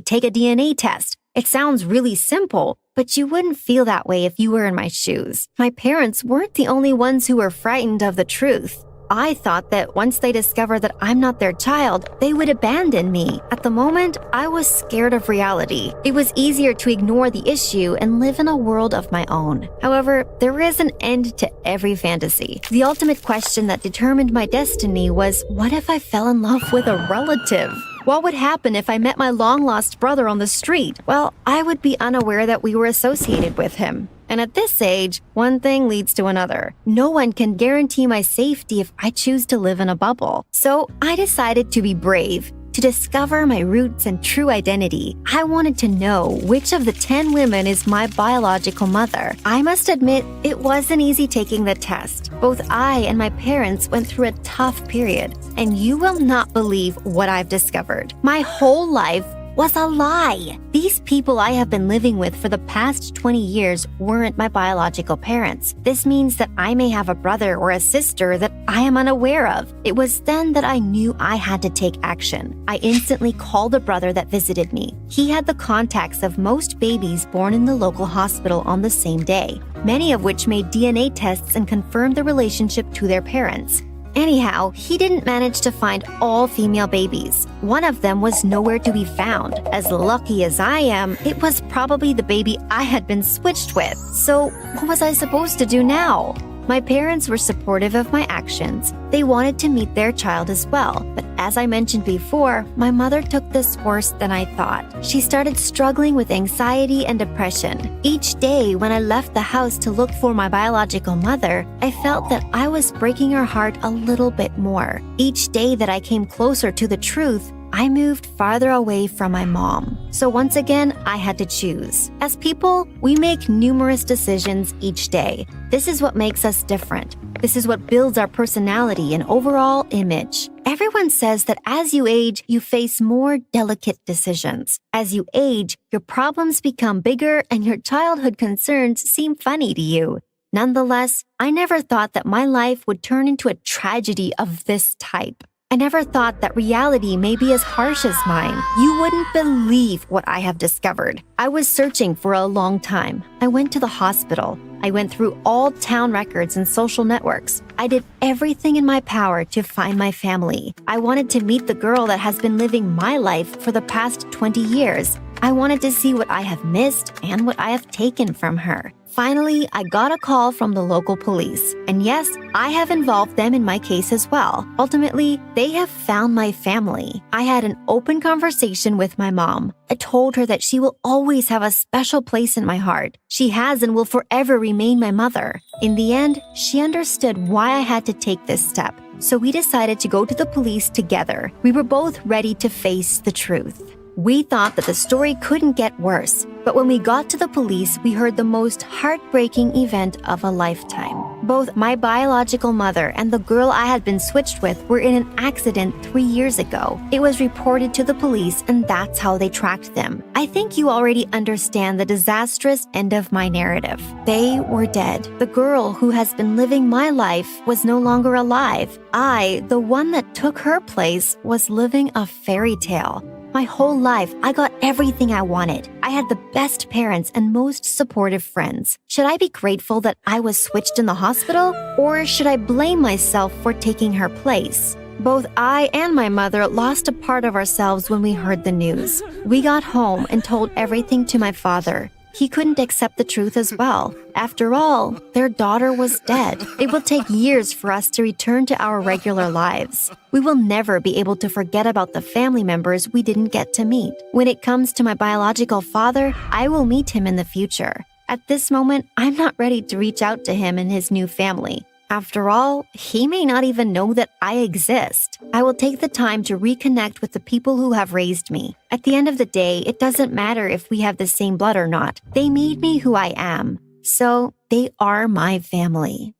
take a DNA test. It sounds really simple, but you wouldn't feel that way if you were in my shoes. My parents weren't the only ones who were frightened of the truth. I thought that once they discovered that I'm not their child, they would abandon me. At the moment, I was scared of reality. It was easier to ignore the issue and live in a world of my own. However, there is an end to every fantasy. The ultimate question that determined my destiny was, what if I fell in love with a relative? What would happen if I met my long-lost brother on the street? Well, I would be unaware that we were associated with him. And at this age, one thing leads to another. No one can guarantee my safety if I choose to live in a bubble. So I decided to be brave, to discover my roots and true identity. I wanted to know which of the 10 women is my biological mother. I must admit, it wasn't easy taking the test. Both I and my parents went through a tough period, and you will not believe what I've discovered. My whole life was a lie. These people I have been living with for the past 20 years weren't my biological parents. This means that I may have a brother or a sister that I am unaware of. It was then that I knew I had to take action. I instantly called the brother that visited me. He had the contacts of most babies born in the local hospital on the same day. many of which made DNA tests and confirmed the relationship to their parents. Anyhow, he didn't manage to find all female babies. One of them was nowhere to be found. As lucky as I am, it was probably the baby I had been switched with. So, what was I supposed to do now? My parents were supportive of my actions. They wanted to meet their child as well. But as I mentioned before, my mother took this worse than I thought. She started struggling with anxiety and depression. Each day when I left the house to look for my biological mother, I felt that I was breaking her heart a little bit more. Each day that I came closer to the truth, I moved farther away from my mom. So once again, I had to choose. As people, we make numerous decisions each day. This is what makes us different. This is what builds our personality and overall image. Everyone says that as you age, you face more delicate decisions. As you age, your problems become bigger and your childhood concerns seem funny to you. Nonetheless, I never thought that my life would turn into a tragedy of this type. I never thought that reality may be as harsh as mine. You wouldn't believe what I have discovered. I was searching for a long time. I went to the hospital. I went through all town records and social networks. I did everything in my power to find my family. I wanted to meet the girl that has been living my life for the past 20 years. I wanted to see what I have missed and what I have taken from her. Finally, I got a call from the local police. And yes, I have involved them in my case as well. Ultimately, they have found my family. I had an open conversation with my mom. I told her that she will always have a special place in my heart. She has and will forever remain my mother. In the end, she understood why I had to take this step. So we decided to go to the police together. We were both ready to face the truth. We thought that the story couldn't get worse, but when we got to the police, we heard the most heartbreaking event of a lifetime. Both my biological mother and the girl I had been switched with were in an accident 3 years ago. It was reported to the police, and that's how they tracked them. I think you already understand the disastrous end of my narrative. They were dead. The girl who has been living my life was no longer alive. I, the one that took her place, was living a fairy tale. My whole life, I got everything I wanted. I had the best parents and most supportive friends. Should I be grateful that I was switched in the hospital? Or should I blame myself for taking her place? Both I and my mother lost a part of ourselves when we heard the news. We got home and told everything to my father. He couldn't accept the truth as well. After all, their daughter was dead. It will take years for us to return to our regular lives. We will never be able to forget about the family members we didn't get to meet. When it comes to my biological father, I will meet him in the future. At this moment, I'm not ready to reach out to him and his new family. After all, he may not even know that I exist. I will take the time to reconnect with the people who have raised me. At the end of the day, it doesn't matter if we have the same blood or not. They made me who I am. So, they are my family.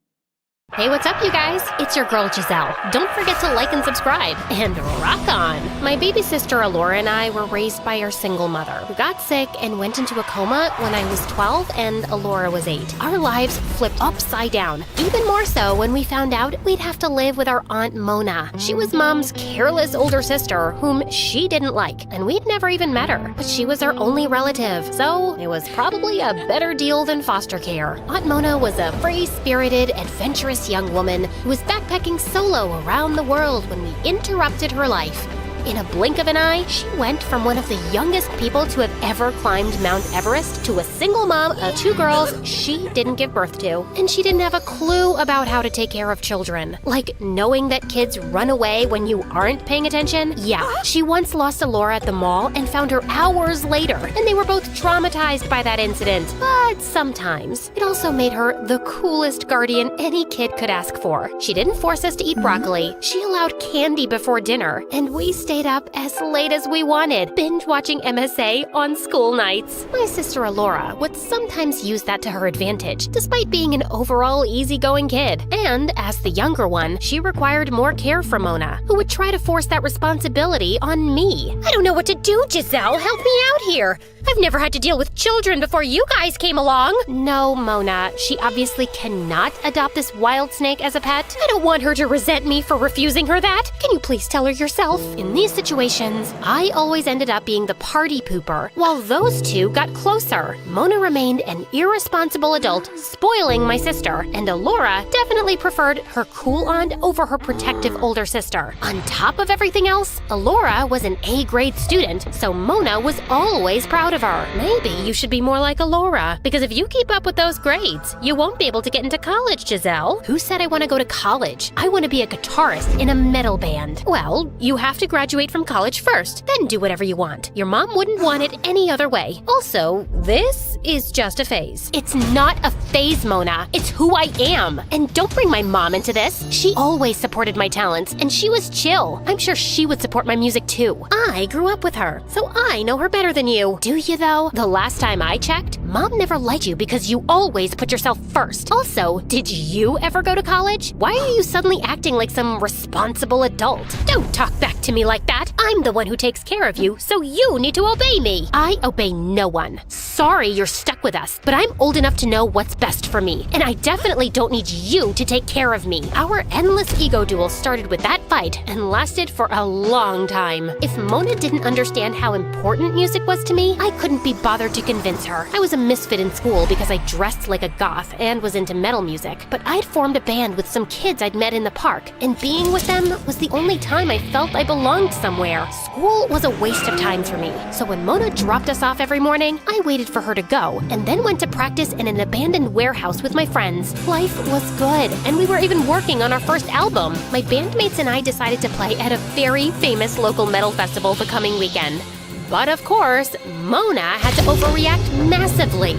Hey, what's up, you guys? It's your girl, Giselle. Don't forget to like and subscribe. And rock on! My baby sister, Alora, and I were raised by our single mother, who got sick and went into a coma when I was 12 and Alora was 8. Our lives flipped upside down, even more so when we found out we'd have to live with our Aunt Mona. She was Mom's careless older sister, whom she didn't like, and we'd never even met her. But she was our only relative, so it was probably a better deal than foster care. Aunt Mona was a free-spirited, adventurous young woman who was backpacking solo around the world when we interrupted her life. In a blink of an eye, she went from one of the youngest people to have ever climbed Mount Everest to a single mom of 2 girls she didn't give birth to. And she didn't have a clue about how to take care of children. Like knowing that kids run away when you aren't paying attention? Yeah, she once lost Alora at the mall and found her hours later, and they were both traumatized by that incident. But sometimes, it also made her the coolest guardian any kid could ask for. She didn't force us to eat broccoli. She allowed candy before dinner, and we stayed up as late as we wanted, binge-watching MSA on school nights. My sister Alora would sometimes use that to her advantage, despite being an overall easygoing kid. And as the younger one, she required more care from Mona, who would try to force that responsibility on me. I don't know what to do, Giselle. Help me out here. I've never had to deal with children before you guys came along. No, Mona, she obviously cannot adopt this wild snake as a pet. I don't want her to resent me for refusing her that. Can you please tell her yourself? In the these situations, I always ended up being the party pooper, while those two got closer. Mona remained an irresponsible adult, spoiling my sister, and Alora definitely preferred her cool aunt over her protective older sister. On top of everything else, Alora was an A-grade student, so Mona was always proud of her. Maybe you should be more like Alora, because if you keep up with those grades, you won't be able to get into college, Giselle. Who said I want to go to college? I want to be a guitarist in a metal band. Well, you have to graduate from college first, then do whatever you want. Your mom wouldn't want it any other way. Also, this is just a phase. It's not a phase, Mona. It's who I am. And don't bring my mom into this. She always supported my talents, and she was chill. I'm sure she would support my music too. I grew up with her, so I know her better than you. Do you though? The last time I checked, Mom never liked you because you always put yourself first. Also, did you ever go to college? Why are you suddenly acting like some responsible adult? Don't talk back to me like that. I'm the one who takes care of you, so you need to obey me. I obey no one. Sorry you're stuck with us, but I'm old enough to know what's best for me, and I definitely don't need you to take care of me. Our endless ego duel started with that fight and lasted for a long time. If Mona didn't understand how important music was to me, I couldn't be bothered to convince her. I was a misfit in school because I dressed like a goth and was into metal music, but I'd formed a band with some kids I'd met in the park, and being with them was the only time I felt I belonged somewhere. School was a waste of time for me, so when Mona dropped us off every morning, I waited for her to go, and then went to practice in an abandoned warehouse with my friends. Life was good, and we were even working on our first album. My bandmates and I decided to play at a very famous local metal festival the coming weekend. But of course, Mona had to overreact massively.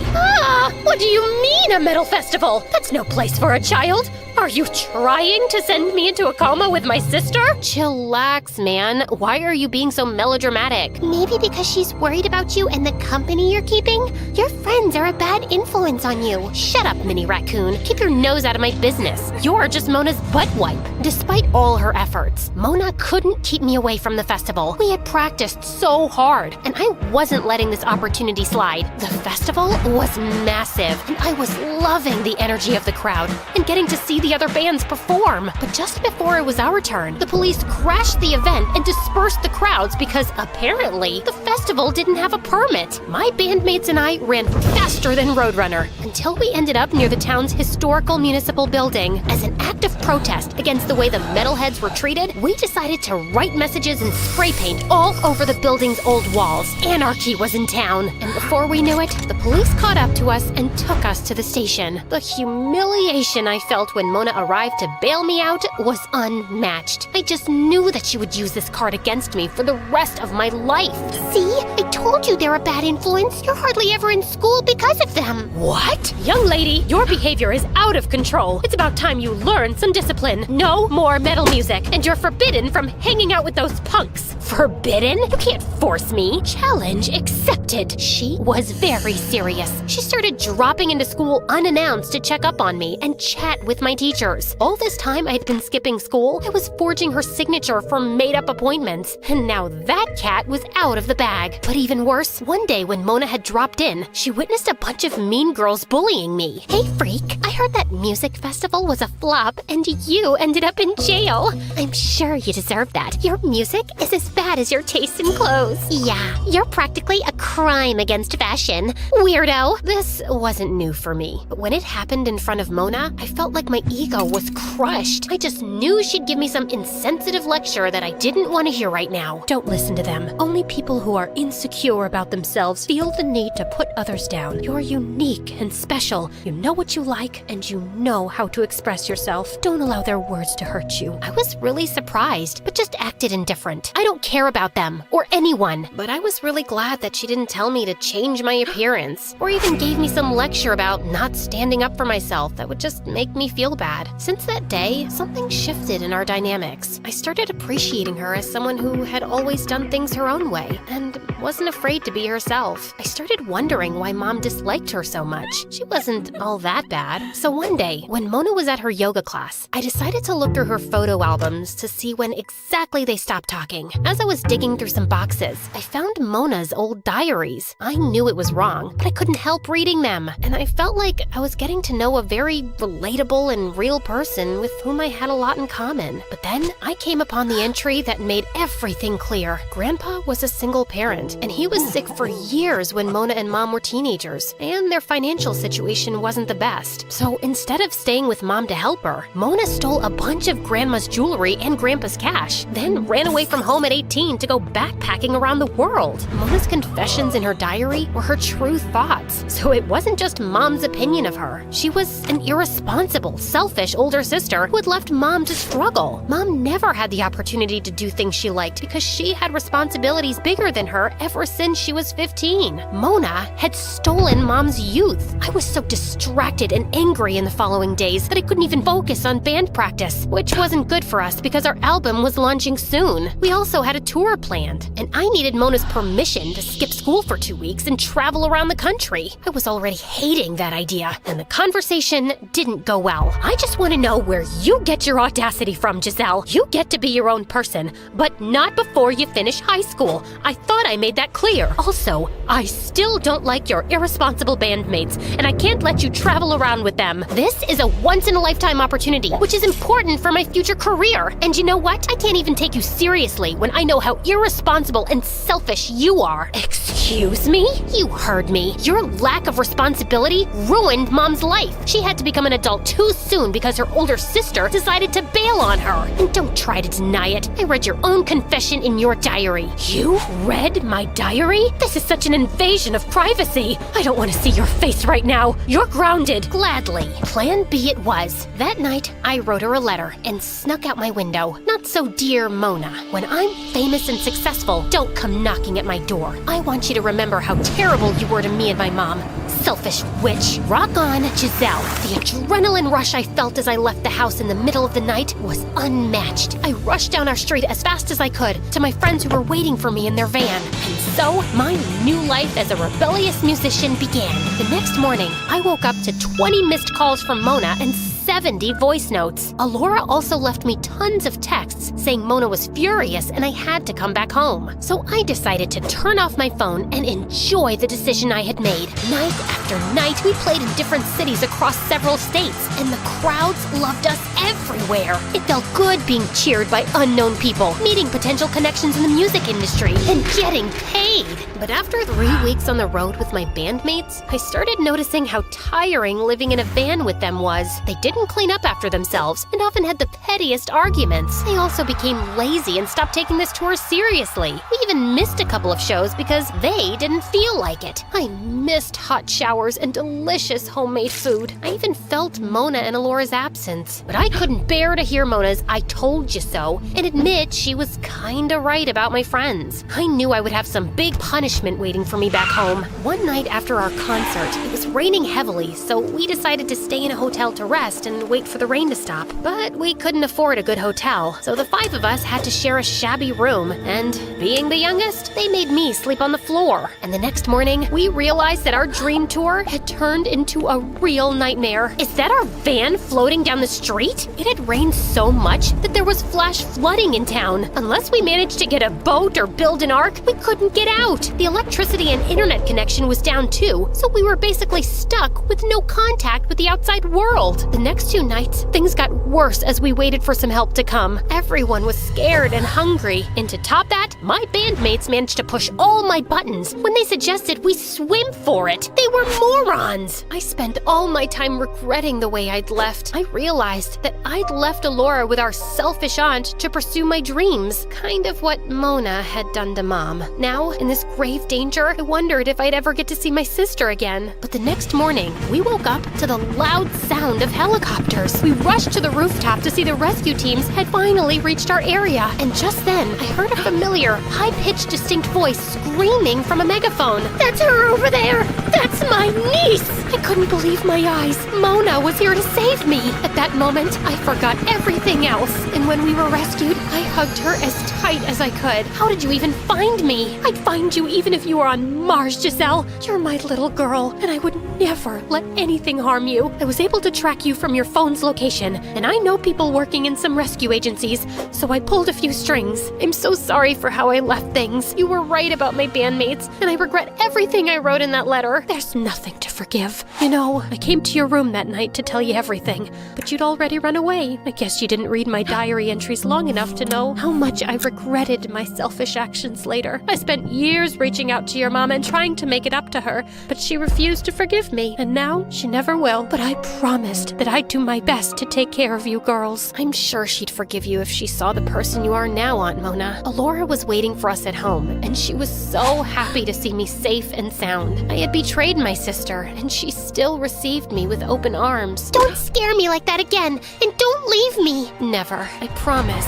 What do you mean, a metal festival? That's no place for a child. Are you trying to send me into a coma with my sister? Chillax, man. Why are you being so melodramatic? Maybe because she's worried about you and the company you're keeping? Your friends are a bad influence on you. Shut up, Mini Raccoon. Keep your nose out of my business. You're just Mona's butt wipe. Despite all her efforts, Mona couldn't keep me away from the festival. We had practiced so hard, and I wasn't letting this opportunity slide. The festival was massive, and I was loving the energy of the crowd and getting to see the other bands perform. But just before it was our turn, the police crashed the event and dispersed the crowds because apparently the festival didn't have a permit. My bandmates and I ran faster than Roadrunner until we ended up near the town's historical municipal building. As an act of protest against the way the metalheads were treated, we decided to write messages and spray paint all over the building's old walls. Anarchy was in town, and before we knew it, the police caught up to us and took us to the station. The humiliation I felt when Mona arrived to bail me out was unmatched. I just knew that she would use this card against me for the rest of my life. See? I told you they're a bad influence. You're hardly ever in school because of them. What? Young lady, your behavior is out of control. It's about time you learn some discipline. No more metal music, and you're forbidden from hanging out with those punks. Forbidden? You can't force me. Challenge accepted. She was very serious. She started dropping into school unannounced to check up on me and chat with my teachers. All this time I'd been skipping school, I was forging her signature for made-up appointments, and now that cat was out of the bag. But even worse, one day when Mona had dropped in, she witnessed a bunch of mean girls bullying me. Hey, freak, I heard that music festival was a flop and you ended up in jail. I'm sure you deserve that. Your music is as bad as your taste in clothes. Yeah, you're practically a crime against fashion. Weirdo. This wasn't new for me, but when it happened in front of Mona, I felt like my ego was crushed. I just knew she'd give me some insensitive lecture that I didn't want to hear right now. Don't listen to them. Only people who are insecure about themselves feel the need to put others down. You're unique and special. You know what you like, and you know how to express yourself. Don't allow their words to hurt you. I was really surprised, but just acted indifferent. I don't care about them or anyone, but I was really glad that she didn't tell me to change my appearance or even gave me some lecture about not standing up for myself that would just make me feel bad. Since that day, something shifted in our dynamics. I started appreciating her as someone who had always done things her own way and wasn't afraid to be herself. I started wondering why Mom disliked her so much. She wasn't all that bad. So one day, when Mona was at her yoga class, I decided to look through her photo albums to see when exactly they stopped talking. As I was digging through some boxes, I found Mona's old diaries. I knew it was wrong, but I couldn't help reading them, and I felt like I was getting to know a very relatable and real person with whom I had a lot in common. But then I came upon the entry that made everything clear. Grandpa was a single parent, and he was sick for years when Mona and Mom were teenagers, and their financial situation wasn't the best. So instead of staying with Mom to help her, Mona stole a bunch of Grandma's jewelry and Grandpa's cash, then ran away from home at 18 to go backpacking around the world. Mona's confessions in her diary were her true thoughts, so it wasn't just Mom's opinion of her. She was an irresponsible, selfish older sister who had left Mom to struggle. Mom never had the opportunity to do things she liked because she had responsibilities bigger than her ever since she was 15. Mona had stolen Mom's youth. I was so distracted and angry in the following days that I couldn't even focus on band practice, which wasn't good for us because our album was launching soon. We also had a tour planned, and I needed Mona's permission to skip school for 2 weeks and travel around the country. I was already hating that idea, and the conversation didn't go well. I just want to know where you get your audacity from, Giselle. You get to be your own person, but not before you finish high school. I thought I made that clear. Also, I still don't like your irresponsible bandmates, and I can't let you travel around with them. This is a once-in-a-lifetime opportunity, which is important for my future career. And you know what? I can't even take you seriously when I know how irresponsible and selfish you are. Excuse me? You heard me. Your lack of responsibility ruined Mom's life. She had to become an adult too soon because her older sister decided to bail on her. And don't try to deny it. I read your own confession in your diary. You read my diary? This is such an invasion of privacy. I don't want to see your face right now. You're grounded. Gladly. Plan B it was. That night, I wrote her a letter and snuck out my window. Not so dear Mona. When I'm famous and successful, don't come knocking at my door. I want you to remember how terrible you were to me and my mom. Selfish witch. Rock on, Giselle. The adrenaline rush I felt as I left the house in the middle of the night was unmatched. I rushed down our street as fast as I could to my friends who were waiting for me in their van. And so, my new life as a rebellious musician began. The next morning, I woke up to 20 missed calls from Mona and 70 voice notes. Alora also left me tons of texts saying Mona was furious and I had to come back home. So I decided to turn off my phone and enjoy the decision I had made. Night after night, we played in different cities across several states, and the crowds loved us everywhere. It felt good being cheered by unknown people, meeting potential connections in the music industry, and getting paid. But after 3 weeks on the road with my bandmates, I started noticing how tiring living in a van with them was. They didn't clean up after themselves and often had the pettiest arguments. They also became lazy and stopped taking this tour seriously. We even missed a couple of shows because they didn't feel like it. I missed hot showers and delicious homemade food. I even felt Mona and Alora's absence. But I couldn't bear to hear Mona's "I told you so" and admit she was kinda right about my friends. I knew I would have some big punishment waiting for me back home. One night after our concert, it was raining heavily, so we decided to stay in a hotel to rest and wait for the rain to stop. But we couldn't afford a good hotel, so the 5 of us had to share a shabby room, and being the youngest, they made me sleep on the floor. And the next morning, we realized that our dream tour had turned into a real nightmare. Is that our van floating down the street? It had rained so much that there was flash flooding in town. Unless we managed to get a boat or build an ark, we couldn't get out. The electricity and internet connection was down too, so we were basically stuck with no contact with the outside world. The next 2 nights, things got worse as we waited for some help to come. Everyone was scared and hungry. And to top that, my bandmates managed to push all my buttons when they suggested we swim for it. They were morons. I spent all my time regretting the way I'd left. I realized that I'd left Alora with our selfish aunt to pursue my dreams, kind of what Mona had done to Mom. Now, in this grave danger, I wondered if I'd ever get to see my sister again. But the next morning, we woke up to the loud sound of helicopters. We rushed to the rooftop to see the rescue teams had finally reached our area. And just then, I heard a familiar, high-pitched, distinct voice screaming from a megaphone. "That's her over there! That's my niece!" I couldn't believe my eyes. Mona was here to save me. At that moment, I forgot everything else. And when we were rescued, I hugged her as tight as I could. How did you even find me? I'd find you even if you were on Mars, Giselle. You're my little girl, and I would never let anything harm you. I was able to track you from your phone's location, and I know people working in some rescue agencies, so I pulled a few strings. I'm so sorry for how I left things. You were right about my bandmates, and I regret everything I wrote in that letter. There's nothing to forgive. You know, I came to your room that night to tell you everything, but you'd already run away. I guess you didn't read my diary entries long enough to know how much I regretted my selfish actions later. I spent years reaching out to your mom and trying to make it up to her, but she refused to forgive me, and now she never will. But I promised that I'd do my best to take care of you girls. I'm sure she'd forgive you if she saw the person you are now, Aunt Mona. Alora was waiting for us at home, and she was so happy to see me safe and sound. I had betrayed my sister, and she still received me with open arms. Don't scare me like that again, and don't leave me. Never, I promise.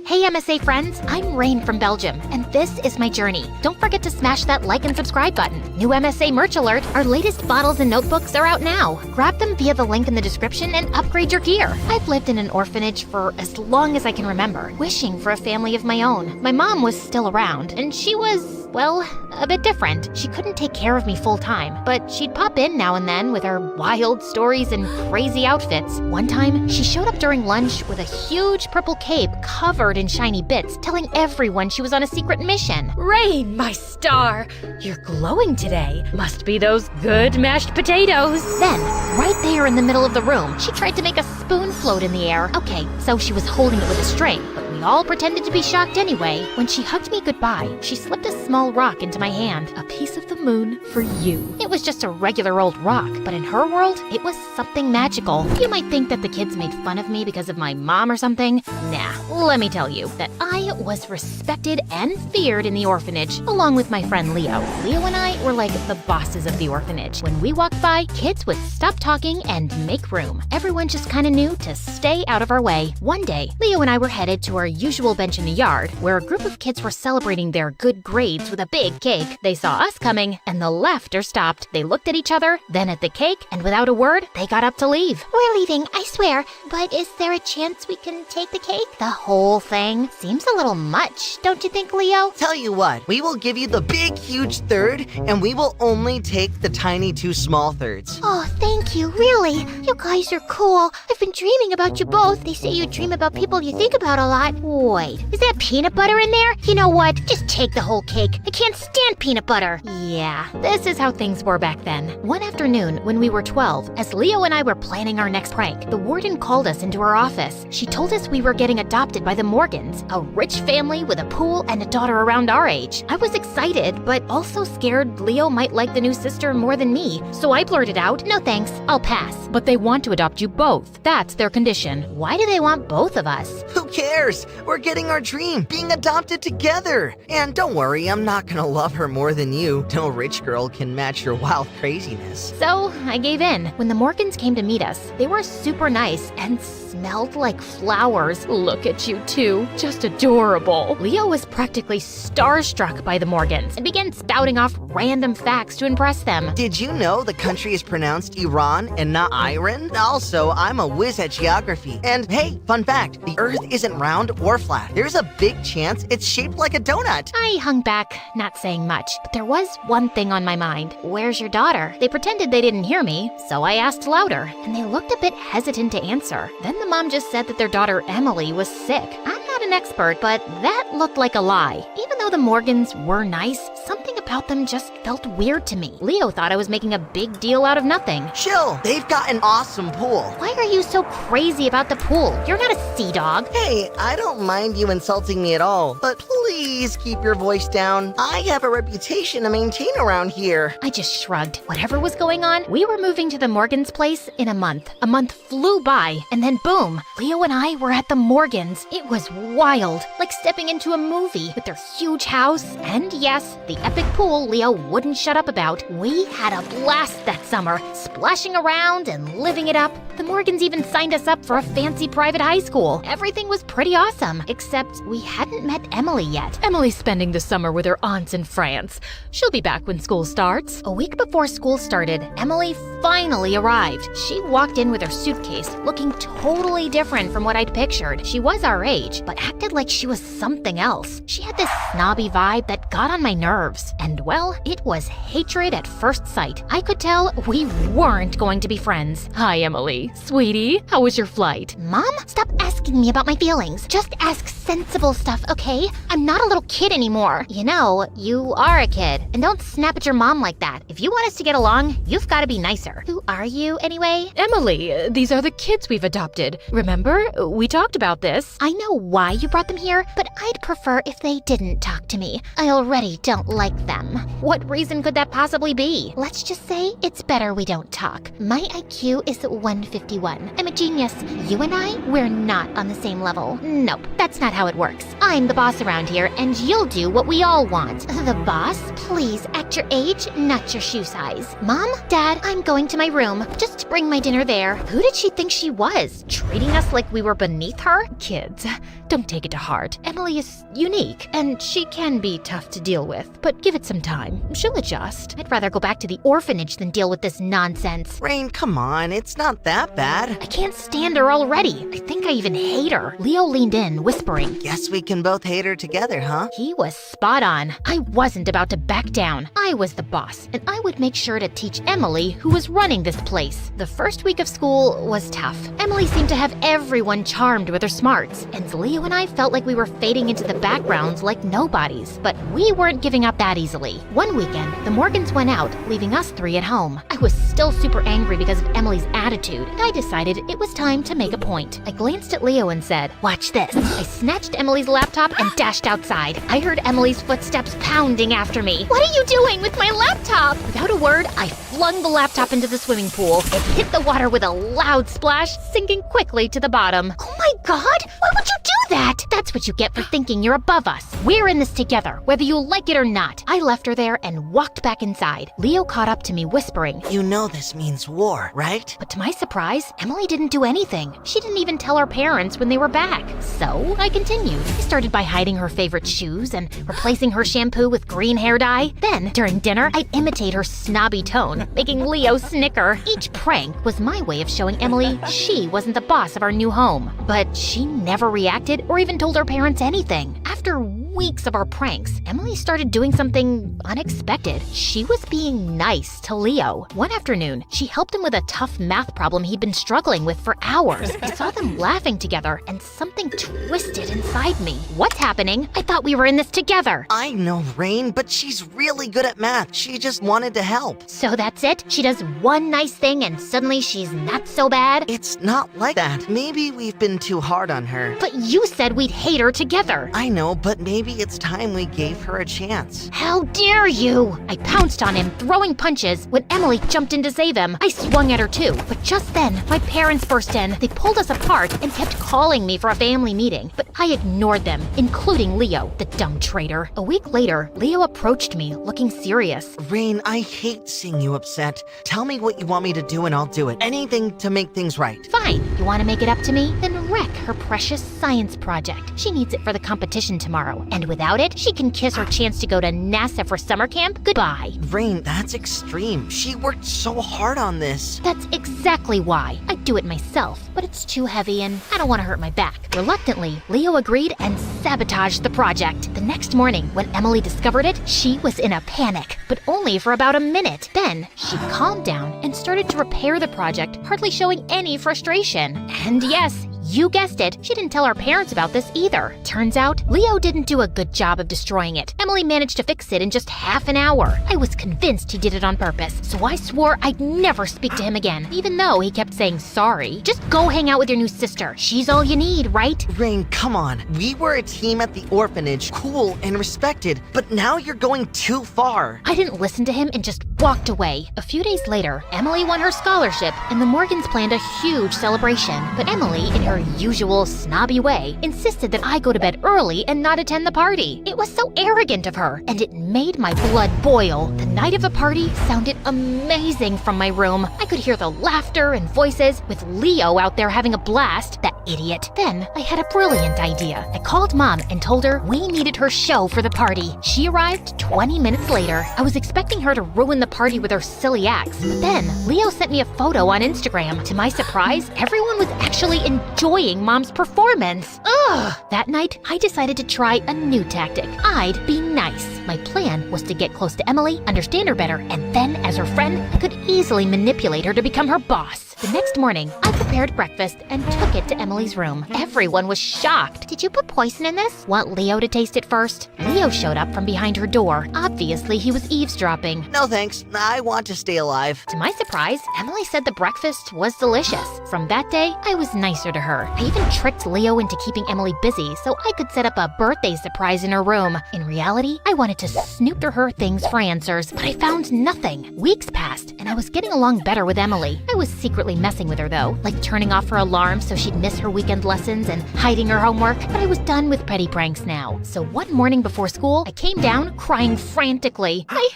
Hey MSA friends, I'm Rain from Belgium, and this is my journey. Don't forget to smash that like and subscribe button. New MSA merch alert, our latest bottles and notebooks are out now. Grab them via the link in the description and upgrade your gear. I've lived in an orphanage for as long as I can remember, wishing for a family of my own. My mom was still around, and she was, well, a bit different. She couldn't take care of me full time, but she'd pop in now and then with her wild stories and crazy outfits. One time, she showed up during lunch with a huge purple cape covered in shiny bits, telling everyone she was on a secret mission. Rain, my star! You're glowing today. Must be those good mashed potatoes. Then, right there in the middle of the room, she tried to make a spoon float in the air. Okay, so she was holding it with a string, but we all pretended to be shocked anyway. When she hugged me goodbye, she slipped a small rock into my hand. A piece of the moon for you. It was just a regular old rock, but in her world, it was something magical. You might think that the kids made fun of me because of my mom or something. Nah, let me tell you that I was respected and feared in the orphanage, along with my friend Leo. Leo and I were like the bosses of the orphanage. When we walked by, kids would stop talking and make room. Everyone just kind of knew to stay out of our way. One day, Leo and I were headed to our usual bench in the yard, where a group of kids were celebrating their good grades with a big cake. They saw us coming, and the laughter stopped. They looked at each other, then at the cake, and without a word, they got up to leave. We're leaving, I swear. But is there a chance we can take the cake? The whole thing seems a little much, don't you think, Leo? Tell you what, we will give you the big, huge third, and we will only take the tiny 2 small thirds. Oh, thank you, really. You guys are cool. I've been dreaming about you both. They say you dream about people you think about a lot. Wait, is that peanut butter in there? You know what? Just take the whole cake. I can't stand peanut butter. Yeah, this is how things were back then. One afternoon, when we were 12, as Leo and I were planning our next prank, the warden called us into her office. She told us we were getting adopted by the Morgans, a rich family with a pool and a daughter around our age. I was excited, but also scared Leo might like the new sister more than me, so I blurted out, "No thanks, I'll pass." But they want to adopt you both. That's their condition. Why do they want both of us? Who cares? We're getting our dream, being adopted together. And don't worry, I'm not gonna love her more than you. No rich girl can match your wild craziness. So I gave in. When the Morgans came to meet us, they were super nice and smelled like flowers. Look at you two, just adorable. Leo was practically starstruck by the Morgans and began spouting off random facts to impress them. Did you know the country is pronounced Iran and not Iran? Also, I'm a whiz at geography. And hey, fun fact, the Earth isn't round or flat. There's a big chance it's shaped like a donut. I hung back, not saying much, but there was one thing on my mind. Where's your daughter? They pretended they didn't hear me, so I asked louder, and they looked a bit hesitant to answer. Then the mom just said that their daughter Emily was sick. I'm not an expert, but that looked like a lie. Even though the Morgans were nice, something about them just felt weird to me. Leo thought I was making a big deal out of nothing. Chill, they've got an awesome pool. Why are you so crazy about the pool? You're not a sea dog. Hey, I don't mind you insulting me at all, but please keep your voice down. I have a reputation to maintain around here. I just shrugged. Whatever was going on, we were moving to the Morgans' place in a month. A month flew by, and then boom, Leo and I were at the Morgans. It was wild, like stepping into a movie with their huge house, and yes, the epic pool Leo wouldn't shut up about. We had a blast that summer. summer, splashing around and living it up. The Morgans even signed us up for a fancy private high school. Everything was pretty awesome, except we hadn't met Emily yet. Emily's spending the summer with her aunts in France. She'll be back when school starts. A week before school started, Emily finally arrived. She walked in with her suitcase, looking totally different from what I'd pictured. She was our age, but acted like she was something else. She had this snobby vibe that got on my nerves. And well, it was hatred at first sight. I could tell we weren't going to be friends. Hi, Emily. Sweetie, how was your flight? Mom, stop asking me about my feelings. Just ask sensible stuff, okay? I'm not a little kid anymore. You know, you are a kid, and don't snap at your mom like that. If you want us to get along, you've got to be nicer. Who are you, anyway? Emily, these are the kids we've adopted. Remember? We talked about this. I know why you brought them here, but I'd prefer if they didn't talk to me. I already don't like them. What reason could that possibly be? Let's just say it's better we don't talk. My IQ is 151. I'm a genius. You and I, we're not on the same level. Nope, that's not how it works. I'm the boss around here, and you'll do what we all want. The boss? Please act your age, not your shoe size. Mom, Dad, I'm going to my room. Just bring my dinner there. Who did she think she was? Treating us like we were beneath her? Kids, don't take it to heart. Emily is unique, and she can be tough to deal with, but give it some time. She'll adjust. I'd rather go back to the orphanage than deal with this nonsense. Rain, come on, it's not that bad. I can't stand her already. I think I even hate her. Leo leaned in, whispering. Guess we can both hate her together, huh? He was spot on. I wasn't about to back down. I was the boss, and I would make sure to teach Emily who was running this place. The first week of school was tough. Emily seemed to have everyone charmed with her smarts, and Leo and I felt like we were fading into the background like nobodies. But we weren't giving up that easily. One weekend, the Morgans went out, leaving us three at home. I was still super angry because of Emily's attitude, and I decided it was time to make a point. I glanced at Leo and said, "Watch this." I snatched Emily's laptop and dashed outside. I heard Emily's footsteps pounding after me. What are you doing with my laptop? Without a word, I flung the laptop into the swimming pool. It hit the water with a loud splash, sinking quickly to the bottom. Oh my God! Why would you do that? That's what you get for thinking you're above us. We're in this together, whether you like it or not. I left her there and walked back inside. Leo caught up to me, whispering, "You know this means war, right?" But to my surprise, Emily didn't do anything. She didn't even tell her parents when they were back. So I continued. I started by hiding her favorite shoes and replacing her shampoo with green hair dye. Then, during dinner, I'd imitate her snobby tone, making Leo snicker. Each prank was my way of showing Emily she wasn't the boss of our new home. But she never reacted or even told her parents anything. After weeks of our pranks, Emily started doing something unexpected. She was being nice to Leo. One afternoon, she helped him with a tough math problem he'd been struggling with for hours. I saw them laughing together, and something twisted inside me. What's happening? I thought we were in this together. I know, Rain, but she's really good at math. She just wanted to help. So that's it? She does one nice thing and suddenly she's not so bad? It's not like that. Maybe we've been too hard on her. But you said we'd hate her together. I know, but maybe it's time we gave her a chance. How dare you! I pounced on him, throwing punches. When Emily jumped in to save him, I swung at her too. But just then, my parents burst in. They pulled us apart and kept calling me for a family meeting. But I ignored them, including Leo, the dumb traitor. A week later, Leo approached me, looking serious. Rain, I hate seeing you upset. Tell me what you want me to do and I'll do it. Anything to make things right. Fine. You want to make it up to me? Then wreck her precious science project. She needs it for the competition tomorrow. And without it, she can kiss her chance to go to NASA for summer camp goodbye. Rain, that's extreme. She worked so hard on this. That's exactly why. I'd do it myself, but it's too heavy and I don't want to hurt my back. Reluctantly, Leo agreed and sabotaged the project. The next morning, when Emily discovered it, she was in a panic, but only for about a minute. Then, she calmed down and started to repair the project, hardly showing any frustration. And yes, you guessed it, she didn't tell our parents about this either. Turns out, Leo didn't do a good job of destroying it. Emily managed to fix it in just half an hour. I was convinced he did it on purpose, so I swore I'd never speak to him again, even though he kept saying sorry. Just go hang out with your new sister. She's all you need, right? Rain, come on. We were a team at the orphanage, cool and respected, but now you're going too far. I didn't listen to him and just walked away. A few days later, Emily won her scholarship, and the Morgans planned a huge celebration. But Emily, in her usual snobby way, insisted that I go to bed early and not attend the party. It was so arrogant of her, and it made my blood boil. The night of the party sounded amazing from my room. I could hear the laughter and voices, with Leo out there having a blast, that idiot. Then I had a brilliant idea. I called Mom and told her we needed her show for the party. She arrived 20 minutes later. I was expecting her to ruin the party with her silly acts, but then Leo sent me a photo on Instagram. To my surprise, everyone was actually enjoying Mom's performance. Ugh! That night, I decided to try a new tactic. I'd be nice. My plan was to get close to Emily, understand her better, and then, as her friend, I could easily manipulate her to become her boss. The next morning, I prepared breakfast and took it to Emily's room. Everyone was shocked. Did you put poison in this? Want Leo to taste it first? Leo showed up from behind her door. Obviously, he was eavesdropping. No thanks, I want to stay alive. To my surprise, Emily said the breakfast was delicious. From that day, I was nicer to her. I even tricked Leo into keeping Emily busy so I could set up a birthday surprise in her room. In reality, I wanted to snoop through her things for answers, but I found nothing. Weeks passed, and I was getting along better with Emily. I was secretly messing with her though, like turning off her alarm so she'd miss her weekend lessons and hiding her homework, but I was done with petty pranks now. So one morning before school, I came down crying frantically. I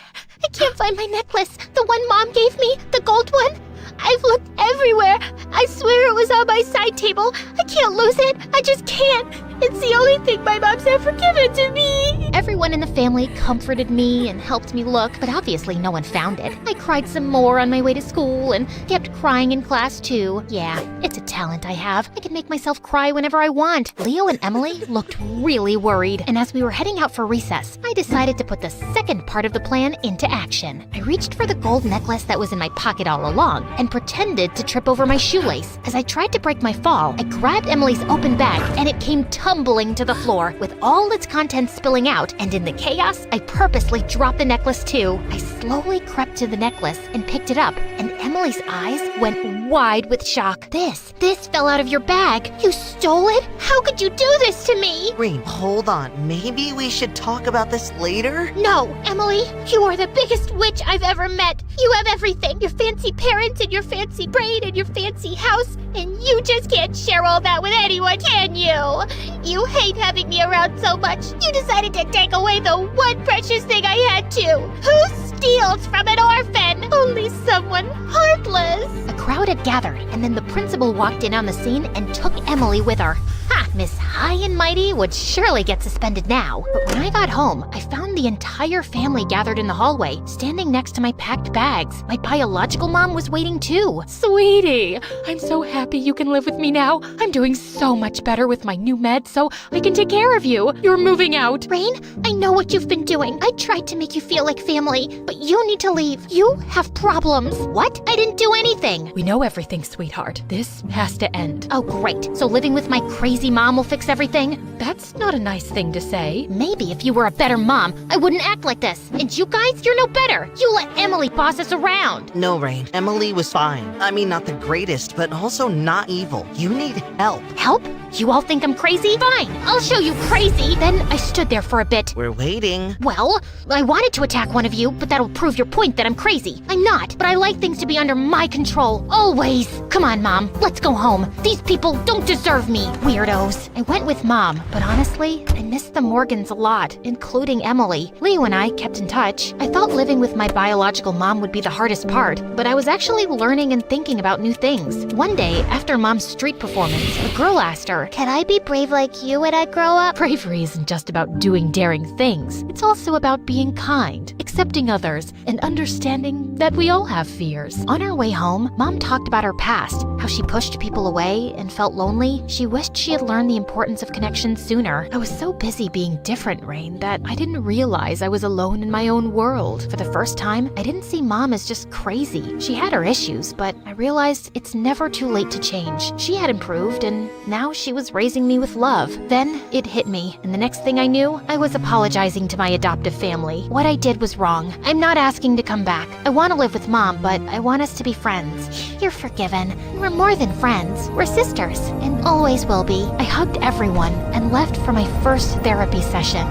can't find my necklace. The one Mom gave me, the gold one. I've looked everywhere. I swear it was on my side table. I can't lose it. I just can't. It's the only thing my mom's ever given to me. Everyone in the family comforted me and helped me look, but obviously no one found it. I cried some more on my way to school and kept crying in class too. Yeah, it's a talent I have. I can make myself cry whenever I want. Leo and Emily looked really worried, and as we were heading out for recess, I decided to put the second part of the plan into action. I reached for the gold necklace that was in my pocket all along and pretended to trip over my shoelace. As I tried to break my fall, I grabbed Emily's open bag and it came tumbling to the floor with all its contents spilling out, and in the chaos, I purposely dropped the necklace too. I slowly crept to the necklace and picked it up, and Emily's eyes went wide with shock. This fell out of your bag. You stole it? How could you do this to me? Rain, hold on. Maybe we should talk about this later? No, Emily, you are the biggest witch I've ever met. You have everything. Your fancy parents and your fancy braid and your fancy house, and you just can't share all that with anyone, can you? You hate having me around so much. You decided to take away the one precious thing I had too. Who steals from an orphan? Only someone heartless. A crowd had gathered, and then the principal walked in on the scene and took Emily with her. Ha! Miss High and Mighty would surely get suspended now. But when I got home, I found the entire family gathered in the hallway, standing next to my packed bags. My biological mom was waiting too. Sweetie, I'm so happy you can live with me now. I'm doing so much better with my new med, so I can take care of you. You're moving out. Rain, I know what you've been doing. I tried to make you feel like family, but you need to leave. You have problems. What? I didn't do anything. We know everything, sweetheart. This has to end. Oh, great. So living with my crazy mom will fix everything? That's not a nice thing to say. Maybe if you were a better mom, I wouldn't act like this. And you guys, you're no better. You let Emily boss us around. No, Rain. Emily was fine. I mean, not the greatest, but also not evil. You need help. Help? You all think I'm crazy? Fine, I'll show you crazy. Then I stood there for a bit. We're waiting. Well, I wanted to attack one of you, but that'll prove your point that I'm crazy. I'm not, but I like things to be under my control. Always. Come on, Mom. Let's go home. These people don't deserve me. Weirdos. I went with Mom, but honestly, I missed the Morgans a lot, including Emily. Leo and I kept in touch. I thought living with my biological mom would be the hardest part, but I was actually learning and thinking about new things. One day, after Mom's street performance, a girl asked her, "Can I be brave like you when I grow up?" Bravery isn't just about doing daring things. It's also about being kind, accepting others, and understanding that we all have fears. On our way home, Mom talked about her past, how she pushed people away and felt lonely. She wished she had learned the importance of connection sooner. I was so busy being different, Rain, that I didn't realize I was alone in my own world. For the first time, I didn't see Mom as just crazy. She had her issues, but I realized it's never too late to change. She had improved, and now she was raising me with love. Then it hit me, and the next thing I knew, I was apologizing to my adoptive family. What I did was wrong. I'm not asking to come back. I want to live with Mom, but I want us to be friends. You're forgiven. We're more than friends. We're sisters, and always will be. I hugged everyone and left for my first therapy session.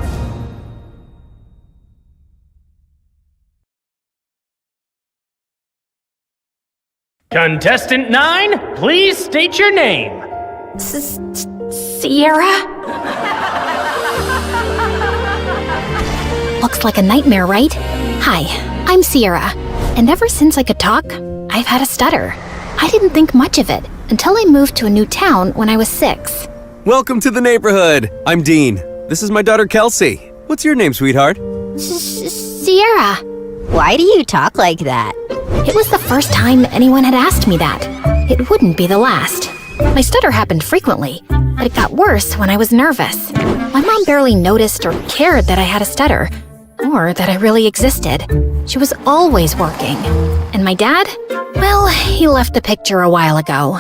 Contestant 9, please state your name. Sierra? Looks like a nightmare, right? Hi, I'm Sierra, and ever since I could talk, I've had a stutter. I didn't think much of it until I moved to a new town when I was 6. Welcome to the neighborhood. I'm Dean. This is my daughter, Kelsey. What's your name, sweetheart? Sierra. Why do you talk like that? It was the first time anyone had asked me that. It wouldn't be the last. My stutter happened frequently, but it got worse when I was nervous. My mom barely noticed or cared that I had a stutter, or that I really existed. She was always working. And my dad? Well, he left the picture a while ago.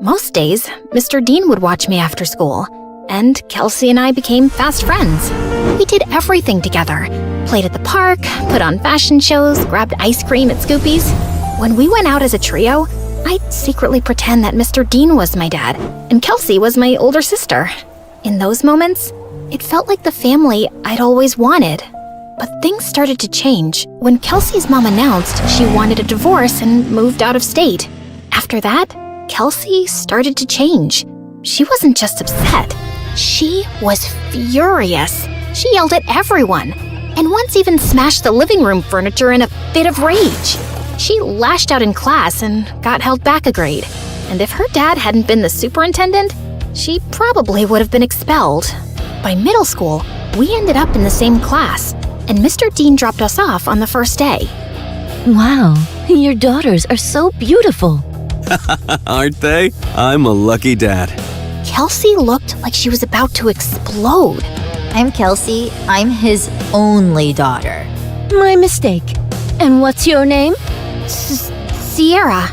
Most days, Mr. Dean would watch me after school, and Kelsey and I became fast friends. We did everything together. Played at the park, put on fashion shows, grabbed ice cream at Scoopy's. When we went out as a trio, I'd secretly pretend that Mr. Dean was my dad, and Kelsey was my older sister. In those moments, it felt like the family I'd always wanted. But things started to change when Kelsey's mom announced she wanted a divorce and moved out of state. After that, Kelsey started to change. She wasn't just upset. She was furious. She yelled at everyone, and once even smashed the living room furniture in a fit of rage. She lashed out in class and got held back a grade. And if her dad hadn't been the superintendent, she probably would have been expelled. By middle school, we ended up in the same class, and Mr. Dean dropped us off on the first day. Wow, your daughters are so beautiful. Aren't they? I'm a lucky dad. Kelsey looked like she was about to explode. I'm Kelsey. I'm his only daughter. My mistake. And what's your name? Sierra.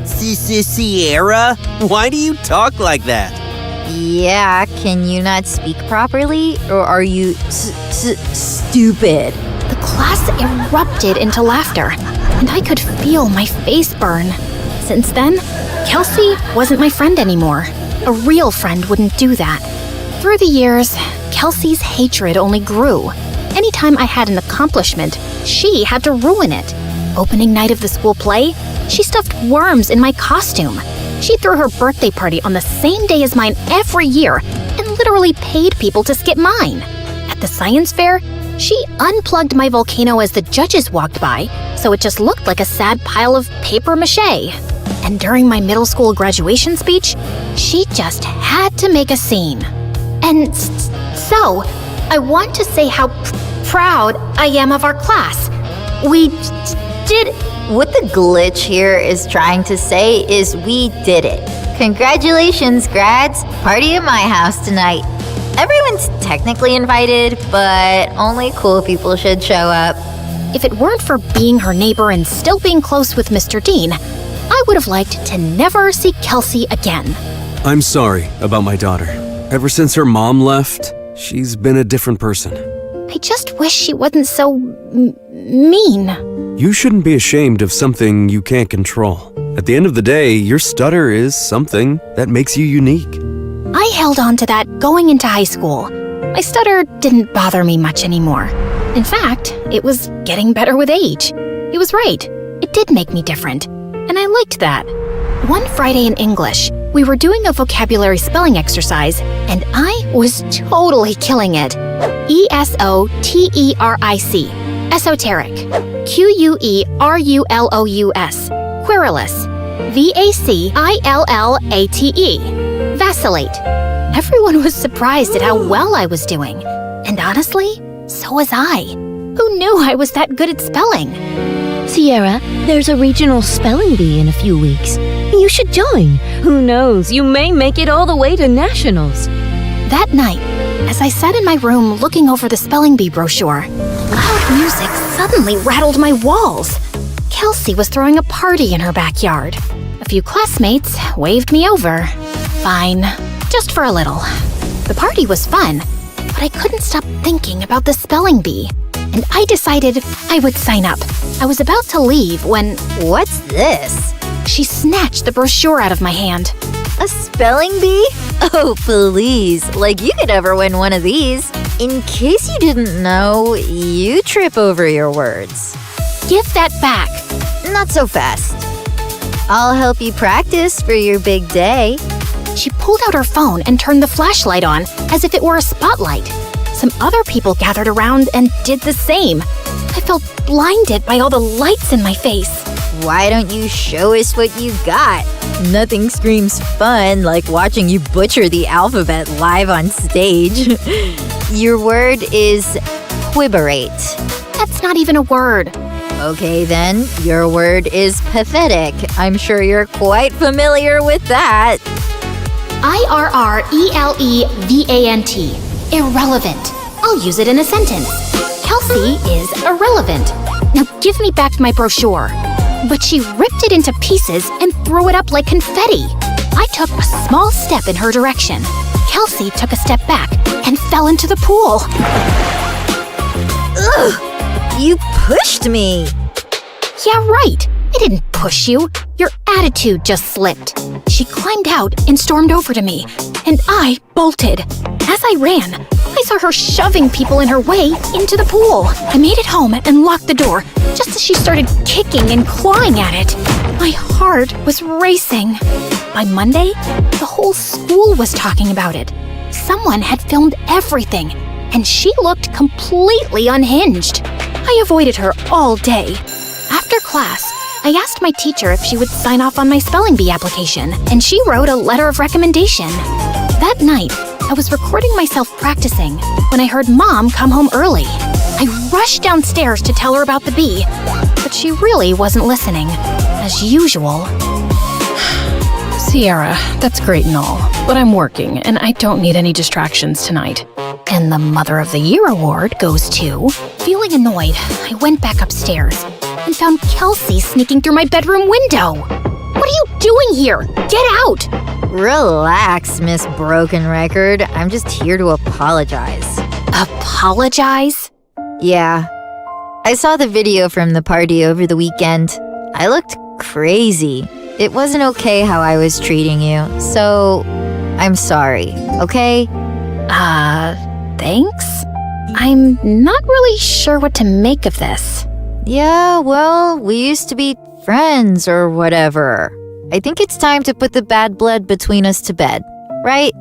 Sierra? Why do you talk like that? Yeah, can you not speak properly? Or are you stupid? The class erupted into laughter, and I could feel my face burn. Since then, Kelsey wasn't my friend anymore. A real friend wouldn't do that. Through the years, Kelsey's hatred only grew. Anytime I had an accomplishment, she had to ruin it. Opening night of the school play, she stuffed worms in my costume. She threw her birthday party on the same day as mine every year and literally paid people to skip mine. At the science fair, she unplugged my volcano as the judges walked by, so it just looked like a sad pile of paper mache. And during my middle school graduation speech, she just had to make a scene. And so, I want to say how proud I am of our class. We did... What the glitch here is trying to say is we did it. Congratulations, grads. Party at my house tonight. Everyone's technically invited, but only cool people should show up. If it weren't for being her neighbor and still being close with Mr. Dean, I would have liked to never see Kelsey again. I'm sorry about my daughter. Ever since her mom left, she's been a different person. I just wish she wasn't so mean. You shouldn't be ashamed of something you can't control. At the end of the day, your stutter is something that makes you unique. I held on to that going into high school. My stutter didn't bother me much anymore. In fact, it was getting better with age. He was right. It did make me different, and I liked that. One Friday in English, we were doing a vocabulary spelling exercise, and I was totally killing it. ESOTERIC. Esoteric. QUERULOUS. Querulous. VACILLATE. Vacillate. Everyone was surprised at how well I was doing. And honestly, so was I. Who knew I was that good at spelling? Sierra, there's a regional spelling bee in a few weeks. You should join. Who knows, you may make it all the way to nationals. That night, as I sat in my room looking over the spelling bee brochure, loud music suddenly rattled my walls. Kelsey was throwing a party in her backyard. A few classmates waved me over. Fine, just for a little. The party was fun, but I couldn't stop thinking about the spelling bee, and I decided I would sign up. I was about to leave when... What's this? She snatched the brochure out of my hand. A spelling bee? Oh, please. Like you could ever win one of these. In case you didn't know, you trip over your words. Give that back. Not so fast. I'll help you practice for your big day. She pulled out her phone and turned the flashlight on as if it were a spotlight. Some other people gathered around and did the same. I felt blinded by all the lights in my face. Why don't you show us what you got? Nothing screams fun like watching you butcher the alphabet live on stage. Your word is quiberate. That's not even a word. Okay then, your word is pathetic. I'm sure you're quite familiar with that. IRRELEVANT. Irrelevant. I'll use it in a sentence. Kelsey is irrelevant. Now give me back my brochure. But she ripped it into pieces and threw it up like confetti. I took a small step in her direction. Kelsey took a step back and fell into the pool. Ugh! You pushed me! Yeah, right. I didn't push you. Your attitude just slipped. She climbed out and stormed over to me, and I bolted. As I ran, I saw her shoving people in her way into the pool. I made it home and locked the door just as she started kicking and clawing at it. My heart was racing. By Monday, the whole school was talking about it. Someone had filmed everything, and she looked completely unhinged. I avoided her all day. After class, I asked my teacher if she would sign off on my spelling bee application, and she wrote a letter of recommendation. That night, I was recording myself practicing when I heard Mom come home early. I rushed downstairs to tell her about the bee, but she really wasn't listening, as usual. Sierra, that's great and all, but I'm working and I don't need any distractions tonight. And the Mother of the Year award goes to... Feeling annoyed, I went back upstairs and found Kelsey sneaking through my bedroom window. What are you doing here? Get out! Relax, Miss Broken Record. I'm just here to apologize. Apologize? Yeah. I saw the video from the party over the weekend. I looked crazy. It wasn't okay how I was treating you, so I'm sorry, okay? Thanks? I'm not really sure what to make of this. Yeah, well, we used to be friends or whatever. I think it's time to put the bad blood between us to bed, right?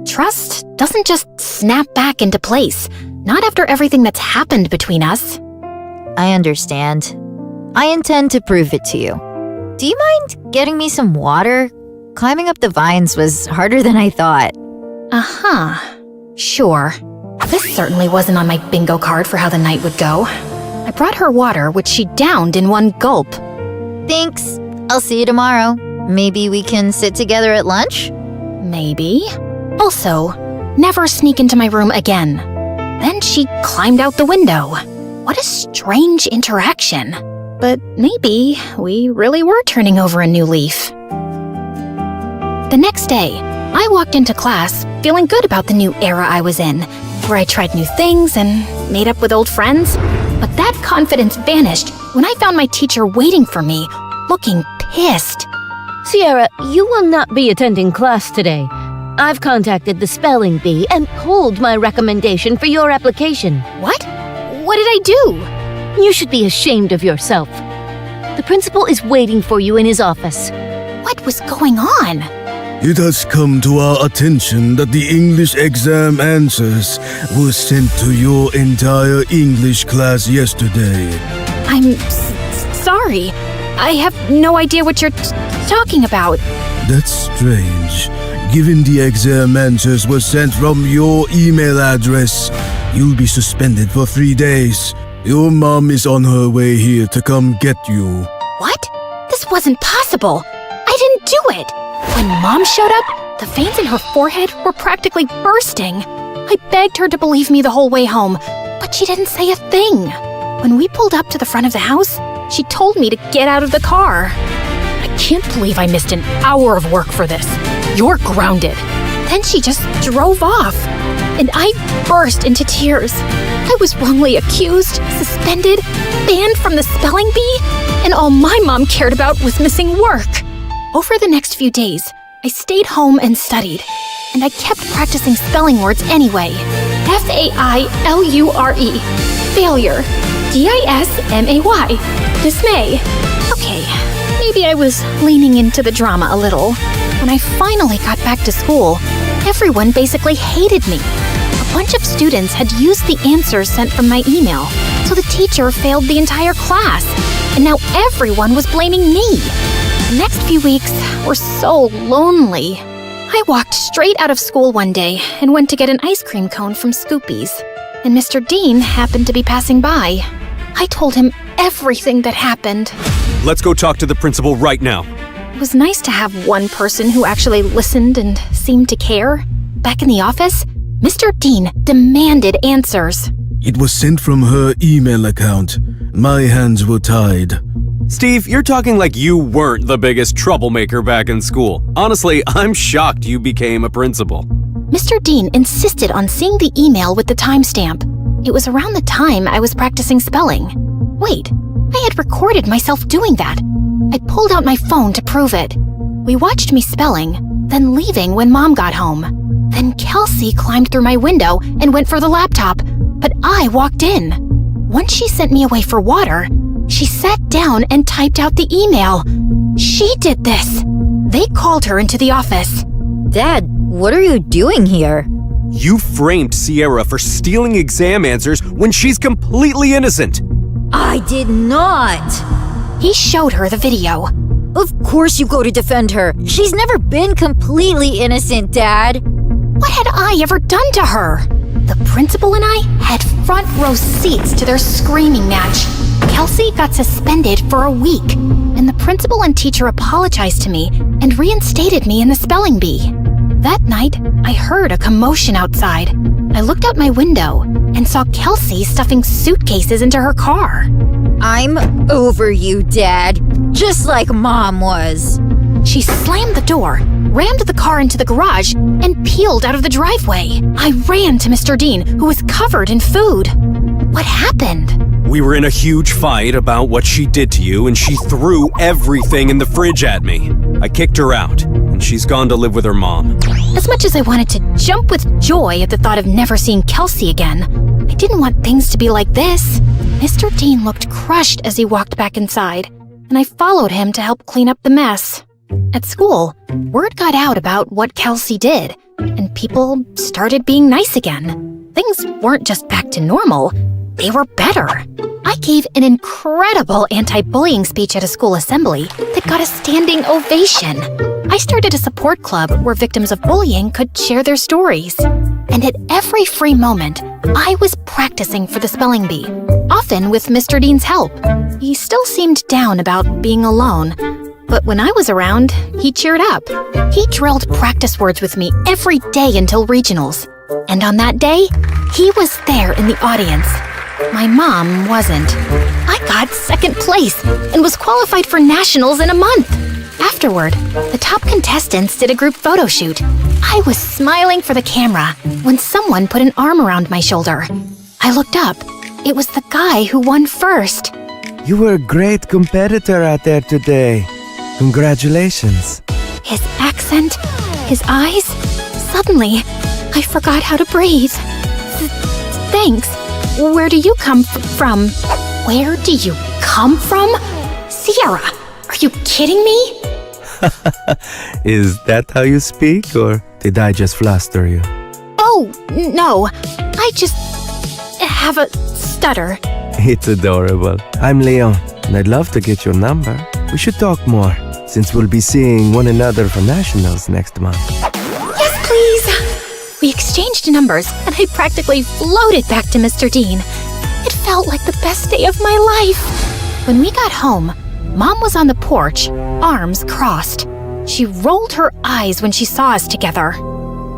Trust doesn't just snap back into place, not after everything that's happened between us. I understand. I intend to prove it to you. Do you mind getting me some water? Climbing up the vines was harder than I thought. Uh-huh. Sure. This certainly wasn't on my bingo card for how the night would go. I brought her water, which she downed in one gulp. Thanks. I'll see you tomorrow. Maybe we can sit together at lunch? Maybe. Also, never sneak into my room again. Then she climbed out the window. What a strange interaction. But maybe we really were turning over a new leaf. The next day, I walked into class feeling good about the new era I was in, where I tried new things and made up with old friends. But that confidence vanished when I found my teacher waiting for me, looking pissed. Sierra, you will not be attending class today. I've contacted the spelling bee and pulled my recommendation for your application. What? What did I do? You should be ashamed of yourself. The principal is waiting for you in his office. What was going on? It has come to our attention that the English exam answers were sent to your entire English class yesterday. I'm sorry. I have no idea what you're talking about. That's strange. Given the exam answers were sent from your email address, you'll be suspended for 3 days. Your mom is on her way here to come get you. What? This wasn't possible. I didn't do it. When Mom showed up, the veins in her forehead were practically bursting. I begged her to believe me the whole way home, but she didn't say a thing. When we pulled up to the front of the house, she told me to get out of the car. I can't believe I missed an hour of work for this. You're grounded. Then she just drove off, and I burst into tears. I was wrongly accused, suspended, banned from the spelling bee, and all my mom cared about was missing work. Over the next few days, I stayed home and studied, and I kept practicing spelling words anyway. F-A-I-L-U-R-E. Failure. D-I-S-M-A-Y. Dismay. Okay, Maybe I was leaning into the drama a little. When I finally got back to school, everyone basically hated me. A bunch of students had used the answers sent from my email, so the teacher failed the entire class, and now everyone was blaming me. The next few weeks were so lonely. I walked straight out of school one day and went to get an ice cream cone from Scoopy's, and Mr. Dean happened to be passing by. I told him everything that happened. Let's go talk to the principal right now. It was nice to have one person who actually listened and seemed to care. Back in the office, Mr. Dean demanded answers. It was sent from her email account. My hands were tied. Steve, you're talking like you weren't the biggest troublemaker back in school. Honestly, I'm shocked you became a principal. Mr. Dean insisted on seeing the email with the timestamp. It was around the time I was practicing spelling. Wait, I had recorded myself doing that. I pulled out my phone to prove it. We watched me spelling, then leaving when Mom got home. Then Kelsey climbed through my window and went for the laptop, but I walked in. Once she sent me away for water, she sat down and typed out the email. She did this. They called her into the office. Dad, what are you doing here? You framed Sierra for stealing exam answers when she's completely innocent. I did not. He showed her the video. Of course you go to defend her. She's never been completely innocent, Dad. What had I ever done to her? The principal and I had front row seats to their screaming match. Kelsey got suspended for a week, and the principal and teacher apologized to me and reinstated me in the spelling bee. That night, I heard a commotion outside. I looked out my window and saw Kelsey stuffing suitcases into her car. I'm over you, Dad. Just like Mom was. She slammed the door, rammed the car into the garage, and peeled out of the driveway. I ran to Mr. Dean, who was covered in food. What happened? We were in a huge fight about what she did to you, and she threw everything in the fridge at me. I kicked her out, and she's gone to live with her mom. As much as I wanted to jump with joy at the thought of never seeing Kelsey again, I didn't want things to be like this. Mr. Dean looked crushed as he walked back inside, and I followed him to help clean up the mess. At school, word got out about what Kelsey did, and people started being nice again. Things weren't just back to normal, they were better. I gave an incredible anti-bullying speech at a school assembly that got a standing ovation. I started a support club where victims of bullying could share their stories. And at every free moment, I was practicing for the spelling bee, often with Mr. Dean's help. He still seemed down about being alone, but when I was around, he cheered up. He drilled practice words with me every day until regionals. And on that day, he was there in the audience. My mom wasn't. I got second place and was qualified for nationals in a month. Afterward, the top contestants did a group photo shoot. I was smiling for the camera when someone put an arm around my shoulder. I looked up. It was the guy who won first. You were a great competitor out there today. Congratulations. His accent, his eyes. Suddenly, I forgot how to breathe. Thanks. Where do you come from? Where do you come from? Sierra, are you kidding me? Is that how you speak, or did I just fluster you? Oh, no. I just have a stutter. It's adorable. I'm Leon, and I'd love to get your number. We should talk more, since we'll be seeing one another for nationals next month. Yes, please. We exchanged numbers, and I practically floated back to Mr. Dean. It felt like the best day of my life. When we got home, Mom was on the porch, arms crossed. She rolled her eyes when she saw us together.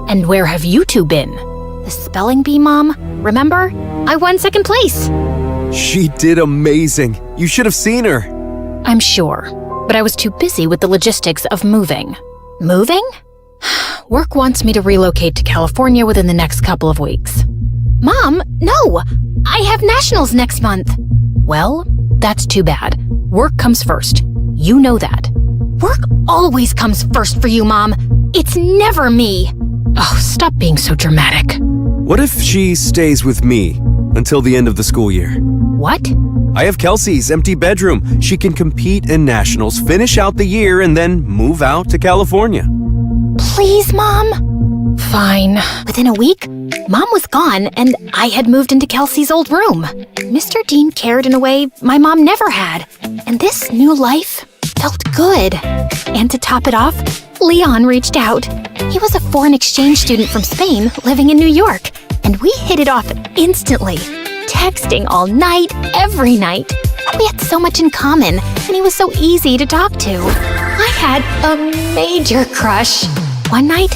And where have you two been? The spelling bee, Mom. Remember? I won second place. She did amazing. You should have seen her. I'm sure, but I was too busy with the logistics of moving. Moving? Work wants me to relocate to California within the next couple of weeks. Mom, no! I have nationals next month. Well, that's too bad. Work comes first. You know that. Work always comes first for you, Mom. It's never me. Oh, stop being so dramatic. What if she stays with me until the end of the school year? What? I have Kelsey's empty bedroom. She can compete in nationals, finish out the year, and then move out to California. Please, Mom? Fine. Within a week, Mom was gone, and I had moved into Kelsey's old room. Mr. Dean cared in a way my mom never had, and this new life felt good. And to top it off, Leon reached out. He was a foreign exchange student from Spain living in New York, and we hit it off instantly. Texting all night, every night. We had so much in common, and he was so easy to talk to. I had a major crush. One night,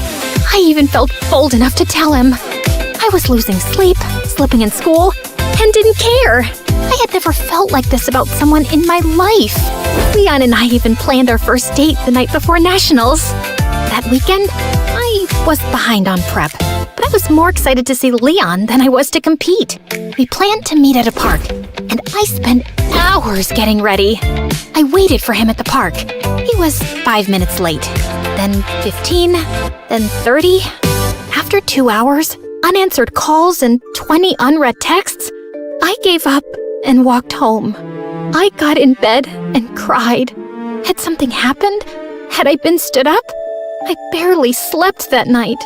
I even felt bold enough to tell him. I was losing sleep, slipping in school, and didn't care. I had never felt like this about someone in my life. Leon and I even planned our first date the night before nationals. That weekend, I was behind on prep, but I was more excited to see Leon than I was to compete. We planned to meet at a park, and I spent hours getting ready. I waited for him at the park. He was 5 minutes late, then 15, then 30. After 2 hours, unanswered calls, and 20 unread texts, I gave up and walked home. I got in bed and cried. Had something happened? Had I been stood up? I barely slept that night.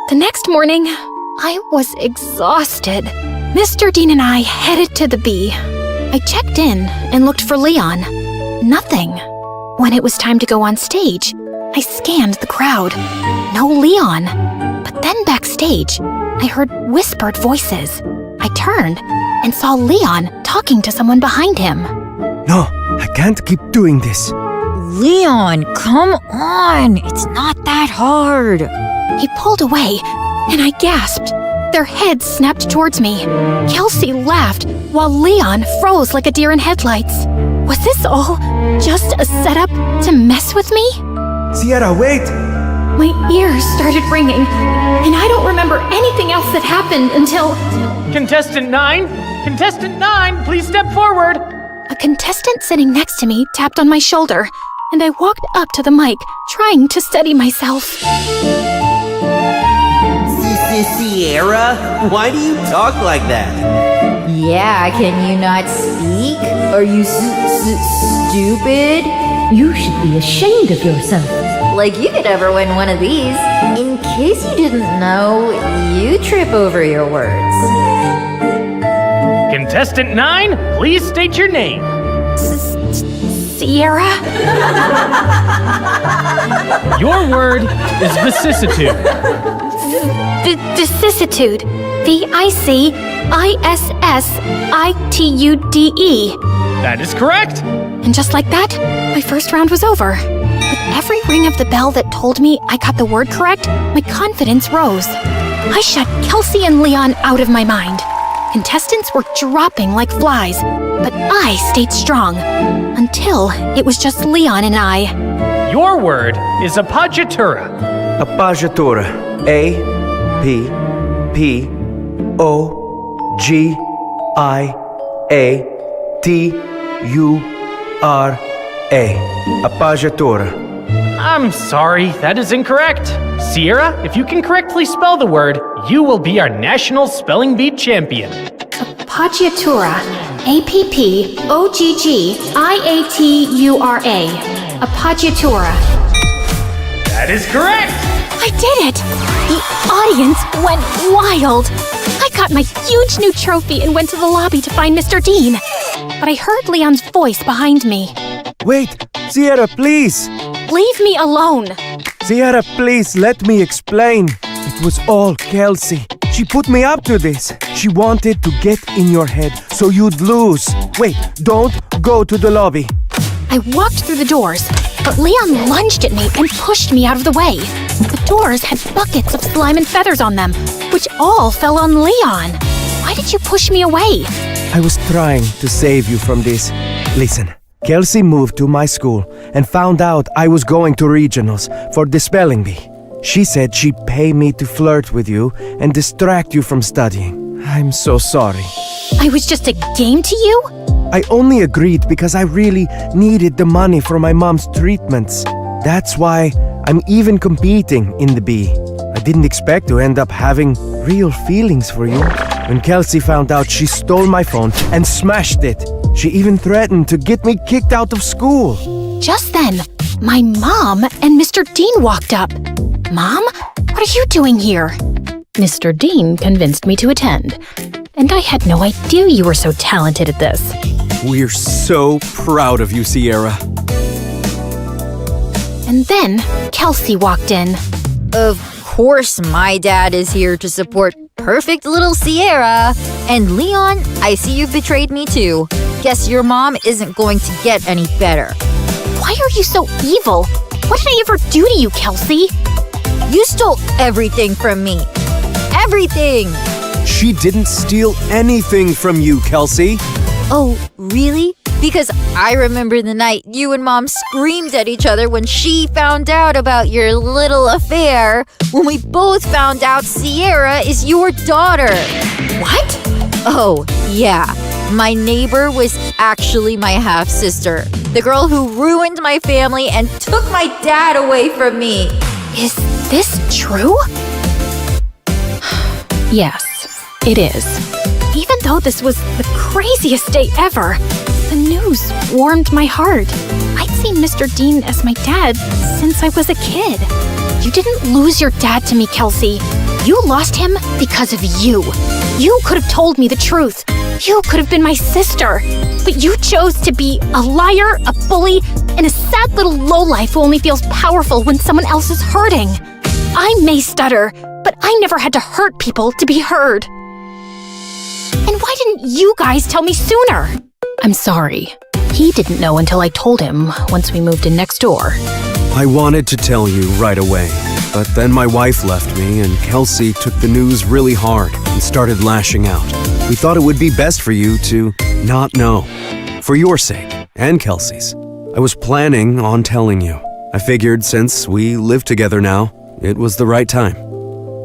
The next morning, I was exhausted. Mr. Dean and I headed to the B. I checked in and looked for Leon. Nothing. When it was time to go on stage, I scanned the crowd. No Leon. But then backstage, I heard whispered voices. I turned and saw Leon talking to someone behind him. No, I can't keep doing this. Leon, come on! It's not that hard. He pulled away, and I gasped. Their heads snapped towards me. Kelsey laughed, while Leon froze like a deer in headlights. Was this all just a setup to mess with me? Sierra, wait! My ears started ringing, and I don't remember anything else that happened until... Contestant 9? Contestant 9, please step forward! A contestant sitting next to me tapped on my shoulder, and I walked up to the mic, trying to steady myself. Sierra, why do you talk like that? Yeah, can you not speak? Are you stupid? You should be ashamed of yourself. Like you could ever win one of these. In case you didn't know, you trip over your words. Contestant 9, please state your name. Sierra? Your word is vicissitude. Vicissitude. VICISSITUDE. That is correct. And just like that, my first round was over. With every ring of the bell that told me I got the word correct, my confidence rose. I shut Kelsey and Leon out of my mind. Contestants were dropping like flies, but I stayed strong until it was just Leon and I. Your word is appoggiatura. Appoggiatura. A-P-O-G-I-A-T-U-R-A. Appoggiatura. I'm sorry, that is incorrect. Sierra, if you can correctly spell the word, you will be our national spelling bee champion. Appoggiatura. A-P-P-O-G-G-I-A-T-U-R-A. Appoggiatura. That is correct! I did it! The audience went wild! I got my huge new trophy and went to the lobby to find Mr. Dean. But I heard Leon's voice behind me. Wait, Sierra, please! Leave me alone! Sierra, please, let me explain. It was all Kelsey. She put me up to this. She wanted to get in your head so you'd lose. Wait, don't go to the lobby. I walked through the doors, but Leon lunged at me and pushed me out of the way. The doors had buckets of slime and feathers on them, which all fell on Leon. Why did you push me away? I was trying to save you from this. Listen, Kelsey moved to my school and found out I was going to regionals for the spelling bee. She said she'd pay me to flirt with you and distract you from studying. I'm so sorry. I was just a game to you? I only agreed because I really needed the money for my mom's treatments. That's why I'm even competing in the bee. I didn't expect to end up having real feelings for you. When Kelsey found out, she stole my phone and smashed it. She even threatened to get me kicked out of school. Just then, my mom and Mr. Dean walked up. Mom, what are you doing here? Mr. Dean convinced me to attend, and I had no idea you were so talented at this. We're so proud of you, Sierra. And then Kelsey walked in. Of course, my dad is here to support perfect little Sierra. And Leon, I see you've betrayed me too. Guess your mom isn't going to get any better. Why are you so evil? What did I ever do to you, Kelsey? You stole everything from me. Everything! She didn't steal anything from you, Kelsey. Oh, really? Because I remember the night you and Mom screamed at each other when she found out about your little affair, when we both found out Sierra is your daughter. What? Oh, yeah. My neighbor was actually my half-sister, the girl who ruined my family and took my dad away from me. Is this true? Yes, it is. Even though this was the craziest day ever, the news warmed my heart. I'd seen Mr. Dean as my dad since I was a kid. You didn't lose your dad to me, Kelsey. You lost him because of you. You could have told me the truth. You could have been my sister. But you chose to be a liar, a bully, and a sad little lowlife who only feels powerful when someone else is hurting. I may stutter, but I never had to hurt people to be heard. And why didn't you guys tell me sooner? I'm sorry. He didn't know until I told him once we moved in next door. I wanted to tell you right away, but then my wife left me and Kelsey took the news really hard and started lashing out. We thought it would be best for you to not know, for your sake and Kelsey's. I was planning on telling you. I figured since we live together now, it was the right time.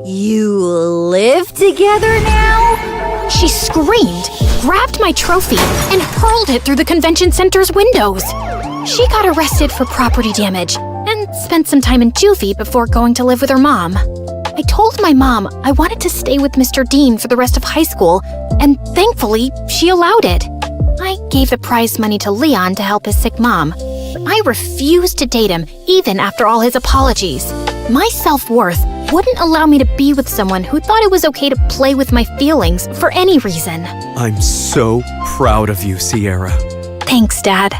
You live together now? She screamed, grabbed my trophy, and hurled it through the convention center's windows. She got arrested for property damage and spent some time in juvie before going to live with her mom. I told my mom I wanted to stay with Mr. Dean for the rest of high school, and thankfully, she allowed it. I gave the prize money to Leon to help his sick mom, but I refused to date him even after all his apologies. My self-worth wouldn't allow me to be with someone who thought it was okay to play with my feelings for any reason. I'm so proud of you, Sierra. Thanks, Dad.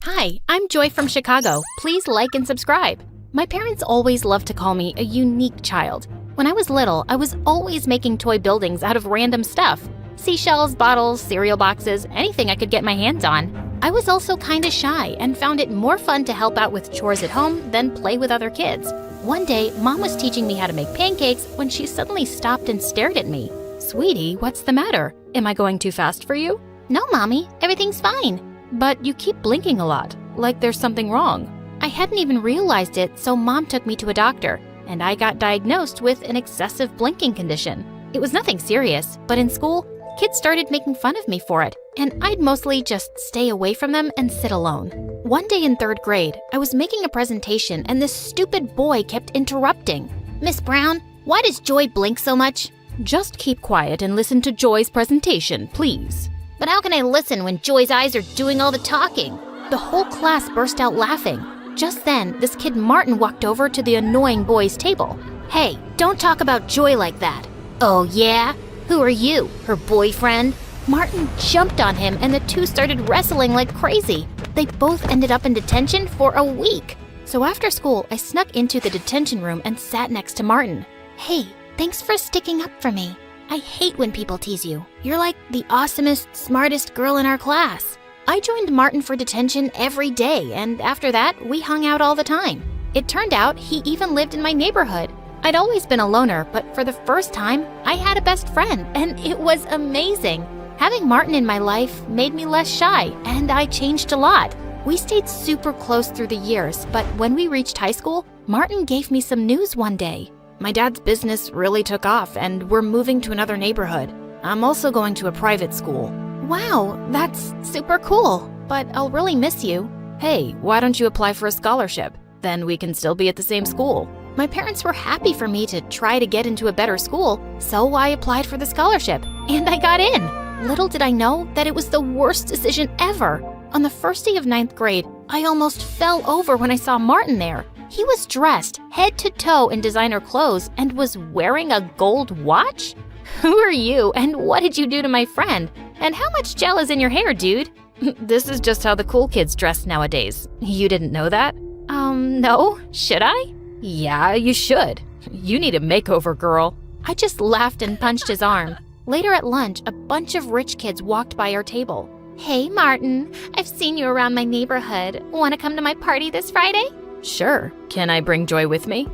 Hi, I'm Joy from Chicago. Please like and subscribe. My parents always loved to call me a unique child. When I was little, I was always making toy buildings out of random stuff. Seashells, bottles, cereal boxes, anything I could get my hands on. I was also kinda shy and found it more fun to help out with chores at home than play with other kids. One day, Mom was teaching me how to make pancakes when she suddenly stopped and stared at me. Sweetie, what's the matter? Am I going too fast for you? No, Mommy, everything's fine. But you keep blinking a lot, like there's something wrong. I hadn't even realized it, so Mom took me to a doctor, and I got diagnosed with an excessive blinking condition. It was nothing serious, but in school, kids started making fun of me for it, and I'd mostly just stay away from them and sit alone. One day in 3rd grade, I was making a presentation and this stupid boy kept interrupting. Miss Brown, why does Joy blink so much? Just keep quiet and listen to Joy's presentation, please. But how can I listen when Joy's eyes are doing all the talking? The whole class burst out laughing. Just then, this kid Martin walked over to the annoying boy's table. Hey, don't talk about Joy like that. Oh yeah? Who are you, her boyfriend? Martin jumped on him and the two started wrestling like crazy. They both ended up in detention for a week. So after school, I snuck into the detention room and sat next to Martin. Hey, thanks for sticking up for me. I hate when people tease you. You're like the awesomest, smartest girl in our class. I joined Martin for detention every day, and after that, we hung out all the time. It turned out he even lived in my neighborhood. I'd always been a loner, but for the first time, I had a best friend, and it was amazing. Having Martin in my life made me less shy, and I changed a lot. We stayed super close through the years, but when we reached high school, Martin gave me some news one day. My dad's business really took off, and we're moving to another neighborhood. I'm also going to a private school. Wow, that's super cool, but I'll really miss you. Hey, why don't you apply for a scholarship? then we can still be at the same school. My parents were happy for me to try to get into a better school, so I applied for the scholarship, and I got in. Little did I know that it was the worst decision ever. On the first day of 9th grade, I almost fell over when I saw Martin there. He was dressed head to toe in designer clothes and was wearing a gold watch? Who are you, and what did you do to my friend? And how much gel is in your hair, dude? This is just how the cool kids dress nowadays. You didn't know that? No. Should I? Yeah, you should. You need a makeover, girl. I just laughed and punched his arm. Later at lunch, a bunch of rich kids walked by our table. Hey, Martin. I've seen you around my neighborhood. Want to come to my party this Friday? Sure. Can I bring Joy with me?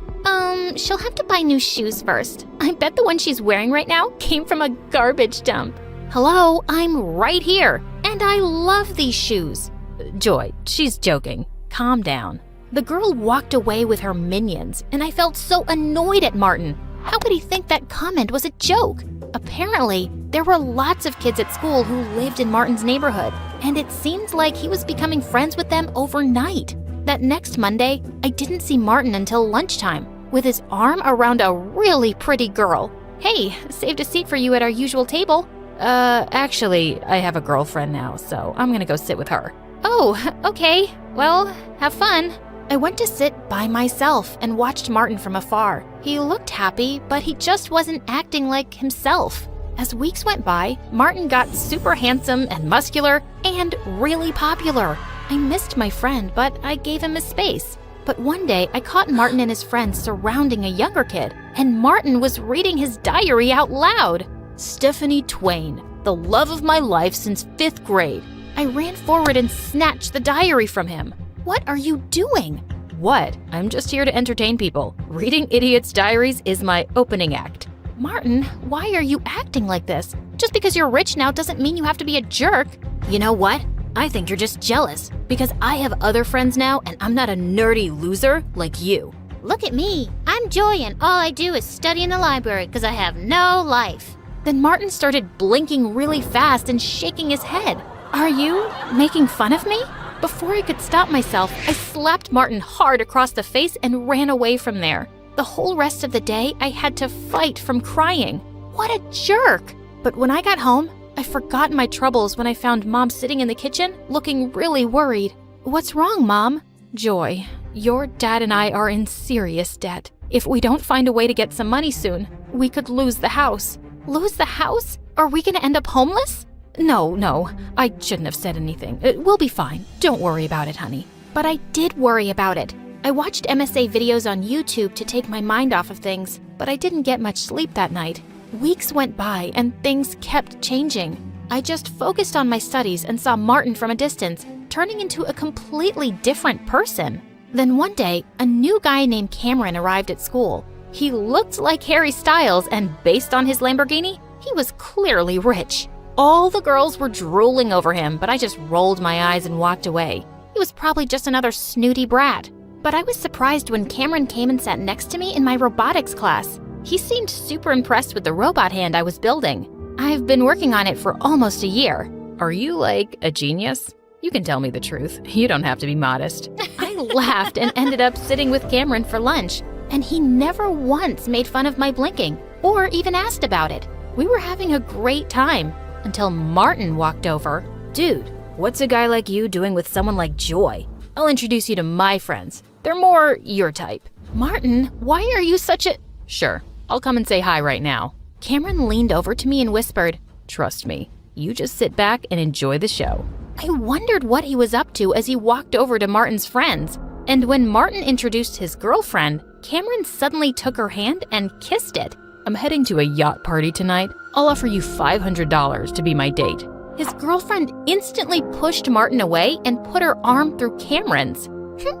She'll have to buy new shoes first. I bet the one she's wearing right now came from a garbage dump. Hello, I'm right here, and I love these shoes. Joy, she's joking. Calm down. The girl walked away with her minions, and I felt so annoyed at Martin. How could he think that comment was a joke? Apparently, there were lots of kids at school who lived in Martin's neighborhood, and it seemed like he was becoming friends with them overnight. That next Monday, I didn't see Martin until lunchtime, with his arm around a really pretty girl. Hey, saved a seat for you at our usual table. Actually, I have a girlfriend now, so I'm gonna go sit with her. Oh, okay. Well, have fun. I went to sit by myself and watched Martin from afar. He looked happy, but he just wasn't acting like himself. As weeks went by, Martin got super handsome and muscular and really popular. I missed my friend, but I gave him his space. But one day, I caught Martin and his friends surrounding a younger kid, and Martin was reading his diary out loud. Stephanie Twain, the love of my life since 5th grade. I ran forward and snatched the diary from him. What are you doing? What? I'm just here to entertain people. Reading idiots' diaries is my opening act. Martin, why are you acting like this? Just because you're rich now doesn't mean you have to be a jerk. You know what? I think you're just jealous, because I have other friends now and I'm not a nerdy loser like you. Look at me. I'm Joy and all I do is study in the library because I have no life. Then Martin started blinking really fast and shaking his head. Are you making fun of me? Before I could stop myself, I slapped Martin hard across the face and ran away from there. The whole rest of the day, I had to fight from crying. What a jerk! But when I got home, I forgot my troubles when I found Mom sitting in the kitchen, looking really worried. What's wrong, Mom? Joy, your dad and I are in serious debt. If we don't find a way to get some money soon, we could lose the house. Lose the house? Are we gonna end up homeless? No, I shouldn't have said anything. We'll be fine. Don't worry about it, honey. But I did worry about it. I watched MSA videos on YouTube to take my mind off of things, but I didn't get much sleep that night. Weeks went by and things kept changing. I just focused on my studies and saw Martin from a distance, turning into a completely different person. Then one day, a new guy named Cameron arrived at school. He looked like Harry Styles, and based on his Lamborghini, he was clearly rich. All the girls were drooling over him, but I just rolled my eyes and walked away. He was probably just another snooty brat. But I was surprised when Cameron came and sat next to me in my robotics class. He seemed super impressed with the robot hand I was building. I've been working on it for almost a year. Are you like a genius? You can tell me the truth. You don't have to be modest. I laughed and ended up sitting with Cameron for lunch, and he never once made fun of my blinking or even asked about it. We were having a great time until Martin walked over. Dude, what's a guy like you doing with someone like Joy? I'll introduce you to my friends. They're more your type. Martin, why are you such a... Sure, I'll come and say hi right now. Cameron leaned over to me and whispered, trust me, you just sit back and enjoy the show. I wondered what he was up to as he walked over to Martin's friends. And when Martin introduced his girlfriend, Cameron suddenly took her hand and kissed it. I'm heading to a yacht party tonight. I'll offer you $500 to be my date. His girlfriend instantly pushed Martin away and put her arm through Cameron's.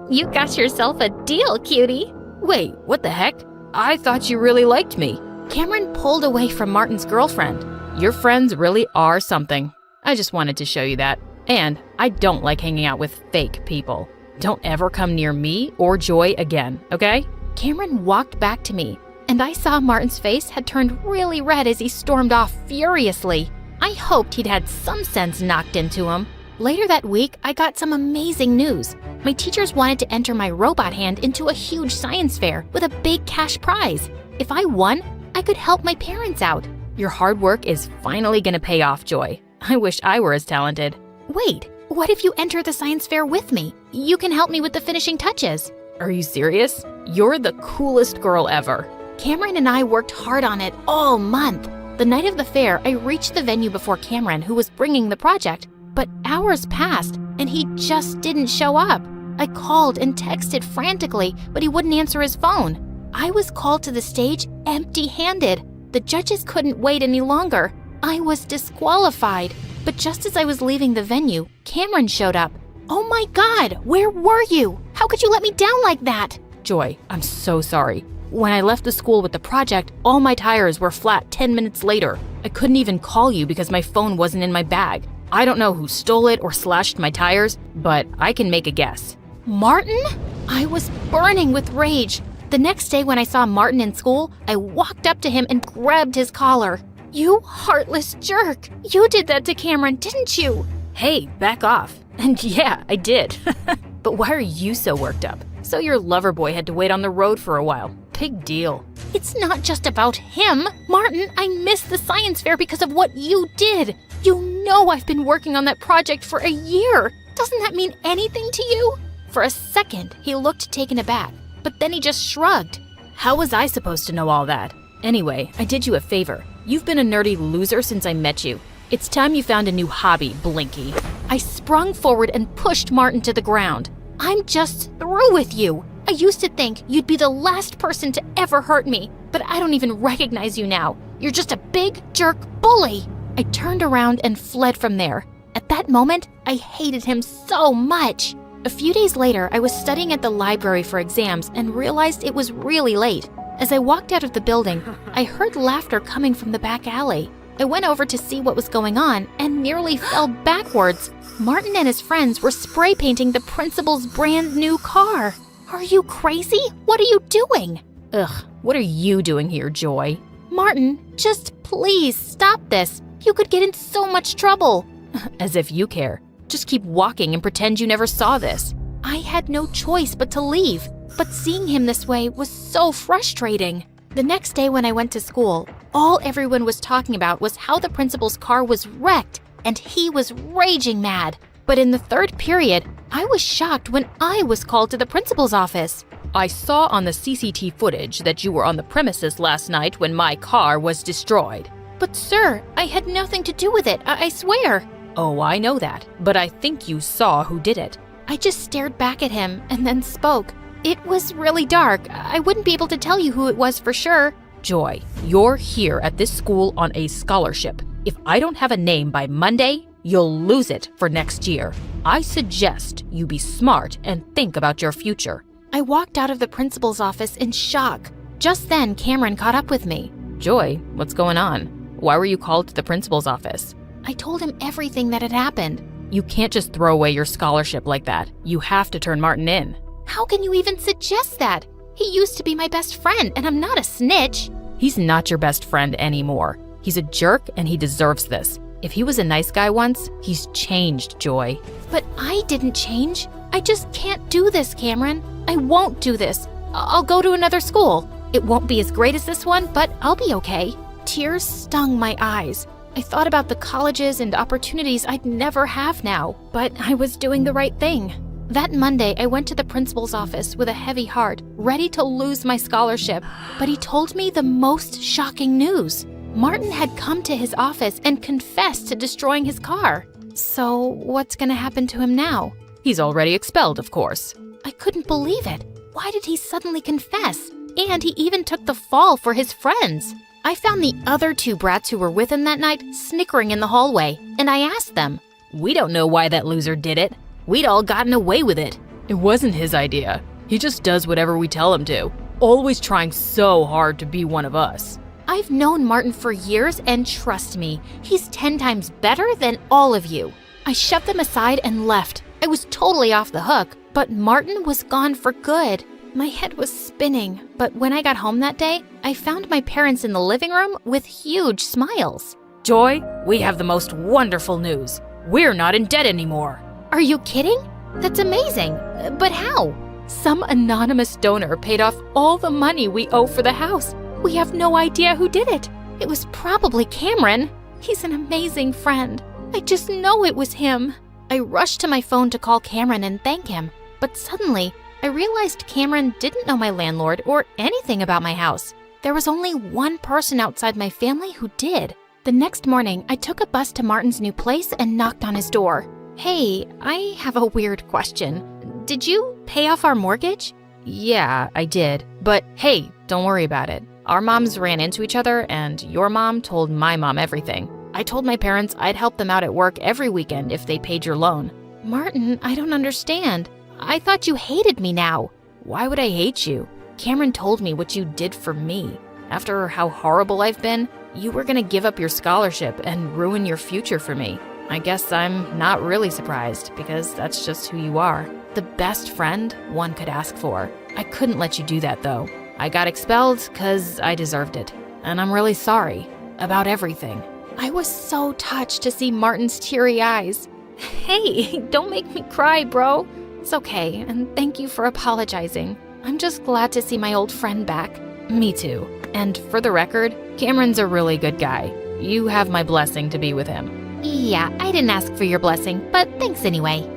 You got yourself a deal, cutie. Wait, what the heck? I thought you really liked me. Cameron pulled away from Martin's girlfriend. Your friends really are something. I just wanted to show you that. And I don't like hanging out with fake people. Don't ever come near me or Joy again, okay? Cameron walked back to me, and I saw Martin's face had turned really red as he stormed off furiously. I hoped he'd had some sense knocked into him. Later that week, I got some amazing news. My teachers wanted to enter my robot hand into a huge science fair with a big cash prize. If I won, I could help my parents out. Your hard work is finally gonna pay off, Joy. I wish I were as talented. Wait, what if you enter the science fair with me? You can help me with the finishing touches. Are you serious? You're the coolest girl ever. Cameron and I worked hard on it all month. The night of the fair, I reached the venue before Cameron, who was bringing the project, but hours passed and he just didn't show up. I called and texted frantically, but he wouldn't answer his phone. I was called to the stage empty-handed. The judges couldn't wait any longer. I was disqualified. But just as I was leaving the venue, Cameron showed up. Oh my God, where were you? How could you let me down like that? Joy, I'm so sorry. When I left the school with the project, all my tires were flat 10 minutes later. I couldn't even call you because my phone wasn't in my bag. I don't know who stole it or slashed my tires, but I can make a guess. Martin? I was burning with rage. The next day when I saw Martin in school, I walked up to him and grabbed his collar. You heartless jerk! You did that to Cameron, didn't you? Hey, back off. And yeah, I did. But why are you so worked up? So your lover boy had to wait on the road for a while. Big deal. It's not just about him. Martin, I missed the science fair because of what you did. You know I've been working on that project for a year. Doesn't that mean anything to you? For a second, he looked taken aback, but then he just shrugged. How was I supposed to know all that? Anyway, I did you a favor. You've been a nerdy loser since I met you. It's time you found a new hobby, Blinky. I sprung forward and pushed Martin to the ground. I'm just through with you. I used to think you'd be the last person to ever hurt me, but I don't even recognize you now. You're just a big jerk bully. I turned around and fled from there. At that moment, I hated him so much. A few days later, I was studying at the library for exams and realized it was really late. As I walked out of the building, I heard laughter coming from the back alley. I went over to see what was going on and nearly fell backwards. Martin and his friends were spray painting the principal's brand new car. Are you crazy? What are you doing? Ugh, what are you doing here, Joy? Martin, just please stop this. You could get in so much trouble. As if you care. Just keep walking and pretend you never saw this. I had no choice but to leave, but seeing him this way was so frustrating. The next day when I went to school, all everyone was talking about was how the principal's car was wrecked, and he was raging mad. But in the third period, I was shocked when I was called to the principal's office. I saw on the CCTV footage that you were on the premises last night when my car was destroyed. But sir, I had nothing to do with it, I swear. Oh, I know that, but I think you saw who did it. I just stared back at him and then spoke. It was really dark. I wouldn't be able to tell you who it was for sure. Joy, you're here at this school on a scholarship. If I don't have a name by Monday, you'll lose it for next year. I suggest you be smart and think about your future. I walked out of the principal's office in shock. Just then, Cameron caught up with me. Joy, what's going on? Why were you called to the principal's office? I told him everything that had happened. You can't just throw away your scholarship like that. You have to turn Martin in. How can you even suggest that? He used to be my best friend, and I'm not a snitch. He's not your best friend anymore. He's a jerk, and he deserves this. If he was a nice guy once, he's changed, Joy. But I didn't change. I just can't do this, Cameron. I won't do this. I'll go to another school. It won't be as great as this one, but I'll be okay. Tears stung my eyes. I thought about the colleges and opportunities I'd never have now, but I was doing the right thing. That Monday, I went to the principal's office with a heavy heart, ready to lose my scholarship. But he told me the most shocking news. Martin had come to his office and confessed to destroying his car. So what's gonna happen to him now? He's already expelled, of course. I couldn't believe it. Why did he suddenly confess? And he even took the fall for his friends. I found the other two brats who were with him that night snickering in the hallway, and I asked them, "We don't know why that loser did it. We'd all gotten away with it. It wasn't his idea. He just does whatever we tell him to, always trying so hard to be one of us." I've known Martin for years, and trust me, he's 10 times better than all of you. I shoved them aside and left. I was totally off the hook, but Martin was gone for good. My head was spinning, but when I got home that day, I found my parents in the living room with huge smiles. Joy, we have the most wonderful news. We're not in debt anymore. Are you kidding? That's amazing. But how? Some anonymous donor paid off all the money we owe for the house. We have no idea who did it. It was probably Cameron. He's an amazing friend. I just know it was him. I rushed to my phone to call Cameron and thank him. But suddenly, I realized Cameron didn't know my landlord or anything about my house. There was only one person outside my family who did. The next morning, I took a bus to Martin's new place and knocked on his door. Hey, I have a weird question. Did you pay off our mortgage? Yeah, I did. But hey, don't worry about it. Our moms ran into each other and your mom told my mom everything. I told my parents I'd help them out at work every weekend if they paid your loan. Martin, I don't understand. I thought you hated me now. Why would I hate you? Cameron told me what you did for me. After how horrible I've been, you were gonna give up your scholarship and ruin your future for me. I guess I'm not really surprised because that's just who you are. The best friend one could ask for. I couldn't let you do that though. I got expelled because I deserved it. And I'm really sorry about everything. I was so touched to see Martin's teary eyes. Hey, don't make me cry, bro. It's okay, and thank you for apologizing. I'm just glad to see my old friend back. Me too. And for the record, Cameron's a really good guy. You have my blessing to be with him. Yeah, I didn't ask for your blessing, but thanks anyway.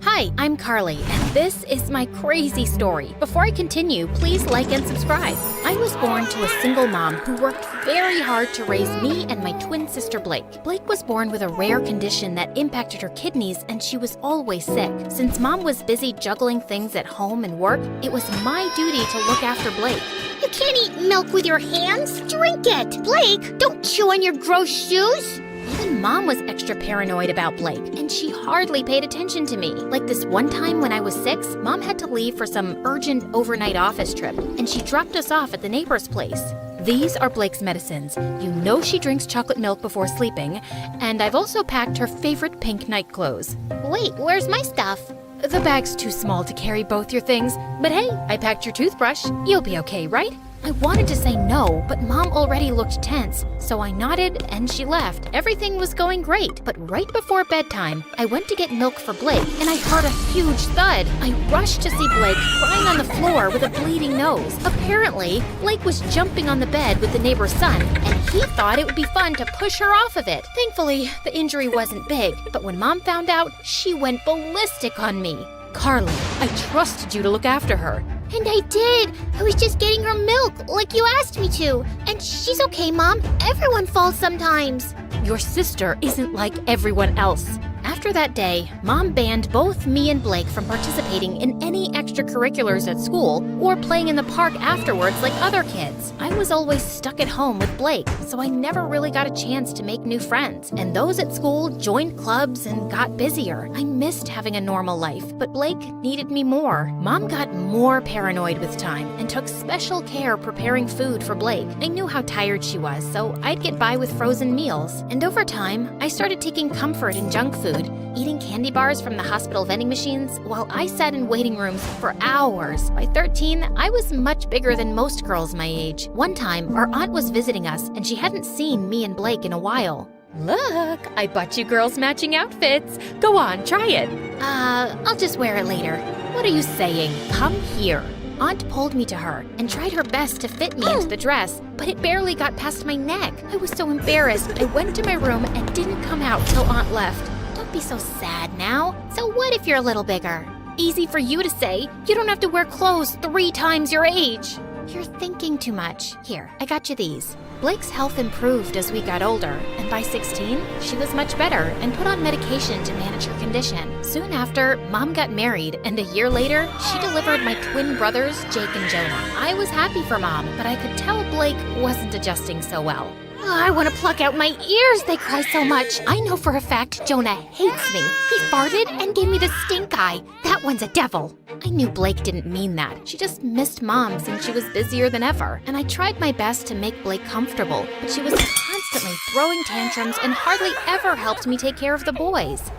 Hi, I'm Carly, and this is my crazy story. Before I continue, please like and subscribe. I was born to a single mom who worked very hard to raise me and my twin sister Blake. Blake was born with a rare condition that impacted her kidneys, and she was always sick. Since mom was busy juggling things at home and work, it was my duty to look after Blake. You can't eat milk with your hands. Drink it. Blake, don't chew on your gross shoes. Even mom was extra paranoid about Blake, and she hardly paid attention to me. Like this one time when I was 6, mom had to leave for some urgent overnight office trip, and she dropped us off at the neighbor's place. These are Blake's medicines. You know she drinks chocolate milk before sleeping, and I've also packed her favorite pink night clothes. Wait, where's my stuff? The bag's too small to carry both your things, but hey, I packed your toothbrush. You'll be okay, right? I wanted to say no, but mom already looked tense, so I nodded and she left. Everything was going great, but right before bedtime, I went to get milk for Blake and I heard a huge thud. I rushed to see Blake crying on the floor with a bleeding nose. Apparently, Blake was jumping on the bed with the neighbor's son, and he thought it would be fun to push her off of it. Thankfully, the injury wasn't big, but when mom found out, she went ballistic on me. Carly, I trusted you to look after her. And I did. I was just getting her milk, like you asked me to. And she's okay, Mom. Everyone falls sometimes. Your sister isn't like everyone else. After that day, Mom banned both me and Blake from participating in any extracurriculars at school or playing in the park afterwards like other kids. I was always stuck at home with Blake, so I never really got a chance to make new friends. And those at school joined clubs and got busier. I missed having a normal life, but Blake needed me more. Mom got more paranoid with time and took special care preparing food for Blake. I knew how tired she was, so I'd get by with frozen meals. And over time, I started taking comfort in junk food, eating candy bars from the hospital vending machines while I sat in waiting rooms for hours. By 13, I was much bigger than most girls my age. One time, our aunt was visiting us and she hadn't seen me and Blake in a while. Look, I bought you girls matching outfits. Go on, try it. I'll just wear it later. What are you saying? Come here. Aunt pulled me to her and tried her best to fit me into the dress, but it barely got past my neck. I was so embarrassed, I went to my room and didn't come out till Aunt left. Don't be so sad now. So what if you're a little bigger? Easy for you to say. You don't have to wear clothes 3 times your age. You're thinking too much. Here, I got you these. Blake's health improved as we got older, and by 16, she was much better and put on medication to manage her condition. Soon after, Mom got married, and a year later, she delivered my twin brothers, Jake and Jonah. I was happy for Mom, but I could tell Blake wasn't adjusting so well. I want to pluck out my ears, they cry so much. I know for a fact Jonah hates me. He farted and gave me the stink eye. That one's a devil. I knew Blake didn't mean that. She just missed Mom since she was busier than ever. And I tried my best to make Blake comfortable, but she was constantly throwing tantrums and hardly ever helped me take care of the boys.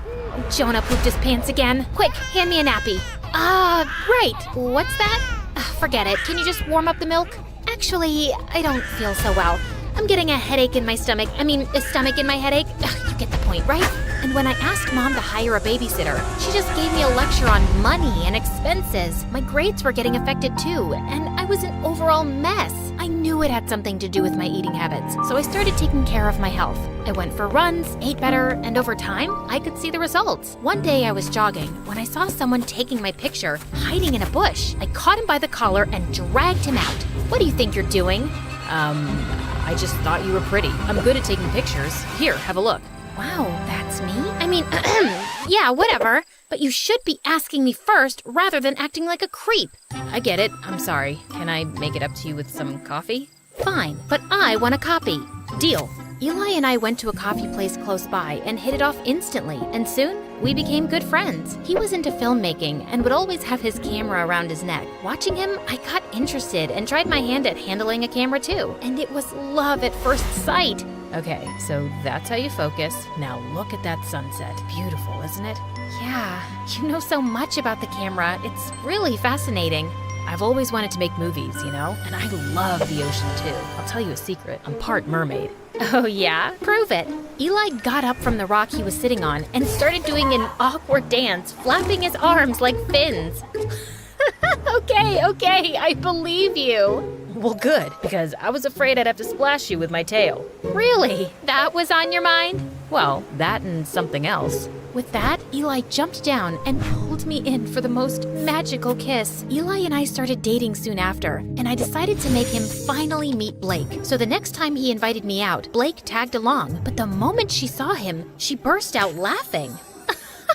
Jonah pooped his pants again. Quick, hand me a nappy. Right. What's that? Forget it. Can you just warm up the milk? Actually, I don't feel so well. I'm getting a headache in my stomach. A stomach in my headache. Ugh, you get the point, right? And when I asked Mom to hire a babysitter, she just gave me a lecture on money and expenses. My grades were getting affected too, and I was an overall mess. I knew it had something to do with my eating habits, so I started taking care of my health. I went for runs, ate better, and over time, I could see the results. One day I was jogging when I saw someone taking my picture, hiding in a bush. I caught him by the collar and dragged him out. What do you think you're doing? I just thought you were pretty. I'm good at taking pictures. Here, have a look. Wow, that's me? Yeah, whatever. But you should be asking me first rather than acting like a creep. I get it. I'm sorry. Can I make it up to you with some coffee? Fine, but I want a copy. Deal. Eli and I went to a coffee place close by and hit it off instantly, and soon we became good friends. He was into filmmaking and would always have his camera around his neck. Watching him, I got interested and tried my hand at handling a camera too, and it was love at first sight. Okay, so that's how you focus. Now look at that sunset. Beautiful, isn't it? Yeah, you know so much about the camera. It's really fascinating. I've always wanted to make movies, and I love the ocean too. I'll tell you a secret. I'm part mermaid. Oh yeah? Prove it. Eli got up from the rock he was sitting on and started doing an awkward dance, flapping his arms like fins. Okay, I believe you. Well, good, because I was afraid I'd have to splash you with my tail. Really? That was on your mind? Well, that and something else. With that, Eli jumped down and pulled me in for the most magical kiss. Eli and I started dating soon after, and I decided to make him finally meet Blake. So the next time he invited me out, Blake tagged along, but the moment she saw him, she burst out laughing.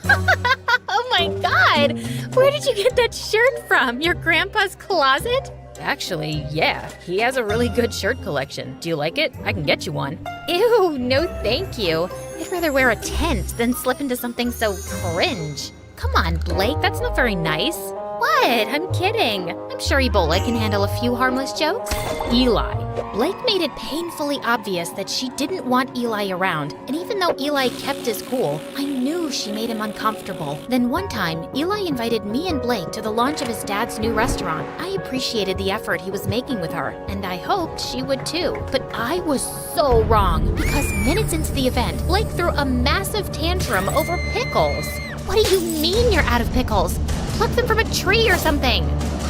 Oh my God! Where did you get that shirt from? Your grandpa's closet? Actually, yeah, he has a really good shirt collection. Do you like it? I can get you one. Ew, no thank you. I'd rather wear a tent than slip into something so cringe. Come on, Blake, that's not very nice. What? I'm kidding. I'm sure Ebola can handle a few harmless jokes. Eli. Blake made it painfully obvious that she didn't want Eli around, and even though Eli kept his cool, I knew she made him uncomfortable. Then one time, Eli invited me and Blake to the launch of his dad's new restaurant. I appreciated the effort he was making with her, and I hoped she would too. But I was so wrong, because minutes into the event, Blake threw a massive tantrum over pickles. What do you mean you're out of pickles? Pluck them from a tree or something.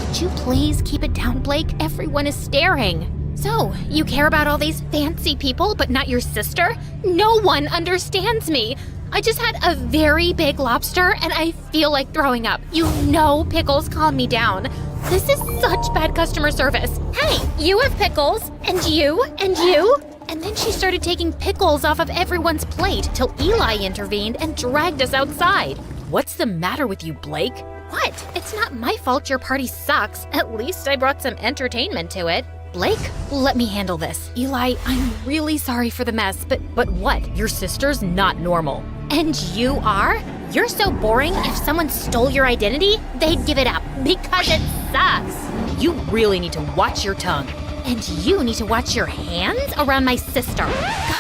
Could you please keep it down, Blake? Everyone is staring. So, you care about all these fancy people, but not your sister? No one understands me. I just had a very big lobster, and I feel like throwing up. You know pickles calm me down. This is such bad customer service. Hey, you have pickles, and you, and you. And then she started taking pickles off of everyone's plate till Eli intervened and dragged us outside. What's the matter with you, Blake? What? It's not my fault your party sucks. At least I brought some entertainment to it. Blake, let me handle this. Eli, I'm really sorry for the mess, but what? Your sister's not normal. And you are? You're so boring, if someone stole your identity, they'd give it up, because it sucks. You really need to watch your tongue. And you need to watch your hands around my sister.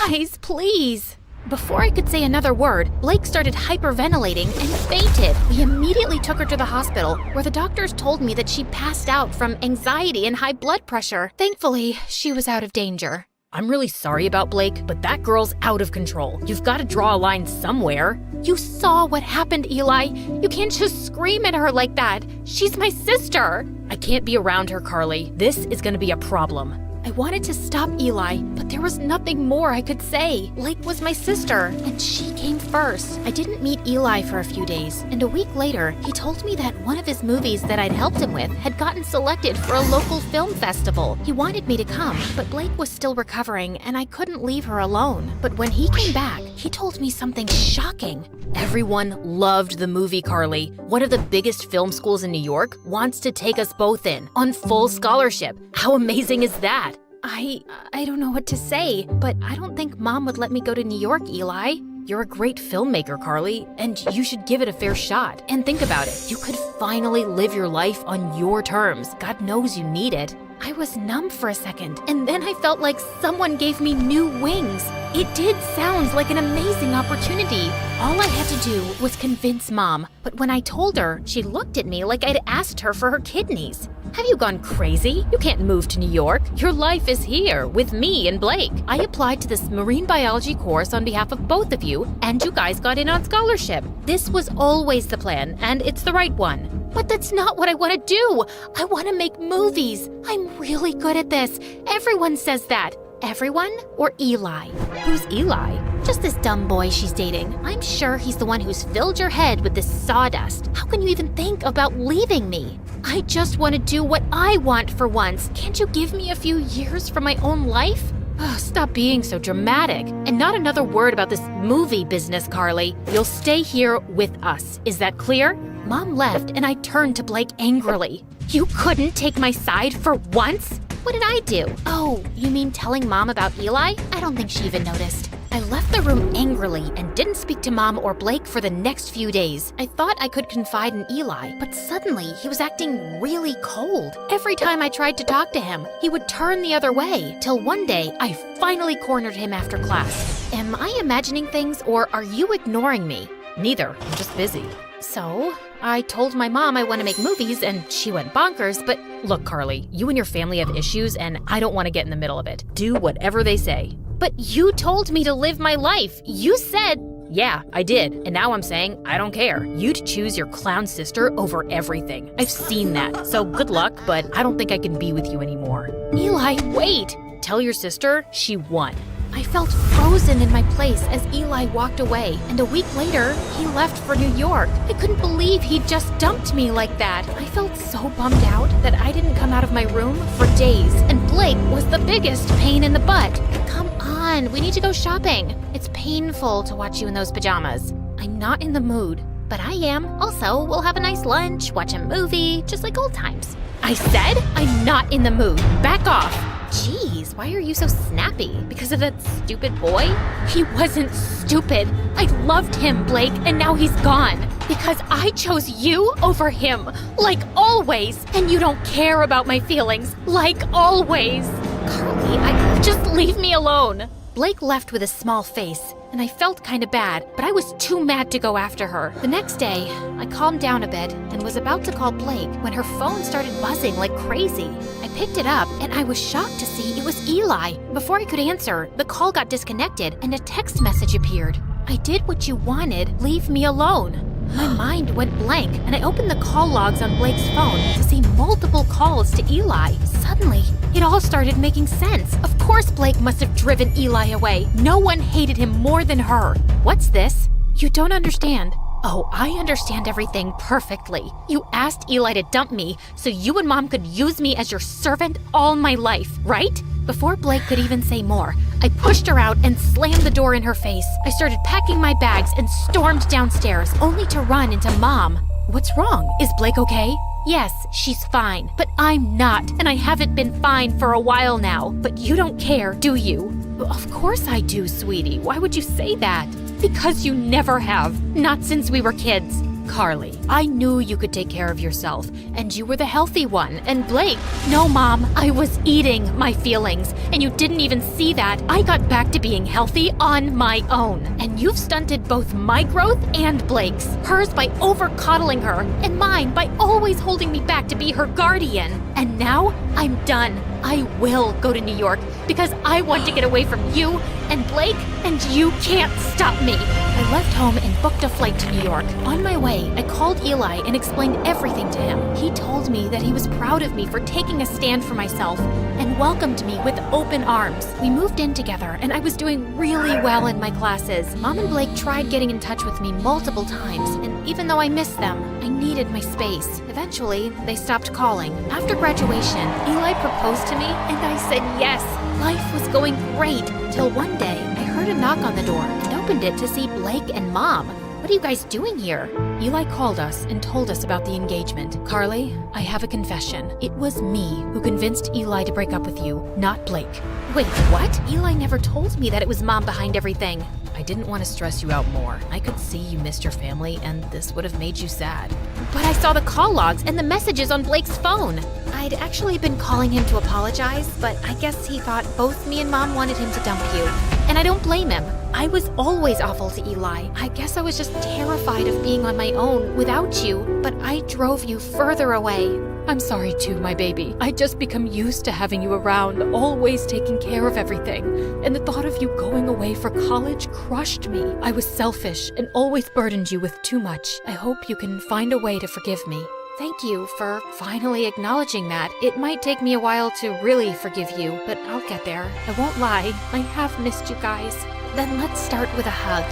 Guys, please. Before I could say another word, Blake started hyperventilating and fainted. We immediately took her to the hospital, where the doctors told me that she passed out from anxiety and high blood pressure. Thankfully, she was out of danger. I'm really sorry about Blake, but that girl's out of control. You've got to draw a line somewhere. You saw what happened, Eli. You can't just scream at her like that. She's my sister. I can't be around her, Carly. This is going to be a problem. I wanted to stop Eli, but there was nothing more I could say. Blake was my sister, and she came first. I didn't meet Eli for a few days, and a week later, he told me that one of his movies that I'd helped him with had gotten selected for a local film festival. He wanted me to come, but Blake was still recovering, and I couldn't leave her alone. But when he came back, he told me something shocking. Everyone loved the movie, Carly. One of the biggest film schools in New York wants to take us both in, on full scholarship. How amazing is that? I don't know what to say, but I don't think Mom would let me go to New York, Eli. You're a great filmmaker, Carly, and you should give it a fair shot. And think about it. You could finally live your life on your terms. God knows you need it. I was numb for a second, and then I felt like someone gave me new wings. It did sound like an amazing opportunity. All I had to do was convince Mom, but when I told her, she looked at me like I'd asked her for her kidneys. Have you gone crazy? You can't move to New York. Your life is here with me and Blake. I applied to this marine biology course on behalf of both of you, and you guys got in on scholarship. This was always the plan, and it's the right one. But that's not what I want to do. I want to make movies. I'm really good at this. Everyone says that. Everyone or Eli? Who's Eli? Just this dumb boy she's dating. I'm sure he's the one who's filled your head with this sawdust. How can you even think about leaving me? I just want to do what I want for once. Can't you give me a few years from my own life? Oh, stop being so dramatic. And not another word about this movie business, Carly. You'll stay here with us. Is that clear? Mom left and I turned to Blake angrily. You couldn't take my side for once? What did I do? Oh, you mean telling Mom about Eli? I don't think she even noticed. I left the room angrily and didn't speak to Mom or Blake for the next few days. I thought I could confide in Eli, but suddenly he was acting really cold. Every time I tried to talk to him, he would turn the other way, till one day I finally cornered him after class. Am I imagining things or are you ignoring me? Neither. I'm just busy. So, I told my mom I want to make movies and she went bonkers, but look, Carly, you and your family have issues and I don't want to get in the middle of it. Do whatever they say. But you told me to live my life. You said... Yeah, I did. And now I'm saying I don't care. You'd choose your clown sister over everything. I've seen that. So good luck, but I don't think I can be with you anymore. Eli, wait! Tell your sister she won. I felt frozen in my place as Eli walked away, and a week later, he left for New York. I couldn't believe he'd just dumped me like that. I felt so bummed out that I didn't come out of my room for days, and Blake was the biggest pain in the butt. Come on, we need to go shopping. It's painful to watch you in those pajamas. I'm not in the mood, but I am. Also, we'll have a nice lunch, watch a movie, just like old times. I said I'm not in the mood. Back off. Jeez, why are you so snappy? Because of that stupid boy? He wasn't stupid. I loved him, Blake, and now he's gone. Because I chose you over him, like always. And you don't care about my feelings, like always. Carly, just leave me alone. Blake left with a small face, and I felt kind of bad, but I was too mad to go after her. The next day, I calmed down a bit and was about to call Blake when her phone started buzzing like crazy. I picked it up, and I was shocked to see it was Eli. Before I could answer, the call got disconnected, and a text message appeared. I did what you wanted. Leave me alone. My mind went blank, and I opened the call logs on Blake's phone to see multiple calls to Eli. Suddenly, it all started making sense. Of course Blake must have driven Eli away. No one hated him more than her. What's this? You don't understand. Oh, I understand everything perfectly. You asked Eli to dump me so you and Mom could use me as your servant all my life, right? Before Blake could even say more, I pushed her out and slammed the door in her face. I started packing my bags and stormed downstairs, only to run into Mom. What's wrong? Is Blake okay? Yes, she's fine, but I'm not, and I haven't been fine for a while now. But you don't care, do you? Of course I do, sweetie. Why would you say that? Because you never have. Not since we were kids. Carly, I knew you could take care of yourself, and you were the healthy one, and Blake... No, Mom, I was eating my feelings, and you didn't even see that. I got back to being healthy on my own, and you've stunted both my growth and Blake's. Hers by over-coddling her, and mine by always holding me back to be her guardian. And now, I'm done. I will go to New York, because I want to get away from you and Blake, and you can't stop me. I left home and booked a flight to New York. On my way, I called Eli and explained everything to him. He told me that he was proud of me for taking a stand for myself and welcomed me with open arms. We moved in together, and I was doing really well in my classes. Mom and Blake tried getting in touch with me multiple times, and even though I missed them, I needed my space. Eventually, they stopped calling. After graduation, Eli proposed to me, and I said yes. Life was going great, till one day I heard a knock on the door and opened it to see Blake and Mom. What are you guys doing here? Eli called us and told us about the engagement. Carly, I have a confession. It was me who convinced Eli to break up with you, not Blake. Wait, what? Eli never told me that it was Mom behind everything. I didn't want to stress you out more. I could see you missed your family, and this would have made you sad. But I saw the call logs and the messages on Blake's phone. I'd actually been calling him to apologize, but I guess he thought both me and Mom wanted him to dump you. And I don't blame him. I was always awful to Eli. I guess I was just terrified of being on my own without you, but I drove you further away. I'm sorry too, my baby. I just become used to having you around, always taking care of everything. And the thought of you going away for college crushed me. I was selfish and always burdened you with too much. I hope you can find a way to forgive me. Thank you for finally acknowledging that. It might take me a while to really forgive you, but I'll get there. I won't lie. I have missed you guys. Then let's start with a hug.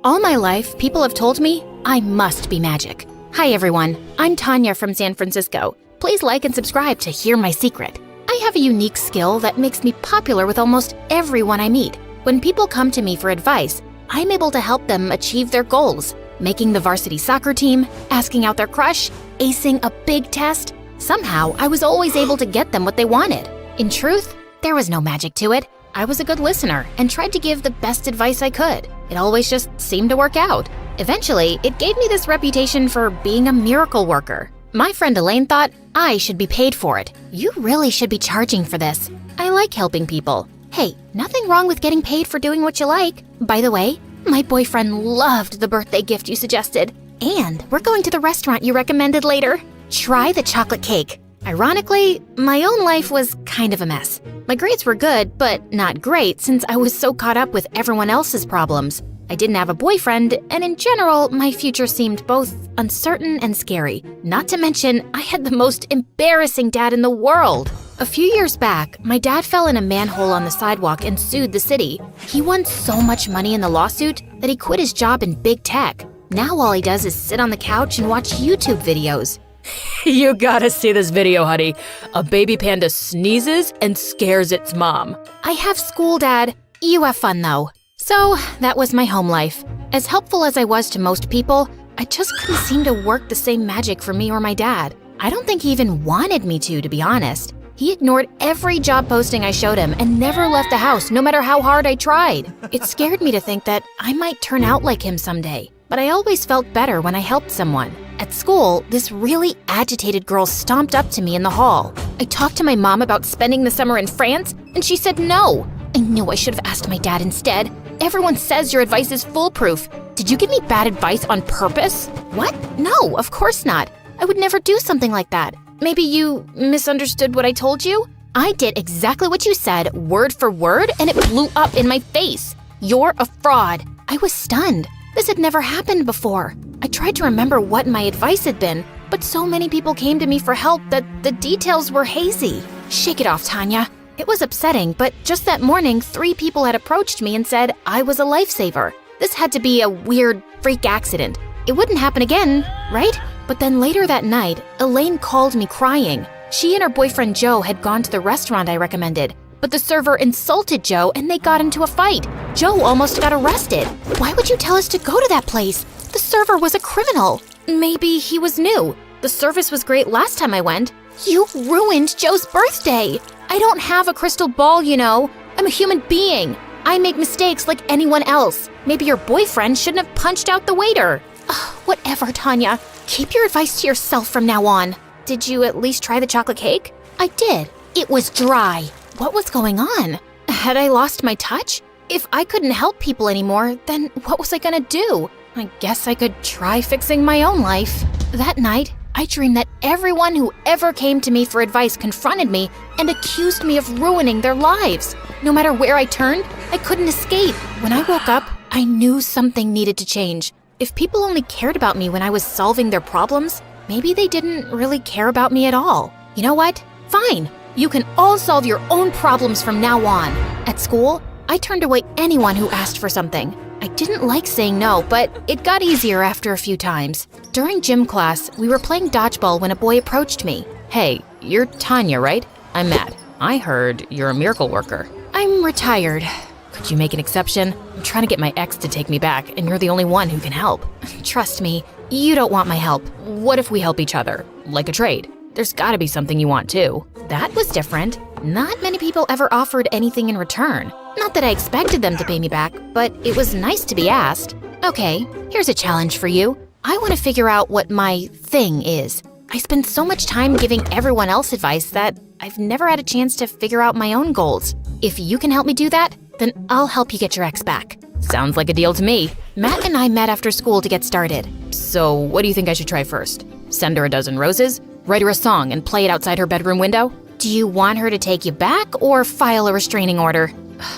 All my life, people have told me I must be magic. Hi everyone, I'm Tanya from San Francisco. Please like and subscribe to hear my secret. I have a unique skill that makes me popular with almost everyone I meet. When people come to me for advice, I'm able to help them achieve their goals, making the varsity soccer team, asking out their crush, acing a big test. Somehow, I was always able to get them what they wanted. In truth, there was no magic to it. I was a good listener and tried to give the best advice I could. It always just seemed to work out. Eventually, it gave me this reputation for being a miracle worker. My friend Elaine thought I should be paid for it. You really should be charging for this. I like helping people. Hey, nothing wrong with getting paid for doing what you like. By the way, my boyfriend loved the birthday gift you suggested. And we're going to the restaurant you recommended later. Try the chocolate cake. Ironically, my own life was kind of a mess. My grades were good, but not great since I was so caught up with everyone else's problems. I didn't have a boyfriend, and in general, my future seemed both uncertain and scary. Not to mention, I had the most embarrassing dad in the world. A few years back, my dad fell in a manhole on the sidewalk and sued the city. He won so much money in the lawsuit that he quit his job in big tech. Now all he does is sit on the couch and watch YouTube videos. You gotta see this video, honey. A baby panda sneezes and scares its mom. I have school, Dad. You have fun, though. So, that was my home life. As helpful as I was to most people, I just couldn't seem to work the same magic for me or my dad. I don't think he even wanted me to be honest. He ignored every job posting I showed him and never left the house, no matter how hard I tried. It scared me to think that I might turn out like him someday. But I always felt better when I helped someone. At school, this really agitated girl stomped up to me in the hall. I talked to my mom about spending the summer in France, and she said no. I knew I should have asked my dad instead. Everyone says your advice is foolproof. Did you give me bad advice on purpose? What? No, of course not. I would never do something like that. Maybe you misunderstood what I told you? I did exactly what you said, word for word, and it blew up in my face. You're a fraud. I was stunned. This had never happened before. I tried to remember what my advice had been, but so many people came to me for help that the details were hazy. Shake it off, Tanya. It was upsetting, but just that morning, 3 people had approached me and said I was a lifesaver. This had to be a weird freak accident. It wouldn't happen again, right? But then later that night, Elaine called me crying. She and her boyfriend Joe had gone to the restaurant I recommended, but the server insulted Joe and they got into a fight. Joe almost got arrested. Why would you tell us to go to that place? The server was a criminal. Maybe he was new. The service was great last time I went. You ruined Joe's birthday. I don't have a crystal ball, you know. I'm a human being. I make mistakes like anyone else. Maybe your boyfriend shouldn't have punched out the waiter. Ugh, whatever, Tanya. Keep your advice to yourself from now on. Did you at least try the chocolate cake? I did. It was dry. What was going on? Had I lost my touch? If I couldn't help people anymore, then what was I gonna do? I guess I could try fixing my own life. That night, I dreamed that everyone who ever came to me for advice confronted me and accused me of ruining their lives. No matter where I turned, I couldn't escape. When I woke up, I knew something needed to change. If people only cared about me when I was solving their problems, maybe they didn't really care about me at all. You know what? Fine. You can all solve your own problems from now on. At school, I turned away anyone who asked for something. I didn't like saying no, but it got easier after a few times. During gym class, we were playing dodgeball when a boy approached me. Hey, you're Tanya, right? I'm Matt. I heard you're a miracle worker. I'm retired. Could you make an exception? I'm trying to get my ex to take me back, and you're the only one who can help. Trust me, you don't want my help. What if we help each other? Like a trade? There's gotta be something you want too. That was different. Not many people ever offered anything in return. Not that I expected them to pay me back, but it was nice to be asked. Okay, here's a challenge for you. I want to figure out what my thing is. I spend so much time giving everyone else advice that I've never had a chance to figure out my own goals. If you can help me do that, then I'll help you get your ex back. Sounds like a deal to me. Matt and I met after school to get started. So what do you think I should try first? Send her a dozen roses? Write her a song and play it outside her bedroom window? Do you want her to take you back or file a restraining order?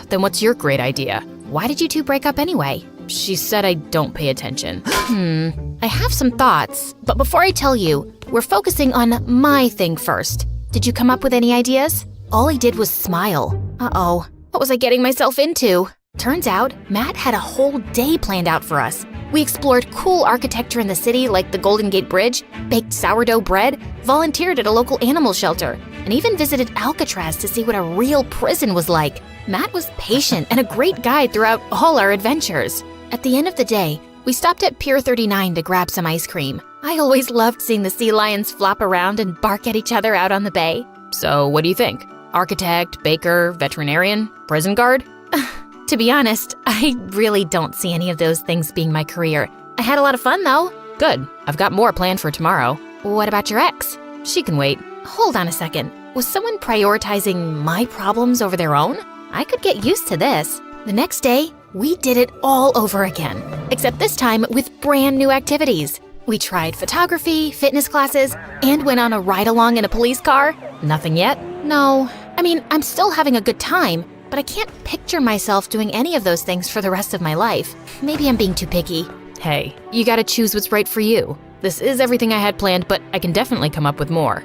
Then what's your great idea? Why did you two break up anyway? She said I don't pay attention. I have some thoughts, but before I tell you, we're focusing on my thing first. Did you come up with any ideas? All he did was smile. Uh-oh, what was I getting myself into? Turns out, Matt had a whole day planned out for us. We explored cool architecture in the city like the Golden Gate Bridge, baked sourdough bread, volunteered at a local animal shelter, and even visited Alcatraz to see what a real prison was like. Matt was patient and a great guide throughout all our adventures. At the end of the day, we stopped at Pier 39 to grab some ice cream. I always loved seeing the sea lions flop around and bark at each other out on the bay. So what do you think? Architect, baker, veterinarian, prison guard? To be honest, I really don't see any of those things being my career. I had a lot of fun though. Good. I've got more planned for tomorrow. What about your ex? She can wait. Hold on a second. Was someone prioritizing my problems over their own? I could get used to this. The next day, we did it all over again, except this time with brand new activities. We tried photography, fitness classes, and went on a ride-along in a police car. Nothing yet? No. I mean, I'm still having a good time, but I can't picture myself doing any of those things for the rest of my life. Maybe I'm being too picky. Hey, you gotta choose what's right for you. This is everything I had planned, but I can definitely come up with more.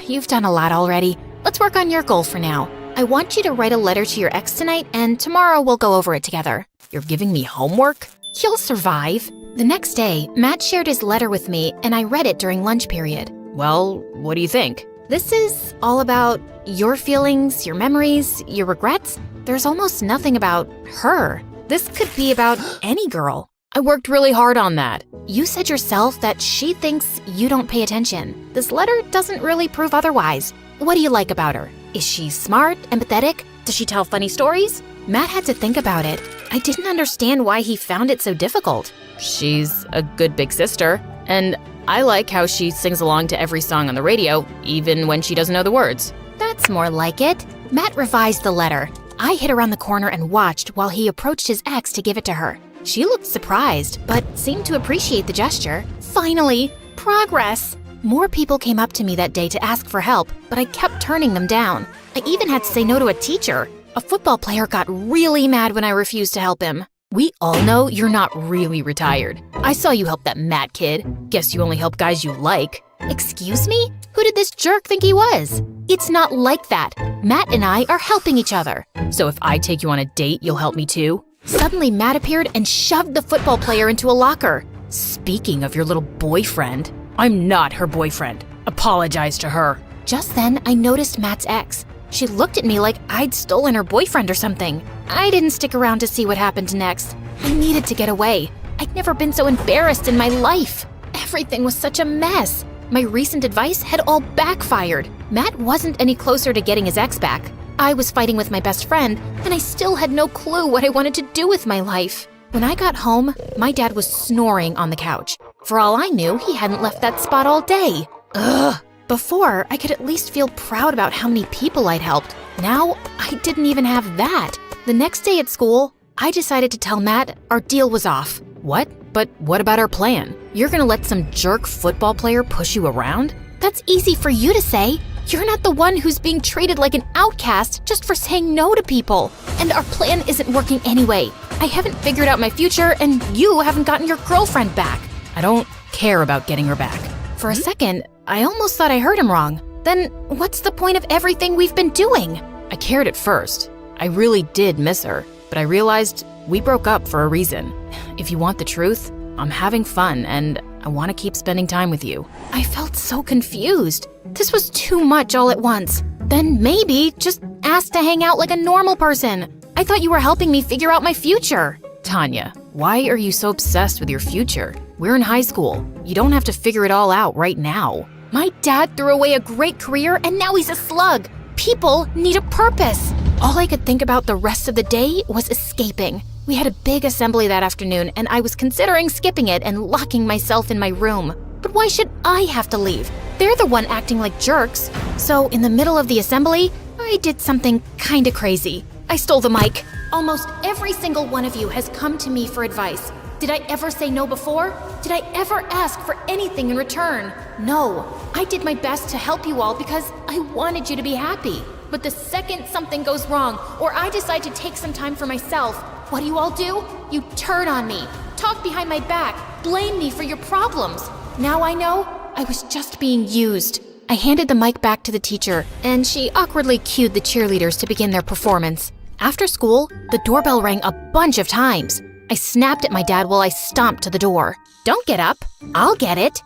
You've done a lot already. Let's work on your goal for now. I want you to write a letter to your ex tonight, and tomorrow we'll go over it together. You're giving me homework? You'll survive. The next day, Matt shared his letter with me, and I read it during lunch period. Well, what do you think? This is all about your feelings, your memories, your regrets. There's almost nothing about her. This could be about any girl. I worked really hard on that. You said yourself that she thinks you don't pay attention. This letter doesn't really prove otherwise. What do you like about her? Is she smart, empathetic? Does she tell funny stories? Matt had to think about it. I didn't understand why he found it so difficult. She's a good big sister, and I like how she sings along to every song on the radio, even when she doesn't know the words. That's more like it. Matt revised the letter. I hid around the corner and watched while he approached his ex to give it to her. She looked surprised, but seemed to appreciate the gesture. Finally, progress! More people came up to me that day to ask for help, but I kept turning them down. I even had to say no to a teacher. A football player got really mad when I refused to help him. We all know you're not really retired. I saw you help that Matt kid. Guess you only help guys you like. Excuse me? Who did this jerk think he was? It's not like that. Matt and I are helping each other. So if I take you on a date, you'll help me too? Suddenly, Matt appeared and shoved the football player into a locker. Speaking of your little boyfriend, I'm not her boyfriend. Apologize to her. Just then, I noticed Matt's ex. She looked at me like I'd stolen her boyfriend or something. I didn't stick around to see what happened next. I needed to get away. I'd never been so embarrassed in my life. Everything was such a mess. My recent advice had all backfired. Matt wasn't any closer to getting his ex back. I was fighting with my best friend, and I still had no clue what I wanted to do with my life. When I got home, my dad was snoring on the couch. For all I knew, he hadn't left that spot all day. Ugh! Before, I could at least feel proud about how many people I'd helped. Now, I didn't even have that. The next day at school, I decided to tell Matt our deal was off. What? But what about our plan? You're gonna let some jerk football player push you around? That's easy for you to say. You're not the one who's being treated like an outcast just for saying no to people. And our plan isn't working anyway. I haven't figured out my future, and you haven't gotten your girlfriend back. I don't care about getting her back. For a second, I almost thought I heard him wrong. Then what's the point of everything we've been doing? I cared at first. I really did miss her, but I realized we broke up for a reason. If you want the truth, I'm having fun and I want to keep spending time with you. I felt so confused. This was too much all at once. Then maybe just ask to hang out like a normal person. I thought you were helping me figure out my future. Tanya, why are you so obsessed with your future? We're in high school. You don't have to figure it all out right now. My dad threw away a great career and now he's a slug. People need a purpose. All I could think about the rest of the day was escaping. We had a big assembly that afternoon and I was considering skipping it and locking myself in my room. But why should I have to leave? They're the one acting like jerks. So in the middle of the assembly, I did something kinda crazy. I stole the mic. Almost every single one of you has come to me for advice. Did I ever say no before? Did I ever ask for anything in return? No. I did my best to help you all because I wanted you to be happy. But the second something goes wrong, or I decide to take some time for myself, what do you all do? You turn on me, talk behind my back, blame me for your problems. Now I know I was just being used. I handed the mic back to the teacher, and she awkwardly cued the cheerleaders to begin their performance. After school, the doorbell rang a bunch of times. I snapped at my dad while I stomped to the door. Don't get up. I'll get it.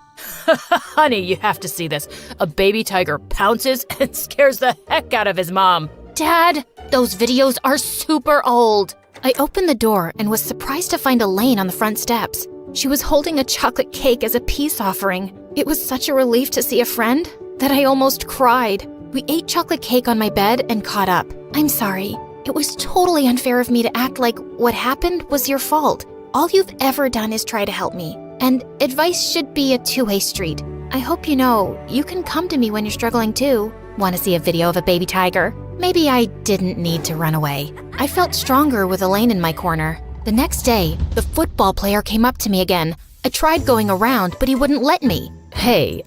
Honey, you have to see this. A baby tiger pounces and scares the heck out of his mom. Dad, those videos are super old. I opened the door and was surprised to find Elaine on the front steps. She was holding a chocolate cake as a peace offering. It was such a relief to see a friend that I almost cried. We ate chocolate cake on my bed and caught up. I'm sorry. It was totally unfair of me to act like what happened was your fault. All you've ever done is try to help me. And advice should be a two-way street. I hope you know you can come to me when you're struggling too. Want to see a video of a baby tiger? Maybe I didn't need to run away. I felt stronger with Elaine in my corner. The next day, the football player came up to me again. I tried going around, but he wouldn't let me. Hey,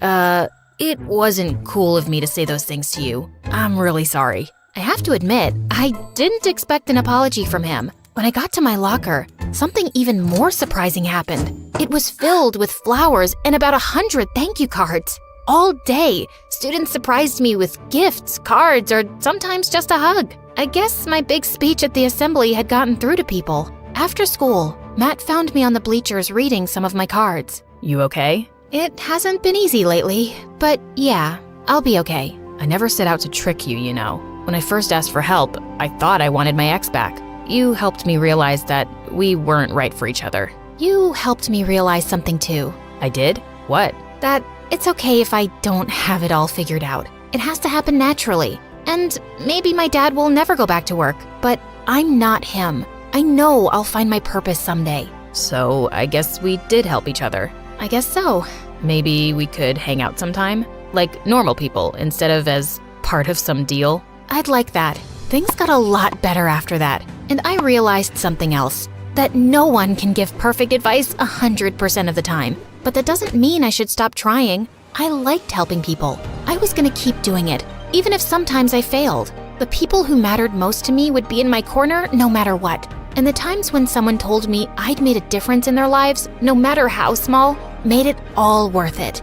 it wasn't cool of me to say those things to you. I'm really sorry. I have to admit, I didn't expect an apology from him. When I got to my locker, something even more surprising happened. It was filled with flowers and about 100 thank you cards. All day, students surprised me with gifts, cards, or sometimes just a hug. I guess my big speech at the assembly had gotten through to people. After school, Matt found me on the bleachers reading some of my cards. You okay? It hasn't been easy lately, but yeah, I'll be okay. I never set out to trick you, you know. When I first asked for help, I thought I wanted my ex back. You helped me realize that we weren't right for each other. You helped me realize something too. I did? What? That it's okay if I don't have it all figured out. It has to happen naturally. And maybe my dad will never go back to work, but I'm not him. I know I'll find my purpose someday. So I guess we did help each other. I guess so. Maybe we could hang out sometime? Like normal people, instead of as part of some deal? I'd like that. Things got a lot better after that, and I realized something else. That no one can give perfect advice 100% of the time. But that doesn't mean I should stop trying. I liked helping people. I was gonna keep doing it, even if sometimes I failed. The people who mattered most to me would be in my corner no matter what. And the times when someone told me I'd made a difference in their lives, no matter how small, made it all worth it.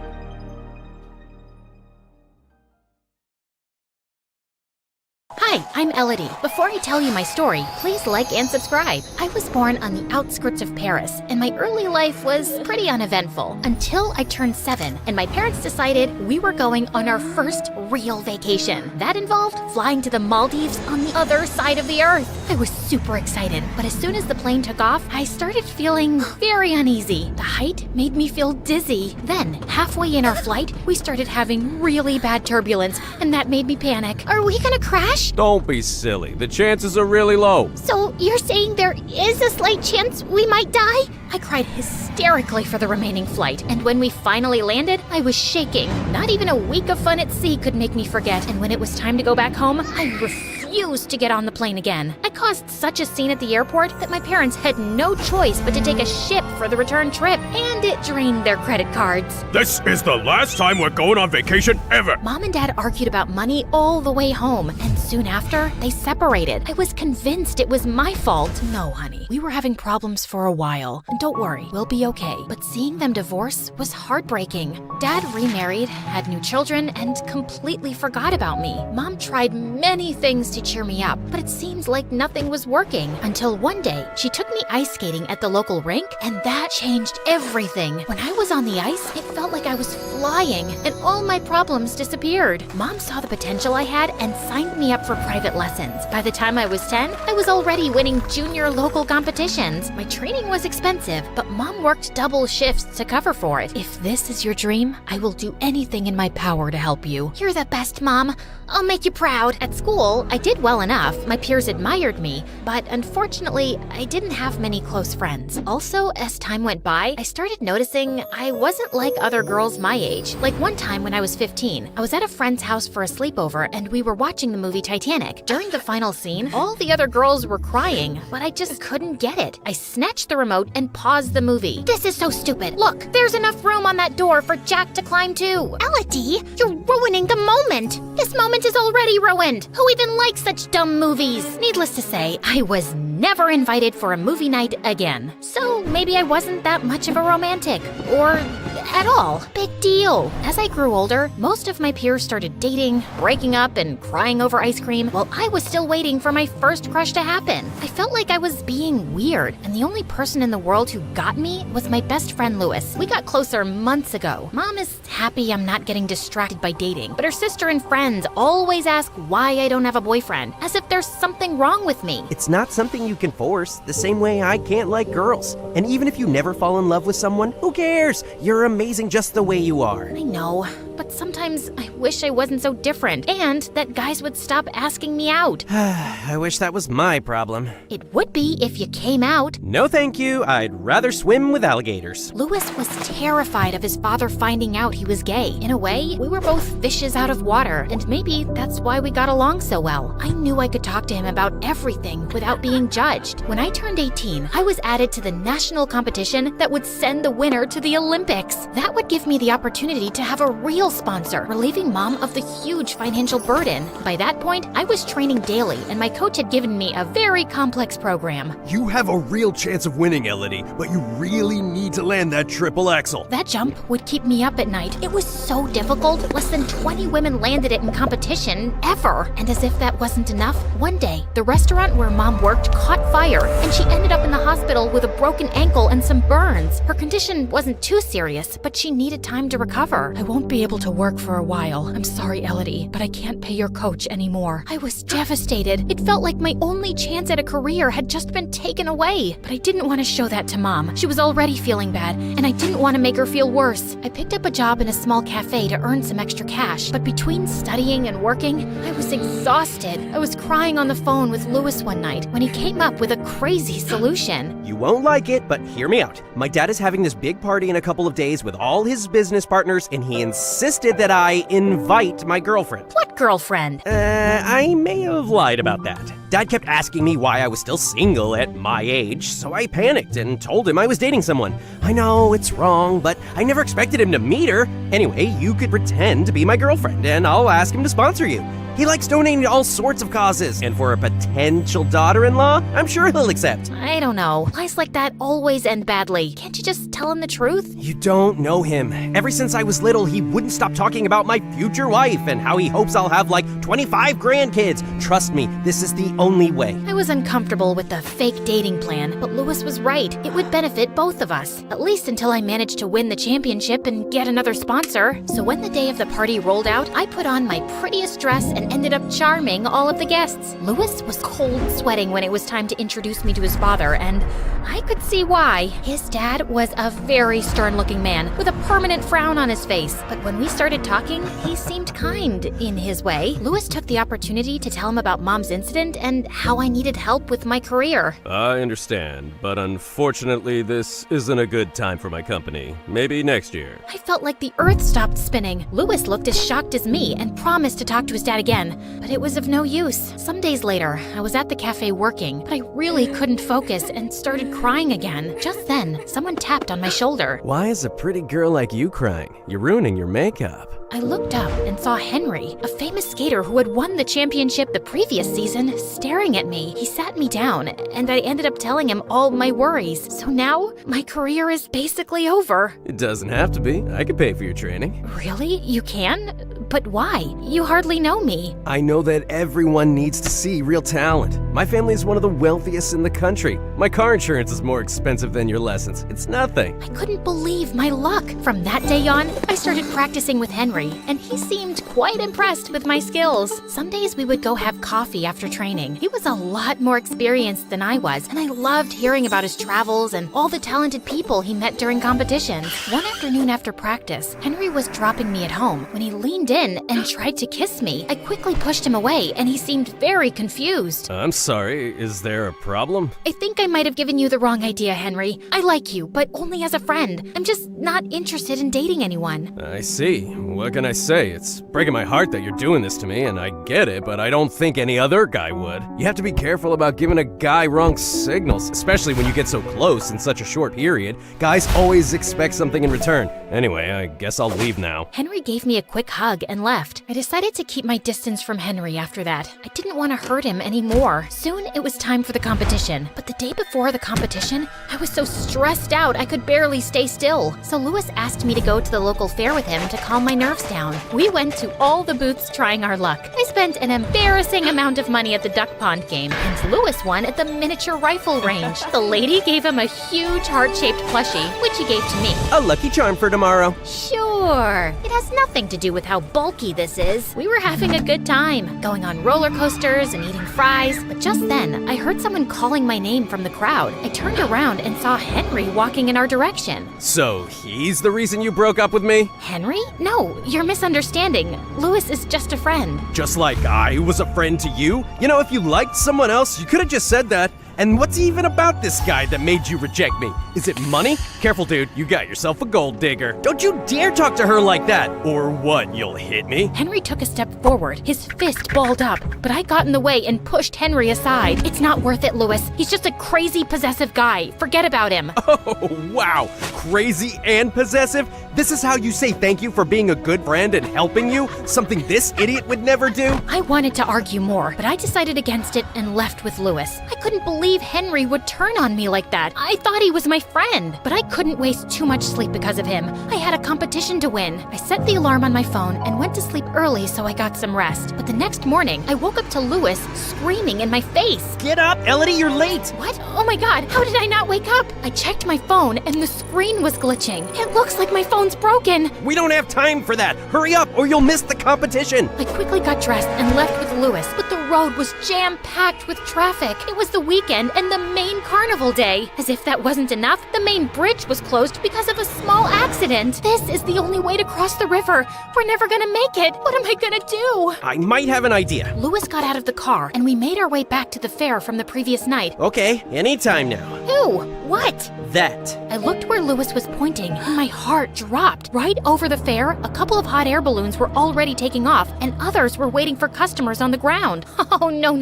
Hi, I'm Elodie. Before I tell you my story, please like and subscribe. I was born on the outskirts of Paris, and my early life was pretty uneventful until I turned 7, and my parents decided we were going on our first real vacation. That involved flying to the Maldives on the other side of the earth. I was super excited, but as soon as the plane took off, I started feeling very uneasy. The height made me feel dizzy. Then, halfway in our flight, we started having really bad turbulence, and that made me panic. Are we gonna crash? Don't be silly. The chances are really low. So you're saying there is a slight chance we might die? I cried hysterically for the remaining flight, and when we finally landed, I was shaking. Not even a week of fun at sea could make me forget, and when it was time to go back home, I refused to get on the plane again. I caused such a scene at the airport that my parents had no choice but to take a ship for the return trip, and it drained their credit cards. This is the last time we're going on vacation ever. Mom and Dad argued about money all the way home, and soon after, they separated. I was convinced it was my fault. No, honey. We were having problems for a while, and don't worry, we'll be okay. But seeing them divorce was heartbreaking. Dad remarried, had new children, and completely forgot about me. Mom tried many things to cheer me up, but it seems like nothing was working. Until one day, she took me ice skating at the local rink, and that changed everything. When I was on the ice, it felt like I was flying, and all my problems disappeared. Mom saw the potential I had and signed me up for private lessons. By the time I was 10, I was already winning junior local competitions. My training was expensive, but Mom worked double shifts to cover for it. If this is your dream, I will do anything in my power to help you. You're the best, Mom. I'll make you proud. At school, I did well enough. My peers admired bothered me, but unfortunately, I didn't have many close friends. Also, as time went by, I started noticing I wasn't like other girls my age. Like one time when I was 15, I was at a friend's house for a sleepover and we were watching the movie Titanic. During the final scene, all the other girls were crying, but I just couldn't get it. I snatched the remote and paused the movie. This is so stupid. Look, there's enough room on that door for Jack to climb too. Elodie, you're ruining the moment. This moment is already ruined. Who even likes such dumb movies? Needless to say, I was never invited for a movie night again. So maybe I wasn't that much of a romantic. Or at all. Big deal. As I grew older, most of my peers started dating, breaking up, and crying over ice cream, while I was still waiting for my first crush to happen. I felt like I was being weird, and the only person in the world who got me was my best friend Louis. We got closer months ago. Mom is happy I'm not getting distracted by dating, but her sister and friends always ask why I don't have a boyfriend, as if there's something wrong with me. It's not something you can force, the same way I can't like girls. And even if you never fall in love with someone, who cares? You're amazing just the way you are. I know, but sometimes I wish I wasn't so different, and that guys would stop asking me out. I wish that was my problem. It would be if you came out. No thank you, I'd rather swim with alligators. Louis was terrified of his father finding out he was gay. In a way, we were both fishes out of water, and maybe that's why we got along so well. I knew I could talk to him about everything without being judged. When I turned 18, I was added to the national competition that would send the winner to the Olympics. That would give me the opportunity to have a real sponsor, relieving Mom of the huge financial burden. By that point, I was training daily, and my coach had given me a very complex program. You have a real chance of winning, Elodie, but you really need to land that triple axel. That jump would keep me up at night. It was so difficult. Less than 20 women landed it in competition, ever. And as if that wasn't enough, one day, the restaurant where Mom worked caught fire, and she ended up in the hospital with a broken ankle and some burns. Her condition wasn't too serious, but she needed time to recover. I won't be able to work for a while. I'm sorry, Elodie, but I can't pay your coach anymore. I was devastated. It felt like my only chance at a career had just been taken away. But I didn't want to show that to Mom. She was already feeling bad, and I didn't want to make her feel worse. I picked up a job in a small cafe to earn some extra cash, but between studying and working, I was exhausted. I was crying on the phone with Louis one night when he came up with a crazy solution. You won't like it, but hear me out. My dad is having this big party in a couple of days with all his business partners, and he insisted that I invite my girlfriend. What girlfriend? I may have lied about that. Dad kept asking me why I was still single at my age, so I panicked and told him I was dating someone. I know, it's wrong, but I never expected him to meet her. Anyway, you could pretend to be my girlfriend, and I'll ask him to sponsor you. He likes donating to all sorts of causes, and for a potential daughter-in-law, I'm sure he'll accept. I don't know. Lies like that always end badly. Can't you just tell him the truth? You don't know him. Ever since I was little, he wouldn't stop talking about my future wife and how he hopes I'll have like 25 grandkids. Trust me, this is the only way. I was uncomfortable with the fake dating plan, but Louis was right. It would benefit both of us, at least until I managed to win the championship and get another sponsor. So when the day of the party rolled out, I put on my prettiest dress and ended up charming all of the guests. Louis was cold sweating when it was time to introduce me to his father, and I could see why. His dad was a very stern-looking man with a permanent frown on his face, but when we started talking, he seemed kind in his way. Louis took the opportunity to tell him about Mom's incident and how I needed help with my career. I understand, but unfortunately, this isn't a good time for my company. Maybe next year. I felt like the earth stopped spinning. Louis looked as shocked as me and promised to talk to his dad again, but it was of no use. Some days later, I was at the cafe working, but I really couldn't focus and started crying again. Just then, someone tapped on my shoulder. Why is a pretty girl like you crying? You're ruining your makeup. I looked up and saw Henry, a famous skater who had won the championship the previous season, staring at me. He sat me down, and I ended up telling him all my worries. So now, my career is basically over. It doesn't have to be. I could pay for your training. Really? You can? But why? You hardly know me. I know that everyone needs to see real talent. My family is one of the wealthiest in the country. My car insurance is more expensive than your lessons. It's nothing. I couldn't believe my luck. From that day on, I started practicing with Henry, and he seemed quite impressed with my skills. Some days we would go have coffee after training. He was a lot more experienced than I was, and I loved hearing about his travels and all the talented people he met during competitions. One afternoon after practice, Henry was dropping me at home when he leaned in and tried to kiss me. I quickly pushed him away, and he seemed very confused. I'm sorry, is there a problem? I think I might have given you the wrong idea, Henry. I like you, but only as a friend. I'm just not interested in dating anyone. I see. What can I say? It's breaking my heart that you're doing this to me, and I get it, but I don't think any other guy would. You have to be careful about giving a guy wrong signals, especially when you get so close in such a short period. Guys always expect something in return. Anyway, I guess I'll leave now. Henry gave me a quick hug and left. I decided to keep my distance from Henry after that. I didn't want to hurt him anymore. Soon it was time for the competition, but the day before the competition, I was so stressed out I could barely stay still. So Louis asked me to go to the local fair with him to calm my nerves down. We went to all the booths trying our luck. I spent an embarrassing amount of money at the duck pond game, and Louis won at the miniature rifle range. The lady gave him a huge heart-shaped plushie, which he gave to me. A lucky charm for tomorrow. Sure. It has nothing to do with how bulky this is. We were having a good time, going on roller coasters and eating fries, but just then, I heard someone calling my name from the crowd. I turned around and saw Henry walking in our direction. So, he's the reason you broke up with me? Henry? No, you're misunderstanding. Louis is just a friend. Just like I was a friend to you? You know, if you liked someone else, you could have just said that. And what's even about this guy that made you reject me? Is it money? Careful, dude, you got yourself a gold digger. Don't you dare talk to her like that! Or what, you'll hit me? Henry took a step forward, his fist balled up, but I got in the way and pushed Henry aside. It's not worth it, Louis. He's just a crazy, possessive guy. Forget about him. Oh, wow. Crazy and possessive? This is how you say thank you for being a good friend and helping you? Something this idiot would never do? I wanted to argue more, but I decided against it and left with Louis. I couldn't believe Henry would turn on me like that. I thought he was my friend, but I couldn't waste too much sleep because of him. I had a competition to win. I set the alarm on my phone and went to sleep early so I got some rest. But the next morning, I woke up to Louis screaming in my face. Get up, Elodie, you're late! What? Oh my god, how did I not wake up? I checked my phone and the screen was glitching. It looks like my phone's broken. We don't have time for that. Hurry up or you'll miss the competition. I quickly got dressed and left with Louis, but the road was jam-packed with traffic. It was the weekend and the main carnival day. As if that wasn't enough, the main bridge was closed because of a small accident. This is the only way to cross the river. We're never gonna make it. What am I gonna do? I might have an idea. Louis got out of the car and we made our way back to the fair from the previous night. Okay, anytime now. Who? What? That. I looked where Louis was pointing and my heart dropped. Right over the fair, a couple of hot air balloons were already taking off and others were waiting for customers on the ground. Oh, no.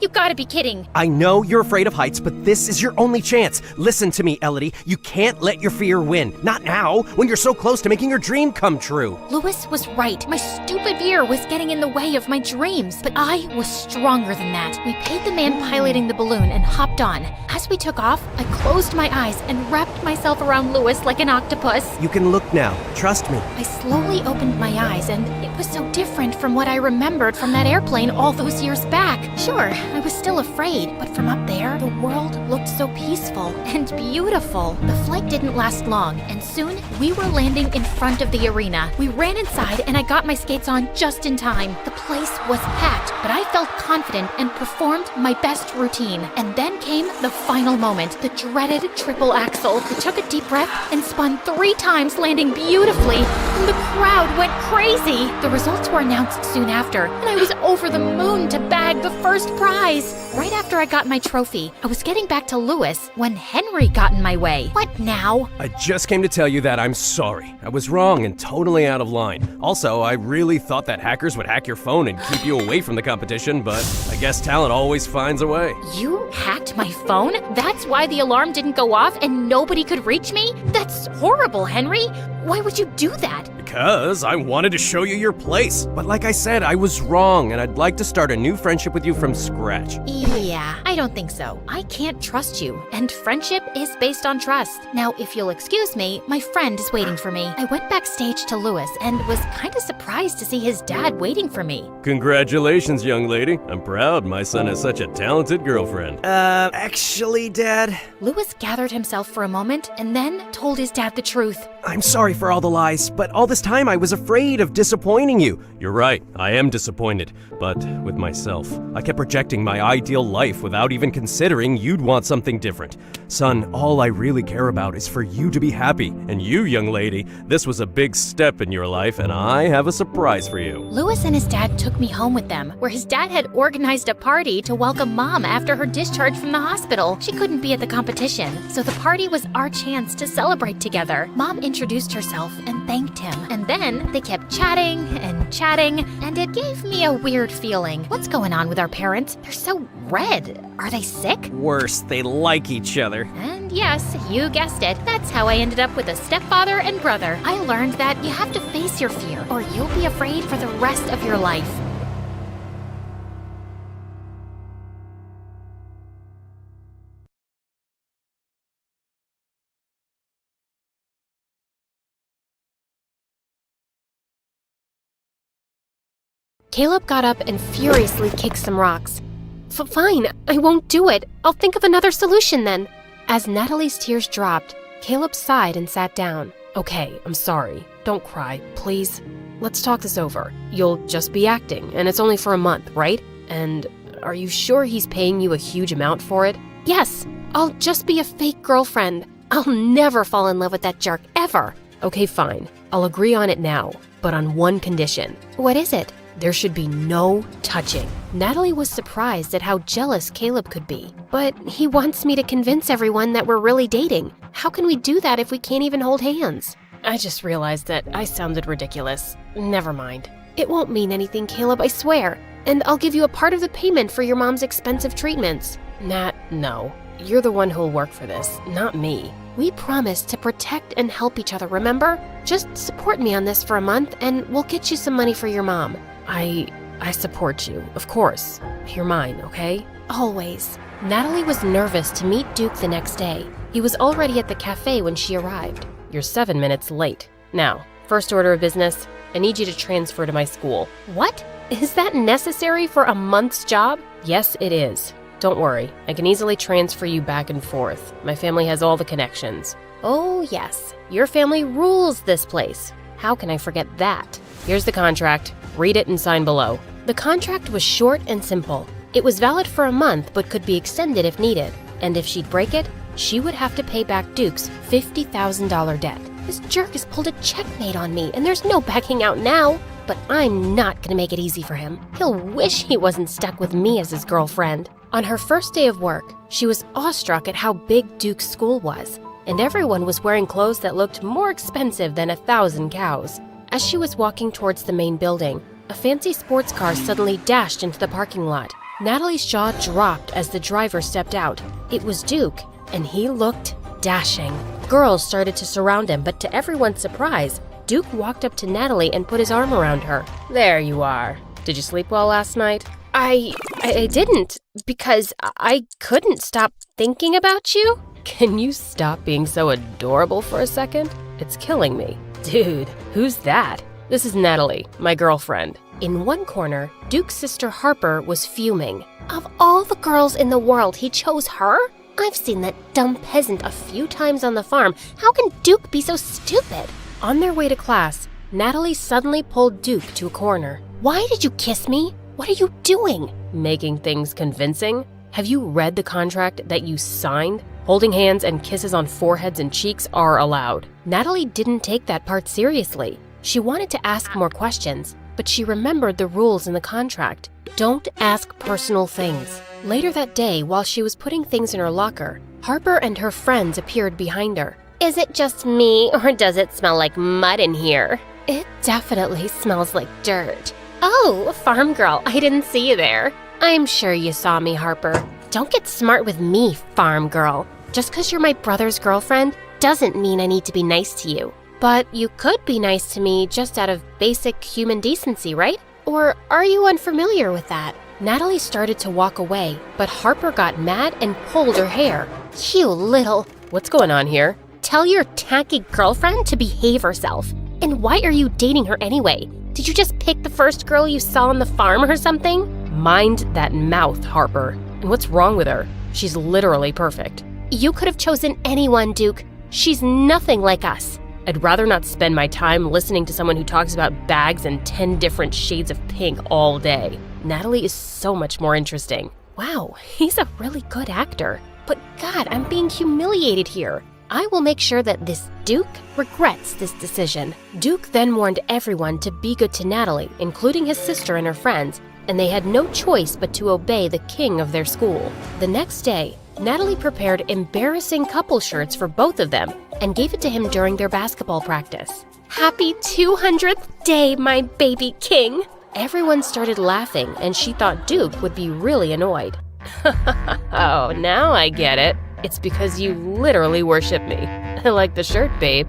You gotta be kidding. I know you're afraid of heights, but this is your only chance. Listen to me, Elodie. You can't let your fear win. Not now, when you're so close to making your dream come true. Louis was right. My stupid fear was getting in the way of my dreams, but I was stronger than that. We paid the man piloting the balloon and hopped on. As we took off, I closed my eyes and wrapped myself around Louis like an octopus. You can look now. Trust me. I slowly opened my eyes, and it was so different from what I remembered from that airplane all those years back. Sure, I was still afraid, but from up there, the world looked so peaceful and beautiful. The flight didn't last long, and soon we were landing in front of the arena. We ran inside, and I got my skates on just in time. The place was packed, but I felt confident and performed my best routine. And then came the final moment, the dreaded triple axel. I took a deep breath and spun 3 times, landing beautifully, and the crowd went crazy. The results were announced soon after, and I was over the moon to bag the first prize. Right after I got my trophy, I was getting back to Louis when Henry got in my way. What now? I just came to tell you that I'm sorry. I was wrong and totally out of line. Also, I really thought that hackers would hack your phone and keep you away from the competition, but I guess talent always finds a way. You hacked my phone? That's why the alarm didn't go off and nobody could reach me? That's horrible, Henry. Why would you do that? Because I wanted to show you your place. But like I said, I was wrong, and I'd like to start a new friendship with you from scratch. Yeah, I don't think so. I can't trust you, and friendship is based on trust. Now, if you'll excuse me, my friend is waiting for me. I went backstage to Louis and was kind of surprised to see his dad waiting for me. Congratulations, young lady. I'm proud my son has such a talented girlfriend. Actually, Dad. Louis gathered himself for a moment and then told his dad the truth. I'm sorry for all the lies, but all this time I was afraid of disappointing you. You're right, I am disappointed, but with myself. I kept projecting my ideal life without even considering you'd want something different. Son, all I really care about is for you to be happy. And you, young lady, this was a big step in your life, and I have a surprise for you. Louis and his dad took me home with them, where his dad had organized a party to welcome Mom after her discharge from the hospital. She couldn't be at the competition, so the party was our chance to celebrate together. Mom introduced herself and thanked him, and then they kept chatting, and it gave me a weird feeling. What's going on with our parents? They're so red. Are they sick? Worse, they like each other. And yes, you guessed it. That's how I ended up with a stepfather and brother. I learned that you have to face your fear, or you'll be afraid for the rest of your life. Caleb got up and furiously kicked some rocks. Fine, I won't do it. I'll think of another solution then. As Natalie's tears dropped, Caleb sighed and sat down. Okay, I'm sorry. Don't cry, please. Let's talk this over. You'll just be acting, and it's only for a month, right? And are you sure he's paying you a huge amount for it? Yes, I'll just be a fake girlfriend. I'll never fall in love with that jerk, ever. Okay, fine. I'll agree on it now, but on one condition. What is it? There should be no touching. Natalie was surprised at how jealous Caleb could be. But he wants me to convince everyone that we're really dating. How can we do that if we can't even hold hands? I just realized that I sounded ridiculous. Never mind. It won't mean anything, Caleb, I swear. And I'll give you a part of the payment for your mom's expensive treatments. Nat, no. You're the one who'll work for this, not me. We promised to protect and help each other, remember? Just support me on this for a month and we'll get you some money for your mom. I support you, of course. You're mine, okay? Always. Natalie was nervous to meet Duke the next day. He was already at the cafe when she arrived. You're 7 minutes late. Now, first order of business, I need you to transfer to my school. What? Is that necessary for a month's job? Yes, it is. Don't worry, I can easily transfer you back and forth. My family has all the connections. Oh, yes. Your family rules this place. How can I forget that? Here's the contract. Read it and sign below. The contract was short and simple. It was valid for a month but could be extended if needed. And if she'd break it, she would have to pay back Duke's $50,000 debt. This jerk has pulled a checkmate on me and there's no backing out now. But I'm not gonna make it easy for him. He'll wish he wasn't stuck with me as his girlfriend. On her first day of work, she was awestruck at how big Duke's school was. And everyone was wearing clothes that looked more expensive than 1,000 cows. As she was walking towards the main building, a fancy sports car suddenly dashed into the parking lot. Natalie's jaw dropped as the driver stepped out. It was Duke, and he looked dashing. Girls started to surround him, but to everyone's surprise, Duke walked up to Natalie and put his arm around her. There you are. Did you sleep well last night? I didn't, because I couldn't stop thinking about you. Can you stop being so adorable for a second? It's killing me. Dude, who's that? This is Natalie, my girlfriend. In one corner, Duke's sister Harper was fuming. Of all the girls in the world, he chose her? I've seen that dumb peasant a few times on the farm. How can Duke be so stupid? On their way to class, Natalie suddenly pulled Duke to a corner. Why did you kiss me? What are you doing? Making things convincing? Have you read the contract that you signed? Holding hands and kisses on foreheads and cheeks are allowed. Natalie didn't take that part seriously. She wanted to ask more questions, but she remembered the rules in the contract. Don't ask personal things. Later that day, while she was putting things in her locker, Harper and her friends appeared behind her. Is it just me, or does it smell like mud in here? It definitely smells like dirt. Oh, farm girl, I didn't see you there. I'm sure you saw me, Harper. Don't get smart with me, farm girl. Just because you're my brother's girlfriend doesn't mean I need to be nice to you. But you could be nice to me just out of basic human decency, right? Or are you unfamiliar with that? Natalie started to walk away, but Harper got mad and pulled her hair. You little... What's going on here? Tell your tacky girlfriend to behave herself. And why are you dating her anyway? Did you just pick the first girl you saw on the farm or something? Mind that mouth, Harper. And what's wrong with her? She's literally perfect. You could have chosen anyone, Duke. She's nothing like us. I'd rather not spend my time listening to someone who talks about bags and 10 different shades of pink all day. Natalie is so much more interesting. Wow, he's a really good actor. But God, I'm being humiliated here. I will make sure that this Duke regrets this decision. Duke then warned everyone to be good to Natalie, including his sister and her friends, and they had no choice but to obey the king of their school. The next day, Natalie prepared embarrassing couple shirts for both of them and gave it to him during their basketball practice. Happy 200th day, my baby king! Everyone started laughing, and she thought Duke would be really annoyed. Oh, now I get it. It's because you literally worship me. I like the shirt, babe.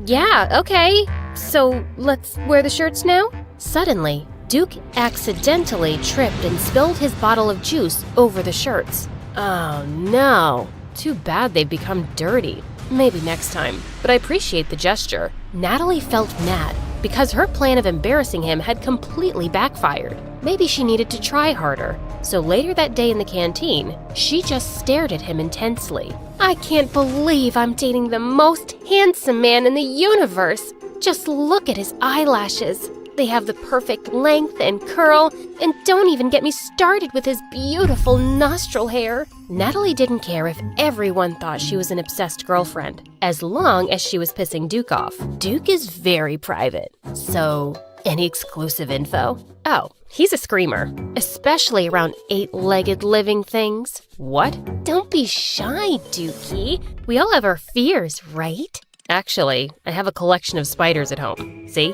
Yeah, okay. So let's wear the shirts now? Suddenly, Duke accidentally tripped and spilled his bottle of juice over the shirts. Oh no. Too bad they've become dirty. Maybe next time. But I appreciate the gesture. Natalie felt mad because her plan of embarrassing him had completely backfired. Maybe she needed to try harder. So later that day in the canteen, she just stared at him intensely. I can't believe I'm dating the most handsome man in the universe. Just look at his eyelashes. They have the perfect length and curl, and don't even get me started with his beautiful nostril hair. Natalie didn't care if everyone thought she was an obsessed girlfriend, as long as she was pissing Duke off. Duke is very private, so any exclusive info? Oh, he's a screamer, especially around 8-legged living things. What? Don't be shy, Dukey. We all have our fears, right? Actually, I have a collection of spiders at home. See?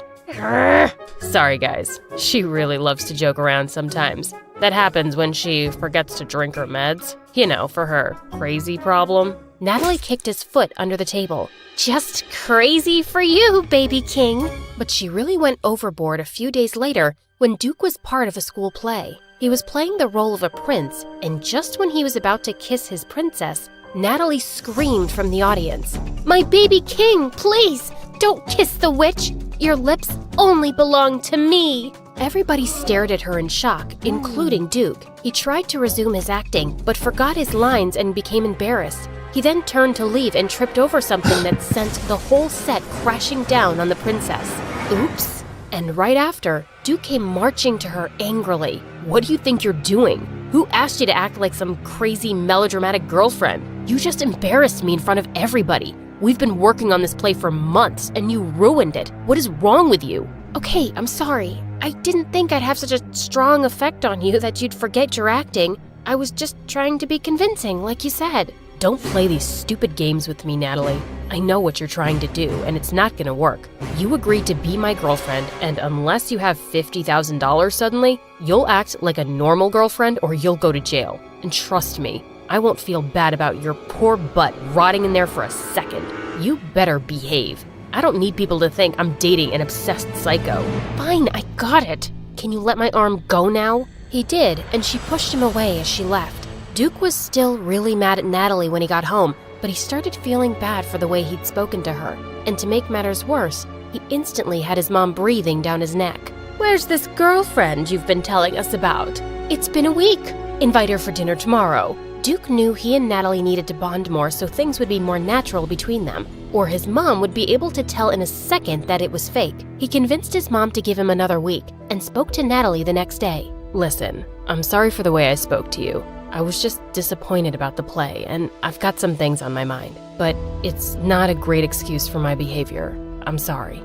Sorry, guys. She really loves to joke around sometimes. That happens when she forgets to drink her meds. You know, for her crazy problem. Natalie kicked his foot under the table. Just crazy for you, baby king. But she really went overboard a few days later when Duke was part of a school play. He was playing the role of a prince, and just when he was about to kiss his princess, Natalie screamed from the audience, "My baby king, please, don't kiss the witch! Your lips only belong to me!" Everybody stared at her in shock, including Duke. He tried to resume his acting, but forgot his lines and became embarrassed. He then turned to leave and tripped over something that sent the whole set crashing down on the princess. Oops. And right after, Duke came marching to her angrily. "What do you think you're doing? Who asked you to act like some crazy melodramatic girlfriend? You just embarrassed me in front of everybody. We've been working on this play for months, and you ruined it. What is wrong with you?" "Okay, I'm sorry. I didn't think I'd have such a strong effect on you that you'd forget your acting. I was just trying to be convincing, like you said." Don't play these stupid games with me, Natalie. I know what you're trying to do, and it's not gonna work. You agreed to be my girlfriend, and unless you have $50,000 suddenly, you'll act like a normal girlfriend or you'll go to jail. And trust me, I won't feel bad about your poor butt rotting in there for a second. You better behave. I don't need people to think I'm dating an obsessed psycho. Fine, I got it. Can you let my arm go now? He did, and she pushed him away as she left. Duke was still really mad at Natalie when he got home, but he started feeling bad for the way he'd spoken to her. And to make matters worse, he instantly had his mom breathing down his neck. "Where's this girlfriend you've been telling us about? It's been a week. Invite her for dinner tomorrow." Duke knew he and Natalie needed to bond more so things would be more natural between them, or his mom would be able to tell in a second that it was fake. He convinced his mom to give him another week and spoke to Natalie the next day. "Listen, I'm sorry for the way I spoke to you. I was just disappointed about the play, and I've got some things on my mind. But it's not a great excuse for my behavior. I'm sorry."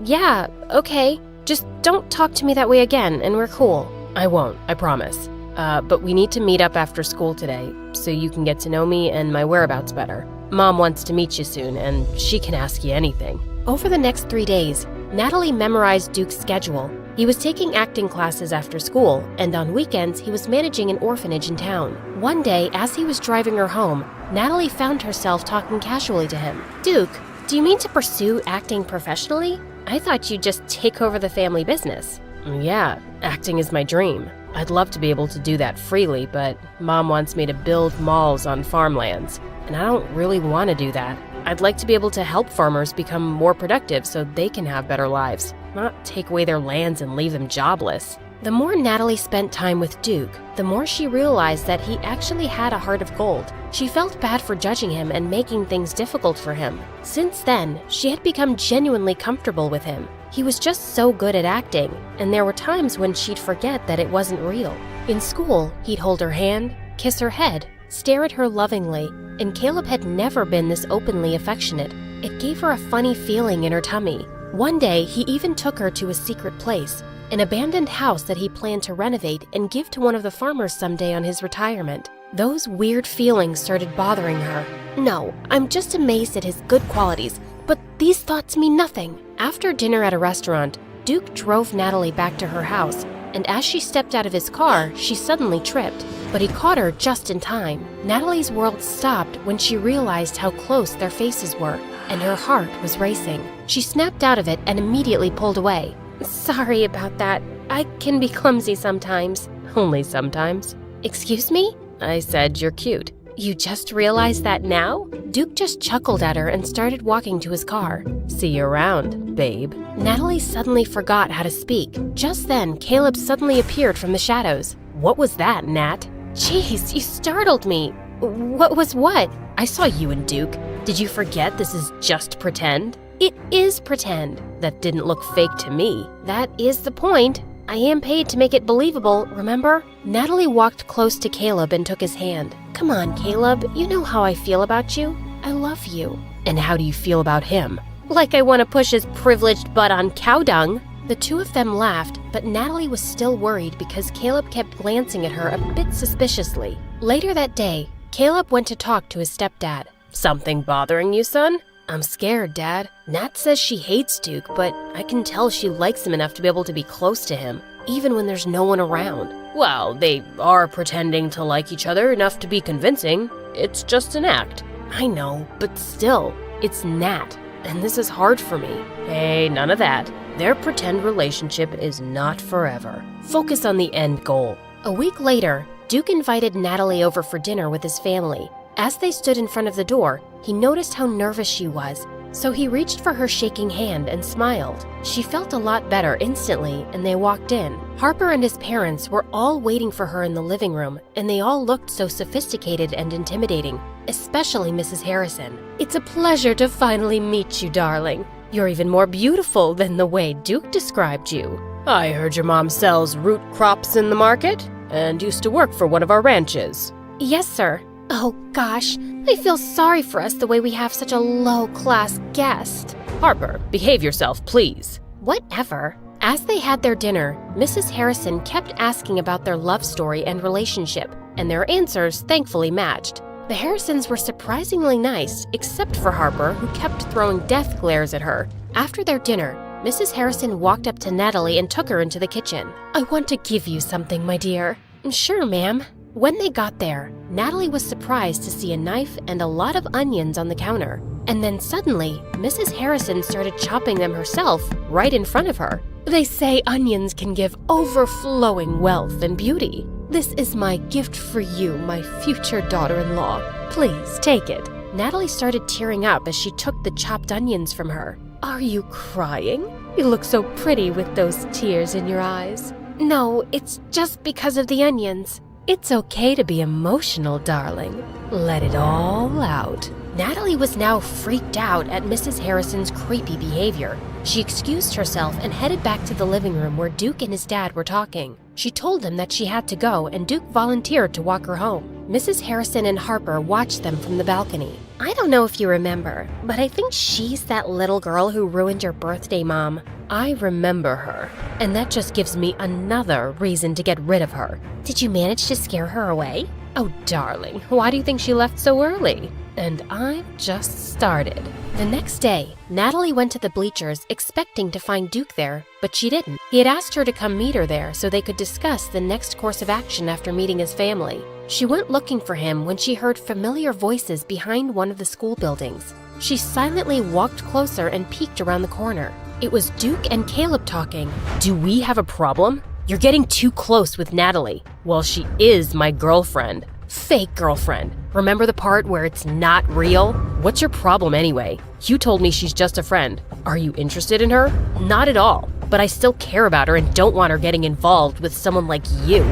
Yeah, okay. Just don't talk to me that way again, and we're cool." "I won't, I promise. But we need to meet up after school today, so you can get to know me and my whereabouts better. Mom wants to meet you soon, and she can ask you anything." Over the next 3 days, Natalie memorized Duke's schedule. He was taking acting classes after school, and on weekends he was managing an orphanage in town. One day, as he was driving her home, Natalie found herself talking casually to him. "Duke, do you mean to pursue acting professionally? I thought you'd just take over the family business." "Yeah, acting is my dream. I'd love to be able to do that freely, but Mom wants me to build malls on farmlands, and I don't really want to do that. I'd like to be able to help farmers become more productive so they can have better lives. not take away their lands and leave them jobless. The more Natalie spent time with Duke, the more she realized that he actually had a heart of gold. She felt bad for judging him and making things difficult for him. Since then, she had become genuinely comfortable with him. He was just so good at acting, and there were times when she'd forget that it wasn't real. In school, he'd hold her hand, kiss her head, stare at her lovingly, and Caleb had never been this openly affectionate. It gave her a funny feeling in her tummy. One day, he even took her to a secret place, an abandoned house that he planned to renovate and give to one of the farmers someday on his retirement. Those weird feelings started bothering her. No, I'm just amazed at his good qualities, but these thoughts mean nothing. After dinner at a restaurant, Duke drove Natalie back to her house, and as she stepped out of his car, she suddenly tripped. But he caught her just in time. Natalie's world stopped when she realized how close their faces were, and her heart was racing. She snapped out of it and immediately pulled away. Sorry about that. I can be clumsy sometimes. Only sometimes. Excuse me? I said you're cute. You just realized that now? Duke just chuckled at her and started walking to his car. See you around, babe. Natalie suddenly forgot how to speak. Just then, Caleb suddenly appeared from the shadows. What was that, Nat? Jeez, you startled me. What was what? I saw you and Duke. Did you forget this is just pretend? It is pretend. That didn't look fake to me. That is the point. I am paid to make it believable, remember? Natalie walked close to Caleb and took his hand. Come on, Caleb, you know how I feel about you. I love you. And how do you feel about him? Like I want to push his privileged butt on cow dung. The two of them laughed, but Natalie was still worried because Caleb kept glancing at her a bit suspiciously. Later that day, Caleb went to talk to his stepdad. Something bothering you, son? I'm scared, Dad. Nat says she hates Duke, but I can tell she likes him enough to be able to be close to him, even when there's no one around. Well, they are pretending to like each other enough to be convincing. It's just an act. I know, but still, it's Nat, and this is hard for me. Hey, none of that. Their pretend relationship is not forever. Focus on the end goal. A week later, Duke invited Natalie over for dinner with his family. As they stood in front of the door, he noticed how nervous she was, so he reached for her shaking hand and smiled. She felt a lot better instantly, and they walked in. Harper and his parents were all waiting for her in the living room, and they all looked so sophisticated and intimidating, especially Mrs. Harrison. It's a pleasure to finally meet you, darling. You're even more beautiful than the way Duke described you. I heard your mom sells root crops in the market and used to work for one of our ranches. Yes, sir. Oh gosh, I feel sorry for us the way we have such a low-class guest. Harper, behave yourself, please. Whatever. As they had their dinner, Mrs. Harrison kept asking about their love story and relationship, and their answers thankfully matched. The Harrisons were surprisingly nice, except for Harper, who kept throwing death glares at her. After their dinner, Mrs. Harrison walked up to Natalie and took her into the kitchen. I want to give you something, my dear. Sure, ma'am. When they got there, Natalie was surprised to see a knife and a lot of onions on the counter. And then suddenly, Mrs. Harrison started chopping them herself right in front of her. They say onions can give overflowing wealth and beauty. This is my gift for you, my future daughter-in-law. Please take it. Natalie started tearing up as she took the chopped onions from her. Are you crying? You look so pretty with those tears in your eyes. No, it's just because of the onions. It's okay to be emotional, darling. Let it all out. Natalie was now freaked out at Mrs. Harrison's creepy behavior. She excused herself and headed back to the living room where Duke and his dad were talking. She told them that she had to go, and Duke volunteered to walk her home. Mrs. Harrison and Harper watched them from the balcony. I don't know if you remember, but I think she's that little girl who ruined your birthday, Mom. I remember her, and that just gives me another reason to get rid of her. Did you manage to scare her away? Oh, darling, why do you think she left so early? And I've just started. The next day, Natalie went to the bleachers expecting to find Duke there, but she didn't. He had asked her to come meet her there so they could discuss the next course of action after meeting his family. She went looking for him when she heard familiar voices behind one of the school buildings. She silently walked closer and peeked around the corner. It was Duke and Caleb talking. Do we have a problem? You're getting too close with Natalie. Well, she is my girlfriend. Fake girlfriend. Remember the part where it's not real? What's your problem anyway? You told me she's just a friend. Are you interested in her? Not at all. but I still care about her and don't want her getting involved with someone like you.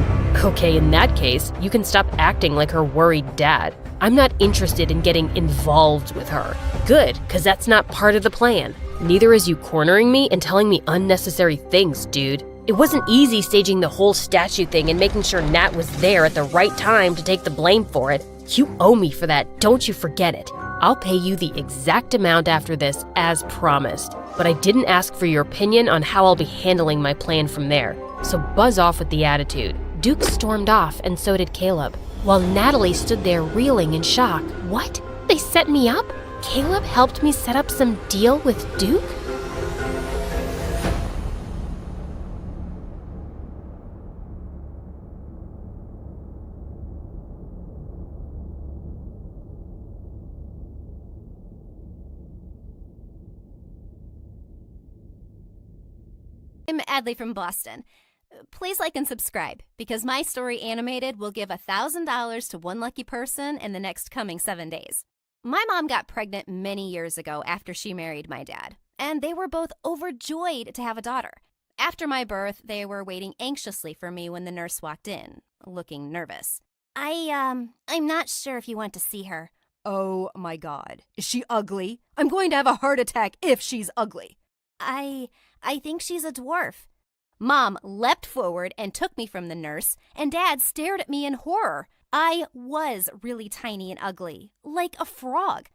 Okay, in that case, you can stop acting like her worried dad. I'm not interested in getting involved with her. Good, because that's not part of the plan. Neither is you cornering me and telling me unnecessary things, dude. It wasn't easy staging the whole statue thing and making sure Nat was there at the right time to take the blame for it. You owe me for that, don't you forget it. I'll pay you the exact amount after this, as promised. But I didn't ask for your opinion on how I'll be handling my plan from there. So buzz off with the attitude. Duke stormed off, and so did Caleb, while Natalie stood there reeling in shock. What? They set me up? Caleb helped me set up some deal with Duke? I'm Adley from Boston. Please like and subscribe, because my story animated will give $1,000 to one lucky person in the next coming 7 days. My mom got pregnant many years ago after she married my dad, and they were both overjoyed to have a daughter. After my birth, they were waiting anxiously for me when the nurse walked in, looking nervous. I'm not sure if you want to see her. Oh my God. Is she ugly? I'm going to have a heart attack if she's ugly. I think she's a dwarf. Mom leapt forward and took me from the nurse, and Dad stared at me in horror. I was really tiny and ugly, like a frog.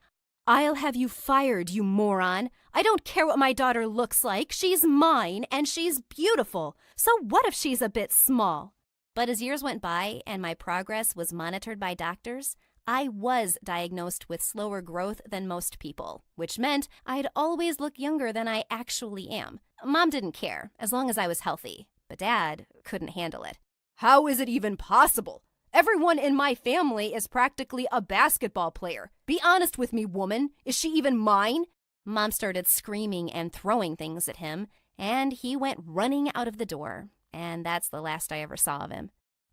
I'll have you fired, you moron. I don't care what my daughter looks like. She's mine, and she's beautiful. So what if she's a bit small? But as years went by and my progress was monitored by doctors, I was diagnosed with slower growth than most people, which meant I'd always look younger than I actually am. Mom didn't care, as long as I was healthy, but Dad couldn't handle it. How is it even possible? Everyone in my family is practically a basketball player. Be honest with me, woman. Is she even mine? Mom started screaming and throwing things at him, and he went running out of the door, and that's the last I ever saw of him.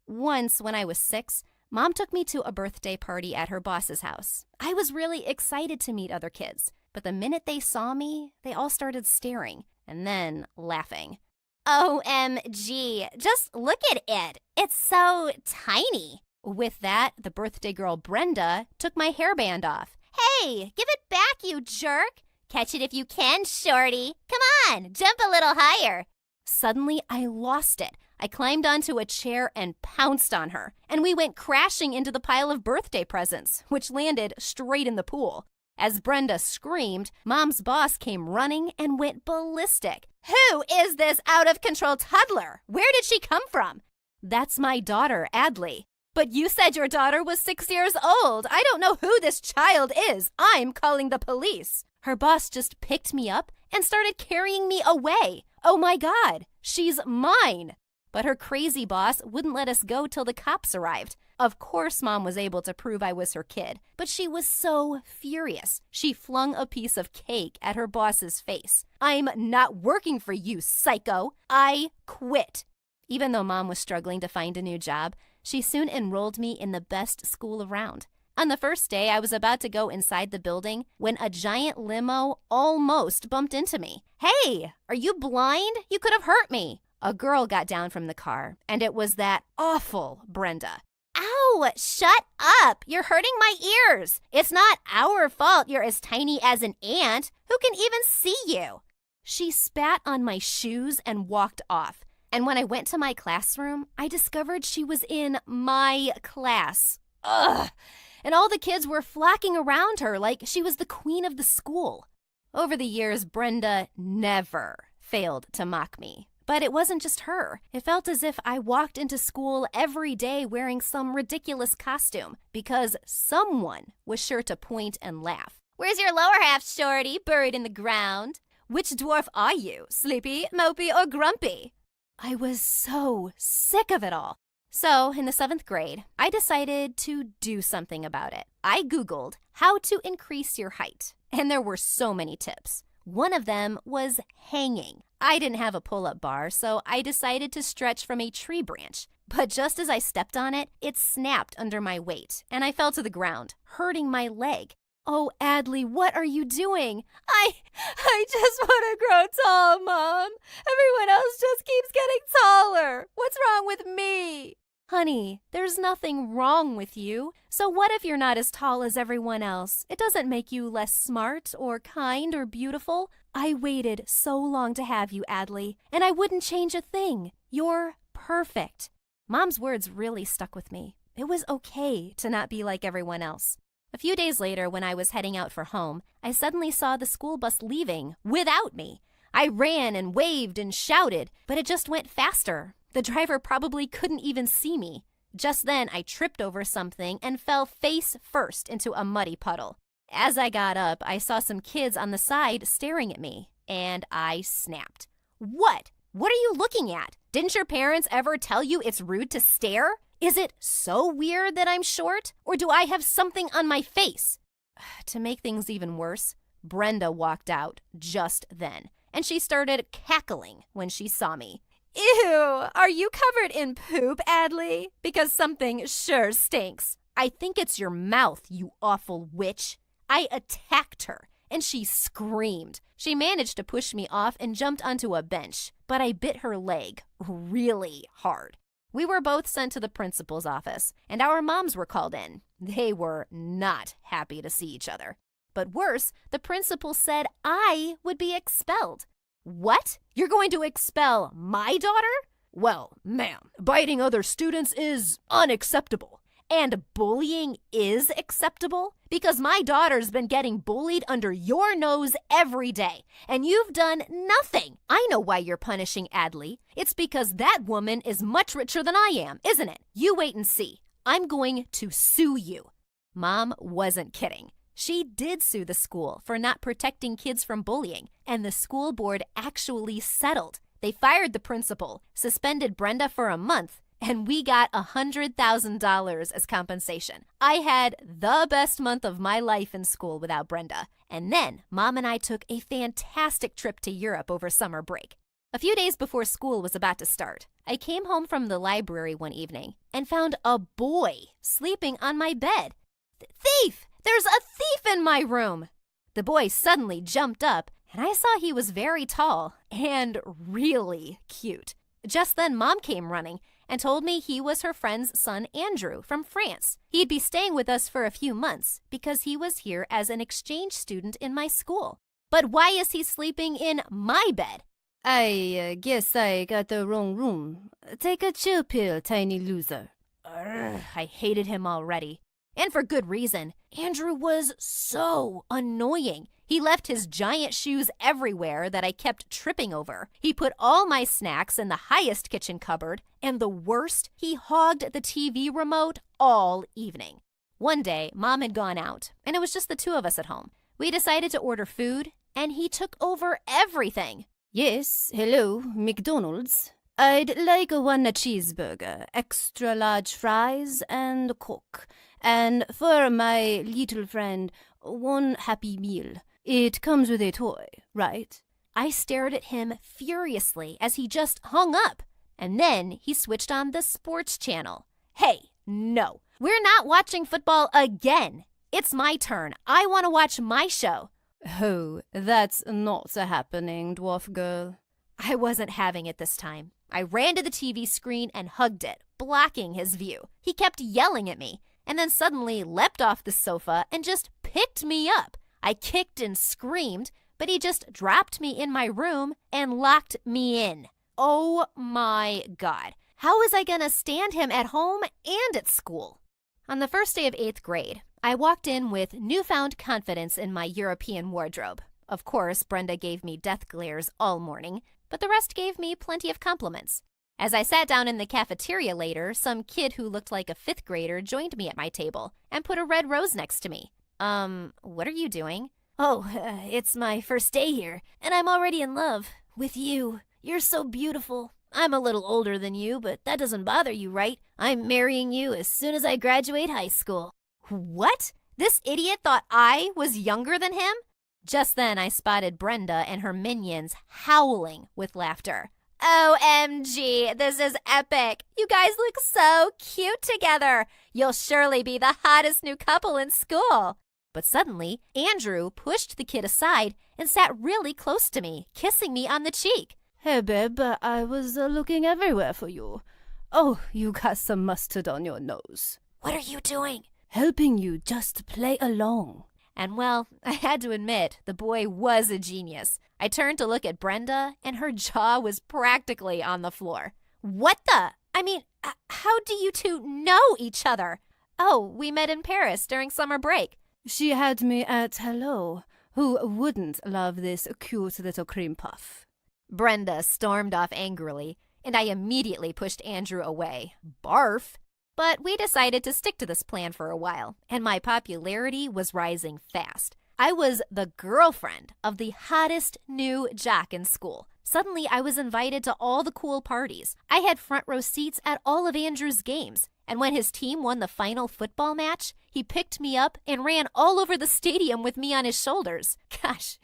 Once, when I was 6, Mom took me to a birthday party at her boss's house. I was really excited to meet other kids, but the minute they saw me, they all started staring and then laughing. OMG, just look at it. It's so tiny. With that, the birthday girl Brenda took my hairband off. Hey, give it back, you jerk. Catch it if you can, shorty. Come on, jump a little higher. Suddenly, I lost it. I climbed onto a chair and pounced on her, and we went crashing into the pile of birthday presents, which landed straight in the pool. As Brenda screamed, Mom's boss came running and went ballistic. Who is this out-of-control toddler? Where did she come from? That's my daughter, Adley. But you said your daughter was 6 years old. I don't know who this child is. I'm calling the police. Her boss just picked me up and started carrying me away. Oh my God, she's mine. But her crazy boss wouldn't let us go till the cops arrived. Of course, Mom was able to prove I was her kid, but she was so furious. She flung a piece of cake at her boss's face. I'm not working for you, psycho. I quit. Even though Mom was struggling to find a new job, she soon enrolled me in the best school around. On the first day, I was about to go inside the building when a giant limo almost bumped into me. Hey, are you blind? You could have hurt me. A girl got down from the car, and it was that awful Brenda. Ow! Shut up! You're hurting my ears. It's not our fault you're as tiny as an ant. Who can even see you? She spat on my shoes and walked off. And when I went to my classroom, I discovered she was in my class. Ugh! And all the kids were flocking around her like she was the queen of the school. Over the years, Brenda never failed to mock me. But it wasn't just her. It felt as if I walked into school every day wearing some ridiculous costume because someone was sure to point and laugh. Where's your lower half, shorty, buried in the ground? Which dwarf are you, sleepy, mopey, or grumpy? I was so sick of it all. So, in the 7th grade, I decided to do something about it. I Googled how to increase your height, and there were so many tips. One of them was hanging. I didn't have a pull-up bar, so I decided to stretch from a tree branch. But just as I stepped on it, it snapped under my weight, and I fell to the ground, hurting my leg. Oh, Adley, what are you doing? I just want to grow tall, Mom. Everyone else just keeps getting taller. What's wrong with me? Honey, there's nothing wrong with you. So what if you're not as tall as everyone else? It doesn't make you less smart or kind or beautiful. I waited so long to have you, Adley, and I wouldn't change a thing. You're perfect. Mom's words really stuck with me. It was okay to not be like everyone else. A few days later, when I was heading out for home, I suddenly saw the school bus leaving without me. I ran and waved and shouted, but it just went faster. The driver probably couldn't even see me. Just then, I tripped over something and fell face first into a muddy puddle. As I got up, I saw some kids on the side staring at me, and I snapped. What? What are you looking at? Didn't your parents ever tell you it's rude to stare? Is it so weird that I'm short, or do I have something on my face? To make things even worse, Brenda walked out just then, and she started cackling when she saw me. Ew, are you covered in poop, Adley? Because something sure stinks. I think it's your mouth, you awful witch. I attacked her, and she screamed. She managed to push me off and jumped onto a bench, but I bit her leg really hard. We were both sent to the principal's office, and our moms were called in. They were not happy to see each other. But worse, the principal said I would be expelled. What? You're going to expel my daughter? Well, ma'am, biting other students is unacceptable. And bullying is acceptable? Because my daughter's been getting bullied under your nose every day, and you've done nothing. I know why you're punishing Adley. It's because that woman is much richer than I am, isn't it? You wait and see. I'm going to sue you. Mom wasn't kidding. She did sue the school for not protecting kids from bullying, and the school board actually settled. They fired the principal, suspended Brenda for a month, and we got $100,000 as compensation. I had the best month of my life in school without Brenda. And then Mom and I took a fantastic trip to Europe over summer break. A few days before school was about to start, I came home from the library one evening and found a boy sleeping on my bed. Thief! There's a thief in my room! The boy suddenly jumped up, and I saw he was very tall and really cute. Just then, Mom came running and told me he was her friend's son Andrew from France. He'd be staying with us for a few months because he was here as an exchange student in my school. But why is he sleeping in my bed? I guess I got the wrong room. Take a chill pill, tiny loser. I hated him already. And for good reason. Andrew was so annoying. He left his giant shoes everywhere that I kept tripping over. He put all my snacks in the highest kitchen cupboard. And the worst, he hogged the TV remote all evening. One day, Mom had gone out, and it was just the two of us at home. We decided to order food, and he took over everything. Yes, hello, McDonald's. I'd like one cheeseburger, extra large fries, and Coke. And for my little friend, one Happy Meal. It comes with a toy, right? I stared at him furiously as he just hung up. And then he switched on the sports channel. Hey, no, we're not watching football again. It's my turn. I want to watch my show. Oh, that's not happening, dwarf girl. I wasn't having it this time. I ran to the TV screen and hugged it, blocking his view. He kept yelling at me, and then suddenly leapt off the sofa and just picked me up. I kicked and screamed, but he just dropped me in my room and locked me in. Oh my God. How was I going to stand him at home and at school? On the first day of 8th grade, I walked in with newfound confidence in my European wardrobe. Of course, Brenda gave me death glares all morning, but the rest gave me plenty of compliments. As I sat down in the cafeteria later, some kid who looked like a 5th grader joined me at my table and put a red rose next to me. What are you doing? Oh, it's my first day here, and I'm already in love with you. You're so beautiful. I'm a little older than you, but that doesn't bother you, right? I'm marrying you as soon as I graduate high school. What? This idiot thought I was younger than him? Just then, I spotted Brenda and her minions howling with laughter. OMG, this is epic. You guys look so cute together. You'll surely be the hottest new couple in school. But suddenly, Andrew pushed the kid aside and sat really close to me, kissing me on the cheek. Hey, babe, I was looking everywhere for you. Oh, you got some mustard on your nose. What are you doing? Helping you just play along. And well, I had to admit, the boy was a genius. I turned to look at Brenda, and her jaw was practically on the floor. What the? I mean, how do you two know each other? Oh, we met in Paris during summer break. She had me at hello. Who wouldn't love this cute little cream puff? Brenda stormed off angrily, and I immediately pushed Andrew away. Barf! But we decided to stick to this plan for a while, and my popularity was rising fast. I was the girlfriend of the hottest new jock in school. Suddenly, I was invited to all the cool parties. I had front row seats at all of Andrew's games. And when his team won the final football match, he picked me up and ran all over the stadium with me on his shoulders. Gosh,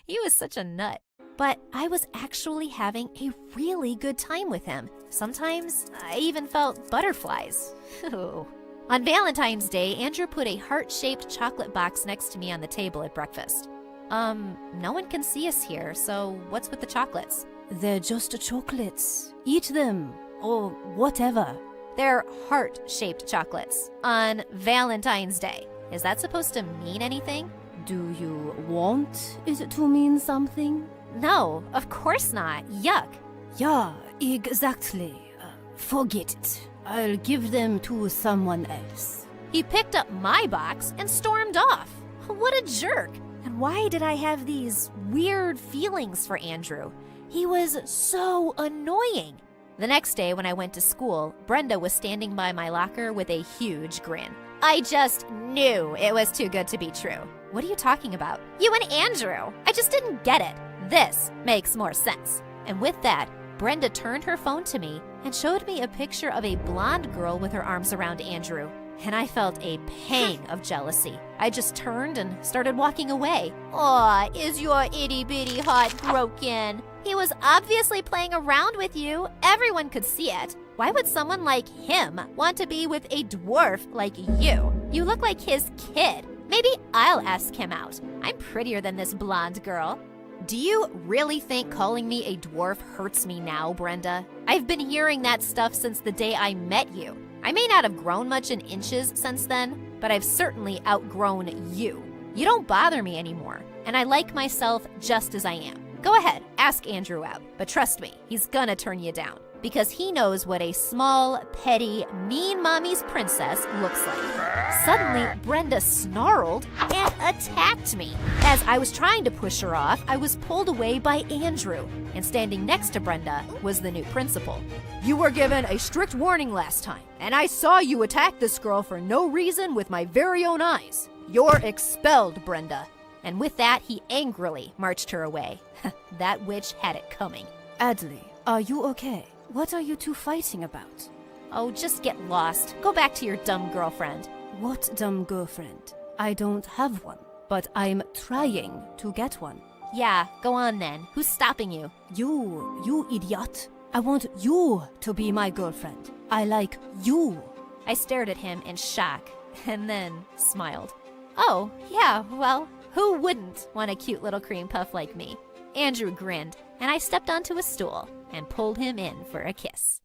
he was such a nut. But I was actually having a really good time with him. Sometimes I even felt butterflies. On Valentine's Day, Andrew put a heart-shaped chocolate box next to me on the table at breakfast. No one can see us here, so what's with the chocolates? They're just chocolates. Eat them, or whatever. They're heart-shaped chocolates on Valentine's Day. Is that supposed to mean anything? Do you want it to mean something? No, of course not. Yuck. Yeah, exactly. Forget it. I'll give them to someone else. He picked up my box and stormed off. What a jerk. And why did I have these weird feelings for Andrew? He was so annoying. The next day when I went to school, Brenda was standing by my locker with a huge grin. I just knew it was too good to be true. What are you talking about? You and Andrew. I just didn't get it. This makes more sense. And with that, Brenda turned her phone to me and showed me a picture of a blonde girl with her arms around Andrew. And I felt a pang of jealousy. I just turned and started walking away. Aw, is your itty-bitty heart broken? He was obviously playing around with you. Everyone could see it. Why would someone like him want to be with a dwarf like you? You look like his kid. Maybe I'll ask him out. I'm prettier than this blonde girl. Do you really think calling me a dwarf hurts me now, Brenda? I've been hearing that stuff since the day I met you. I may not have grown much in inches since then, but I've certainly outgrown you. You don't bother me anymore, and I like myself just as I am. Go ahead, ask Andrew out, but trust me, he's gonna turn you down, because he knows what a small, petty, mean mommy's princess looks like. Suddenly, Brenda snarled and attacked me. As I was trying to push her off, I was pulled away by Andrew, and standing next to Brenda was the new principal. You were given a strict warning last time, and I saw you attack this girl for no reason with my very own eyes. You're expelled, Brenda. And with that, he angrily marched her away. That witch had it coming. Adley, are you okay? What are you two fighting about? Oh, just get lost. Go back to your dumb girlfriend. What dumb girlfriend? I don't have one, but I'm trying to get one. Yeah, go on then. Who's stopping you? You idiot. I want you to be my girlfriend. I like you. I stared at him in shock and then smiled. Oh, yeah, well, who wouldn't want a cute little cream puff like me? Andrew grinned, and I stepped onto a stool and pulled him in for a kiss.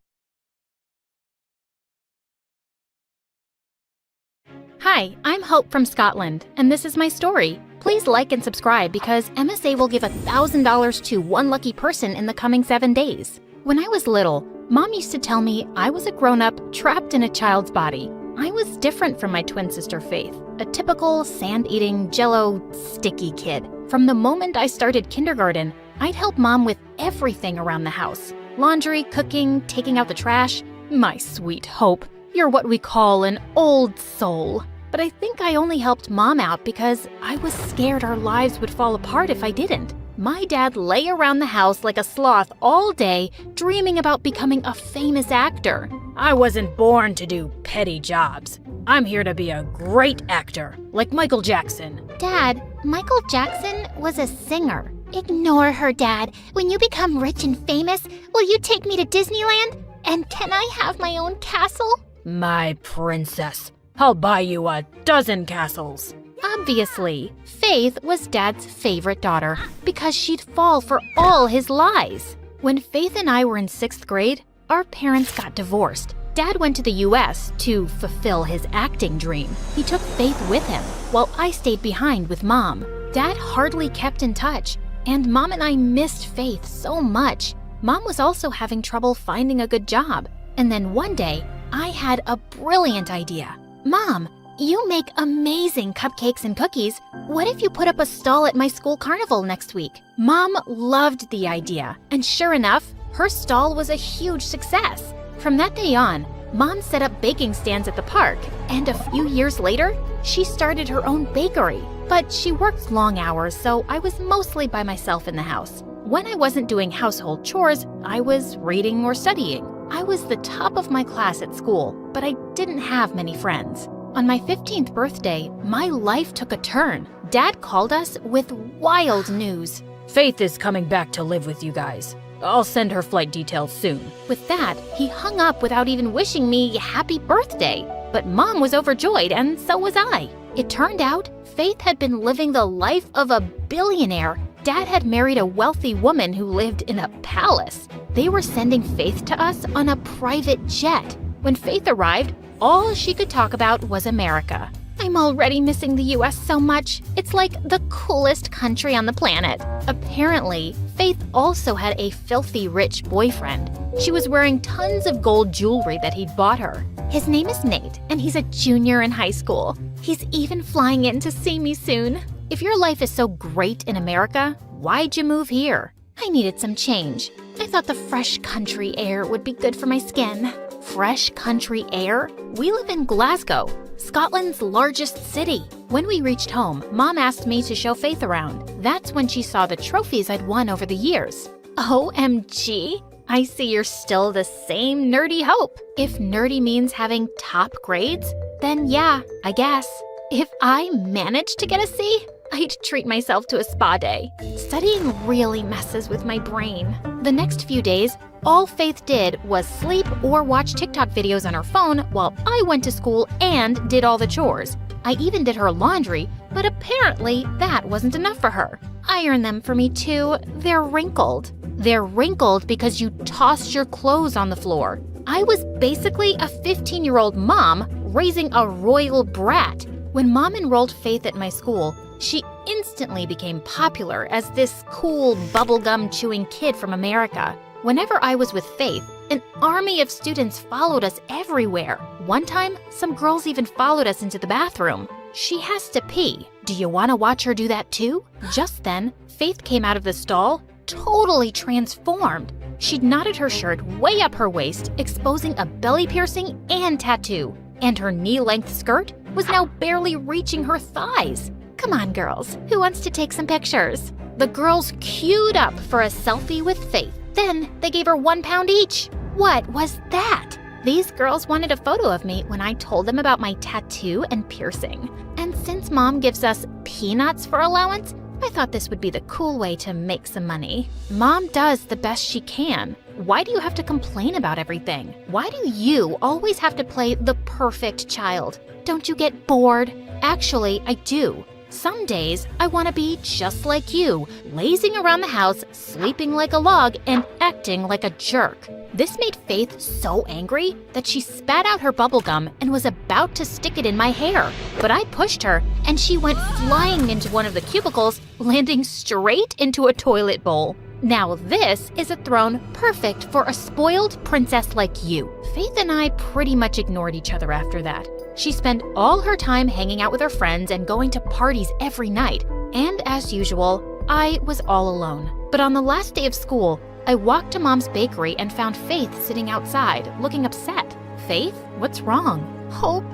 Hi, I'm Hope from Scotland, and this is my story. Please like and subscribe because MSA will give $1,000 to one lucky person in the coming 7 days. When I was little, Mom used to tell me I was a grown-up trapped in a child's body. I was different from my twin sister Faith, a typical sand-eating, jello, sticky kid. From the moment I started kindergarten, I'd help Mom with everything around the house. Laundry, cooking, taking out the trash. My sweet Hope, you're what we call an old soul. But I think I only helped Mom out because I was scared our lives would fall apart if I didn't. My dad lay around the house like a sloth all day, dreaming about becoming a famous actor. I wasn't born to do petty jobs. I'm here to be a great actor, like Michael Jackson. Dad, Michael Jackson was a singer. Ignore her, Dad. When you become rich and famous, will you take me to Disneyland? And can I have my own castle? My princess, I'll buy you a dozen castles. Obviously, Faith was Dad's favorite daughter because she'd fall for all his lies. When Faith and I were in 6th grade, our parents got divorced. Dad went to the US to fulfill his acting dream. He took Faith with him, while I stayed behind with Mom. Dad hardly kept in touch, and Mom and I missed Faith so much. Mom was also having trouble finding a good job. And then one day, I had a brilliant idea. Mom, you make amazing cupcakes and cookies. What if you put up a stall at my school carnival next week? Mom loved the idea, and sure enough, her stall was a huge success. From that day on, Mom set up baking stands at the park, and a few years later, she started her own bakery. But she worked long hours, so I was mostly by myself in the house. When I wasn't doing household chores, I was reading or studying. I was the top of my class at school, but I didn't have many friends. On my 15th birthday, my life took a turn. Dad called us with wild news. Faith is coming back to live with you guys. I'll send her flight details soon. With that, he hung up without even wishing me happy birthday. But Mom was overjoyed, and so was I. It turned out Faith had been living the life of a billionaire. Dad had married a wealthy woman who lived in a palace. They were sending Faith to us on a private jet. When Faith arrived, all she could talk about was America. I'm already missing the US so much. It's like the coolest country on the planet. Apparently, Faith also had a filthy rich boyfriend. She was wearing tons of gold jewelry that he'd bought her. His name is Nate, and he's a junior in high school. He's even flying in to see me soon. If your life is so great in America, why'd you move here? I needed some change. I thought the fresh country air would be good for my skin. Fresh country air? We live in Glasgow, Scotland's largest city. When we reached home, Mom asked me to show Faith around. That's when she saw the trophies I'd won over the years. OMG! I see you're still the same nerdy Hope. If nerdy means having top grades, then yeah, I guess. If I managed to get a C, I'd treat myself to a spa day. Studying really messes with my brain. The next few days, all Faith did was sleep or watch TikTok videos on her phone while I went to school and did all the chores. I even did her laundry, but apparently that wasn't enough for her. Iron them for me too. They're wrinkled. They're wrinkled because you tossed your clothes on the floor. I was basically a 15-year-old mom raising a royal brat. When Mom enrolled Faith at my school, she instantly became popular as this cool bubblegum chewing kid from America. Whenever I was with Faith, an army of students followed us everywhere. One time, some girls even followed us into the bathroom. She has to pee. Do you want to watch her do that too? Just then, Faith came out of the stall, totally transformed. She'd knotted her shirt way up her waist, exposing a belly piercing and tattoo. And her knee-length skirt was now barely reaching her thighs. Come on, girls. Who wants to take some pictures? The girls queued up for a selfie with Faith. Then they gave her £1 each. What was that? These girls wanted a photo of me when I told them about my tattoo and piercing. And since Mom gives us peanuts for allowance, I thought this would be the cool way to make some money. Mom does the best she can. Why do you have to complain about everything? Why do you always have to play the perfect child? Don't you get bored? Actually, I do. Some days, I want to be just like you, lazing around the house, sleeping like a log, and acting like a jerk. This made Faith so angry that she spat out her bubblegum and was about to stick it in my hair. But I pushed her, and she went flying into one of the cubicles, landing straight into a toilet bowl. Now this is a throne perfect for a spoiled princess like you. Faith and I pretty much ignored each other after that. She spent all her time hanging out with her friends and going to parties every night. And as usual, I was all alone. But on the last day of school, I walked to Mom's bakery and found Faith sitting outside, looking upset. Faith, what's wrong? Hope,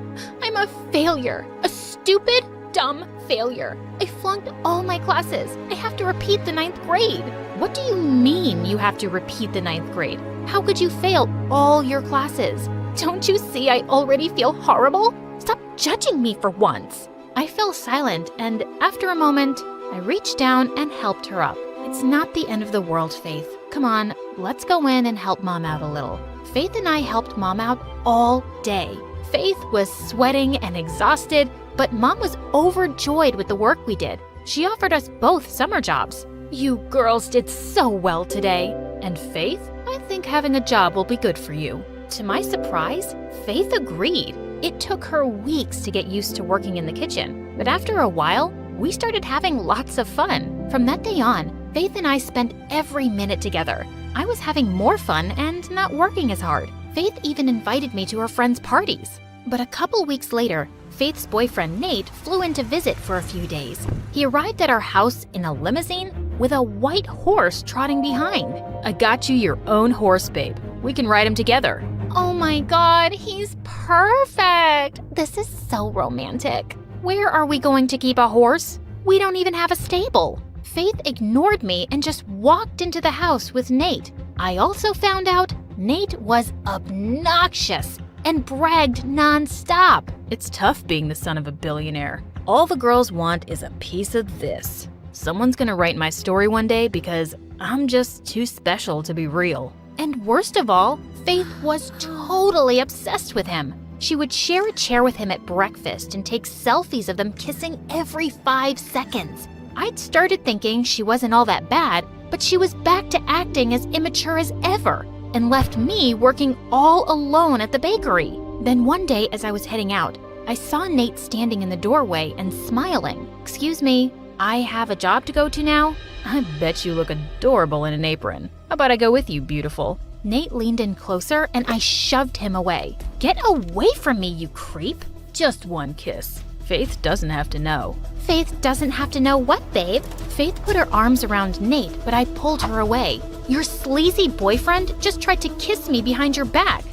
I'm a failure. A stupid, dumb failure. I flunked all my classes. I have to repeat the 9th grade. What do you mean you have to repeat the 9th grade? How could you fail all your classes? Don't you see I already feel horrible? Stop judging me for once. I fell silent, and after a moment, I reached down and helped her up. It's not the end of the world, Faith. Come on, let's go in and help Mom out a little. Faith and I helped Mom out all day. Faith was sweating and exhausted, but Mom was overjoyed with the work we did. She offered us both summer jobs. You girls did so well today. And Faith, I think having a job will be good for you. To my surprise, Faith agreed. It took her weeks to get used to working in the kitchen, but after a while, we started having lots of fun. From that day on, Faith and I spent every minute together. I was having more fun and not working as hard. Faith even invited me to her friends' parties. But a couple weeks later, Faith's boyfriend Nate flew in to visit for a few days. He arrived at our house in a limousine with a white horse trotting behind. I got you your own horse, babe. We can ride him together. Oh my God, he's perfect! This is so romantic. Where are we going to keep a horse? We don't even have a stable. Faith ignored me and just walked into the house with Nate. I also found out Nate was obnoxious and bragged nonstop. It's tough being the son of a billionaire. All the girls want is a piece of this. Someone's gonna write my story one day because I'm just too special to be real. And worst of all, Faith was totally obsessed with him. She would share a chair with him at breakfast and take selfies of them kissing every 5 seconds. I'd started thinking she wasn't all that bad, but she was back to acting as immature as ever and left me working all alone at the bakery. Then one day as I was heading out, I saw Nate standing in the doorway and smiling. Excuse me, I have a job to go to now? I bet you look adorable in an apron. How about I go with you, beautiful? Nate leaned in closer and I shoved him away. Get away from me, you creep. Just one kiss. Faith doesn't have to know. Faith doesn't have to know what, babe? Faith put her arms around Nate, but I pulled her away. Your sleazy boyfriend just tried to kiss me behind your back.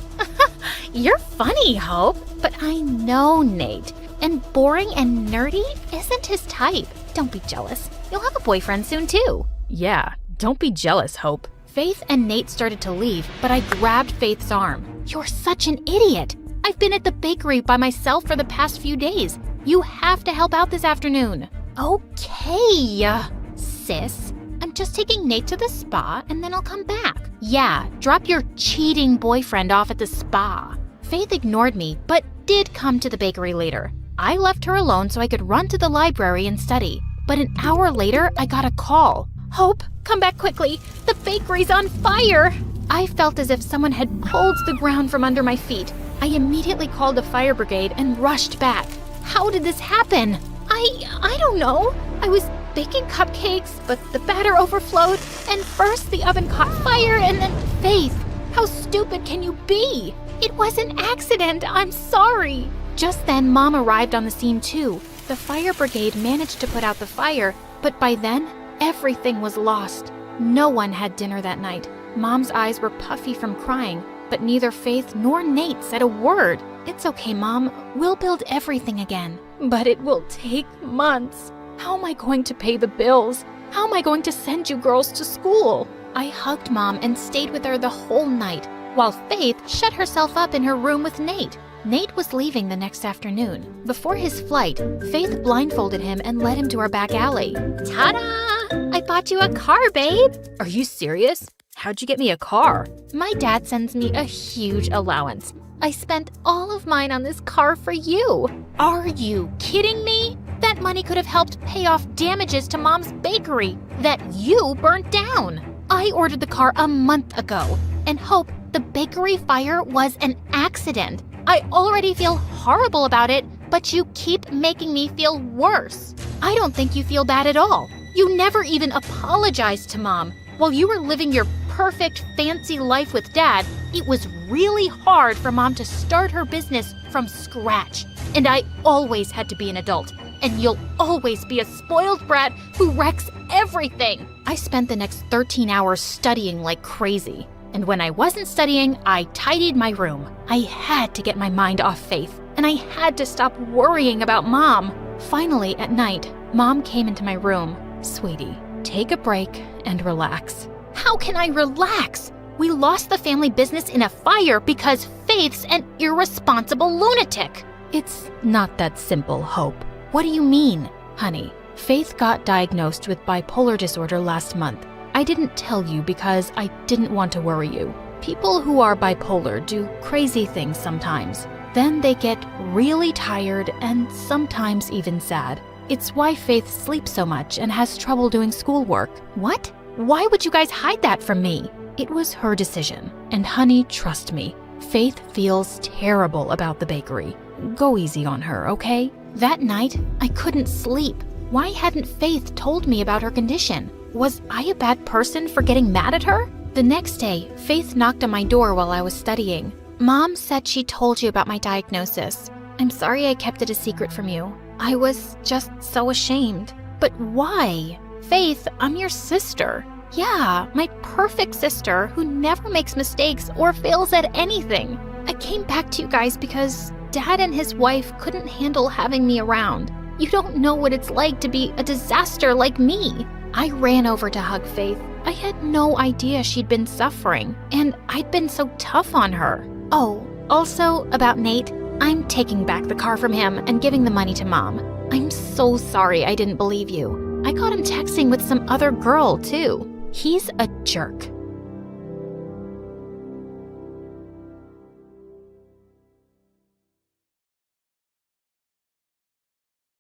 You're funny, Hope. But I know Nate. And boring and nerdy isn't his type. Don't be jealous. You'll have a boyfriend soon, too. Yeah, don't be jealous, Hope. Faith and Nate started to leave, but I grabbed Faith's arm. You're such an idiot. I've been at the bakery by myself for the past few days. You have to help out this afternoon. Okay, sis. I'm just taking Nate to the spa and then I'll come back. Yeah, drop your cheating boyfriend off at the spa. Faith ignored me, but did come to the bakery later. I left her alone so I could run to the library and study. But an hour later, I got a call. Hope, come back quickly. The bakery's on fire. I felt as if someone had pulled the ground from under my feet. I immediately called the fire brigade and rushed back. How did this happen? I don't know. I was baking cupcakes, but the batter overflowed, and first the oven caught fire, and then Faith. How stupid can you be? It was an accident. I'm sorry. Just then, Mom arrived on the scene too. The fire brigade managed to put out the fire, but by then, everything was lost. No one had dinner that night. Mom's eyes were puffy from crying, but neither Faith nor Nate said a word. It's okay, Mom. We'll build everything again. But it will take months. How am I going to pay the bills? How am I going to send you girls to school? I hugged Mom and stayed with her the whole night, while Faith shut herself up in her room with Nate. Nate was leaving the next afternoon. Before his flight, Faith blindfolded him and led him to our back alley. Ta-da! I bought you a car, babe. Are you serious? How'd you get me a car? My dad sends me a huge allowance. I spent all of mine on this car for you. Are you kidding me? That money could have helped pay off damages to Mom's bakery that you burnt down. I ordered the car a month ago, and Hope, the bakery fire was an accident. I already feel horrible about it, but you keep making me feel worse. I don't think you feel bad at all. You never even apologized to Mom. While you were living your perfect, fancy life with Dad, it was really hard for Mom to start her business from scratch. And I always had to be an adult. And you'll always be a spoiled brat who wrecks everything. I spent the next 13 hours studying like crazy. And when I wasn't studying, I tidied my room. I had to get my mind off Faith, and I had to stop worrying about Mom. Finally, at night, Mom came into my room. Sweetie, take a break and relax. How can I relax? We lost the family business in a fire because Faith's an irresponsible lunatic. It's not that simple, Hope. What do you mean? Honey, Faith got diagnosed with bipolar disorder last month. I didn't tell you because I didn't want to worry you. People who are bipolar do crazy things sometimes. Then they get really tired and sometimes even sad. It's why Faith sleeps so much and has trouble doing schoolwork. What? Why would you guys hide that from me? It was her decision. And honey, trust me, Faith feels terrible about the bakery. Go easy on her, okay? That night, I couldn't sleep. Why hadn't Faith told me about her condition? Was I a bad person for getting mad at her? The next day, Faith knocked on my door while I was studying. Mom said she told you about my diagnosis. I'm sorry I kept it a secret from you. I was just so ashamed. But why? Faith, I'm your sister. Yeah, my perfect sister who never makes mistakes or fails at anything. I came back to you guys because Dad and his wife couldn't handle having me around. You don't know what it's like to be a disaster like me. I ran over to hug Faith. I had no idea she'd been suffering, and I'd been so tough on her. Oh, also about Nate, I'm taking back the car from him and giving the money to Mom. I'm so sorry I didn't believe you. I caught him texting with some other girl, too. He's a jerk.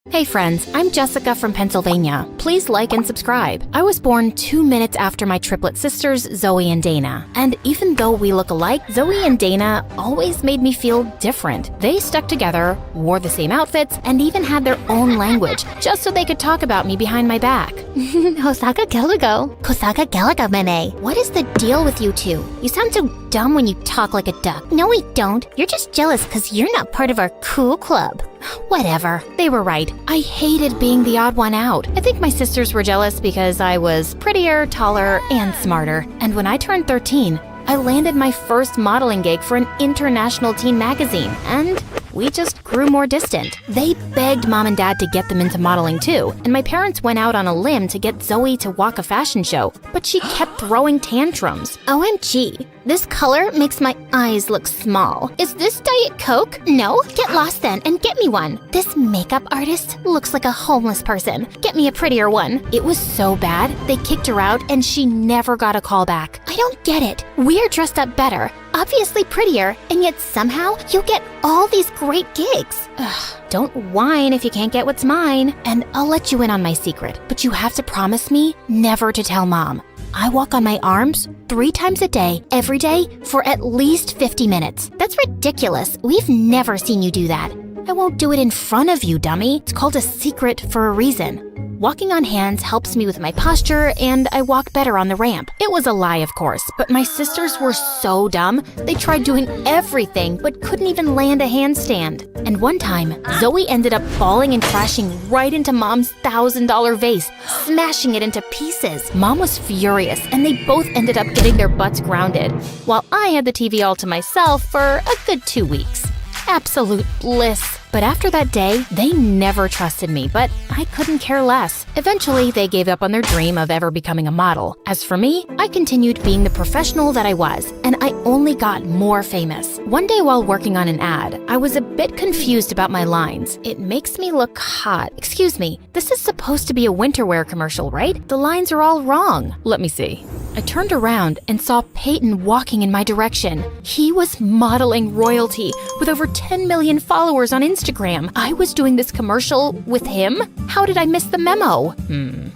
Hey friends, I'm Jessica from Pennsylvania. Please like and subscribe. I was born 2 minutes after my triplet sisters, Zoe and Dana. And even though we look alike, Zoe and Dana always made me feel different. They stuck together, wore the same outfits, and even had their own language, just so they could talk about me behind my back. Hosaga Galago. Kosaga Galaga Mene. What is the deal with you two? You sound so dumb when you talk like a duck. No, we don't. You're just jealous because you're not part of our cool club. Whatever. They were right. I hated being the odd one out. I think my sisters were jealous because I was prettier, taller, and smarter. And when I turned 13, I landed my first modeling gig for an international teen magazine, and we just grew more distant. They begged Mom and Dad to get them into modeling too, and my parents went out on a limb to get Zoe to walk a fashion show, but she kept throwing tantrums. OMG. This color makes my eyes look small. Is this Diet Coke? No? Get lost then and get me one. This makeup artist looks like a homeless person. Get me a prettier one. It was so bad, they kicked her out and she never got a call back. I don't get it. We're dressed up better, obviously prettier, and yet somehow you get all these great gigs. Ugh, don't whine if you can't get what's mine. And I'll let you in on my secret, but you have to promise me never to tell Mom. I walk on my arms 3 times a day, every day, for at least 50 minutes. That's ridiculous. We've never seen you do that. I won't do it in front of you, dummy. It's called a secret for a reason. Walking on hands helps me with my posture, and I walk better on the ramp. It was a lie, of course, but my sisters were so dumb. They tried doing everything, but couldn't even land a handstand. And one time, Zoe ended up falling and crashing right into Mom's $1,000 vase, smashing it into pieces. Mom was furious, and they both ended up getting their butts grounded, while I had the TV all to myself for a good 2 weeks. Absolute bliss. But after that day, they never trusted me, but I couldn't care less. Eventually, they gave up on their dream of ever becoming a model. As for me, I continued being the professional that I was, and I only got more famous. One day while working on an ad, I was a bit confused about my lines. It makes me look hot. Excuse me, this is supposed to be a winter wear commercial, right? The lines are all wrong. Let me see. I turned around and saw Peyton walking in my direction. He was modeling royalty with over 10 million followers on Instagram. I was doing this commercial with him? How did I miss the memo?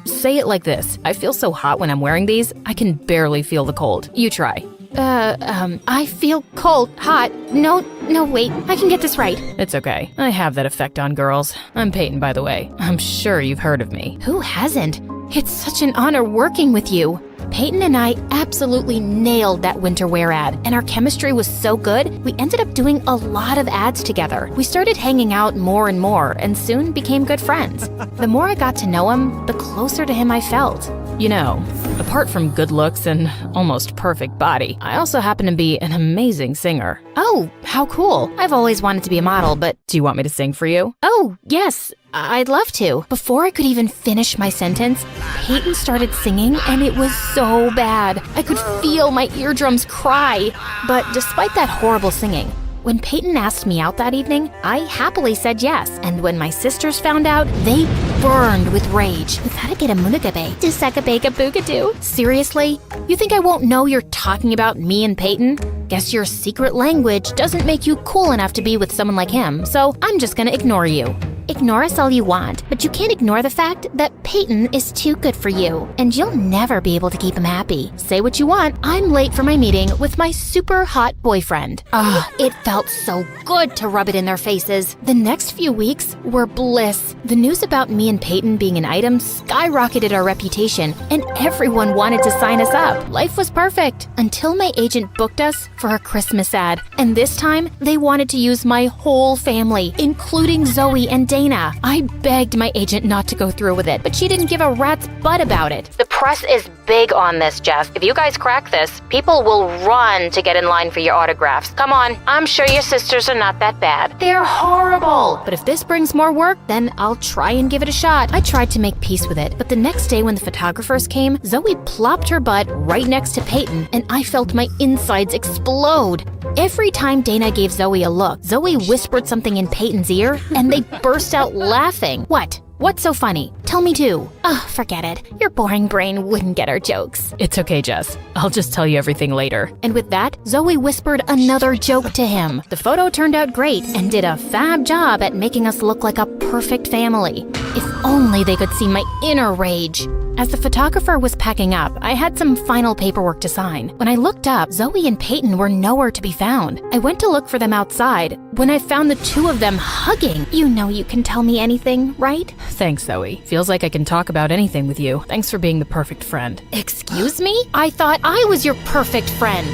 Say it like this. I feel so hot when I'm wearing these, I can barely feel the cold. You try. I feel cold, hot. No, wait, I can get this right. It's okay. I have that effect on girls. I'm Peyton, by the way. I'm sure you've heard of me. Who hasn't? It's such an honor working with you. Peyton and I absolutely nailed that winter wear ad, and our chemistry was so good, we ended up doing a lot of ads together. We started hanging out more and more, and soon became good friends. The more I got to know him, the closer to him I felt. You know, apart from good looks and almost perfect body, I also happen to be an amazing singer. Oh, how cool. I've always wanted to be a model, but do you want me to sing for you? Oh, yes. I'd love to. Before I could even finish my sentence, Peyton started singing, and it was so bad. I could feel my eardrums cry. But despite that horrible singing, when Peyton asked me out that evening, I happily said yes. And when my sisters found out, they burned with rage. Seriously? You think I won't know you're talking about me and Peyton? Guess your secret language doesn't make you cool enough to be with someone like him, so I'm just gonna ignore you. Ignore us all you want, but you can't ignore the fact that Peyton is too good for you, and you'll never be able to keep him happy. Say what you want, I'm late for my meeting with my super hot boyfriend. It felt so good to rub it in their faces. The next few weeks were bliss. The news about me and Peyton being an item skyrocketed our reputation, and everyone wanted to sign us up. Life was perfect until my agent booked us for a Christmas ad, and this time they wanted to use my whole family, including Zoe and Dana. I begged my agent not to go through with it, but she didn't give a rat's butt about it. The press is big on this, Jeff. If you guys crack this, people will run to get in line for your autographs. Come on, I'm sure your sisters are not that bad. They're horrible! But if this brings more work, then I'll try and give it a shot. I tried to make peace with it, but the next day when the photographers came, Zoe plopped her butt right next to Peyton, and I felt my insides explode. Every time Dana gave Zoe a look, Zoe whispered something in Peyton's ear, and they burst out laughing. What? What's so funny? Tell me too. Forget it. Your boring brain wouldn't get our jokes. It's okay, Jess. I'll just tell you everything later. And with that, Zoe whispered another joke to him. The photo turned out great and did a fab job at making us look like a perfect family. If only they could see my inner rage. As the photographer was packing up, I had some final paperwork to sign. When I looked up, Zoe and Peyton were nowhere to be found. I went to look for them outside when I found the two of them hugging. You know you can tell me anything, right? Thanks, Zoe. Feels like I can talk about anything with you. Thanks for being the perfect friend. Excuse me? I thought I was your perfect friend.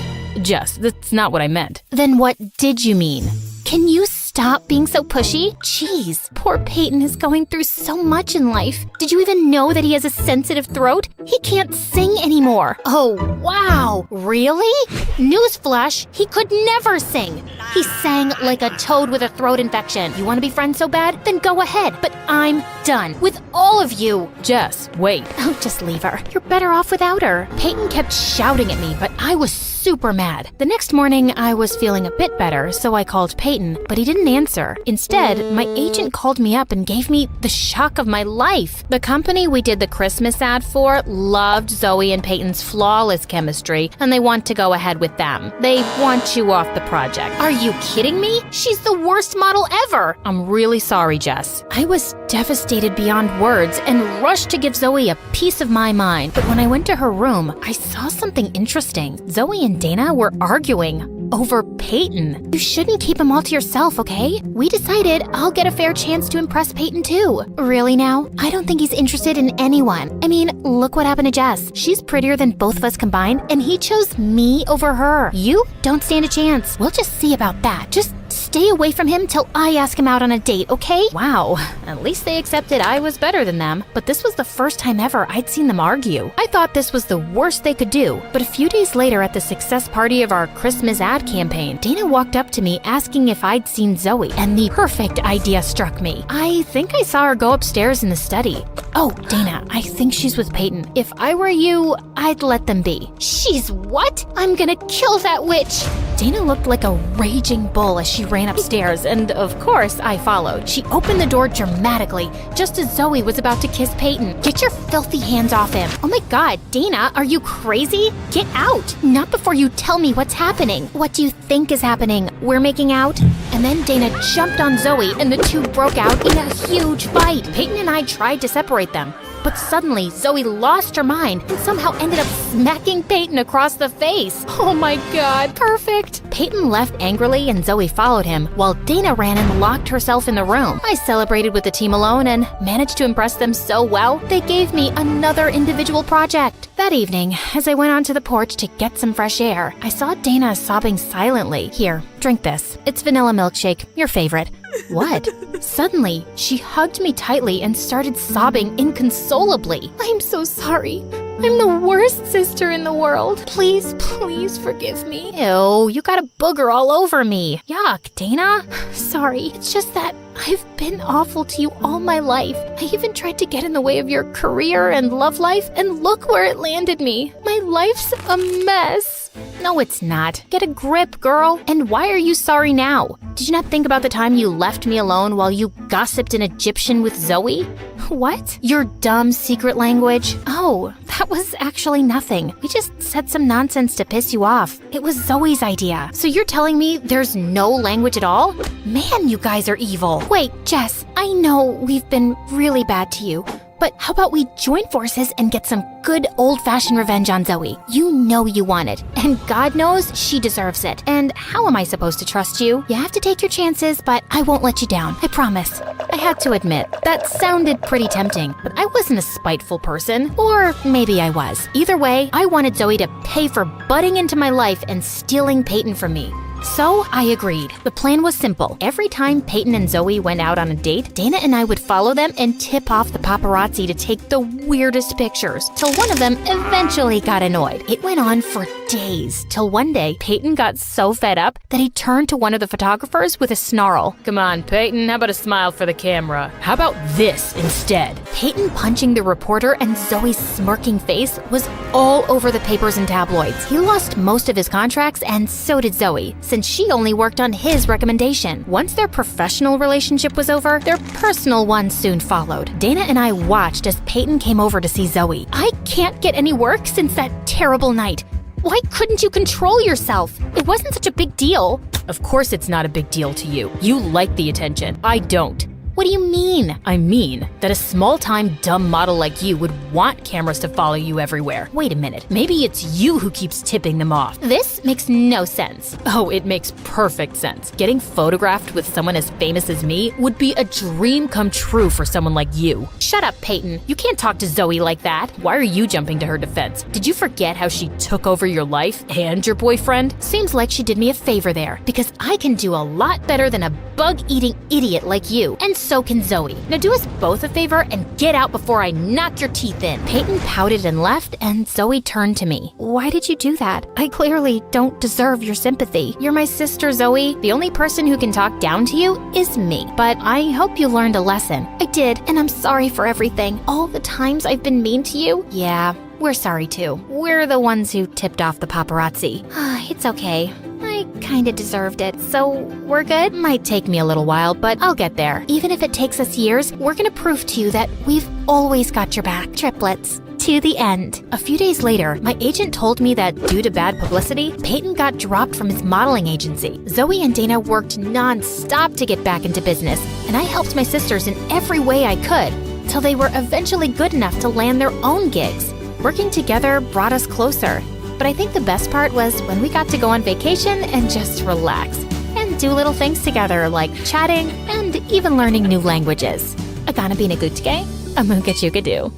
Jess, that's not what I meant. Then what did you mean? Can you stop being so pushy? Jeez, poor Peyton is going through so much in life. Did you even know that he has a sensitive throat? He can't sing anymore. Oh, wow. Really? Newsflash, he could never sing. He sang like a toad with a throat infection. You want to be friends so bad? Then go ahead. But I'm done with all of you. Jess, wait. Oh, just leave her. You're better off without her. Peyton kept shouting at me, but I was super mad. The next morning, I was feeling a bit better, so I called Peyton, but he didn't answer. Instead, my agent called me up and gave me the shock of my life. The company we did the Christmas ad for loved Zoe and Peyton's flawless chemistry, and they want to go ahead with them. They want you off the project. Are you kidding me? She's the worst model ever. I'm really sorry, Jess. I was devastated beyond words and rushed to give Zoe a piece of my mind. But when I went to her room, I saw something interesting. Zoe and Dana were arguing over Peyton. You shouldn't keep him all to yourself, okay? We decided I'll get a fair chance to impress Peyton too. Really now? I don't think he's interested in anyone. I mean, look what happened to Jess. She's prettier than both of us combined, and he chose me over her. You don't stand a chance. We'll just see about that. Just stay away from him till I ask him out on a date, okay? Wow, at least they accepted I was better than them. But this was the first time ever I'd seen them argue. I thought this was the worst they could do. But a few days later at the success party of our Christmas ad campaign, Dana walked up to me asking if I'd seen Zoe, and the perfect idea struck me. I think I saw her go upstairs in the study. Oh, Dana, I think she's with Peyton. If I were you, I'd let them be. She's what? I'm gonna kill that witch. Dana looked like a raging bull as she ran upstairs, and of course, I followed. She opened the door dramatically, just as Zoe was about to kiss Peyton. Get your filthy hands off him. Oh my god, Dana, are you crazy? Get out. Not before you tell me what's happening. What do you think is happening? We're making out? And then Dana jumped on Zoe, and the two broke out in a huge fight. Peyton and I tried to separate them. But suddenly, Zoe lost her mind and somehow ended up smacking Peyton across the face. Oh my god, perfect! Peyton left angrily and Zoe followed him, while Dana ran and locked herself in the room. I celebrated with the team alone and managed to impress them so well, they gave me another individual project. That evening, as I went onto the porch to get some fresh air, I saw Dana sobbing silently. Here, drink this. It's vanilla milkshake, your favorite. What? Suddenly, she hugged me tightly and started sobbing inconsolably. I'm so sorry. I'm the worst sister in the world. Please, please forgive me. Ew, you got a booger all over me. Yuck, Dana. Sorry, it's just that I've been awful to you all my life. I even tried to get in the way of your career and love life, and look where it landed me. My life's a mess. No, it's not. Get a grip, girl. And why are you sorry now? Did you not think about the time you left me alone while you gossiped in Egyptian with Zoe? What? Your dumb secret language? Oh, that was actually nothing. We just said some nonsense to piss you off. It was Zoe's idea. So you're telling me there's no language at all? Man, you guys are evil. Wait, Jess, I know we've been really bad to you, but how about we join forces and get some good old-fashioned revenge on Zoe? You know you want it, and God knows she deserves it. And how am I supposed to trust you? You have to take your chances, but I won't let you down, I promise. I had to admit, that sounded pretty tempting, but I wasn't a spiteful person. Or maybe I was. Either way, I wanted Zoe to pay for butting into my life and stealing Peyton from me. So I agreed. The plan was simple. Every time Peyton and Zoe went out on a date, Dana and I would follow them and tip off the paparazzi to take the weirdest pictures, till one of them eventually got annoyed. It went on for days, till one day Peyton got so fed up that he turned to one of the photographers with a snarl. Come on, Peyton, how about a smile for the camera? How about this instead? Peyton punching the reporter and Zoe's smirking face was all over the papers and tabloids. He lost most of his contracts, and so did Zoe, since she only worked on his recommendation. Once their professional relationship was over, their personal one soon followed. Dana and I watched as Peyton came over to see Zoe. I can't get any work since that terrible night. Why couldn't you control yourself? It wasn't such a big deal. Of course it's not a big deal to you. You like the attention. I don't. What do you mean? I mean that a small-time dumb model like you would want cameras to follow you everywhere. Wait a minute, maybe it's you who keeps tipping them off. This makes no sense. Oh, it makes perfect sense. Getting photographed with someone as famous as me would be a dream come true for someone like you. Shut up, Peyton. You can't talk to Zoe like that. Why are you jumping to her defense? Did you forget how she took over your life and your boyfriend? Seems like she did me a favor there, because I can do a lot better than a bug-eating idiot like you. And so can Zoe. Now do us both a favor and get out before I knock your teeth in. Peyton pouted and left, and Zoe turned to me. Why did you do that? I clearly don't deserve your sympathy. You're my sister, Zoe. The only person who can talk down to you is me. But I hope you learned a lesson. I did, and I'm sorry for everything. All the times I've been mean to you. Yeah, we're sorry too. We're the ones who tipped off the paparazzi. It's okay. I kinda deserved it, so we're good? Might take me a little while, but I'll get there. Even if it takes us years, we're gonna prove to you that we've always got your back. Triplets. To the end. A few days later, my agent told me that due to bad publicity, Peyton got dropped from his modeling agency. Zoe and Dana worked non-stop to get back into business, and I helped my sisters in every way I could, till they were eventually good enough to land their own gigs. Working together brought us closer. But I think the best part was when we got to go on vacation and just relax and do little things together like chatting and even learning new languages. Agana binagutke, amugachugadu.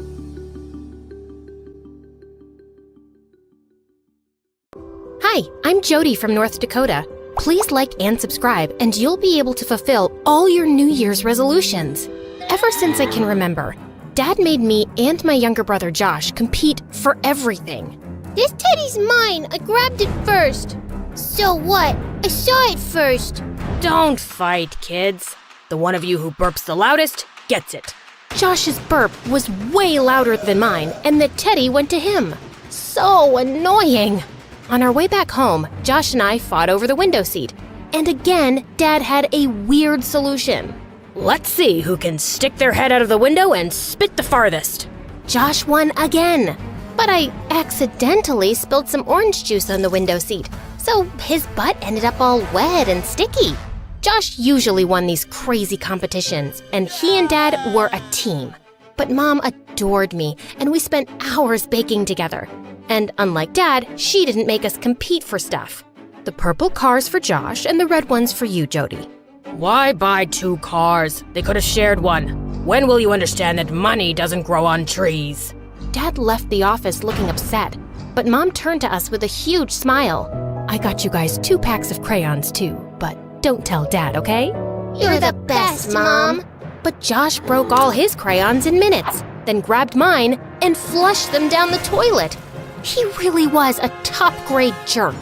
Hi, I'm Jody from North Dakota. Please like and subscribe, and you'll be able to fulfill all your New Year's resolutions. Ever since I can remember, Dad made me and my younger brother Josh compete for everything. This teddy's mine. I grabbed it first. So what? I saw it first. Don't fight, kids. The one of you who burps the loudest gets it. Josh's burp was way louder than mine, and the teddy went to him. So annoying. On our way back home, Josh and I fought over the window seat. And again, Dad had a weird solution. Let's see who can stick their head out of the window and spit the farthest. Josh won again. But I accidentally spilled some orange juice on the window seat, so his butt ended up all wet and sticky. Josh usually won these crazy competitions, and he and Dad were a team. But Mom adored me, and we spent hours baking together. And unlike Dad, she didn't make us compete for stuff. The purple cars for Josh and the red ones for you, Jody. Why buy 2 cars? They could have shared one. When will you understand that money doesn't grow on trees? Dad left the office looking upset, but Mom turned to us with a huge smile. I got you guys 2 packs of crayons too, but don't tell Dad, okay? You're the best, Mom. But Josh broke all his crayons in minutes, then grabbed mine and flushed them down the toilet. He really was a top-grade jerk.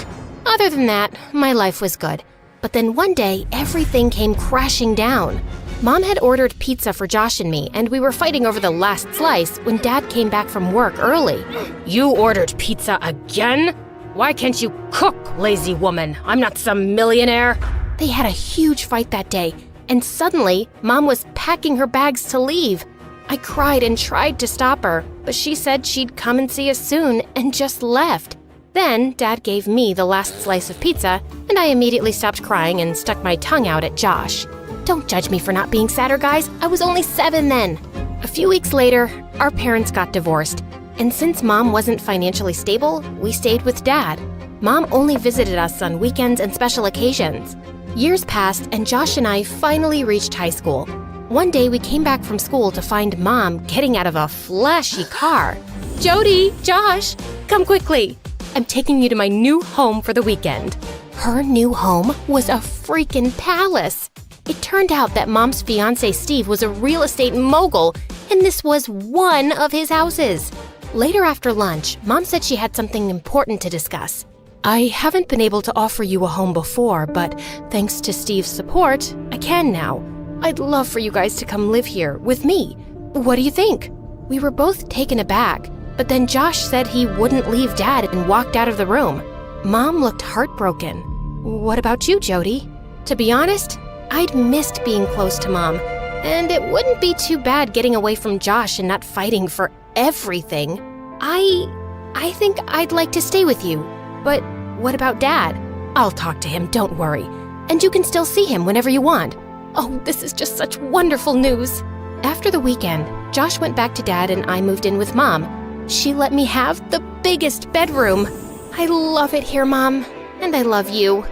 Other than that, my life was good. But then one day, everything came crashing down. Mom had ordered pizza for Josh and me, and we were fighting over the last slice when Dad came back from work early. You ordered pizza again? Why can't you cook, lazy woman? I'm not some millionaire. They had a huge fight that day, and suddenly, Mom was packing her bags to leave. I cried and tried to stop her, but she said she'd come and see us soon and just left. Then, Dad gave me the last slice of pizza, and I immediately stopped crying and stuck my tongue out at Josh. Don't judge me for not being sadder, guys. I was only 7 then. A few weeks later, our parents got divorced, and since Mom wasn't financially stable, we stayed with Dad. Mom only visited us on weekends and special occasions. Years passed, and Josh and I finally reached high school. One day, we came back from school to find Mom getting out of a flashy car. Jody, Josh, come quickly. I'm taking you to my new home for the weekend. Her new home was a freaking palace. It turned out that Mom's fiancé Steve was a real estate mogul, and this was one of his houses. Later after lunch, Mom said she had something important to discuss. I haven't been able to offer you a home before, but thanks to Steve's support, I can now. I'd love for you guys to come live here with me. What do you think? We were both taken aback, but then Josh said he wouldn't leave Dad and walked out of the room. Mom looked heartbroken. What about you, Jody? To be honest, I'd missed being close to Mom, and it wouldn't be too bad getting away from Josh and not fighting for everything. I think I'd like to stay with you, but what about Dad? I'll talk to him, don't worry, and you can still see him whenever you want. Oh, this is just such wonderful news. After the weekend, Josh went back to Dad and I moved in with Mom. She let me have the biggest bedroom. I love it here, Mom, and I love you.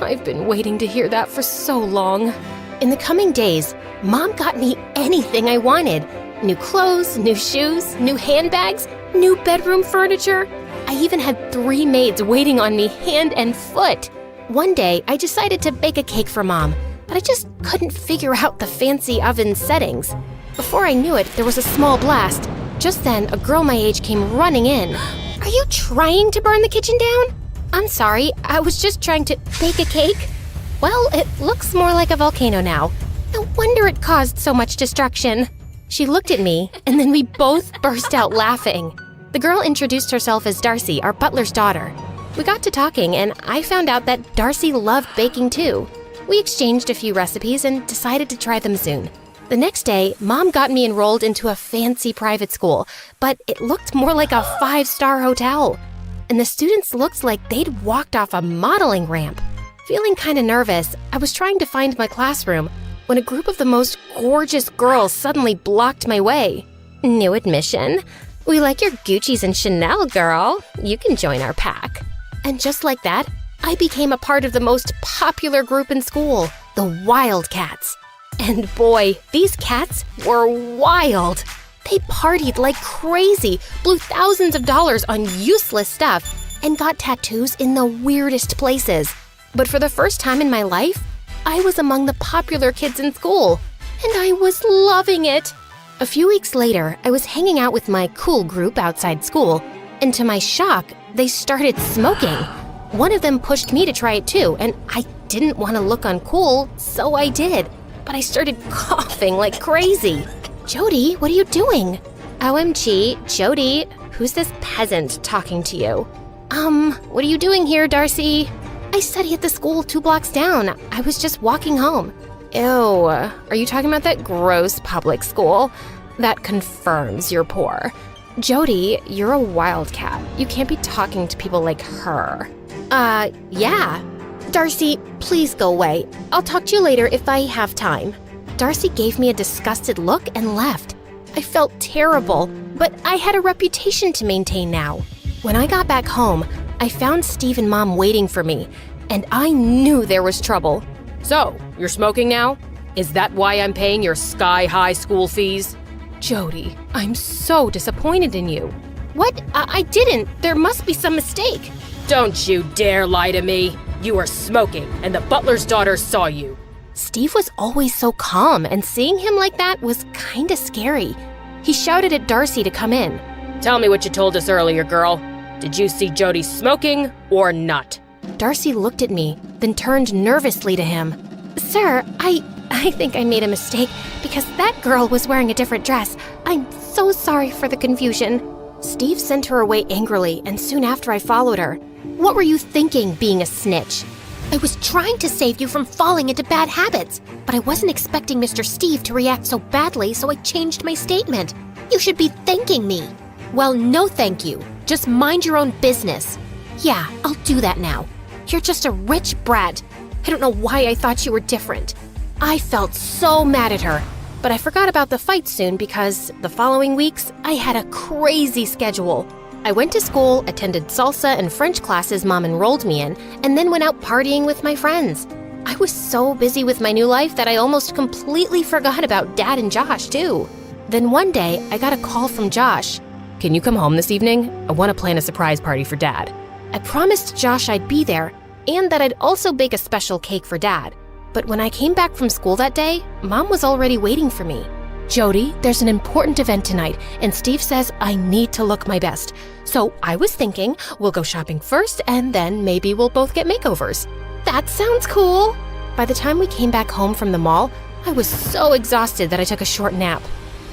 I've been waiting to hear that for so long. In the coming days, Mom got me anything I wanted. New clothes, new shoes, new handbags, new bedroom furniture. I even had 3 maids waiting on me hand and foot. One day, I decided to bake a cake for Mom, but I just couldn't figure out the fancy oven settings. Before I knew it, there was a small blast. Just then, a girl my age came running in. Are you trying to burn the kitchen down? I'm sorry, I was just trying to bake a cake. Well, it looks more like a volcano now. No wonder it caused so much destruction. She looked at me, and then we both burst out laughing. The girl introduced herself as Darcy, our butler's daughter. We got to talking, and I found out that Darcy loved baking too. We exchanged a few recipes and decided to try them soon. The next day, Mom got me enrolled into a fancy private school, but it looked more like a 5-star hotel. And the students looked like they'd walked off a modeling ramp. Feeling kind of nervous, I was trying to find my classroom when a group of the most gorgeous girls suddenly blocked my way. New admission. We like your Gucci's and Chanel, girl. You can join our pack. And just like that, I became a part of the most popular group in school, the Wildcats. And boy, these cats were wild. They partied like crazy, blew thousands of dollars on useless stuff, and got tattoos in the weirdest places. But for the first time in my life, I was among the popular kids in school, and I was loving it. A few weeks later, I was hanging out with my cool group outside school, and to my shock, they started smoking. One of them pushed me to try it too, and I didn't want to look uncool, so I did. But I started coughing like crazy. Jody, what are you doing? OMG, Jody, who's this peasant talking to you? What are you doing here, Darcy? I study at the school 2 blocks down. I was just walking home. Ew, are you talking about that gross public school? That confirms you're poor. Jody, you're a wildcat. You can't be talking to people like her. Yeah. Darcy, please go away. I'll talk to you later if I have time. Darcy gave me a disgusted look and left. I felt terrible, but I had a reputation to maintain now. When I got back home, I found Steve and Mom waiting for me, and I knew there was trouble. So, you're smoking now? Is that why I'm paying your sky-high school fees? Jody, I'm so disappointed in you. What? I didn't. There must be some mistake. Don't you dare lie to me. You were smoking, and the butler's daughter saw you. Steve was always so calm, and seeing him like that was kinda scary. He shouted at Darcy to come in. Tell me what you told us earlier, girl. Did you see Jody smoking or not? Darcy looked at me, then turned nervously to him. Sir, I think I made a mistake because that girl was wearing a different dress. I'm so sorry for the confusion. Steve sent her away angrily, and soon after I followed her. What were you thinking, being a snitch? I was trying to save you from falling into bad habits, but I wasn't expecting Mr. Steve to react so badly, so I changed my statement. You should be thanking me. Well, no thank you. Just mind your own business. Yeah, I'll do that now. You're just a rich brat. I don't know why I thought you were different. I felt so mad at her, but I forgot about the fight soon because the following weeks, I had a crazy schedule. I went to school, attended salsa and French classes Mom enrolled me in, and then went out partying with my friends. I was so busy with my new life that I almost completely forgot about Dad and Josh, too. Then one day, I got a call from Josh. Can you come home this evening? I want to plan a surprise party for Dad. I promised Josh I'd be there, and that I'd also bake a special cake for Dad. But when I came back from school that day, Mom was already waiting for me. Jody, there's an important event tonight, and Steve says I need to look my best. So I was thinking we'll go shopping first, and then maybe we'll both get makeovers. That sounds cool. By the time we came back home from the mall, I was so exhausted that I took a short nap.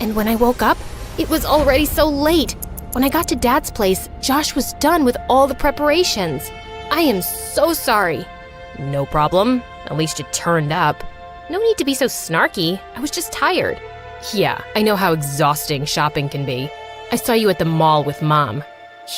And when I woke up, it was already so late. When I got to Dad's place, Josh was done with all the preparations. I am so sorry. No problem. At least you turned up. No need to be so snarky. I was just tired. Yeah, I know how exhausting shopping can be. I saw you at the mall with Mom.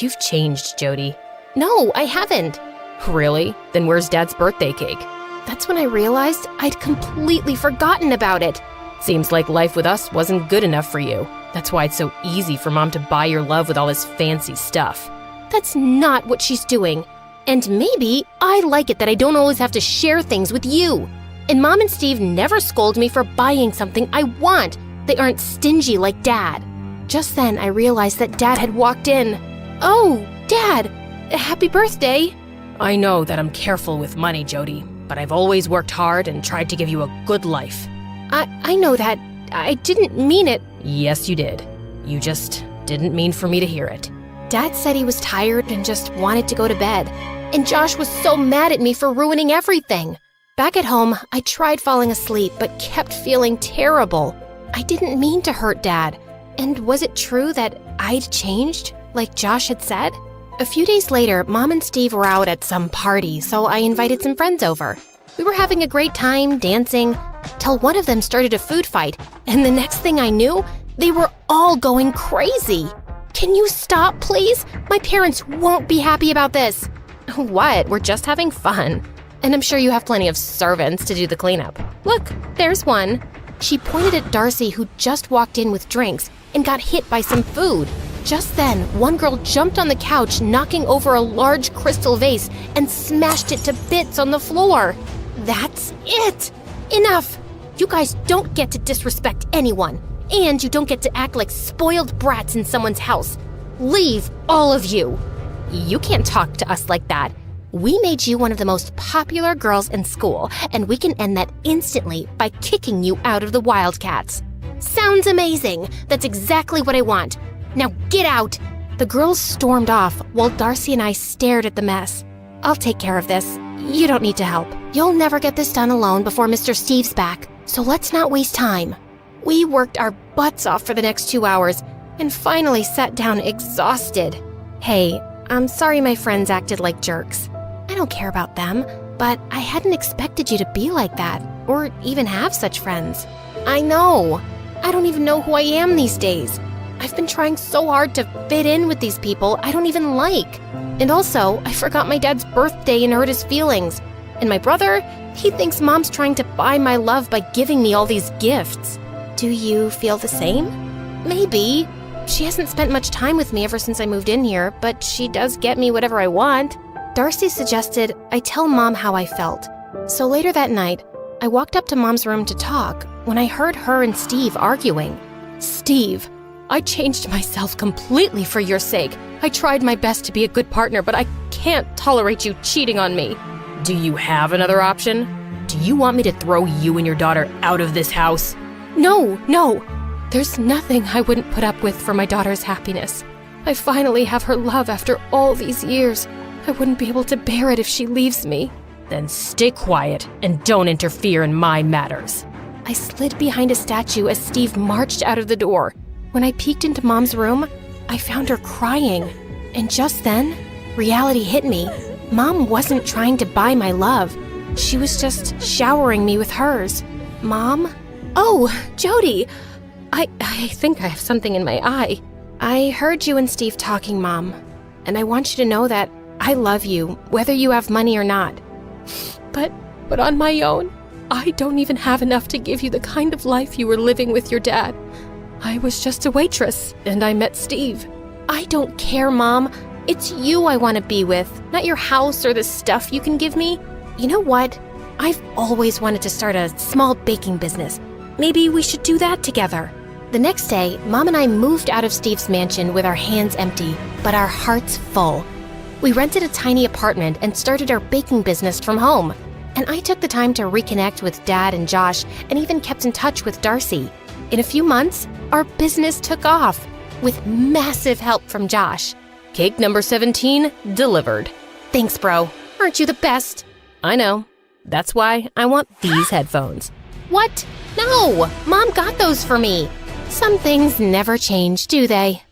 You've changed, Jody. No, I haven't. Really? Then where's Dad's birthday cake? That's when I realized I'd completely forgotten about it. Seems like life with us wasn't good enough for you. That's why it's so easy for Mom to buy your love with all this fancy stuff. That's not what she's doing. And maybe I like it that I don't always have to share things with you. And Mom and Steve never scold me for buying something I want. They aren't stingy like Dad. Just then, I realized that Dad had walked in. Oh, Dad! Happy birthday! I know that I'm careful with money, Jody, but I've always worked hard and tried to give you a good life. I know that. I didn't mean it. Yes, you did. You just didn't mean for me to hear it. Dad said he was tired and just wanted to go to bed. And Josh was so mad at me for ruining everything. Back at home, I tried falling asleep but kept feeling terrible. I didn't mean to hurt Dad. And was it true that I'd changed, like Josh had said? A few days later, Mom and Steve were out at some party, so I invited some friends over. We were having a great time, dancing, till one of them started a food fight, and the next thing I knew, they were all going crazy. Can you stop, please? My parents won't be happy about this. What? We're just having fun. And I'm sure you have plenty of servants to do the cleanup. Look, there's one. She pointed at Darcy, who just walked in with drinks and got hit by some food. Just then, one girl jumped on the couch, knocking over a large crystal vase and smashed it to bits on the floor. That's it! Enough! You guys don't get to disrespect anyone, and you don't get to act like spoiled brats in someone's house. Leave, all of you! You can't talk to us like that. We made you one of the most popular girls in school, and we can end that instantly by kicking you out of the Wildcats. Sounds amazing! That's exactly what I want. Now get out! The girls stormed off while Darcy and I stared at the mess. I'll take care of this. You don't need to help. You'll never get this done alone before Mr. Steve's back, so let's not waste time. We worked our butts off for the next 2 hours and finally sat down exhausted. Hey, I'm sorry my friends acted like jerks. I don't care about them, but I hadn't expected you to be like that, or even have such friends. I know. I don't even know who I am these days. I've been trying so hard to fit in with these people I don't even like. And also, I forgot my dad's birthday and hurt his feelings. And my brother, he thinks Mom's trying to buy my love by giving me all these gifts. Do you feel the same? Maybe. She hasn't spent much time with me ever since I moved in here, but she does get me whatever I want. Darcy suggested I tell Mom how I felt. So later that night, I walked up to Mom's room to talk when I heard her and Steve arguing. Steve, I changed myself completely for your sake. I tried my best to be a good partner, but I can't tolerate you cheating on me. Do you have another option? Do you want me to throw you and your daughter out of this house? No. There's nothing I wouldn't put up with for my daughter's happiness. I finally have her love after all these years. I wouldn't be able to bear it if she leaves me. Then stay quiet and don't interfere in my matters. I slid behind a statue as Steve marched out of the door. When I peeked into Mom's room, I found her crying. And just then, reality hit me. Mom wasn't trying to buy my love. She was just showering me with hers. Mom? Oh, Jody! I think I have something in my eye. I heard you and Steve talking, Mom. And I want you to know that I love you, whether you have money or not. But on my own, I don't even have enough to give you the kind of life you were living with your dad. I was just a waitress, and I met Steve. I don't care, Mom. It's you I want to be with, not your house or the stuff you can give me. You know what? I've always wanted to start a small baking business. Maybe we should do that together. The next day, Mom and I moved out of Steve's mansion with our hands empty, but our hearts full. We rented a tiny apartment and started our baking business from home. And I took the time to reconnect with Dad and Josh and even kept in touch with Darcy. In a few months, our business took off, with massive help from Josh. Cake number 17 delivered. Thanks, bro. Aren't you the best? I know. That's why I want these headphones. What? No! Mom got those for me. Some things never change, do they?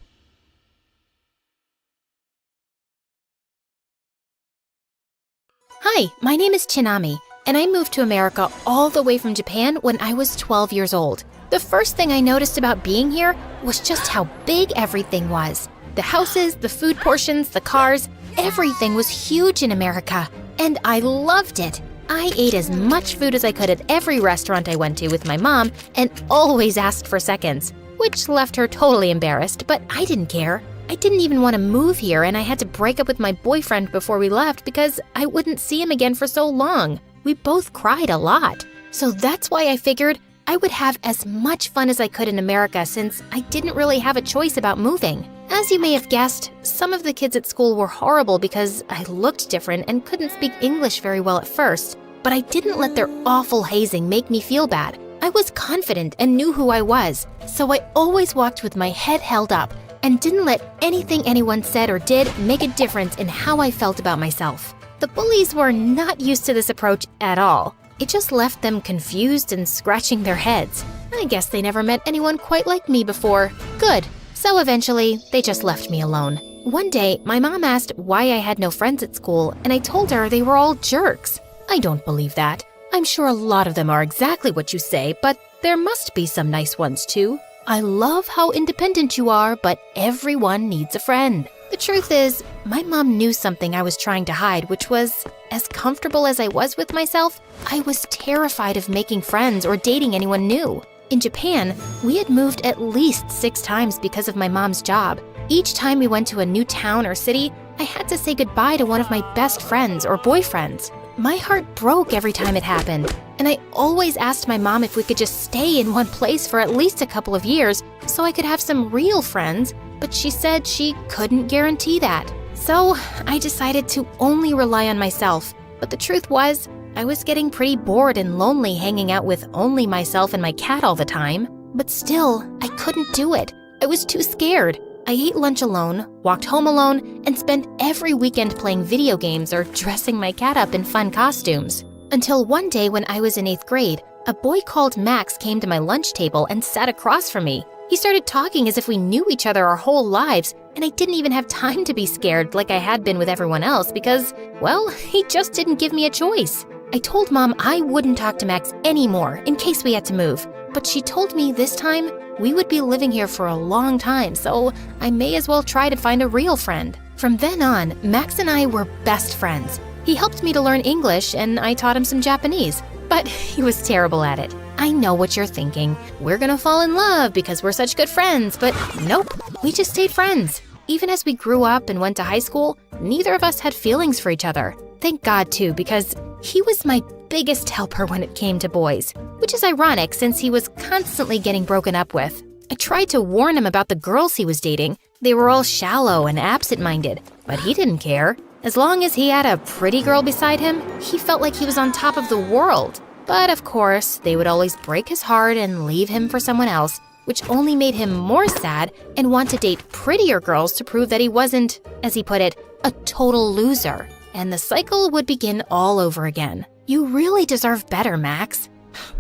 Hi, my name is Chinami, and I moved to America all the way from Japan when I was 12 years old. The first thing I noticed about being here was just how big everything was. The houses, the food portions, the cars, everything was huge in America, and I loved it. I ate as much food as I could at every restaurant I went to with my mom and always asked for seconds, which left her totally embarrassed, but I didn't care. I didn't even want to move here, and I had to break up with my boyfriend before we left because I wouldn't see him again for so long. We both cried a lot. So that's why I figured I would have as much fun as I could in America since I didn't really have a choice about moving. As you may have guessed, some of the kids at school were horrible because I looked different and couldn't speak English very well at first. But I didn't let their awful hazing make me feel bad. I was confident and knew who I was, so I always walked with my head held up and didn't let anything anyone said or did make a difference in how I felt about myself. The bullies were not used to this approach at all. It just left them confused and scratching their heads. I guess they never met anyone quite like me before. Good. So eventually, they just left me alone. One day, my mom asked why I had no friends at school, and I told her they were all jerks. I don't believe that. I'm sure a lot of them are exactly what you say, but there must be some nice ones too. I love how independent you are, but everyone needs a friend. The truth is, my mom knew something I was trying to hide, which was, as comfortable as I was with myself, I was terrified of making friends or dating anyone new. In Japan, we had moved at least 6 times because of my mom's job. Each time we went to a new town or city, I had to say goodbye to one of my best friends or boyfriends. My heart broke every time it happened, and I always asked my mom if we could just stay in one place for at least a couple of years so I could have some real friends, but she said she couldn't guarantee that. So I decided to only rely on myself, but the truth was, I was getting pretty bored and lonely hanging out with only myself and my cat all the time. But still, I couldn't do it. I was too scared. I ate lunch alone, walked home alone, and spent every weekend playing video games or dressing my cat up in fun costumes. Until one day when I was in 8th grade, a boy called Max came to my lunch table and sat across from me. He started talking as if we knew each other our whole lives, and I didn't even have time to be scared like I had been with everyone else because, well, he just didn't give me a choice. I told Mom I wouldn't talk to Max anymore in case we had to move, but she told me this time we would be living here for a long time, so I may as well try to find a real friend. From then on, Max and I were best friends. He helped me to learn English, and I taught him some Japanese, but he was terrible at it. I know what you're thinking. We're gonna fall in love because we're such good friends, but nope, we just stayed friends. Even as we grew up and went to high school, neither of us had feelings for each other. Thank God, too, because he was my biggest helper when it came to boys, which is ironic since he was constantly getting broken up with. I tried to warn him about the girls he was dating. They were all shallow and absent-minded, but he didn't care. As long as he had a pretty girl beside him, he felt like he was on top of the world. But of course, they would always break his heart and leave him for someone else, which only made him more sad and want to date prettier girls to prove that he wasn't, as he put it, a total loser. and the cycle would begin all over again. You really deserve better, Max.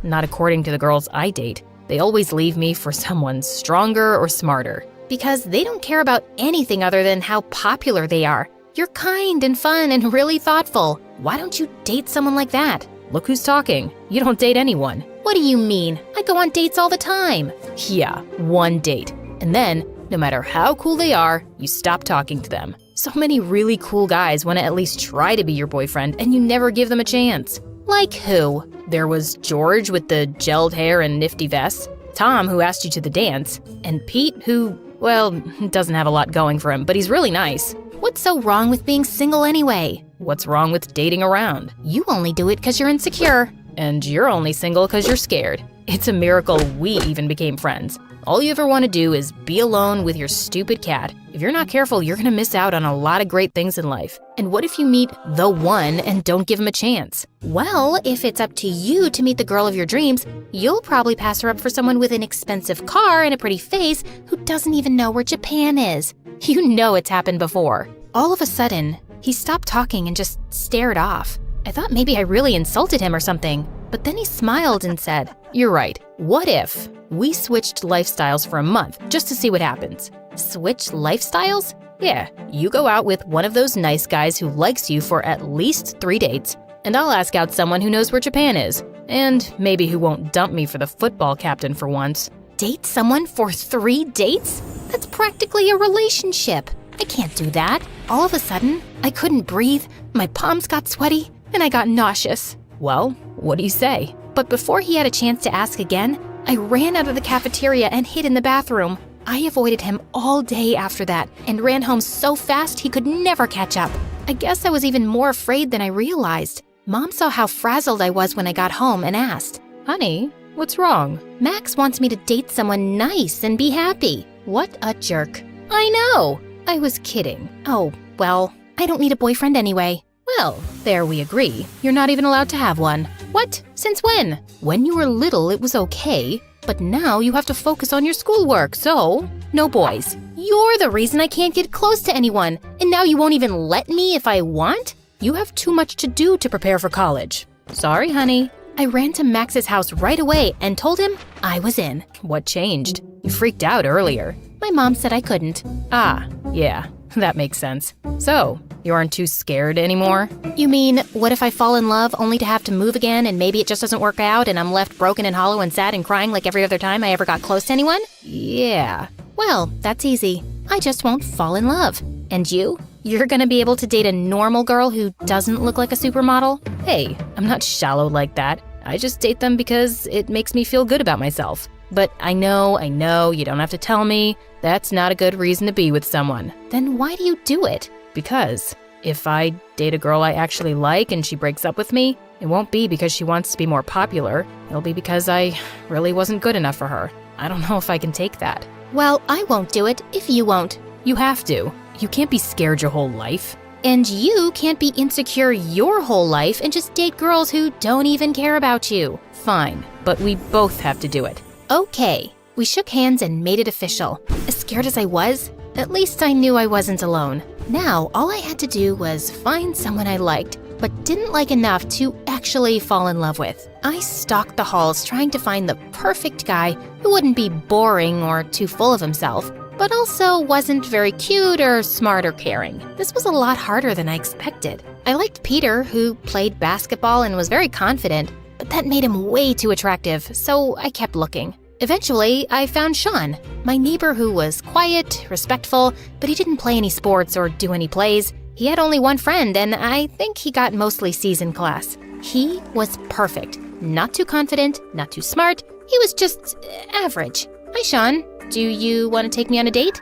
Not according to the girls I date. They always leave me for someone stronger or smarter. Because they don't care about anything other than how popular they are. You're kind and fun and really thoughtful. Why don't you date someone like that? Look who's talking. You don't date anyone. What do you mean? I go on dates all the time. Yeah, one date. And then, no matter how cool they are, you stop talking to them. So many really cool guys want to at least try to be your boyfriend, and you never give them a chance. Like who? There was George with the gelled hair and nifty vest, Tom, who asked you to the dance, and Pete, who, well, doesn't have a lot going for him, but he's really nice. What's so wrong with being single anyway? What's wrong with dating around? You only do it because you're insecure. And you're only single because you're scared. It's a miracle we even became friends. All you ever want to do is be alone with your stupid cat. If you're not careful, you're gonna miss out on a lot of great things in life. And what if you meet the one and don't give him a chance? Well, if it's up to you to meet the girl of your dreams, you'll probably pass her up for someone with an expensive car and a pretty face who doesn't even know where Japan is. You know it's happened before. All of a sudden, he stopped talking and just stared off. I thought maybe I really insulted him or something, but then he smiled and said, "You're right. What if we switched lifestyles for a month just to see what happens?" Switch lifestyles? Yeah, you go out with one of those nice guys who likes you for at least 3 dates, and I'll ask out someone who knows where Japan is, and maybe who won't dump me for the football captain for once. Date someone for 3 dates? That's practically a relationship. I can't do that. All of a sudden, I couldn't breathe, my palms got sweaty, and I got nauseous. Well, what do you say? But before he had a chance to ask again, I ran out of the cafeteria and hid in the bathroom. I avoided him all day after that and ran home so fast he could never catch up. I guess I was even more afraid than I realized. Mom saw how frazzled I was when I got home and asked, "Honey, what's wrong?" "Max wants me to date someone nice and be happy." What a jerk. I know. I was kidding. Oh, well, I don't need a boyfriend anyway. Well, there we agree. You're not even allowed to have one. What? Since when? When you were little, it was okay, but now you have to focus on your schoolwork, so no boys. You're the reason I can't get close to anyone, and now you won't even let me if I want? You have too much to do to prepare for college. Sorry, honey. I ran to Max's house right away and told him I was in. What changed? You freaked out earlier. My mom said I couldn't. Ah, yeah, that makes sense. So, you aren't too scared anymore? You mean, what if I fall in love only to have to move again and maybe it just doesn't work out and I'm left broken and hollow and sad and crying like every other time I ever got close to anyone? Yeah. Well, that's easy. I just won't fall in love. And you? You're gonna be able to date a normal girl who doesn't look like a supermodel? Hey, I'm not shallow like that. I just date them because it makes me feel good about myself. But I know, you don't have to tell me. That's not a good reason to be with someone. Then why do you do it? Because if I date a girl I actually like and she breaks up with me, it won't be because she wants to be more popular. It'll be because I really wasn't good enough for her. I don't know if I can take that. Well, I won't do it if you won't. You have to. You can't be scared your whole life. And you can't be insecure your whole life and just date girls who don't even care about you. Fine, but we both have to do it. Okay. We shook hands and made it official. As scared as I was, at least I knew I wasn't alone. Now, all I had to do was find someone I liked, but didn't like enough to actually fall in love with. I stalked the halls trying to find the perfect guy who wouldn't be boring or too full of himself, but also wasn't very cute or smart or caring. This was a lot harder than I expected. I liked Peter, who played basketball and was very confident, but that made him way too attractive, so I kept looking. Eventually, I found Sean, my neighbor who was quiet, respectful, but he didn't play any sports or do any plays. He had only one friend, and I think he got mostly C's in class. He was perfect. Not too confident, not too smart. He was just average. Hi, Sean. Do you want to take me on a date?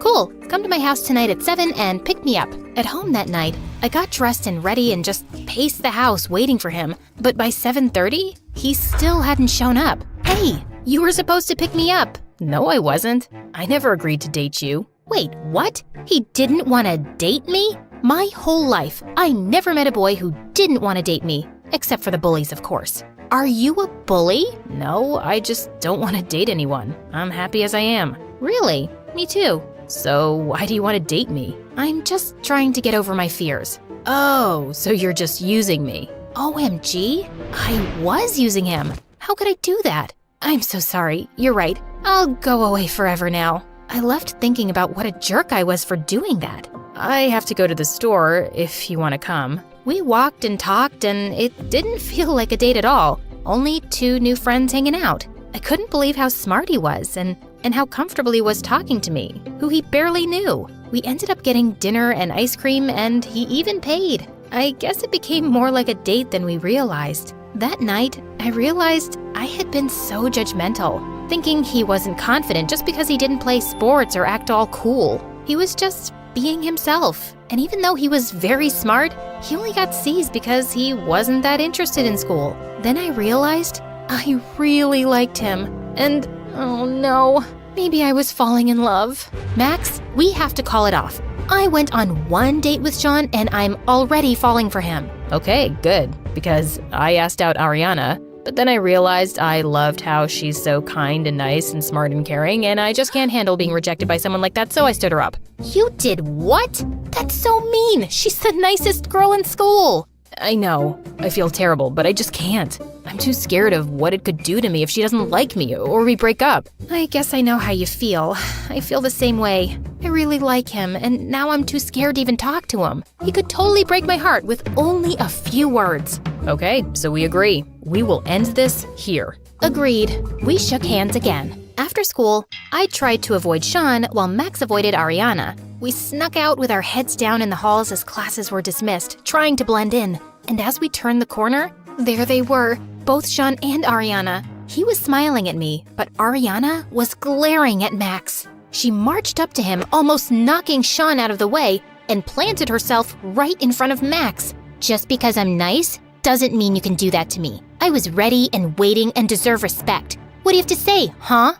Cool. Come to my house tonight at 7 and pick me up. At home that night, I got dressed and ready and just paced the house waiting for him. But by 7:30, he still hadn't shown up. Hey, you were supposed to pick me up. No, I wasn't. I never agreed to date you. Wait, what? He didn't want to date me? My whole life, I never met a boy who didn't want to date me. Except for the bullies, of course. Are you a bully? No, I just don't want to date anyone. I'm happy as I am. Really? Me too. So why do you want to date me? I'm just trying to get over my fears. Oh, so you're just using me. OMG, I was using him. How could I do that? I'm so sorry. You're right. I'll go away forever now. I left thinking about what a jerk I was for doing that. I have to go to the store if you want to come. We walked and talked, and it didn't feel like a date at all. Only two new friends hanging out. I couldn't believe how smart he was and how comfortable he was talking to me, who he barely knew. We ended up getting dinner and ice cream, and he even paid. I guess it became more like a date than we realized. That night, I realized I had been so judgmental, thinking he wasn't confident just because he didn't play sports or act all cool. He was just being himself. And even though he was very smart, he only got C's because he wasn't that interested in school. Then I realized I really liked him. And oh no, maybe I was falling in love. Max, we have to call it off. I went on one date with Sean and I'm already falling for him. Okay, good, because I asked out Ariana, but then I realized I loved how she's so kind and nice and smart and caring, and I just can't handle being rejected by someone like that, so I stood her up. You did what? That's so mean. She's the nicest girl in school. I know. I feel terrible, but I just can't. I'm too scared of what it could do to me if she doesn't like me or we break up. I guess I know how you feel. I feel the same way. I really like him, and now I'm too scared to even talk to him. He could totally break my heart with only a few words. Okay, so we agree. We will end this here. Agreed. We shook hands again. After school, I tried to avoid Sean while Max avoided Ariana. We snuck out with our heads down in the halls as classes were dismissed, trying to blend in. And as we turned the corner, there they were, both Sean and Ariana. He was smiling at me, but Ariana was glaring at Max. She marched up to him, almost knocking Sean out of the way, and planted herself right in front of Max. Just because I'm nice doesn't mean you can do that to me. I was ready and waiting and deserve respect. What do you have to say, huh?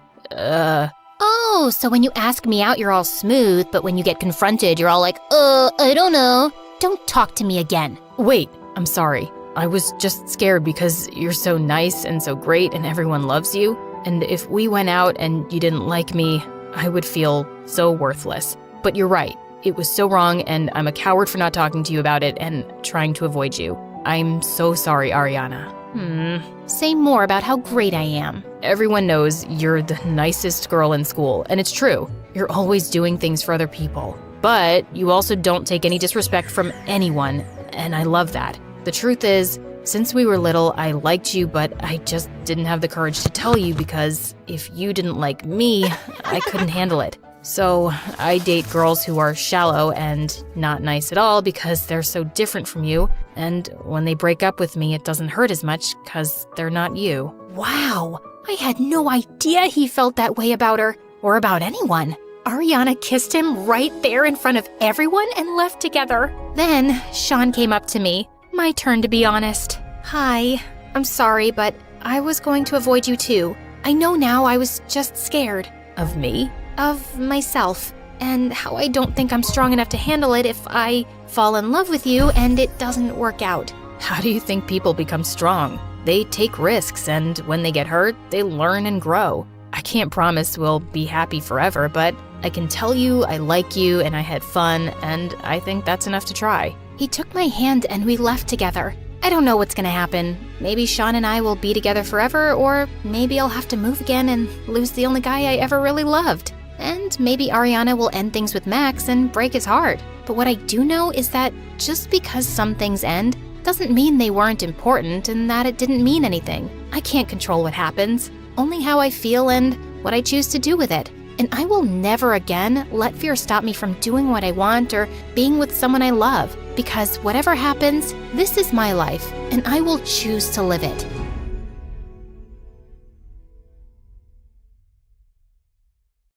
Oh, so when you ask me out, you're all smooth, but when you get confronted, you're all like, I don't know. Don't talk to me again. Wait, I'm sorry. I was just scared because you're so nice and so great and everyone loves you. And if we went out and you didn't like me, I would feel so worthless. But you're right. It was so wrong, and I'm a coward for not talking to you about it and trying to avoid you. I'm so sorry, Ariana. Say more about how great I am. Everyone knows you're the nicest girl in school, and it's true. You're always doing things for other people. But you also don't take any disrespect from anyone, and I love that. The truth is, since we were little, I liked you, but I just didn't have the courage to tell you because if you didn't like me, I couldn't handle it. So I date girls who are shallow and not nice at all because they're so different from you, and when they break up with me, it doesn't hurt as much because they're not you. Wow, I had no idea he felt that way about her, or about anyone. Ariana kissed him right there in front of everyone and left together. Then Sean came up to me. My turn to be honest. Hi, I'm sorry, but I was going to avoid you too. I know now I was just scared. Of me? Of myself, and how I don't think I'm strong enough to handle it if I fall in love with you and it doesn't work out. How do you think people become strong? They take risks, and when they get hurt, they learn and grow. I can't promise we'll be happy forever, but I can tell you I like you and I had fun, and I think that's enough to try. He took my hand and we left together. I don't know what's gonna happen. Maybe Sean and I will be together forever, or maybe I'll have to move again and lose the only guy I ever really loved. And maybe Ariana will end things with Max and break his heart. But what I do know is that just because some things end doesn't mean they weren't important and that it didn't mean anything. I can't control what happens, only how I feel and what I choose to do with it. And I will never again let fear stop me from doing what I want or being with someone I love. Because whatever happens, this is my life, and I will choose to live it.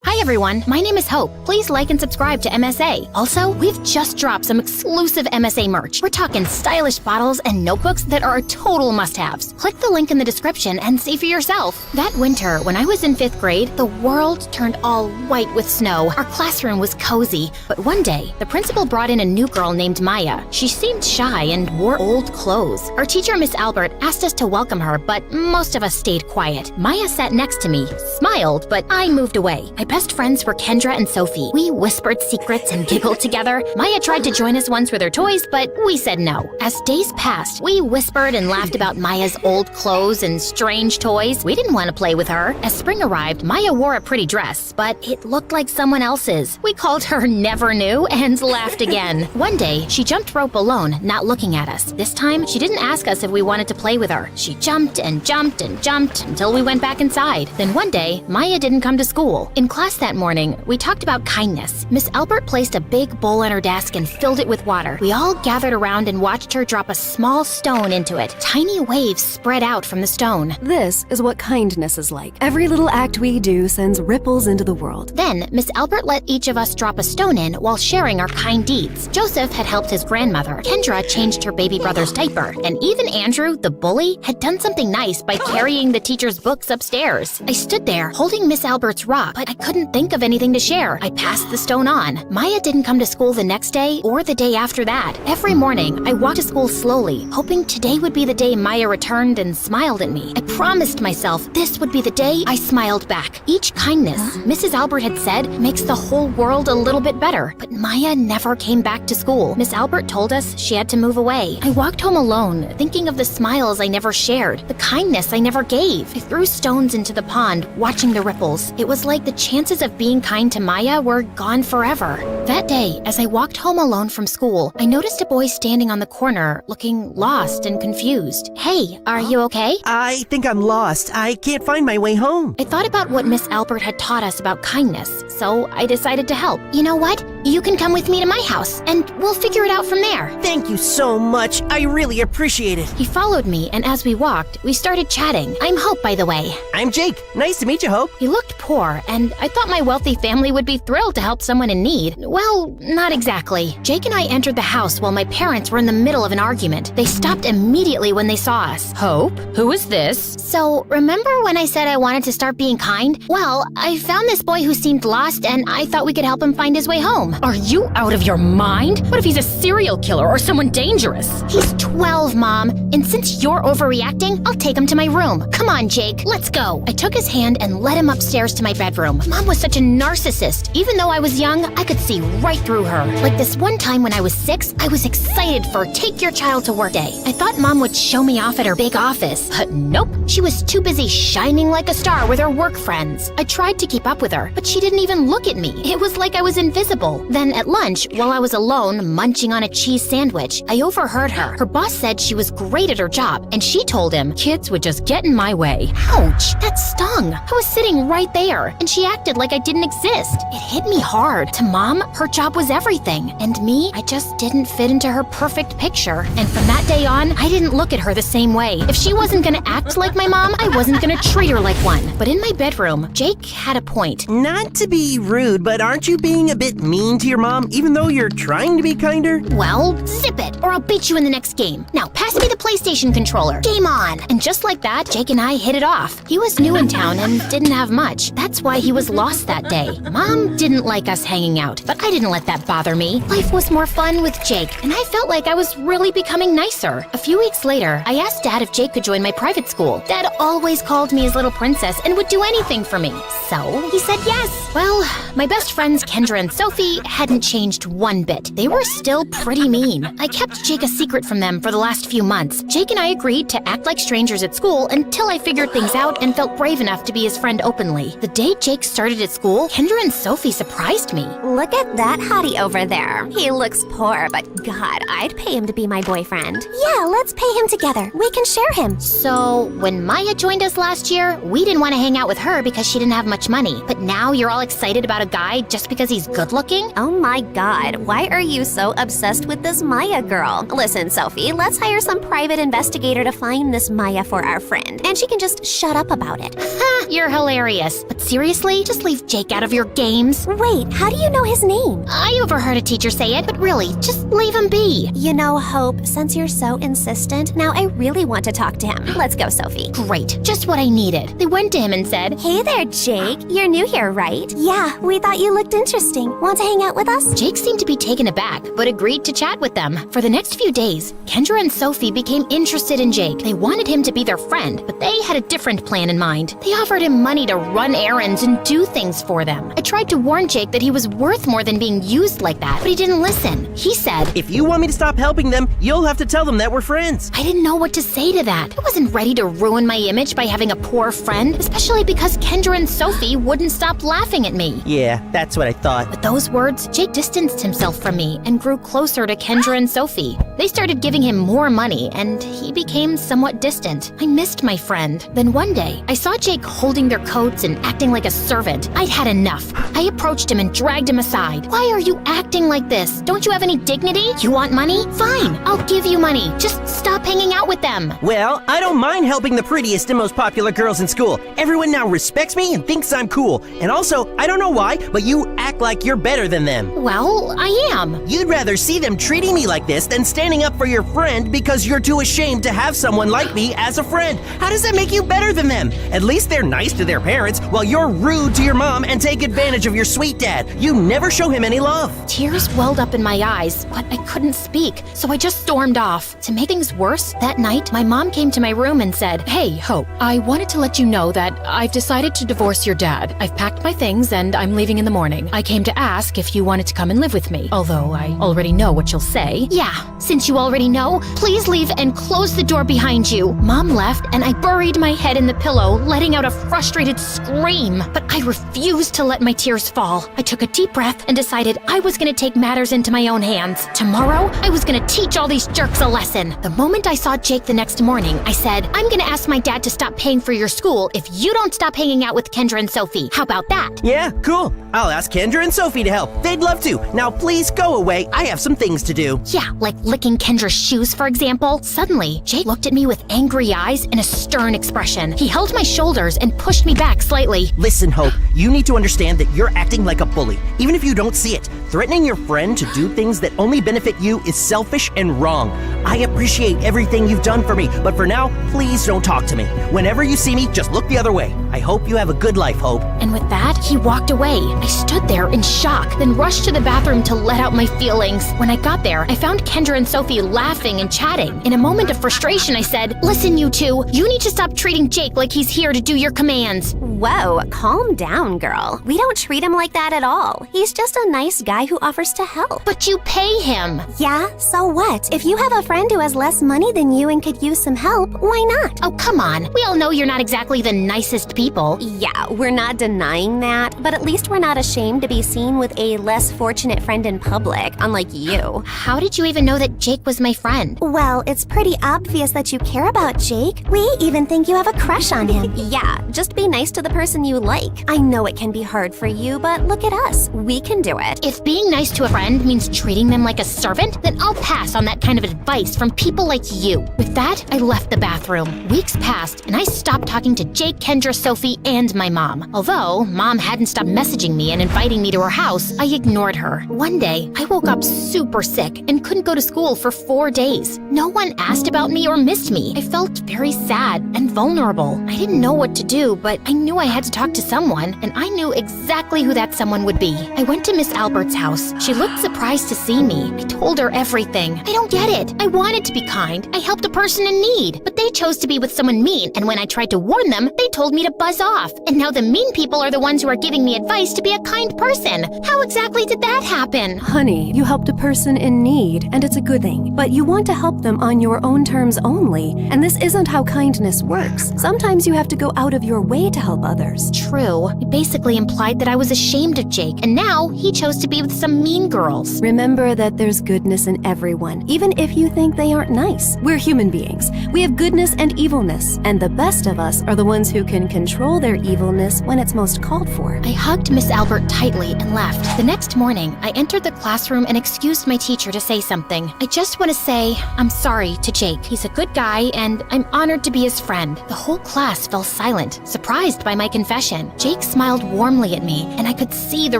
Hi everyone, my name is Hope. Please like and subscribe to MSA. Also, we've just dropped some exclusive MSA merch. We're talking stylish bottles and notebooks that are total must-haves. Click the link in the description and see for yourself. That winter, when I was in 5th grade, the world turned all white with snow. Our classroom was cozy. But one day, the principal brought in a new girl named Maya. She seemed shy and wore old clothes. Our teacher, Miss Albert, asked us to welcome her, but most of us stayed quiet. Maya sat next to me, smiled, but I moved away. My best friends were Kendra and Sophie. We whispered secrets and giggled together. Maya tried to join us once with her toys, but we said no. As days passed, we whispered and laughed about Maya's old clothes and strange toys. We didn't want to play with her. As spring arrived, Maya wore a pretty dress, but it looked like someone else's. We called her Never Knew and laughed again. One day, she jumped rope alone, not looking at us. This time, she didn't ask us if we wanted to play with her. She jumped and jumped and jumped until we went back inside. Then one day, Maya didn't come to school. In class that morning, we talked about kindness. Miss Albert placed a big bowl on her desk and filled it with water. We all gathered around and watched her drop a small stone into it. Tiny waves spread out from the stone. This is what kindness is like. Every little act we do sends ripples into the world. Then, Miss Albert let each of us drop a stone in while sharing our kind deeds. Joseph had helped his grandmother. Kendra changed her baby brother's diaper. And even Andrew, the bully, had done something nice by carrying the teacher's books upstairs. I stood there, holding Miss Albert's rock, but I couldn't think of anything to share. I passed the stone on. Maya didn't come to school the next day or the day after that. Every morning, I walked to school slowly, hoping today would be the day Maya returned and smiled at me. I promised myself this would be the day I smiled back. Each kindness, Mrs. Albert had said, makes the whole world a little bit better. But Maya never came back to school. Miss Albert told us she had to move away. I walked home alone, thinking of the smiles I never shared, the kindness I never gave. I threw stones into the pond, watching the ripples. It was like the chances of being kind to Maya were gone forever. That day, as I walked home alone from school, I noticed a boy standing on the corner, looking lost and confused. Hey, are you okay? I think I'm lost. I can't find my way home. I thought about what Miss Albert had taught us about kindness, so I decided to help. You know what? You can come with me to my house, and we'll figure it out from there. Thank you so much. I really appreciate it. He followed me, and as we walked, we started chatting. I'm Hope, by the way. I'm Jake. Nice to meet you, Hope. He looked poor, and I thought my wealthy family would be thrilled to help someone in need. Well, not exactly. Jake and I entered the house while my parents were in the middle of an argument. They stopped immediately when they saw us. Hope? Who is this? So, remember when I said I wanted to start being kind? Well, I found this boy who seemed lost, and I thought we could help him find his way home. Are you out of your mind? What if he's a serial killer or someone dangerous? He's 12, Mom, and since you're overreacting, I'll take him to my room. Come on, Jake, let's go. I took his hand and led him upstairs to my bedroom. Mom was such a narcissist. Even though I was young, I could see right through her. Like this one time when I was 6, I was excited for Take Your Child to Work Day. I thought Mom would show me off at her big office, but nope. She was too busy shining like a star with her work friends. I tried to keep up with her, but she didn't even look at me. It was like I was invisible. Then at lunch, while I was alone munching on a cheese sandwich, I overheard her. Her boss said she was great at her job, and she told him kids would just get in my way. Ouch, that stung. I was sitting right there, and she acted like I didn't exist. It hit me hard. To Mom, her job was everything, and me, I just didn't fit into her perfect picture. And from that day on, I didn't look at her the same way. If she wasn't gonna act like my mom, I wasn't gonna treat her like one. But in my bedroom, Jake had a point. Not to be rude, but aren't you being a bit mean to your mom, even though you're trying to be kinder? Well, zip it, or I'll beat you in the next game. Now, pass me the PlayStation controller. Game on! And just like that, Jake and I hit it off. He was new in town and didn't have much. That's why he was lost that day. Mom didn't like us hanging out, but I didn't let that bother me. Life was more fun with Jake, and I felt like I was really becoming nicer. A few weeks later, I asked Dad if Jake could join my private school. Dad always called me his little princess and would do anything for me. So, he said yes. Well, my best friends Kendra and Sophie hadn't changed one bit. They were still pretty mean. I kept Jake a secret from them for the last few months. Jake and I agreed to act like strangers at school until I figured things out and felt brave enough to be his friend openly. The day Jake started at school, Kendra and Sophie surprised me. Look at that hottie over there. He looks poor, but God, I'd pay him to be my boyfriend. Yeah, let's pay him together. We can share him. So, when Maya joined us last year, we didn't want to hang out with her because she didn't have much money. But now you're all excited about a guy just because he's good looking? Oh my God, why are you so obsessed with this Maya girl? Listen, Sophie, let's hire some private investigator to find this Maya for our friend, and she can just shut up about it. Ha, you're hilarious. But seriously, just leave Jake out of your games. Wait, how do you know his name? I overheard a teacher say it, but really, just leave him be. You know, Hope, since you're so insistent, now I really want to talk to him. Let's go, Sophie. Great, just what I needed. They went to him and said, Hey there, Jake. Jake. You're new here, right? Yeah, we thought you looked interesting. Want to hang out with us? Jake seemed to be taken aback, but agreed to chat with them. For the next few days, Kendra and Sophie became interested in Jake. They wanted him to be their friend, but they had a different plan in mind. They offered him money to run errands and do things for them. I tried to warn Jake that he was worth more than being used like that, but he didn't listen. He said, "If you want me to stop helping them, you'll have to tell them that we're friends." I didn't know what to say to that. I wasn't ready to ruin my image by having a poor friend, especially because Kendra and Sophie wouldn't stop laughing at me. Yeah, that's what I thought. With those words, Jake distanced himself from me and grew closer to Kendra and Sophie. They started giving him more money, and he became somewhat distant. I missed my friend. Then one day, I saw Jake holding their coats and acting like a servant. I'd had enough. I approached him and dragged him aside. "Why are you acting like this? Don't you have any dignity? You want money? Fine, I'll give you money. Just stop hanging out with them." Well, I don't mind helping the prettiest and most popular girls in school. Everyone now respects me and thinks I'm cool. And also, I don't know why, but you act like you're better than them. Well, I am. You'd rather see them treating me like this than standing up for your friend because you're too ashamed to have someone like me as a friend. How does that make you better than them? At least they're nice to their parents, while you're rude to your mom and take advantage of your sweet dad. You never show him any love. Tears welled up in my eyes, but I couldn't speak, so I just stormed off. To make things worse, that night, my mom came to my room and said, "Hey, Hope, I wanted to let you know that I've decided to divorce your dad. I've packed my things and I'm leaving in the morning. I came to ask if you wanted to come and live with me, although I already know what you'll say." "Yeah, since you already know, please leave and close the door behind you." Mom left and I buried my head in the pillow, letting out a frustrated scream. But I refused to let my tears fall. I took a deep breath and decided I was going to take matters into my own hands. Tomorrow, I was going to teach all these jerks a lesson. The moment I saw Jake the next morning, I said, "I'm going to ask my dad to stop paying for your school if you don't stop hanging out with Kendra and Sophie. How about that?" Yeah, cool. I'll ask Kendra and Sophie to help. They'd love to. Now please go away. I have some things to do. Yeah, like licking Kendra's shoes, for example. Suddenly, Jake looked at me with angry eyes and a stern expression. He held my shoulders and pushed me back slightly. Listen, Hope, you need to understand that you're acting like a bully, even if you don't see it. Threatening your friend to do things that only benefit you is selfish and wrong. I appreciate everything you've done for me, but for now, please don't talk to me. Whenever you see me, just look the other way. I hope you have a good life, Hope. And with that, he walked away. I stood there in shock, then rushed to the bathroom to let out my feelings. When I got there, I found Kendra and Sophie laughing and chatting. In a moment of frustration, I said, "Listen, you two, you need to stop treating Jake like he's here to do your commands." Whoa, calm down, girl. We don't treat him like that at all. He's just a nice guy who offers to help. But you pay him. Yeah, so what? If you have a friend who has less money than you and could use some help, why not? Oh, come on. We all know you're not exactly the nicest people. Yeah, we're not denying that, but at least we're not ashamed to be seen with a less fortunate friend in public, unlike you. How did you even know that Jake was my friend? Well, it's pretty obvious that you care about Jake. We even think you have a crush on him. Yeah, just be nice to the person you like. I know it can be hard for you, but look at us. We can do it. If being nice to a friend means treating them like a servant, then I'll pass on that kind of advice from people like you. With that, I left the bathroom. Weeks passed, and I stopped talking to Jake, Kendra, Sophie, and my mom. Although Mom hadn't stopped messaging me and inviting me to her house, I ignored her. One day, I woke up super sick and couldn't go to school for 4 days. No one asked about me or missed me. I felt very sad and vulnerable. I didn't know what to do, but I knew I had to talk to someone, and I knew exactly who that someone would be. I went to Miss Albert's house. She looked surprised to see me. I told her everything. I don't get it. I wanted to be kind. I helped a person in need, but they chose to be with someone mean, and when I tried to warn them, they told me to buzz off. And now the mean people are the ones who are giving me advice to be a kind person. How exactly did that happen? Honey, you helped a person in need, and it's a good thing. But you want to help them on your own terms only, and this isn't how kindness works. Sometimes you have to go out of your way to help others. True. It basically implied that I was ashamed of Jake, and now he chose to be with some mean girls. Remember that there's goodness in everyone, even if you think they aren't nice. We're human beings. We have goodness and evilness, and the best of us are the ones who can control their evilness when it's most called for. I hugged Miss Albert tightly and left. The next morning, I entered the classroom and excused my teacher to say something. I just want to say I'm sorry to Jake. He's a good guy, and I'm honored to be his friend. The whole class fell silent, surprised by my confession. Jake smiled warmly at me, and I could see the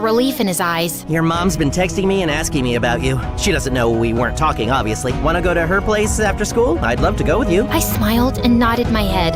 relief in his eyes. Your mom's been texting me and asking me about you. She doesn't know we weren't talking, obviously. Want to go to her place after school? I'd love to go with you. I smiled and nodded my head.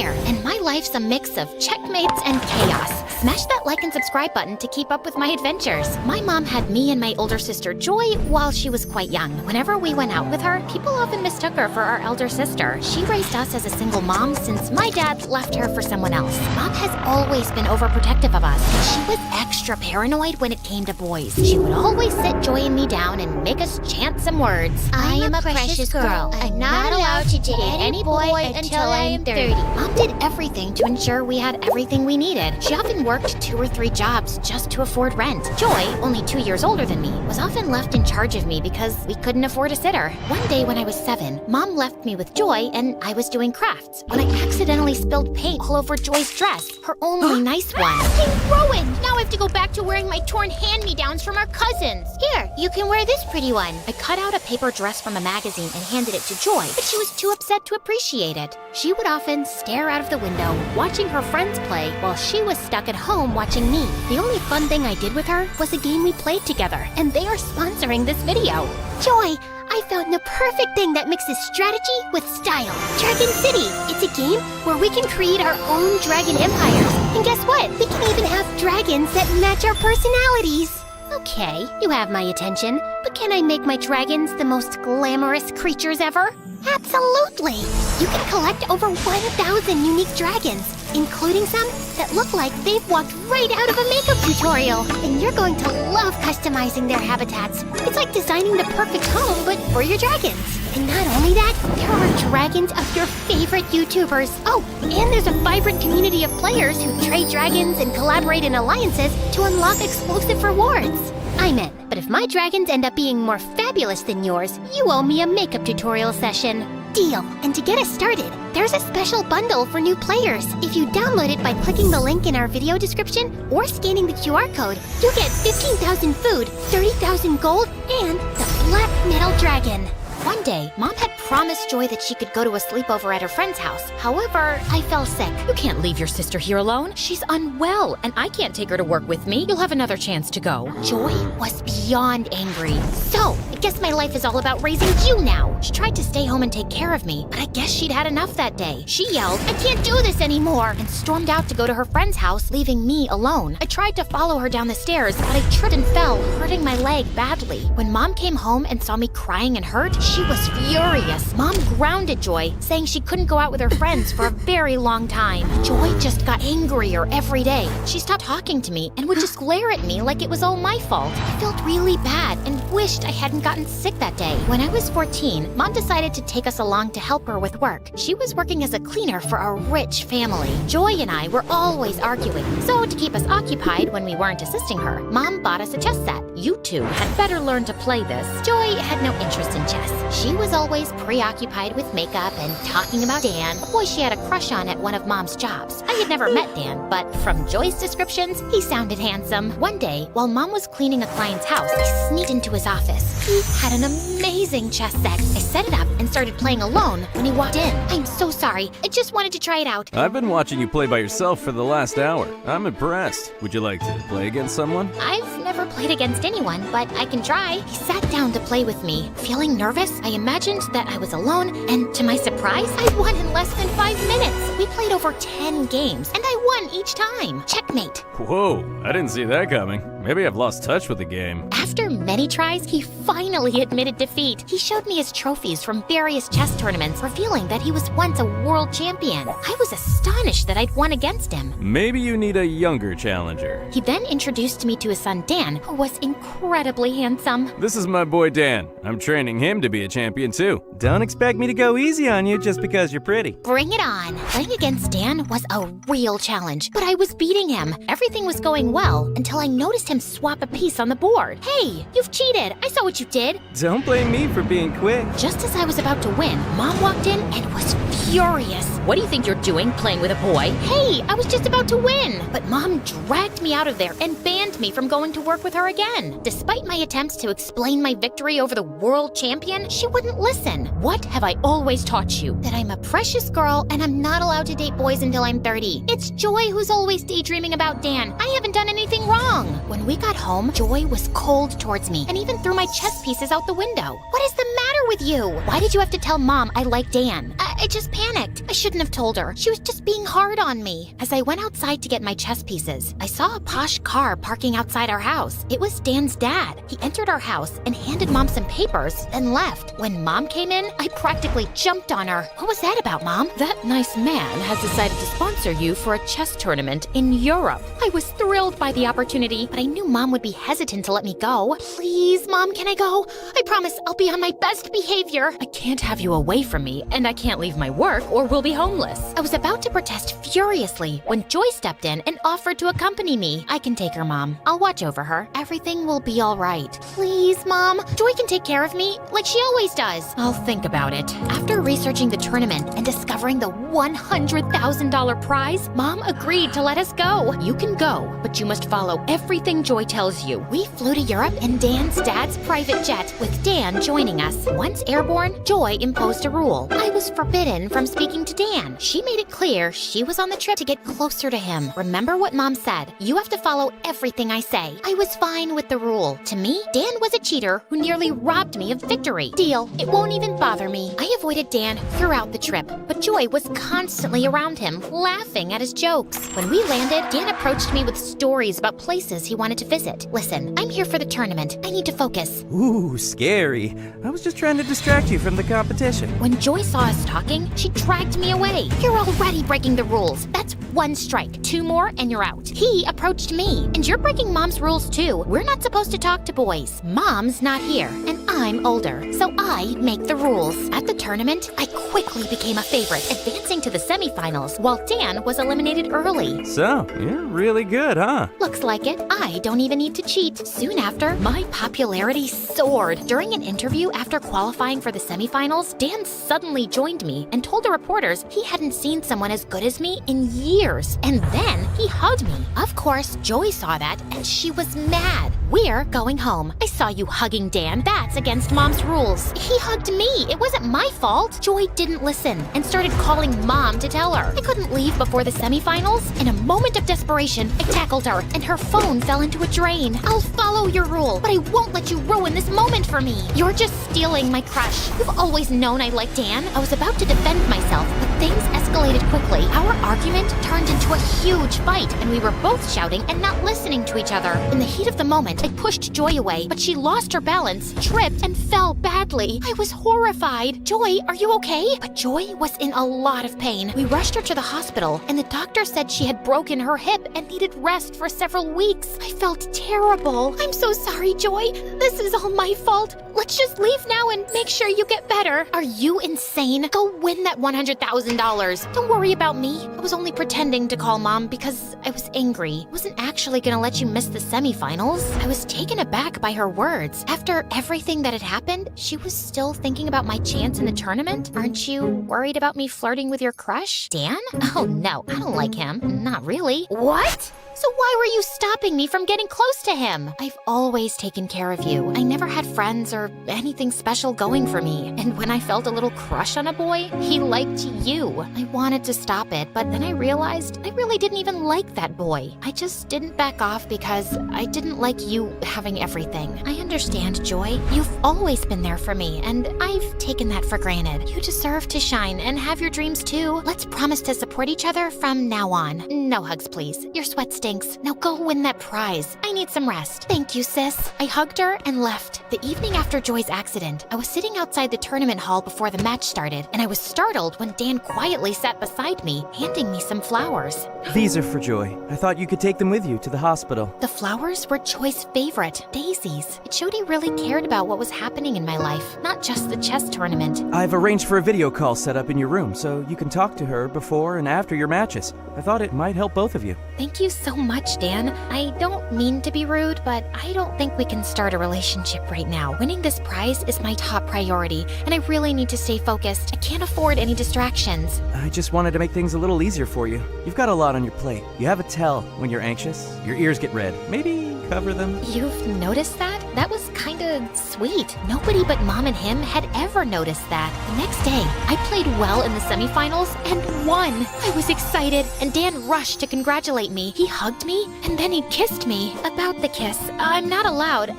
there, and my life's a mix of checkmates and chaos. Smash that like and subscribe button to keep up with my adventures. My mom had me and my older sister Joy while she was quite young. Whenever we went out with her, people often mistook her for our elder sister. She raised us as a single mom since my dad left her for someone else. Mom has always been overprotective of us, and she was extra paranoid when it came to boys. She would always sit Joy and me down and make us chant some words. I am a precious girl. I'm not allowed to date any boy until I'm 30. Mom did everything to ensure we had everything we needed. She often worked 2 or 3 jobs just to afford rent. Joy, only 2 years older than me, was often left in charge of me because we couldn't afford a sitter. One day when I was 7, Mom left me with Joy and I was doing crafts when I accidentally spilled paint all over Joy's dress, her only nice one. Hey, Rowan! Now I have to go back to wearing my torn hand-me-downs from our cousins. Here, you can wear this pretty one. I cut out a paper dress from a magazine and handed it to Joy, but she was too upset to appreciate it. She would often stare out of the window, watching her friends play while she was stuck at home watching me. The only fun thing I did with her was a game we played together, and they are sponsoring this video. Joy, I found the perfect thing that mixes strategy with style. Dragon City. It's a game where we can create our own dragon empires. And guess what? We can even have dragons that match our personalities. Okay, you have my attention, but can I make my dragons the most glamorous creatures ever? Absolutely! You can collect over 1,000 unique dragons, including some that look like they've walked right out of a makeup tutorial. And you're going to love customizing their habitats. It's like designing the perfect home, but for your dragons. And not only that, there are dragons of your favorite YouTubers. Oh, and there's a vibrant community of players who trade dragons and collaborate in alliances to unlock exclusive rewards. I'm in, but if my dragons end up being more fabulous than yours, you owe me a makeup tutorial session. Deal. And to get us started, there's a special bundle for new players. If you download it by clicking the link in our video description or scanning the QR code, you'll get 15,000 food, 30,000 gold, and the Black Metal Dragon. One day, Mom had promised Joy that she could go to a sleepover at her friend's house. However, I fell sick. You can't leave your sister here alone. She's unwell, and I can't take her to work with me. You'll have another chance to go. Joy was beyond angry. So, I guess my life is all about raising you now. She tried to stay home and take care of me, but I guess she'd had enough that day. She yelled, "I can't do this anymore," and stormed out to go to her friend's house, leaving me alone. I tried to follow her down the stairs, but I tripped and fell, hurting my leg badly. When Mom came home and saw me crying and hurt, she was furious. Mom grounded Joy, saying she couldn't go out with her friends for a very long time. Joy just got angrier every day. She stopped talking to me and would just glare at me like it was all my fault. I felt really bad and wished I hadn't gotten sick that day. When I was 14, Mom decided to take us along to help her with work. She was working as a cleaner for a rich family. Joy and I were always arguing, so to keep us occupied when we weren't assisting her, Mom bought us a chess set. You two had better learn to play this. Joy had no interest in chess. She was always preoccupied with makeup and talking about Dan, a boy she had a crush on at one of Mom's jobs. I had never met Dan, but from Joy's descriptions, he sounded handsome. One day, while Mom was cleaning a client's house, I sneaked into his office. He had an amazing chess set. I set it up and started playing alone when he walked in. I'm so sorry. I just wanted to try it out. I've been watching you play by yourself for the last hour. I'm impressed. Would you like to play against someone? I've never played against anyone, but I can try. He sat down to play with me. Feeling nervous, I imagined that I was alone, and to my surprise, I won in less than 5 minutes. We played over 10 games, and I won each time. Checkmate. Whoa, I didn't see that coming. Maybe I've lost touch with the game. After many tries, he finally admitted defeat. He showed me his trophies from various chess tournaments, revealing that he was once a world champion. I was astonished that I'd won against him. Maybe you need a younger challenger. He then introduced me to his son Dan, who was incredibly handsome. This is my boy Dan. I'm training him to be a champion too. Don't expect me to go easy on you just because you're pretty. Bring it on. Playing against Dan was a real challenge, but I was beating him. Everything was going well until I noticed him swap a piece on the board. Hey, you've cheated. I saw what you did. Don't blame me for being quick. Just as I was about to win, Mom walked in and was furious. What do you think you're doing, playing with a boy? Hey, I was just about to win. But Mom dragged me out of there and banned me from going to work with her again. Despite my attempts to explain my victory over the world champion, she wouldn't listen. What have I always taught you? That I'm a precious girl and I'm not allowed to date boys until I'm 30. It's Joy who's always daydreaming about Dan. I haven't done anything wrong. When we got home, Joy was cold towards me and even threw my chess pieces out the window. What is the matter with you? Why did you have to tell Mom I like Dan? I just panicked. I shouldn't have told her. She was just being hard on me. As I went outside to get my chess pieces, I saw a posh car parking outside our house. It was Dan's dad. He entered our house and handed Mom some papers, then left. When Mom came in, I practically jumped on her. What was that about, Mom? That nice man has decided to sponsor you for a chess tournament in Europe. I was thrilled by the opportunity, but I knew Mom would be hesitant to let me go. Please, Mom, can I go? I promise I'll be on my best behavior. I can't have you away from me, and I can't leave my work or we'll be homeless. I was about to protest furiously when Joy stepped in and offered to accompany me. I can take her, Mom. I'll watch over her. Everything will be all right. Please, Mom. Joy can take care of me like she always does. I'll think about it. After researching the tournament and discovering the $100,000 prize, Mom agreed to let us go. You can go, but you must follow everything Joy tells you. We flew to Europe in Dan's dad's private jet, with Dan joining us. Once airborne, Joy imposed a rule. I was forbidden from speaking to Dan. She made it clear she was on the trip to get closer to him. Remember what Mom said. You have to follow everything I say. I was fine with the rule. To me, Dan was a cheater who nearly robbed me of victory. Deal. It won't even bother me. I avoided Dan throughout the trip, but Joy was constantly around him, laughing at his jokes. When we landed, Dan approached me with stories about places he wanted to visit. Listen, I'm here for the tournament. I need to focus. Ooh, scary. I was just trying to distract you from the competition. When Joy saw us talking, she dragged me away. You're already breaking the rules. That's 1 strike. 2 more and you're out. He approached me, and you're breaking Mom's rules too. We're not supposed to talk to boys. Mom's not here, and I'm older, so I make the rules. At the tournament, I quickly became a favorite, advancing to the semifinals, while Dan was eliminated early. So, you're really good, huh? Looks like it. I don't even need to cheat. Soon after, my popularity soared. During an interview after qualifying for the semifinals, Dan suddenly joined me and told the reporters he hadn't seen someone as good as me in years. And then he hugged me. Of course, Joy saw that, and she was mad. We're going home. I saw you hugging Dan. That's against Mom's rules. He hugged me. It wasn't my fault. Joy didn't listen and started calling Mom to tell her. I couldn't leave before the semifinals. In a moment of desperation, I tackled her, and her phone fell into a drain. I'll follow your rule, but I won't let you ruin this moment for me. You're just stealing my crush. You've always known I liked Dan. I was about to defend myself, but things escalated quickly. Our argument turned into a huge fight, and we were both shouting and not listening to each other. In the heat of the moment, I pushed Joy away, but she lost her balance, tripped, and fell badly. I was horrified. Joy, are you okay? But Joy was in a lot of pain. We rushed her to the hospital, and the doctor said she had broken her hip and needed rest for several weeks. I felt terrible. I'm so sorry, Joy. This is all my fault. Let's just leave now and make sure you get better. Are you insane? Go win that $100,000. Don't worry about me. I was only pretending to call Mom because I was angry. I wasn't actually gonna let you miss the semifinals. I was taken aback by her words. After everything that had happened, she was still thinking about my chance in the tournament? Aren't you worried about me flirting with your crush, Dan? Oh no, I don't like him. Not really. What? So why were you stopping me from getting close to him? I've always taken care of you. I never had friends or anything special going for me. And when I felt a little crush on a boy, he liked you. I wanted to stop it, but then I realized I really didn't even like that boy. I just didn't back off because I didn't like you having everything. I understand, Joy. You've always been there for me, and I've taken that for granted. You deserve to shine and have your dreams too. Let's promise to support each other from now on. No hugs, please. Your sweat stinks. Now go win that prize. I need some rest. Thank you, sis. I hugged her and left. The evening after Joy's accident, I was sitting outside the tournament hall before the match started, and I was startled when Dan quietly sat beside me, handing me some flowers. These are for Joy. I thought you could take them with you to the hospital. The flowers were Joy's favorite, daisies. It showed he really cared about what was happening in my life, not just the chess tournament. I've arranged for a video call set up in your room so you can talk to her before and after your matches. I thought it might help both of you. Thank you so much, Dan. I don't mean to be rude, but I don't think we can start a relationship right now. Winning this prize is my top priority, and I really need to stay focused. I can't afford any distractions. I just wanted to make things a little easier for you. You've got a lot on your plate. You have a tell when you're anxious. Your ears get red. Maybe cover them. You've noticed that? That was kinda sweet. Nobody but Mom and him had ever noticed that. The next day, I played well in the semifinals and won. I was excited, and Dan rushed to congratulate me. He hugged me, and then he kissed me. About the kiss, I'm not allowed.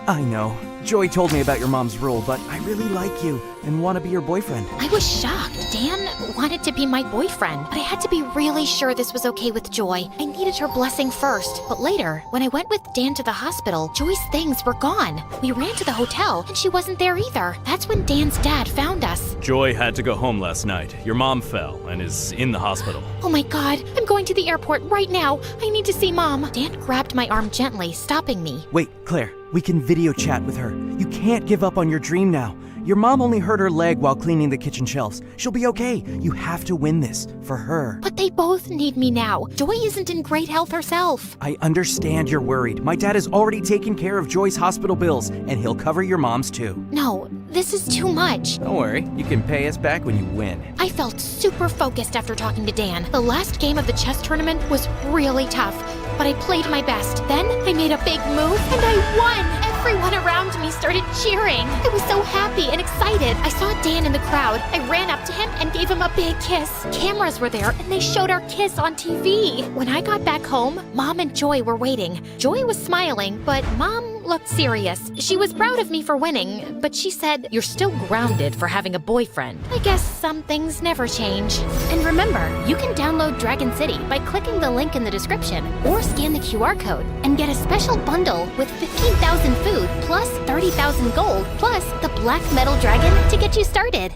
I know. Joy told me about your mom's rule, but I really like you and want to be your boyfriend. I was shocked. Dan wanted to be my boyfriend, but I had to be really sure this was okay with Joy. I needed her blessing first. But later, when I went with Dan to the hospital, Joy's things were gone. We ran to the hotel, and she wasn't there either. That's when Dan's dad found us. Joy had to go home last night. Your mom fell and is in the hospital. Oh my God, I'm going to the airport right now. I need to see Mom. Dan grabbed my arm gently, stopping me. Wait, Claire, we can video chat with her. You can't give up on your dream now. Your mom only hurt her leg while cleaning the kitchen shelves. She'll be okay. You have to win this for her. But they both need me now. Joy isn't in great health herself. I understand you're worried. My dad has already taken care of Joy's hospital bills, and he'll cover your mom's too. No, this is too much. Don't worry, you can pay us back when you win. I felt super focused after talking to Dan. The last game of the chess tournament was really tough, but I played my best. Then I made a big move, and I won! Everyone around me started cheering. I was so happy and excited. I saw Dan in the crowd. I ran up to him and gave him a big kiss. Cameras were there and they showed our kiss on TV. When I got back home, Mom and Joy were waiting. Joy was smiling, but Mom looked serious. She was proud of me for winning, but she said, "You're still grounded for having a boyfriend." I guess some things never change. And remember, you can download Dragon City by clicking the link in the description or scan the QR code and get a special bundle with 15,000 food plus 30,000 gold plus the black metal dragon to get you started.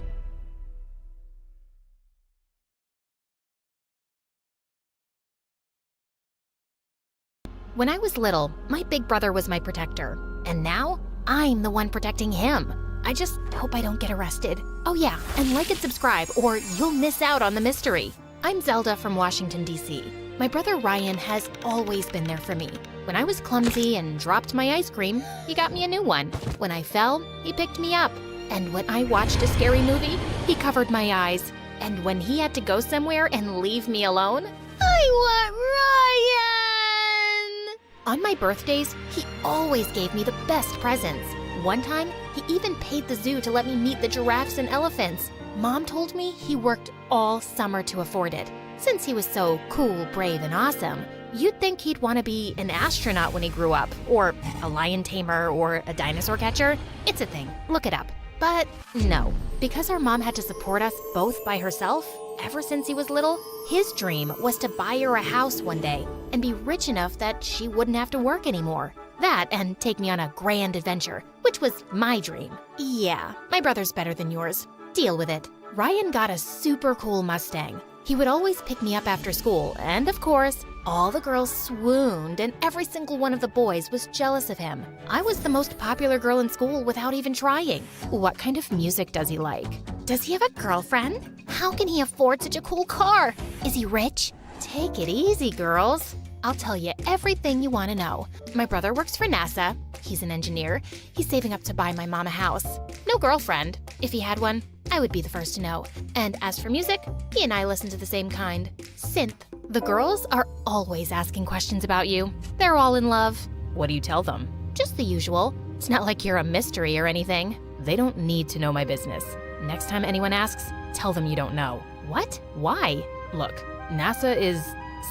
When I was little, my big brother was my protector. And now, I'm the one protecting him. I just hope I don't get arrested. Oh yeah, and like and subscribe or you'll miss out on the mystery. I'm Zelda from Washington, D.C. My brother Ryan has always been there for me. When I was clumsy and dropped my ice cream, he got me a new one. When I fell, he picked me up. And when I watched a scary movie, he covered my eyes. And when he had to go somewhere and leave me alone, I want Ryan! On my birthdays, he always gave me the best presents. One time, he even paid the zoo to let me meet the giraffes and elephants. Mom told me he worked all summer to afford it. Since he was so cool, brave, and awesome, you'd think he'd want to be an astronaut when he grew up, or a lion tamer, or a dinosaur catcher. It's a thing. Look it up. But no, because our mom had to support us both by herself, ever since he was little, his dream was to buy her a house one day and be rich enough that she wouldn't have to work anymore. That and take me on a grand adventure, which was my dream. Yeah, my brother's better than yours. Deal with it. Ryan got a super cool Mustang. He would always pick me up after school, and of course, all the girls swooned and every single one of the boys was jealous of him. I was the most popular girl in school without even trying. What kind of music does he like? Does he have a girlfriend? How can he afford such a cool car? Is he rich? Take it easy, girls. I'll tell you everything you want to know. My brother works for NASA. He's an engineer. He's saving up to buy my mom a house. No girlfriend. If he had one, I would be the first to know. And as for music, he and I listen to the same kind. Synth. The girls are always asking questions about you. They're all in love. What do you tell them? Just the usual. It's not like you're a mystery or anything. They don't need to know my business. Next time anyone asks, tell them you don't know. What? Why? Look, NASA is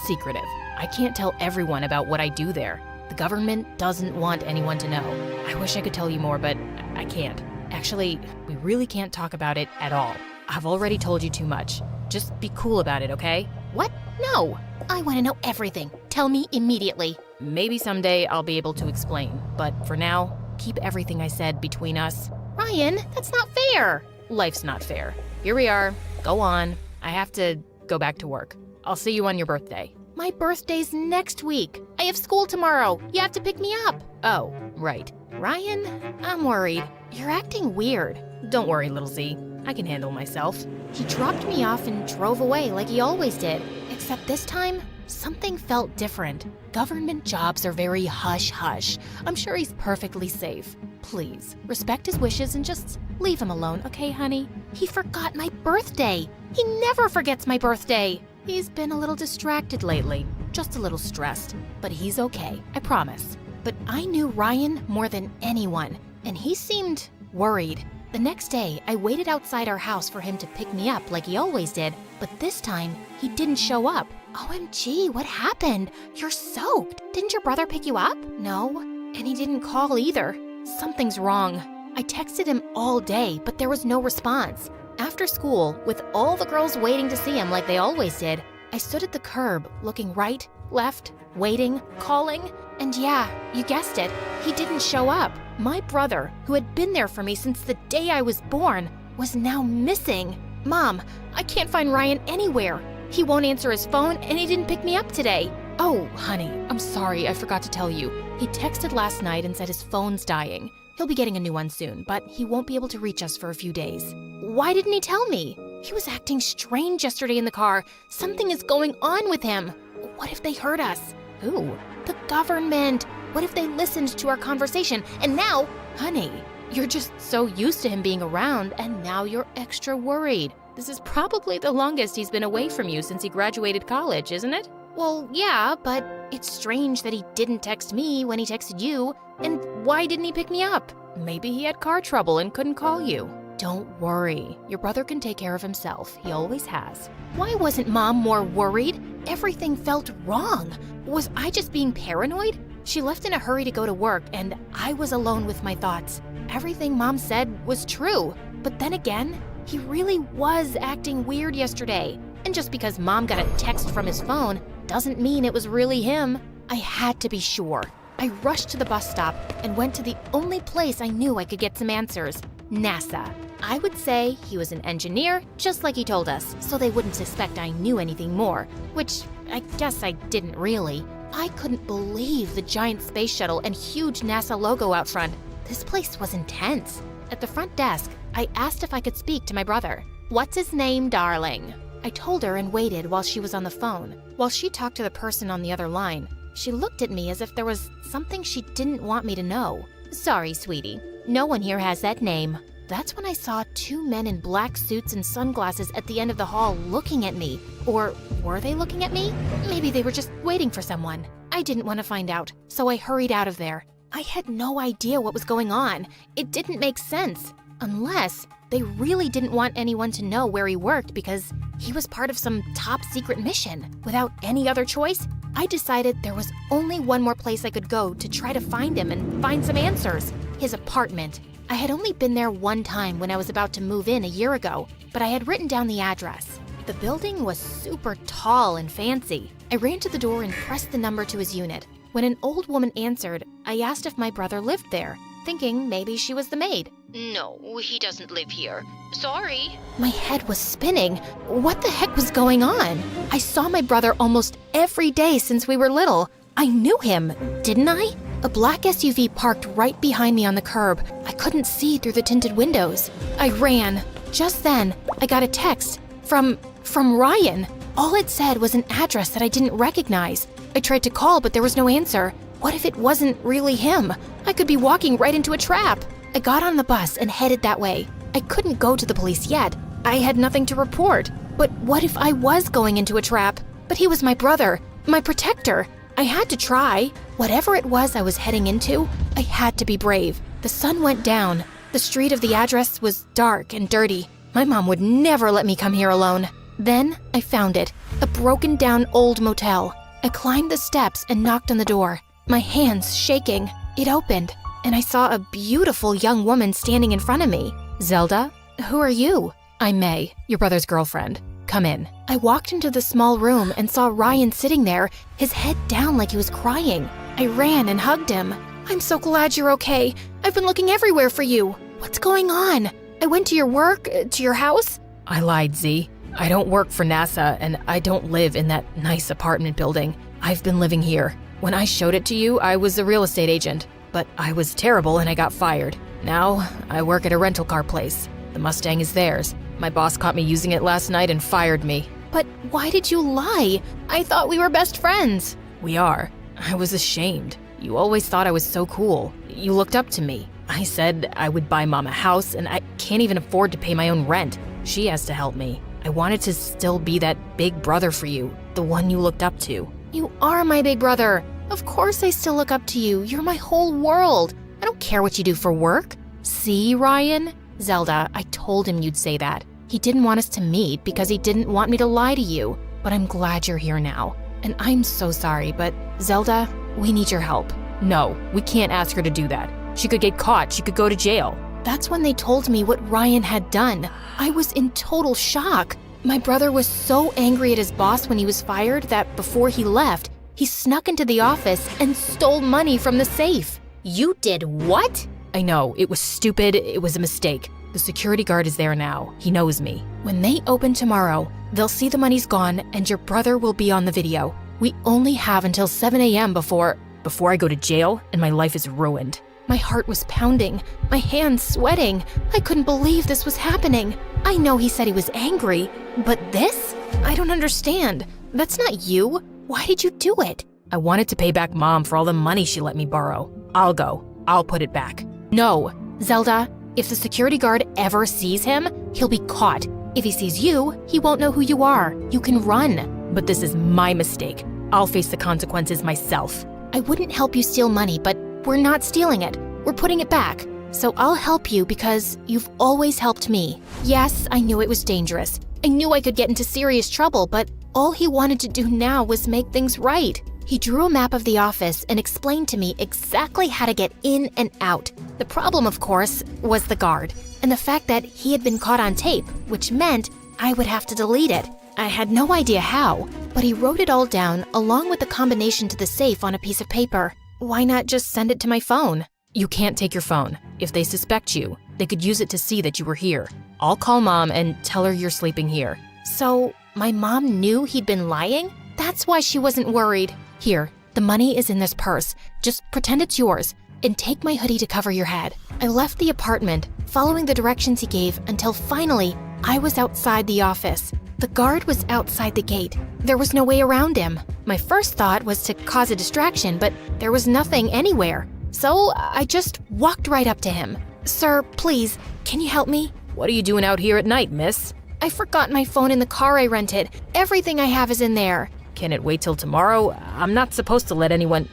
secretive. I can't tell everyone about what I do there. The government doesn't want anyone to know. I wish I could tell you more, but I can't. Actually, we really can't talk about it at all. I've already told you too much. Just be cool about it, okay? What? No. I want to know everything. Tell me immediately. Maybe someday I'll be able to explain, but for now, keep everything I said between us. Ryan, that's not fair. Life's not fair. Here we are. Go on. I have to go back to work. I'll see you on your birthday. My birthday's next week. I have school tomorrow. You have to pick me up. Oh, right. Ryan, I'm worried. You're acting weird. Don't worry, little Z. I can handle myself. He dropped me off and drove away like he always did. Except this time, something felt different. Government jobs are very hush-hush. I'm sure he's perfectly safe. Please, respect his wishes and just leave him alone, okay, honey? He forgot my birthday. He never forgets my birthday. He's been a little distracted lately, just a little stressed. But he's okay, I promise. But I knew Ryan more than anyone, and he seemed worried. The next day, I waited outside our house for him to pick me up like he always did, but this time, he didn't show up. OMG, what happened? You're soaked. Didn't your brother pick you up? No, and he didn't call either. Something's wrong. I texted him all day, but there was no response. After school, with all the girls waiting to see him like they always did, I stood at the curb, looking right, left, waiting, calling, and yeah, you guessed it, he didn't show up. My brother, who had been there for me since the day I was born, was now missing. Mom, I can't find Ryan anywhere. He won't answer his phone, and he didn't pick me up today. Oh, honey, I'm sorry, I forgot to tell you. He texted last night and said his phone's dying. He'll be getting a new one soon, but he won't be able to reach us for a few days. Why didn't he tell me? He was acting strange yesterday in the car. Something is going on with him. What if they heard us? Who? The government. What if they listened to our conversation? And now, honey, you're just so used to him being around, and now you're extra worried. This is probably the longest he's been away from you since he graduated college, isn't it? Well, yeah, but it's strange that he didn't text me when he texted you. And why didn't he pick me up? Maybe he had car trouble and couldn't call you. Don't worry. Your brother can take care of himself. He always has. Why wasn't Mom more worried? Everything felt wrong. Was I just being paranoid? She left in a hurry to go to work, and I was alone with my thoughts. Everything Mom said was true. But then again, he really was acting weird yesterday. And just because Mom got a text from his phone doesn't mean it was really him. I had to be sure. I rushed to the bus stop and went to the only place I knew I could get some answers, NASA. I would say he was an engineer, just like he told us, so they wouldn't suspect I knew anything more, which I guess I didn't really. I couldn't believe the giant space shuttle and huge NASA logo out front. This place was intense. At the front desk, I asked if I could speak to my brother. What's his name, darling? I told her and waited while she was on the phone. While she talked to the person on the other line, she looked at me as if there was something she didn't want me to know. Sorry, sweetie. No one here has that name. That's when I saw two men in black suits and sunglasses at the end of the hall looking at me. Or were they looking at me? Maybe they were just waiting for someone. I didn't want to find out, so I hurried out of there. I had no idea what was going on. It didn't make sense. Unless they really didn't want anyone to know where he worked because he was part of some top secret mission. Without any other choice, I decided there was only one more place I could go to try to find him and find some answers. His apartment. I had only been there one time when I was about to move in a year ago, but I had written down the address. The building was super tall and fancy. I ran to the door and pressed the number to his unit. When an old woman answered, I asked if my brother lived there, thinking maybe she was the maid. No, he doesn't live here. Sorry. My head was spinning. What the heck was going on? I saw my brother almost every day since we were little. I knew him, didn't I? A black SUV parked right behind me on the curb. I couldn't see through the tinted windows. I ran. Just then, I got a text from Ryan. All it said was an address that I didn't recognize. I tried to call, but there was no answer. What if it wasn't really him? I could be walking right into a trap. I got on the bus and headed that way. I couldn't go to the police yet. I had nothing to report. But what if I was going into a trap? But he was my brother, my protector. I had to try. Whatever it was I was heading into, I had to be brave. The sun went down. The street of the address was dark and dirty. My mom would never let me come here alone. Then I found it, a broken down old motel. I climbed the steps and knocked on the door, my hands shaking. It opened, and I saw a beautiful young woman standing in front of me. Zelda, who are you? I'm May, your brother's girlfriend. Come in. I walked into the small room and saw Ryan sitting there, his head down like he was crying. I ran and hugged him. I'm so glad you're okay. I've been looking everywhere for you. What's going on? I went to your work, to your house. I lied, Z. I don't work for NASA, and I don't live in that nice apartment building. I've been living here. When I showed it to you, I was a real estate agent, but I was terrible and I got fired. Now, I work at a rental car place. The Mustang is theirs. My boss caught me using it last night and fired me. But why did you lie? I thought we were best friends. We are. I was ashamed. You always thought I was so cool. You looked up to me. I said I would buy Mom a house, and I can't even afford to pay my own rent. She has to help me. I wanted to still be that big brother for you, the one you looked up to. You are my big brother. Of course I still look up to you. You're my whole world. I don't care what you do for work. See, Ryan? Zelda, I told him you'd say that. He didn't want us to meet because he didn't want me to lie to you. But I'm glad you're here now. And I'm so sorry, but Zelda, we need your help. No, we can't ask her to do that. She could get caught. She could go to jail. That's when they told me what Ryan had done. I was in total shock. My brother was so angry at his boss when he was fired that before he left, he snuck into the office and stole money from the safe. You did what? I know, it was stupid. It was a mistake. The security guard is there now. He knows me. When they open tomorrow, they'll see the money's gone and your brother will be on the video. We only have until 7 a.m. before I go to jail and my life is ruined. My heart was pounding, my hands sweating. I couldn't believe this was happening. I know he said he was angry, but this? I don't understand. That's not you. Why did you do it? I wanted to pay back Mom for all the money she let me borrow. I'll go. I'll put it back. No, Zelda, if the security guard ever sees him, he'll be caught. If he sees you, he won't know who you are. You can run. But this is my mistake. I'll face the consequences myself. I wouldn't help you steal money, but we're not stealing it. We're putting it back. So I'll help you because you've always helped me. Yes, I knew it was dangerous. I knew I could get into serious trouble, but all he wanted to do now was make things right. He drew a map of the office and explained to me exactly how to get in and out. The problem, of course, was the guard, and the fact that he had been caught on tape, which meant I would have to delete it. I had no idea how, but he wrote it all down along with the combination to the safe on a piece of paper. Why not just send it to my phone? You can't take your phone. If they suspect you, they could use it to see that you were here. I'll call Mom and tell her you're sleeping here. So, my mom knew he'd been lying? That's why she wasn't worried. Here, the money is in this purse. Just pretend it's yours, and take my hoodie to cover your head. I left the apartment, following the directions he gave, until finally, I was outside the office. The guard was outside the gate. There was no way around him. My first thought was to cause a distraction, but there was nothing anywhere. So I just walked right up to him. Sir, please, can you help me? What are you doing out here at night, miss? I forgot my phone in the car I rented. Everything I have is in there. Can it wait till tomorrow? I'm not supposed to let anyone...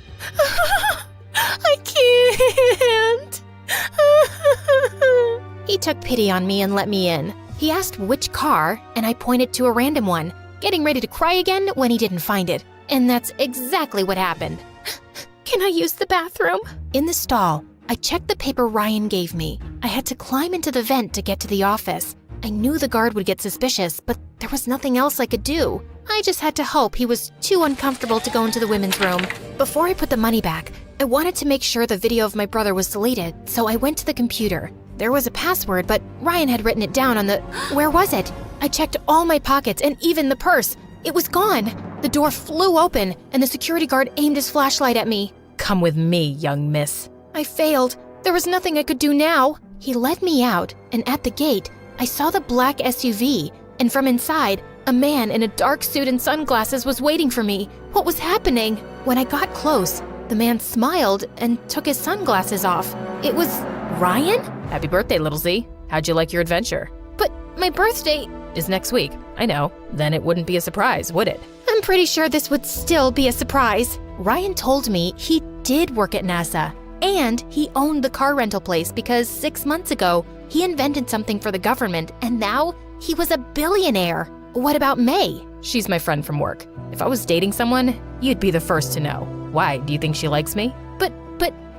I can't. He took pity on me and let me in. He asked which car, and I pointed to a random one, getting ready to cry again when he didn't find it. And that's exactly what happened. Can I use the bathroom? In the stall, I checked the paper Ryan gave me. I had to climb into the vent to get to the office. I knew the guard would get suspicious, but there was nothing else I could do. I just had to hope he was too uncomfortable to go into the women's room. Before I put the money back, I wanted to make sure the video of my brother was deleted, so I went to the computer. There was a password, but Ryan had written it down on the... Where was it? I checked all my pockets and even the purse. It was gone. The door flew open, and the security guard aimed his flashlight at me. Come with me, young miss. I failed. There was nothing I could do now. He led me out, and at the gate, I saw the black SUV, and from inside, a man in a dark suit and sunglasses was waiting for me. What was happening? When I got close, the man smiled and took his sunglasses off. It was Ryan? Happy birthday, little Z. How'd you like your adventure? But my birthday is next week. I know. Then it wouldn't be a surprise, would it? I'm pretty sure this would still be a surprise. Ryan told me he did work at NASA, and he owned the car rental place because 6 months ago, he invented something for the government, and now he was a billionaire. What about May? She's my friend from work. If I was dating someone, you'd be the first to know. Why? Do you think she likes me? But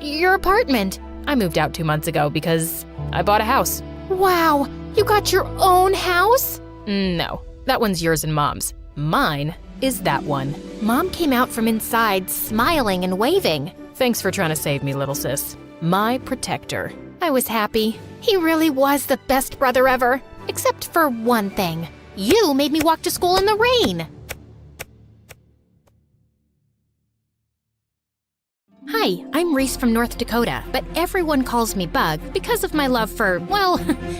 your apartment. I moved out 2 months ago because I bought a house. Wow, you got your own house? No, that one's yours and Mom's. Mine is that one. Mom came out from inside, smiling and waving. Thanks for trying to save me, little sis. My protector. I was happy. He really was the best brother ever. Except for one thing. You made me walk to school in the rain. Hi, I'm Reese from North Dakota, but everyone calls me Bug because of my love for, well,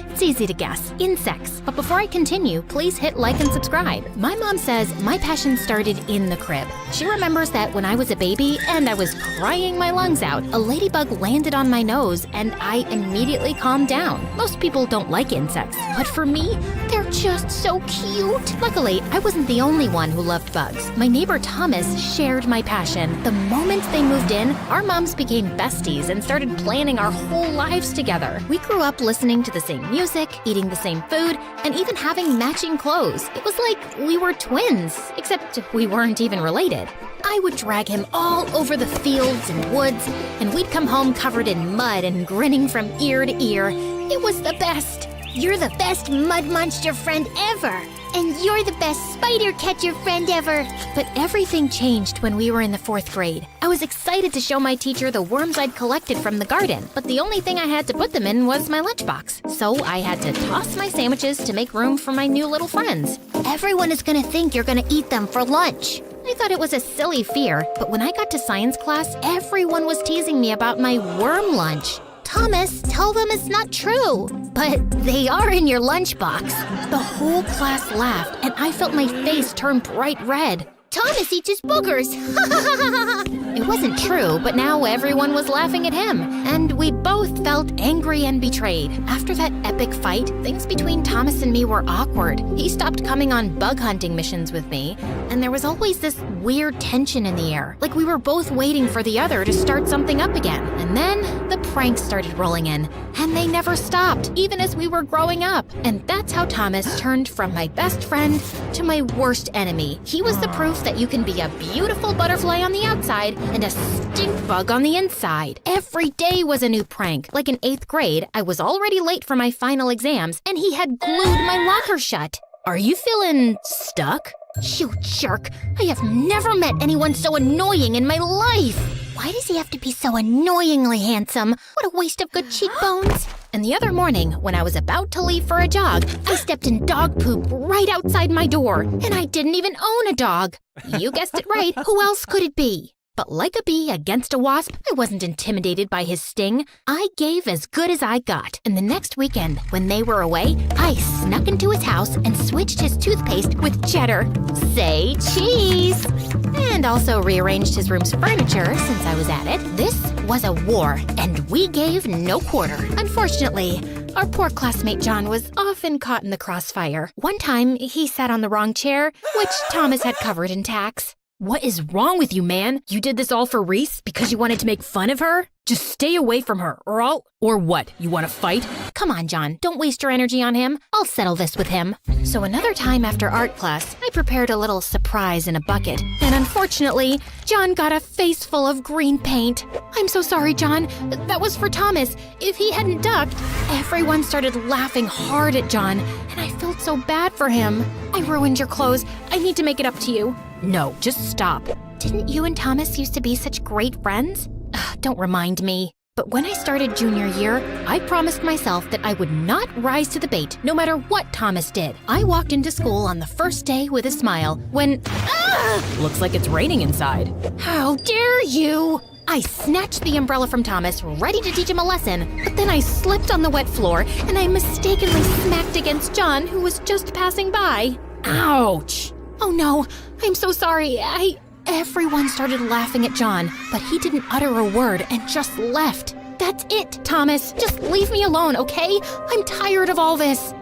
it's easy to guess, insects. But before I continue, please hit like and subscribe. My mom says my passion started in the crib. She remembers that when I was a baby and I was crying my lungs out, a ladybug landed on my nose and I immediately calmed down. Most people don't like insects, but for me, They're just so cute. Luckily, I wasn't the only one who loved bugs. My neighbor Thomas shared my passion. The moment they moved in, our moms became besties and started planning our whole lives together. We grew up listening to the same music, eating the same food, and even having matching clothes. It was like we were twins, except we weren't even related. I would drag him all over the fields and woods, and we'd come home covered in mud and grinning from ear to ear. It was the best. You're the best mud monster friend ever. And you're the best spider catcher friend ever. But everything changed when we were in the 4th grade. I was excited to show my teacher the worms I'd collected from the garden, but the only thing I had to put them in was my lunchbox. So I had to toss my sandwiches to make room for my new little friends. Everyone is gonna think you're gonna eat them for lunch. I thought it was a silly fear, but when I got to science class, everyone was teasing me about my worm lunch. Thomas, tell them it's not true. But they are in your lunchbox. The whole class laughed, and I felt my face turn bright red. Thomas eats his boogers. It wasn't true, but now everyone was laughing at him, and we both felt angry and betrayed. After that epic fight, things between Thomas and me were awkward. He stopped coming on bug hunting missions with me, and there was always this weird tension in the air, like we were both waiting for the other to start something up again. And then the pranks started rolling in, and they never stopped, even as we were growing up. And that's how Thomas turned from my best friend to my worst enemy. He was the proof that you can be a beautiful butterfly on the outside and a stink bug on the inside. Every day was a new prank. Like in 8th grade, I was already late for my final exams, and he had glued my locker shut. Are you feeling stuck? You jerk. I have never met anyone so annoying in my life. Why does he have to be so annoyingly handsome? What a waste of good cheekbones. And the other morning, when I was about to leave for a jog, I stepped in dog poop right outside my door, and I didn't even own a dog. You guessed it right. Who else could it be? But like a bee against a wasp, I wasn't intimidated by his sting. I gave as good as I got. And the next weekend, when they were away, I snuck into his house and switched his toothpaste with cheddar. Say cheese! And also rearranged his room's furniture since I was at it. This was a war, and we gave no quarter. Unfortunately, our poor classmate John was often caught in the crossfire. One time, he sat on the wrong chair, which Thomas had covered in tacks. What is wrong with you, man? You did this all for Reese because you wanted to make fun of her? Just stay away from her, or what? You want to fight? Come on, John, don't waste your energy on him. I'll settle this with him. So another time after art class, I prepared a little surprise in a bucket. And unfortunately, John got a face full of green paint. I'm so sorry, John. That was for Thomas. If he hadn't ducked, everyone started laughing hard at John, and I felt so bad for him. I ruined your clothes. I need to make it up to you. No, just stop. Didn't you and Thomas used to be such great friends? Don't remind me. But when I started junior year, I promised myself that I would not rise to the bait, no matter what Thomas did. I walked into school on the first day with a smile when... Looks like it's raining inside. How dare you! I snatched the umbrella from Thomas, ready to teach him a lesson, but then I slipped on the wet floor and I mistakenly smacked against John, who was just passing by. Ouch! Oh no, I'm so sorry. Everyone started laughing at John, but he didn't utter a word and just left. That's it, Thomas. Just leave me alone, okay? I'm tired of all this.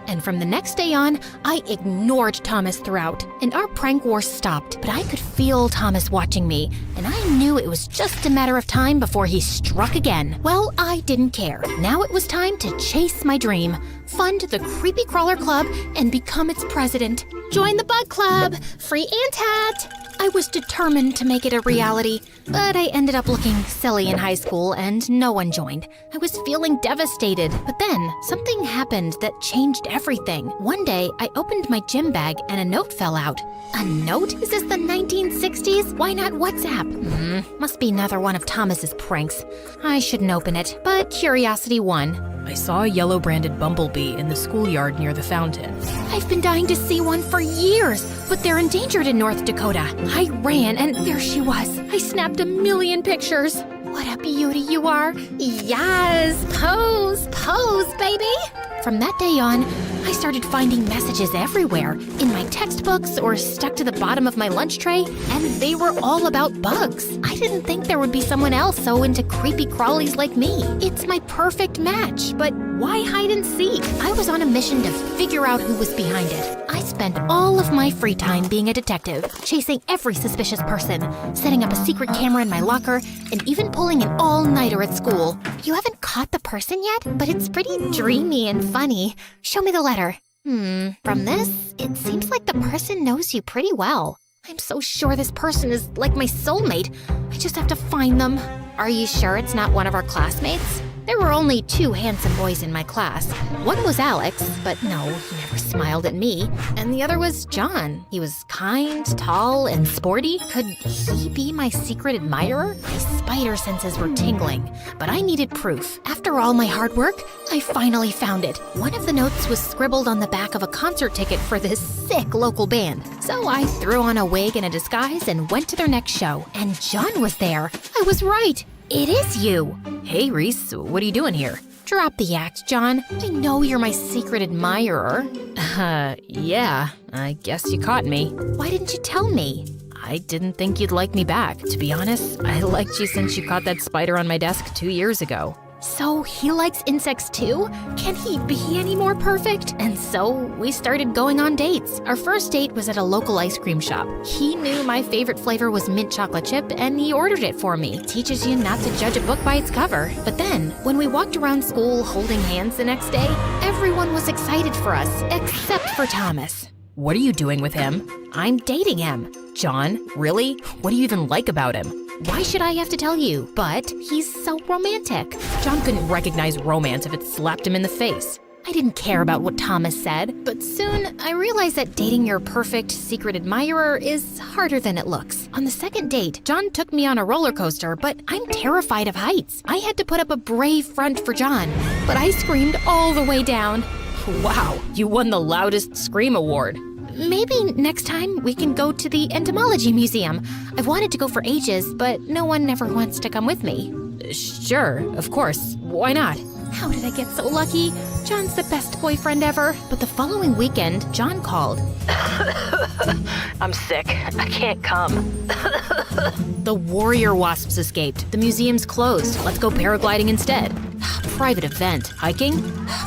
And from the next day on, I ignored Thomas throughout, and our prank war stopped. But I could feel Thomas watching me, and I knew it was just a matter of time before he struck again. Well, I didn't care. Now it was time to chase my dream, fund the Creepy Crawler Club, and become its president. Join the Bug Club! Free Antat! I was determined to make it a reality, but I ended up looking silly in high school and no one joined. I was feeling devastated, but then something happened that changed everything. One day, I opened my gym bag and a note fell out. A note? Is this the 1960s? Why not WhatsApp? Must be another one of Thomas's pranks. I shouldn't open it, but curiosity won. I saw a yellow-branded bumblebee in the schoolyard near the fountain. I've been dying to see one for years, but they're endangered in North Dakota. I ran, and there she was. I snapped a million pictures. What a beauty you are. Yes, pose, baby. From that day on, I started finding messages everywhere, in my textbooks or stuck to the bottom of my lunch tray, and they were all about bugs. I didn't think there would be someone else so into creepy crawlies like me. It's my perfect match, but Why hide and seek? I was on a mission to figure out who was behind it. I spent all of my free time being a detective, chasing every suspicious person, setting up a secret camera in my locker, and even pulling an all-nighter at school. You haven't caught the person yet, but it's pretty dreamy and funny. Show me the letter. From this, it seems like the person knows you pretty well. I'm so sure this person is like my soulmate. I just have to find them. Are you sure it's not one of our classmates? There were only 2 handsome boys in my class. One was Alex, but no, he never smiled at me. And the other was John. He was kind, tall, and sporty. Could he be my secret admirer? My spider senses were tingling, but I needed proof. After all my hard work, I finally found it. One of the notes was scribbled on the back of a concert ticket for this sick local band. So I threw on a wig and a disguise and went to their next show. And John was there. I was right. It is you. Hey, Reese, what are you doing here? Drop the act, John. I know you're my secret admirer. Yeah, I guess you caught me. Why didn't you tell me? I didn't think you'd like me back. To be honest, I liked you since you caught that spider on my desk 2 years ago. So he likes insects too? Can he be any more perfect? And so we started going on dates. Our first date was at a local ice cream shop. He knew my favorite flavor was mint chocolate chip and he ordered it for me. Teaches you not to judge a book by its cover. But then, when we walked around school holding hands the next day, everyone was excited for us, except for Thomas. What are you doing with him? I'm dating him. John, really? What do you even like about him? Why should I have to tell you? But he's so romantic. John couldn't recognize romance if it slapped him in the face. I didn't care about what Thomas said, but soon I realized that dating your perfect secret admirer is harder than it looks. On the second date, John took me on a roller coaster, but I'm terrified of heights. I had to put up a brave front for John, but I screamed all the way down. Wow, you won the loudest scream award. Maybe next time we can go to the entomology museum. I've wanted to go for ages, but no one ever wants to come with me. Sure, of course. Why not? How did I get so lucky? John's the best boyfriend ever. But the following weekend, John called. I'm sick. I can't come. The warrior wasps escaped. The museum's closed. Let's go paragliding instead. Private event. Hiking?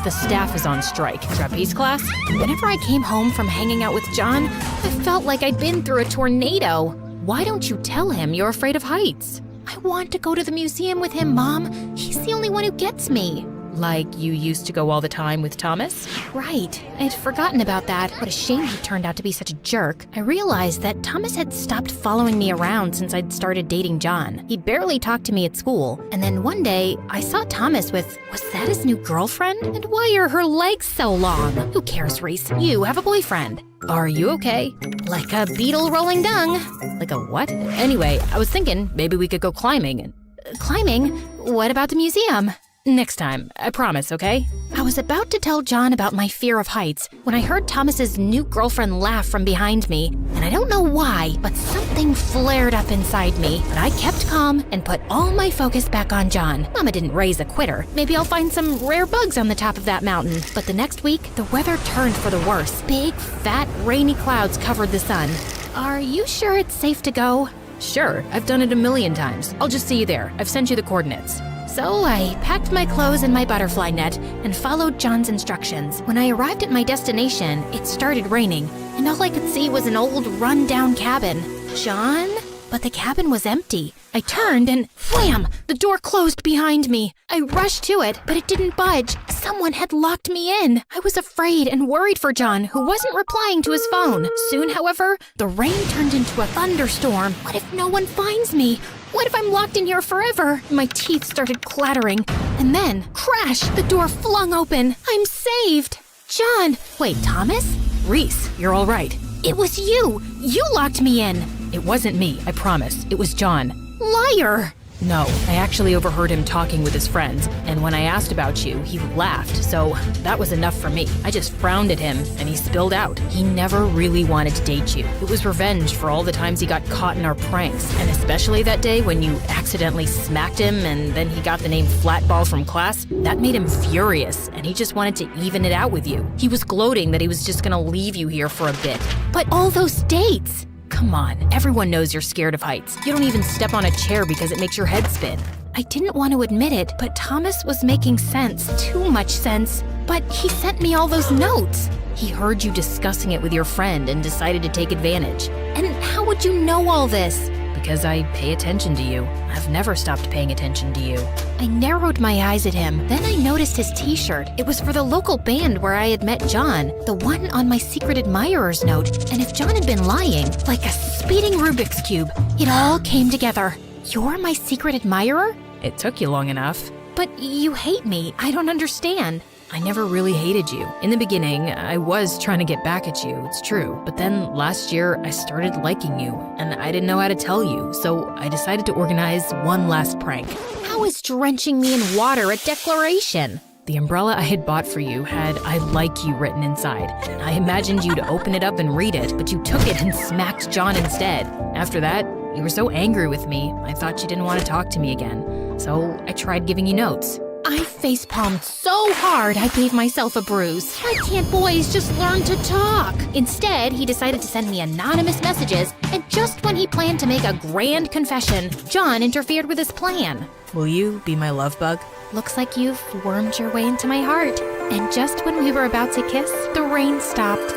The staff is on strike. Trapeze class? Whenever I came home from hanging out with John, I felt like I'd been through a tornado. Why don't you tell him you're afraid of heights? I want to go to the museum with him, Mom. He's the only one who gets me. Like you used to go all the time with Thomas? Right. I'd forgotten about that. What a shame he turned out to be such a jerk. I realized that Thomas had stopped following me around since I'd started dating John. He barely talked to me at school. And then one day, I saw Thomas with, was that his new girlfriend? And why are her legs so long? Who cares, Reese? You have a boyfriend. Are you okay? Like a beetle rolling dung. Like a what? Anyway, I was thinking maybe we could go climbing. Climbing? What about the museum? Next time, I promise, okay? I was about to tell John about my fear of heights when I heard Thomas's new girlfriend laugh from behind me. And I don't know why, but something flared up inside me. But I kept calm and put all my focus back on John. Mama didn't raise a quitter. Maybe I'll find some rare bugs on the top of that mountain. But the next week, the weather turned for the worse. Big, fat, rainy clouds covered the sun. Are you sure it's safe to go? Sure, I've done it a million times. I'll just see you there. I've sent you the coordinates. So I packed my clothes and my butterfly net and followed John's instructions. When I arrived at my destination, it started raining, and all I could see was an old run-down cabin. John? But the cabin was empty. I turned and wham! The door closed behind me. I rushed to it, but it didn't budge. Someone had locked me in. I was afraid and worried for John, who wasn't replying to his phone. Soon, however, the rain turned into a thunderstorm. What if no one finds me? What if I'm locked in here forever? My teeth started clattering. And then, crash! The door flung open. I'm saved! John! Wait, Thomas? Reese, you're all right. It was you! You locked me in! It wasn't me, I promise. It was John. Liar! No, I actually overheard him talking with his friends, and when I asked about you, he laughed, so that was enough for me. I just frowned at him, and he spilled out. He never really wanted to date you. It was revenge for all the times he got caught in our pranks, and especially that day when you accidentally smacked him and then he got the name Flatball from class. That made him furious, and he just wanted to even it out with you. He was gloating that he was just gonna leave you here for a bit. But all those dates! Come on, everyone knows you're scared of heights. You don't even step on a chair because it makes your head spin. I didn't want to admit it, but Thomas was making sense, too much sense. But he sent me all those notes. He heard you discussing it with your friend and decided to take advantage. And how would you know all this? Because I pay attention to you. I've never stopped paying attention to you. I narrowed my eyes at him. Then I noticed his t-shirt. It was for the local band where I had met John, the one on my secret admirer's note. And if John had been lying, like a speeding Rubik's Cube, it all came together. You're my secret admirer? It took you long enough. But you hate me. I don't understand. I never really hated you. In the beginning, I was trying to get back at you, it's true. But then last year, I started liking you, and I didn't know how to tell you, so I decided to organize one last prank. How is drenching me in water a declaration? The umbrella I had bought for you had "I like you" written inside. I imagined you to open it up and read it, but you took it and smacked John instead. After that, you were so angry with me, I thought you didn't want to talk to me again. So I tried giving you notes. I facepalmed so hard I gave myself a bruise. Why can't boys just learn to talk? Instead, he decided to send me anonymous messages, and just when he planned to make a grand confession, John interfered with his plan. Will you be my love bug? Looks like you've wormed your way into my heart. And just when we were about to kiss, the rain stopped.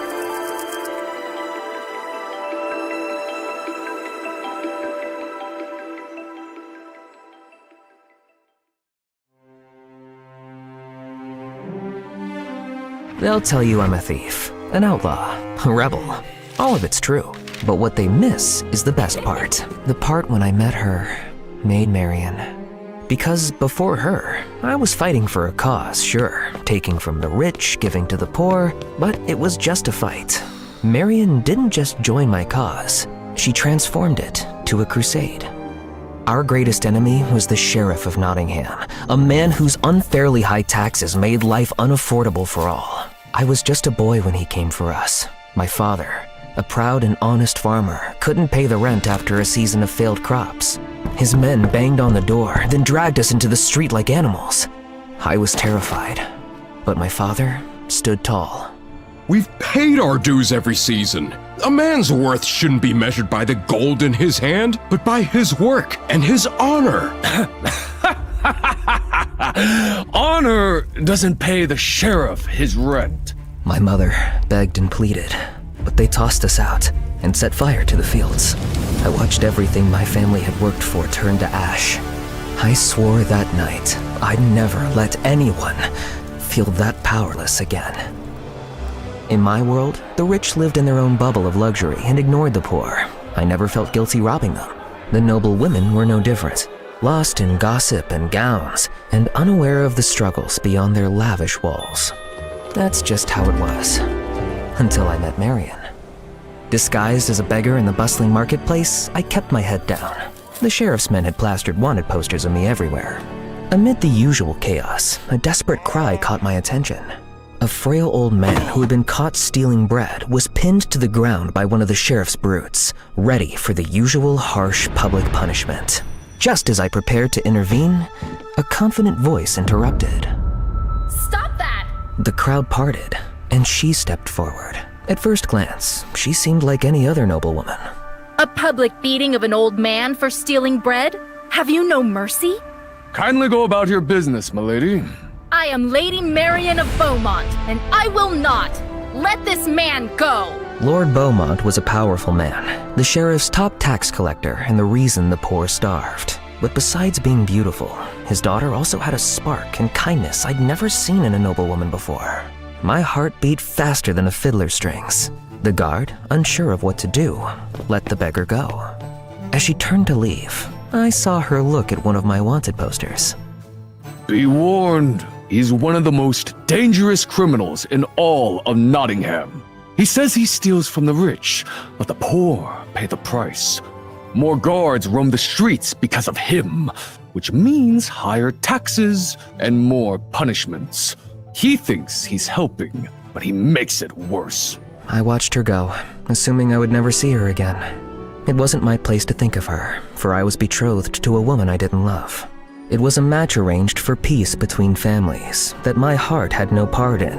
They'll tell you I'm a thief, an outlaw, a rebel. All of it's true. But what they miss is the best part. The part when I met her, Maid Marian. Because before her, I was fighting for a cause, sure. Taking from the rich, giving to the poor, but it was just a fight. Marian didn't just join my cause. She transformed it to a crusade. Our greatest enemy was the Sheriff of Nottingham, a man whose unfairly high taxes made life unaffordable for all. I was just a boy when he came for us. My father, a proud and honest farmer, couldn't pay the rent after a season of failed crops. His men banged on the door, then dragged us into the street like animals. I was terrified, but my father stood tall. We've paid our dues every season. A man's worth shouldn't be measured by the gold in his hand, but by his work and his honor. Honor doesn't pay the sheriff his rent. My mother begged and pleaded, but they tossed us out and set fire to the fields. I watched everything my family had worked for turn to ash. I swore that night I'd never let anyone feel that powerless again. In my world, the rich lived in their own bubble of luxury and ignored the poor. I never felt guilty robbing them. The noble women were no different, lost in gossip and gowns, and unaware of the struggles beyond their lavish walls. That's just how it was, until I met Marian. Disguised as a beggar in the bustling marketplace, I kept my head down. The sheriff's men had plastered wanted posters of me everywhere. Amid the usual chaos, a desperate cry caught my attention. A frail old man who had been caught stealing bread was pinned to the ground by one of the sheriff's brutes, ready for the usual harsh public punishment. Just as I prepared to intervene, a confident voice interrupted. Stop that! The crowd parted, and she stepped forward. At first glance, she seemed like any other noblewoman. A public beating of an old man for stealing bread? Have you no mercy? Kindly go about your business, milady. I am Lady Marian of Beaumont, and I will not let this man go! Lord Beaumont was a powerful man, the sheriff's top tax collector and the reason the poor starved. But besides being beautiful, his daughter also had a spark and kindness I'd never seen in a noblewoman before. My heart beat faster than a fiddler's strings. The guard, unsure of what to do, let the beggar go. As she turned to leave, I saw her look at one of my wanted posters. Be warned, he's one of the most dangerous criminals in all of Nottingham. He says he steals from the rich, but the poor pay the price. More guards roam the streets because of him, which means higher taxes and more punishments. He thinks he's helping, but he makes it worse. I watched her go, assuming I would never see her again. It wasn't my place to think of her, for I was betrothed to a woman I didn't love. It was a match arranged for peace between families that my heart had no part in,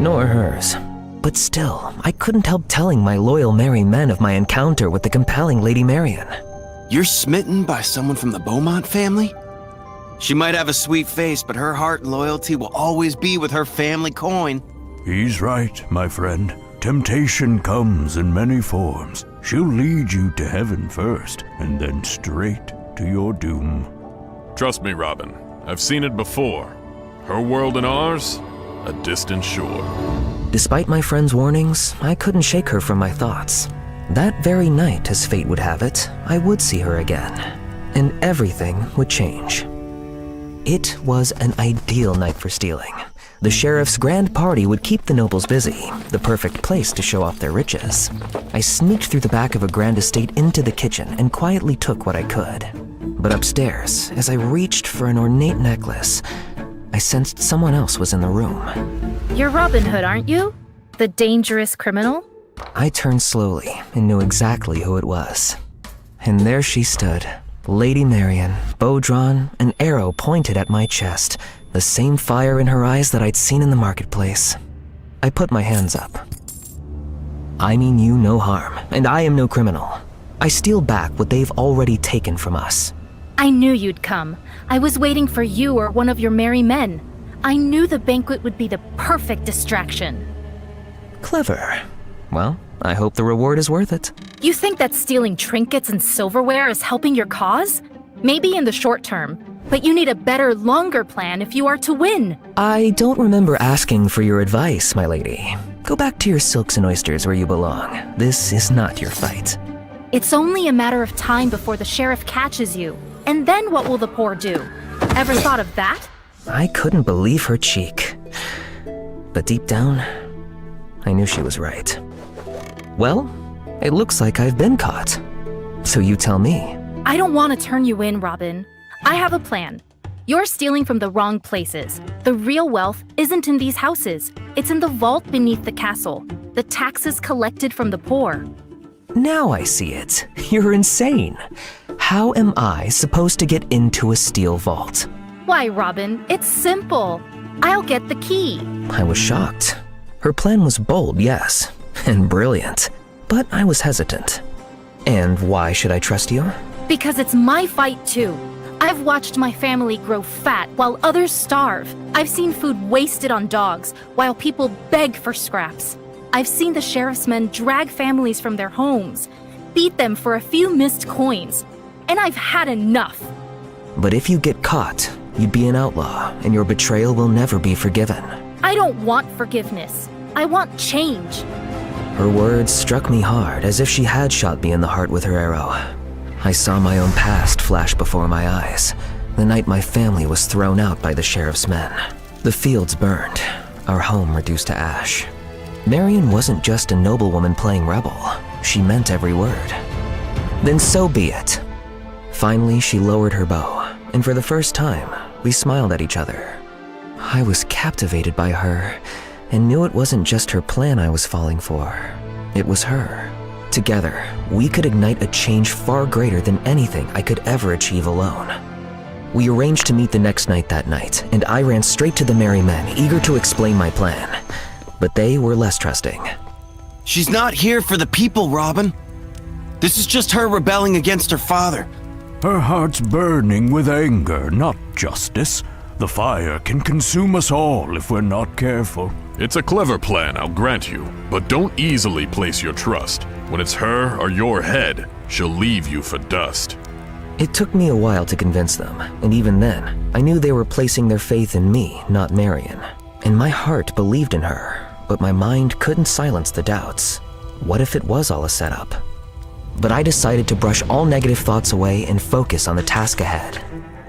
nor hers. But still, I couldn't help telling my loyal merry men of my encounter with the compelling Lady Marian. You're smitten by someone from the Beaumont family? She might have a sweet face, but her heart and loyalty will always be with her family coin. He's right, my friend. Temptation comes in many forms. She'll lead you to heaven first, and then straight to your doom. Trust me, Robin. I've seen it before. Her world and ours, a distant shore. Despite my friend's warnings, I couldn't shake her from my thoughts. That very night, as fate would have it, I would see her again, and everything would change. It was an ideal night for stealing. The sheriff's grand party would keep the nobles busy, the perfect place to show off their riches. I sneaked through the back of a grand estate into the kitchen and quietly took what I could. But upstairs, as I reached for an ornate necklace, I sensed someone else was in the room. You're Robin Hood, aren't you? The dangerous criminal? I turned slowly and knew exactly who it was. And there she stood, Lady Marian, bow drawn, an arrow pointed at my chest, the same fire in her eyes that I'd seen in the marketplace. I put my hands up. I mean you no harm, and I am no criminal. I steal back what they've already taken from us. I knew you'd come. I was waiting for you or one of your merry men. I knew the banquet would be the perfect distraction. Clever. Well, I hope the reward is worth it. You think that stealing trinkets and silverware is helping your cause? Maybe in the short term, but you need a better, longer plan if you are to win. I don't remember asking for your advice, my lady. Go back to your silks and oysters where you belong. This is not your fight. It's only a matter of time before the sheriff catches you. And then what will the poor do? Ever thought of that? I couldn't believe her cheek. But deep down, I knew she was right. Well, it looks like I've been caught. So you tell me. I don't want to turn you in, Robin. I have a plan. You're stealing from the wrong places. The real wealth isn't in these houses. It's in the vault beneath the castle. The taxes collected from the poor. Now I see it. You're insane. How am I supposed to get into a steel vault? Why, Robin, it's simple. I'll get the key. I was shocked. Her plan was bold, yes, and brilliant. But I was hesitant. And why should I trust you? Because it's my fight, too. I've watched my family grow fat while others starve. I've seen food wasted on dogs while people beg for scraps. I've seen the sheriff's men drag families from their homes, beat them for a few missed coins, and I've had enough. But if you get caught, you'd be an outlaw, and your betrayal will never be forgiven. I don't want forgiveness. I want change. Her words struck me hard, as if she had shot me in the heart with her arrow. I saw my own past flash before my eyes, the night my family was thrown out by the sheriff's men. The fields burned, our home reduced to ash. Marian wasn't just a noblewoman playing rebel. She meant every word. Then so be it. Finally, she lowered her bow, and for the first time, we smiled at each other. I was captivated by her, and knew it wasn't just her plan I was falling for. It was her. Together, we could ignite a change far greater than anything I could ever achieve alone. We arranged to meet the next night that night, and I ran straight to the merry men, eager to explain my plan. But they were less trusting. She's not here for the people, Robin. This is just her rebelling against her father. Her heart's burning with anger, not justice. The fire can consume us all if we're not careful. It's a clever plan, I'll grant you, but don't easily place your trust. When it's her or your head, she'll leave you for dust. It took me a while to convince them, and even then, I knew they were placing their faith in me, not Marian. And my heart believed in her, but my mind couldn't silence the doubts. What if it was all a setup? But I decided to brush all negative thoughts away and focus on the task ahead.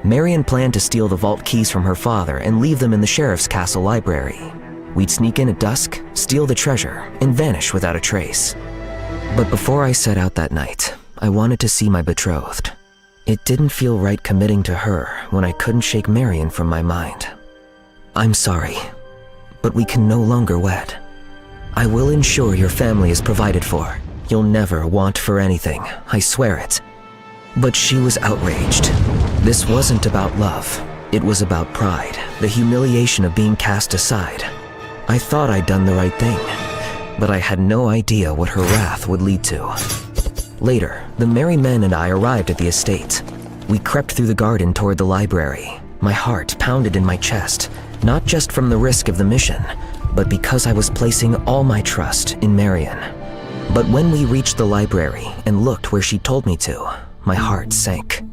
Marian planned to steal the vault keys from her father and leave them in the sheriff's castle library. We'd sneak in at dusk, steal the treasure, and vanish without a trace. But before I set out that night, I wanted to see my betrothed. It didn't feel right committing to her when I couldn't shake Marian from my mind. I'm sorry, but we can no longer wed. I will ensure your family is provided for. You'll never want for anything, I swear it. But she was outraged. This wasn't about love. It was about pride, the humiliation of being cast aside. I thought I'd done the right thing, but I had no idea what her wrath would lead to. Later, the merry men and I arrived at the estate. We crept through the garden toward the library. My heart pounded in my chest, not just from the risk of the mission, but because I was placing all my trust in Marion. But when we reached the library and looked where she told me to, my heart sank.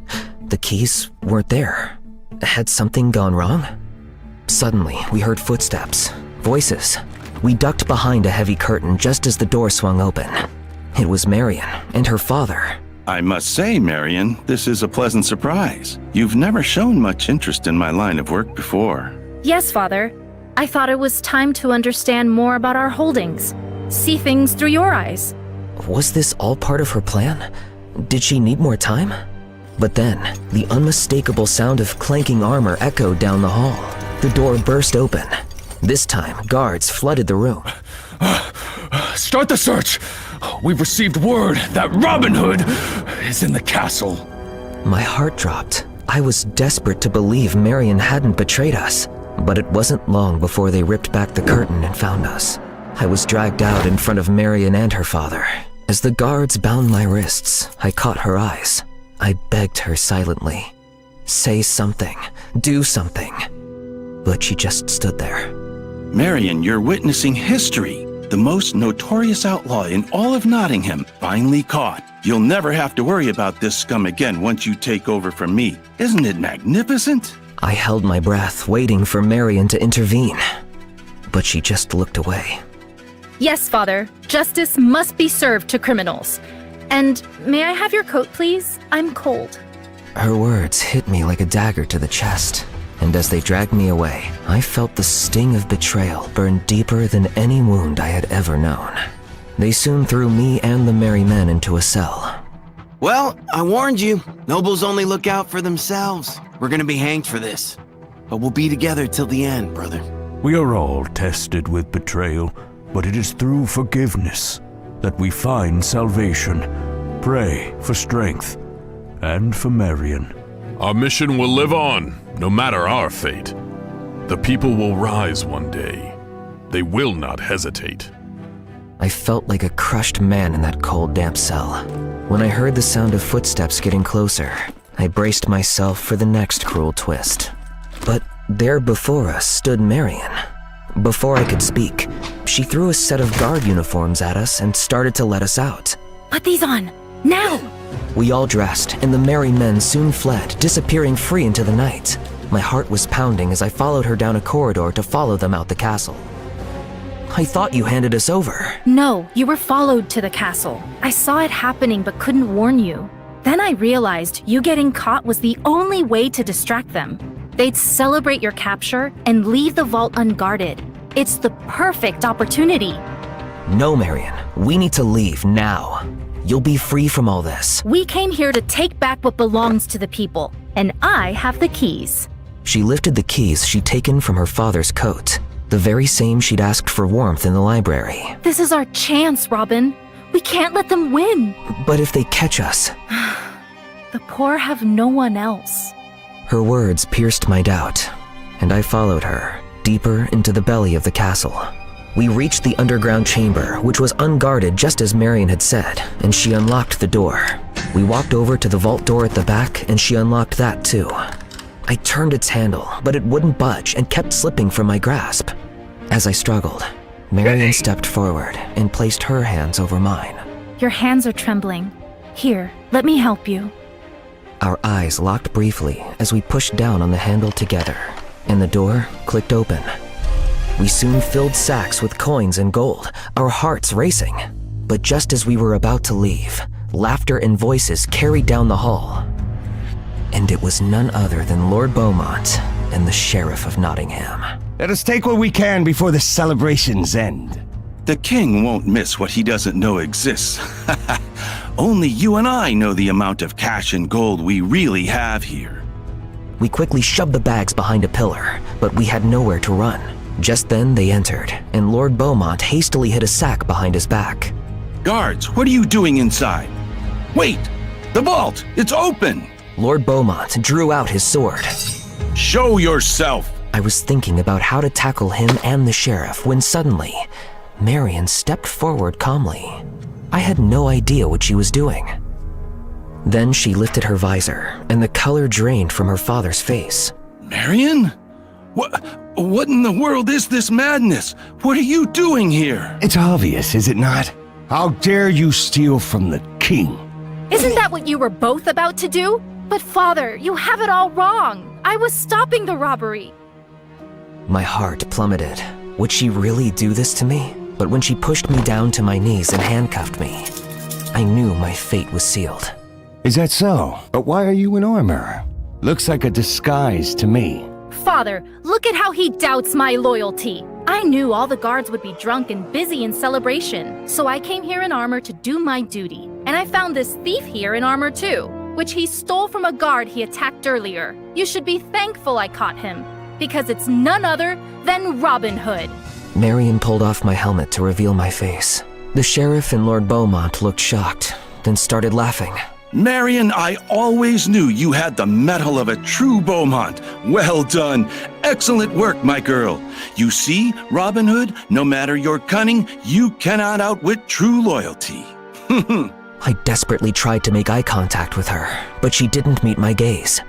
The keys weren't there. Had something gone wrong? Suddenly, we heard footsteps, voices. We ducked behind a heavy curtain just as the door swung open. It was Marion and her father. I must say, Marion, this is a pleasant surprise. You've never shown much interest in my line of work before. Yes, Father. I thought it was time to understand more about our holdings. See things through your eyes. Was this all part of her plan? Did she need more time? But then, the unmistakable sound of clanking armor echoed down the hall. The door burst open. This time, guards flooded the room. Start the search! We've received word that Robin Hood is in the castle. My heart dropped. I was desperate to believe Marion hadn't betrayed us. But it wasn't long before they ripped back the curtain and found us. I was dragged out in front of Marion and her father. As the guards bound my wrists, I caught her eyes. I begged her silently. Say something. Do something. But she just stood there. Marion, you're witnessing history. The most notorious outlaw in all of Nottingham, finally caught. You'll never have to worry about this scum again once you take over from me. Isn't it magnificent? I held my breath, waiting for Marion to intervene. But she just looked away. Yes, Father. Justice must be served to criminals. And may I have your coat, please? I'm cold. Her words hit me like a dagger to the chest. And as they dragged me away, I felt the sting of betrayal burn deeper than any wound I had ever known. They soon threw me and the merry men into a cell. Well, I warned you. Nobles only look out for themselves. We're gonna be hanged for this. But we'll be together till the end, brother. We are all tested with betrayal, but it is through forgiveness that we find salvation. Pray for strength and for Marion. Our mission will live on, no matter our fate. The people will rise one day. They will not hesitate. I felt like a crushed man in that cold, damp cell. When I heard the sound of footsteps getting closer, I braced myself for the next cruel twist. But there before us stood Marion. Before I could speak, she threw a set of guard uniforms at us and started to let us out. Put these on, now! We all dressed, and the merry men soon fled, disappearing free into the night. My heart was pounding as I followed her down a corridor to follow them out the castle. I thought you handed us over. No, you were followed to the castle. I saw it happening but couldn't warn you. Then I realized you getting caught was the only way to distract them. They'd celebrate your capture and leave the vault unguarded. It's the perfect opportunity. No, Marion. We need to leave now. You'll be free from all this. We came here to take back what belongs to the people, and I have the keys. She lifted the keys she'd taken from her father's coat, the very same she'd asked for warmth in the library. This is our chance, Robin. We can't let them win. But if they catch us... The poor have no one else. Her words pierced my doubt, and I followed her, deeper into the belly of the castle. We reached the underground chamber, which was unguarded just as Marion had said, and she unlocked the door. We walked over to the vault door at the back, and she unlocked that too. I turned its handle, but it wouldn't budge and kept slipping from my grasp. As I struggled, Marion stepped forward and placed her hands over mine. Your hands are trembling. Here, let me help you. Our eyes locked briefly as we pushed down on the handle together, and the door clicked open. We soon filled sacks with coins and gold, our hearts racing. But just as we were about to leave, laughter and voices carried down the hall. And it was none other than Lord Beaumont and the Sheriff of Nottingham. Let us take what we can before the celebrations end. The king won't miss what he doesn't know exists. Only you and I know the amount of cash and gold we really have here. We quickly shoved the bags behind a pillar, but we had nowhere to run. Just then they entered, and Lord Beaumont hastily hid a sack behind his back. Guards, what are you doing inside? Wait! The vault! It's open! Lord Beaumont drew out his sword. Show yourself! I was thinking about how to tackle him and the sheriff when suddenly, Marion stepped forward calmly. I had no idea what she was doing. Then she lifted her visor, and the color drained from her father's face. Marion? What in the world is this madness? What are you doing here? It's obvious, is it not? How dare you steal from the king? Isn't that what you were both about to do? But father, you have it all wrong. I was stopping the robbery. My heart plummeted. Would she really do this to me? But when she pushed me down to my knees and handcuffed me, I knew my fate was sealed. Is that so? But why are you in armor? Looks like a disguise to me. Father, look at how he doubts my loyalty. I knew all the guards would be drunk and busy in celebration, so I came here in armor to do my duty. And I found this thief here in armor too, which he stole from a guard he attacked earlier. You should be thankful I caught him, because it's none other than Robin Hood. Marion pulled off my helmet to reveal my face. The sheriff and Lord Beaumont looked shocked, then started laughing. Marion, I always knew you had the mettle of a true Beaumont. Well done. Excellent work, my girl. You see, Robin Hood, no matter your cunning, you cannot outwit true loyalty. I desperately tried to make eye contact with her, but she didn't meet my gaze.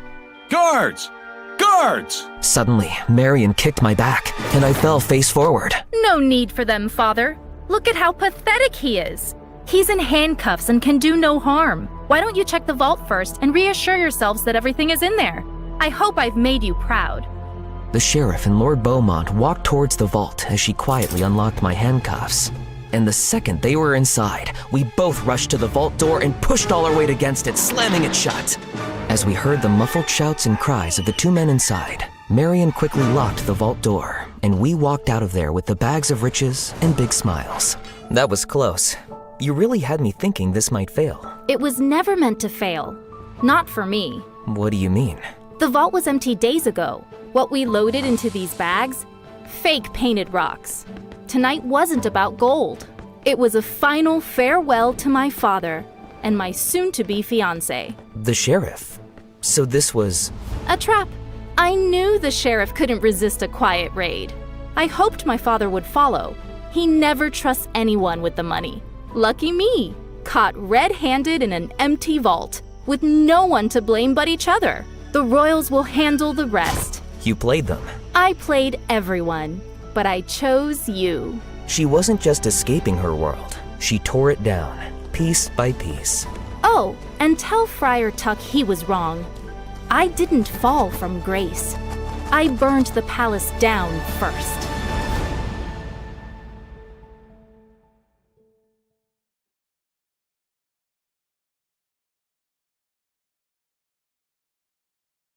Guards! Guards! Suddenly, Marion kicked my back, and I fell face forward. No need for them, Father. Look at how pathetic he is. He's in handcuffs and can do no harm. Why don't you check the vault first and reassure yourselves that everything is in there? I hope I've made you proud. The sheriff and Lord Beaumont walked towards the vault as she quietly unlocked my handcuffs. And the second they were inside, we both rushed to the vault door and pushed all our weight against it, slamming it shut. As we heard the muffled shouts and cries of the two men inside, Marion quickly locked the vault door, and we walked out of there with the bags of riches and big smiles. That was close. You really had me thinking this might fail. It was never meant to fail. Not for me. What do you mean? The vault was empty days ago. What we loaded into these bags? Fake painted rocks. Tonight wasn't about gold. It was a final farewell to my father and my soon-to-be fiancé. The sheriff? So this was... a trap. I knew the sheriff couldn't resist a quiet raid. I hoped my father would follow. He never trusts anyone with the money. Lucky me, caught red-handed in an empty vault, with no one to blame but each other. The royals will handle the rest. You played them. I played everyone, but I chose you. She wasn't just escaping her world. She tore it down, piece by piece. Oh, and tell Friar Tuck he was wrong. I didn't fall from grace. I burned the palace down first.